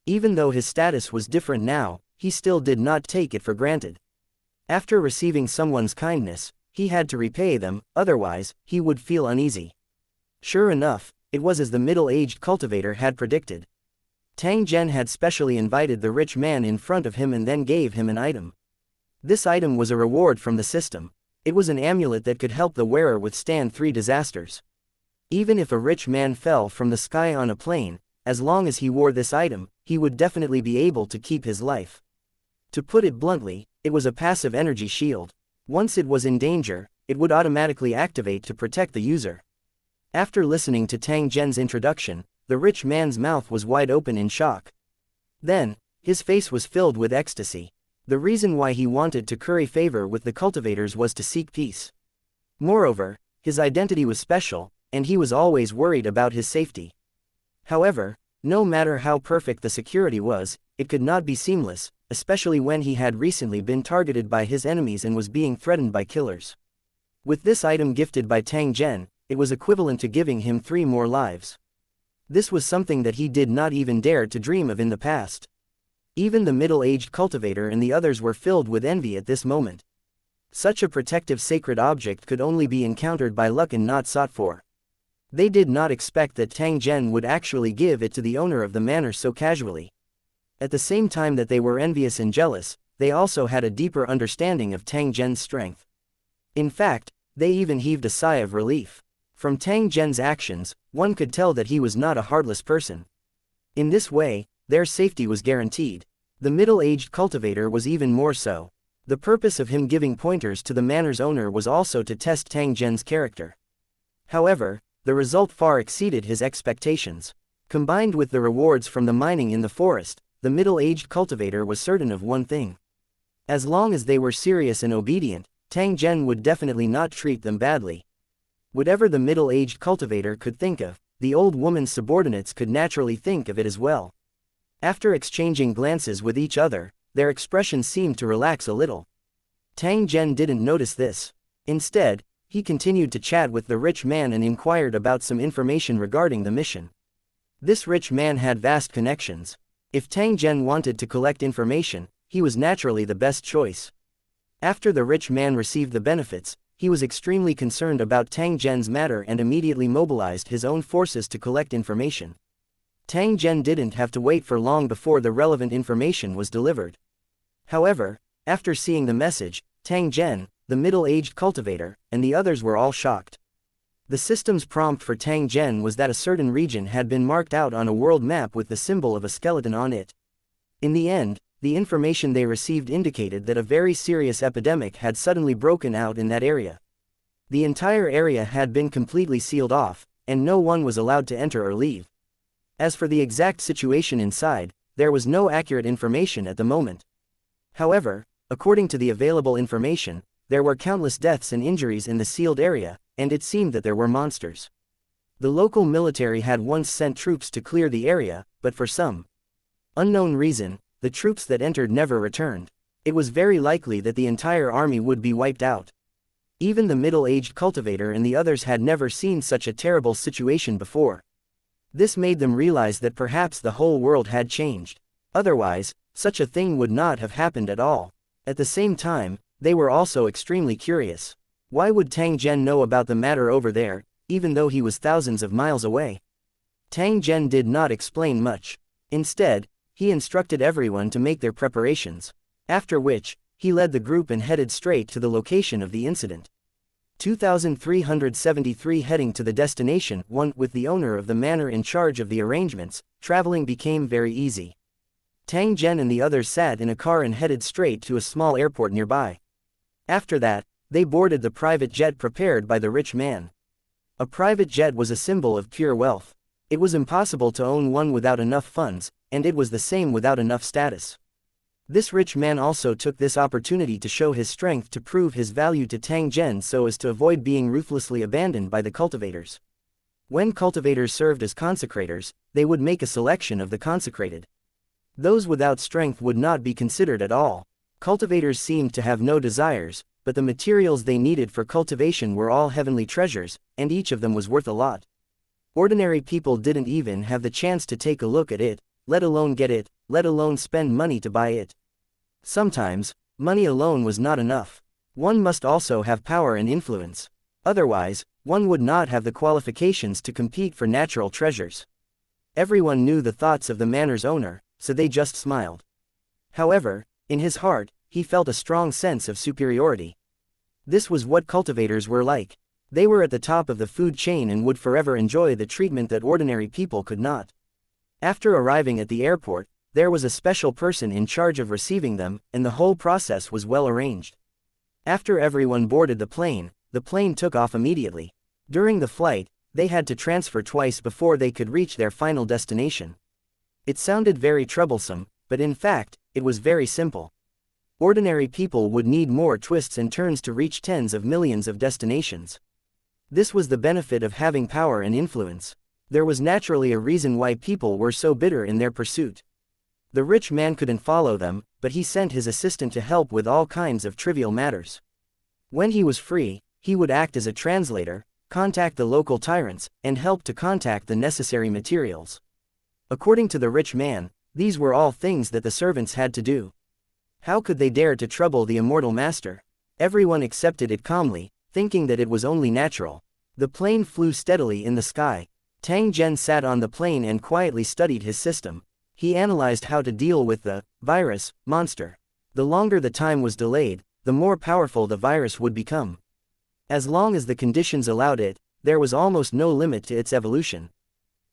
Even though his status was different now, he still did not take it for granted. After receiving someone's kindness, he had to repay them, otherwise, he would feel uneasy. Sure enough, it was as the middle-aged cultivator had predicted. Tang Zhen had specially invited the rich man in front of him and then gave him an item. This item was a reward from the system. It was an amulet that could help the wearer withstand 3 disasters. Even if a rich man fell from the sky on a plane, as long as he wore this item, he would definitely be able to keep his life. To put it bluntly, it was a passive energy shield. Once it was in danger, it would automatically activate to protect the user. After listening to Tang Zhen's introduction, the rich man's mouth was wide open in shock. Then, his face was filled with ecstasy. The reason why he wanted to curry favor with the cultivators was to seek peace. Moreover, his identity was special, and he was always worried about his safety. However, no matter how perfect the security was, it could not be seamless, especially when he had recently been targeted by his enemies and was being threatened by killers. With this item gifted by Tang Zhen, it was equivalent to giving him 3 more lives. This was something that he did not even dare to dream of in the past. Even the middle-aged cultivator and the others were filled with envy at this moment. Such a protective sacred object could only be encountered by luck and not sought for. They did not expect that Tang Zhen would actually give it to the owner of the manor so casually. At the same time that they were envious and jealous, they also had a deeper understanding of Tang Zhen's strength. In fact, they even heaved a sigh of relief. From Tang Zhen's actions, one could tell that he was not a heartless person. In this way, their safety was guaranteed. The middle-aged cultivator was even more so. The purpose of him giving pointers to the manor's owner was also to test Tang Zhen's character. However, the result far exceeded his expectations. Combined with the rewards from the mining in the forest, the middle-aged cultivator was certain of one thing. As long as they were serious and obedient, Tang Zhen would definitely not treat them badly. Whatever the middle-aged cultivator could think of, the old woman's subordinates could naturally think of it as well. After exchanging glances with each other, their expressions seemed to relax a little. Tang Zhen didn't notice this. Instead, he continued to chat with the rich man and inquired about some information regarding the mission. This rich man had vast connections. If Tang Zhen wanted to collect information, he was naturally the best choice. After the rich man received the benefits, he was extremely concerned about Tang Zhen's matter and immediately mobilized his own forces to collect information. Tang Zhen didn't have to wait for long before the relevant information was delivered. However, after seeing the message, Tang Zhen, the middle-aged cultivator, and the others were all shocked. The system's prompt for Tang Zhen was that a certain region had been marked out on a world map with the symbol of a skeleton on it. In the end, the information they received indicated that a very serious epidemic had suddenly broken out in that area. The entire area had been completely sealed off, and no one was allowed to enter or leave. As for the exact situation inside, there was no accurate information at the moment. However, according to the available information, there were countless deaths and injuries in the sealed area, and it seemed that there were monsters. The local military had once sent troops to clear the area, but for some unknown reason, the troops that entered never returned. It was very likely that the entire army would be wiped out. Even the middle-aged cultivator and the others had never seen such a terrible situation before. This made them realize that perhaps the whole world had changed. Otherwise, such a thing would not have happened at all. At the same time, they were also extremely curious. Why would Tang Zhen know about the matter over there, even though he was thousands of miles away? Tang Zhen did not explain much. Instead, he instructed everyone to make their preparations. After which, he led the group and headed straight to the location of the incident. 2373 heading to the destination, one with the owner of the manor in charge of the arrangements, traveling became very easy. Tang Zhen and the others sat in a car and headed straight to a small airport nearby. After that, they boarded the private jet prepared by the rich man. A private jet was a symbol of pure wealth. It was impossible to own one without enough funds, and it was the same without enough status. This rich man also took this opportunity to show his strength to prove his value to Tang Zhen so as to avoid being ruthlessly abandoned by the cultivators. When cultivators served as consecrators, they would make a selection of the consecrated. Those without strength would not be considered at all. Cultivators seemed to have no desires, but the materials they needed for cultivation were all heavenly treasures, and each of them was worth a lot. Ordinary people didn't even have the chance to take a look at it, let alone get it, let alone spend money to buy it. Sometimes, money alone was not enough. One must also have power and influence. Otherwise, one would not have the qualifications to compete for natural treasures. Everyone knew the thoughts of the manor's owner, so they just smiled. However, in his heart, he felt a strong sense of superiority. This was what cultivators were like. They were at the top of the food chain and would forever enjoy the treatment that ordinary people could not. After arriving at the airport, there was a special person in charge of receiving them, and the whole process was well arranged. After everyone boarded the plane took off immediately. During the flight, they had to transfer twice before they could reach their final destination. It sounded very troublesome, but in fact, it was very simple. Ordinary people would need more twists and turns to reach tens of millions of destinations. This was the benefit of having power and influence. There was naturally a reason why people were so bitter in their pursuit. The rich man couldn't follow them, but he sent his assistant to help with all kinds of trivial matters. When he was free, he would act as a translator, contact the local tyrants, and help to contact the necessary materials. According to the rich man, these were all things that the servants had to do. How could they dare to trouble the immortal master? Everyone accepted it calmly, thinking that it was only natural. The plane flew steadily in the sky. Tang Zhen sat on the plane and quietly studied his system. He analyzed how to deal with the virus monster. The longer the time was delayed, the more powerful the virus would become. As long as the conditions allowed it, there was almost no limit to its evolution.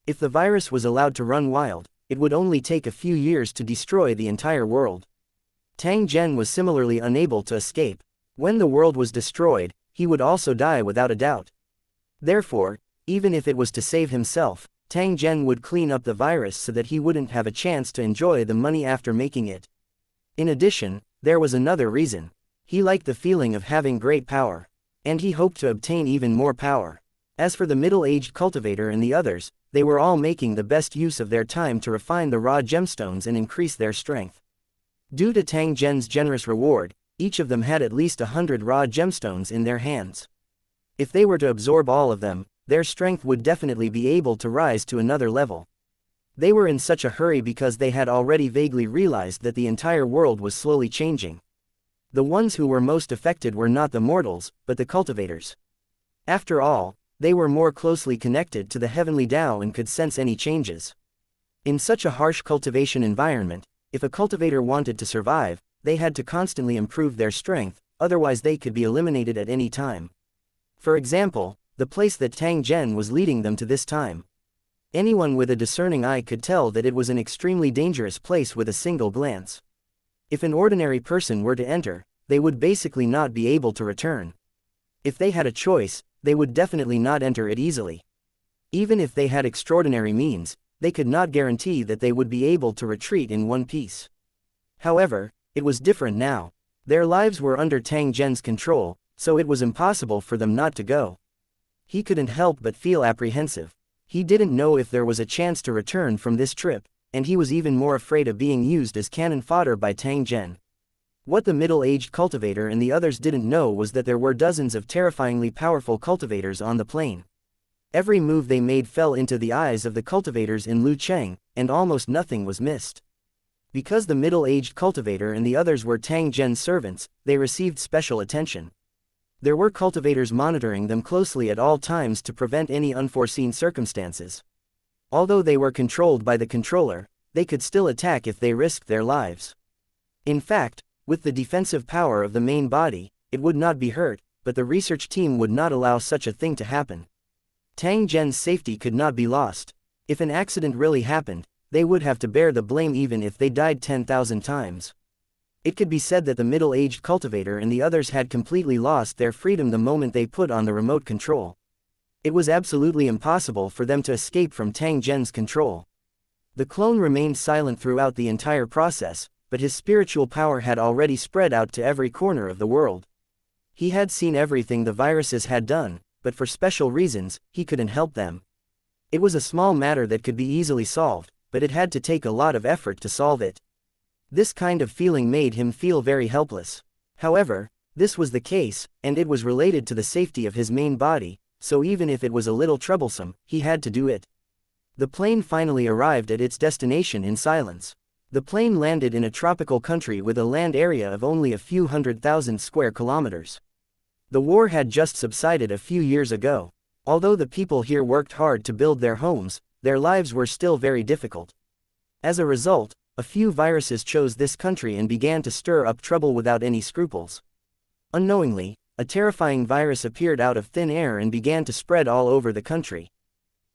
If the virus was allowed to run wild, it would only take a few years to destroy the entire world. Tang Zhen was similarly unable to escape. When the world was destroyed, he would also die without a doubt. Therefore, even if it was to save himself, Tang Zhen would clean up the virus so that he wouldn't have a chance to enjoy the money after making it. In addition, there was another reason. He liked the feeling of having great power. And he hoped to obtain even more power. As for the middle-aged cultivator and the others, they were all making the best use of their time to refine the raw gemstones and increase their strength. Due to Tang Zhen's generous reward, each of them had at least 100 raw gemstones in their hands. If they were to absorb all of them, their strength would definitely be able to rise to another level. They were in such a hurry because they had already vaguely realized that the entire world was slowly changing. The ones who were most affected were not the mortals, but the cultivators. After all, they were more closely connected to the heavenly Tao and could sense any changes. In such a harsh cultivation environment, if a cultivator wanted to survive, they had to constantly improve their strength, otherwise they could be eliminated at any time. For example, the place that Tang Zhen was leading them to this time. Anyone with a discerning eye could tell that it was an extremely dangerous place with a single glance. If an ordinary person were to enter, they would basically not be able to return. If they had a choice, they would definitely not enter it easily. Even if they had extraordinary means, they could not guarantee that they would be able to retreat in one piece. However, it was different now. Their lives were under Tang Zhen's control, so it was impossible for them not to go. He couldn't help but feel apprehensive. He didn't know if there was a chance to return from this trip, and he was even more afraid of being used as cannon fodder by Tang Zhen. What the middle-aged cultivator and the others didn't know was that there were dozens of terrifyingly powerful cultivators on the plane. Every move they made fell into the eyes of the cultivators in Lucheng, and almost nothing was missed. Because the middle-aged cultivator and the others were Tang Zhen's servants, they received special attention. There were cultivators monitoring them closely at all times to prevent any unforeseen circumstances. Although they were controlled by the controller, they could still attack if they risked their lives. In fact, with the defensive power of the main body, it would not be hurt, but the research team would not allow such a thing to happen. Tang Zhen's safety could not be lost. If an accident really happened, they would have to bear the blame even if they died 10,000 times. It could be said that the middle-aged cultivator and the others had completely lost their freedom the moment they put on the remote control. It was absolutely impossible for them to escape from Tang Zhen's control. The clone remained silent throughout the entire process, but his spiritual power had already spread out to every corner of the world. He had seen everything the viruses had done, but for special reasons, he couldn't help them. It was a small matter that could be easily solved, but it had to take a lot of effort to solve it. This kind of feeling made him feel very helpless. However, this was the case, and it was related to the safety of his main body, so even if it was a little troublesome, he had to do it. The plane finally arrived at its destination in silence. The plane landed in a tropical country with a land area of only a few 100,000 square kilometers. The war had just subsided a few years ago. Although the people here worked hard to build their homes, their lives were still very difficult. As a result, a few viruses chose this country and began to stir up trouble without any scruples. Unknowingly, a terrifying virus appeared out of thin air and began to spread all over the country.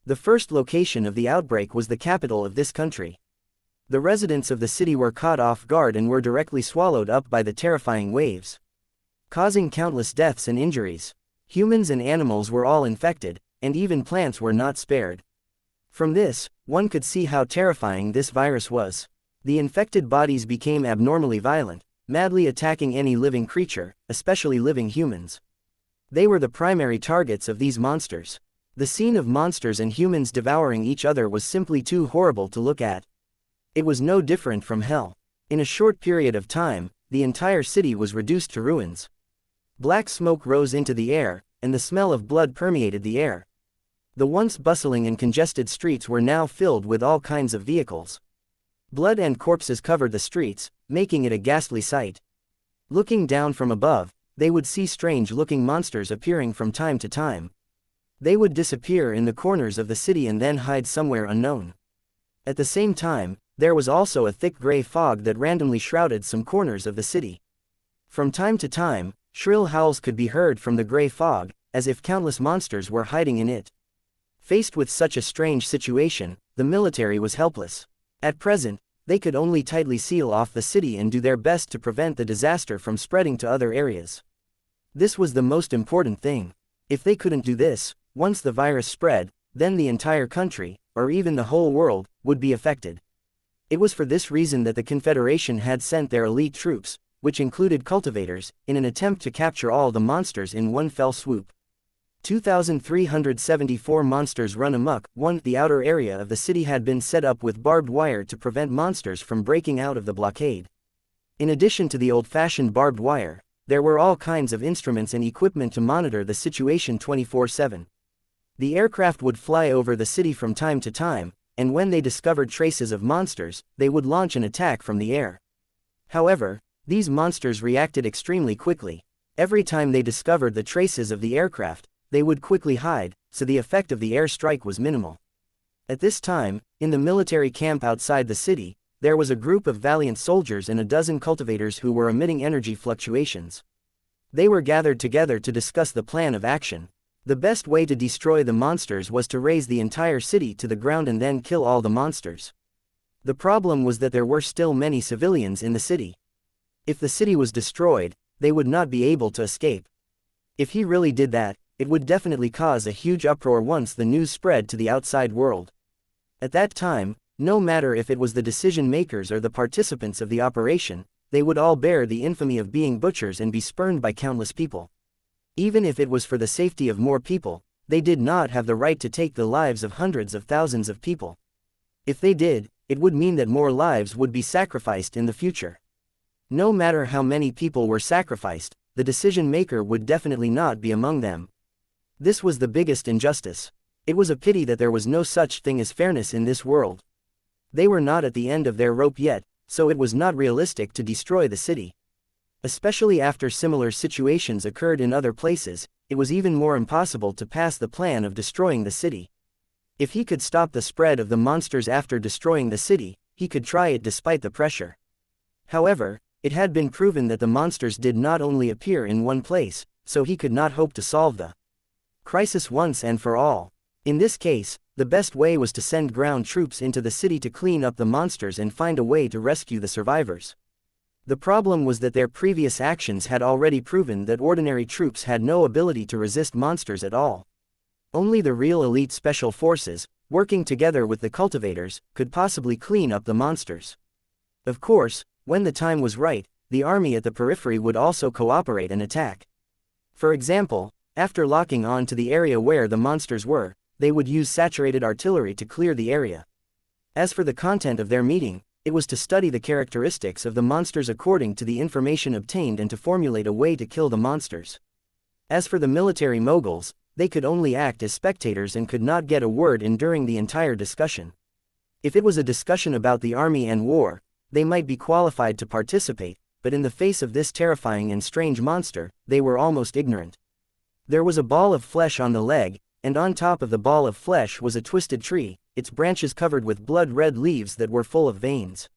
The first location of the outbreak was the capital of this country. The residents of the city were caught off guard and were directly swallowed up by the terrifying waves, causing countless deaths and injuries. Humans and animals were all infected, and even plants were not spared. From this, one could see how terrifying this virus was. The infected bodies became abnormally violent, madly attacking any living creature, especially living humans. They were the primary targets of these monsters. The scene of monsters and humans devouring each other was simply too horrible to look at. It was no different from hell. In a short period of time, the entire city was reduced to ruins. Black smoke rose into the air, and the smell of blood permeated the air. The once bustling and congested streets were now filled with all kinds of vehicles. Blood and corpses covered the streets, making it a ghastly sight. Looking down from above, they would see strange-looking monsters appearing from time to time. They would disappear in the corners of the city and then hide somewhere unknown. At the same time, there was also a thick gray fog that randomly shrouded some corners of the city. From time to time, shrill howls could be heard from the gray fog, as if countless monsters were hiding in it. Faced with such a strange situation, the military was helpless. At present, they could only tightly seal off the city and do their best to prevent the disaster from spreading to other areas. This was the most important thing. If they couldn't do this, once the virus spread, then the entire country, or even the whole world, would be affected. It was for this reason that the Confederation had sent their elite troops, which included cultivators, in an attempt to capture all the monsters in one fell swoop. 2,374 monsters run amok. The outer area of the city had been set up with barbed wire to prevent monsters from breaking out of the blockade. In addition to the old-fashioned barbed wire, there were all kinds of instruments and equipment to monitor the situation 24/7. The aircraft would fly over the city from time to time, and when they discovered traces of monsters, they would launch an attack from the air. However, these monsters reacted extremely quickly. Every time they discovered the traces of the aircraft, they would quickly hide, so the effect of the air strike was minimal. At this time, in the military camp outside the city, there was a group of valiant soldiers and a dozen cultivators who were emitting energy fluctuations. They were gathered together to discuss the plan of action. The best way to destroy the monsters was to raze the entire city to the ground and then kill all the monsters. The problem was that there were still many civilians in the city. If the city was destroyed, they would not be able to escape. If he really did that, it would definitely cause a huge uproar once the news spread to the outside world. At that time, no matter if it was the decision-makers or the participants of the operation, they would all bear the infamy of being butchers and be spurned by countless people. Even if it was for the safety of more people, they did not have the right to take the lives of hundreds of thousands of people. If they did, it would mean that more lives would be sacrificed in the future. No matter how many people were sacrificed, the decision-maker would definitely not be among them. This was the biggest injustice. It was a pity that there was no such thing as fairness in this world. They were not at the end of their rope yet, so it was not realistic to destroy the city. Especially after similar situations occurred in other places, it was even more impossible to pass the plan of destroying the city. If he could stop the spread of the monsters after destroying the city, he could try it despite the pressure. However, it had been proven that the monsters did not only appear in one place, so he could not hope to solve the crisis once and for all. In this case, the best way was to send ground troops into the city to clean up the monsters and find a way to rescue the survivors. The problem was that their previous actions had already proven that ordinary troops had no ability to resist monsters at all. Only the real elite special forces, working together with the cultivators, could possibly clean up the monsters. Of course, when the time was right, the army at the periphery would also cooperate and attack. For example, after locking on to the area where the monsters were, they would use saturated artillery to clear the area. As for the content of their meeting, it was to study the characteristics of the monsters according to the information obtained and to formulate a way to kill the monsters. As for the military moguls, they could only act as spectators and could not get a word in during the entire discussion. If it was a discussion about the army and war, they might be qualified to participate, but in the face of this terrifying and strange monster, they were almost ignorant. There was a ball of flesh on the leg, and on top of the ball of flesh was a twisted tree, its branches covered with blood-red leaves that were full of veins.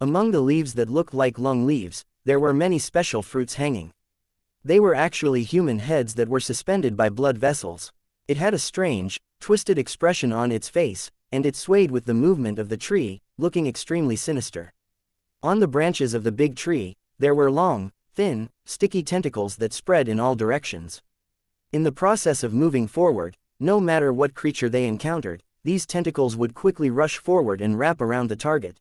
Among the leaves that looked like lung leaves, there were many special fruits hanging. They were actually human heads that were suspended by blood vessels. It had a strange, twisted expression on its face, and it swayed with the movement of the tree, looking extremely sinister. On the branches of the big tree, there were long, thin, sticky tentacles that spread in all directions. In the process of moving forward, no matter what creature they encountered, these tentacles would quickly rush forward and wrap around the target.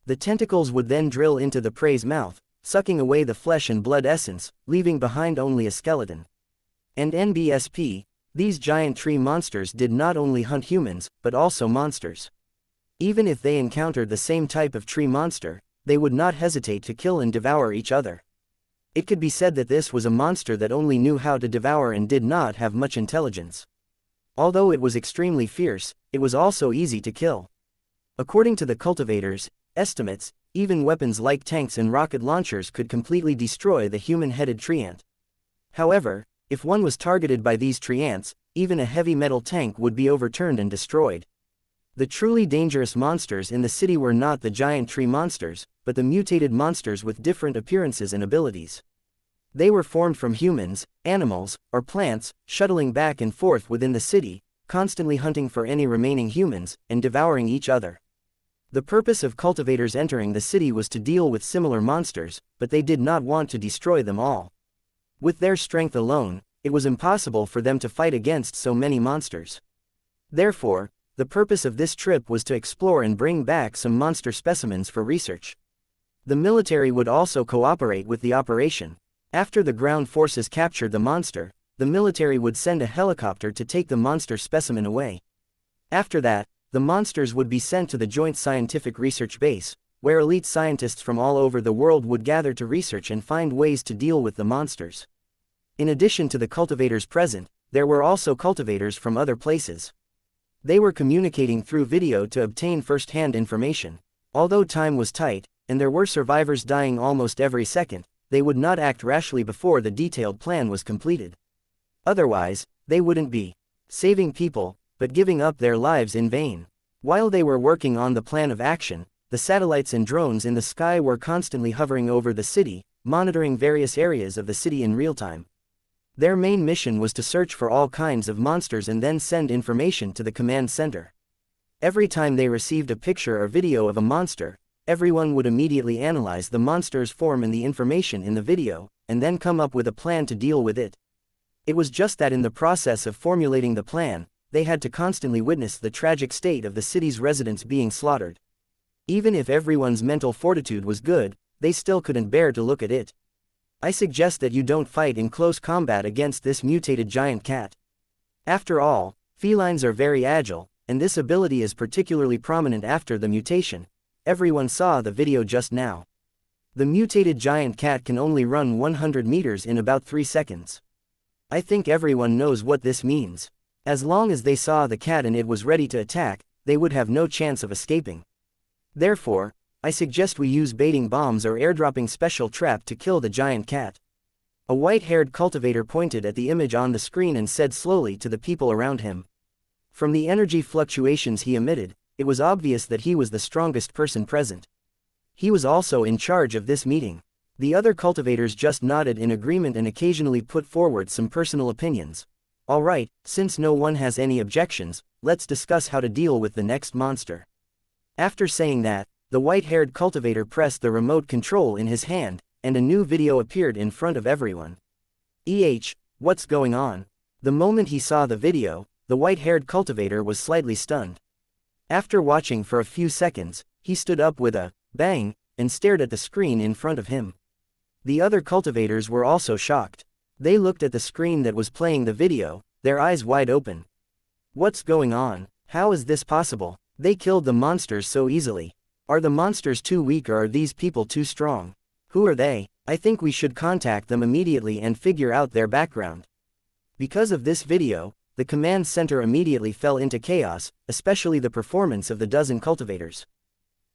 The tentacles would then drill into the prey's mouth, sucking away the flesh and blood essence, leaving behind only a skeleton. And NBSP, these giant tree monsters did not only hunt humans, but also monsters. Even if they encountered the same type of tree monster, they would not hesitate to kill and devour each other. It could be said that this was a monster that only knew how to devour and did not have much intelligence. Although it was extremely fierce, it was also easy to kill. According to the cultivators' estimates, even weapons like tanks and rocket launchers could completely destroy the human-headed tree ant. However, if one was targeted by these tree ants, even a heavy metal tank would be overturned and destroyed. The truly dangerous monsters in the city were not the giant tree monsters, but the mutated monsters with different appearances and abilities. They were formed from humans, animals, or plants, shuttling back and forth within the city, constantly hunting for any remaining humans, and devouring each other. The purpose of cultivators entering the city was to deal with similar monsters, but they did not want to destroy them all. With their strength alone, it was impossible for them to fight against so many monsters. Therefore, the purpose of this trip was to explore and bring back some monster specimens for research. The military would also cooperate with the operation. After the ground forces captured the monster, the military would send a helicopter to take the monster specimen away. After that, the monsters would be sent to the Joint Scientific Research Base, where elite scientists from all over the world would gather to research and find ways to deal with the monsters. In addition to the cultivators present, there were also cultivators from other places. They were communicating through video to obtain first-hand information. Although time was tight, and there were survivors dying almost every second, they would not act rashly before the detailed plan was completed. Otherwise, they wouldn't be saving people, but giving up their lives in vain. While they were working on the plan of action, the satellites and drones in the sky were constantly hovering over the city, monitoring various areas of the city in real time. Their main mission was to search for all kinds of monsters and then send information to the command center. Every time they received a picture or video of a monster, everyone would immediately analyze the monster's form and the information in the video, and then come up with a plan to deal with it. It was just that in the process of formulating the plan, they had to constantly witness the tragic state of the city's residents being slaughtered. Even if everyone's mental fortitude was good, they still couldn't bear to look at it. I suggest that you don't fight in close combat against this mutated giant cat. After all, felines are very agile, and this ability is particularly prominent after the mutation. Everyone saw the video just now. The mutated giant cat can only run 100 meters in about 3 seconds. I think everyone knows what this means. As long as they saw the cat and it was ready to attack, they would have no chance of escaping. Therefore, I suggest we use baiting bombs or airdropping special trap to kill the giant cat. A white-haired cultivator pointed at the image on the screen and said slowly to the people around him. From the energy fluctuations he emitted, it was obvious that he was the strongest person present. He was also in charge of this meeting. The other cultivators just nodded in agreement and occasionally put forward some personal opinions. Alright, since no one has any objections, let's discuss how to deal with the next monster. After saying that, the white-haired cultivator pressed the remote control in his hand, and a new video appeared in front of everyone. What's going on? The moment he saw the video, the white-haired cultivator was slightly stunned. After watching for a few seconds, he stood up with a bang, and stared at the screen in front of him. The other cultivators were also shocked. They looked at the screen that was playing the video, their eyes wide open. What's going on? How is this possible? They killed the monsters so easily. Are the monsters too weak or are these people too strong? Who are they? I think we should contact them immediately and figure out their background. Because of this video, the command center immediately fell into chaos, especially the performance of the dozen cultivators.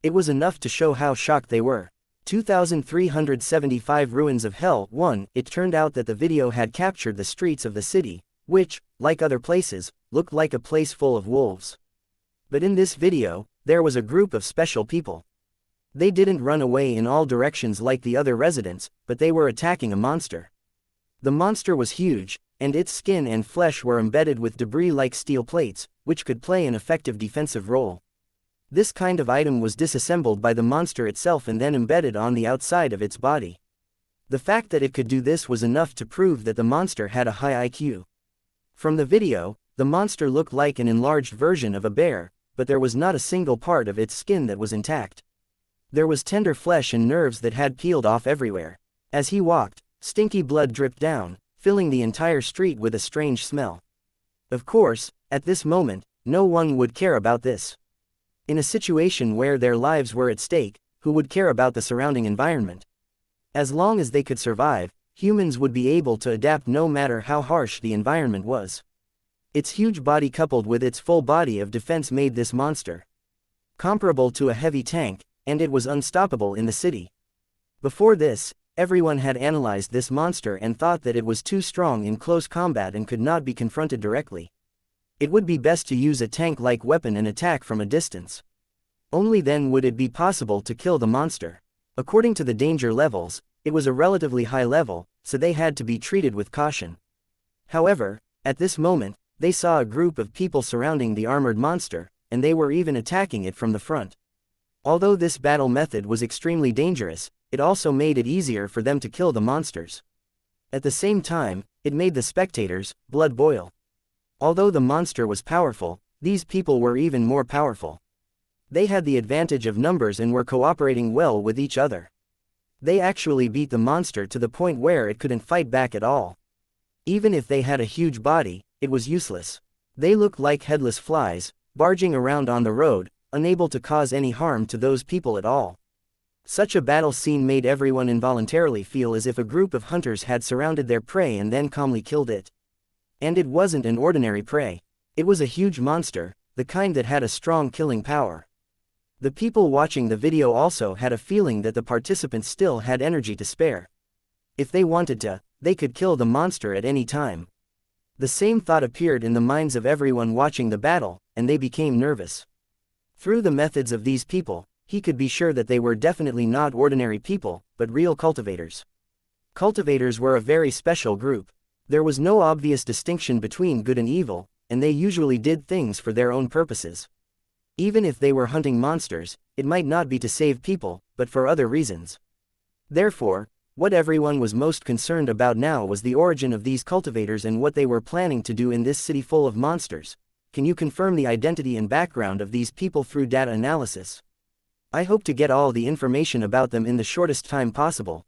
It was enough to show how shocked they were. 2,375 Ruins of Hell 1. It turned out that the video had captured the streets of the city, which, like other places, looked like a place full of wolves. But in this video, there was a group of special people. They didn't run away in all directions like the other residents, but they were attacking a monster. The monster was huge, and its skin and flesh were embedded with debris like steel plates, which could play an effective defensive role. This kind of item was disassembled by the monster itself and then embedded on the outside of its body. The fact that it could do this was enough to prove that the monster had a high IQ. From the video, the monster looked like an enlarged version of a bear, but there was not a single part of its skin that was intact. There was tender flesh and nerves that had peeled off everywhere. As he walked, stinky blood dripped down, filling the entire street with a strange smell. Of course, at this moment, no one would care about this. In a situation where their lives were at stake, who would care about the surrounding environment? As long as they could survive, humans would be able to adapt no matter how harsh the environment was. Its huge body coupled with its full body of defense made this monster comparable to a heavy tank, and it was unstoppable in the city. Before this, everyone had analyzed this monster and thought that it was too strong in close combat and could not be confronted directly. It would be best to use a tank-like weapon and attack from a distance. Only then would it be possible to kill the monster. According to the danger levels, it was a relatively high level, so they had to be treated with caution. However, at this moment, they saw a group of people surrounding the armored monster, and they were even attacking it from the front. Although this battle method was extremely dangerous, it also made it easier for them to kill the monsters. At the same time, it made the spectators' blood boil. Although the monster was powerful, these people were even more powerful. They had the advantage of numbers and were cooperating well with each other. They actually beat the monster to the point where it couldn't fight back at all. Even if they had a huge body, it was useless. They looked like headless flies, barging around on the road, unable to cause any harm to those people at all. Such a battle scene made everyone involuntarily feel as if a group of hunters had surrounded their prey and then calmly killed it. And it wasn't an ordinary prey. It was a huge monster, the kind that had a strong killing power. The people watching the video also had a feeling that the participants still had energy to spare. If they wanted to, they could kill the monster at any time. The same thought appeared in the minds of everyone watching the battle, and they became nervous. Through the methods of these people, he could be sure that they were definitely not ordinary people, but real cultivators. Cultivators were a very special group. There was no obvious distinction between good and evil, and they usually did things for their own purposes. Even if they were hunting monsters, it might not be to save people, but for other reasons. Therefore, what everyone was most concerned about now was the origin of these cultivators and what they were planning to do in this city full of monsters. Can you confirm the identity and background of these people through data analysis? I hope to get all the information about them in the shortest time possible.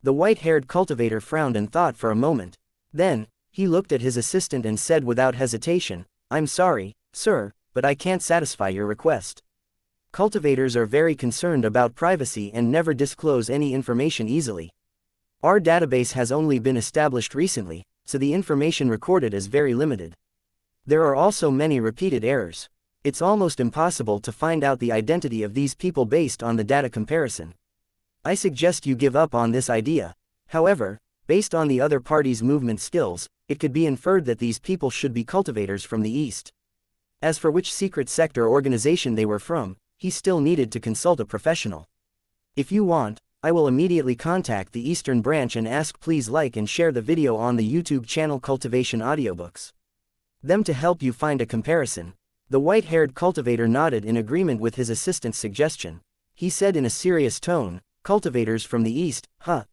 The white-haired cultivator frowned and thought for a moment. Then, he looked at his assistant and said without hesitation, "I'm sorry, sir, but I can't satisfy your request. Cultivators are very concerned about privacy and never disclose any information easily. Our database has only been established recently, so the information recorded is very limited. There are also many repeated errors. It's almost impossible to find out the identity of these people based on the data comparison. I suggest you give up on this idea. However, based on the other party's movement skills, it could be inferred that these people should be cultivators from the East. As for which secret sector organization they were from, he still needed to consult a professional. If you want, I will immediately contact the Eastern branch and ask please like and share the video on the YouTube channel Cultivation Audiobooks. Them to help you find a comparison." The white-haired cultivator nodded in agreement with his assistant's suggestion. He said in a serious tone, "Cultivators from the East, huh?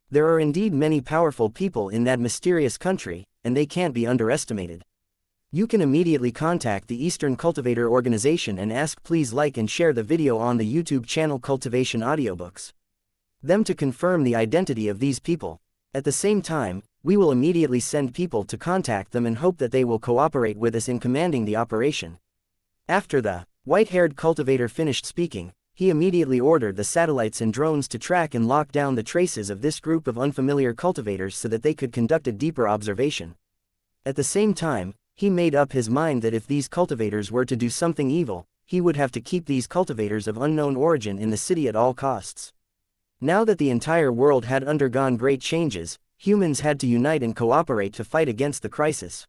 There are indeed many powerful people in that mysterious country, and they can't be underestimated. You can immediately contact the Eastern Cultivator Organization and ask please like and share the video on the YouTube channel Cultivation Audiobooks. Them to confirm the identity of these people. At the same time, we will immediately send people to contact them and hope that they will cooperate with us in commanding the operation." After the white-haired cultivator finished speaking, he immediately ordered the satellites and drones to track and lock down the traces of this group of unfamiliar cultivators so that they could conduct a deeper observation. At the same time, he made up his mind that if these cultivators were to do something evil, he would have to keep these cultivators of unknown origin in the city at all costs. Now that the entire world had undergone great changes, humans had to unite and cooperate to fight against the crisis.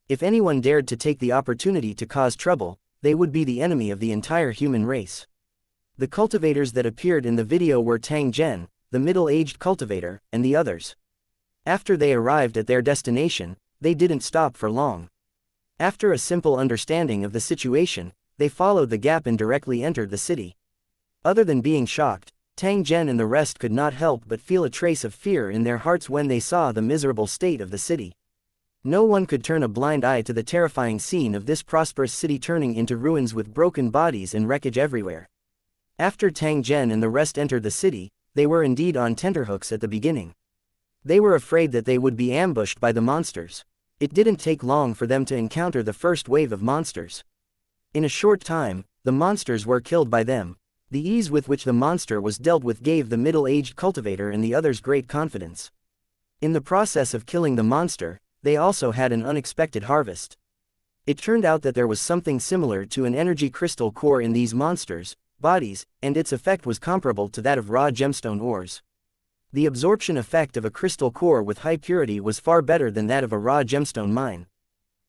If anyone dared to take the opportunity to cause trouble, they would be the enemy of the entire human race. The cultivators that appeared in the video were Tang Zhen, the middle-aged cultivator, and the others. After they arrived at their destination, they didn't stop for long. After a simple understanding of the situation, they followed the gap and directly entered the city. Other than being shocked, Tang Zhen and the rest could not help but feel a trace of fear in their hearts when they saw the miserable state of the city. No one could turn a blind eye to the terrifying scene of this prosperous city turning into ruins with broken bodies and wreckage everywhere. After Tang Zhen and the rest entered the city, they were indeed on tenterhooks at the beginning. They were afraid that they would be ambushed by the monsters. It didn't take long for them to encounter the first wave of monsters. In a short time, the monsters were killed by them. The ease with which the monster was dealt with gave the middle-aged cultivator and the others great confidence. In the process of killing the monster, they also had an unexpected harvest. It turned out that there was something similar to an energy crystal core in these monsters' bodies, and its effect was comparable to that of raw gemstone ores. The absorption effect of a crystal core with high purity was far better than that of a raw gemstone mine.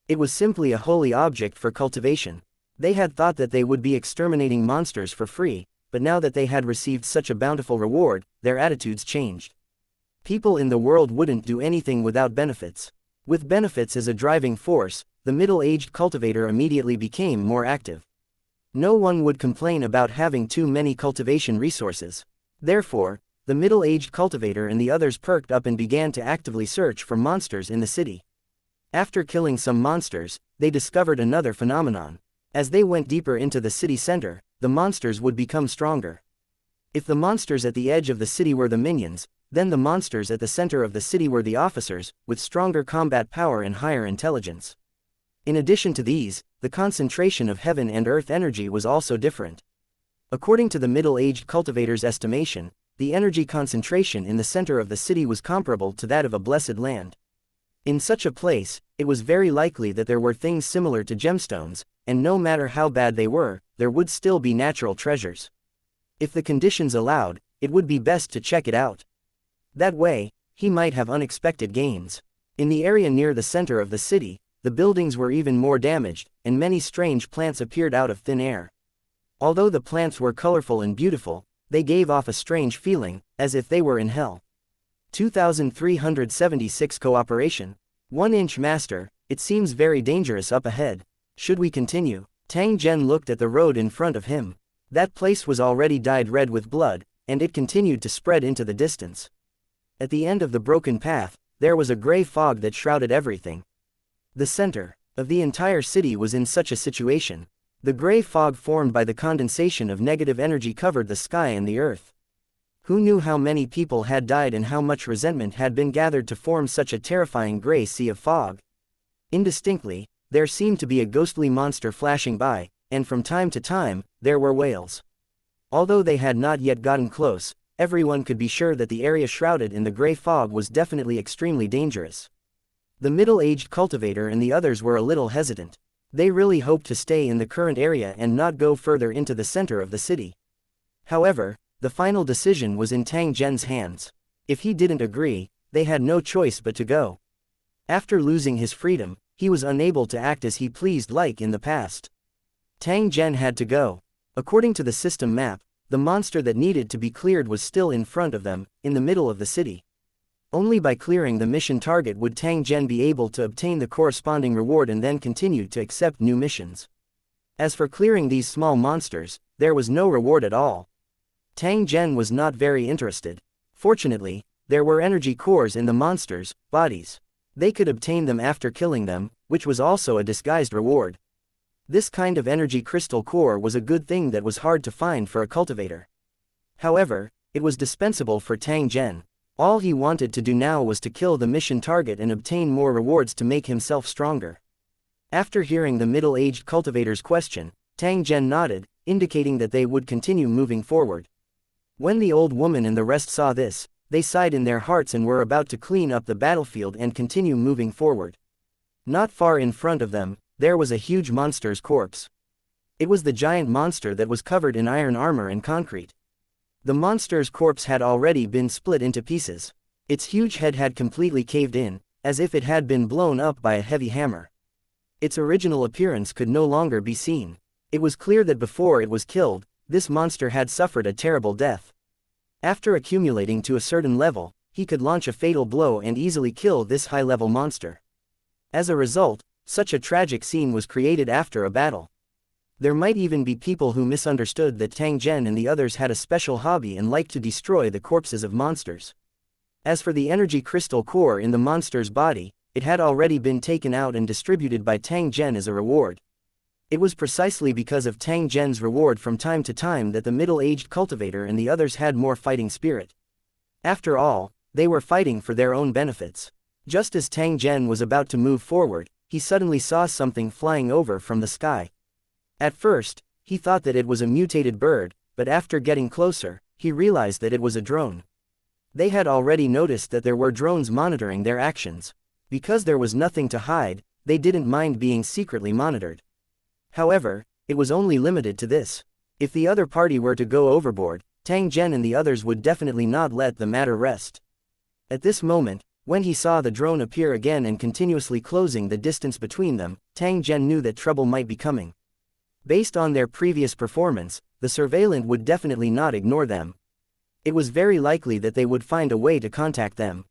It was simply a holy object for cultivation. They had thought that they would be exterminating monsters for free, but now that they had received such a bountiful reward, their attitudes changed. People in the world wouldn't do anything without benefits. With benefits as a driving force, the middle-aged cultivator immediately became more active. No one would complain about having too many cultivation resources. Therefore, the middle-aged cultivator and the others perked up and began to actively search for monsters in the city. After killing some monsters, they discovered another phenomenon. As they went deeper into the city center, the monsters would become stronger. If the monsters at the edge of the city were the minions, then the monsters at the center of the city were the officers, with stronger combat power and higher intelligence. In addition to these, the concentration of heaven and earth energy was also different. According to the middle-aged cultivator's estimation, the energy concentration in the center of the city was comparable to that of a blessed land. In such a place, it was very likely that there were things similar to gemstones, and no matter how bad they were, there would still be natural treasures. If the conditions allowed, it would be best to check it out. That way, he might have unexpected gains. In the area near the center of the city, the buildings were even more damaged, and many strange plants appeared out of thin air. Although the plants were colorful and beautiful, they gave off a strange feeling, as if they were in hell. 2376 Cooperation. 1-inch Master, it seems very dangerous up ahead. Should we continue? Tang Zhen looked at the road in front of him. That place was already dyed red with blood, and it continued to spread into the distance. At the end of the broken path, there was a gray fog that shrouded everything. The center of the entire city was in such a situation. The gray fog formed by the condensation of negative energy covered the sky and the earth. Who knew how many people had died and how much resentment had been gathered to form such a terrifying gray sea of fog? Indistinctly, there seemed to be a ghostly monster flashing by, and from time to time, there were wails. Although they had not yet gotten close, everyone could be sure that the area shrouded in the gray fog was definitely extremely dangerous. The middle-aged cultivator and the others were a little hesitant. They really hoped to stay in the current area and not go further into the center of the city. However, the final decision was in Tang Zhen's hands. If he didn't agree, they had no choice but to go. After losing his freedom, he was unable to act as he pleased like in the past. Tang Zhen had to go. According to the system map, the monster that needed to be cleared was still in front of them, in the middle of the city. Only by clearing the mission target would Tang Zhen be able to obtain the corresponding reward and then continue to accept new missions. As for clearing these small monsters, there was no reward at all. Tang Zhen was not very interested. Fortunately, there were energy cores in the monsters' bodies. They could obtain them after killing them, which was also a disguised reward. This kind of energy crystal core was a good thing that was hard to find for a cultivator. However, it was dispensable for Tang Zhen. All he wanted to do now was to kill the mission target and obtain more rewards to make himself stronger. After hearing the middle-aged cultivator's question, Tang Zhen nodded, indicating that they would continue moving forward. When the old woman and the rest saw this, they sighed in their hearts and were about to clean up the battlefield and continue moving forward. Not far in front of them, there was a huge monster's corpse. It was the giant monster that was covered in iron armor and concrete. The monster's corpse had already been split into pieces. Its huge head had completely caved in, as if it had been blown up by a heavy hammer. Its original appearance could no longer be seen. It was clear that before it was killed, this monster had suffered a terrible death. After accumulating to a certain level, he could launch a fatal blow and easily kill this high-level monster. As a result, such a tragic scene was created after a battle. There might even be people who misunderstood that Tang Zhen and the others had a special hobby and liked to destroy the corpses of monsters. As for the energy crystal core in the monster's body, it had already been taken out and distributed by Tang Zhen as a reward. It was precisely because of Tang Zhen's reward from time to time that the middle-aged cultivator and the others had more fighting spirit. After all, They were fighting for their own benefits. Just as Tang Zhen was about to move forward, he suddenly saw something flying over from the sky. At first, he thought that it was a mutated bird, but after getting closer, he realized that it was a drone. They had already noticed that there were drones monitoring their actions. Because there was nothing to hide, they didn't mind being secretly monitored. However, it was only limited to this. If the other party were to go overboard, Tang Zhen and the others would definitely not let the matter rest. At this moment, when he saw the drone appear again and continuously closing the distance between them, Tang Zhen knew that trouble might be coming. Based on their previous performance, the surveillant would definitely not ignore them. It was very likely that they would find a way to contact them.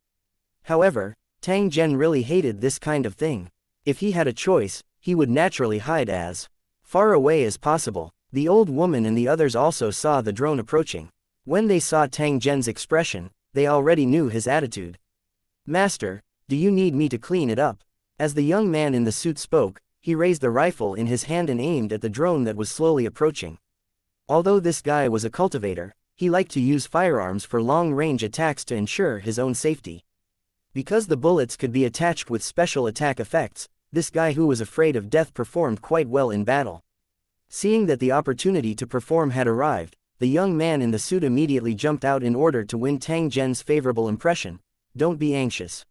However, Tang Zhen really hated this kind of thing. If he had a choice, he would naturally hide as far away as possible. The old woman and the others also saw the drone approaching. When they saw Tang Zhen's expression, they already knew his attitude. "Master, do you need me to clean it up?" As the young man in the suit spoke, he raised the rifle in his hand and aimed at the drone that was slowly approaching. Although this guy was a cultivator, he liked to use firearms for long-range attacks to ensure his own safety. Because the bullets could be attached with special attack effects, this guy who was afraid of death performed quite well in battle. Seeing that the opportunity to perform had arrived, the young man in the suit immediately jumped out in order to win Tang Zhen's favorable impression. "Don't be anxious.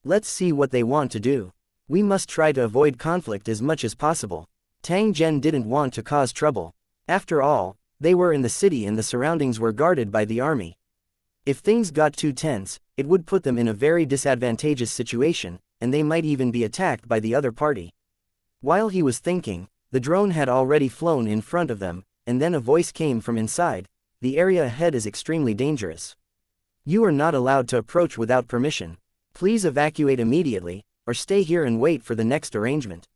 Let's see what they want to do. We must try to avoid conflict as much as possible." Tang Zhen didn't want to cause trouble. After all, they were in the city and the surroundings were guarded by the army. If things got too tense, it would put them in a very disadvantageous situation, and they might even be attacked by the other party. While he was thinking, the drone had already flown in front of them, and then a voice came from inside. "The area ahead is extremely dangerous. You are not allowed to approach without permission. Please evacuate immediately, or stay here and wait for the next arrangement."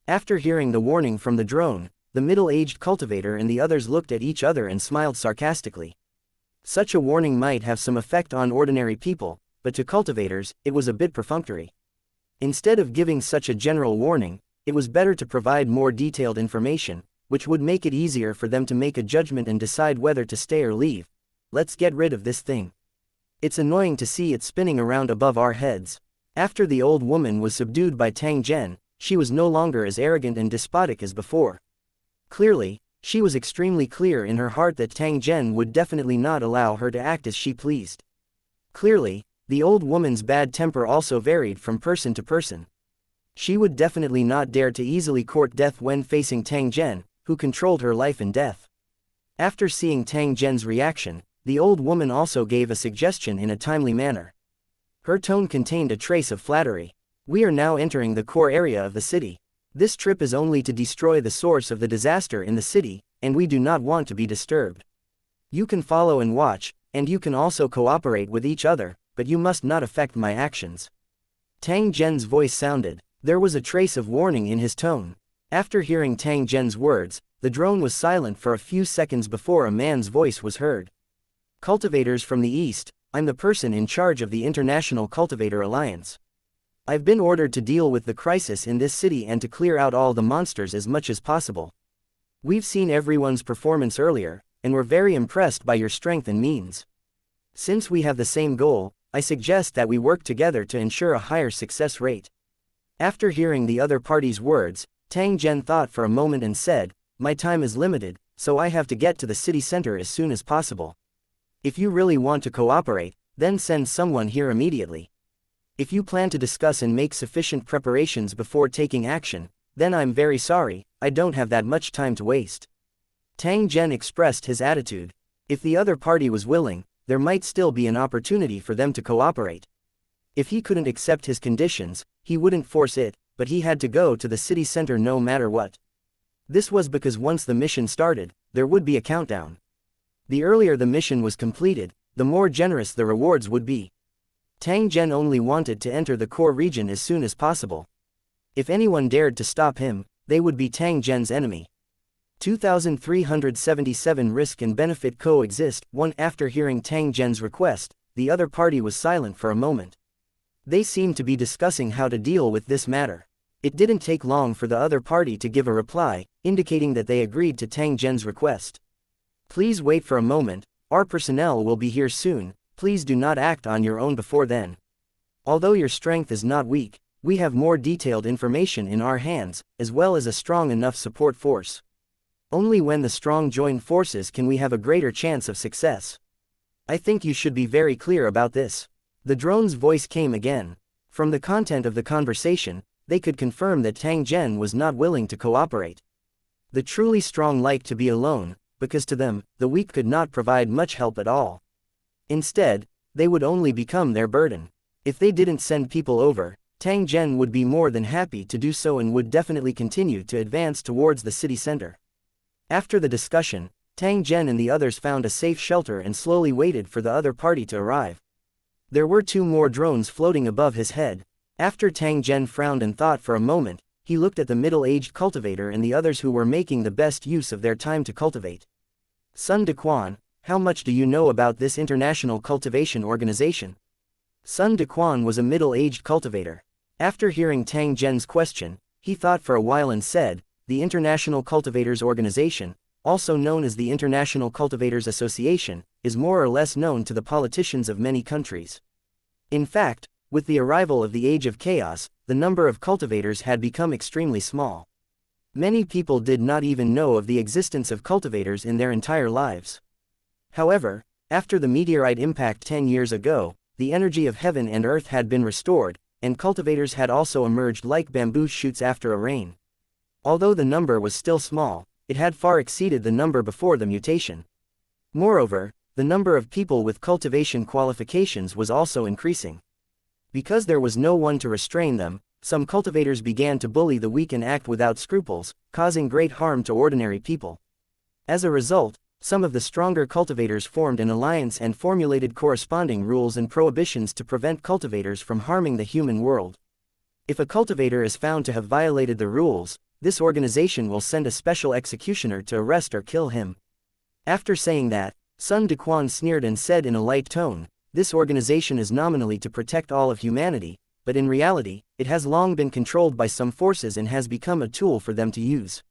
After hearing the warning from the drone, the middle-aged cultivator and the others looked at each other and smiled sarcastically. Such a warning might have some effect on ordinary people, but to cultivators, it was a bit perfunctory. Instead of giving such a general warning, it was better to provide more detailed information, which would make it easier for them to make a judgment and decide whether to stay or leave. "Let's get rid of this thing. It's annoying to see it spinning around above our heads." After the old woman was subdued by Tang Zhen, she was no longer as arrogant and despotic as before. Clearly, she was extremely clear in her heart that Tang Zhen would definitely not allow her to act as she pleased. Clearly, the old woman's bad temper also varied from person to person. She would definitely not dare to easily court death when facing Tang Zhen, who controlled her life and death. After seeing Tang Zhen's reaction, the old woman also gave a suggestion in a timely manner. Her tone contained a trace of flattery. "We are now entering the core area of the city. This trip is only to destroy the source of the disaster in the city, and we do not want to be disturbed. You can follow and watch, and you can also cooperate with each other, but you must not affect my actions." Tang Zhen's voice sounded. There was a trace of warning in his tone. After hearing Tang Zhen's words, the drone was silent for a few seconds before a man's voice was heard. "Cultivators from the East, I'm the person in charge of the International Cultivator Alliance. I've been ordered to deal with the crisis in this city and to clear out all the monsters as much as possible. We've seen everyone's performance earlier, and we're very impressed by your strength and means. Since we have the same goal, I suggest that we work together to ensure a higher success rate." After hearing the other party's words, Tang Zhen thought for a moment and said, "My time is limited, so I have to get to the city center as soon as possible. If you really want to cooperate, then send someone here immediately. If you plan to discuss and make sufficient preparations before taking action, then I'm very sorry, I don't have that much time to waste." Tang Zhen expressed his attitude. If the other party was willing, there might still be an opportunity for them to cooperate. If he couldn't accept his conditions, he wouldn't force it, but he had to go to the city center no matter what. This was because once the mission started, there would be a countdown. The earlier the mission was completed, the more generous the rewards would be. Tang Zhen only wanted to enter the core region as soon as possible. If anyone dared to stop him, they would be Tang Zhen's enemy. 2377 Risk and benefit coexist. 1. After hearing Tang Zhen's request, the other party was silent for a moment. They seemed to be discussing how to deal with this matter. It didn't take long for the other party to give a reply, indicating that they agreed to Tang Zhen's request. "Please wait for a moment, our personnel will be here soon," please do not act on your own before then. Although your strength is not weak, we have more detailed information in our hands, as well as a strong enough support force. Only when the strong join forces can we have a greater chance of success. I think you should be very clear about this. The drone's voice came again. From the content of the conversation, they could confirm that Tang Zhen was not willing to cooperate. The truly strong like to be alone, because to them, the weak could not provide much help at all. Instead, they would only become their burden. If they didn't send people over, Tang Zhen would be more than happy to do so and would definitely continue to advance towards the city center. After the discussion, Tang Zhen and the others found a safe shelter and slowly waited for the other party to arrive. There were 2 more drones floating above his head. After Tang Zhen frowned and thought for a moment, he looked at the middle-aged cultivator and the others who were making the best use of their time to cultivate. Sun Dequan, how much do you know about this international cultivation organization? Sun Dequan was a middle-aged cultivator. After hearing Tang Zhen's question, he thought for a while and said, the International Cultivators Organization, also known as the International Cultivators Association, is more or less known to the politicians of many countries. In fact, with the arrival of the Age of Chaos, the number of cultivators had become extremely small. Many people did not even know of the existence of cultivators in their entire lives. However, after the meteorite impact 10 years ago, the energy of heaven and earth had been restored, and cultivators had also emerged like bamboo shoots after a rain. Although the number was still small, it had far exceeded the number before the mutation. Moreover, the number of people with cultivation qualifications was also increasing. Because there was no one to restrain them, some cultivators began to bully the weak and act without scruples, causing great harm to ordinary people. As a result, some of the stronger cultivators formed an alliance and formulated corresponding rules and prohibitions to prevent cultivators from harming the human world. If a cultivator is found to have violated the rules, this organization will send a special executioner to arrest or kill him. After saying that, Sun Dequan sneered and said in a light tone, this organization is nominally to protect all of humanity, but in reality, it has long been controlled by some forces and has become a tool for them to use.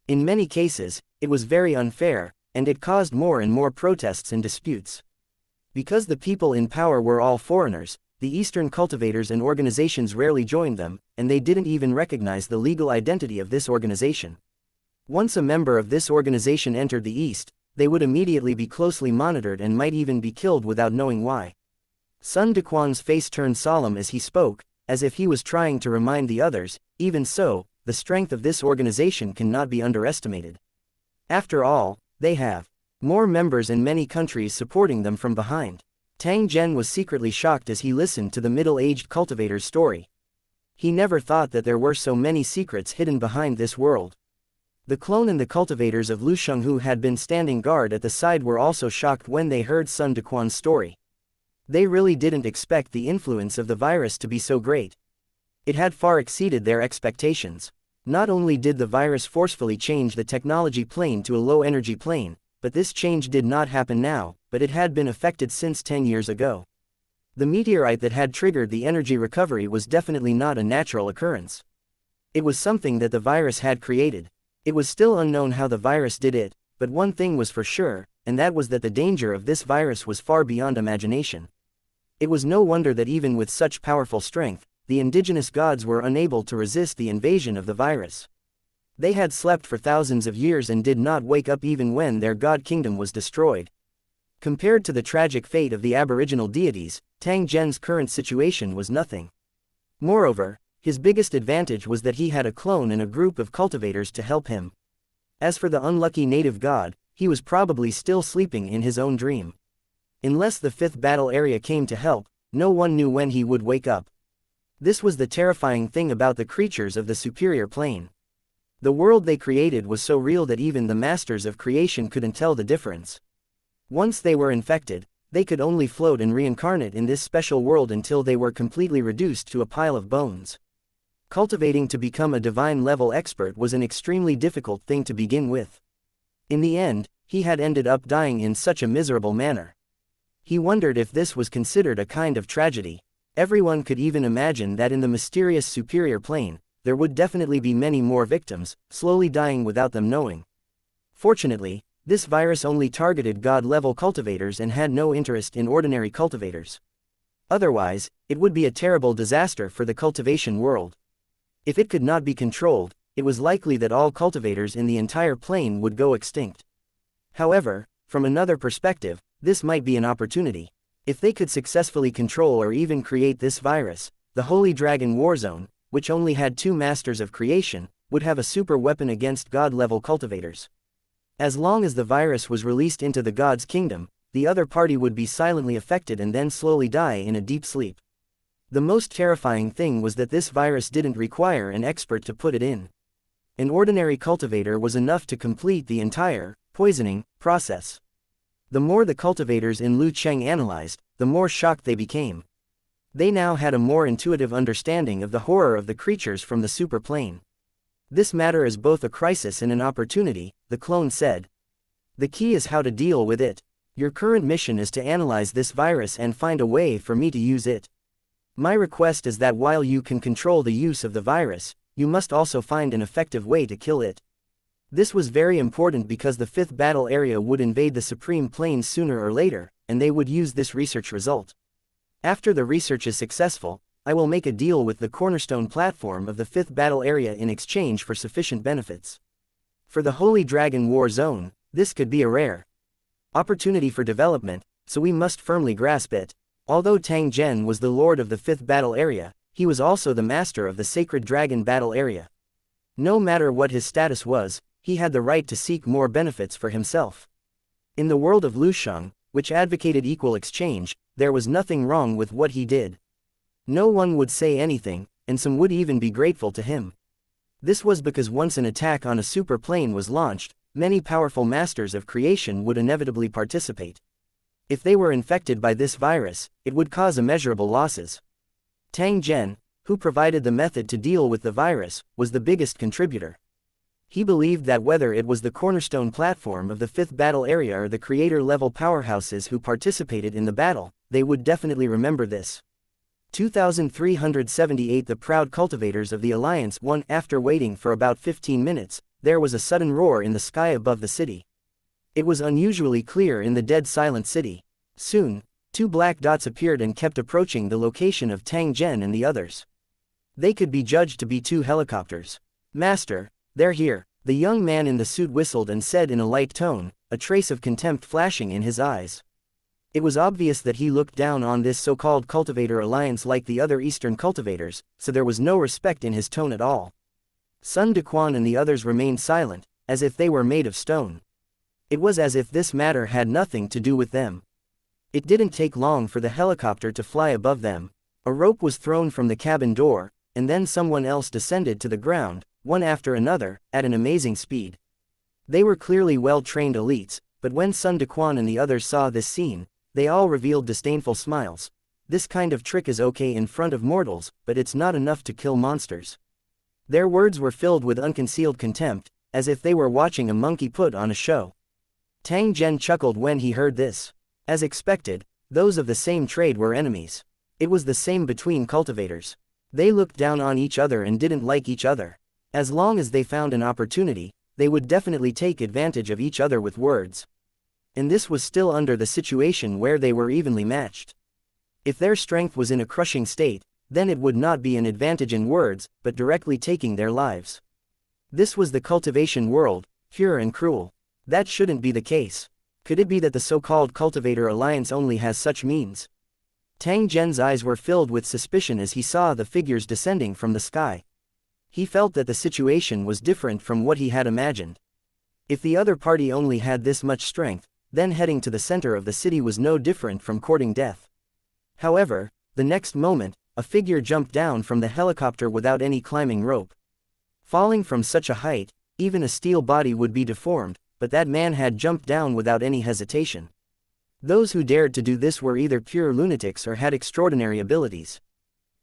In many cases, it was very unfair, and it caused more and more protests and disputes. Because the people in power were all foreigners, the Eastern cultivators and organizations rarely joined them, and they didn't even recognize the legal identity of this organization. Once a member of this organization entered the East, they would immediately be closely monitored and might even be killed without knowing why. Sun Dequan's face turned solemn as he spoke, as if he was trying to remind the others, even so, the strength of this organization cannot be underestimated. After all, they have more members in many countries supporting them from behind. Tang Zhen was secretly shocked as he listened to the middle-aged cultivator's story. He never thought that there were so many secrets hidden behind this world. The clone and the cultivators of Lu Shenghu had been standing guard at the side were also shocked when they heard Sun Dequan's story. They really didn't expect the influence of the virus to be so great. It had far exceeded their expectations. Not only did the virus forcefully change the technology plane to a low-energy plane, but this change did not happen now, but it had been affected since 10 years ago. The meteorite that had triggered the energy recovery was definitely not a natural occurrence. It was something that the virus had created. It was still unknown how the virus did it, but one thing was for sure, and that was that the danger of this virus was far beyond imagination. It was no wonder that even with such powerful strength, the indigenous gods were unable to resist the invasion of the virus. They had slept for thousands of years and did not wake up even when their god kingdom was destroyed. Compared to the tragic fate of the aboriginal deities, Tang Zhen's current situation was nothing. Moreover, his biggest advantage was that he had a clone and a group of cultivators to help him. As for the unlucky native god, he was probably still sleeping in his own dream. Unless the 5th battle area came to help, no one knew when he would wake up. This was the terrifying thing about the creatures of the superior plane. The world they created was so real that even the masters of creation couldn't tell the difference. Once they were infected, they could only float and reincarnate in this special world until they were completely reduced to a pile of bones. Cultivating to become a divine-level expert was an extremely difficult thing to begin with. In the end, he had ended up dying in such a miserable manner. He wondered if this was considered a kind of tragedy. Everyone could even imagine that in the mysterious superior plane, there would definitely be many more victims, slowly dying without them knowing. Fortunately, This virus only targeted God-level cultivators and had no interest in ordinary cultivators. Otherwise, it would be a terrible disaster for the cultivation world. If it could not be controlled, it was likely that all cultivators in the entire plane would go extinct. However, from another perspective, this might be an opportunity. If they could successfully control or even create this virus, the Holy Dragon Warzone, which only had 2 masters of creation, would have a super weapon against God-level cultivators. As long as the virus was released into the God's kingdom, the other party would be silently affected and then slowly die in a deep sleep. The most terrifying thing was that this virus didn't require an expert to put it in. An ordinary cultivator was enough to complete the entire poisoning process. The more the cultivators in Lu Cheng analyzed, the more shocked they became. They now had a more intuitive understanding of the horror of the creatures from the super plane. This matter is both a crisis and an opportunity, the clone said. The key is how to deal with it. Your current mission is to analyze this virus and find a way for me to use it. My request is that while you can control the use of the virus, you must also find an effective way to kill it. This was very important because the 5th battle area would invade the Supreme Plains sooner or later, and they would use this research result. After the research is successful, I will make a deal with the cornerstone platform of the 5th battle area in exchange for sufficient benefits. For the Holy Dragon War Zone, this could be a rare opportunity for development, so we must firmly grasp it. Although Tang Zhen was the lord of the 5th battle area, he was also the master of the Sacred Dragon battle area. No matter what his status was, he had the right to seek more benefits for himself. In the world of Lusheng, which advocated equal exchange, there was nothing wrong with what he did. No one would say anything, and some would even be grateful to him. This was because once an attack on a super plane was launched, many powerful masters of creation would inevitably participate. If they were infected by this virus, it would cause immeasurable losses. Tang Zhen, who provided the method to deal with the virus, was the biggest contributor. He believed that whether it was the cornerstone platform of the 5th battle area or the creator-level powerhouses who participated in the battle, they would definitely remember this. 2378 The proud cultivators of the Alliance won. After waiting for about 15 minutes, there was a sudden roar in the sky above the city. It was unusually clear in the dead silent city. Soon, 2 black dots appeared and kept approaching the location of Tang Zhen and the others. They could be judged to be 2 helicopters. Master, they're here, the young man in the suit whistled and said in a light tone, a trace of contempt flashing in his eyes. It was obvious that he looked down on this so-called cultivator alliance like the other Eastern cultivators, so there was no respect in his tone at all. Sun Dequan and the others remained silent, as if they were made of stone. It was as if this matter had nothing to do with them. It didn't take long for the helicopter to fly above them. A rope was thrown from the cabin door, and then someone else descended to the ground, one after another, at an amazing speed. They were clearly well-trained elites, but when Sun Dequan and the others saw this scene, they all revealed disdainful smiles. This kind of trick is okay in front of mortals, but it's not enough to kill monsters. Their words were filled with unconcealed contempt, as if they were watching a monkey put on a show. Tang Zhen chuckled when he heard this. As expected, those of the same trade were enemies. It was the same between cultivators. They looked down on each other and didn't like each other. As long as they found an opportunity, they would definitely take advantage of each other with words. And this was still under the situation where they were evenly matched. If their strength was in a crushing state, then it would not be an advantage in words, but directly taking their lives. This was the cultivation world, pure and cruel. That shouldn't be the case. Could it be that the so-called cultivator alliance only has such means? Tang Zhen's eyes were filled with suspicion as he saw the figures descending from the sky. He felt that the situation was different from what he had imagined. If the other party only had this much strength, then heading to the center of the city was no different from courting death. However, the next moment, a figure jumped down from the helicopter without any climbing rope. Falling from such a height, even a steel body would be deformed, but that man had jumped down without any hesitation. Those who dared to do this were either pure lunatics or had extraordinary abilities.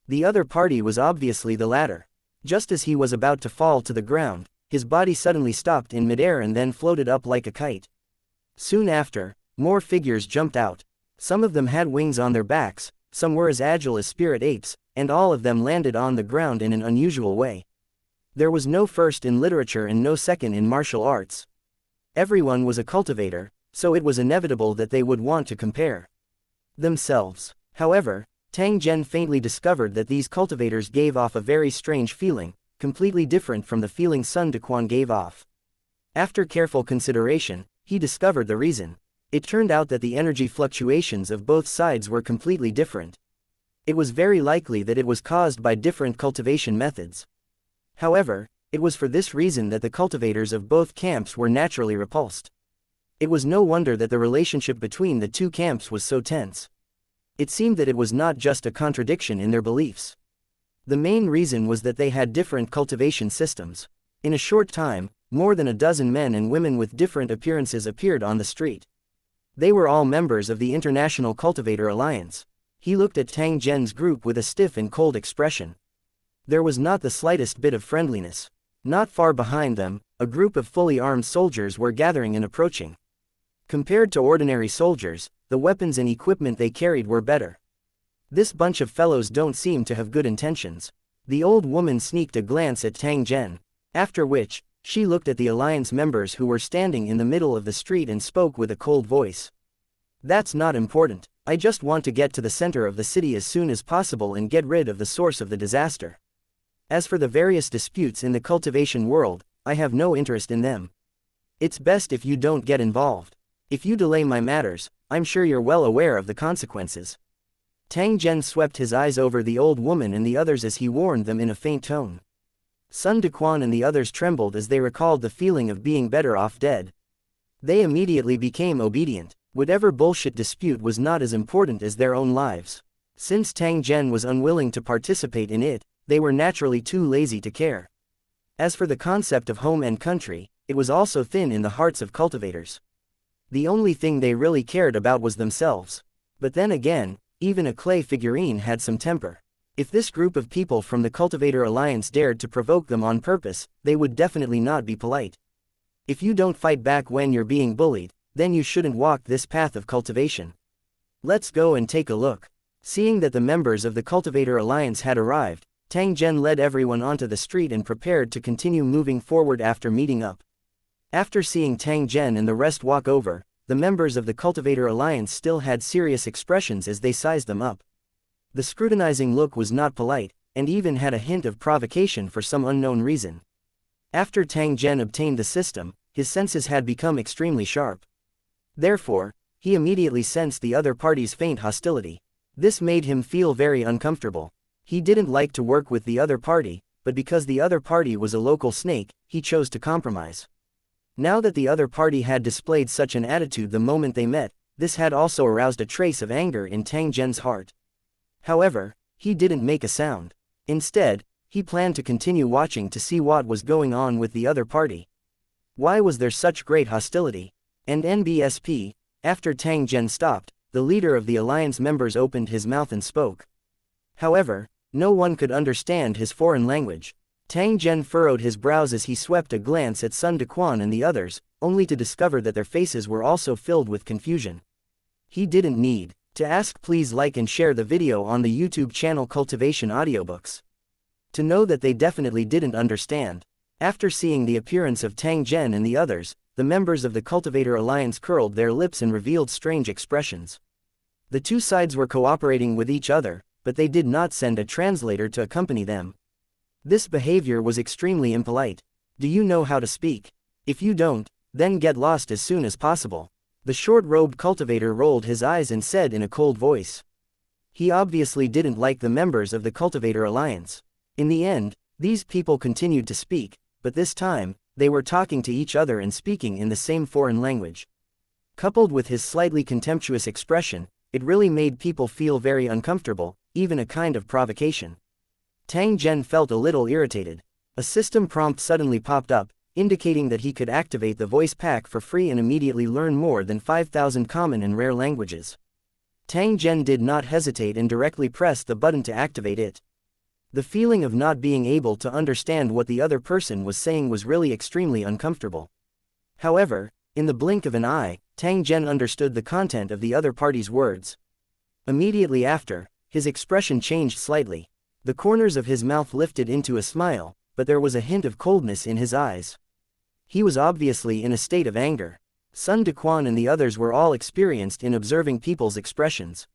The other party was obviously the latter. Just as he was about to fall to the ground, his body suddenly stopped in midair and then floated up like a kite. Soon after, more figures jumped out. Some of them had wings on their backs, some were as agile as spirit apes, and all of them landed on the ground in an unusual way. There was no first in literature and no second in martial arts. Everyone was a cultivator, so it was inevitable that they would want to compare themselves. However, Tang Zhen faintly discovered that these cultivators gave off a very strange feeling, completely different from the feeling Sun Dequan gave off. After careful consideration, he discovered the reason. It turned out that the energy fluctuations of both sides were completely different. It was very likely that it was caused by different cultivation methods. However, it was for this reason that the cultivators of both camps were naturally repulsed. It was no wonder that the relationship between the two camps was so tense. It seemed that it was not just a contradiction in their beliefs. The main reason was that they had different cultivation systems. In a short time, more than a dozen men and women with different appearances appeared on the street. They were all members of the International Cultivator Alliance. He looked at Tang Zhen's group with a stiff and cold expression. There was not the slightest bit of friendliness. Not far behind them, a group of fully armed soldiers were gathering and approaching. Compared to ordinary soldiers, the weapons and equipment they carried were better. This bunch of fellows don't seem to have good intentions. The old woman sneaked a glance at Tang Zhen, after which, she looked at the alliance members who were standing in the middle of the street and spoke with a cold voice. That's not important, I just want to get to the center of the city as soon as possible and get rid of the source of the disaster. As for the various disputes in the cultivation world, I have no interest in them. It's best if you don't get involved. If you delay my matters, I'm sure you're well aware of the consequences. Tang Zhen swept his eyes over the old woman and the others as he warned them in a faint tone. Sun Dequan and the others trembled as they recalled the feeling of being better off dead. They immediately became obedient. Whatever bullshit dispute was not as important as their own lives. Since Tang Zhen was unwilling to participate in it, they were naturally too lazy to care. As for the concept of home and country, it was also thin in the hearts of cultivators. The only thing they really cared about was themselves. But then again, even a clay figurine had some temper. If this group of people from the Cultivator Alliance dared to provoke them on purpose, they would definitely not be polite. If you don't fight back when you're being bullied, then you shouldn't walk this path of cultivation. Let's go and take a look. Seeing that the members of the Cultivator Alliance had arrived, Tang Zhen led everyone onto the street and prepared to continue moving forward after meeting up. After seeing Tang Zhen and the rest walk over, the members of the Cultivator Alliance still had serious expressions as they sized them up. The scrutinizing look was not polite, and even had a hint of provocation for some unknown reason. After Tang Zhen obtained the system, his senses had become extremely sharp. Therefore, he immediately sensed the other party's faint hostility. This made him feel very uncomfortable. He didn't like to work with the other party, but because the other party was a local snake, he chose to compromise. Now that the other party had displayed such an attitude the moment they met, this had also aroused a trace of anger in Tang Zhen's heart. However, he didn't make a sound. Instead, he planned to continue watching to see what was going on with the other party. Why was there such great hostility? And NBSP, after Tang Zhen stopped, the leader of the alliance members opened his mouth and spoke. However, no one could understand his foreign language. Tang Zhen furrowed his brows as he swept a glance at Sun Dequan and the others, only to discover that their faces were also filled with confusion. He didn't need to ask. Please like and share the video on the YouTube channel Cultivation Audiobooks. To know that they definitely didn't understand. After seeing the appearance of Tang Zhen and the others, the members of the Cultivator Alliance curled their lips and revealed strange expressions. The two sides were cooperating with each other, but they did not send a translator to accompany them. This behavior was extremely impolite. Do you know how to speak? If you don't, then get lost as soon as possible. The short-robed cultivator rolled his eyes and said in a cold voice. He obviously didn't like the members of the Cultivator Alliance. In the end, these people continued to speak, but this time, they were talking to each other and speaking in the same foreign language. Coupled with his slightly contemptuous expression, it really made people feel very uncomfortable, even a kind of provocation. Tang Zhen felt a little irritated. A system prompt suddenly popped up, indicating that he could activate the voice pack for free and immediately learn more than 5,000 common and rare languages. Tang Zhen did not hesitate and directly pressed the button to activate it. The feeling of not being able to understand what the other person was saying was really extremely uncomfortable. However, in the blink of an eye, Tang Zhen understood the content of the other party's words. Immediately after, his expression changed slightly. The corners of his mouth lifted into a smile, but there was a hint of coldness in his eyes. He was obviously in a state of anger. Sun Dequan and the others were all experienced in observing people's expressions.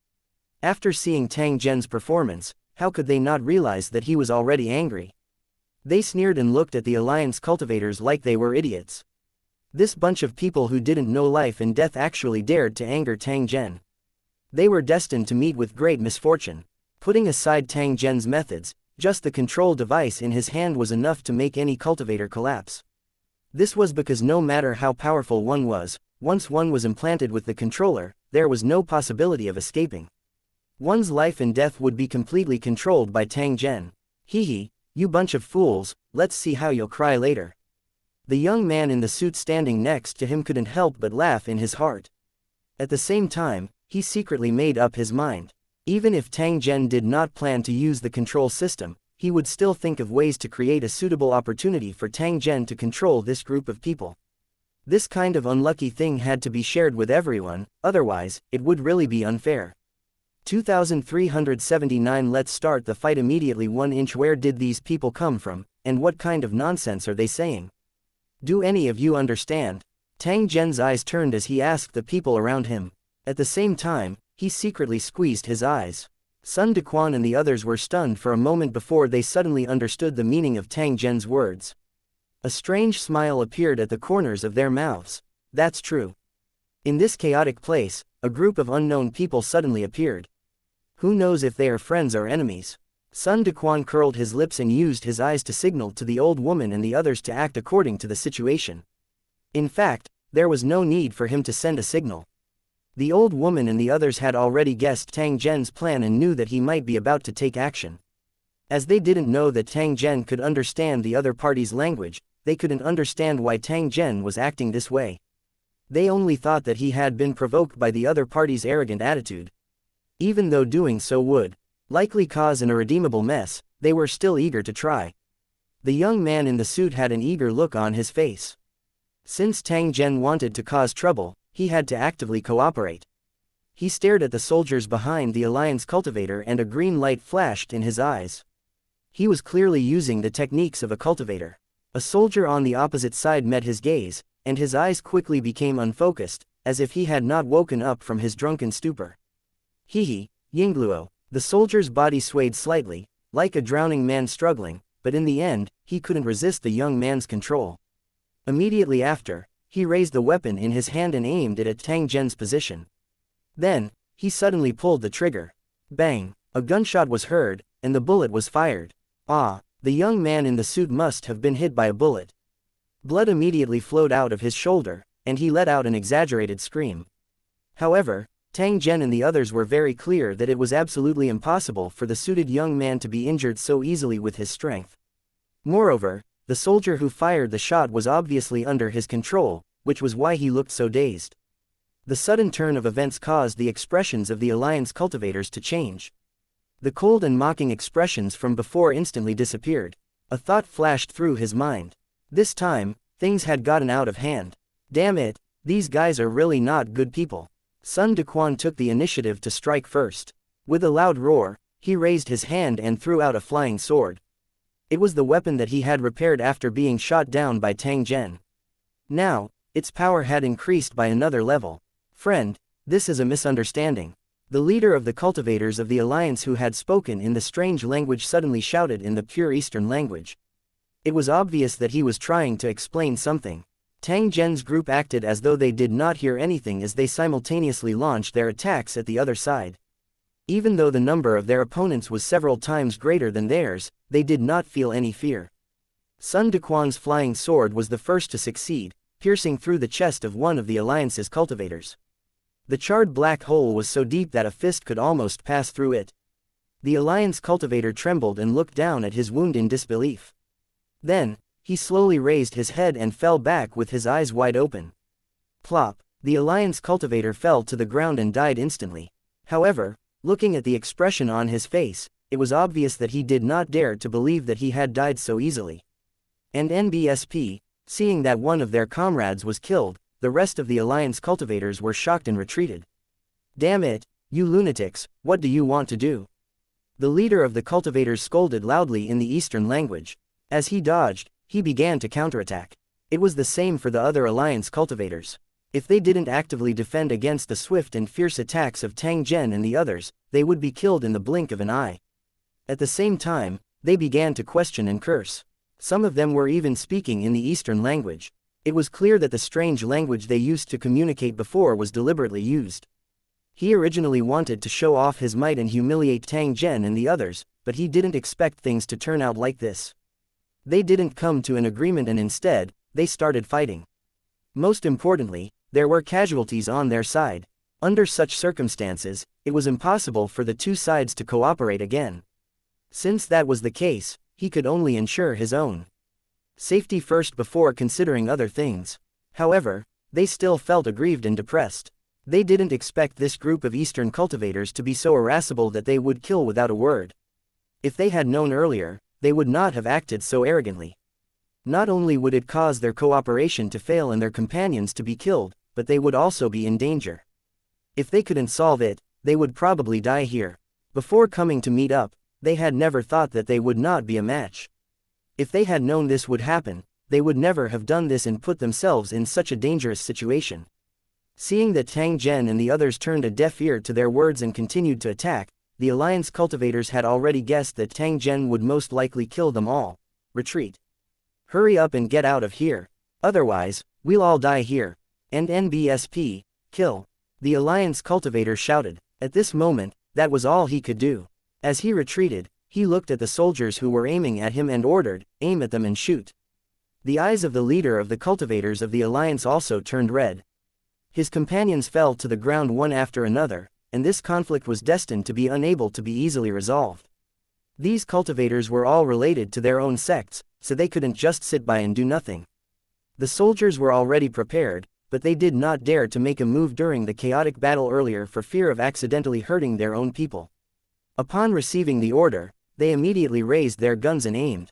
After seeing Tang Zhen's performance, how could they not realize that he was already angry? They sneered and looked at the Alliance cultivators like they were idiots. This bunch of people who didn't know life and death actually dared to anger Tang Zhen. They were destined to meet with great misfortune. Putting aside Tang Zhen's methods, just the control device in his hand was enough to make any cultivator collapse. This was because no matter how powerful one was, once one was implanted with the controller, there was no possibility of escaping. One's life and death would be completely controlled by Tang Zhen. Hee, you bunch of fools, let's see how you'll cry later. The young man in the suit standing next to him couldn't help but laugh in his heart. At the same time, he secretly made up his mind. Even if Tang Zhen did not plan to use the control system, he would still think of ways to create a suitable opportunity for Tang Zhen to control this group of people. This kind of unlucky thing had to be shared with everyone, otherwise, it would really be unfair. 2379 Let's start the fight immediately. 1 inch. Where did these people come from, and what kind of nonsense are they saying? Do any of you understand? Tang Zhen's eyes turned as he asked the people around him. At the same time, he secretly squeezed his eyes. Sun Dequan and the others were stunned for a moment before they suddenly understood the meaning of Tang Zhen's words. A strange smile appeared at the corners of their mouths. That's true. In this chaotic place, a group of unknown people suddenly appeared. Who knows if they are friends or enemies? Sun Dequan curled his lips and used his eyes to signal to the old woman and the others to act according to the situation. In fact, there was no need for him to send a signal. The old woman and the others had already guessed Tang Zhen's plan and knew that he might be about to take action. As they didn't know that Tang Zhen could understand the other party's language, they couldn't understand why Tang Zhen was acting this way. They only thought that he had been provoked by the other party's arrogant attitude. Even though doing so would likely cause an irredeemable mess, they were still eager to try. The young man in the suit had an eager look on his face. Since Tang Zhen wanted to cause trouble, he had to actively cooperate. He stared at the soldiers behind the Alliance cultivator and a green light flashed in his eyes. He was clearly using the techniques of a cultivator. A soldier on the opposite side met his gaze, and his eyes quickly became unfocused, as if he had not woken up from his drunken stupor. Hee, Yingluo. The soldier's body swayed slightly, like a drowning man struggling, but in the end, he couldn't resist the young man's control. Immediately after, he raised the weapon in his hand and aimed it at Tang Zhen's position. Then, he suddenly pulled the trigger. Bang! A gunshot was heard, and the bullet was fired. Ah! The young man in the suit must have been hit by a bullet. Blood immediately flowed out of his shoulder, and he let out an exaggerated scream. However, Tang Zhen and the others were very clear that it was absolutely impossible for the suited young man to be injured so easily with his strength. Moreover, the soldier who fired the shot was obviously under his control, which was why he looked so dazed. The sudden turn of events caused the expressions of the Alliance cultivators to change. The cold and mocking expressions from before instantly disappeared. A thought flashed through his mind. This time, things had gotten out of hand. Damn it, these guys are really not good people. Sun Dequan took the initiative to strike first. With a loud roar, he raised his hand and threw out a flying sword. It was the weapon that he had repaired after being shot down by Tang Zhen. Now, its power had increased by another level. Friend, this is a misunderstanding. The leader of the cultivators of the Alliance who had spoken in the strange language suddenly shouted in the pure Eastern language. It was obvious that he was trying to explain something. Tang Zhen's group acted as though they did not hear anything as they simultaneously launched their attacks at the other side. Even though the number of their opponents was several times greater than theirs, they did not feel any fear. Sun Dequan's flying sword was the first to succeed, piercing through the chest of one of the Alliance's cultivators. The charred black hole was so deep that a fist could almost pass through it. The Alliance cultivator trembled and looked down at his wound in disbelief. Then, he slowly raised his head and fell back with his eyes wide open. Plop! The Alliance cultivator fell to the ground and died instantly. However, looking at the expression on his face, it was obvious that he did not dare to believe that he had died so easily. And NBSP, seeing that one of their comrades was killed, the rest of the Alliance cultivators were shocked and retreated. Damn it, you lunatics, what do you want to do? The leader of the cultivators scolded loudly in the Eastern language. As he dodged, he began to counterattack. It was the same for the other Alliance cultivators. If they didn't actively defend against the swift and fierce attacks of Tang Zhen and the others, they would be killed in the blink of an eye. At the same time, they began to question and curse. Some of them were even speaking in the Eastern language. It was clear that the strange language they used to communicate before was deliberately used. He originally wanted to show off his might and humiliate Tang Zhen and the others, but he didn't expect things to turn out like this. They didn't come to an agreement and instead, they started fighting. Most importantly, there were casualties on their side. Under such circumstances, it was impossible for the two sides to cooperate again. Since that was the case, he could only ensure his own safety first before considering other things. However, they still felt aggrieved and depressed. They didn't expect this group of Eastern cultivators to be so irascible that they would kill without a word. If they had known earlier, they would not have acted so arrogantly. Not only would it cause their cooperation to fail and their companions to be killed, but they would also be in danger. If they couldn't solve it, they would probably die here. Before coming to meet up, they had never thought that they would not be a match. If they had known this would happen, they would never have done this and put themselves in such a dangerous situation. Seeing that Tang Zhen and the others turned a deaf ear to their words and continued to attack, the Alliance cultivators had already guessed that Tang Zhen would most likely kill them all. Retreat. Hurry up and get out of here. Otherwise, we'll all die here. And NBSP, kill. The Alliance cultivator shouted. At this moment, that was all he could do. As he retreated, he looked at the soldiers who were aiming at him and ordered, aim at them and shoot. The eyes of the leader of the cultivators of the Alliance also turned red. His companions fell to the ground one after another, and this conflict was destined to be unable to be easily resolved. These cultivators were all related to their own sects, so they couldn't just sit by and do nothing. The soldiers were already prepared, but they did not dare to make a move during the chaotic battle earlier for fear of accidentally hurting their own people. Upon receiving the order, they immediately raised their guns and aimed.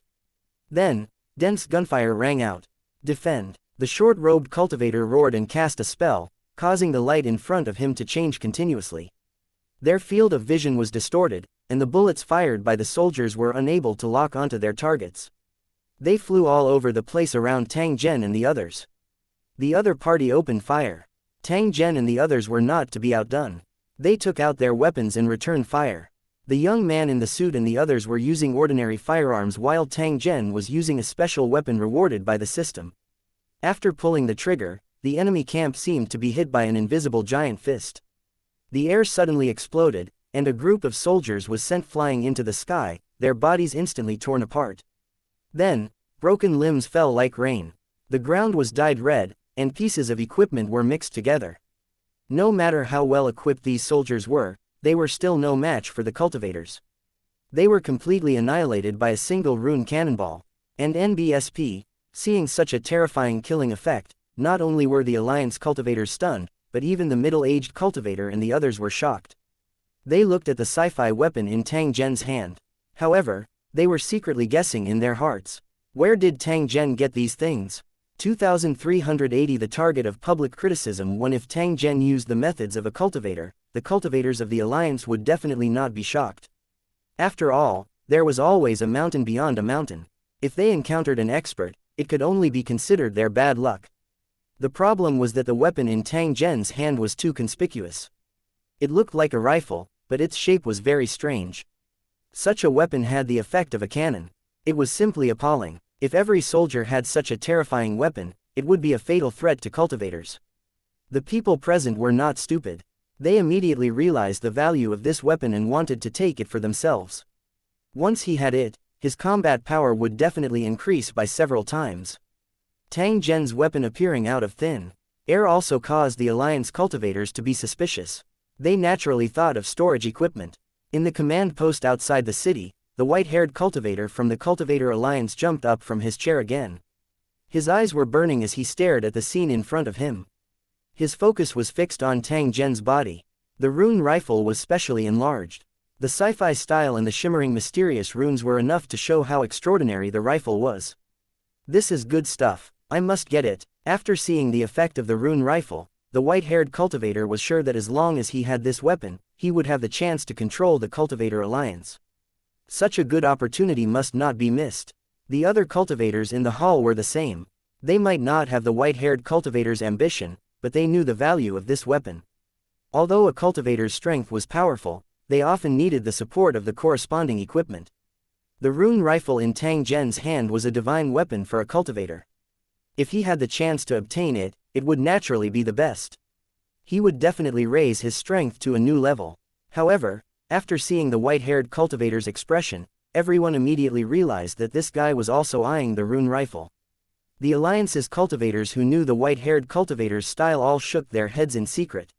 Then, dense gunfire rang out. Defend. The short-robed cultivator roared and cast a spell, causing the light in front of him to change continuously. Their field of vision was distorted, and the bullets fired by the soldiers were unable to lock onto their targets. They flew all over the place around Tang Zhen and the others. The other party opened fire. Tang Zhen and the others were not to be outdone. They took out their weapons and returned fire. The young man in the suit and the others were using ordinary firearms while Tang Zhen was using a special weapon rewarded by the system. After pulling the trigger, the enemy camp seemed to be hit by an invisible giant fist. The air suddenly exploded, and a group of soldiers was sent flying into the sky, their bodies instantly torn apart. Then, broken limbs fell like rain. The ground was dyed red, and pieces of equipment were mixed together. No matter how well equipped these soldiers were, they were still no match for the cultivators. They were completely annihilated by a single rune cannonball. And NBSP, seeing such a terrifying killing effect, not only were the Alliance cultivators stunned, but even the middle-aged cultivator and the others were shocked. They looked at the sci-fi weapon in Tang Zhen's hand. However, they were secretly guessing in their hearts. Where did Tang Zhen get these things? 2380 The target of public criticism. When if Tang Zhen used the methods of a cultivator, the cultivators of the Alliance would definitely not be shocked. After all, there was always a mountain beyond a mountain. If they encountered an expert, it could only be considered their bad luck. The problem was that the weapon in Tang Zhen's hand was too conspicuous. It looked like a rifle, but its shape was very strange. Such a weapon had the effect of a cannon. It was simply appalling. If every soldier had such a terrifying weapon, it would be a fatal threat to cultivators. The people present were not stupid. They immediately realized the value of this weapon and wanted to take it for themselves. Once he had it, his combat power would definitely increase by several times. Tang Zhen's weapon appearing out of thin air also caused the Alliance cultivators to be suspicious. They naturally thought of storage equipment. In the command post outside the city, the white-haired cultivator from the Cultivator Alliance jumped up from his chair again. His eyes were burning as he stared at the scene in front of him. His focus was fixed on Tang Zhen's body. The rune rifle was specially enlarged. The sci-fi style and the shimmering mysterious runes were enough to show how extraordinary the rifle was. This is good stuff. I must get it. After seeing the effect of the rune rifle, the white-haired cultivator was sure that as long as he had this weapon, he would have the chance to control the Cultivator Alliance. Such a good opportunity must not be missed. The other cultivators in the hall were the same. They might not have the white-haired cultivator's ambition, but they knew the value of this weapon. Although a cultivator's strength was powerful, they often needed the support of the corresponding equipment. The rune rifle in Tang Zhen's hand was a divine weapon for a cultivator. If he had the chance to obtain it, it would naturally be the best. He would definitely raise his strength to a new level. However, after seeing the white-haired cultivator's expression, everyone immediately realized that this guy was also eyeing the rune rifle. The Alliance's cultivators who knew the white-haired cultivator's style all shook their heads in secret.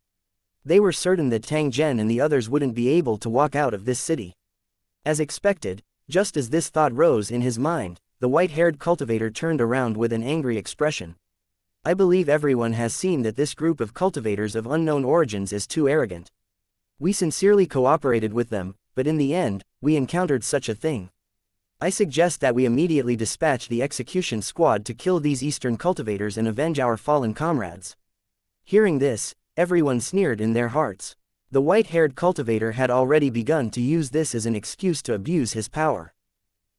They were certain that Tang Zhen and the others wouldn't be able to walk out of this city. As expected, just as this thought rose in his mind, the white-haired cultivator turned around with an angry expression. I believe everyone has seen that this group of cultivators of unknown origins is too arrogant. We sincerely cooperated with them, but in the end, we encountered such a thing. I suggest that we immediately dispatch the execution squad to kill these Eastern cultivators and avenge our fallen comrades. Hearing this, everyone sneered in their hearts. The white-haired cultivator had already begun to use this as an excuse to abuse his power.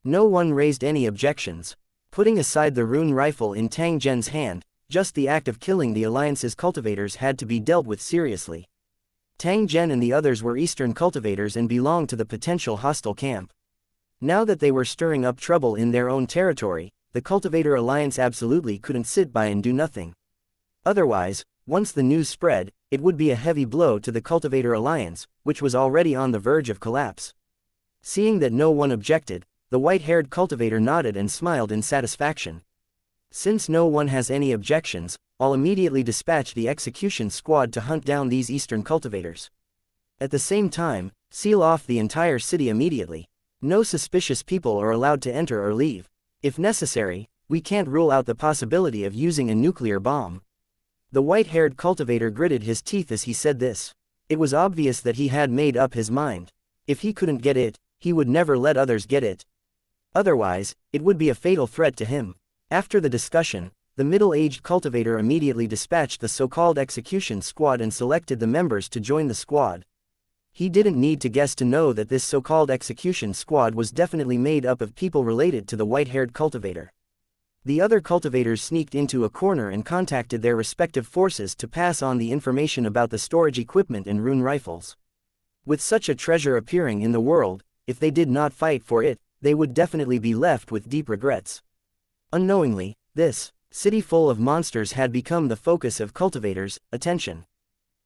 No one raised any objections. Putting aside the rune rifle in Tang Zhen's hand, just the act of killing the Alliance's cultivators had to be dealt with seriously. Tang Zhen and the others were Eastern cultivators and belonged to the potential hostile camp. Now that they were stirring up trouble in their own territory, the Cultivator Alliance absolutely couldn't sit by and do nothing. Otherwise, once the news spread, it would be a heavy blow to the Cultivator Alliance, which was already on the verge of collapse. Seeing that no one objected, the white-haired cultivator nodded and smiled in satisfaction. Since no one has any objections, I'll immediately dispatch the execution squad to hunt down these Eastern cultivators. At the same time, seal off the entire city immediately. No suspicious people are allowed to enter or leave. If necessary, we can't rule out the possibility of using a nuclear bomb. The white-haired cultivator gritted his teeth as he said this. It was obvious that he had made up his mind. If he couldn't get it, he would never let others get it. Otherwise, it would be a fatal threat to him. After the discussion, the middle-aged cultivator immediately dispatched the so-called execution squad and selected the members to join the squad. He didn't need to guess to know that this so-called execution squad was definitely made up of people related to the white-haired cultivator. The other cultivators sneaked into a corner and contacted their respective forces to pass on the information about the storage equipment and rune rifles. With such a treasure appearing in the world, if they did not fight for it, they would definitely be left with deep regrets. Unknowingly, this city full of monsters had become the focus of cultivators' attention.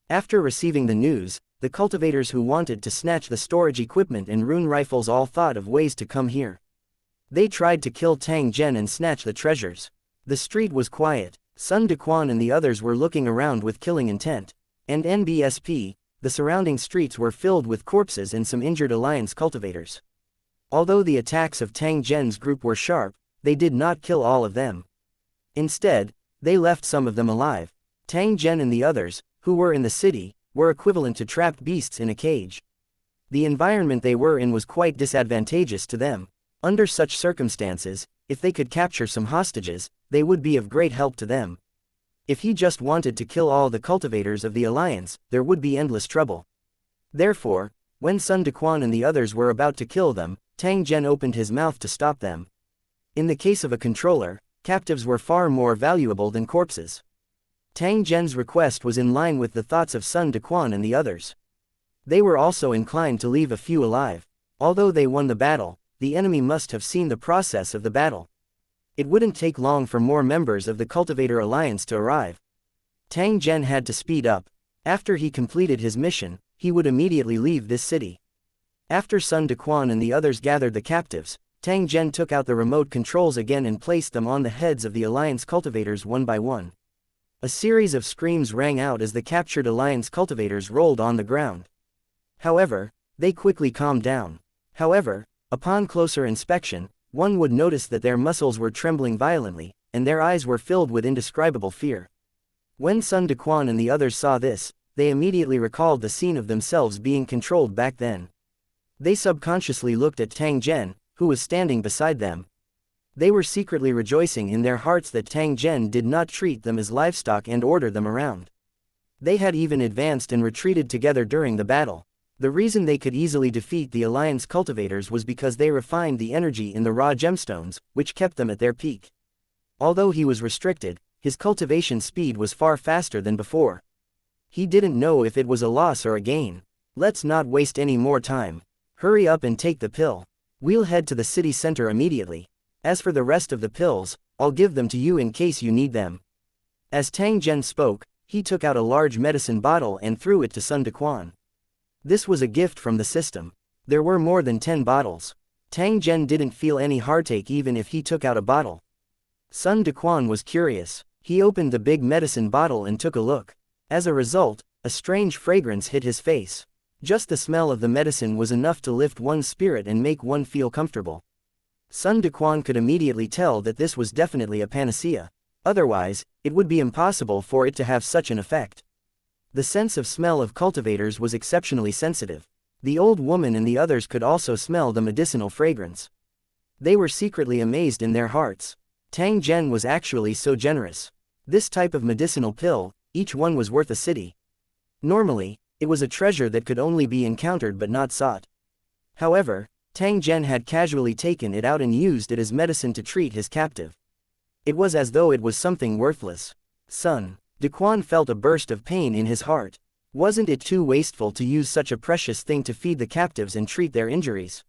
After receiving the news, the cultivators who wanted to snatch the storage equipment and rune rifles all thought of ways to come here. They tried to kill Tang Zhen and snatch the treasures. The street was quiet. Sun Dequan and the others were looking around with killing intent. And NBSP, the surrounding streets were filled with corpses and some injured Alliance cultivators. Although the attacks of Tang Zhen's group were sharp, they did not kill all of them. Instead, they left some of them alive. Tang Zhen and the others, who were in the city, were equivalent to trapped beasts in a cage. The environment they were in was quite disadvantageous to them. Under such circumstances, if they could capture some hostages, they would be of great help to them. If he just wanted to kill all the cultivators of the Alliance, there would be endless trouble. Therefore, when Sun Dequan and the others were about to kill them, Tang Zhen opened his mouth to stop them. In the case of a controller, captives were far more valuable than corpses. Tang Zhen's request was in line with the thoughts of Sun Dequan and the others. They were also inclined to leave a few alive. Although they won the battle, the enemy must have seen the process of the battle. It wouldn't take long for more members of the Cultivator Alliance to arrive. Tang Zhen had to speed up. After he completed his mission, he would immediately leave this city. After Sun Dequan and the others gathered the captives, Tang Zhen took out the remote controls again and placed them on the heads of the Alliance cultivators one by one. A series of screams rang out as the captured Alliance cultivators rolled on the ground. However, they quickly calmed down. However, upon closer inspection, one would notice that their muscles were trembling violently, and their eyes were filled with indescribable fear. When Sun Dequan and the others saw this, they immediately recalled the scene of themselves being controlled back then. They subconsciously looked at Tang Zhen, who was standing beside them. They were secretly rejoicing in their hearts that Tang Zhen did not treat them as livestock and order them around. They had even advanced and retreated together during the battle. The reason they could easily defeat the Alliance cultivators was because they refined the energy in the raw gemstones, which kept them at their peak. Although he was restricted, his cultivation speed was far faster than before. He didn't know if it was a loss or a gain. Let's not waste any more time. Hurry up and take the pill. We'll head to the city center immediately. As for the rest of the pills, I'll give them to you in case you need them. As Tang Zhen spoke, he took out a large medicine bottle and threw it to Sun Dequan. This was a gift from the system. There were more than 10 bottles. Tang Zhen didn't feel any heartache even if he took out a bottle. Sun Dequan was curious. He opened the big medicine bottle and took a look. As a result, a strange fragrance hit his face. Just the smell of the medicine was enough to lift one's spirit and make one feel comfortable. Sun Dequan could immediately tell that this was definitely a panacea. Otherwise, it would be impossible for it to have such an effect. The sense of smell of cultivators was exceptionally sensitive. The old woman and the others could also smell the medicinal fragrance. They were secretly amazed in their hearts. Tang Zhen was actually so generous. This type of medicinal pill, each one was worth a city. Normally, it was a treasure that could only be encountered but not sought. However, Tang Zhen had casually taken it out and used it as medicine to treat his captive. It was as though it was something worthless. Sun Dequan felt a burst of pain in his heart. Wasn't it too wasteful to use such a precious thing to feed the captives and treat their injuries?